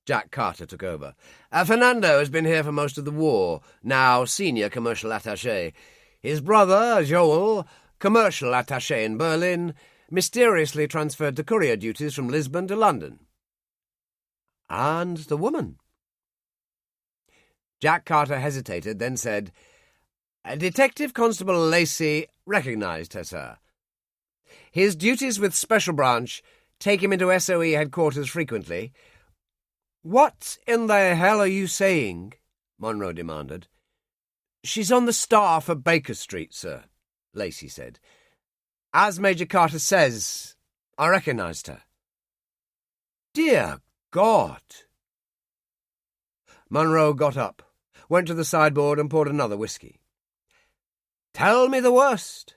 Jack Carter took over. Fernando has been here for most of the war, now senior commercial attaché. His brother, Joel, commercial attaché in Berlin, mysteriously transferred to courier duties from Lisbon to London. And the woman? Jack Carter hesitated, then said, Detective Constable Lacey recognised her, sir. His duties with Special Branch take him into SOE headquarters frequently. What in the hell are you saying? Monroe demanded. She's on the staff at Baker Street, sir, Lacey said. As Major Carter says, I recognised her. Dear God! Monroe got up, went to the sideboard and poured another whiskey. Tell me the worst.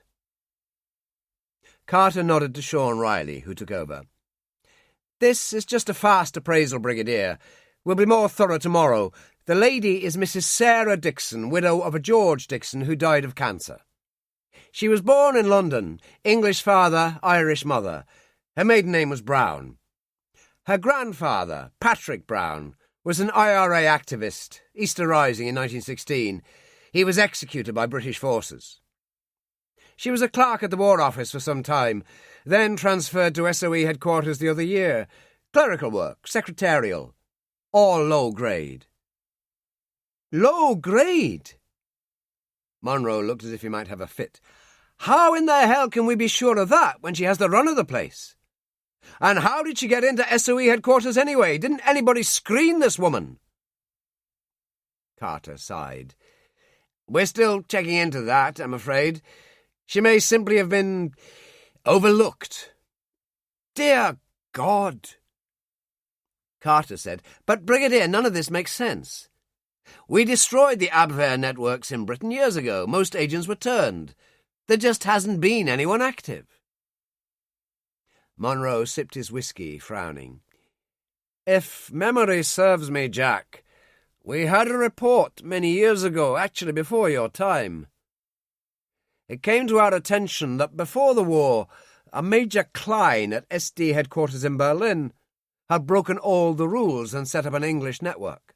Carter nodded to Sean Riley, who took over. This is just a fast appraisal, Brigadier. We'll be more thorough tomorrow. The lady is Mrs. Sarah Dixon, widow of a George Dixon who died of cancer. She was born in London, English father, Irish mother. Her maiden name was Brown. Her grandfather, Patrick Brown, was an IRA activist, Easter Rising in 1916. He was executed by British forces. She was a clerk at the War Office for some time, then transferred to SOE headquarters the other year. Clerical work, secretarial, all low grade. Low grade? Monroe looked as if he might have a fit. How in the hell can we be sure of that when she has the run of the place? And how did she get into SOE headquarters anyway? Didn't anybody screen this woman? Carter sighed. We're still checking into that, I'm afraid. She may simply have been overlooked. Dear God! Carter said, But, Brigadier, none of this makes sense. We destroyed the Abwehr networks in Britain years ago. Most agents were turned. There just hasn't been anyone active. Monroe sipped his whiskey, frowning. If memory serves me, Jack, we had a report many years ago, actually before your time. It came to our attention that before the war, a Major Klein at SD headquarters in Berlin had broken all the rules and set up an English network.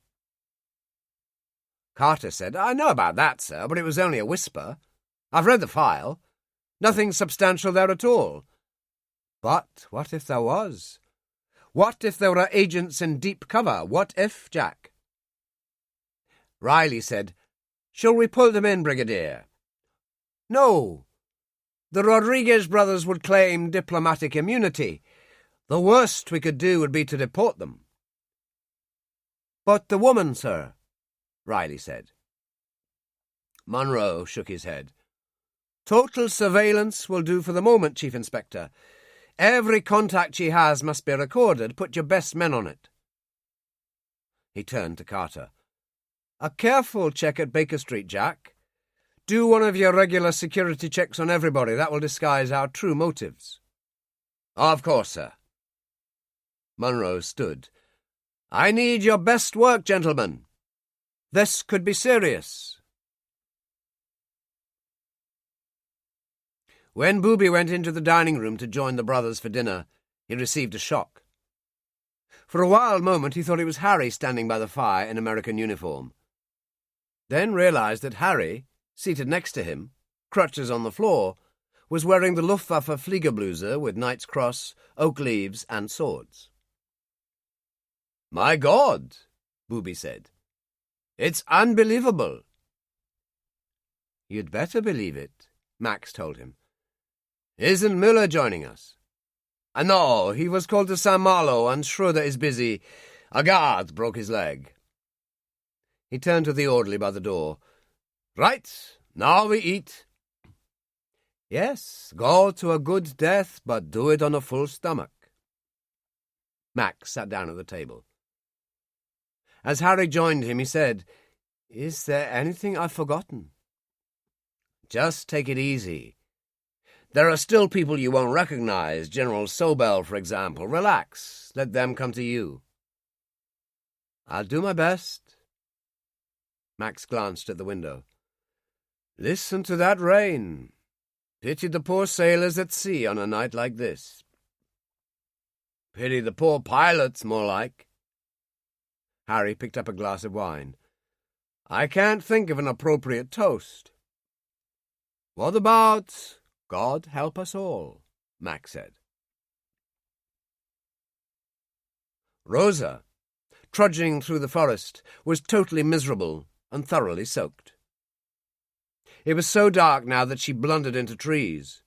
Carter said, I know about that, sir, but it was only a whisper. I've read the file. Nothing substantial there at all. But what if there was? What if there were agents in deep cover? What if, Jack? Riley said, Shall we pull them in, Brigadier? No. The Rodriguez brothers would claim diplomatic immunity. The worst we could do would be to deport them. But the woman, sir, Riley said. Monroe shook his head. Total surveillance will do for the moment, Chief Inspector. Every contact she has must be recorded. Put your best men on it. He turned to Carter. A careful check at Baker Street, Jack. Do one of your regular security checks on everybody. That will disguise our true motives. Of course, sir. Monroe stood. I need your best work, gentlemen. This could be serious. When Booby went into the dining room to join the brothers for dinner, he received a shock. For a wild moment he thought it was Harry standing by the fire in American uniform. Then realised that Harry, seated next to him, crutches on the floor, was wearing the Luftwaffe Fliegerbluse with Knight's Cross, oak leaves, and swords. My God, Booby said. It's unbelievable. You'd better believe it, Max told him. Isn't Müller joining us? No, he was called to St. Malo, and Schroeder is busy. A guard broke his leg. He turned to the orderly by the door. Right, now we eat. Yes, go to a good death, but do it on a full stomach. Max sat down at the table. As Harry joined him, he said, Is there anything I've forgotten? Just take it easy. There are still people you won't recognize, General Sobel, for example. Relax. Let them come to you. I'll do my best. Max glanced at the window. Listen to that rain. Pity the poor sailors at sea on a night like this. Pity the poor pilots, more like. Harry picked up a glass of wine. I can't think of an appropriate toast. What about God help us all, Max said. Rosa, trudging through the forest, was totally miserable, and thoroughly soaked. It was so dark now that she blundered into trees.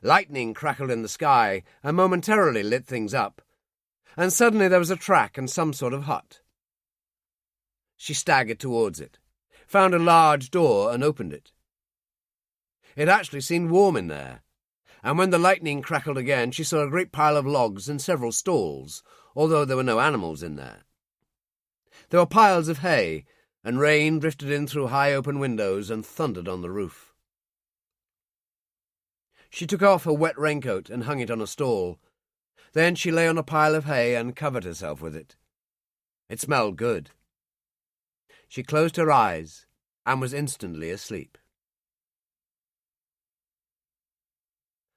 Lightning crackled in the sky and momentarily lit things up, and suddenly there was a track and some sort of hut. She staggered towards it, found a large door and opened it. It actually seemed warm in there, and when the lightning crackled again she saw a great pile of logs and several stalls, although there were no animals in there. There were piles of hay, and rain drifted in through high open windows and thundered on the roof. She took off her wet raincoat and hung it on a stall. Then she lay on a pile of hay and covered herself with it. It smelled good. She closed her eyes and was instantly asleep.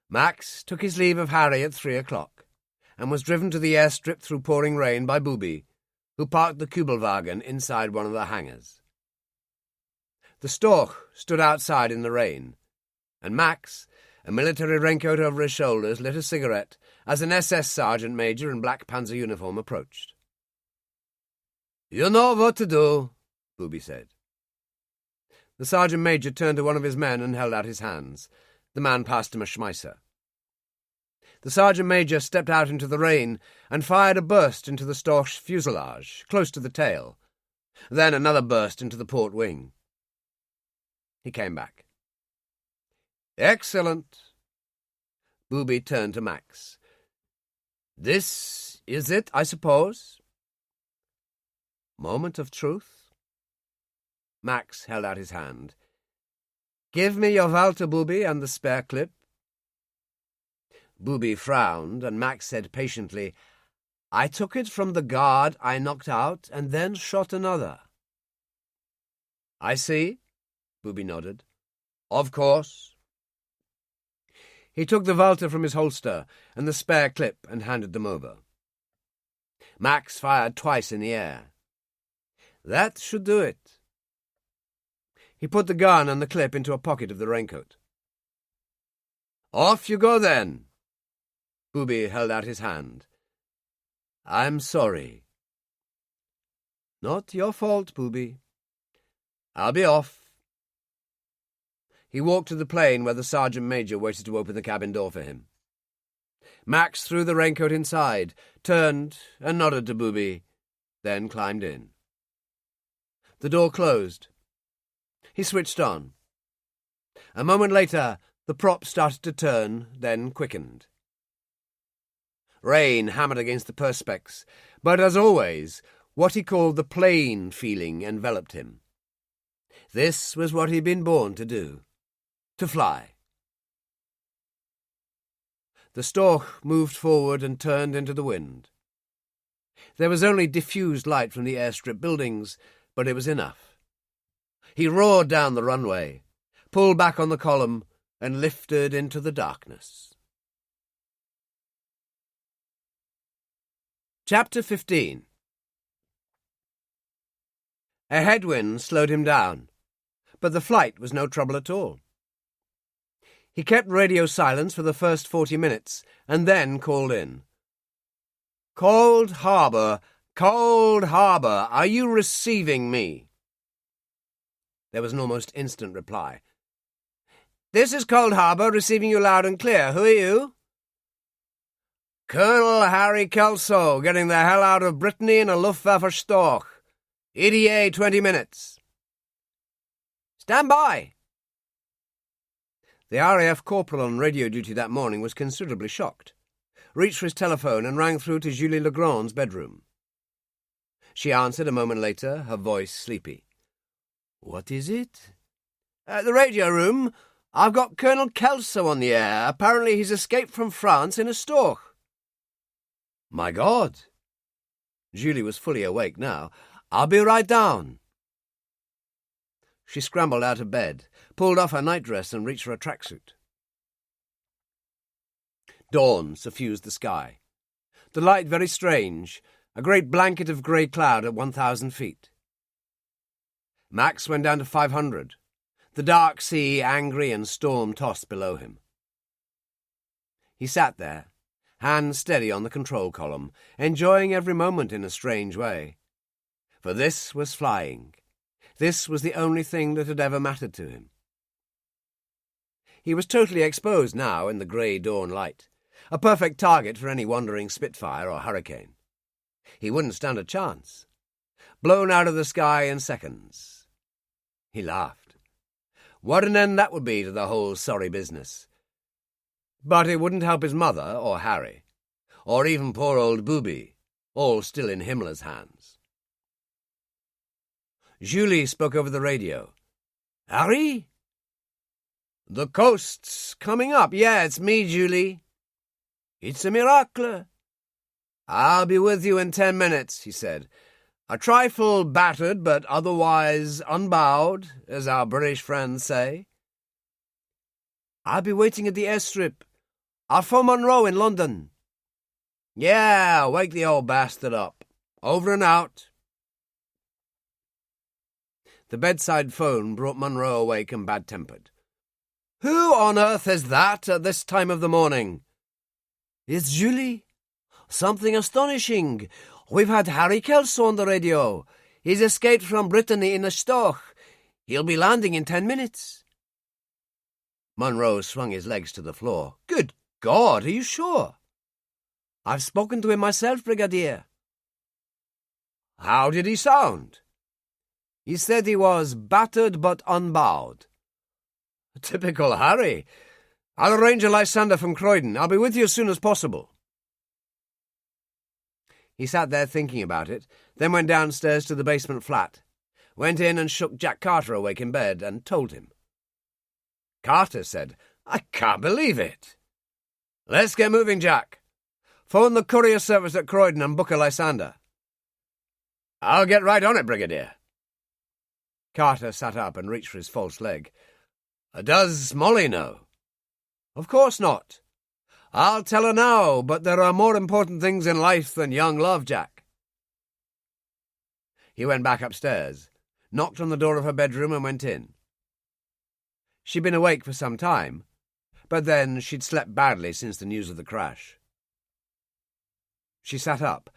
Max took his leave of Harry at 3 o'clock and was driven to the airstrip through pouring rain by Booby, who parked the Kübelwagen inside one of the hangars. The Storch stood outside in the rain, and Max, a military raincoat over his shoulders, lit a cigarette as an SS sergeant major in black panzer uniform approached. "You know what to do," Booby said. The sergeant major turned to one of his men and held out his hands. The man passed him a Schmeisser. The sergeant major stepped out into the rain and fired a burst into the Storch's fuselage, close to the tail, then another burst into the port wing. He came back. "Excellent." Booby turned to Max. "This is it, I suppose?" Moment of truth. Max held out his hand. "Give me your Walter, Booby, and the spare clip." Booby frowned, and Max said patiently, "I took it from the guard I knocked out, and then shot another." "I see," Booby nodded. "Of course." He took the Walter from his holster and the spare clip and handed them over. Max fired twice in the air. "That should do it." He put the gun and the clip into a pocket of the raincoat. "Off you go, then." Booby held out his hand. "I'm sorry." "Not your fault, Booby. I'll be off." He walked to the plane where the sergeant major waited to open the cabin door for him. Max threw the raincoat inside, turned and nodded to Booby, then climbed in. The door closed. He switched on. A moment later, the prop started to turn, then quickened. Rain hammered against the perspex, but as always, what he called the plane feeling enveloped him. This was what he'd been born to do, to fly. The Storch moved forward and turned into the wind. There was only diffused light from the airstrip buildings, but it was enough. He roared down the runway, pulled back on the column, and lifted into the darkness. Chapter 15. A headwind slowed him down, but the flight was no trouble at all. He kept radio silence for the first 40 minutes, and then called in. "Cold Harbour, Cold Harbour, are you receiving me?" There was an almost instant reply. "This is Cold Harbour, receiving you loud and clear. Who are you?" "Colonel Harry Kelso, getting the hell out of Brittany in a Luftwaffe Storch. ETA 20 minutes. "Stand by." The RAF corporal on radio duty that morning was considerably shocked, reached for his telephone and rang through to Julie Legrand's bedroom. She answered a moment later, her voice sleepy. "What is it?" "The radio room. I've got Colonel Kelso on the air. Apparently he's escaped from France in a Storch." "My God!" Julie was fully awake now. "I'll be right down." She scrambled out of bed, pulled off her nightdress and reached for a tracksuit. Dawn suffused the sky. The light very strange, a great blanket of grey cloud at 1,000 feet. Max went down to 500, the dark sea angry and storm-tossed below him. He sat there, hands steady on the control column, enjoying every moment in a strange way. For this was flying. This was the only thing that had ever mattered to him. He was totally exposed now in the grey dawn light, a perfect target for any wandering Spitfire or hurricane. He wouldn't stand a chance. Blown out of the sky in seconds. He laughed. What an end that would be to the whole sorry business. But it wouldn't help his mother or Harry, or even poor old Booby, all still in Himmler's hands. Julie spoke over the radio. "Harry?" "The coast's coming up. Yeah, it's me, Julie." "It's a miracle." "I'll be with you in 10 minutes," he said. "A trifle battered, but otherwise unbowed, as our British friends say." "I'll be waiting at the airstrip. I'll phone Monroe in London." "Yeah, wake the old bastard up. Over and out." The bedside phone brought Monroe awake and bad-tempered. "Who on earth is that at this time of the morning?" "It's Julie. Something astonishing. We've had Harry Kelso on the radio. He's escaped from Brittany in a stoch. He'll be landing in 10 minutes. Monroe swung his legs to the floor. "Good God, are you sure?" "I've spoken to him myself, Brigadier." "How did he sound?" "He said he was battered but unbowed." "Typical Harry. I'll arrange a Lysander from Croydon. I'll be with you as soon as possible." He sat there thinking about it, then went downstairs to the basement flat, went in and shook Jack Carter awake in bed and told him. Carter said, "I can't believe it." "Let's get moving, Jack. Phone the courier service at Croydon and book a Lysander." "I'll get right on it, Brigadier." Carter sat up and reached for his false leg. "Does Molly know?" "Of course not. I'll tell her now, but there are more important things in life than young love, Jack." He went back upstairs, knocked on the door of her bedroom and went in. She'd been awake for some time, but then she'd slept badly since the news of the crash. She sat up.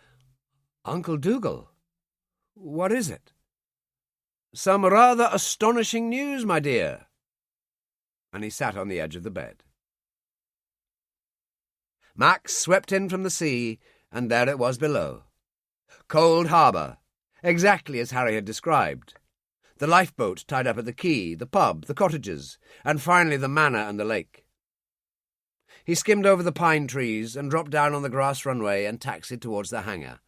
"Uncle Dougal, what is it?" "Some rather astonishing news, my dear." And he sat on the edge of the bed. Max swept in from the sea, and there it was below. Cold Harbour, exactly as Harry had described. The lifeboat tied up at the quay, the pub, the cottages, and finally the manor and the lake. He skimmed over the pine trees and dropped down on the grass runway and taxied towards the hangar,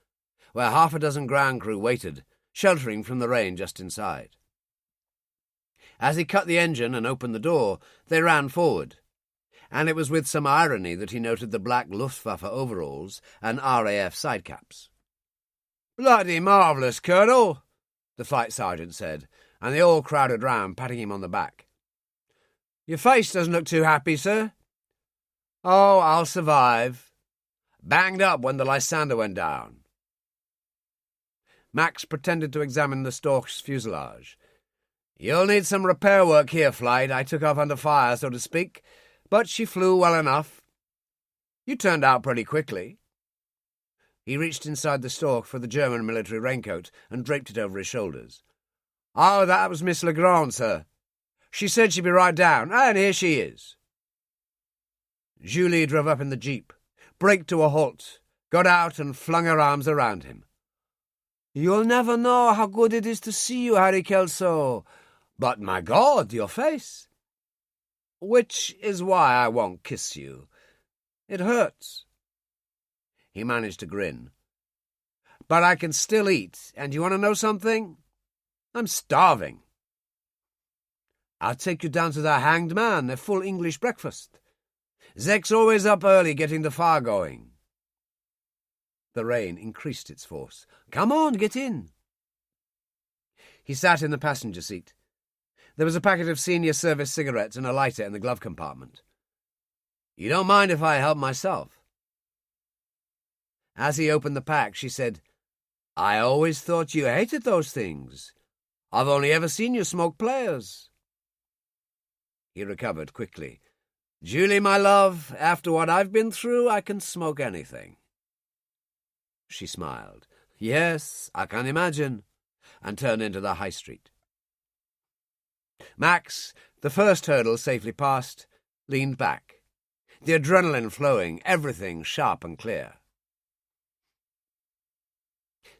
where half a dozen ground crew waited, sheltering from the rain just inside. As he cut the engine and opened the door, they ran forward, and it was with some irony that he noted the black Luftwaffe overalls and RAF sidecaps. "Bloody marvellous, Colonel," the flight sergeant said, and they all crowded round, patting him on the back. "Your face doesn't look too happy, sir." "Oh, I'll survive. Banged up when the Lysander went down." Max pretended to examine the Storch's fuselage. "You'll need some repair work here, Flight. I took off under fire, so to speak, but she flew well enough. You turned out pretty quickly." He reached inside the Storch for the German military raincoat and draped it over his shoulders. "Oh, that was Miss Legrand, sir. She said she'd be right down, and here she is." Julie drove up in the jeep, braked to a halt, got out and flung her arms around him. "You'll never know how good it is to see you, Harry Kelso. But, my God, your face. Which is why I won't kiss you. It hurts." He managed to grin. "But I can still eat, and you want to know something? I'm starving." "I'll take you down to the Hanged Man, a full English breakfast. Zek's always up early getting the fire going." The rain increased its force. "Come on, get in." He sat in the passenger seat. There was a packet of senior service cigarettes and a lighter in the glove compartment. "You don't mind if I help myself?" As he opened the pack, she said, "I always thought you hated those things. I've only ever seen you smoke players." He recovered quickly. "Julie, my love, after what I've been through, I can smoke anything." She smiled. "Yes, I can imagine," and turned into the high street. Max, the first hurdle safely passed, leaned back, the adrenaline flowing, everything sharp and clear.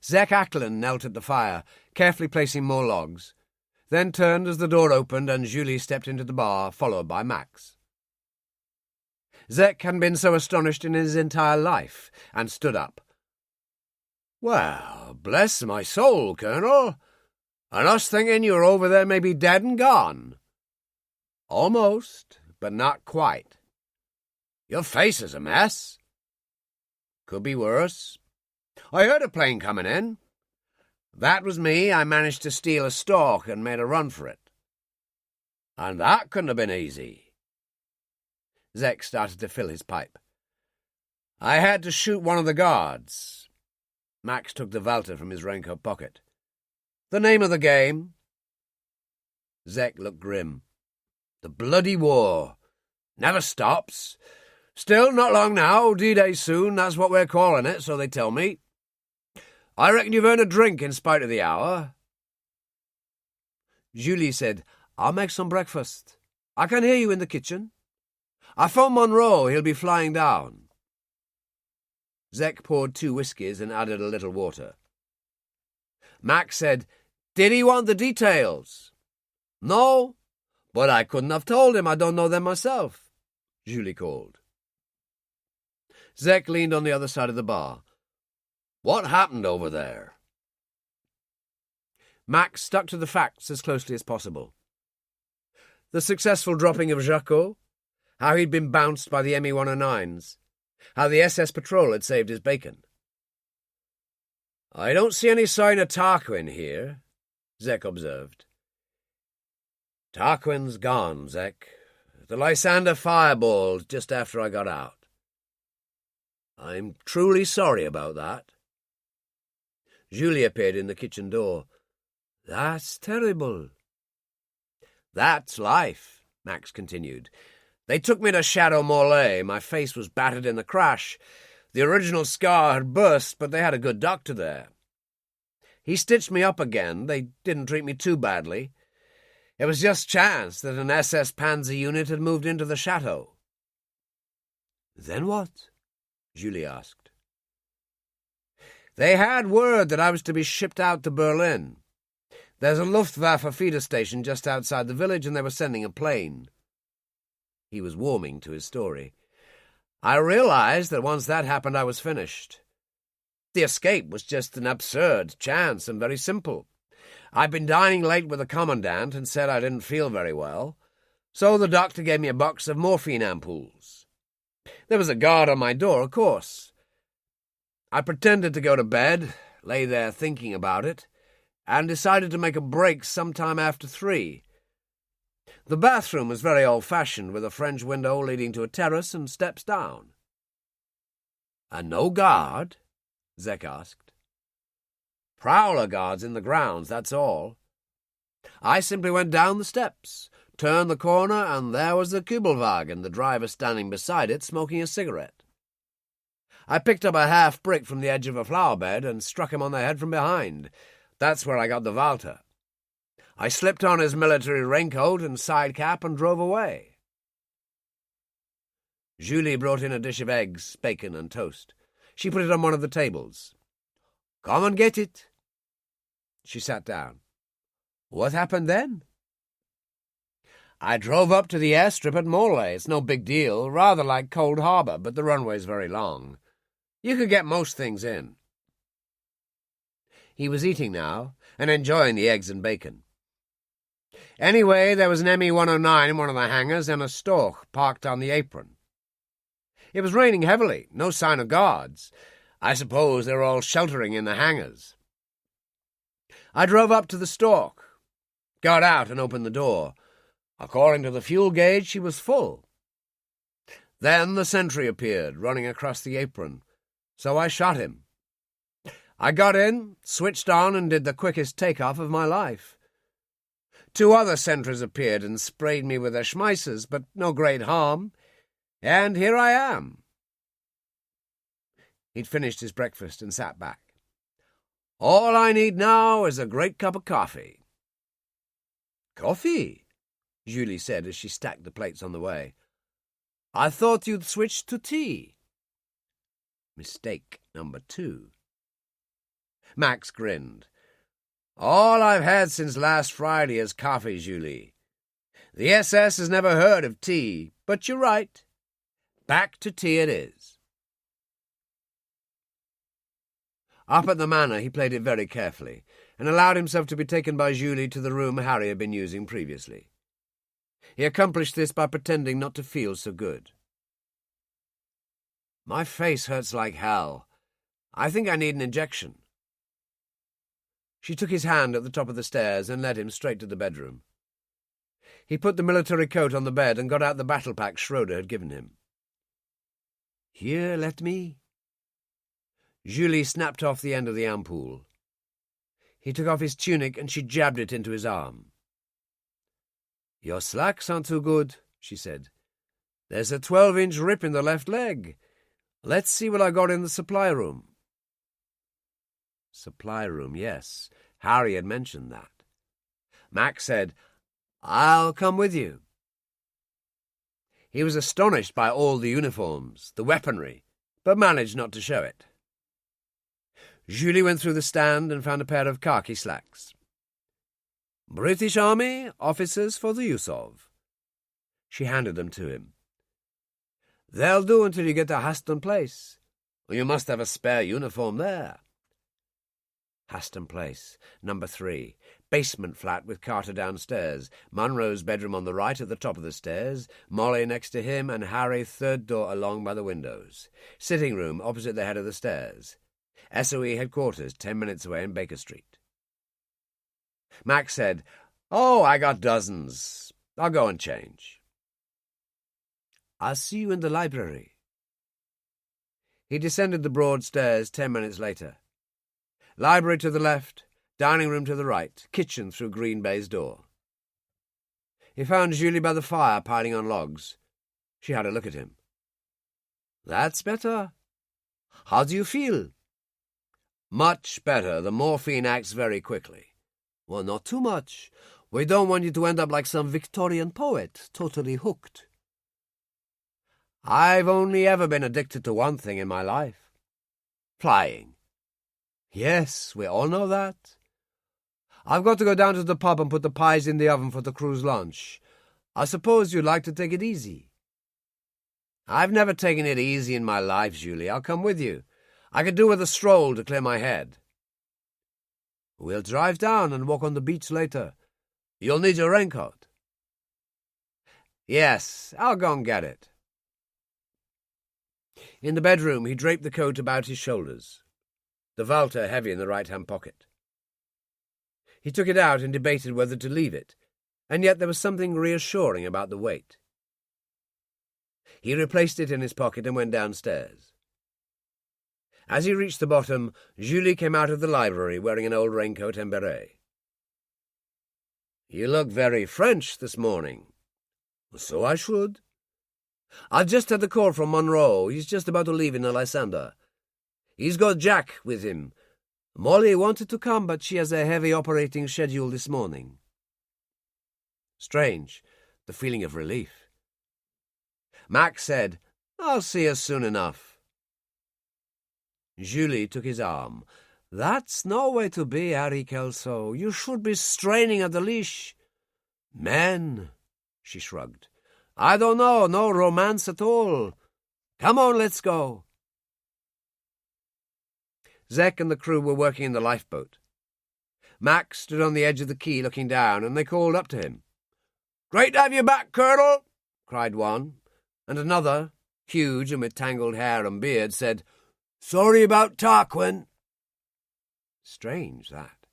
Zek Ackland knelt at the fire, carefully placing more logs, then turned as the door opened and Julie stepped into the bar, followed by Max. Zek hadn't been so astonished in his entire life, and stood up. "Well, bless my soul, Colonel, and us thinking you were over there maybe dead and gone." "Almost, but not quite." "Your face is a mess." "Could be worse." "I heard a plane coming in." "That was me. I managed to steal a stalk and made a run for it." "And that couldn't have been easy." Zek started to fill his pipe. "I had to shoot one of the guards." Max took the Walter from his raincoat pocket. "The name of the game?" Zek looked grim. "The bloody war. Never stops. Still, not long now. D-Day soon. That's what we're calling it, so they tell me. I reckon you've earned a drink in spite of the hour." Julie said, "I'll make some breakfast. I can hear you in the kitchen. I phoned Monroe. He'll be flying down." Zek poured 2 whiskies and added a little water. Max said, "Did he want the details?" "No, but I couldn't have told him. I don't know them myself," Julie called. Zek leaned on the other side of the bar. "What happened over there?" Max stuck to the facts as closely as possible. The successful dropping of Jacot, how he'd been bounced by the ME-109s, how the SS patrol had saved his bacon. "I don't see any sign of Tarquin here," Zek observed. "Tarquin's gone, Zek. The Lysander fireballed just after I got out. I'm truly sorry about that." Julie appeared in the kitchen door. "That's terrible." "That's life," Max continued. "They took me to Chateau Morlaix. My face was battered in the crash. The original scar had burst, but they had a good doctor there. He stitched me up again. They didn't treat me too badly. It was just chance that an SS Panzer unit had moved into the chateau." "Then what?" Julie asked. "They had word that I was to be shipped out to Berlin. There's a Luftwaffe feeder station just outside the village, and they were sending a plane." He was warming to his story. "I realized that once that happened I was finished. The escape was just an absurd chance and very simple. I'd been dining late with the commandant and said I didn't feel very well, so the doctor gave me a box of morphine ampoules. There was a guard on my door, of course. I pretended to go to bed, lay there thinking about it, and decided to make a break sometime after 3. The bathroom was very old-fashioned, with a French window leading to a terrace and steps down." "And no guard?" Zek asked. "Prowler guards in the grounds, that's all. I simply went down the steps, turned the corner, and there was the Kübelwagen, the driver standing beside it, smoking a cigarette. I picked up a half-brick from the edge of a flower-bed and struck him on the head from behind. That's where I got the Walter. I slipped on his military raincoat and side cap and drove away." Julie brought in a dish of eggs, bacon, and toast. She put it on one of the tables. "Come and get it." She sat down. "What happened then?" "I drove up to the airstrip at Morlaix. It's no big deal, rather like Cold Harbor, but the runway's very long. You could get most things in." He was eating now, and enjoying the eggs and bacon. "Anyway, there was an ME-109 in one of the hangars and a Storch parked on the apron. It was raining heavily, no sign of guards. I suppose they were all sheltering in the hangars. I drove up to the Storch, got out and opened the door. According to the fuel gauge, she was full. Then the sentry appeared, running across the apron, so I shot him. I got in, switched on, and did the quickest takeoff of my life. 2 other sentries appeared and sprayed me with their schmeissers, but no great harm, and here I am." He'd finished his breakfast and sat back. "All I need now is a great cup of coffee." "Coffee?" Julie said as she stacked the plates on the way. "I thought you'd switched to tea." Mistake number 2. Max grinned. "All I've had since last Friday is coffee, Julie. The SS has never heard of tea, but you're right. Back to tea it is." Up at the manor he played it very carefully, and allowed himself to be taken by Julie to the room Harry had been using previously. He accomplished this by pretending not to feel so good. "My face hurts like hell. I think I need an injection." She took his hand at the top of the stairs and led him straight to the bedroom. He put the military coat on the bed and got out the battle pack Schroeder had given him. "Here, let me." Julie snapped off the end of the ampoule. He took off his tunic and she jabbed it into his arm. "Your slacks aren't too good," she said. "There's a 12-inch rip in the left leg. Let's see what I got in the supply room." Supply room, yes. Harry had mentioned that. Max said, "I'll come with you." He was astonished by all the uniforms, the weaponry, but managed not to show it. Julie went through the stand and found a pair of khaki slacks. "British Army, officers for the use of." She handed them to him. "They'll do until you get to Haston Place. You must have a spare uniform there." Haston Place, number 3, basement flat with Carter downstairs, Munro's bedroom on the right at the top of the stairs, Molly next to him, and Harry third door along by the windows. Sitting room opposite the head of the stairs. SOE headquarters 10 minutes away in Baker Street. Max said, "Oh, I got dozens. I'll go and change." "I'll see you in the library." He descended the broad stairs 10 minutes later. Library to the left, dining room to the right, kitchen through Green Bay's door. He found Julie by the fire piling on logs. She had a look at him. "That's better. How do you feel?" "Much better. The morphine acts very quickly." "Well, not too much. We don't want you to end up like some Victorian poet, totally hooked." "I've only ever been addicted to one thing in my life. Flying." "Yes, we all know that. I've got to go down to the pub and put the pies in the oven for the crew's lunch. I suppose you'd like to take it easy." "I've never taken it easy in my life, Julie. I'll come with you. I could do with a stroll to clear my head." "We'll drive down and walk on the beach later. You'll need your raincoat." "Yes, I'll go and get it." In the bedroom, he draped the coat about his shoulders, the Walter heavy in the right-hand pocket. He took it out and debated whether to leave it, and yet there was something reassuring about the weight. He replaced it in his pocket and went downstairs. As he reached the bottom, Julie came out of the library wearing an old raincoat and beret. "You look very French this morning." "So I should." "I've just had the call from Monroe. He's just about to leave in Lysander. He's got Jack with him. Molly wanted to come, but she has a heavy operating schedule this morning." Strange, the feeling of relief. Max said, "I'll see us soon enough." Julie took his arm. "That's no way to be, Harry Kelso. You should be straining at the leash." "Men," she shrugged. "I don't know, no romance at all. Come on, let's go." Zek and the crew were working in the lifeboat. Max stood on the edge of the quay looking down, and they called up to him. "Great to have you back, Colonel," cried one, and another, huge and with tangled hair and beard, said, "Sorry about Tarquin." Strange, that.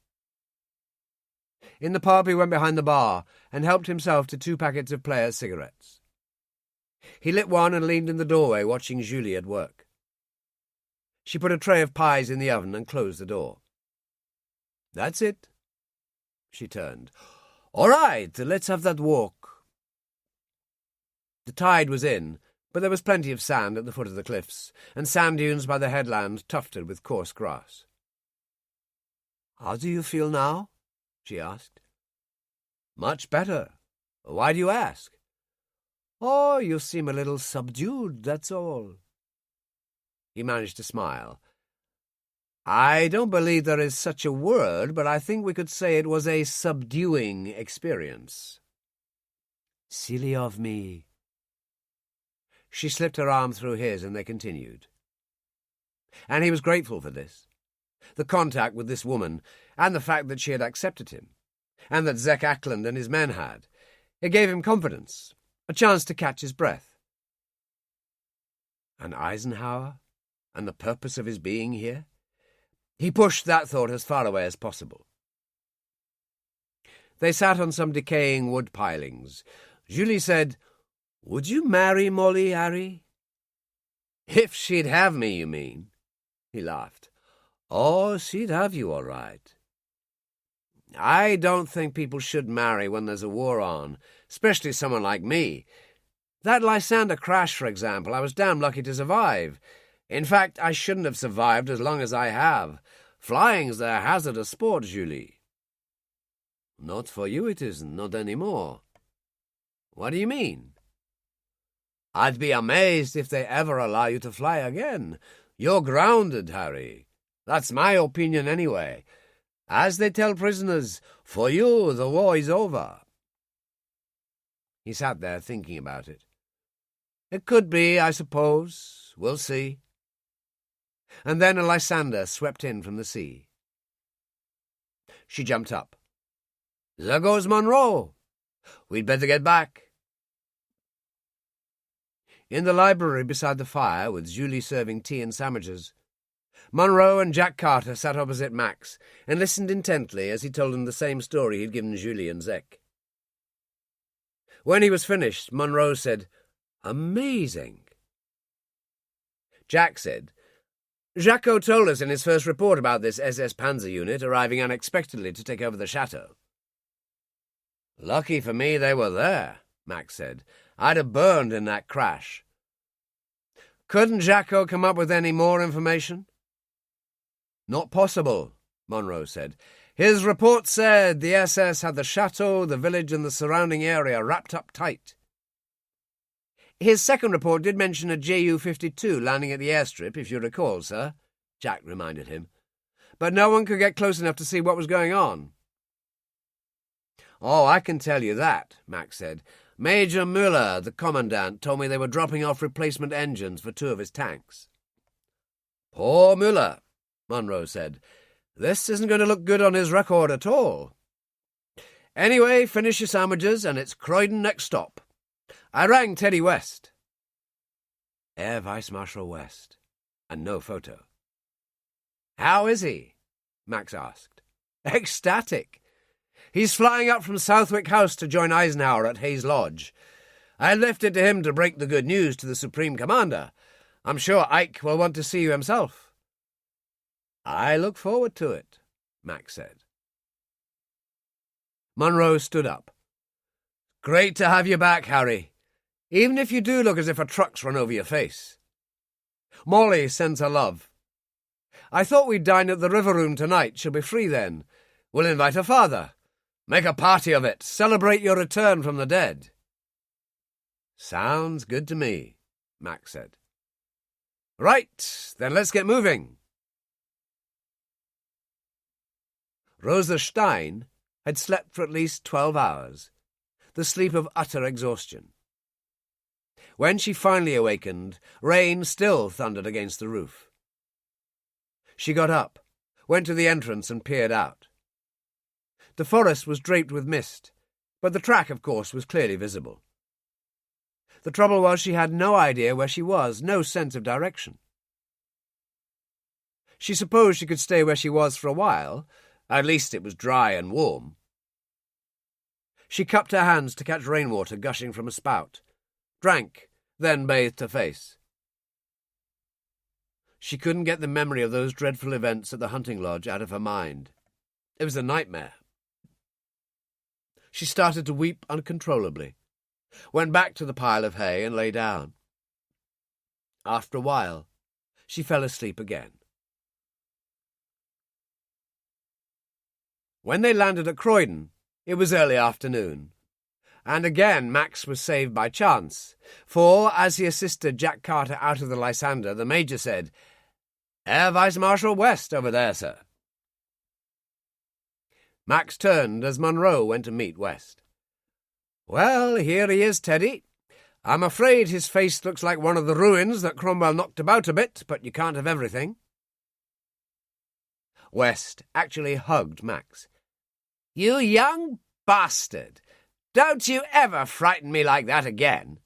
In the pub, he went behind the bar and helped himself to 2 packets of Player's cigarettes. He lit one and leaned in the doorway watching Julie at work. She put a tray of pies in the oven and closed the door. "That's it." She turned. "All right, let's have that walk." The tide was in, but there was plenty of sand at the foot of the cliffs, and sand dunes by the headland tufted with coarse grass. "How do you feel now?" she asked. "Much better." Why do you ask? Oh, you seem a little subdued, that's all. He managed to smile. I don't believe there is such a word, but I think we could say it was a subduing experience. Silly of me. She slipped her arm through his, and they continued. And he was grateful for this. The contact with this woman, and the fact that she had accepted him, and that Zek Ackland and his men had. It gave him confidence, a chance to catch his breath. And Eisenhower? And the purpose of his being here? He pushed that thought as far away as possible. They sat on some decaying wood pilings. Julie said, "Would you marry Molly, Harry?" "If she'd have me, you mean?" He laughed. "Oh, she'd have you all right." "I don't think people should marry when there's a war on, especially someone like me. That Lysander crash, for example, I was damn lucky to survive. In fact, I shouldn't have survived as long as I have. Flying's a hazardous sport, Julie." "Not for you it isn't, not any more." "What do you mean?" "I'd be amazed if they ever allow you to fly again. You're grounded, Harry. That's my opinion anyway. As they tell prisoners, for you the war is over." He sat there thinking about it. "It could be, I suppose. We'll see." And then a Lysander swept in from the sea. She jumped up. "There goes Monroe. We'd better get back." In the library beside the fire, with Julie serving tea and sandwiches, Monroe and Jack Carter sat opposite Max and listened intently as he told them the same story he'd given Julie and Zek. When he was finished, Monroe said, "Amazing." Jack said, "Jacques told us in his first report about this SS Panzer unit arriving unexpectedly to take over the chateau." "Lucky for me they were there," Max said. "I'd have burned in that crash." "Couldn't Jacques come up with any more information?" "Not possible," Monroe said. "His report said the SS had the chateau, the village, and the surrounding area wrapped up tight." "His second report did mention a Ju-52 landing at the airstrip, if you recall, sir," Jack reminded him. "But no one could get close enough to see what was going on." "Oh, I can tell you that," Max said. "Major Muller, the commandant, told me they were dropping off replacement engines for 2 of his tanks." "Poor Muller," Monroe said. "This isn't going to look good on his record at all. Anyway, finish your sandwiches, and it's Croydon next stop. I rang Teddy West." Air Vice Marshal West. And no photo. "How is he?" Max asked. "Ecstatic. He's flying up from Southwick House to join Eisenhower at Hayes Lodge. I left it to him to break the good news to the Supreme Commander. I'm sure Ike will want to see you himself." "I look forward to it," Max said. Monroe stood up. "Great to have you back, Harry, even if you do look as if a truck's run over your face. Molly sends her love. I thought we'd dine at the River Room tonight. She'll be free then. We'll invite her father. Make a party of it. Celebrate your return from the dead." "Sounds good to me," Max said. "Right, then let's get moving." Rosa Stein had slept for at least 12 hours, the sleep of utter exhaustion. When she finally awakened, rain still thundered against the roof. She got up, went to the entrance and peered out. The forest was draped with mist, but the track, of course, was clearly visible. The trouble was she had no idea where she was, no sense of direction. She supposed she could stay where she was for a while. At least it was dry and warm. She cupped her hands to catch rainwater gushing from a spout, drank, then bathed her face. She couldn't get the memory of those dreadful events at the hunting lodge out of her mind. It was a nightmare. She started to weep uncontrollably, went back to the pile of hay and lay down. After a while, she fell asleep again. When they landed at Croydon, it was early afternoon, And again Max was saved by chance, for as he assisted Jack Carter out of the Lysander, the Major said, "Air Vice Marshal West over there, sir." Max turned as Munro went to meet West. "Well, here he is, Teddy. I'm afraid his face looks like one of the ruins that Cromwell knocked about a bit, but you can't have everything." West actually hugged Max. "You young bastard! Don't you ever frighten me like that again."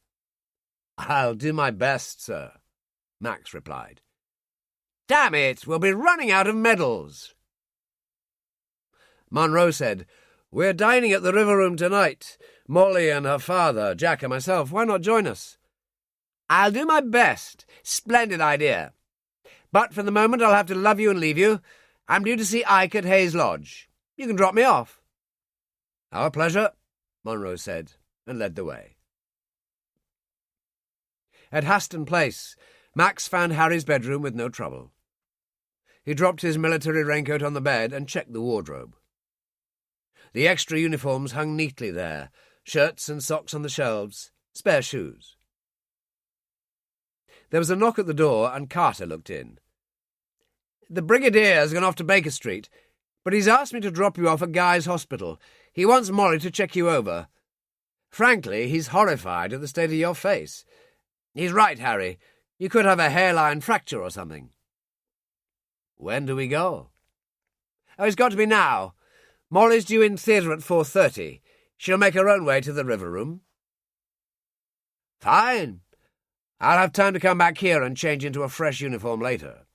"I'll do my best, sir," Max replied. "Damn it, we'll be running out of medals." Munro said, "We're dining at the River Room tonight. Molly and her father, Jack and myself. Why not join us?" "I'll do my best. Splendid idea. But for the moment I'll have to love you and leave you. I'm due to see Ike at Hayes Lodge. You can drop me off." "Our pleasure," Munro said, and led the way. At Haston Place, Max found Harry's bedroom with no trouble. He dropped his military raincoat on the bed and checked the wardrobe. The extra uniforms hung neatly there, shirts and socks on the shelves, spare shoes. There was a knock at the door, and Carter looked in. "The Brigadier's gone off to Baker Street, but he's asked me to drop you off at Guy's Hospital. He wants Molly to check you over. Frankly, he's horrified at the state of your face. He's right, Harry. You could have a hairline fracture or something." "When do we go?" "Oh, it's got to be now. Molly's due in theatre at 4:30. She'll make her own way to the River Room." "Fine. I'll have time to come back here and change into a fresh uniform later."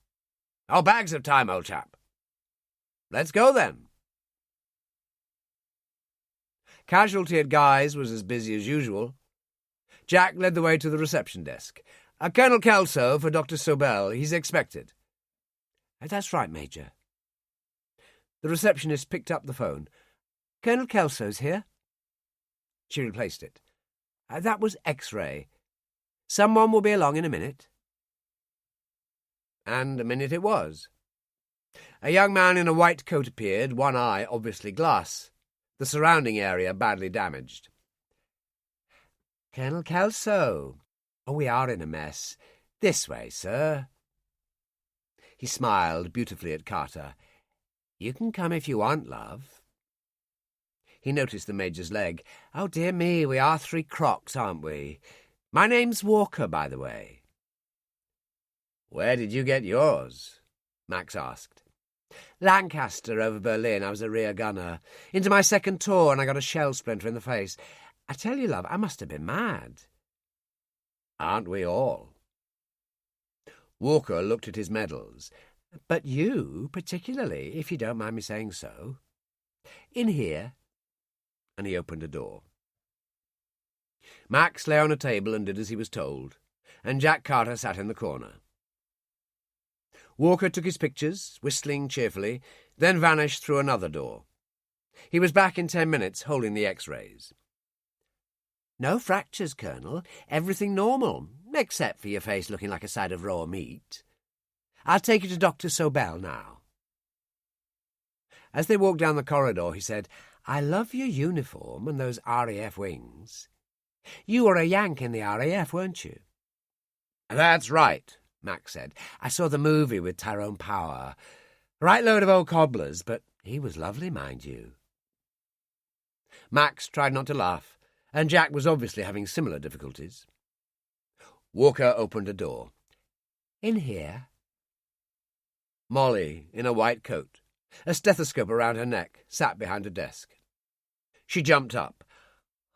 "Oh, bags of time, old chap." "Let's go, then." Casualty at Guy's was as busy as usual. Jack led the way to the reception desk. "Colonel Kelso for Dr. Sobel. He's expected." "That's right, Major." The receptionist picked up the phone. "Colonel Kelso's here." She replaced it. "That was X-ray. Someone will be along in a minute." And a minute it was. A young man in a white coat appeared, one eye obviously glass, the surrounding area badly damaged. "Colonel Kelso. Oh, we are in a mess. This way, sir." He smiled beautifully at Carter. "You can come if you want, love." He noticed the Major's leg. "Oh, dear me, we are three crocs, aren't we? My name's Walker, by the way." "Where did you get yours?" Max asked. "Lancaster, over Berlin. I was a rear gunner. Into my second tour, and I got a shell splinter in the face. I tell you, love, I must have been mad." "Aren't we all?" Walker looked at his medals. "But you, particularly, if you don't mind me saying so. In here." And he opened a door. Max lay on a table and did as he was told, and Jack Carter sat in the corner. Walker took his pictures, whistling cheerfully, then vanished through another door. He was back in 10 minutes, holding the X-rays. "No fractures, Colonel. Everything normal, except for your face looking like a side of raw meat. I'll take you to Dr. Sobel now." As they walked down the corridor, he said, "I love your uniform and those RAF wings. You were a Yank in the RAF, weren't you?" "That's right," Max said. "I saw the movie with Tyrone Power. Right load of old cobblers, but he was lovely, mind you." Max tried not to laugh, and Jack was obviously having similar difficulties. Walker opened a door. "In here." Molly, in a white coat, a stethoscope around her neck, sat behind a desk. She jumped up.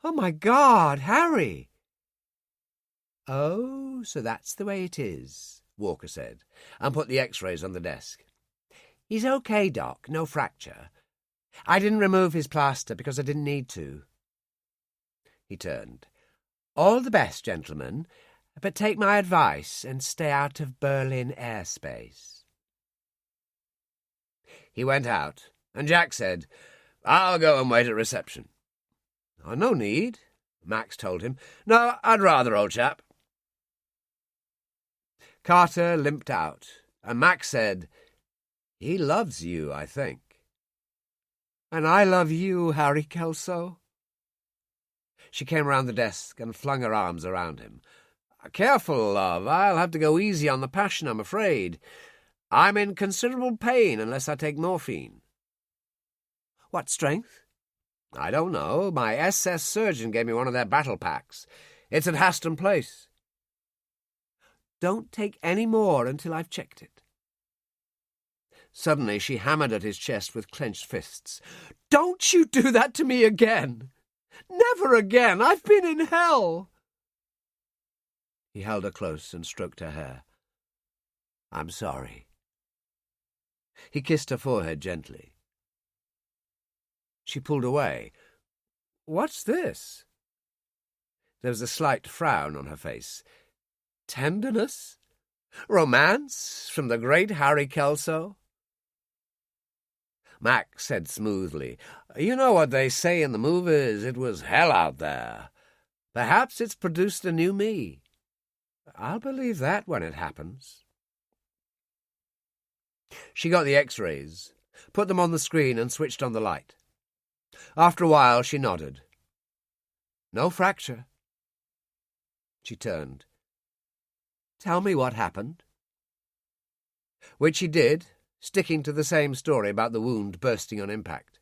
"Oh, my God, Harry!" "Oh, so that's the way it is," Walker said, and put the X-rays on the desk. "He's okay, Doc, no fracture. I didn't remove his plaster because I didn't need to." He turned. "All the best, gentlemen, but take my advice and stay out of Berlin airspace." He went out, and Jack said, "I'll go and wait at reception." "Oh, no need," Max told him. "No, I'd rather, old chap." Carter limped out, and Max said, "He loves you, I think." "And I love you, Harry Kelso." She came round the desk and flung her arms around him. "Careful, love. I'll have to go easy on the passion, I'm afraid. I'm in considerable pain unless I take morphine." "What strength?" "I don't know. My SS surgeon gave me one of their battle packs. It's at Haston Place." "Don't take any more until I've checked it." Suddenly she hammered at his chest with clenched fists. "Don't you do that to me again! Never again! I've been in hell!" He held her close and stroked her hair. "I'm sorry." He kissed her forehead gently. She pulled away. "What's this?" There was a slight frown on her face. "Tenderness? Romance from the great Harry Kelso?" Max said smoothly, "You know what they say in the movies, it was hell out there. Perhaps it's produced a new me. I'll believe that when it happens." She got the X-rays, put them on the screen and switched on the light. After a while she nodded. "No fracture." She turned. "Tell me what happened." Which he did, sticking to the same story about the wound bursting on impact.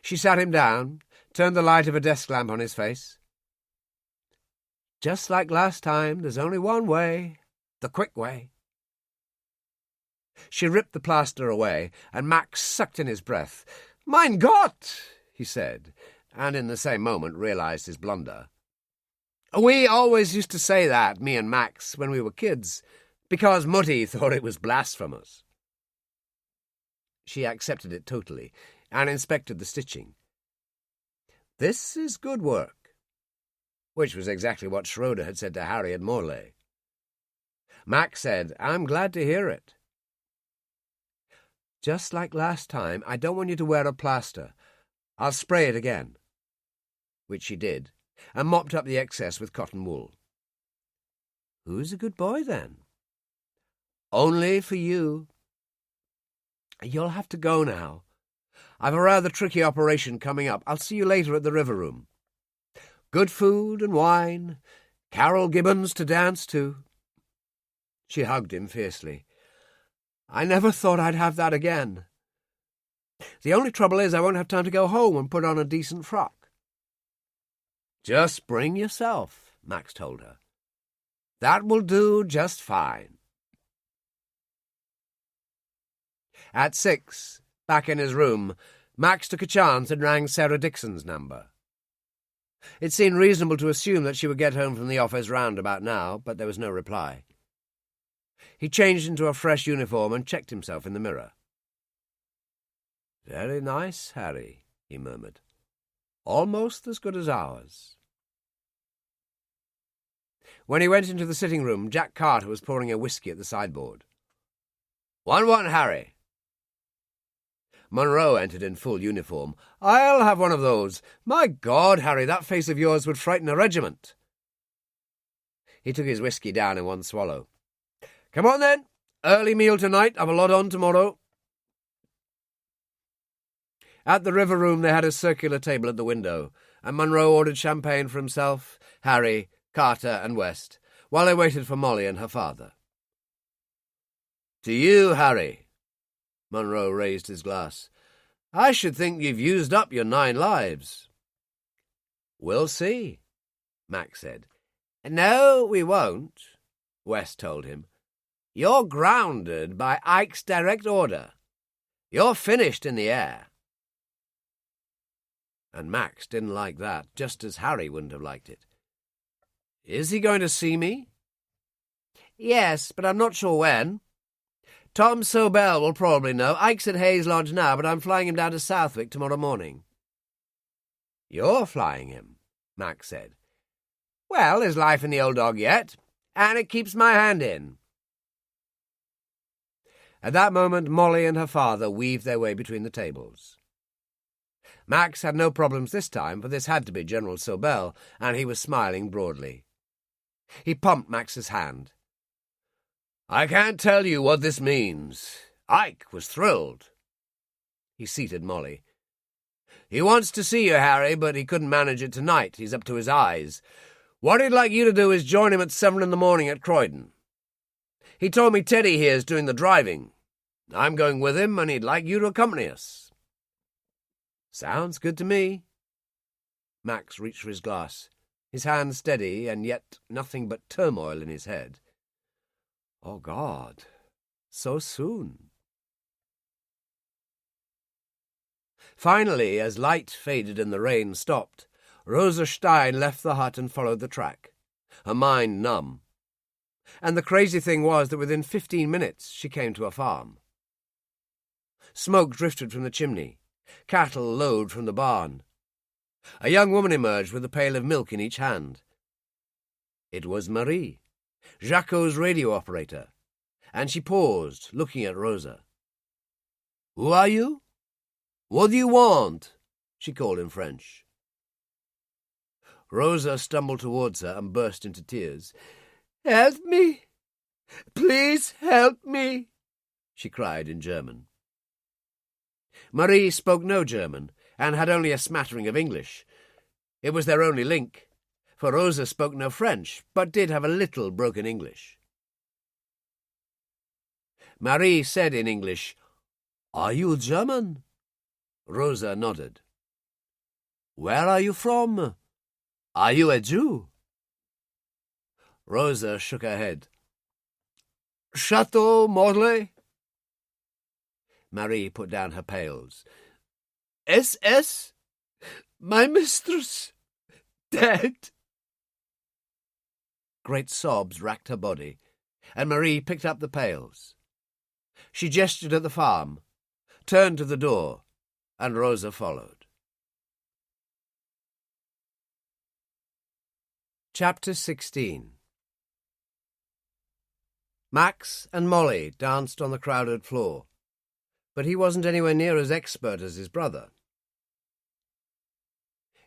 She sat him down, turned the light of a desk lamp on his face. "Just like last time, there's only one way, the quick way." She ripped the plaster away, and Max sucked in his breath. "Mein Gott!" he said, and in the same moment realized his blunder. "We always used to say that, me and Max, when we were kids, because Mutty thought it was blasphemous." She accepted it totally, and inspected the stitching. "This is good work," which was exactly what Schroeder had said to Harry at Morlaix. Max said, "I'm glad to hear it." "Just like last time, I don't want you to wear a plaster. I'll spray it again." Which she did, and mopped up the excess with cotton wool. "Who's a good boy, then?" "Only for you." "You'll have to go now. I've a rather tricky operation coming up. I'll see you later at the River Room. Good food and wine, Carol Gibbons to dance to." She hugged him fiercely. "I never thought I'd have that again. The only trouble is I won't have time to go home and put on a decent frock." "Just bring yourself," Max told her. "That will do just fine." At 6, back in his room, Max took a chance and rang Sarah Dixon's number. It seemed reasonable to assume that she would get home from the office round about now, but there was no reply. He changed into a fresh uniform and checked himself in the mirror. "Very nice, Harry," he murmured. "Almost as good as ours." When he went into the sitting room, Jack Carter was pouring a whiskey at the sideboard. "1-1, Harry." Monroe entered in full uniform. "I'll have one of those. My God, Harry, that face of yours would frighten a regiment." He took his whiskey down in one swallow. "Come on, then. Early meal tonight. I've a lot on tomorrow." At the River Room they had a circular table at the window, and Monroe ordered champagne for himself, Harry, Carter, and West, while they waited for Molly and her father. "To you, Harry." Monroe raised his glass. "I should think you've used up your 9 lives." "We'll see," Max said. "No, we won't," West told him. "You're grounded by Ike's direct order. You're finished in the air." And Max didn't like that, just as Harry wouldn't have liked it. "Is he going to see me?" "Yes, but I'm not sure when. Tom Sobel will probably know. Ike's at Hayes Lodge now, but I'm flying him down to Southwick tomorrow morning." "You're flying him," Max said. "Well, there's life in the old dog yet, and it keeps my hand in." At that moment, Molly and her father weaved their way between the tables. Max had no problems this time, for this had to be General Sobel, and he was smiling broadly. He pumped Max's hand. "I can't tell you what this means. Ike was thrilled." He seated Molly. He wants to see you, Harry, but he couldn't manage it tonight. He's up to his eyes. What he'd like you to do is join him at 7 in the morning at Croydon. He told me Teddy here is doing the driving. I'm going with him, and he'd like you to accompany us." "Sounds good to me." Max reached for his glass, his hand steady, and yet nothing but turmoil in his head. Oh, God, so soon. Finally, as light faded and the rain stopped, Rosa Stein left the hut and followed the track, her mind numb. And the crazy thing was that within 15 minutes she came to a farm. Smoke drifted from the chimney. Cattle lowed from the barn. A young woman emerged with a pail of milk in each hand. It was Marie, Jacquot's radio operator, and she paused, looking at Rosa. "Who are you? What do you want?" she called in French. Rosa stumbled towards her and burst into tears. "Help me! Please help me!" she cried in German. Marie spoke no German and had only a smattering of English. It was their only link, for Rosa spoke no French, but did have a little broken English. Marie said in English, "Are you German?" Rosa nodded. "Where are you from? Are you a Jew?" Rosa shook her head. "Chateau Morlaix." Marie put down her pails. "SS? My mistress? Dead?" Great sobs racked her body, and Marie picked up the pails. She gestured at the farm, turned to the door, and Rosa followed. Chapter 16. Max and Molly danced on the crowded floor, but he wasn't anywhere near as expert as his brother.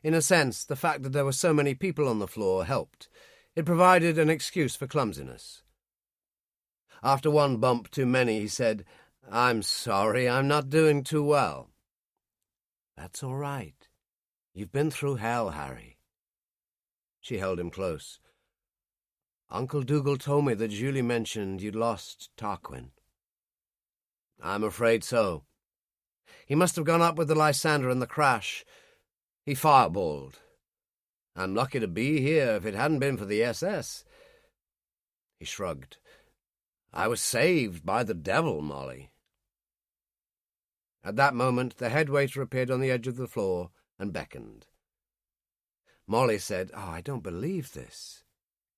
In a sense, the fact that there were so many people on the floor helped. It provided an excuse for clumsiness. After one bump too many, he said, "I'm sorry, I'm not doing too well." "That's all right. You've been through hell, Harry." She held him close. "Uncle Dougal told me that Julie mentioned you'd lost Tarquin." "I'm afraid so. He must have gone up with the Lysander in the crash. He fireballed. I'm lucky to be here if it hadn't been for the SS." He shrugged. "I was saved by the devil, Molly." At that moment, the head waiter appeared on the edge of the floor and beckoned. Molly said, "Oh, I don't believe this.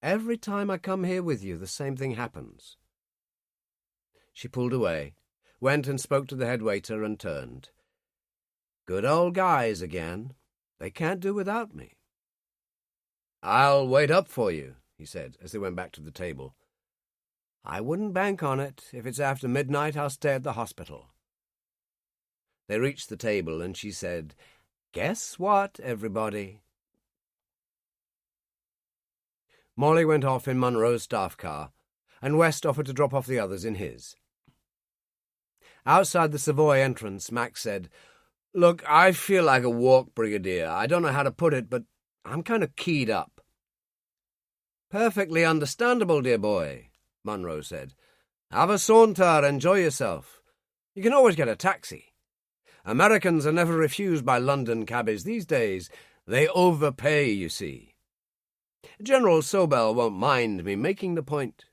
Every time I come here with you, the same thing happens." She pulled away, went and spoke to the head waiter and turned. "Good old guys again. They can't do without me." "I'll wait up for you," he said, as they went back to the table. "I wouldn't bank on it. If it's after midnight, I'll stay at the hospital." They reached the table, and she said, "Guess what, everybody?" Molly went off in Munro's staff car, and West offered to drop off the others in his. Outside the Savoy entrance, Max said, "Look, I feel like a walk brigadier. I don't know how to put it, but I'm kind of keyed up." "Perfectly understandable, dear boy," Munro said. "Have a saunter, enjoy yourself. You can always get a taxi. Americans are never refused by London cabbies these days. They overpay, you see. General Sobel won't mind me making the point."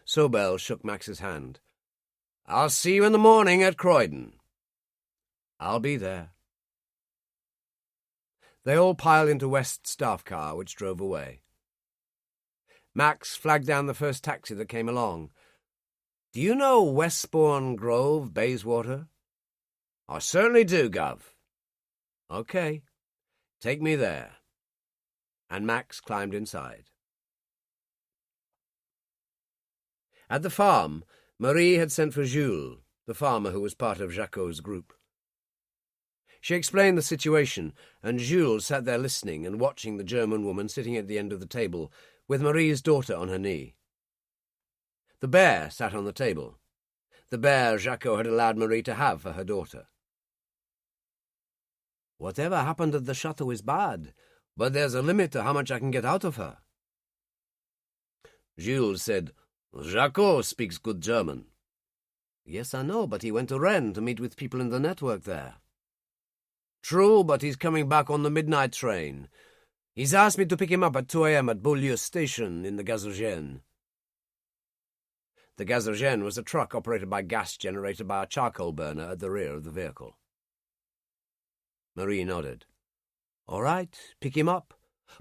Sobel shook Max's hand. "I'll see you in the morning at Croydon." "I'll be there." They all piled into West's staff car, which drove away. Max flagged down the first taxi that came along. "Do you know Westbourne Grove, Bayswater?" "I certainly do, Gov." "Okay, take me there." And Max climbed inside. At the farm, Marie had sent for Jules, the farmer who was part of Jacquot's group. She explained the situation, and Jules sat there listening and watching the German woman sitting at the end of the table, with Marie's daughter on her knee. The bear sat on the table, the bear Jacquot had allowed Marie to have for her daughter. Whatever happened at the chateau is bad, but there's a limit to how much I can get out of her. Jules said, Jacques speaks good German. Yes, I know, but he went to Rennes to meet with people in the network there. True, but he's coming back on the midnight train. He's asked me to pick him up at 2 a.m. at Beaulieu Station in the Gazogène. The Gazogène was a truck operated by gas generated by a charcoal burner at the rear of the vehicle. Marie nodded. All right, pick him up,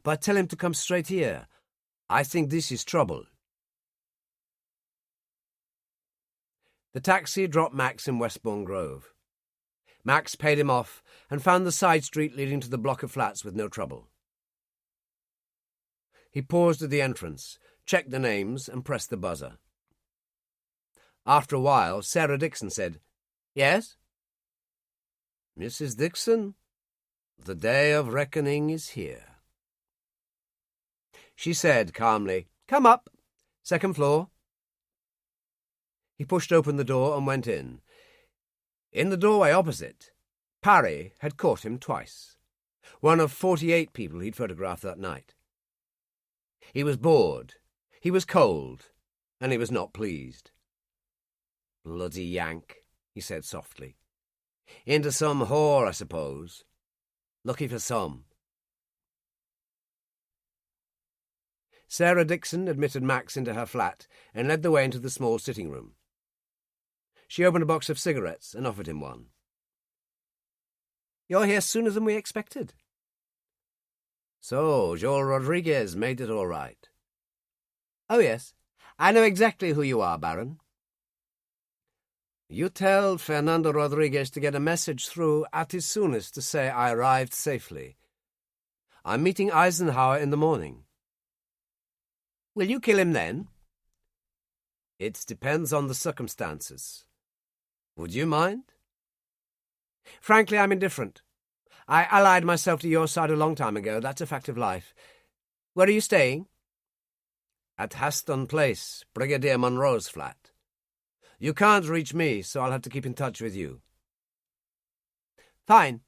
but tell him to come straight here. I think this is trouble. The taxi dropped Max in Westbourne Grove. Max paid him off and found the side street leading to the block of flats with no trouble. He paused at the entrance, checked the names, and pressed the buzzer. After a while, Sarah Dixon said, Yes? Mrs. Dixon, the day of reckoning is here. She said calmly, Come up, second floor. He pushed open the door and went in. In the doorway opposite, Parry had caught him twice, one of 48 people he'd photographed that night. He was bored, he was cold, and he was not pleased. Bloody Yank, he said softly. Into some whore, I suppose. Lucky for some. Sarah Dixon admitted Max into her flat and led the way into the small sitting room. She opened a box of cigarettes and offered him one. You're here sooner than we expected. So, Joel Rodriguez made it all right. Oh, yes. I know exactly who you are, Baron. You tell Fernando Rodriguez to get a message through at his soonest to say I arrived safely. I'm meeting Eisenhower in the morning. Will you kill him then? It depends on the circumstances. Would you mind? Frankly, I'm indifferent. I allied myself to your side a long time ago. That's a fact of life. Where are you staying? At Haston Place, Brigadier Monroe's flat. You can't reach me, so I'll have to keep in touch with you. Fine.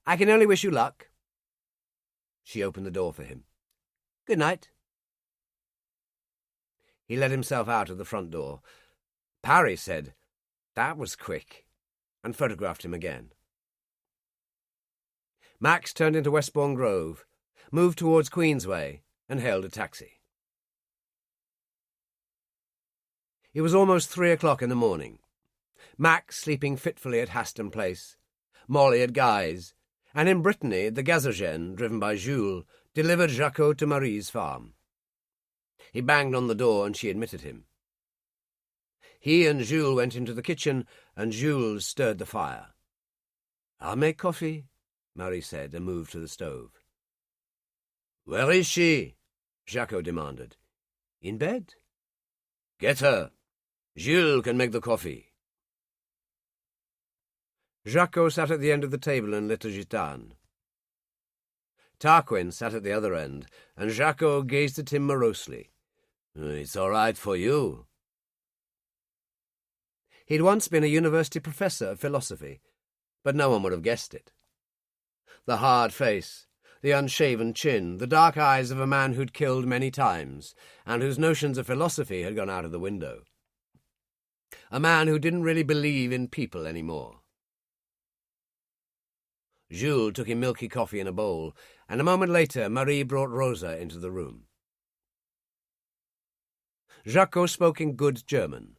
I can only wish you luck. She opened the door for him. Good night. He let himself out of the front door. Parry said, That was quick, and photographed him again. Max turned into Westbourne Grove, moved towards Queensway, and hailed a taxi. It was almost 3 o'clock in the morning. Max sleeping fitfully at Haston Place, Molly at Guy's, and in Brittany the Gazogène, driven by Jules, delivered Jacques to Marie's farm. He banged on the door and she admitted him. He and Jules went into the kitchen and Jules stirred the fire. I'll make coffee, Marie said, and moved to the stove. Where is she? Jacques demanded. In bed. Get her. Jules can make the coffee. Jacques sat at the end of the table and lit a gitane. Tarquin sat at the other end, and Jacques gazed at him morosely. It's all right for you. He'd once been a university professor of philosophy, but no one would have guessed it. The hard face, the unshaven chin, the dark eyes of a man who'd killed many times, and whose notions of philosophy had gone out of the window. A man who didn't really believe in people anymore. Jules took him milky coffee in a bowl, and a moment later Marie brought Rosa into the room. Jacques spoke in good German.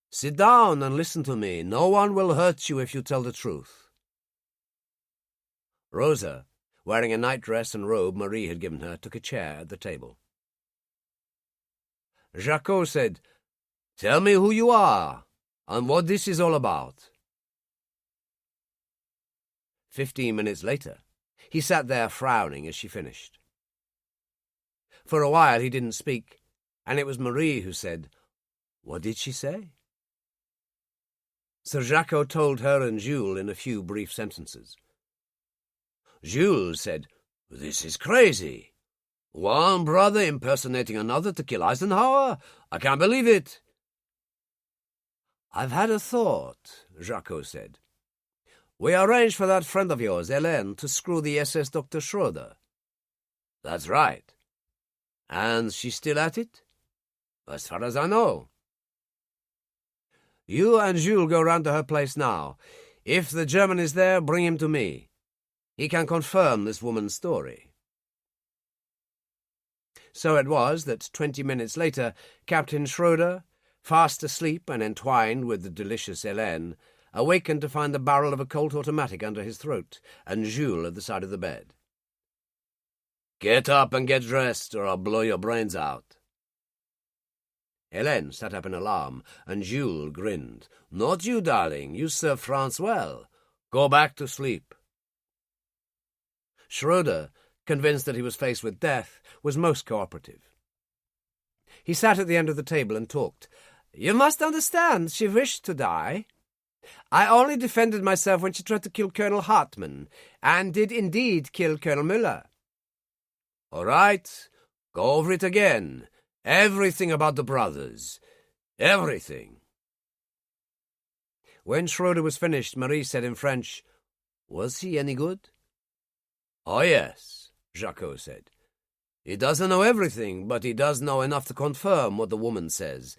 Sit down and listen to me. No one will hurt you if you tell the truth. Rosa, wearing a nightdress and robe Marie had given her, took a chair at the table. Jacques said, Tell me who you are, and what this is all about. 15 minutes later, he sat there frowning as she finished. For a while he didn't speak, and it was Marie who said, What did she say? So Jacques told her and Jules in a few brief sentences. Jules said, This is crazy. One brother impersonating another to kill Eisenhower? I can't believe it. I've had a thought, Jacques said. We arranged for that friend of yours, Helene, to screw the SS Dr. Schroeder. That's right. And she's still at it? As far as I know. You and Jules go round to her place now. If the German is there, bring him to me. He can confirm this woman's story. So it was that 20 minutes later, Captain Schroeder, fast asleep and entwined with the delicious Helene, awakened to find the barrel of a Colt automatic under his throat and Jules at the side of the bed. "Get up and get dressed, or I'll blow your brains out." Helene sat up in alarm, and Jules grinned. "Not you, darling. You serve France well. Go back to sleep." Schroeder, convinced that he was faced with death, was most cooperative. He sat at the end of the table and talked. "You must understand, she wished to die. I only defended myself when she tried to kill Colonel Hartmann, and did indeed kill Colonel Müller." "All right, go over it again. Everything about the brothers. Everything." When Schroeder was finished, Marie said in French, "Was he any good?" "Oh, yes," Jacques said. "He doesn't know everything, but he does know enough to confirm what the woman says.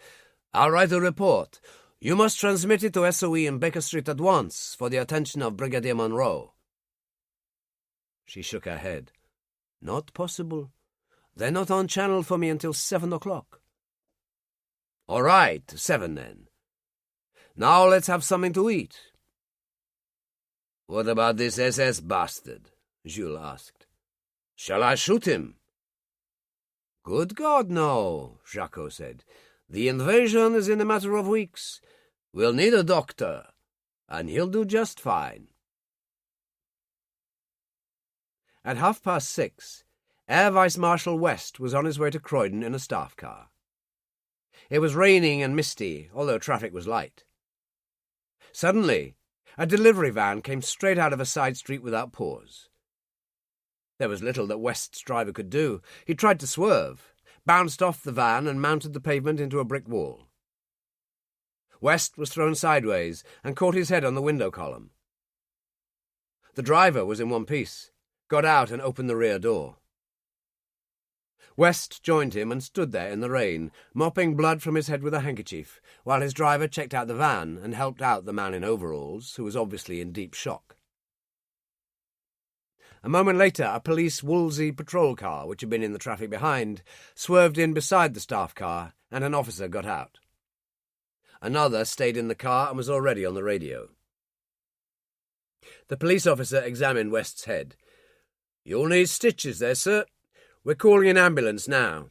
I'll write a report. You must transmit it to SOE in Baker Street at once for the attention of Brigadier Monroe." She shook her head. "Not possible. They're not on channel for me until 7 o'clock. "All right, 7 then. Now let's have something to eat." "What about this SS bastard?" Jules asked. "Shall I shoot him?" "Good God, no," Jacques said. "The invasion is in a matter of weeks. We'll need a doctor, and he'll do just fine." At 6:30, Air Vice Marshal West was on his way to Croydon in a staff car. It was raining and misty, although traffic was light. Suddenly, a delivery van came straight out of a side street without pause. There was little that West's driver could do. He tried to swerve, bounced off the van and mounted the pavement into a brick wall. West was thrown sideways and caught his head on the window column. The driver was in one piece, got out and opened the rear door. West joined him and stood there in the rain, mopping blood from his head with a handkerchief, while his driver checked out the van and helped out the man in overalls, who was obviously in deep shock. A moment later, a police Wolsey patrol car, which had been in the traffic behind, swerved in beside the staff car, and an officer got out. Another stayed in the car and was already on the radio. The police officer examined West's head. "You'll need stitches there, sir. We're calling an ambulance now."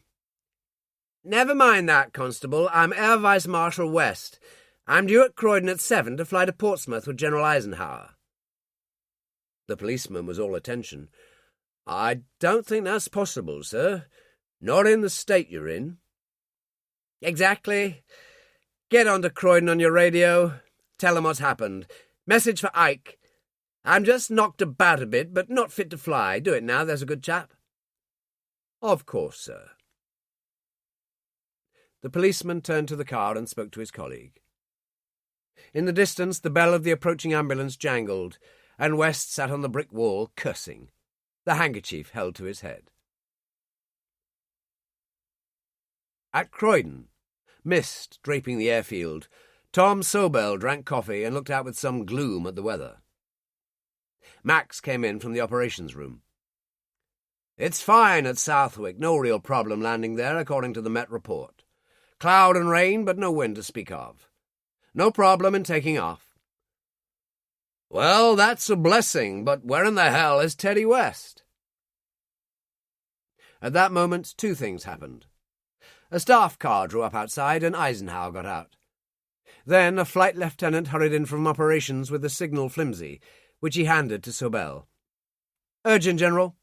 "Never mind that, Constable. I'm Air Vice Marshal West. I'm due at Croydon at 7 to fly to Portsmouth with General Eisenhower." The policeman was all attention. "I don't think that's possible, sir. Not in the state you're in." "Exactly. Get on to Croydon on your radio. Tell them what's happened. Message for Ike. I'm just knocked about a bit, but not fit to fly. Do it now, there's a good chap." "Of course, sir." The policeman turned to the car and spoke to his colleague. In the distance, the bell of the approaching ambulance jangled, and West sat on the brick wall, cursing, the handkerchief held to his head. At Croydon, mist draping the airfield, Tom Sobel drank coffee and looked out with some gloom at the weather. Max came in from the operations room. "It's fine at Southwick, no real problem landing there, according to the Met report. Cloud and rain, but no wind to speak of. No problem in taking off." "Well, that's a blessing, but where in the hell is Teddy West?" At that moment, two things happened. A staff car drew up outside and Eisenhower got out. Then a flight lieutenant hurried in from operations with a signal flimsy, which he handed to Sobel. "Urgent, General."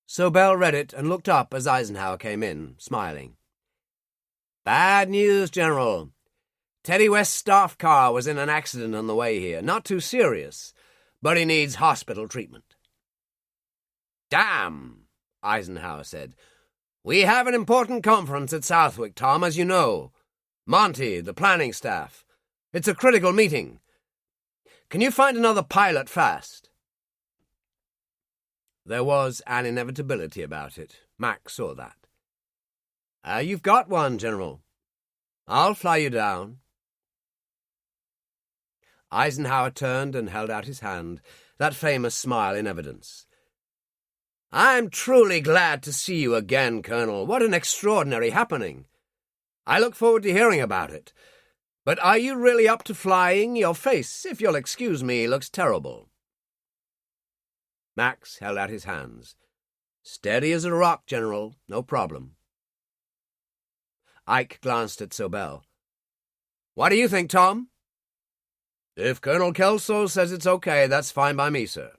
Sobel read it and looked up as Eisenhower came in, smiling. "Bad news, General. Teddy West's staff car was in an accident on the way here. Not too serious, but he needs hospital treatment." "Damn," Eisenhower said. "We have an important conference at Southwick, Tom, as you know. Monty, the planning staff. It's a critical meeting. Can you find another pilot fast? There was an inevitability about it. Mac saw that. You've got one, General. I'll fly you down. Eisenhower turned and held out his hand, that famous smile in evidence. I'm truly glad to see you again, Colonel. What an extraordinary happening. I look forward to hearing about it. But are you really up to flying? Your face, if you'll excuse me, looks terrible. Max held out his hands. Steady as a rock, General. No problem. Ike glanced at Sobel. What do you think, Tom? If Colonel Kelso says it's okay, that's fine by me, sir.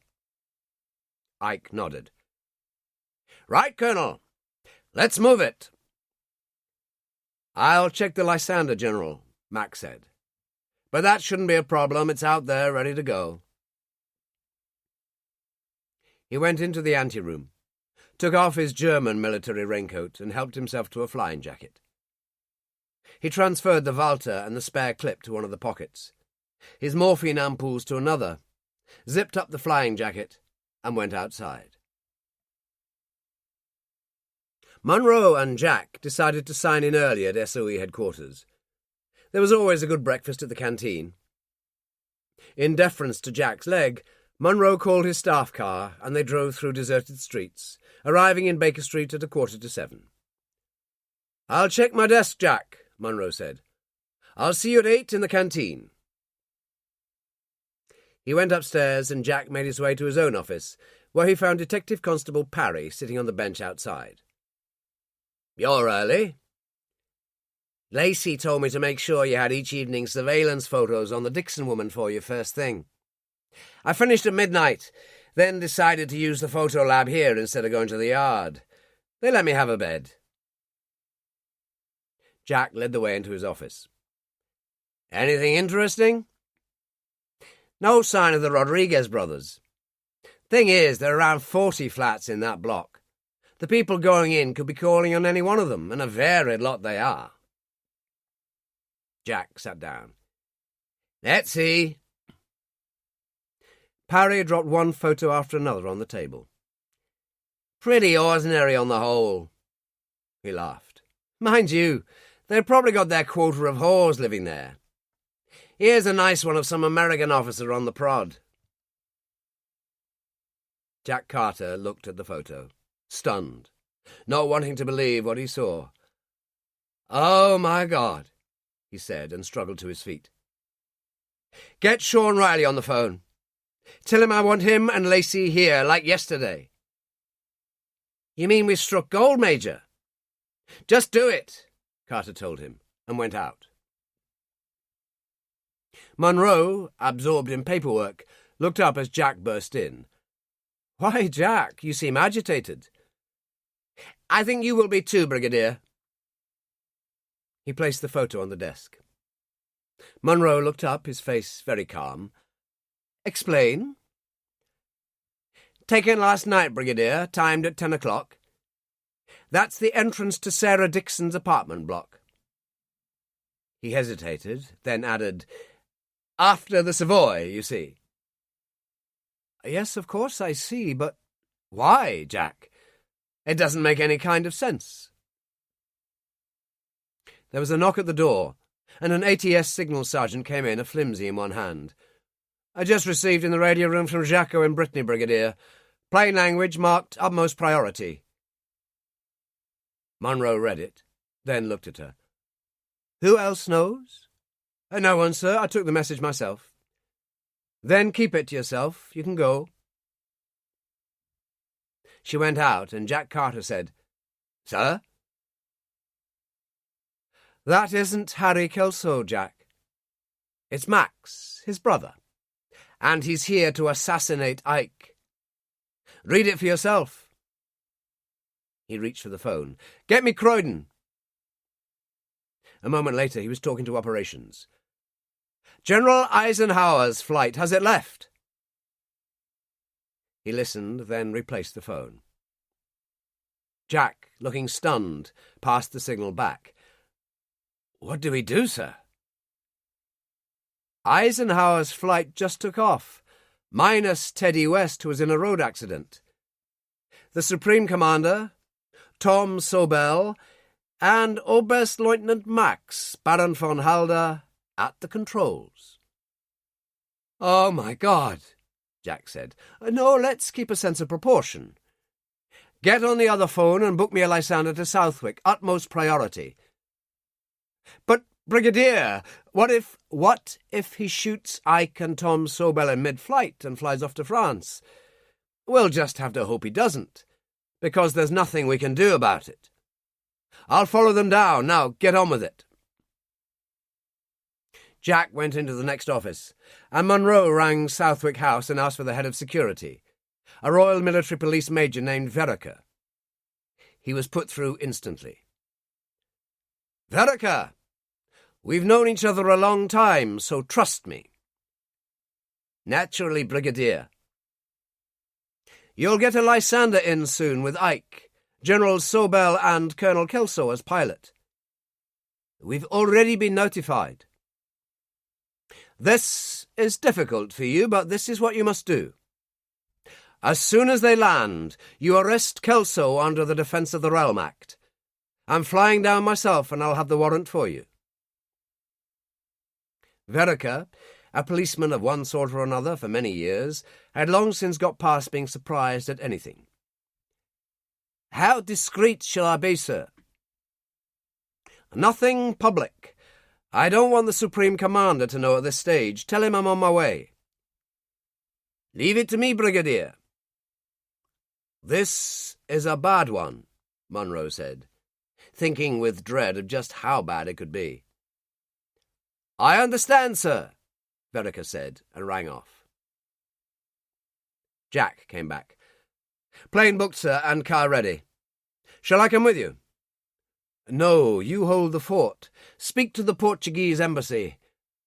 Ike nodded. Right, Colonel. Let's move it. I'll check the Lysander, General, Max said. But that shouldn't be a problem. It's out there, ready to go. He went into the anteroom, took off his German military raincoat, and helped himself to a flying jacket. He transferred the Walter and the spare clip to one of the pockets, his morphine ampoules to another, zipped up the flying jacket, and went outside. Munro and Jack decided to sign in early at SOE headquarters. There was always a good breakfast at the canteen. In deference to Jack's leg, Munro called his staff car, and they drove through deserted streets, arriving in Baker Street at 7:15. I'll check my desk, Jack, Munro said. I'll see you at 8 in the canteen. He went upstairs, and Jack made his way to his own office, where he found Detective Constable Parry sitting on the bench outside. You're early. Lacey told me to make sure you had each evening's surveillance photos on the Dixon woman for you first thing. I finished at midnight, then decided to use the photo lab here instead of going to the yard. They let me have a bed. Jack led the way into his office. Anything interesting? No sign of the Rodriguez brothers. Thing is, there are around 40 flats in that block. The people going in could be calling on any one of them, and a varied lot they are. Jack sat down. Let's see. Parry dropped one photo after another on the table. Pretty ordinary on the whole. He laughed. Mind you, they've probably got their quota of whores living there. Here's a nice one of some American officer on the prod. Jack Carter looked at the photo, stunned, not wanting to believe what he saw. Oh, my God, he said, and struggled to his feet. Get Sean Riley on the phone. Tell him I want him and Lacey here, like yesterday. You mean we've struck gold, Major? Just do it, Carter told him, and went out. Munro, absorbed in paperwork, looked up as Jack burst in. Why, Jack, you seem agitated. I think you will be too, Brigadier. He placed the photo on the desk. Munro looked up, his face very calm. Explain. Taken last night, Brigadier, timed at 10 o'clock. That's the entrance to Sarah Dixon's apartment block. He hesitated, then added, After the Savoy, you see. Yes, of course I see, but why, Jack? It doesn't make any kind of sense. There was a knock at the door, and an ATS signal sergeant came in, a flimsy in one hand. I just received in the radio room from Jacko in Brittany, Brigadier. Plain language marked utmost priority. Munro read it, then looked at her. Who else knows? No one, sir. I took the message myself. Then keep it to yourself. You can go. She went out, and Jack Carter said, Sir? That isn't Harry Kelso, Jack. It's Max, his brother, and he's here to assassinate Ike. Read it for yourself. He reached for the phone. Get me Croydon. A moment later, he was talking to operations. General Eisenhower's flight, has it left? He listened, then replaced the phone. Jack, looking stunned, passed the signal back. What do we do, sir? Eisenhower's flight just took off, minus Teddy West, who was in a road accident. The Supreme Commander, Tom Sobel, and Oberstleutnant Max, Baron von Halder, at the controls. "Oh, my God," Jack said. "No, let's keep a sense of proportion. Get on the other phone and book me a Lysander to Southwick, utmost priority." "But, Brigadier, what if he shoots Ike and Tom Sobel in mid-flight and flies off to France?" "We'll just have to hope he doesn't, because there's nothing we can do about it. I'll follow them down. Now, get on with it." Jack went into the next office, and Munro rang Southwick House and asked for the head of security, a Royal Military Police Major named Vereker. He was put through instantly. "Vereker, we've known each other a long time, so trust me." "Naturally, Brigadier." "You'll get a Lysander in soon with Ike, General Sobel and Colonel Kelso as pilot." "We've already been notified." "This is difficult for you, but this is what you must do. As soon as they land, you arrest Kelso under the Defence of the Realm Act. I'm flying down myself, and I'll have the warrant for you." Vereker, a policeman of one sort or another for many years, had long since got past being surprised at anything. "How discreet shall I be, sir?" "Nothing public. I don't want the Supreme Commander to know at this stage. Tell him I'm on my way." "Leave it to me, Brigadier." "This is a bad one," Munro said, thinking with dread of just how bad it could be. "I understand, sir," Vereker said, and rang off. Jack came back. "Plane booked, sir, and car ready. Shall I come with you?" "No, you hold the fort. Speak to the Portuguese embassy.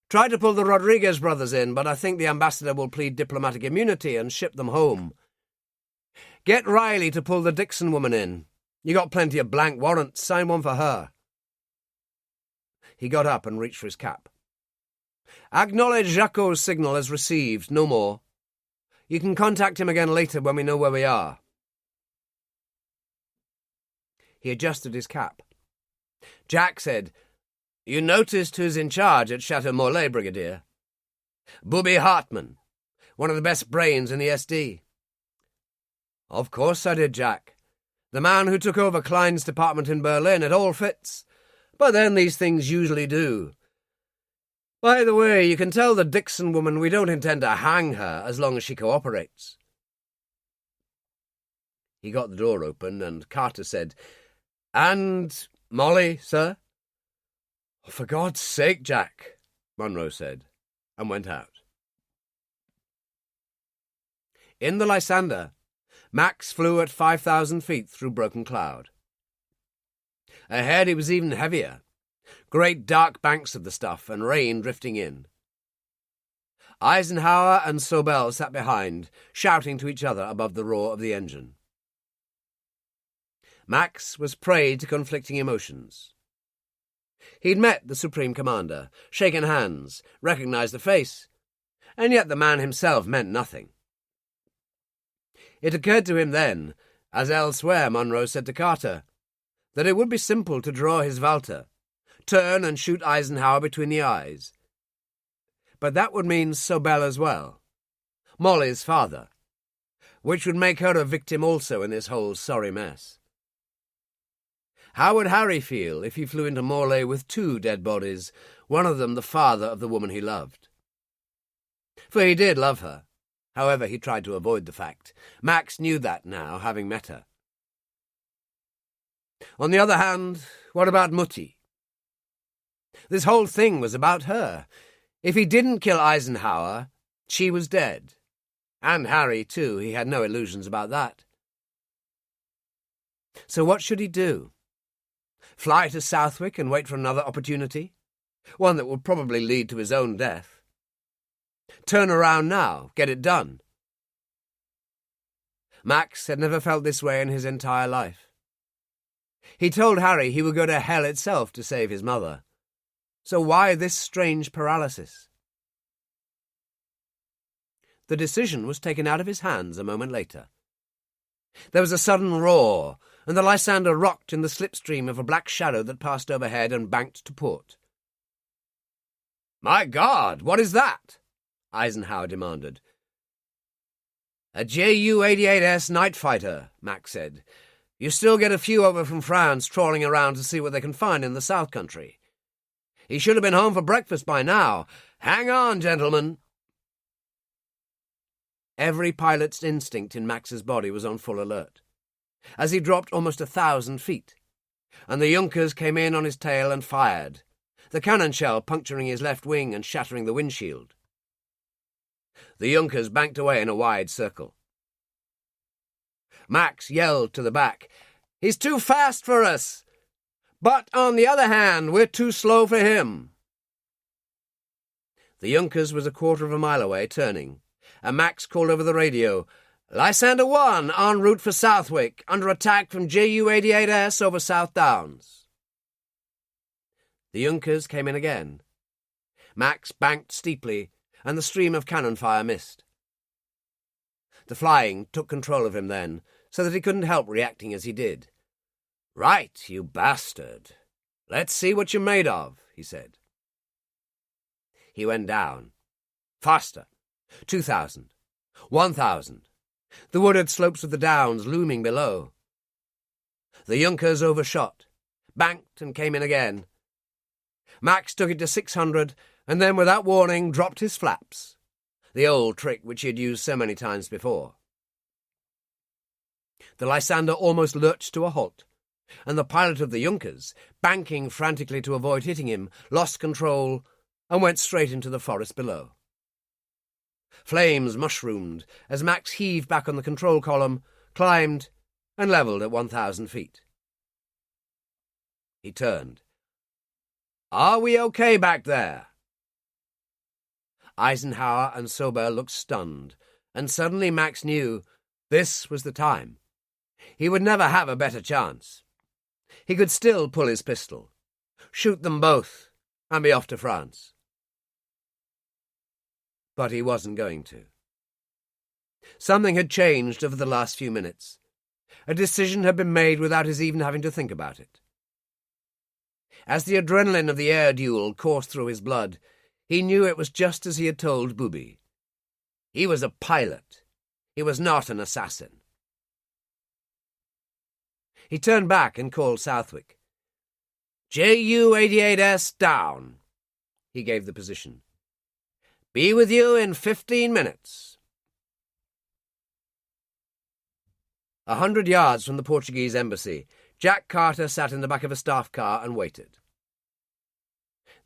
Try to pull the Rodriguez brothers in, but I think the ambassador will plead diplomatic immunity and ship them home. Get Riley to pull the Dixon woman in. You got plenty of blank warrants. Sign one for her." He got up and reached for his cap. "Acknowledge Jacquot's signal as received, no more. You can contact him again later when we know where we are." He adjusted his cap. Jack said, "You noticed who's in charge at Chateau Morlaix, Brigadier? Booby Hartman, one of the best brains in the SD." "Of course I did, Jack. The man who took over Klein's department in Berlin. It all fits. But then these things usually do. By the way, you can tell the Dixon woman we don't intend to hang her as long as she cooperates." He got the door open, and Carter said, "And Molly, sir?" "For God's sake, Jack," Munro said, and went out. In the Lysander, Max flew at 5,000 feet through broken cloud. Ahead it was even heavier, great dark banks of the stuff and rain drifting in. Eisenhower and Sobel sat behind, shouting to each other above the roar of the engine. Max was prey to conflicting emotions. He'd met the Supreme Commander, shaken hands, recognized the face, and yet the man himself meant nothing. It occurred to him then, as elsewhere Munro said to Carter, that it would be simple to draw his Walter, turn and shoot Eisenhower between the eyes. But that would mean Sobel as well, Molly's father, which would make her a victim also in this whole sorry mess. How would Harry feel if he flew into Morlaix with 2 dead bodies, one of them the father of the woman he loved? For he did love her. However, he tried to avoid the fact. Max knew that now, having met her. On the other hand, what about Mutti? This whole thing was about her. If he didn't kill Eisenhower, she was dead. And Harry, too. He had no illusions about that. So what should he do? Fly to Southwick and wait for another opportunity? One that would probably lead to his own death. Turn around now, get it done. Max had never felt this way in his entire life. He told Harry he would go to hell itself to save his mother. So why this strange paralysis? the decision was taken out of his hands a moment later. There was a sudden roar, and the Lysander rocked in the slipstream of a black shadow that passed overhead and banked to port. "My God, what is that?" Eisenhower demanded. "A Ju-88S night fighter," Mac said. "You still get a few over from France trawling around to see what they can find in the South Country. He should have been home for breakfast by now. Hang on, gentlemen." Every pilot's instinct in Max's body was on full alert, as he dropped almost 1,000 feet, and the Junkers came in on his tail and fired, the cannon shell puncturing his left wing and shattering the windshield. The Junkers banked away in a wide circle. Max yelled to the back, "He's too fast for us! But, on the other hand, we're too slow for him." The Junkers was a quarter of a mile away, turning, and Max called over the radio, "Lysander 1 en route for Southwick, under attack from Ju-88S over South Downs." The Junkers came in again. Max banked steeply, and the stream of cannon fire missed. The flying took control of him then, so that he couldn't help reacting as he did. "Right, you bastard. Let's see what you're made of," he said. He went down. Faster. 2,000. 1,000. The wooded slopes of the downs looming below. The Junkers overshot, banked and came in again. Max took it to 600, and then, without warning, dropped his flaps, the old trick which he had used so many times before. The Lysander almost lurched to a halt, and the pilot of the Junkers, banking frantically to avoid hitting him, lost control and went straight into the forest below. Flames mushroomed as Max heaved back on the control column, climbed, and levelled at 1,000 feet. He turned. "Are we okay back there?" Eisenhower and Sober looked stunned, and suddenly Max knew this was the time. He would never have a better chance. He could still pull his pistol, shoot them both, and be off to France. But he wasn't going to. Something had changed over the last few minutes. A decision had been made without his even having to think about it. As the adrenaline of the air duel coursed through his blood, he knew it was just as he had told Booby. He was a pilot. He was not an assassin. He turned back and called Southwick. "Ju-88S down." He gave the position. "Be with you in 15 minutes. 100 yards from the Portuguese embassy, Jack Carter sat in the back of a staff car and waited.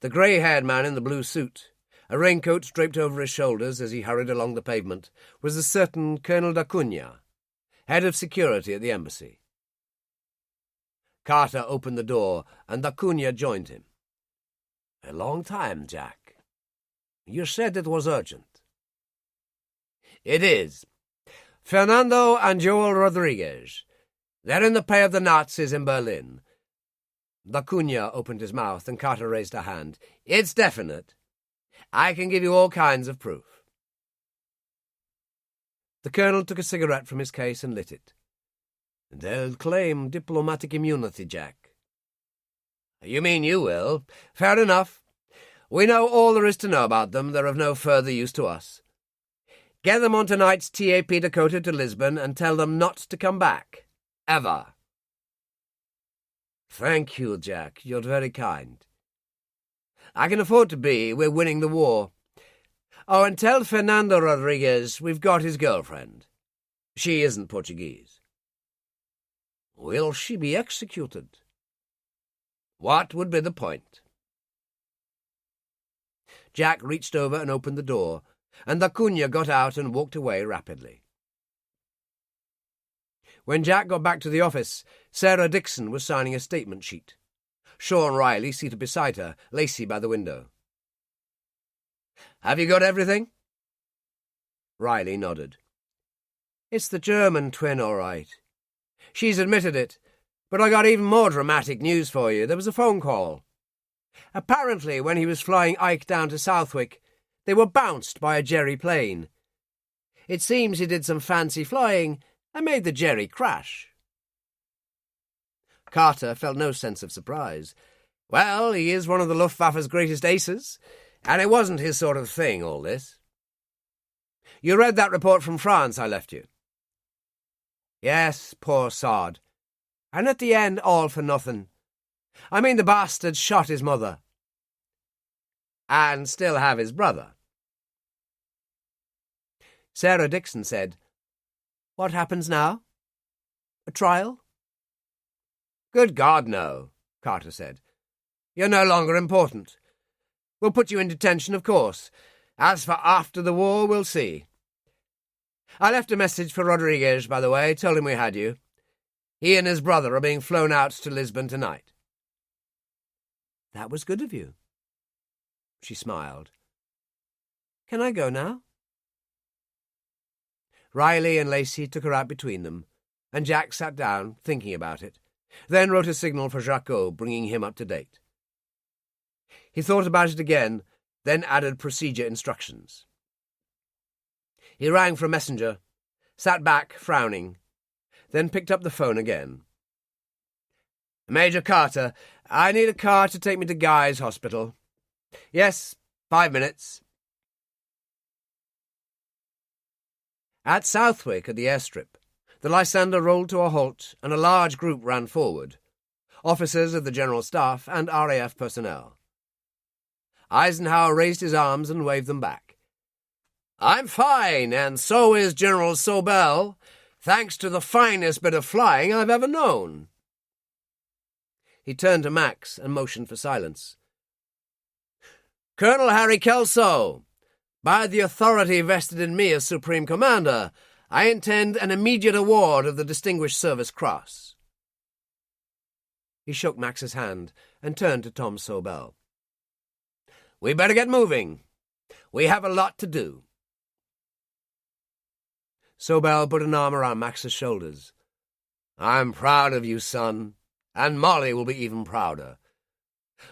The grey-haired man in the blue suit, a raincoat draped over his shoulders as he hurried along the pavement, was a certain Colonel d'Acunha, head of security at the embassy. Carter opened the door, and d'Acunha joined him. "A long time, Jack. You said it was urgent." "It is. Fernando and Joel Rodriguez. They're in the pay of the Nazis in Berlin." D'Acunha opened his mouth, and Carter raised a hand. "It's definite. I can give you all kinds of proof." The colonel took a cigarette from his case and lit it. "They'll claim diplomatic immunity, Jack." "You mean you will? Fair enough. We know all there is to know about them. They're of no further use to us. Get them on tonight's TAP Dakota to Lisbon and tell them not to come back. Ever." "Thank you, Jack. You're very kind." "I can afford to be. We're winning the war. Oh, and tell Fernando Rodriguez we've got his girlfriend. She isn't Portuguese." "Will she be executed?" "What would be the point?" Jack reached over and opened the door, and d'Acunha got out and walked away rapidly. When Jack got back to the office, Sarah Dixon was signing a statement sheet. Sean Riley seated beside her, Lacey by the window. "Have you got everything?" Riley nodded. "It's the German twin, all right. She's admitted it, but I got even more dramatic news for you. There was a phone call. Apparently, when he was flying Ike down to Southwick, they were bounced by a Jerry plane. It seems he did some fancy flying and made the Jerry crash. Carter felt no sense of surprise. Well, he is one of the Luftwaffe's greatest aces, and it wasn't his sort of thing, all this. You read that report from France I left you? Yes, poor sod. And at the end, all for nothing. I mean, the bastard shot his mother. And still have his brother. Sarah Dixon said, What happens now? A trial? Good God, no, Carter said. You're no longer important. We'll put you in detention, of course. As for after the war, we'll see. I left a message for Rodriguez, by the way, told him we had you. He and his brother are being flown out to Lisbon tonight. That was good of you. She smiled. Can I go now? Riley and Lacey took her out between them, and Jack sat down, thinking about it, then wrote a signal for Jacot, bringing him up to date. He thought about it again, then added procedure instructions. He rang for a messenger, sat back, frowning, then picked up the phone again. Major Carter, I need a car to take me to Guy's Hospital. Yes, 5 minutes. At Southwick, at the airstrip, the Lysander rolled to a halt and a large group ran forward, officers of the General Staff and RAF personnel. Eisenhower raised his arms and waved them back. I'm fine, and so is General Sobel, thanks to the finest bit of flying I've ever known. He turned to Max and motioned for silence. Colonel Harry Kelso, by the authority vested in me as Supreme Commander, I intend an immediate award of the Distinguished Service Cross. He shook Max's hand and turned to Tom Sobel. We better get moving. We have a lot to do. Sobel put an arm around Max's shoulders. I'm proud of you, son, and Molly will be even prouder.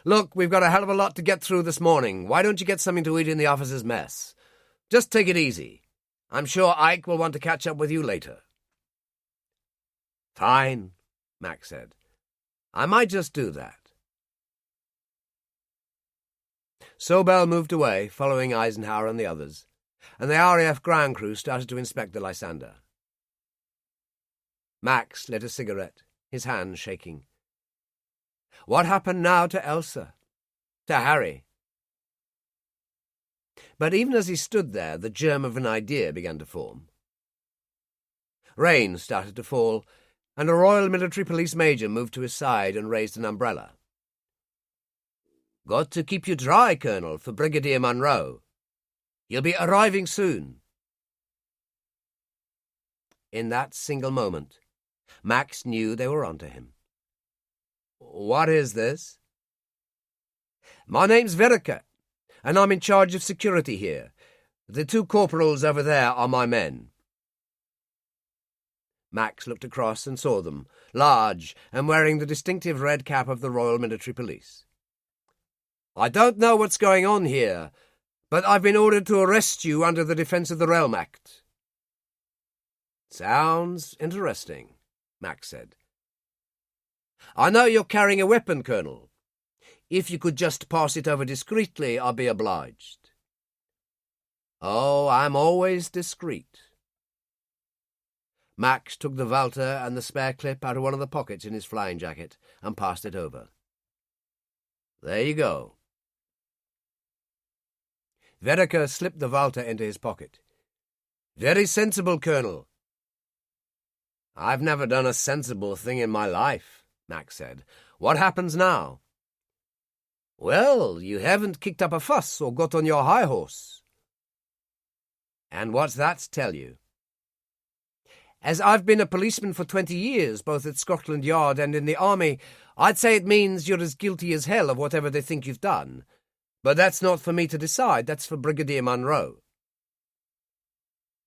Look, we've got a hell of a lot to get through this morning. Why don't you get something to eat in the officers' mess? Just take it easy. I'm sure Ike will want to catch up with you later. Fine, Max said. I might just do that. Sobel moved away, following Eisenhower and the others, and the RAF ground crew started to inspect the Lysander. Max lit a cigarette, his hand shaking. What happened now to Elsa? To Harry? But even as he stood there, the germ of an idea began to form. Rain started to fall, and a Royal Military Police Major moved to his side and raised an umbrella. Got to keep you dry, Colonel, for Brigadier Monroe. He'll be arriving soon. In that single moment, Max knew they were onto him. What is this? My name's Verica, and I'm in charge of security here. The 2 corporals over there are my men. Max looked across and saw them, large and wearing the distinctive red cap of the Royal Military Police. I don't know what's going on here, but I've been ordered to arrest you under the Defence of the Realm Act. Sounds interesting, Max said. I know you're carrying a weapon, Colonel. If you could just pass it over discreetly, I'll be obliged. Oh, I'm always discreet. Max took the Walter and the spare clip out of one of the pockets in his flying jacket and passed it over. There you go. Verica slipped the Walter into his pocket. Very sensible, Colonel. I've never done a sensible thing in my life, Max said. What happens now? Well, you haven't kicked up a fuss or got on your high horse. And what's that tell you? As I've been a policeman for 20 years, both at Scotland Yard and in the army, I'd say it means you're as guilty as hell of whatever they think you've done. But that's not for me to decide, that's for Brigadier Monroe.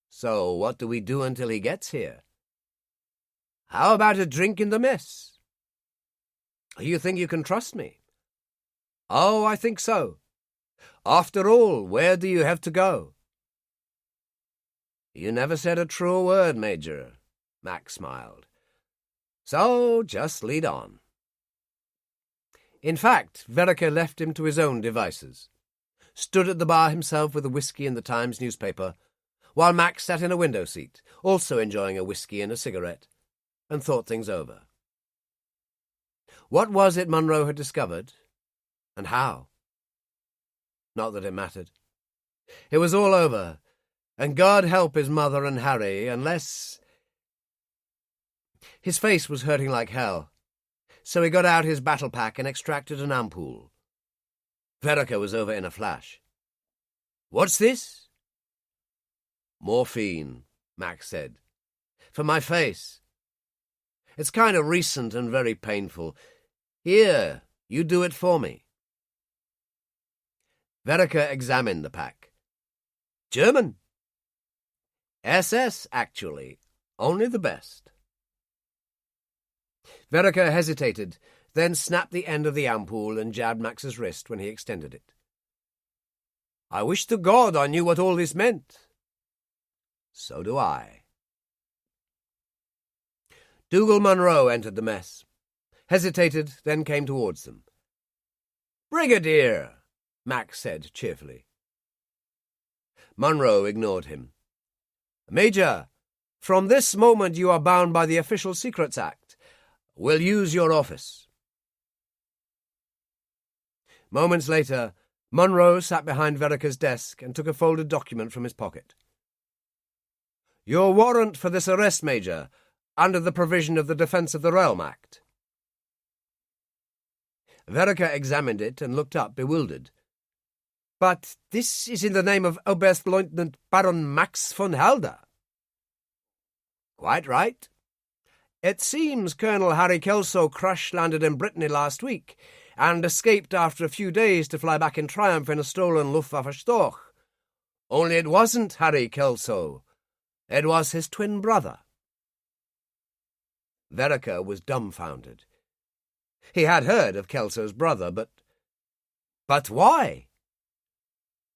So what do we do until he gets here? How about a drink in the mess? You think you can trust me? Oh, I think so. After all, where do you have to go? You never said a truer word, Major, Max smiled. So just lead on. In fact, Vereker left him to his own devices, stood at the bar himself with a whisky and the Times newspaper, while Max sat in a window seat, also enjoying a whisky and a cigarette, and thought things over. What was it Munro had discovered, and how? Not that it mattered. It was all over, and God help his mother and Harry, unless... His face was hurting like hell, so he got out his battle pack and extracted an ampoule. Vereker was over in a flash. "What's this?" "Morphine," Max said. "For my face. It's kind of recent and very painful. Here, you do it for me." Vereker examined the pack. "German?" "SS, actually. Only the best." Vereker hesitated, then snapped the end of the ampoule and jabbed Max's wrist when he extended it. "I wish to God I knew what all this meant." "So do I." Dougal Munro entered the mess, hesitated, then came towards them. "Brigadier," Max said cheerfully. Munro ignored him. "Major, from this moment you are bound by the Official Secrets Act. We'll use your office." Moments later, Munro sat behind Vereker's desk and took a folded document from his pocket. "Your warrant for this arrest, Major, under the provision of the Defence of the Realm Act." Vereker examined it and looked up, bewildered. "But this is in the name of Oberstleutnant Baron Max von Helder." "Quite right. It seems Colonel Harry Kelso crash-landed in Brittany last week and escaped after a few days to fly back in triumph in a stolen Luftwaffe Storch. Only it wasn't Harry Kelso. It was his twin brother." Vereker was dumbfounded. He had heard of Kelso's brother, but why?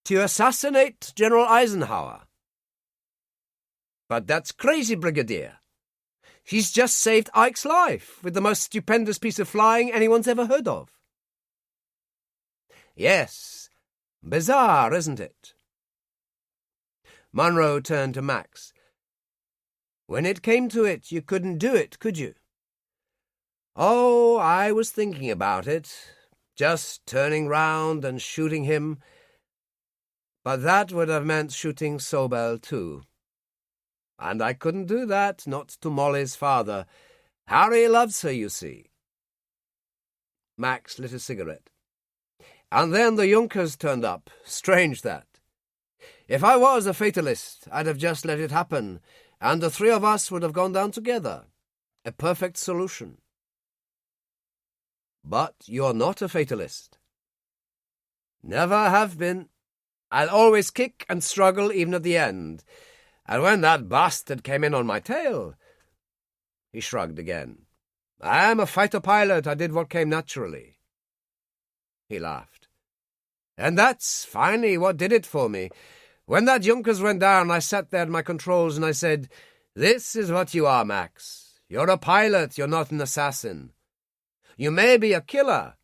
To assassinate General Eisenhower. "But that's crazy, Brigadier. He's just saved Ike's life with the most stupendous piece of flying anyone's ever heard of." "Yes, bizarre, isn't it?" Munro turned to Max. "When it came to it, you couldn't do it, could you?" "Oh, I was thinking about it, just turning round and shooting him. But that would have meant shooting Sobel too. And I couldn't do that, not to Molly's father. Harry loves her, you see." Max lit a cigarette. "And then the Junkers turned up. Strange that. If I was a fatalist, I'd have just let it happen, and the three of us would have gone down together. A perfect solution." "But you're not a fatalist." "Never have been. I'll always kick and struggle even at the end. And when that bastard came in on my tail..." He shrugged again. "I'm a fighter pilot. I did what came naturally." He laughed. "And that's finally what did it for me. When that Junkers went down, I sat there at my controls and I said, 'This is what you are, Max. You're a pilot. You're not an assassin. You may be a killer,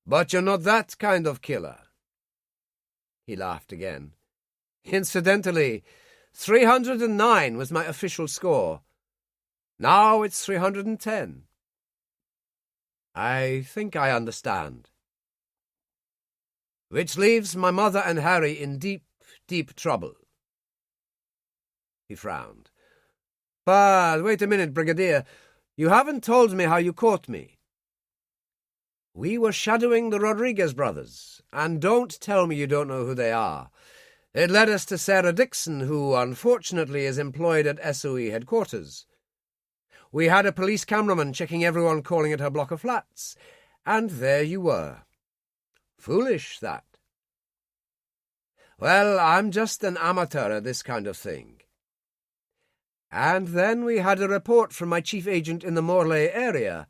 but you're not that kind of killer.'" He laughed again. "Incidentally, 309 was my official score. Now it's 310. I think I understand. Which leaves my mother and Harry in deep, deep trouble." He frowned. "But wait a minute, Brigadier. You haven't told me how you caught me." "We were shadowing the Rodriguez brothers, and don't tell me you don't know who they are. It led us to Sarah Dixon, who, unfortunately, is employed at SOE headquarters. We had a police cameraman checking everyone calling at her block of flats, and there you were. Foolish, that. Well, I'm just an amateur at this kind of thing. And then we had a report from my chief agent in the Morlaix area,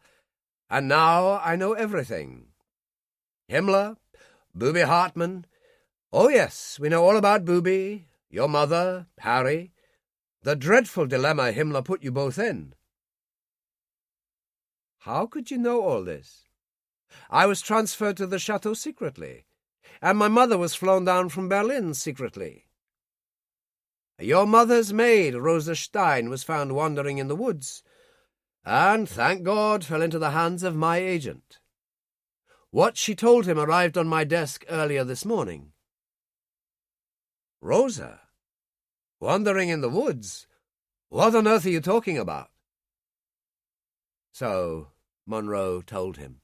and now I know everything. Himmler, Booby Hartman. Oh yes, we know all about Booby, your mother, Harry. The dreadful dilemma Himmler put you both in. How could you know all this? I was transferred to the chateau secretly, and my mother was flown down from Berlin secretly. Your mother's maid, Rosa Stein, was found wandering in the woods, and, thank God, fell into the hands of my agent. What she told him arrived on my desk earlier this morning. Rosa? Wandering in the woods? What on earth are you talking about? So Monroe told him.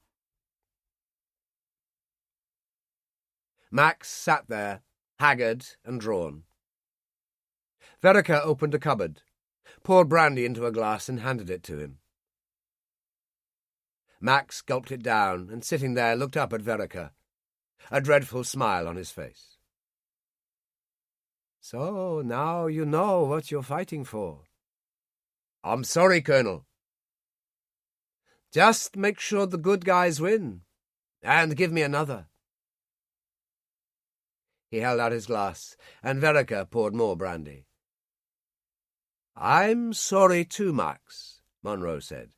Max sat there, haggard and drawn. Vereker opened a cupboard, poured brandy into a glass and handed it to him. Max gulped it down and, sitting there, looked up at Vereker, a dreadful smile on his face. So now you know what you're fighting for. I'm sorry, Colonel. Just make sure the good guys win, and give me another. He held out his glass, and Vereker poured more brandy. I'm sorry too, Max, Monroe said.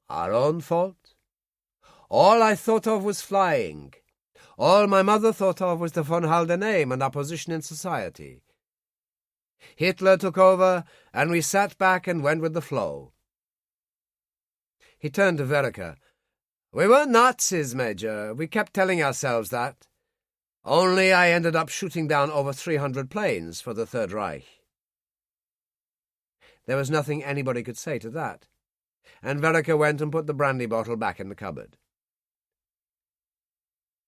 Our own fault. All I thought of was flying. All my mother thought of was the von Halder name and our position in society. Hitler took over, and we sat back and went with the flow. He turned to Vereker. We weren't Nazis, Major. We kept telling ourselves that. Only I ended up shooting down over 300 planes for the Third Reich. There was nothing anybody could say to that, and Vereker went and put the brandy bottle back in the cupboard.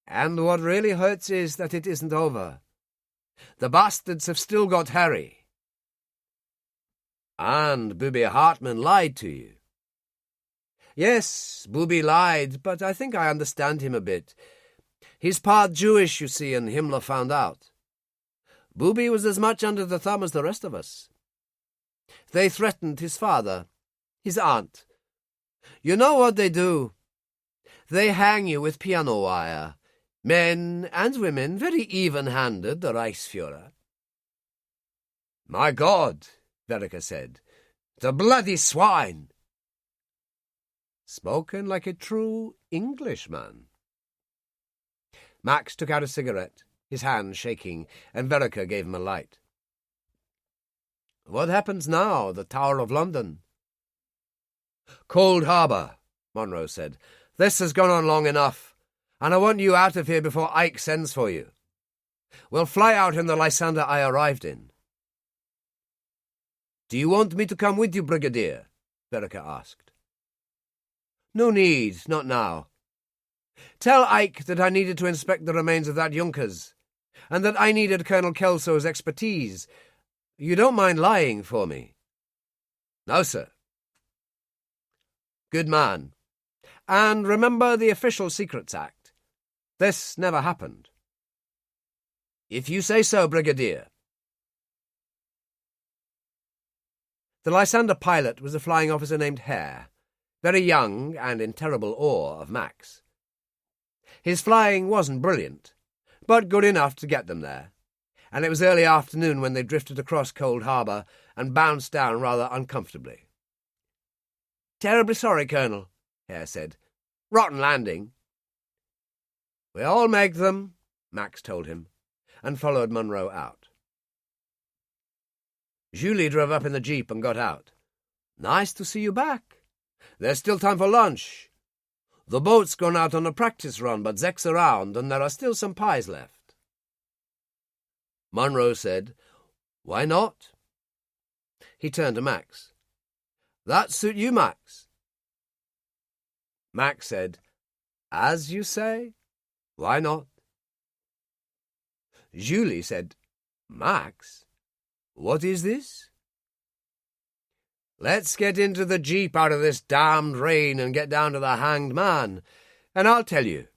And what really hurts is that it isn't over. The bastards have still got Harry. And Booby Hartman lied to you. Yes, Booby lied, but I think I understand him a bit. He's part Jewish, you see, and Himmler found out. Booby was as much under the thumb as the rest of us. They threatened his father, his aunt. You know what they do? They hang you with piano wire. Men and women, very even-handed, the Reichsfuhrer. My God, Vereker said. The bloody swine! Spoken like a true Englishman. Max took out a cigarette, his hand shaking, and Vereker gave him a light. What happens now, the Tower of London? Cold Harbour, Monroe said. This has gone on long enough, and I want you out of here before Ike sends for you. We'll fly out in the Lysander I arrived in. Do you want me to come with you, Brigadier? Vereker asked. No need, not now. Tell Ike that I needed to inspect the remains of that Junkers, and that I needed Colonel Kelso's expertise. You don't mind lying for me? No, sir. Good man. And remember the Official Secrets Act. This never happened. If you say so, Brigadier. The Lysander pilot was a flying officer named Hare, very young and in terrible awe of Max. His flying wasn't brilliant, but good enough to get them there, and it was early afternoon when they drifted across Cold Harbour and bounced down rather uncomfortably. Terribly sorry, Colonel, Hare said. Rotten landing. We all make them, Max told him, and followed Monroe out. Julie drove up in the jeep and got out. Nice to see you back. There's still time for lunch. The boat's gone out on a practice run, but Zek's around, and there are still some pies left. Monroe said, Why not? He turned to Max. That suit you, Max? Max said, As you say, why not? Julie said, Max, what is this? Let's get into the jeep out of this damned rain and get down to the Hanged Man, and I'll tell you.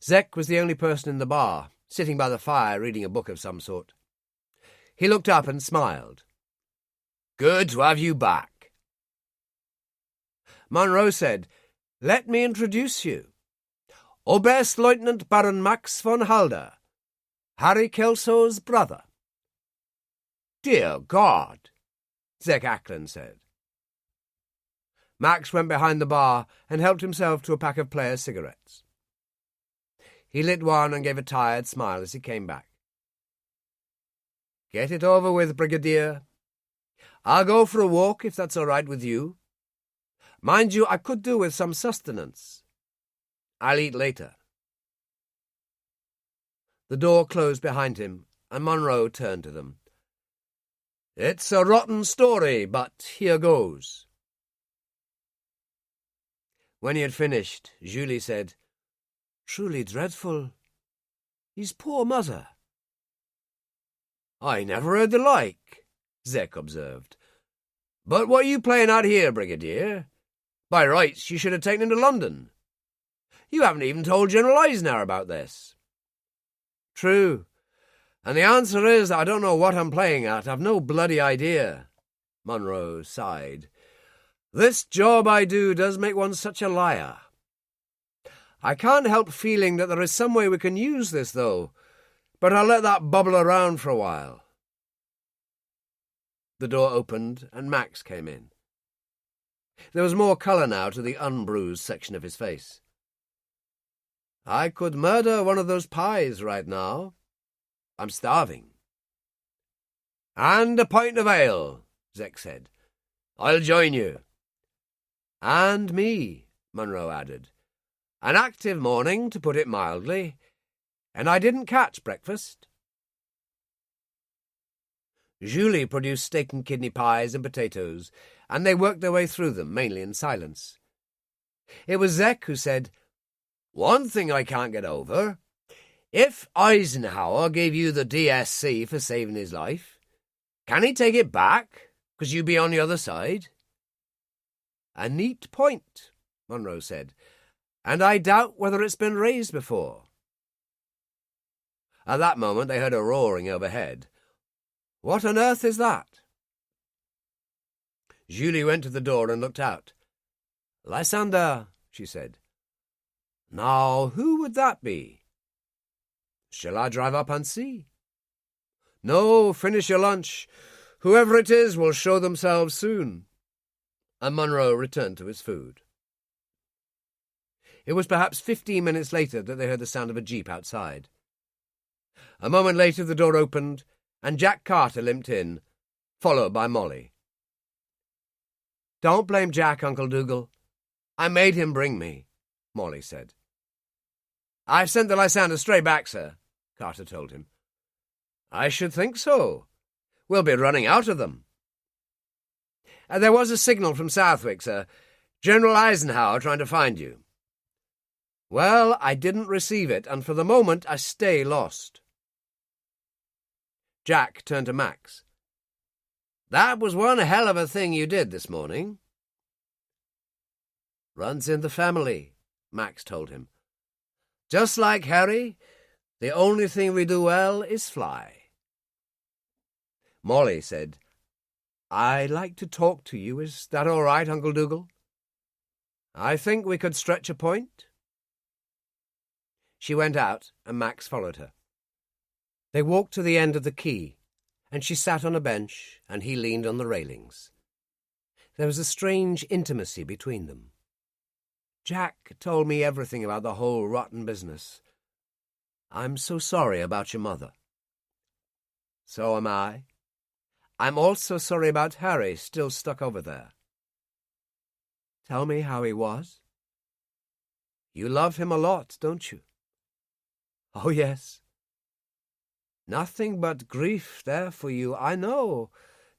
Zek was the only person in the bar, sitting by the fire reading a book of some sort. He looked up and smiled. Good to have you back. Monroe said, Let me introduce you. Oberstleutnant Baron Max von Halder, Harry Kelso's brother. Dear God, Zek Acklin said. Max went behind the bar and helped himself to a pack of Player's cigarettes. He lit one and gave a tired smile as he came back. Get it over with, Brigadier. I'll go for a walk if that's all right with you. Mind you, I could do with some sustenance. I'll eat later. The door closed behind him, and Monroe turned to them. It's a rotten story, but here goes. When he had finished, Julie said, Truly dreadful. His poor mother. I never heard the like, Zek observed. But what are you playing at here, Brigadier? By rights, you should have taken him to London. You haven't even told General Eisenhower about this. True. And the answer is I don't know what I'm playing at. I've no bloody idea. Monroe sighed. This job I do does make one such a liar. I can't help feeling that there is some way we can use this, though, but I'll let that bubble around for a while. The door opened, and Max came in. There was more colour now to the unbruised section of his face. I could murder one of those pies right now. I'm starving. And a pint of ale, Zek said. I'll join you. And me, Monroe added. An active morning, to put it mildly, and I didn't catch breakfast. Julie produced steak and kidney pies and potatoes, and they worked their way through them, mainly in silence. It was Zek who said, One thing I can't get over. If Eisenhower gave you the DSC for saving his life, can he take it back, 'cause you'd be on the other side? A neat point, Monroe said, and I doubt whether it's been raised before. At that moment they heard a roaring overhead. What on earth is that? Julie went to the door and looked out. Lysander, she said. Now, who would that be? Shall I drive up and see? No, finish your lunch. Whoever it is will show themselves soon. And Monroe returned to his food. It was perhaps 15 minutes later that they heard the sound of a jeep outside. A moment later the door opened, and Jack Carter limped in, followed by Molly. Don't blame Jack, Uncle Dougal. I made him bring me, Molly said. I've sent the Lysander straight back, sir, Carter told him. I should think so. We'll be running out of them. There was a signal from Southwick, sir. General Eisenhower trying to find you. Well, I didn't receive it, and for the moment I stay lost. Jack turned to Max. That was one hell of a thing you did this morning. Runs in the family, Max told him. Just like Harry, the only thing we do well is fly. Molly said, I'd like to talk to you. Is that all right, Uncle Dougal? I think we could stretch a point. She went out, and Max followed her. They walked to the end of the quay, and she sat on a bench, and he leaned on the railings. There was a strange intimacy between them. Jack told me everything about the whole rotten business. I'm so sorry about your mother. So am I. I'm also sorry about Harry still stuck over there. Tell me how he was. You love him a lot, don't you? Oh, yes. Nothing but grief there for you, I know,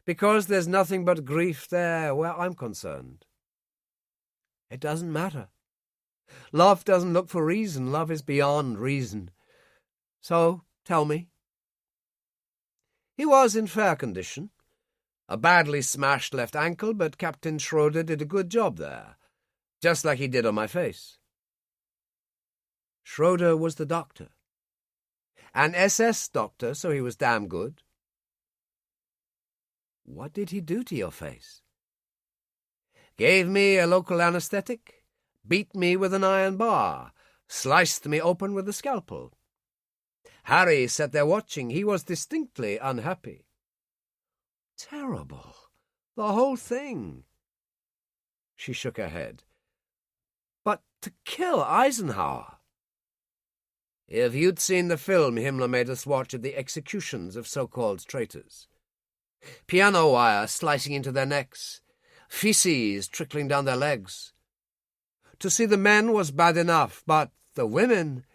because there's nothing but grief there where I'm concerned. It doesn't matter. Love doesn't look for reason. Love is beyond reason. So, tell me. He was in fair condition. A badly smashed left ankle, but Captain Schroeder did a good job there, just like he did on my face. Schroeder was the doctor. An SS doctor, so he was damn good. What did he do to your face? Gave me a local anesthetic, beat me with an iron bar, sliced me open with a scalpel. Harry sat there watching. He was distinctly unhappy. terrible. The whole thing. She shook her head. But to kill Eisenhower. If you'd seen the film Himmler made us watch of the executions of so-called traitors. Piano wire slicing into their necks, feces trickling down their legs. To see the men was bad enough, but the women...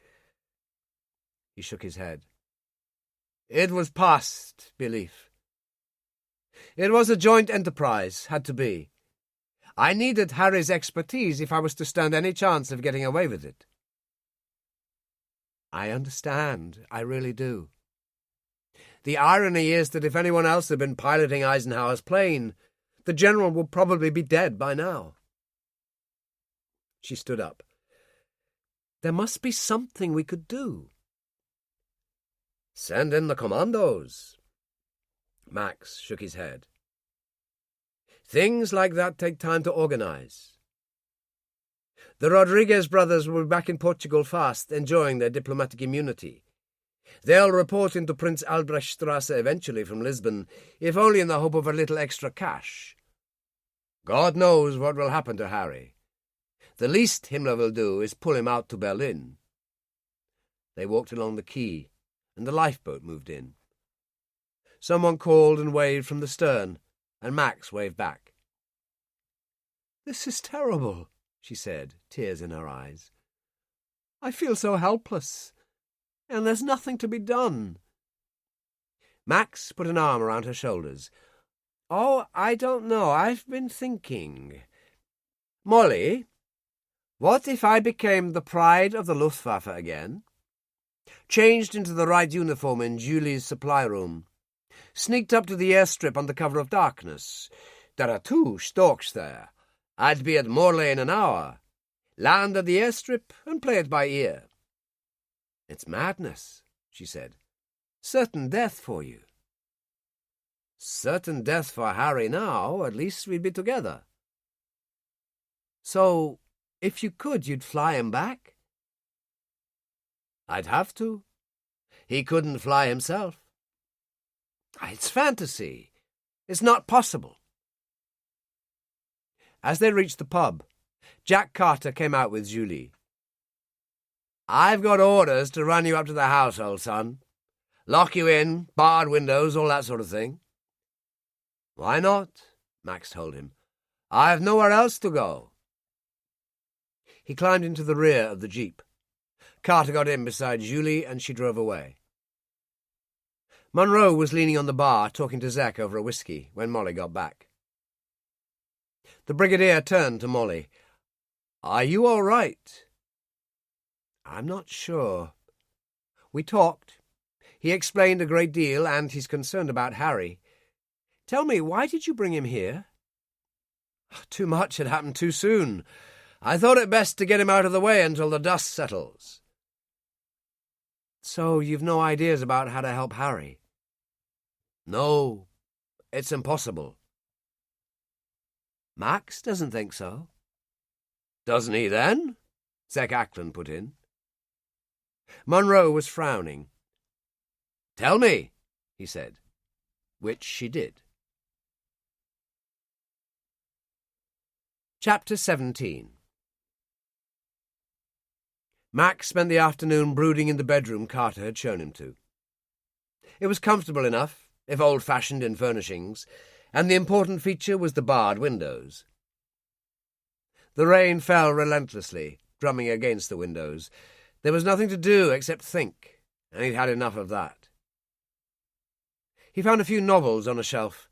He shook his head. It was past belief. It was a joint enterprise, had to be. I needed Harry's expertise if I was to stand any chance of getting away with it. I understand, I really do. The irony is that if anyone else had been piloting Eisenhower's plane, the general would probably be dead by now. She stood up. There must be something we could do. Send in the commandos. Max shook his head. Things like that take time to organize. The Rodriguez brothers will be back in Portugal fast, enjoying their diplomatic immunity. They'll report into Prince Albrechtstrasse eventually from Lisbon, if only in the hope of a little extra cash. God knows what will happen to Harry. The least Himmler will do is pull him out to Berlin. They walked along the quay, and the lifeboat moved in. Someone called and waved from the stern, and Max waved back. "This is terrible," she said, tears in her eyes. "I feel so helpless, and there's nothing to be done." Max put an arm around her shoulders. "Oh, I don't know. I've been thinking. Molly, what if I became the pride of the Luftwaffe again? Changed into the right uniform in Julie's supply room. Sneaked up to the airstrip under cover of darkness. There are 2 stalks there. I'd be at Morlaix in an hour. Land at the airstrip and play it by ear." "It's madness," she said. "Certain death for you." "Certain death for Harry now. At least we'd be together." "So, if you could, you'd fly him back?" "I'd have to. He couldn't fly himself." "It's fantasy. It's not possible." As they reached the pub, Jack Carter came out with Julie. "I've got orders to run you up to the house, old son. Lock you in, barred windows, all that sort of thing." "Why not?" Max told him. "I've nowhere else to go." He climbed into the rear of the jeep. Carter got in beside Julie, and she drove away. Munro was leaning on the bar, talking to Zek over a whiskey, when Molly got back. The brigadier turned to Molly. "Are you all right?" "I'm not sure. We talked. He explained a great deal, and he's concerned about Harry. Tell me, why did you bring him here?" "Too much had happened too soon. I thought it best to get him out of the way until the dust settles." "So you've no ideas about how to help Harry?" "No, it's impossible." "Max doesn't think so." "Doesn't he, then?" Zek Ackland put in. Munro was frowning. "Tell me," he said, which she did. Chapter 17. Max spent the afternoon brooding in the bedroom Carter had shown him to. It was comfortable enough, if old-fashioned in furnishings, and the important feature was the barred windows. The rain fell relentlessly, drumming against the windows. There was nothing to do except think, and he'd had enough of that. He found a few novels on a shelf,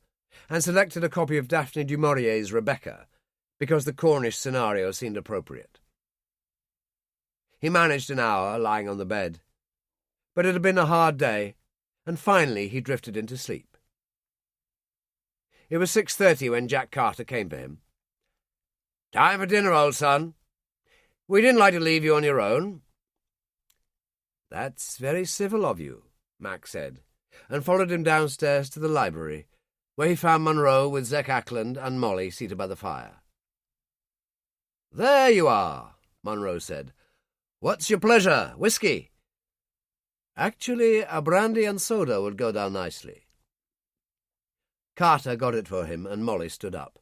and selected a copy of Daphne du Maurier's Rebecca, because the Cornish scenario seemed appropriate. He managed an hour lying on the bed, but it had been a hard day, and finally he drifted into sleep. It was 6:30 when Jack Carter came for him. "Time for dinner, old son. We didn't like to leave you on your own." "That's very civil of you," Max said, and followed him downstairs to the library, where he found Munro with Zek Ackland and Molly seated by the fire. "There you are," Munro said. "What's your pleasure? Whiskey?" "Actually, a brandy and soda would go down nicely." Carter got it for him, and Molly stood up.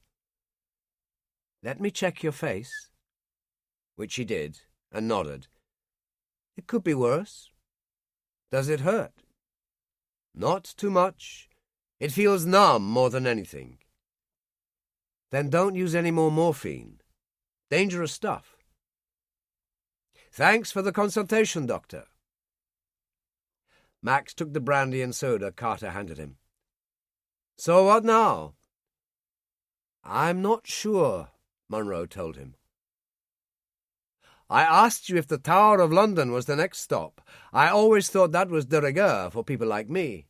"Let me check your face," which she did, and nodded. "It could be worse. Does it hurt?" "Not too much. It feels numb more than anything." "Then don't use any more morphine. Dangerous stuff." "Thanks for the consultation, Doctor." Max took the brandy and soda Carter handed him. "So what now?" "I'm not sure," Munro told him. "I asked you if the Tower of London was the next stop. I always thought that was de rigueur for people like me."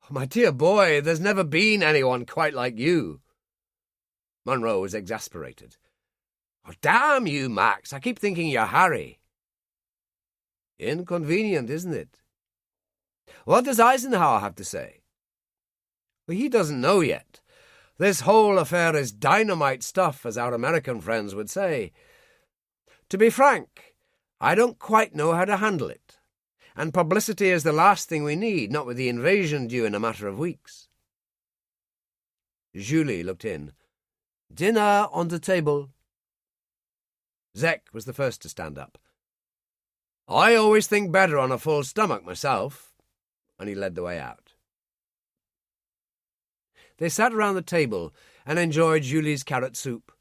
"My dear boy, there's never been anyone quite like you." Munro was exasperated. "Oh, damn you, Max. I keep thinking you're Harry." "Inconvenient, isn't it?" "What does Eisenhower have to say?" "Well, he doesn't know yet. This whole affair is dynamite stuff, as our American friends would say. To be frank, I don't quite know how to handle it. And publicity is the last thing we need, not with the invasion due in a matter of weeks." Julie looked in. "Dinner on the table." Zek was the first to stand up. "I always think better on a full stomach myself," and he led the way out. They sat around the table and enjoyed Julie's carrot soup,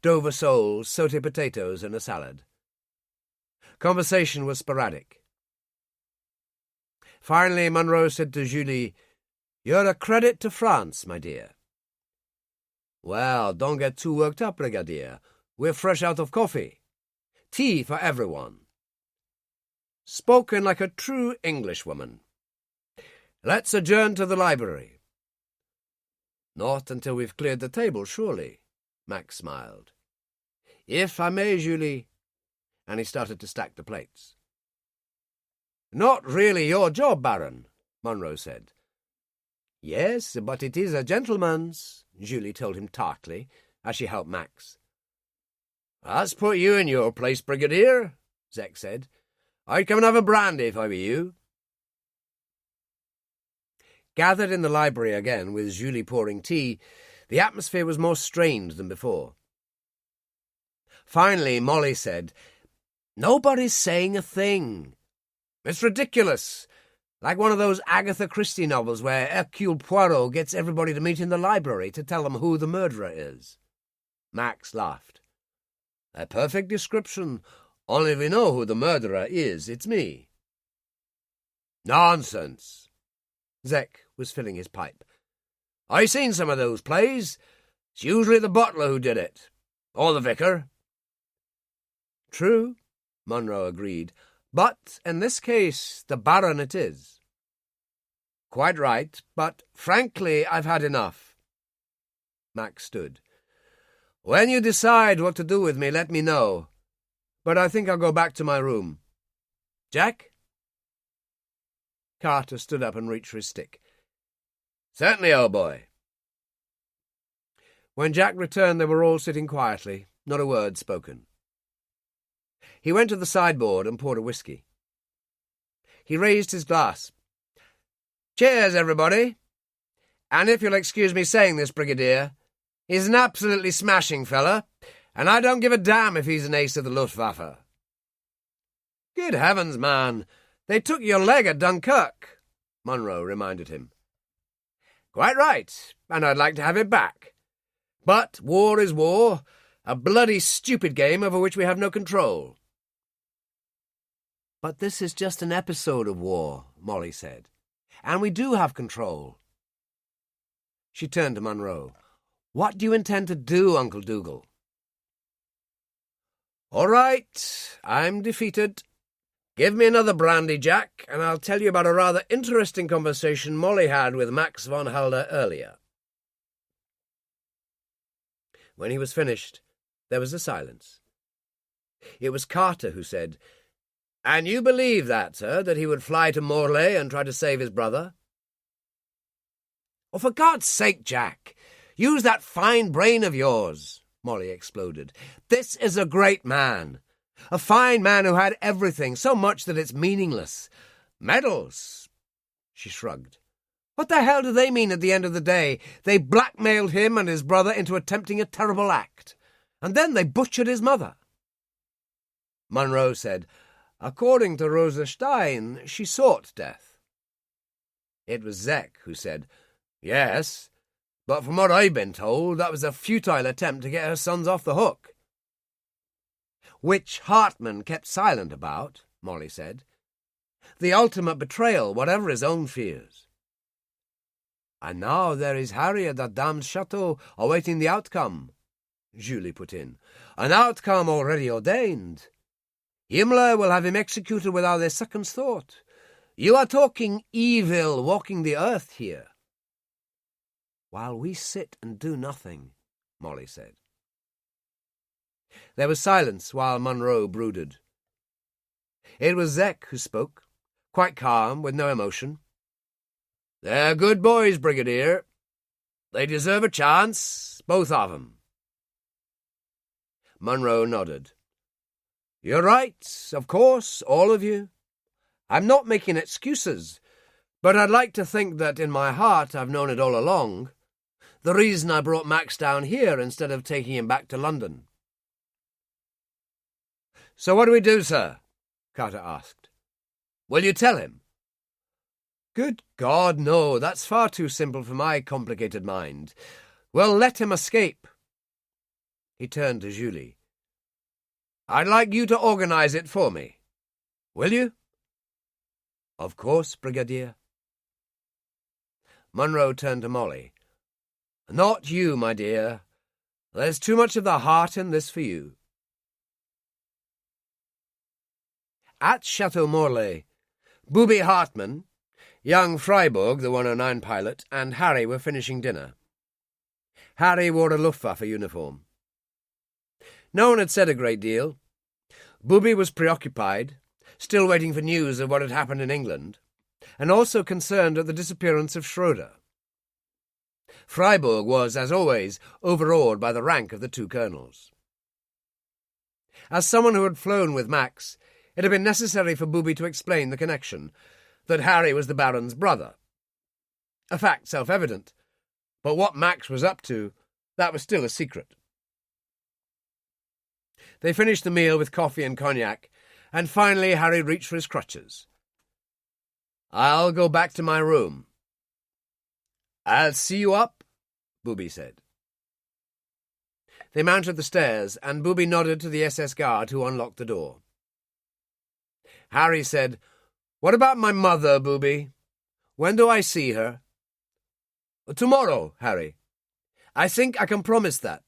Dover soles, sauté potatoes, and a salad. Conversation was sporadic. Finally, Munro said to Julie, "You're a credit to France, my dear." "Well, don't get too worked up, Brigadier. We're fresh out of coffee. Tea for everyone." "Spoken like a true Englishwoman. Let's adjourn to the library." "Not until we've cleared the table, surely," Max smiled. "If I may, Julie," and he started to stack the plates. "Not really your job, Baron," Munro said. "Yes, but it is a gentleman's," Julie told him tartly, as she helped Max. "That's put you in your place, Brigadier," Zek said. "I'd come and have a brandy if I were you." Gathered in the library again, with Julie pouring tea, the atmosphere was more strained than before. Finally, Molly said, "Nobody's saying a thing. It's ridiculous, like one of those Agatha Christie novels where Hercule Poirot gets everybody to meet in the library to tell them who the murderer is." Max laughed. "A perfect description, only we know who the murderer is. It's me." "Nonsense." Zek was filling his pipe. "I seen some of those plays. It's usually the butler who did it. Or the vicar." "True," Munro agreed. "But in this case, the Baron it is." "Quite right, but frankly, I've had enough." Max stood. "When you decide what to do with me, let me know. But I think I'll go back to my room. Jack?" Carter stood up and reached for his stick. "Certainly, old boy." When Jack returned, they were all sitting quietly, not a word spoken. He went to the sideboard and poured a whiskey. He raised his glass. "Cheers, everybody. And if you'll excuse me saying this, Brigadier, he's an absolutely smashing fella, and I don't give a damn if he's an ace of the Luftwaffe." "Good heavens, man, they took your leg at Dunkirk," Munro reminded him. "Quite right, and I'd like to have it back. But war is war, a bloody stupid game over which we have no control." "But this is just an episode of war," Molly said, "and we do have control." She turned to Munro. "What do you intend to do, Uncle Dougal?" "All right, I'm defeated. Give me another brandy, Jack, and I'll tell you about a rather interesting conversation Molly had with Max von Helder earlier." When he was finished, there was a silence. It was Carter who said, "And you believe that, sir, that he would fly to Morlaix and try to save his brother?" "Oh, for God's sake, Jack, use that fine brain of yours," Molly exploded. "This is a great man. A fine man who had everything, so much that it's meaningless. Medals." She shrugged. What the hell do they mean at the end of the day? They blackmailed him and his brother into attempting a terrible act, and then they butchered his mother. Munro said, "According to Rosa Stein, she sought death." It was Zek who said, "Yes, but from what I've been told, that was a futile attempt to get her sons off the hook." "Which Hartman kept silent about," Molly said. "The ultimate betrayal, whatever his own fears." "And now there is Harry at that damned chateau awaiting the outcome," Julie put in. "An outcome already ordained. Himmler will have him executed without a second's thought. You are talking evil walking the earth here." "While we sit and do nothing," Molly said. There was silence while Munro brooded. It was Zek who spoke, quite calm, with no emotion. "They're good boys, Brigadier. They deserve a chance, both of them." Munro nodded. "You're right, of course, all of you. I'm not making excuses, but I'd like to think that in my heart I've known it all along. The reason I brought Max down here instead of taking him back to London." "So what do we do, sir?" Carter asked. "Will you tell him?" "Good God, no, that's far too simple for my complicated mind. We'll let him escape." He turned to Julie. "I'd like you to organize it for me. Will you?" "Of course, Brigadier." Munro turned to Molly. "Not you, my dear. There's too much of the heart in this for you." At Chateau Morlaix, Booby Hartman, young Freiburg, the 109 pilot, and Harry were finishing dinner. Harry wore a Luftwaffe uniform. No one had said a great deal. Booby was preoccupied, still waiting for news of what had happened in England, and also concerned at the disappearance of Schroeder. Freiburg was, as always, overawed by the rank of the two colonels. As someone who had flown with Max, it had been necessary for Booby to explain the connection, that Harry was the Baron's brother. A fact self-evident, but what Max was up to, that was still a secret. They finished the meal with coffee and cognac, and finally Harry reached for his crutches. "I'll go back to my room." "I'll see you up," Booby said. They mounted the stairs, and Booby nodded to the SS guard who unlocked the door. Harry said, "What about my mother, Booby? When do I see her?" "Tomorrow, Harry. I think I can promise that."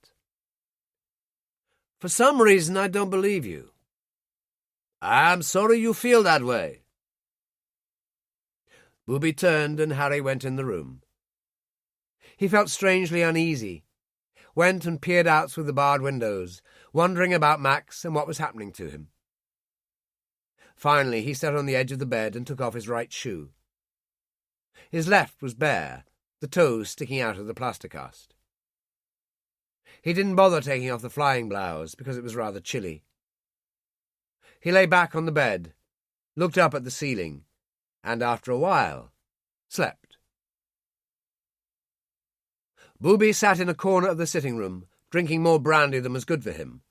"For some reason I don't believe you." "I'm sorry you feel that way." Booby turned and Harry went in the room. He felt strangely uneasy, went and peered out through the barred windows, wondering about Max and what was happening to him. Finally he sat on the edge of the bed and took off his right shoe. His left was bare, the toes sticking out of the plaster cast. He didn't bother taking off the flying blouse because it was rather chilly. He lay back on the bed, looked up at the ceiling, and after a while, slept. Booby sat in a corner of the sitting room, drinking more brandy than was good for him,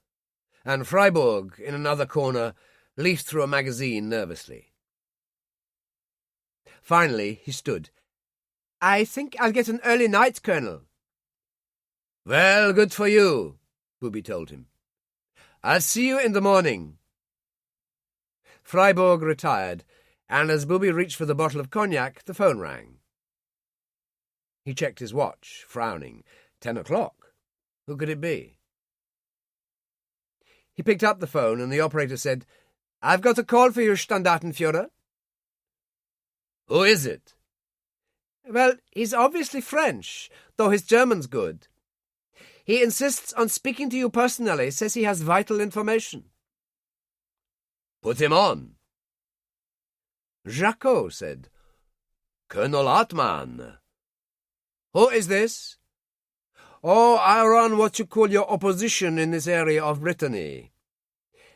and Freiburg, in another corner, leafed through a magazine nervously. Finally he stood. "I think I'll get an early night, Colonel." "Well, good for you," Booby told him. "I'll see you in the morning." Freiburg retired, and as Booby reached for the bottle of cognac, the phone rang. He checked his watch, frowning. 10 o'clock. Who could it be? He picked up the phone, and the operator said, "I've got a call for you, Standartenführer." "Who is it?" "Well, he's obviously French, though his German's good. He insists on speaking to you personally, says he has vital information." "Put him on." Jacot said, "Colonel Hartmann." "Who is this?" "Oh, I run what you call your opposition in this area of Brittany.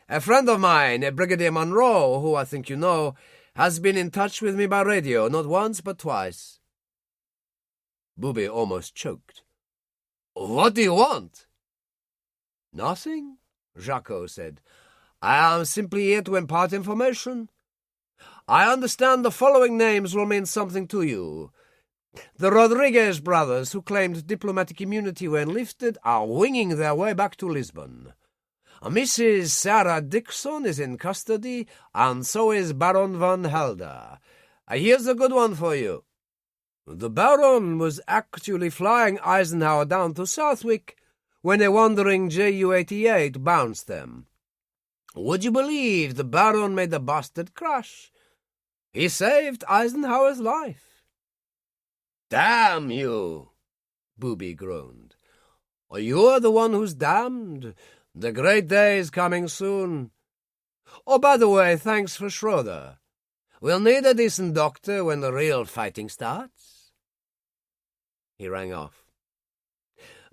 A friend of mine, a Brigadier Munro, who I think you know, has been in touch with me by radio, not once but twice. Booby almost choked. "What do you want?" "Nothing," Jacques said. "I am simply here to impart information. I understand the following names will mean something to you. The Rodriguez brothers, who claimed diplomatic immunity when lifted, are winging their way back to Lisbon. Mrs. Sarah Dixon is in custody, and so is Baron von Helder. Here's a good one for you. The Baron was actually flying Eisenhower down to Southwick when a wandering Ju-88 bounced them. Would you believe the Baron made a bastard crash? He saved Eisenhower's life." "Damn you!" Booby groaned. "You're the one who's damned. The great day is coming soon. Oh, by the way, thanks for Schroeder. We'll need a decent doctor when the real fighting starts." He rang off.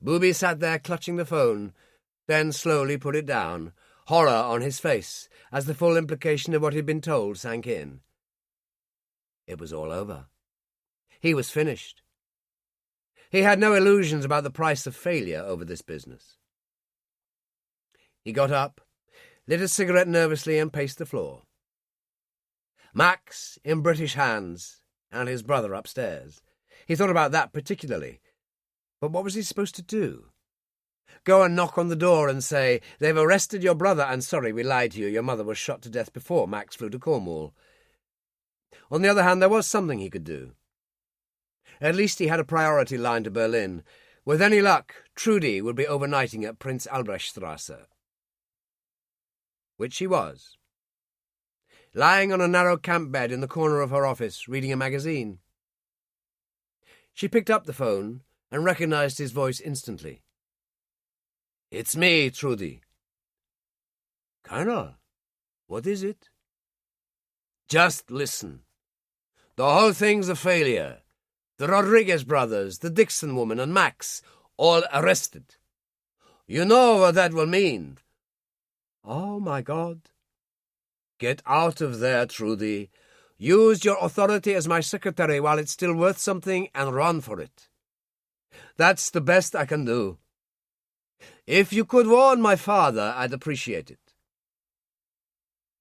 Booby sat there clutching the phone, then slowly put it down, horror on his face as the full implication of what he'd been told sank in. It was all over. He was finished. He had no illusions about the price of failure over this business. He got up, lit a cigarette nervously, and paced the floor. Max in British hands, and his brother upstairs. He thought about that particularly. But what was he supposed to do? Go and knock on the door and say, "They've arrested your brother, and sorry, we lied to you. Your mother was shot to death before Max flew to Cornwall." On the other hand, there was something he could do. At least he had a priority line to Berlin. With any luck, Trudy would be overnighting at Prince Albrechtstrasse. Which she was. Lying on a narrow camp bed in the corner of her office, reading a magazine. She picked up the phone and recognized his voice instantly. "It's me, Trudy." "Colonel, what is it?" "Just listen. The whole thing's a failure. The Rodriguez brothers, the Dixon woman, and Max, all arrested. You know what that will mean." "Oh, my God." "Get out of there, Trudy. Use your authority as my secretary while it's still worth something and run for it. That's the best I can do. If you could warn my father, I'd appreciate it."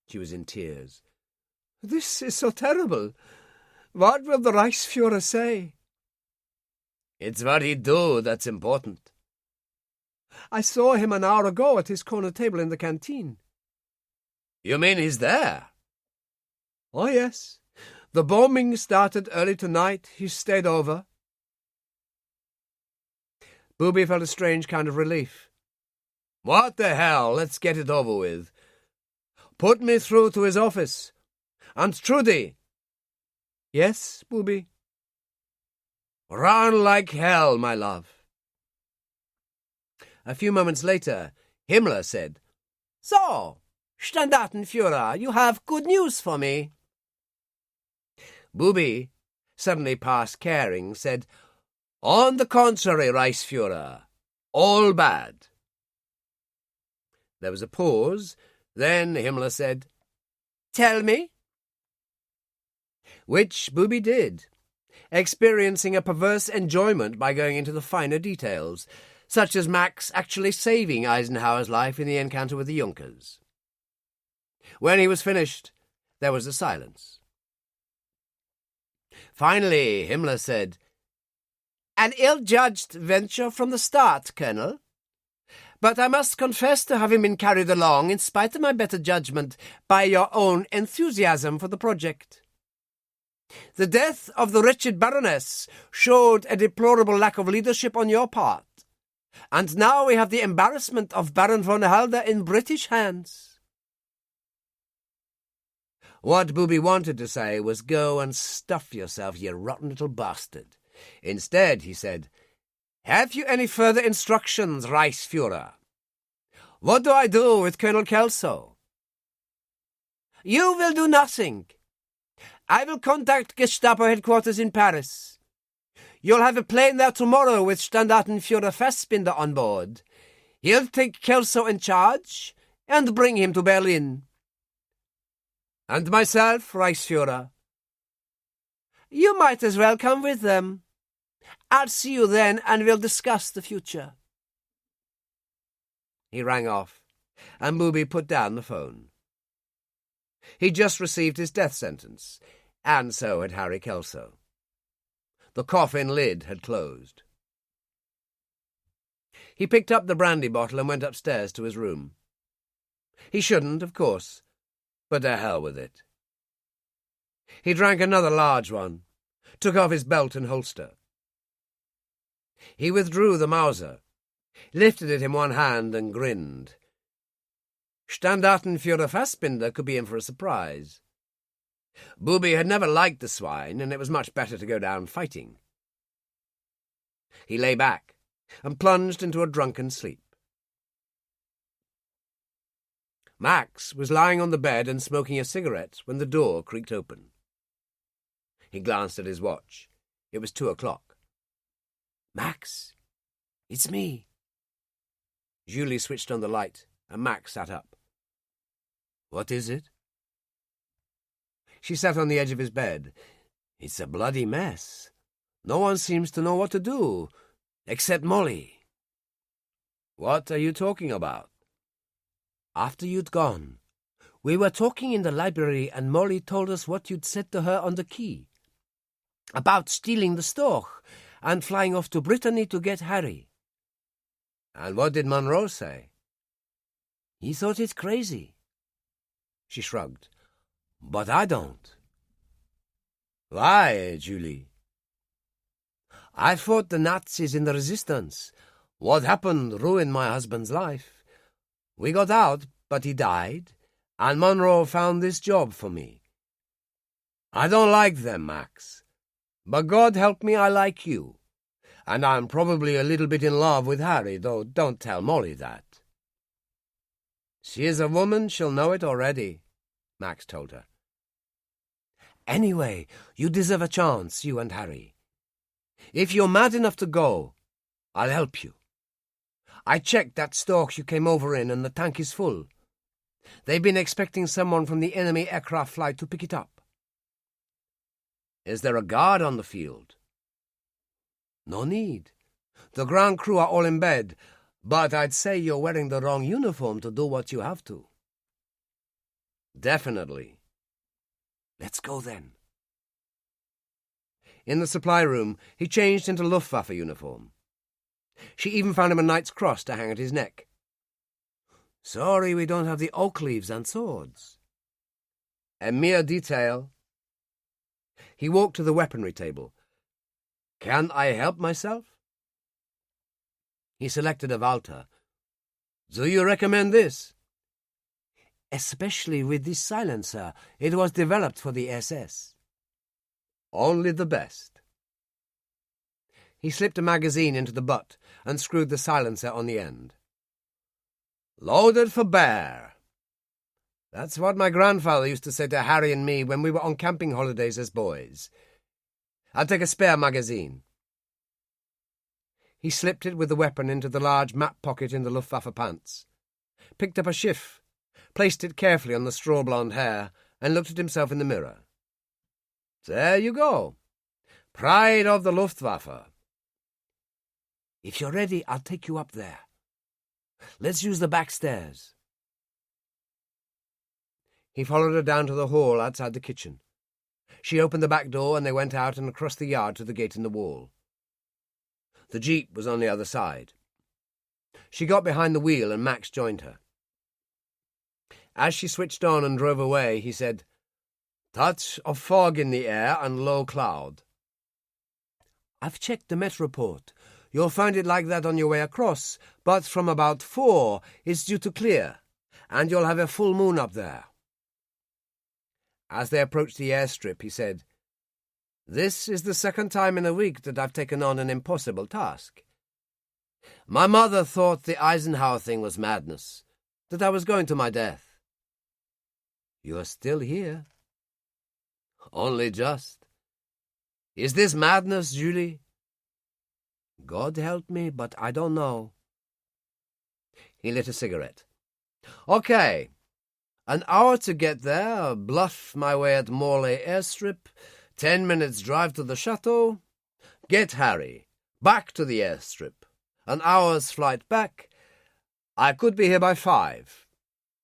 She was in tears. "This is so terrible. What will the Reichsfuhrer say?" "It's what he'd do that's important." "I saw him an hour ago at his corner table in the canteen." "You mean he's there?" "Oh, yes. The bombing started early tonight. He stayed over." Booby felt a strange kind of relief. "What the hell? Let's get it over with. Put me through to his office. And Trudy." "Yes, Booby." "Run like hell, my love." A few moments later, Himmler said, "So, Standartenführer, you have good news for me." Booby, suddenly past caring, said, "On the contrary, Reichsfuhrer, all bad." There was a pause. Then Himmler said, "Tell me." Which Booby did, experiencing a perverse enjoyment by going into the finer details, such as Max actually saving Eisenhower's life in the encounter with the Junkers. When he was finished, there was a silence. Finally, Himmler said, "An ill-judged venture from the start, Colonel. But I must confess to having been carried along, in spite of my better judgment, by your own enthusiasm for the project. The death of the wretched Baroness showed a deplorable lack of leadership on your part, and now we have the embarrassment of Baron von Helder in British hands." What Booby wanted to say was, "Go and stuff yourself, you rotten little bastard." Instead, he said, "Have you any further instructions, Reichsfuhrer? What do I do with Colonel Kelso?" "You will do nothing. I will contact Gestapo headquarters in Paris. You'll have a plane there tomorrow with Standartenführer Fassbinder on board. He'll take Kelso in charge and bring him to Berlin." "And myself, Reichsfuhrer?" "You might as well come with them. I'll see you then, and we'll discuss the future. He rang off, and Booby put down the phone. He'd just received his death sentence, and so had Harry Kelso. The coffin lid had closed. He picked up the brandy bottle and went upstairs to his room. He shouldn't, of course, but to hell with it. He drank another large one, took off his belt and holster. He withdrew the Mauser, lifted it in one hand and grinned. Standartenführer Fassbinder could be in for a surprise. Booby had never liked the swine, and it was much better to go down fighting. He lay back and plunged into a drunken sleep. Max was lying on the bed and smoking a cigarette when the door creaked open. He glanced at his watch. It was 2:00. "Max, it's me." Julie switched on the light, and Max sat up. "What is it?" She sat on the edge of his bed. "It's a bloody mess. No one seems to know what to do, except Molly." "What are you talking about?" "After you'd gone, we were talking in the library, and Molly told us what you'd said to her on the quay. About stealing the stork and flying off to Brittany to get Harry." "And what did Monroe say?" "He thought it crazy." She shrugged. "But I don't." "Why, Julie?" "I fought the Nazis in the resistance. What happened ruined my husband's life. We got out, but he died, and Monroe found this job for me. I don't like them, Max. But God help me, I like you. And I'm probably a little bit in love with Harry, though don't tell Molly that." "She is a woman, she'll know it already," Max told her. "Anyway, you deserve a chance, you and Harry. If you're mad enough to go, I'll help you. I checked that stork you came over in, and the tank is full. They've been expecting someone from the enemy aircraft flight to pick it up." "Is there a guard on the field?" "No need. The ground crew are all in bed, but I'd say you're wearing the wrong uniform to do what you have to." "Definitely." "Let's go then." In the supply room, he changed into Luftwaffe uniform. She even found him a knight's cross to hang at his neck. "Sorry we don't have the oak leaves and swords." "A mere detail." He walked to the weaponry table. "Can I help myself?" He selected a Walter. "Do you recommend this?" "Especially with this silencer. It was developed for the SS." "Only the best." He slipped a magazine into the butt and screwed the silencer on the end. "Loaded for bear." That's what my grandfather used to say to Harry and me when we were on camping holidays as boys. "I'll take a spare magazine." He slipped it with the weapon into the large map pocket in the Luftwaffe pants, picked up a Schiff, placed it carefully on the straw-blonde hair, and looked at himself in the mirror. "There you go. Pride of the Luftwaffe." "If you're ready, I'll take you up there. Let's use the back stairs." He followed her down to the hall outside the kitchen. She opened the back door, and they went out and across the yard to the gate in the wall. The jeep was on the other side. She got behind the wheel, and Max joined her. As she switched on and drove away, he said, "Touch of fog in the air and low cloud." "I've checked the Met report. You'll find it like that on your way across, but from about 4 it's due to clear, and you'll have a full moon up there." As they approached the airstrip, he said, "This is the second time in a week that I've taken on an impossible task. My mother thought the Eisenhower thing was madness, that I was going to my death. You're still here." "Only just. Is this madness, Julie?" "God help me, but I don't know." He lit a cigarette. "Okay. An hour to get there, bluff my way at Morlaix airstrip, 10 minutes drive to the chateau. Get Harry. back to the airstrip. An hour's flight back. I could be here by 5.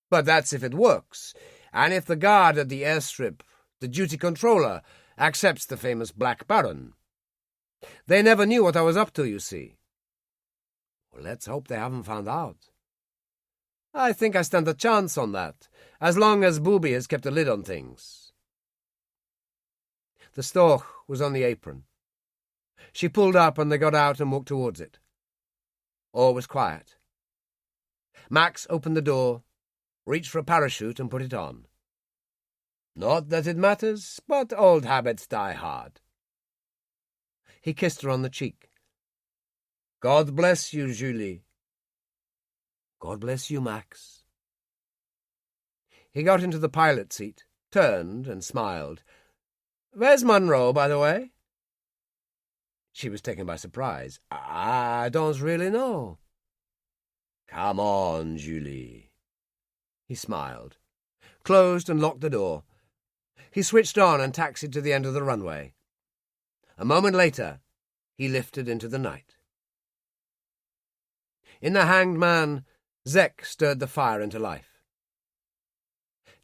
But that's if it works, and if the guard at the airstrip, the duty controller, accepts the famous Black Baron. They never knew what I was up to, you see. Well, let's hope they haven't found out. I think I stand a chance on that, as long as Booby has kept a lid on things. The Storch was on the apron. She pulled up and they got out and walked towards it. All was quiet. Max opened the door, reached for a parachute and put it on. Not that it matters, but old habits die hard. He kissed her on the cheek. God bless you, Julie. God bless you, Max. He got into the pilot seat, turned and smiled. Where's Monroe, by the way? She was taken by surprise. I don't really know. Come on, Julie. He smiled, closed and locked the door. He switched on and taxied to the end of the runway. A moment later, he lifted into the night. In the Hanged Man, Zek stirred the fire into life.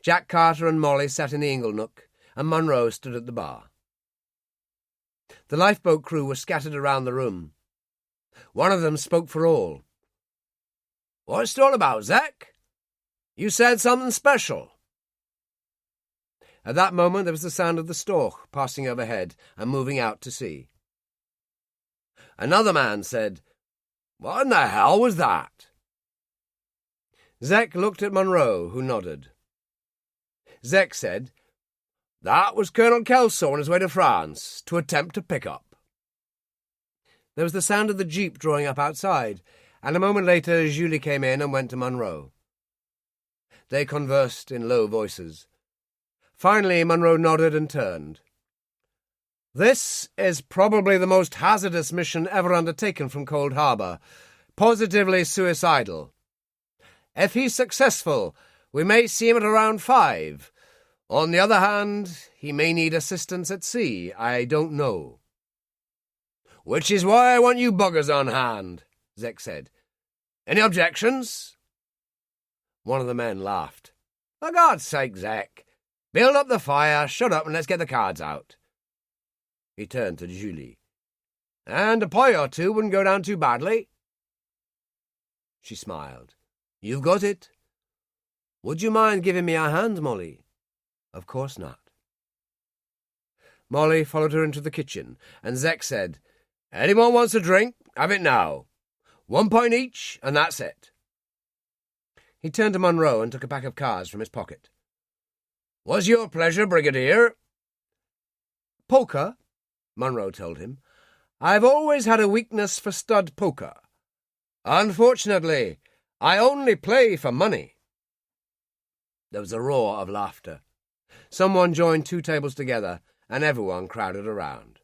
Jack Carter and Molly sat in the ingle nook, and Monroe stood at the bar. The lifeboat crew were scattered around the room. One of them spoke for all. What's it all about, Zek? You said something special. At that moment there was the sound of the Storch passing overhead and moving out to sea. Another man said, What in the hell was that? Zek looked at Monroe, who nodded. Zek said, That was Colonel Kelso on his way to France to attempt to pick up. There was the sound of the jeep drawing up outside, and a moment later Julie came in and went to Monroe. They conversed in low voices. Finally Monroe nodded and turned. This is probably the most hazardous mission ever undertaken from Cold Harbor. Positively suicidal. If he's successful, we may see him at around 5. On the other hand, he may need assistance at sea. I don't know. Which is why I want you buggers on hand, Zek said. Any objections? One of the men laughed. For God's sake, Zek, build up the fire, shut up, and let's get the cards out. He turned to Julie. And a pie or two wouldn't go down too badly. She smiled. You've got it. Would you mind giving me a hand, Molly? Of course not. Molly followed her into the kitchen, and Zek said, Anyone wants a drink? Have it now. 1 pint each, and that's it. He turned to Monroe and took a pack of cards from his pocket. What's your pleasure, Brigadier? Poker, Monroe told him. I've always had a weakness for stud poker. Unfortunately, I only play for money. There was a roar of laughter. Someone joined 2 tables together, and everyone crowded around.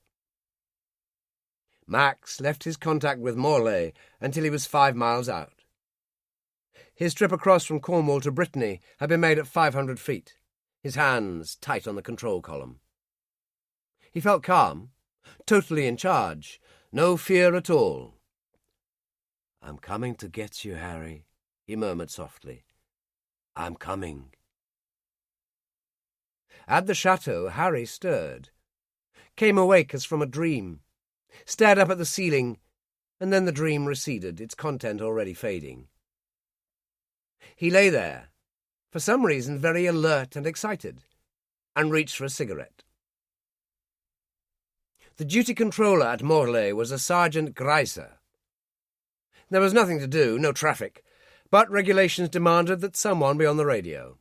Max left his contact with Morlaix until he was 5 miles out. His trip across from Cornwall to Brittany had been made at 500 feet, his hands tight on the control column. He felt calm, totally in charge, no fear at all. I'm coming to get you, Harry, he murmured softly. I'm coming. At the chateau, Harry stirred, came awake as from a dream, stared up at the ceiling, and then the dream receded, its content already fading. He lay there, for some reason very alert and excited, and reached for a cigarette. The duty controller at Morlaix was a Sergeant Greiser. There was nothing to do, no traffic, but regulations demanded that someone be on the radio.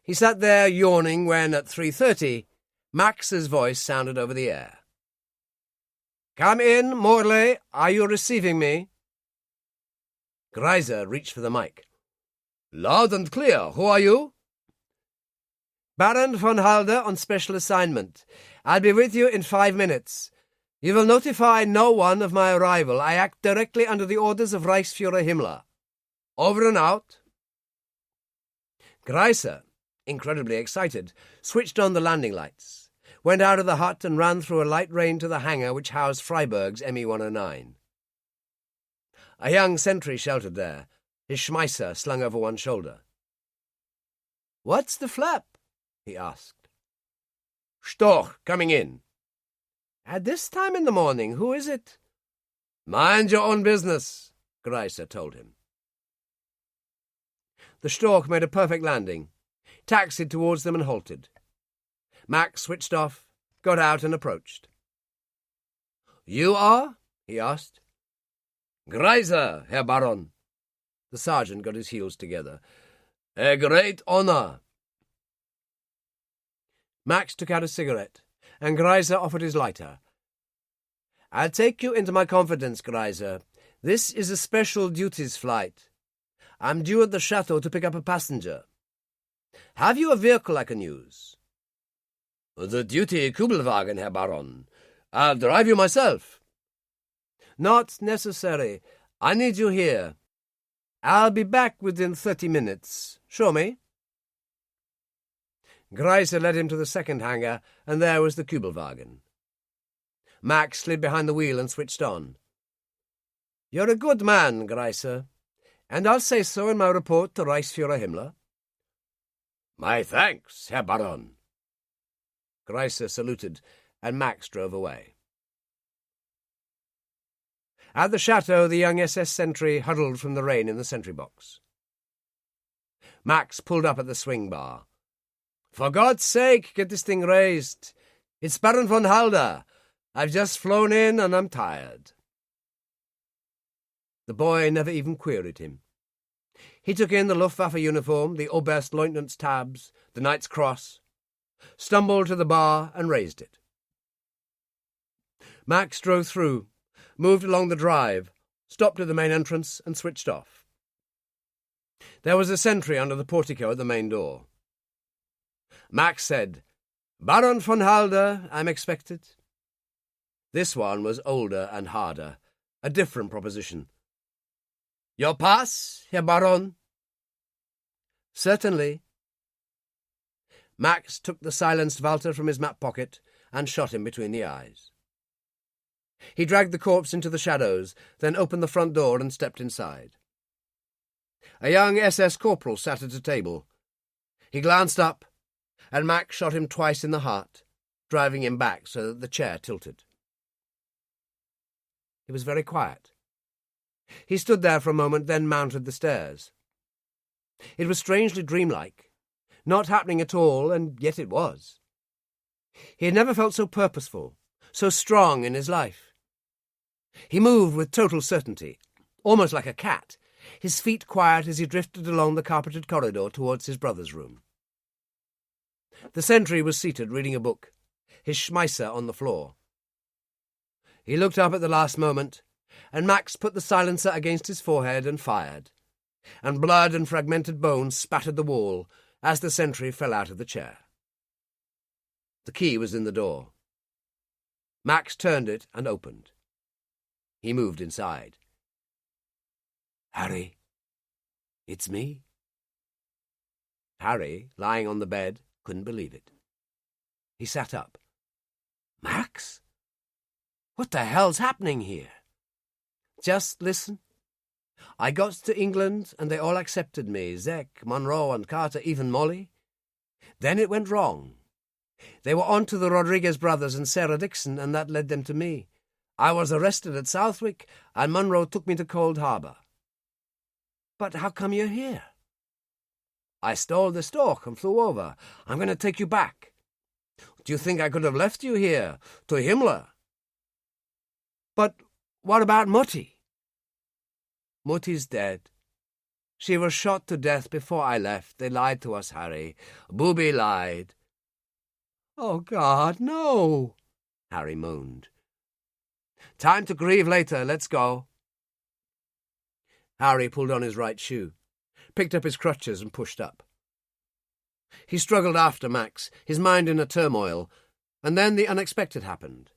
He sat there yawning when, at 3:30, Max's voice sounded over the air. Come in, Morlaix. Are you receiving me? Greiser reached for the mic. Loud and clear. Who are you? Baron von Halder on special assignment. I'll be with you in 5 minutes. You will notify no one of my arrival. I act directly under the orders of Reichsfuhrer Himmler. Over and out. Greiser, incredibly excited, switched on the landing lights. went out of the hut and ran through a light rain to the hangar which housed Freiburg's ME-109. A young sentry sheltered there, his Schmeisser slung over one shoulder. "What's the flap?" he asked. "Storch, coming in." "At this time in the morning, who is it?" "Mind your own business," Greiser told him. The Storch made a perfect landing, taxied towards them and halted. Max switched off, got out and approached. "You are?" he asked. "Greiser, Herr Baron." The sergeant got his heels together. "A great honor." Max took out a cigarette, and Greiser offered his lighter. "I'll take you into my confidence, Greiser. This is a special duties flight. I'm due at the chateau to pick up a passenger. Have you a vehicle I can use?" "The duty Kubelwagen, Herr Baron. I'll drive you myself." "Not necessary. I need you here. I'll be back within 30 minutes. Show me." Greiser led him to the second hangar, and there was the Kubelwagen. Max slid behind the wheel and switched on. "You're a good man, Greiser, and I'll say so in my report to Reichsführer Himmler." "My thanks, Herr Baron." Greiser saluted, and Max drove away. At the chateau, the young SS sentry huddled from the rain in the sentry box. Max pulled up at the swing bar. "For God's sake, get this thing raised. It's Baron von Halder. I've just flown in and I'm tired." The boy never even queried him. He took in the Luftwaffe uniform, the Oberstleutnant's tabs, the Knight's Cross, stumbled to the bar and raised it. Max drove through, moved along the drive, stopped at the main entrance and switched off. There was a sentry under the portico at the main door. Max said, "Baron von Halder, I'm expected." This one was older and harder, a different proposition. "Your pass, Herr Baron?" "Certainly." Max took the silenced Walter from his map pocket and shot him between the eyes. He dragged the corpse into the shadows, then opened the front door and stepped inside. A young SS corporal sat at a table. He glanced up, and Max shot him twice in the heart, driving him back so that the chair tilted. He was very quiet. He stood there for a moment, then mounted the stairs. It was strangely dreamlike, not happening at all, and yet it was. He had never felt so purposeful, so strong in his life. He moved with total certainty, almost like a cat, his feet quiet as he drifted along the carpeted corridor towards his brother's room. The sentry was seated reading a book, his Schmeisser on the floor. He looked up at the last moment, and Max put the silencer against his forehead and fired, and blood and fragmented bones spattered the wall as the sentry fell out of the chair. The key was in the door. Max turned it and opened. He moved inside. "Harry, it's me." Harry, lying on the bed, couldn't believe it. He sat up. "Max? What the hell's happening here?" "Just listen. I got to England and they all accepted me, Zek, Monroe and Carter, even Molly. Then it went wrong. They were on to the Rodriguez brothers and Sarah Dixon, and that led them to me. I was arrested at Southwick, and Monroe took me to Cold Harbor." "But how come you're here?" "I stole the Storch and flew over. I'm going to take you back. Do you think I could have left you here, to Himmler?" "But what about Mutti?" "Mutti's dead. She was shot to death before I left. They lied to us, Harry. Booby lied." "Oh, God, no," Harry moaned. "Time to grieve later. Let's go." Harry pulled on his right shoe, picked up his crutches and pushed up. He struggled after Max, his mind in a turmoil, and then the unexpected happened.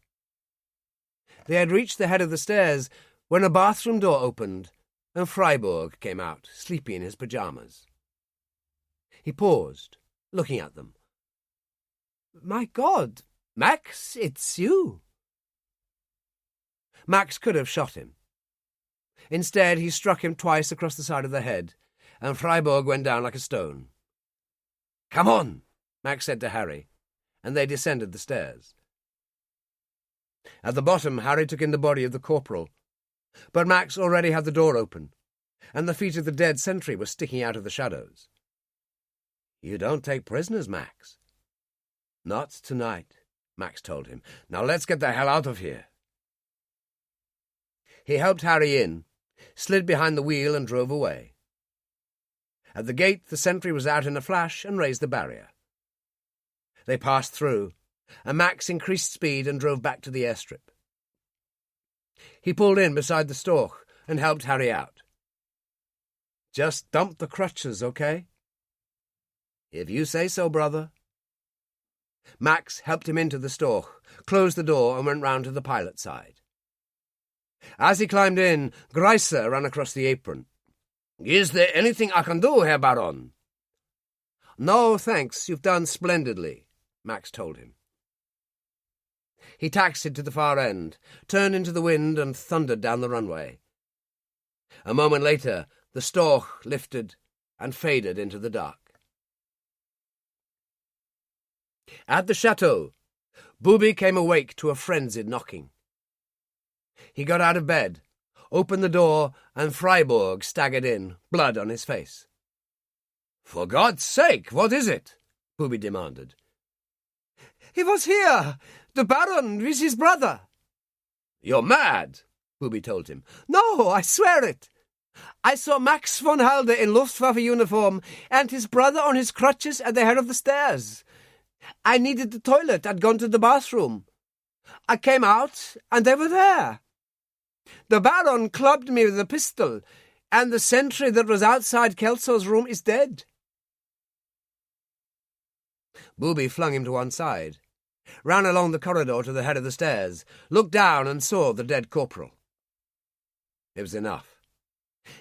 They had reached the head of the stairs when a bathroom door opened and Freiburg came out, sleepy in his pyjamas. He paused, looking at them. "My God, Max, it's you. Max could have shot him. Instead, he struck him twice across the side of the head, and Freiburg went down like a stone. "Come on," Max said to Harry, and they descended the stairs. At the bottom, Harry took in the body of the corporal, but Max already had the door open, and the feet of the dead sentry were sticking out of the shadows. "You don't take prisoners, Max." "Not tonight," Max told him. "Now let's get the hell out of here." He helped Harry in, slid behind the wheel and drove away. At the gate, the sentry was out in a flash and raised the barrier. They passed through, and Max increased speed and drove back to the airstrip. He pulled in beside the Storch and helped Harry out. "Just dump the crutches, okay?" "If you say so, brother." Max helped him into the Storch, closed the door and went round to the pilot's side. As he climbed in, Greiser ran across the apron. "Is there anything I can do, Herr Baron?" "No, thanks. You've done splendidly," Max told him. He taxied to the far end, turned into the wind and thundered down the runway. A moment later, the Storch lifted and faded into the dark. At the chateau, Booby came awake to a frenzied knocking. He got out of bed, opened the door, and Freiburg staggered in, blood on his face. "For God's sake, what is it?" Booby demanded. "He was here, the Baron with his brother." "You're mad," Booby told him. "No, I swear it. I saw Max von Halder in Luftwaffe uniform and his brother on his crutches at the head of the stairs. I needed the toilet. I'd gone to the bathroom. I came out, and they were there. The Baron clubbed me with a pistol, and the sentry that was outside Kelso's room is dead." Booby flung him to one side, ran along the corridor to the head of the stairs, looked down and saw the dead corporal. It was enough.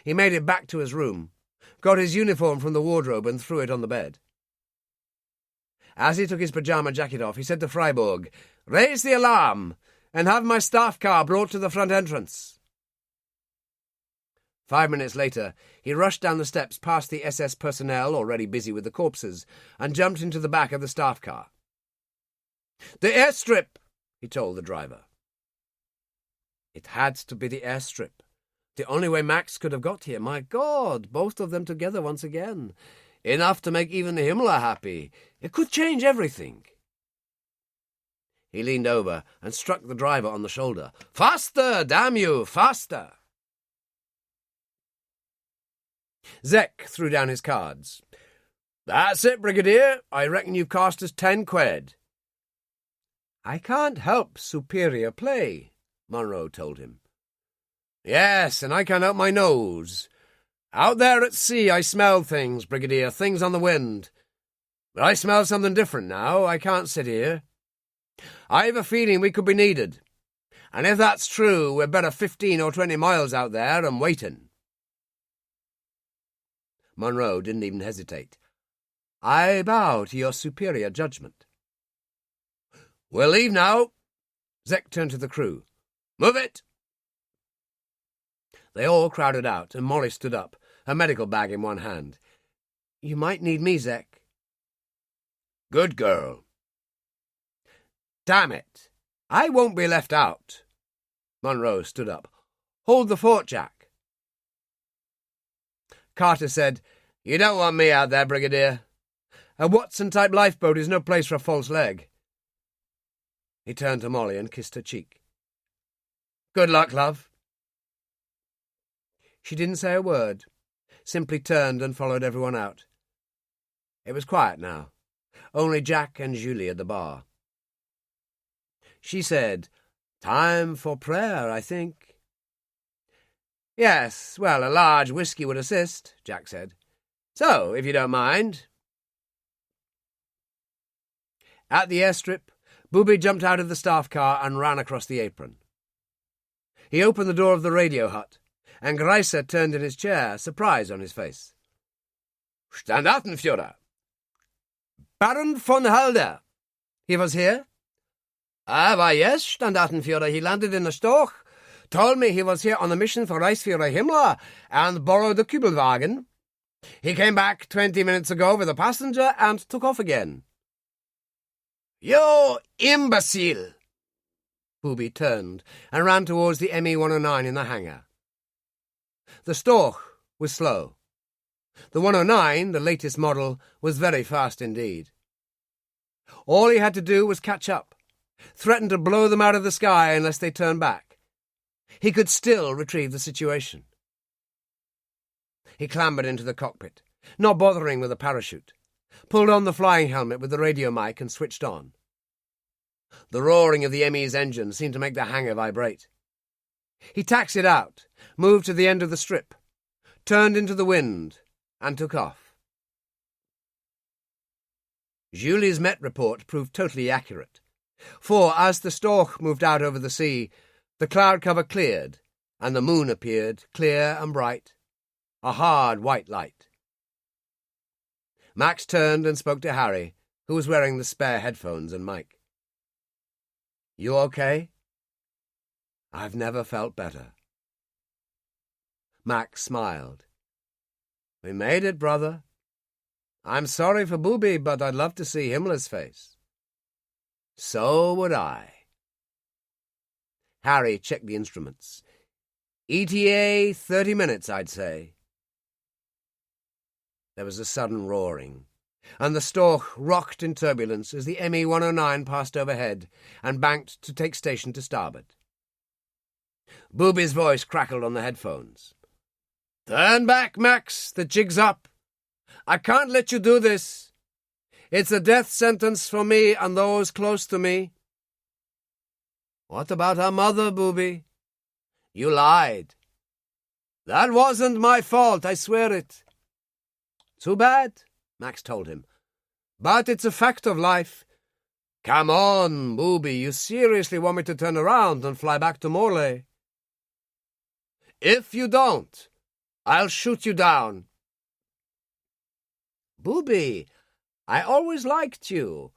He made it back to his room, got his uniform from the wardrobe and threw it on the bed. As he took his pyjama jacket off, he said to Freiburg, "Raise the alarm and have my staff car brought to the front entrance." 5 minutes later, he rushed down the steps past the SS personnel already busy with the corpses and jumped into the back of the staff car. "The airstrip," he told the driver. It had to be the airstrip. The only way Max could have got here. My God, both of them together once again. Enough to make even Himmler happy. It could change everything. He leaned over and struck the driver on the shoulder. "Faster, damn you, faster!" Zek threw down his cards. "That's it, Brigadier. I reckon you've cost us 10 quid. "I can't help superior play," Monroe told him. "Yes, and I can't help my nose. Out there at sea I smell things, Brigadier, things on the wind. But I smell something different now. I can't sit here. I have a feeling we could be needed. And if that's true, we're better 15 or 20 miles out there and waiting." Monroe didn't even hesitate. "I bow to your superior judgment." "We'll leave now." Zek turned to the crew. "Move it." They all crowded out, and Molly stood up, her medical bag in one hand. "You might need me, Zek." "Good girl." "Damn it, I won't be left out." Monroe stood up. "Hold the fort, Jack." Carter said, "You don't want me out there, Brigadier. A Watson-type lifeboat is no place for a false leg." He turned to Molly and kissed her cheek. "Good luck, love." She didn't say a word, simply turned and followed everyone out. It was quiet now, only Jack and Julie at the bar. She said, "Time for prayer, I think." "Yes, well, a large whiskey would assist," Jack said. "So, if you don't mind." At the airstrip, Booby jumped out of the staff car and ran across the apron. He opened the door of the radio hut, and Greiser turned in his chair, surprise on his face. "Standartenführer." "Baron von Halder. He was here?" Why, yes, Standartenführer. He landed in a Storch, told me he was here on a mission for Reichsführer Himmler, and borrowed a Kübelwagen. He came back 20 minutes ago with a passenger and took off again. You imbecile! Booby turned and ran towards the ME-109 in the hangar. The Storch was slow. The 109, the latest model, was very fast indeed. All he had to do was catch up, threaten to blow them out of the sky unless they turned back. He could still retrieve the situation. He clambered into the cockpit, not bothering with a parachute, pulled on the flying helmet with the radio mic and switched on. The roaring of the ME's engine seemed to make the hangar vibrate. He taxied out, moved to the end of the strip, turned into the wind, and took off. Julie's Met report proved totally accurate, for as the Storch moved out over the sea, the cloud cover cleared, and the moon appeared, clear and bright, a hard white light. Max turned and spoke to Harry, who was wearing the spare headphones and mic. "You okay?" "I've never felt better." Max smiled. "We made it, brother. I'm sorry for Booby, but I'd love to see Himmler's face." "So would I." Harry checked the instruments. ETA 30 minutes, I'd say. There was a sudden roaring, and the Storch rocked in turbulence as the ME-109 passed overhead and banked to take station to starboard. Booby's voice crackled on the headphones. "Turn back, Max. The jig's up. I can't let you do this. It's a death sentence for me and those close to me." "What about our mother, Booby?" "You lied." "That wasn't my fault, I swear it." "Too bad," Max told him. "But it's a fact of life. Come on, Booby, you seriously want me to turn around and fly back to Morlaix?" "If you don't, I'll shoot you down." "Booby, I always liked you,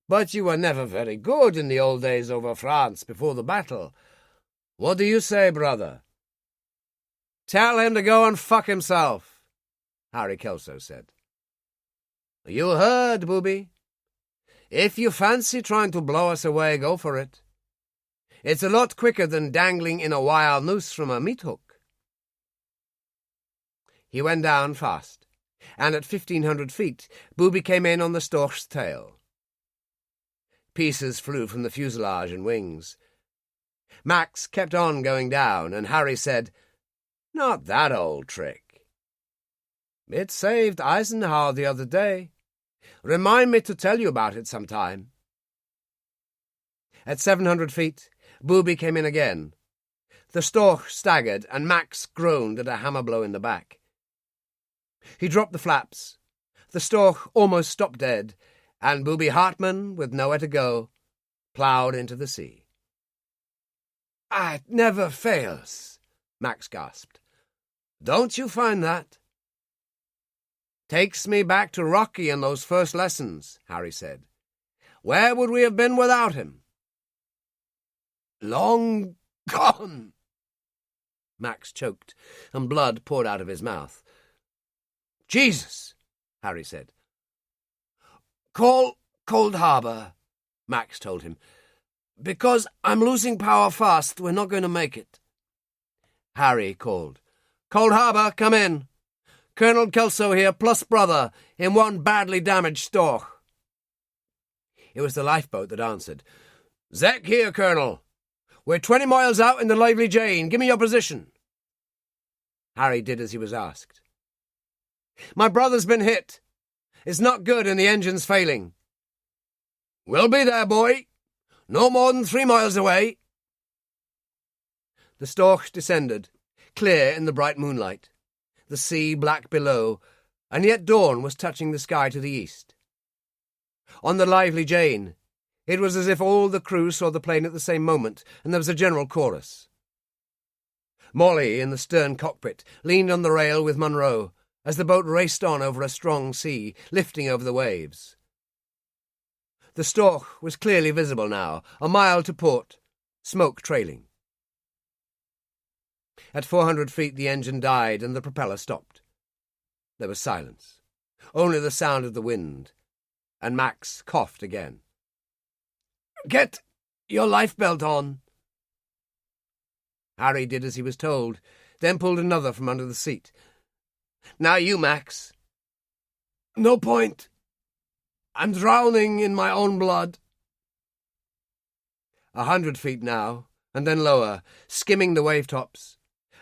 but you were never very good in the old days over France before the battle. What do you say, brother?" "Tell him to go and fuck himself," Harry Kelso said. "You heard, Booby. If you fancy trying to blow us away, go for it. It's a lot quicker than dangling in a wire noose from a meat hook." He went down fast, and at 1,500 feet, Booby came in on the Storch's tail. Pieces flew from the fuselage and wings. Max kept on going down, and Harry said, "Not that old trick." "It saved Eisenhower the other day. Remind me to tell you about it sometime." At 700 feet, Booby came in again. The Storch staggered, and Max groaned at a hammer blow in the back. He dropped the flaps. The Storch almost stopped dead, and Booby Hartman, with nowhere to go, ploughed into the sea. "It never fails," Max gasped. "Don't you find that?" "Takes me back to Rocky and those first lessons," Harry said. "Where would we have been without him?" "Long gone." Max choked, and blood poured out of his mouth. "Jesus," Harry said. "Call Cold Harbor," Max told him. "Because I'm losing power fast, we're not going to make it." Harry called. "Cold Harbor, come in. Colonel Kelso here, plus brother, in one badly damaged Storch." It was the lifeboat that answered. "Zek here, Colonel. We're 20 miles out in the Lively Jane. Give me your position." Harry did as he was asked. "My brother's been hit. It's not good and the engine's failing." "We'll be there, boy. No more than 3 miles away." The Storch descended, clear in the bright moonlight, the sea black below, and yet dawn was touching the sky to the east. On the Lively Jane, it was as if all the crew saw the plane at the same moment, and there was a general chorus. Molly, in the stern cockpit, leaned on the rail with Munro, as the boat raced on over a strong sea, lifting over the waves. The Stork was clearly visible now, a mile to port, smoke trailing. At 400 feet the engine died and the propeller stopped. There was silence, only the sound of the wind, and Max coughed again. "Get your lifebelt on." Harry did as he was told, then pulled another from under the seat. "Now you, Max." "No point. I'm drowning in my own blood." 100 feet now, and then lower, skimming the wave tops,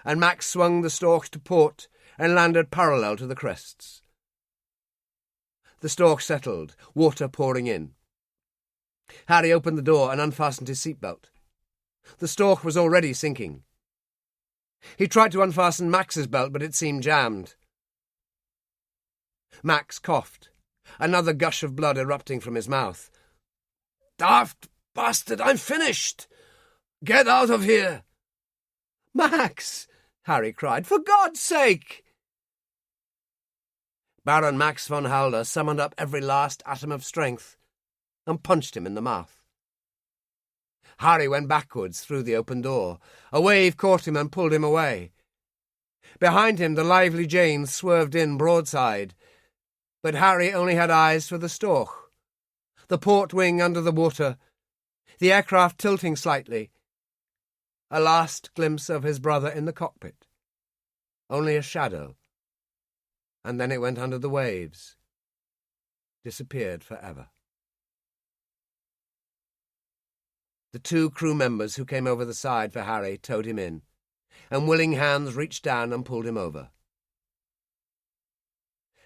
and Max swung the Stork to port and landed parallel to the crests. The Stork settled, water pouring in. Harry opened the door and unfastened his seatbelt. The Stork was already sinking. He tried to unfasten Max's belt, but it seemed jammed. Max coughed, another gush of blood erupting from his mouth. "Daft bastard, I'm finished! Get out of here!" "Max!" Harry cried. "For God's sake!" Baron Max von Halder summoned up every last atom of strength and punched him in the mouth. Harry went backwards through the open door. A wave caught him and pulled him away. Behind him the lively Jane swerved in broadside, but Harry only had eyes for the Stork, the port wing under the water, the aircraft tilting slightly, a last glimpse of his brother in the cockpit. Only a shadow, and then it went under the waves, disappeared forever. The 2 crew members who came over the side for Harry towed him in, and willing hands reached down and pulled him over.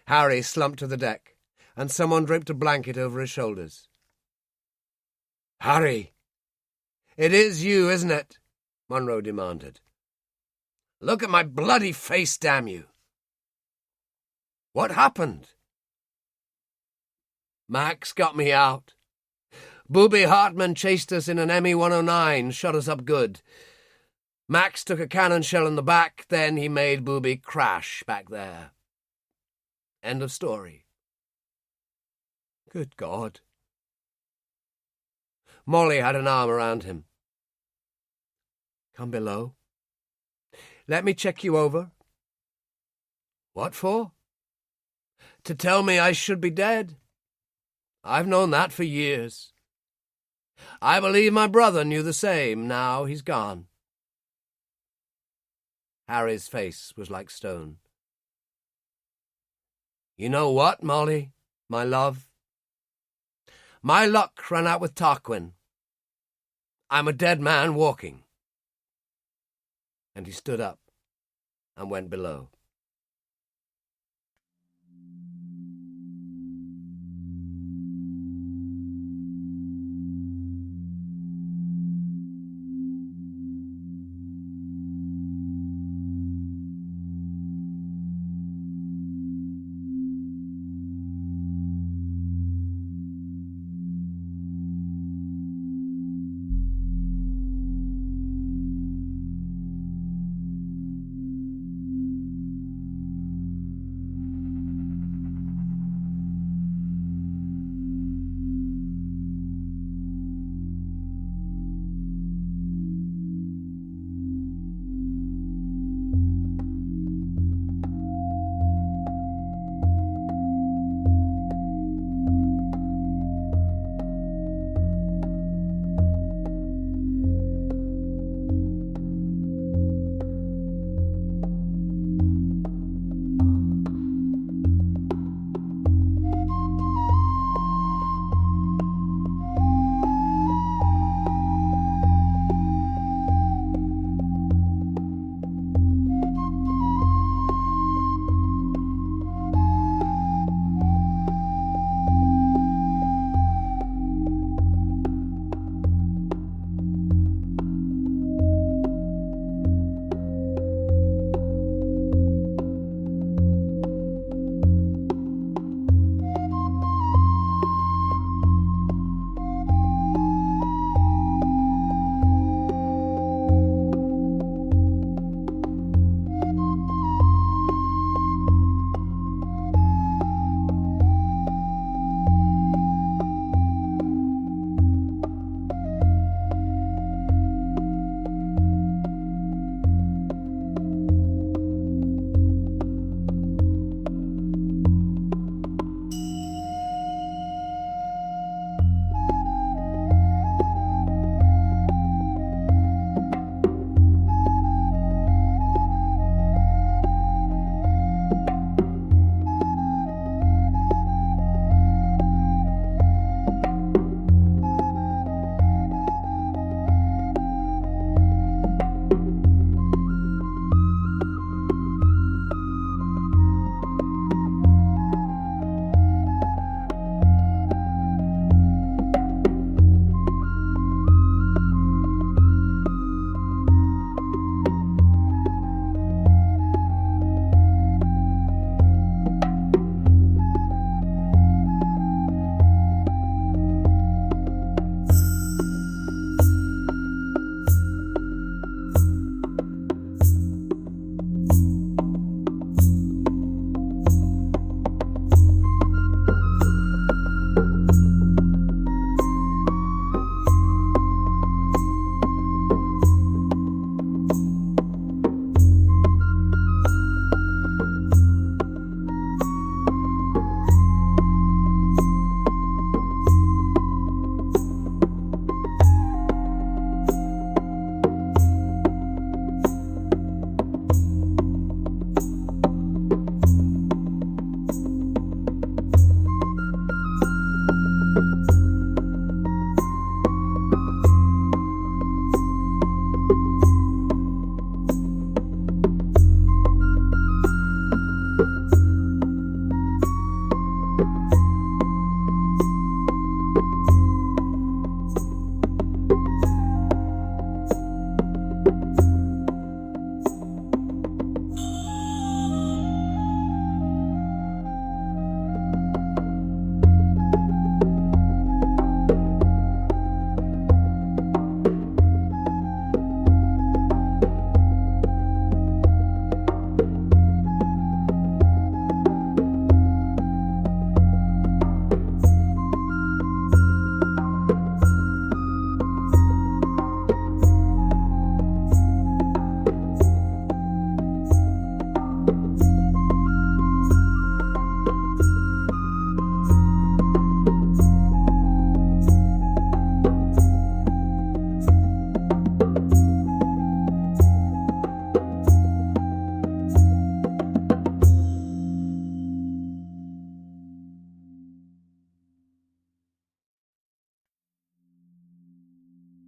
Harry slumped to the deck, and someone draped a blanket over his shoulders. "Harry! It is you, isn't it?" Monroe demanded. "Look at my bloody face, damn you!" "What happened?" "Max got me out. Booby Hartman chased us in an ME-109, shot us up good. Max took a cannon shell in the back, then he made Booby crash back there. End of story." "Good God." Molly had an arm around him. "Come below. Let me check you over." "What for?" "To tell me I should be dead. I've known that for years. I believe my brother knew the same. Now he's gone." Harry's face was like stone. "You know what, Molly, my love? My luck ran out with Tarquin. I'm a dead man walking." And he stood up and went below.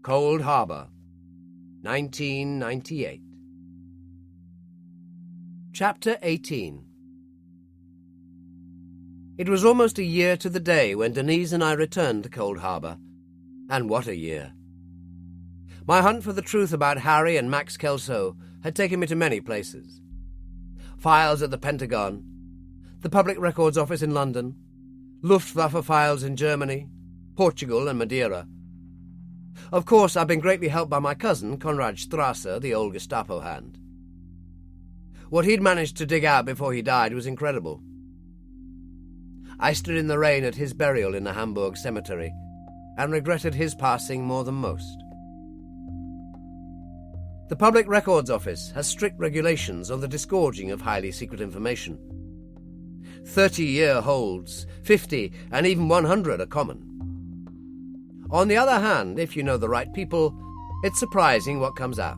Cold Harbor, 1998. Chapter 18. It was almost a year to the day when Denise and I returned to Cold Harbor. And what a year! My hunt for the truth about Harry and Max Kelso had taken me to many places. Files at the Pentagon, the Public Records Office in London, Luftwaffe files in Germany, Portugal and Madeira. Of course, I've been greatly helped by my cousin, Konrad Strasser, the old Gestapo hand. What he'd managed to dig out before he died was incredible. I stood in the rain at his burial in the Hamburg cemetery and regretted his passing more than most. The Public Records Office has strict regulations on the disgorging of highly secret information. 30-year holds, 50 and even 100 are common. On the other hand, if you know the right people, it's surprising what comes out.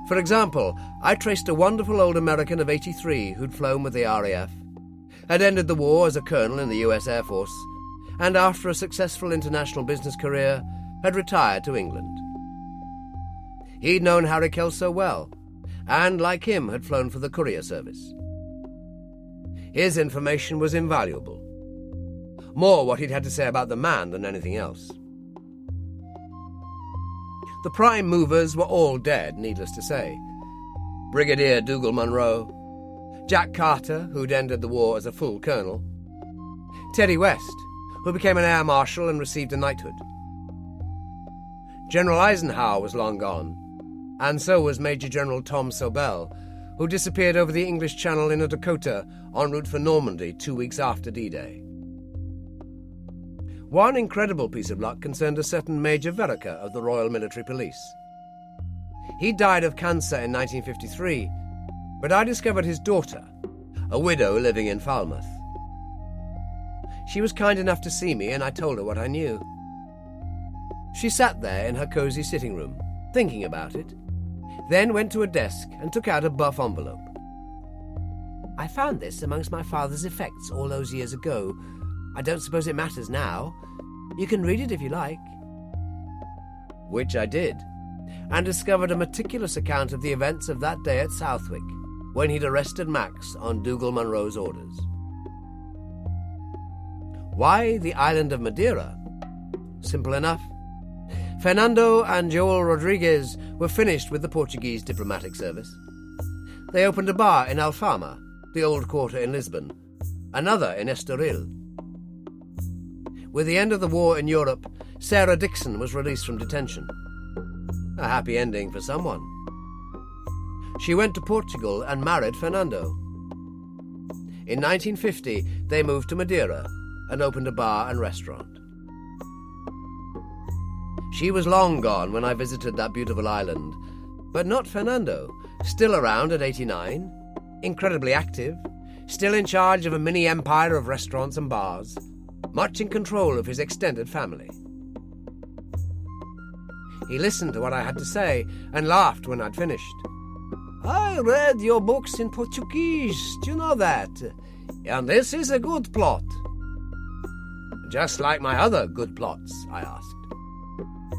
For example, I traced a wonderful old American of 83 who'd flown with the RAF, had ended the war as a colonel in the US Air Force, and after a successful international business career, had retired to England. He'd known Harry Kelso well, and like him had flown for the courier service. His information was invaluable. More what he'd had to say about the man than anything else. The prime movers were all dead, needless to say. Brigadier Dougal Munro, Jack Carter, who'd ended the war as a full colonel, Teddy West, who became an air marshal and received a knighthood. General Eisenhower was long gone, and so was Major General Tom Sobel, who disappeared over the English Channel in a Dakota en route for Normandy 2 weeks after D-Day. One incredible piece of luck concerned a certain Major Vereker of the Royal Military Police. He died of cancer in 1953, but I discovered his daughter, a widow living in Falmouth. She was kind enough to see me, and I told her what I knew. She sat there in her cosy sitting room, thinking about it, then went to a desk and took out a buff envelope. "I found this amongst my father's effects all those years ago. I don't suppose it matters now. You can read it if you like." Which I did, and discovered a meticulous account of the events of that day at Southwick, when he'd arrested Max on Dougal Munro's orders. Why the island of Madeira? Simple enough. Fernando and Joel Rodriguez were finished with the Portuguese diplomatic service. They opened a bar in Alfama, the old quarter in Lisbon, another in Estoril. With the end of the war in Europe, Sarah Dixon was released from detention. A happy ending for someone. She went to Portugal and married Fernando. In 1950, they moved to Madeira and opened a bar and restaurant. She was long gone when I visited that beautiful island, but not Fernando, still around at 89, incredibly active, still in charge of a mini empire of restaurants and bars, much in control of his extended family. He listened to what I had to say and laughed when I'd finished. "I read your books in Portuguese, do you know that? And this is a good plot." "Just like my other good plots?" I asked.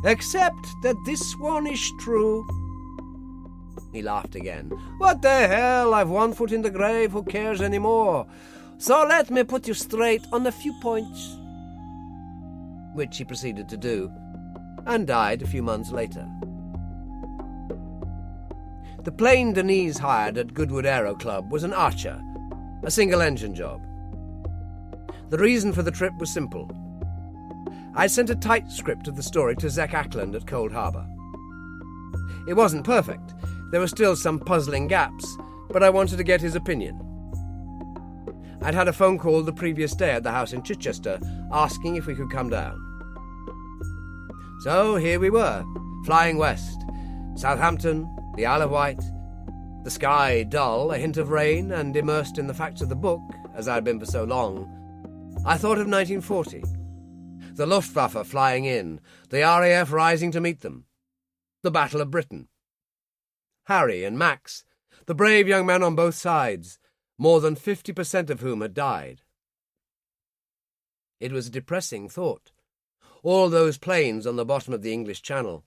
"Except that this one is true." He laughed again. "What the hell, I've one foot in the grave, who cares anymore? So let me put you straight on a few points." Which he proceeded to do, and died a few months later. The plane Denise hired at Goodwood Aero Club was an Archer, a single-engine job. The reason for the trip was simple. I sent a tight script of the story to Zach Ackland at Cold Harbor. It wasn't perfect. There were still some puzzling gaps, but I wanted to get his opinion. I'd had a phone call the previous day at the house in Chichester asking if we could come down. So here we were, flying west. Southampton, the Isle of Wight, the sky dull, a hint of rain, and immersed in the facts of the book, as I'd been for so long. I thought of 1940. The Luftwaffe flying in, the RAF rising to meet them. The Battle of Britain. Harry and Max, the brave young men on both sides, more than 50% of whom had died. It was a depressing thought. all those planes on the bottom of the English Channel,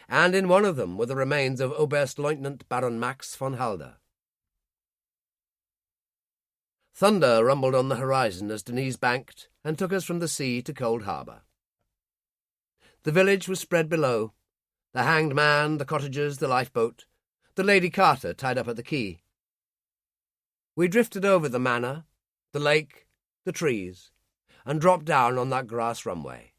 and in one of them were the remains of Oberstleutnant Baron Max von Halder. Thunder rumbled on the horizon as Denise banked and took us from the sea to Cold Harbour. The village was spread below, the hanged man, the cottagers, the lifeboat, the Lady Carter tied up at the quay. We drifted over the manor, the lake, the trees, and dropped down on that grass runway.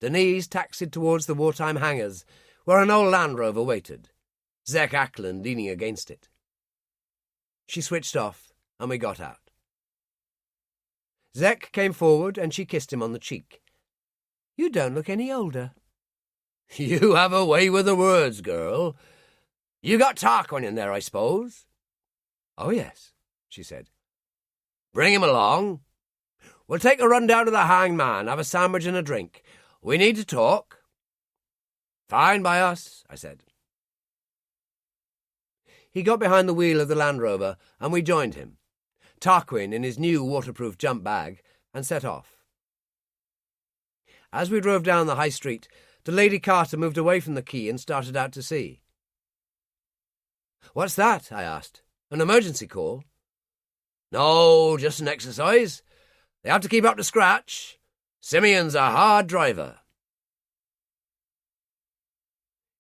Denise taxied towards the wartime hangars, where an old Land Rover waited, Zek Ackland leaning against it. She switched off, and we got out. Zek came forward, and she kissed him on the cheek. "You don't look any older." "You have a way with the words, girl. You got Tarquin in there, I suppose?" "Oh, yes," she said. "Bring him along. We'll take a run down to the Hanged Man, have a sandwich and a drink. We need to talk." "Fine by us," I said. He got behind the wheel of the Land Rover, and we joined him, Tarquin in his new waterproof jump bag, and set off. As we drove down the high street, the Lady Carter moved away from the quay and started out to sea. "What's that?" I asked. "An emergency call?" "No, just an exercise. They have to keep up to scratch. Simeon's a hard driver."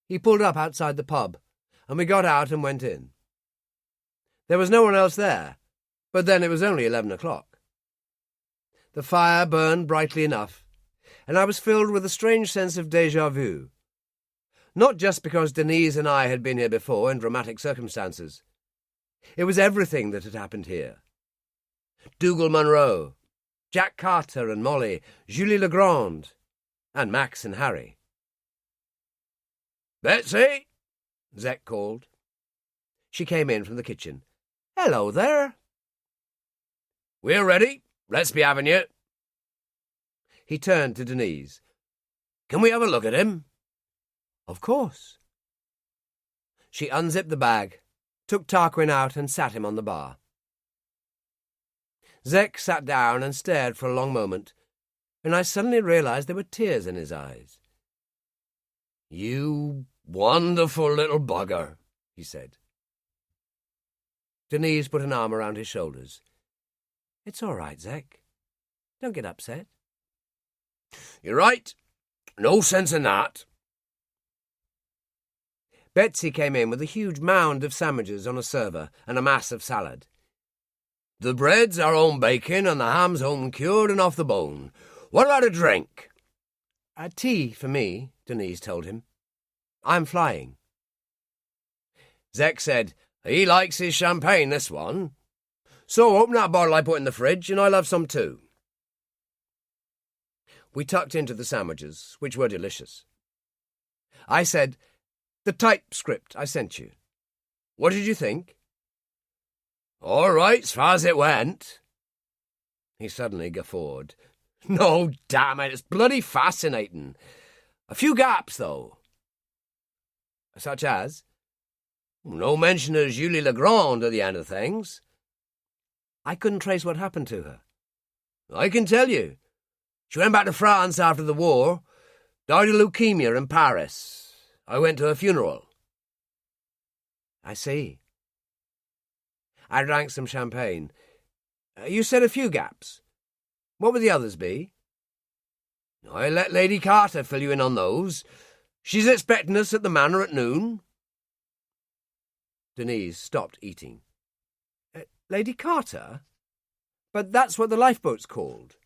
He pulled up outside the pub, and we got out and went in. There was no one else there, but then it was only 11 o'clock. The fire burned brightly enough, and I was filled with a strange sense of déjà vu. Not just because Denise and I had been here before in dramatic circumstances. It was everything that had happened here. Dougal Munro, Jack Carter and Molly, Julie Legrand, and Max and Harry. "Betsy!" Zek called. She came in from the kitchen. "Hello there." "We're ready. Let's be having you." He turned to Denise. "Can we have a look at him?" "Of course." She unzipped the bag, took Tarquin out and sat him on the bar. Zek sat down and stared for a long moment, and I suddenly realized there were tears in his eyes. "You wonderful little bugger," he said. Denise put an arm around his shoulders. "It's all right, Zek. Don't get upset." "You're right. No sense in that." Betsy came in with a huge mound of sandwiches on a server and a mass of salad. "The bread's our own baking and the ham's home cured and off the bone. What about a drink?" "A tea for me," Denise told him. "I'm flying." Zek said, "He likes his champagne, this one. So open that bottle I put in the fridge, and I'll have some too." We tucked into the sandwiches, which were delicious. I said, "The typescript I sent you. What did you think?" "All right, as far as it went." He suddenly guffawed. "No, damn it, it's bloody fascinating. A few gaps, though." "Such as?" "No mention of Julie Legrand at the end of things." "I couldn't trace what happened to her." "I can tell you. She went back to France after the war, died of leukemia in Paris. I went to her funeral." "I see." I drank some champagne. "You said a few gaps. What would the others be?" "I let Lady Carter fill you in on those. She's expecting us at the manor at noon." Denise stopped eating. "Lady Carter? But that's what the lifeboat's called."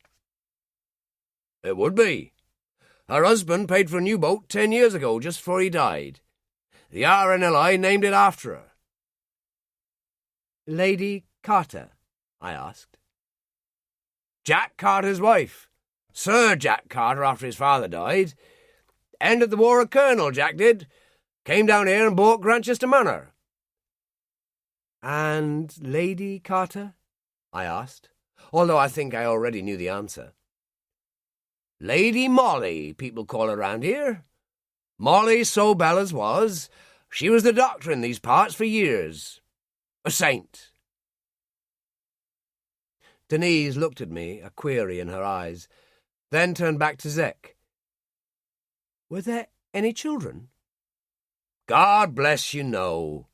"It would be. Her husband paid for a new boat 10 years ago, just before he died. The RNLI named it after her." "Lady Carter?" I asked. "Jack Carter's wife. Sir Jack Carter after his father died. Ended the war a colonel, Jack did. Came down here and bought Grantchester Manor." "And Lady Carter?" I asked, although I think I already knew the answer. "Lady Molly, people call her round here. Molly so bell as was. She was the doctor in these parts for years. A saint." Denise looked at me, a query in her eyes, then turned back to Zek. "Were there any children?" "God bless you, no.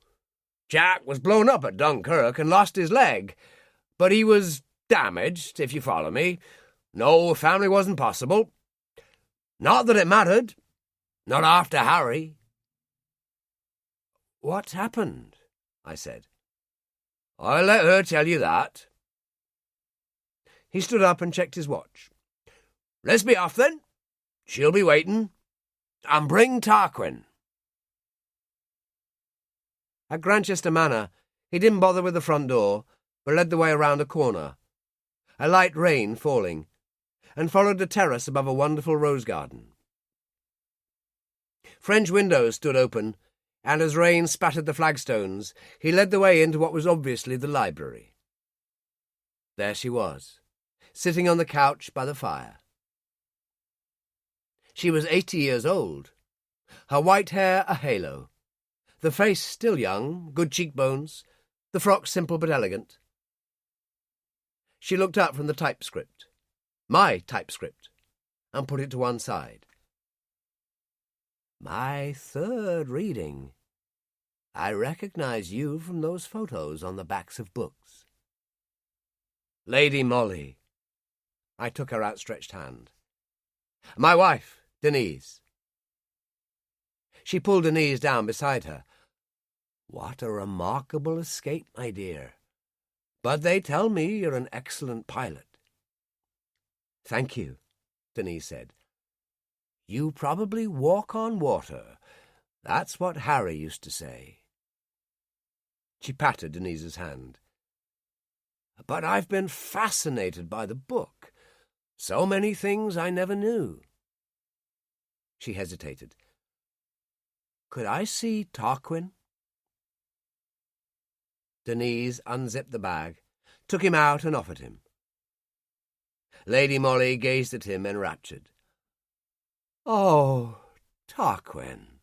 Jack was blown up at Dunkirk and lost his leg, but he was damaged, if you follow me. No family wasn't possible. Not that it mattered. Not after Harry." "What happened?" I said. "I'll let her tell you that." He stood up and checked his watch. "Let's be off, then. She'll be waiting. And bring Tarquin." At Grantchester Manor, he didn't bother with the front door, but led the way around a corner, a light rain falling, and followed a terrace above a wonderful rose garden. French windows stood open, and as rain spattered the flagstones, he led the way into what was obviously the library. There she was, sitting on the couch by the fire. She was 80 years old, her white hair a halo, the face still young, good cheekbones, the frock simple but elegant. She looked up from the typescript, my typescript, and put it to one side. "My third reading. I recognize you from those photos on the backs of books." "Lady Molly." I took her outstretched hand. "My wife, Denise." She pulled Denise down beside her. "What a remarkable escape, my dear. But they tell me you're an excellent pilot." "Thank you," Denise said. "You probably walk on water. That's what Harry used to say." She patted Denise's hand. "But I've been fascinated by the book. So many things I never knew." She hesitated. "Could I see Tarquin?" Denise unzipped the bag, took him out and offered him. Lady Molly gazed at him enraptured. "Oh, Tarquin."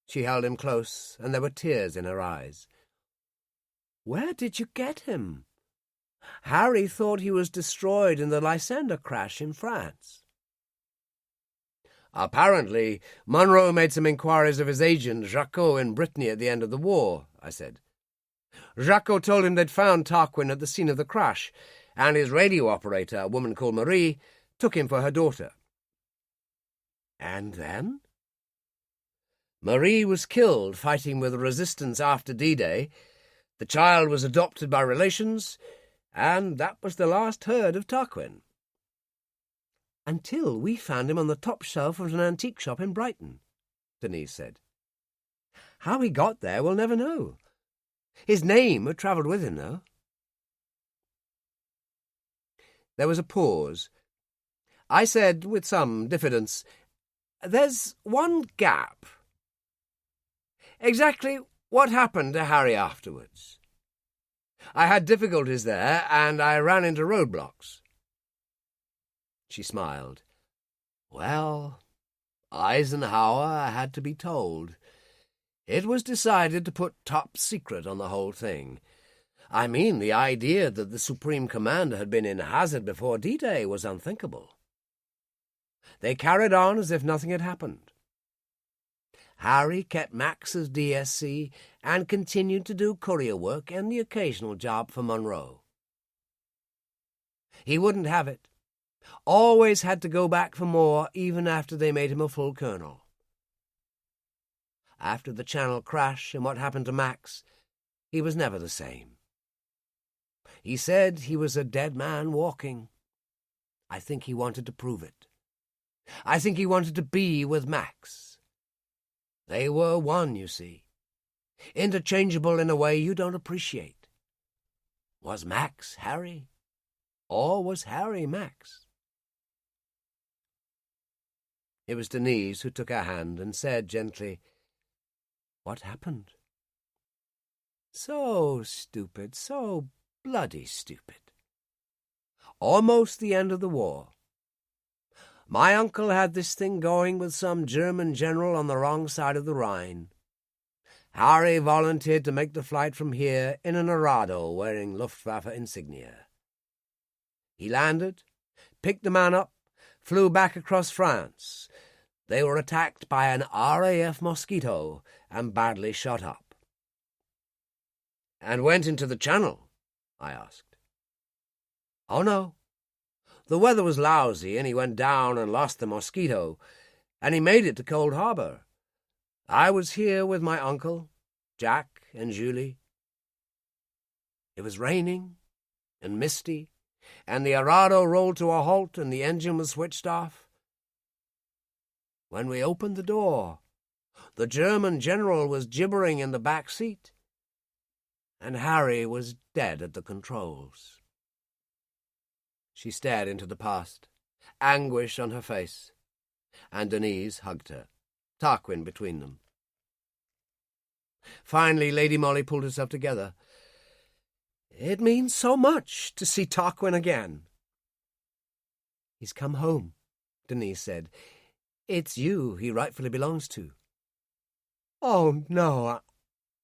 She held him close, and there were tears in her eyes. "Where did you get him? Harry thought he was destroyed in the Lysander crash in France." "Apparently, Monroe made some inquiries of his agent, Jacot, in Brittany at the end of the war," I said. "Jacot told him they'd found Tarquin at the scene of the crash, and his radio operator, a woman called Marie, took him for her daughter." "And then?" "Marie was killed fighting with the resistance after D-Day. The child was adopted by relations, and that was the last heard of Tarquin." "Until we found him on the top shelf of an antique shop in Brighton," Denise said. "How he got there we'll never know. His name had travelled with him, though." There was a pause. I said, with some diffidence, "There's one gap. Exactly what happened to Harry afterwards? I had difficulties there, and I ran into roadblocks." She smiled. "Well, Eisenhower had to be told. It was decided to put top secret on the whole thing. I mean, the idea that the Supreme Commander had been in hazard before D-Day was unthinkable. They carried on as if nothing had happened. Harry kept Max as DSC and continued to do courier work and the occasional job for Monroe. He wouldn't have it. Always had to go back for more even after they made him a full colonel. After the Channel crash and what happened to Max, he was never the same. He said he was a dead man walking. I think he wanted to prove it. I think he wanted to be with Max. They were one, you see, interchangeable in a way you don't appreciate. Was Max Harry, or was Harry Max?" It was Denise who took her hand and said gently, "What happened?" "So stupid, so bloody stupid. Almost the end of the war. My uncle had this thing going with some German general on the wrong side of the Rhine. Harry volunteered to make the flight from here in an Arado wearing Luftwaffe insignia. He landed, picked the man up, flew back across France. They were attacked by an RAF Mosquito and badly shot up. And went into the Channel? I asked. Oh, no. The weather was lousy, and he went down and lost the Mosquito, and he made it to Cold Harbor. I was here with my uncle, Jack and Julie. It was raining and misty, and the Arado rolled to a halt and the engine was switched off. When we opened the door, the German general was gibbering in the back seat, and Harry was dead at the controls. She stared into the past, anguish on her face, and Denise hugged her, Tarquin between them. Finally, Lady Molly pulled herself together. It means so much to see Tarquin again. He's come home, Denise said. It's you he rightfully belongs to. Oh, no,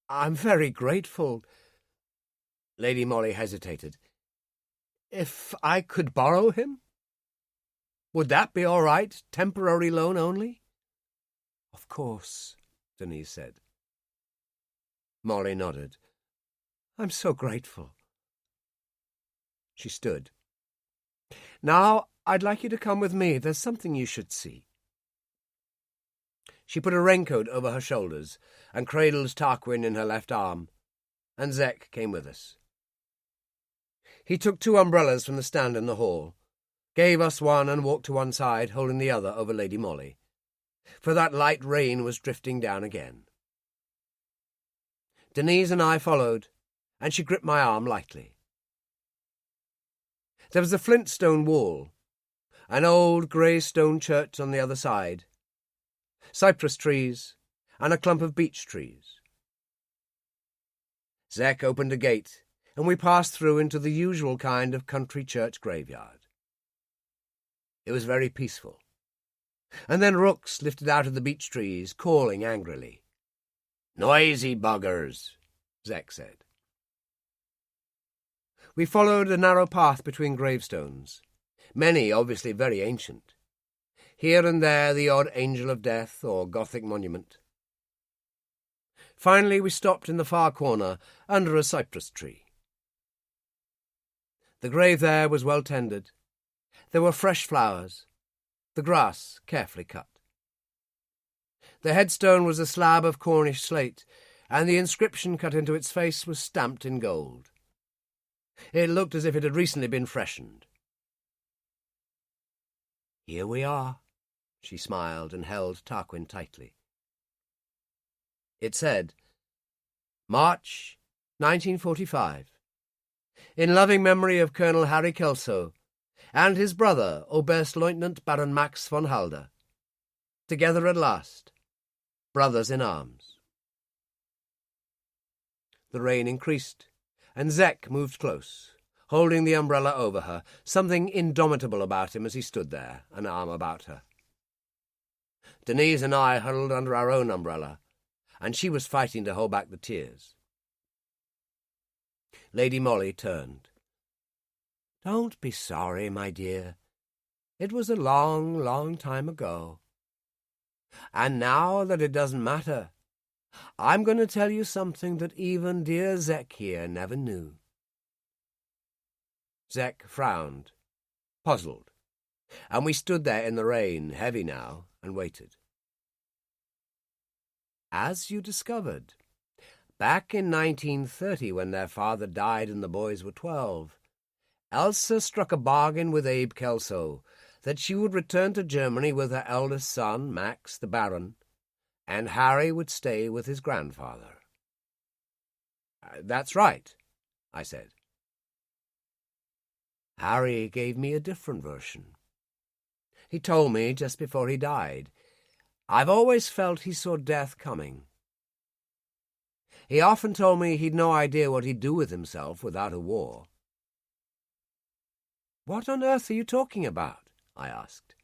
I'm very grateful. Lady Molly hesitated. If I could borrow him? Would that be all right? Temporary loan only? Of course, Denise said. Molly nodded. I'm so grateful. She stood. Now, I'd like you to come with me. There's something you should see. She put a raincoat over her shoulders and cradled Tarquin in her left arm, and Zek came with us. He took 2 umbrellas from the stand in the hall, gave us one and walked to one side, holding the other over Lady Molly, for that light rain was drifting down again. Denise and I followed, and she gripped my arm lightly. There was a flintstone wall, an old grey stone church on the other side, cypress trees, and a clump of beech trees. Zek opened a gate, and we passed through into the usual kind of country church graveyard. It was very peaceful, and then rooks lifted out of the beech trees, calling angrily. Noisy buggers, Zek said. We followed a narrow path between gravestones, many obviously very ancient. Here and there the odd angel of death or Gothic monument. Finally we stopped in the far corner under a cypress tree. The grave there was well tended. There were fresh flowers, the grass carefully cut. The headstone was a slab of Cornish slate, and the inscription cut into its face was stamped in gold. It looked as if it had recently been freshened. Here we are, she smiled and held Tarquin tightly. It said, March 1945, in loving memory of Colonel Harry Kelso and his brother, Oberstleutnant Baron Max von Halder, together at last, brothers in arms. The rain increased, and Zek moved close, holding the umbrella over her, something indomitable about him as he stood there, an arm about her. Denise and I huddled under our own umbrella, and she was fighting to hold back the tears. Lady Molly turned. Don't be sorry, my dear. It was a long, long time ago. And now that it doesn't matter, I'm going to tell you something that even dear Zek here never knew. Zek frowned, puzzled, and we stood there in the rain, heavy now, and waited. As you discovered, back in 1930, when their father died and the boys were 12, Elsa struck a bargain with Abe Kelso that she would return to Germany with her eldest son, Max, the Baron, and Harry would stay with his grandfather. That's right, I said. Harry gave me a different version. He told me just before he died, I've always felt he saw death coming. He often told me he'd no idea what he'd do with himself without a war. What on earth are you talking about? I asked.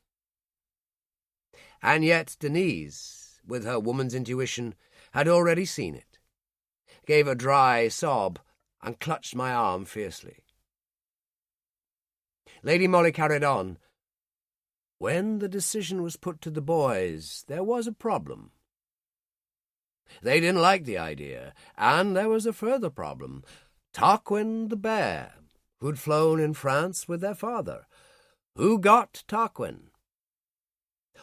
And yet Denise, with her woman's intuition, had already seen it, gave a dry sob, and clutched my arm fiercely. Lady Molly carried on, When the decision was put to the boys, there was a problem. They didn't like the idea, and there was a further problem. Tarquin the bear, who'd flown in France with their father. Who got Tarquin?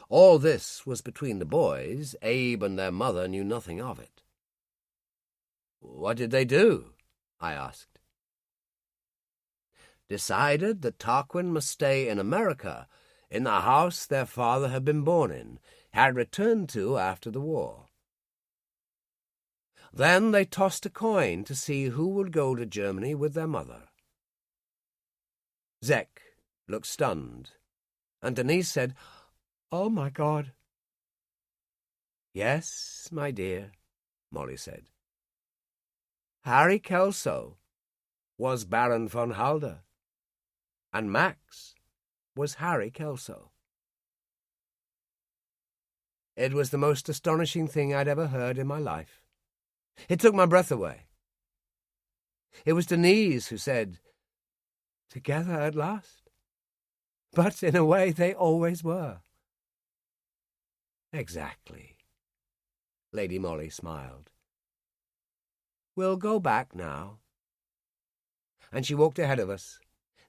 All this was between the boys. Abe and their mother knew nothing of it. What did they do? I asked. Decided that Tarquin must stay in America, in the house their father had been born in, had returned to after the war. Then they tossed a coin to see who would go to Germany with their mother. Zek looked stunned, and Denise said, "Oh, my God." "Yes, my dear," Molly said. "Harry Kelso was Baron von Halder, and Max was Harry Kelso." It was the most astonishing thing I'd ever heard in my life. It took my breath away. It was Denise who said, "Together at last?" But in a way they always were. Exactly. Lady Molly smiled. "We'll go back now." And she walked ahead of us,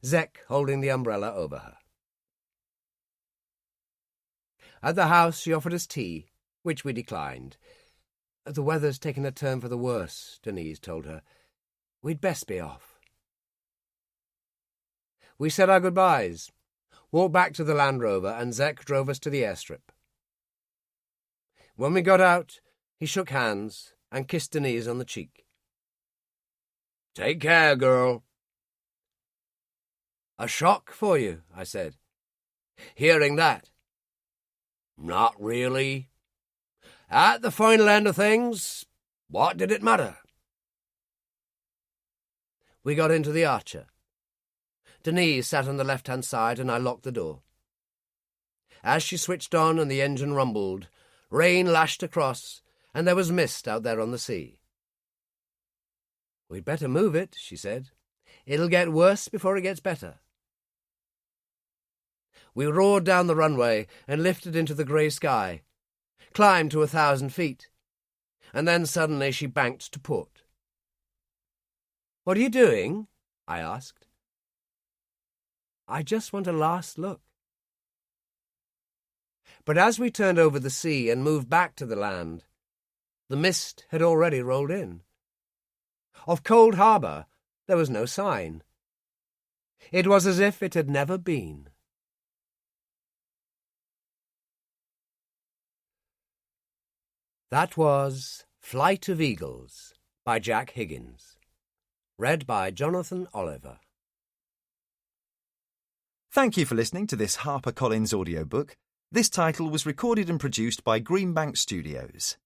Zek holding the umbrella over her. At the house she offered us tea, which we declined. "The weather's taken a turn for the worse," Denise told her. "We'd best be off." We said our goodbyes, walked back to the Land Rover, and Zek drove us to the airstrip. When we got out, he shook hands and kissed Denise on the cheek. "Take care, girl." "A shock for you," I said. "Hearing that." "Not really. At the final end of things, what did it matter?" We got into the Archer. Denise sat on the left-hand side, and I locked the door. As she switched on and the engine rumbled, rain lashed across, and there was mist out there on the sea. "We'd better move it," she said. "It'll get worse before it gets better." We roared down the runway and lifted into the grey sky, climbed to 1,000 feet, and then suddenly she banked to port. "What are you doing?" I asked. "I just want a last look." But as we turned over the sea and moved back to the land, the mist had already rolled in. Of Cold Harbour there was no sign. It was as if it had never been. That was Flight of Eagles by Jack Higgins, read by Jonathan Oliver. Thank you for listening to this HarperCollins audiobook. This title was recorded and produced by Greenbank Studios.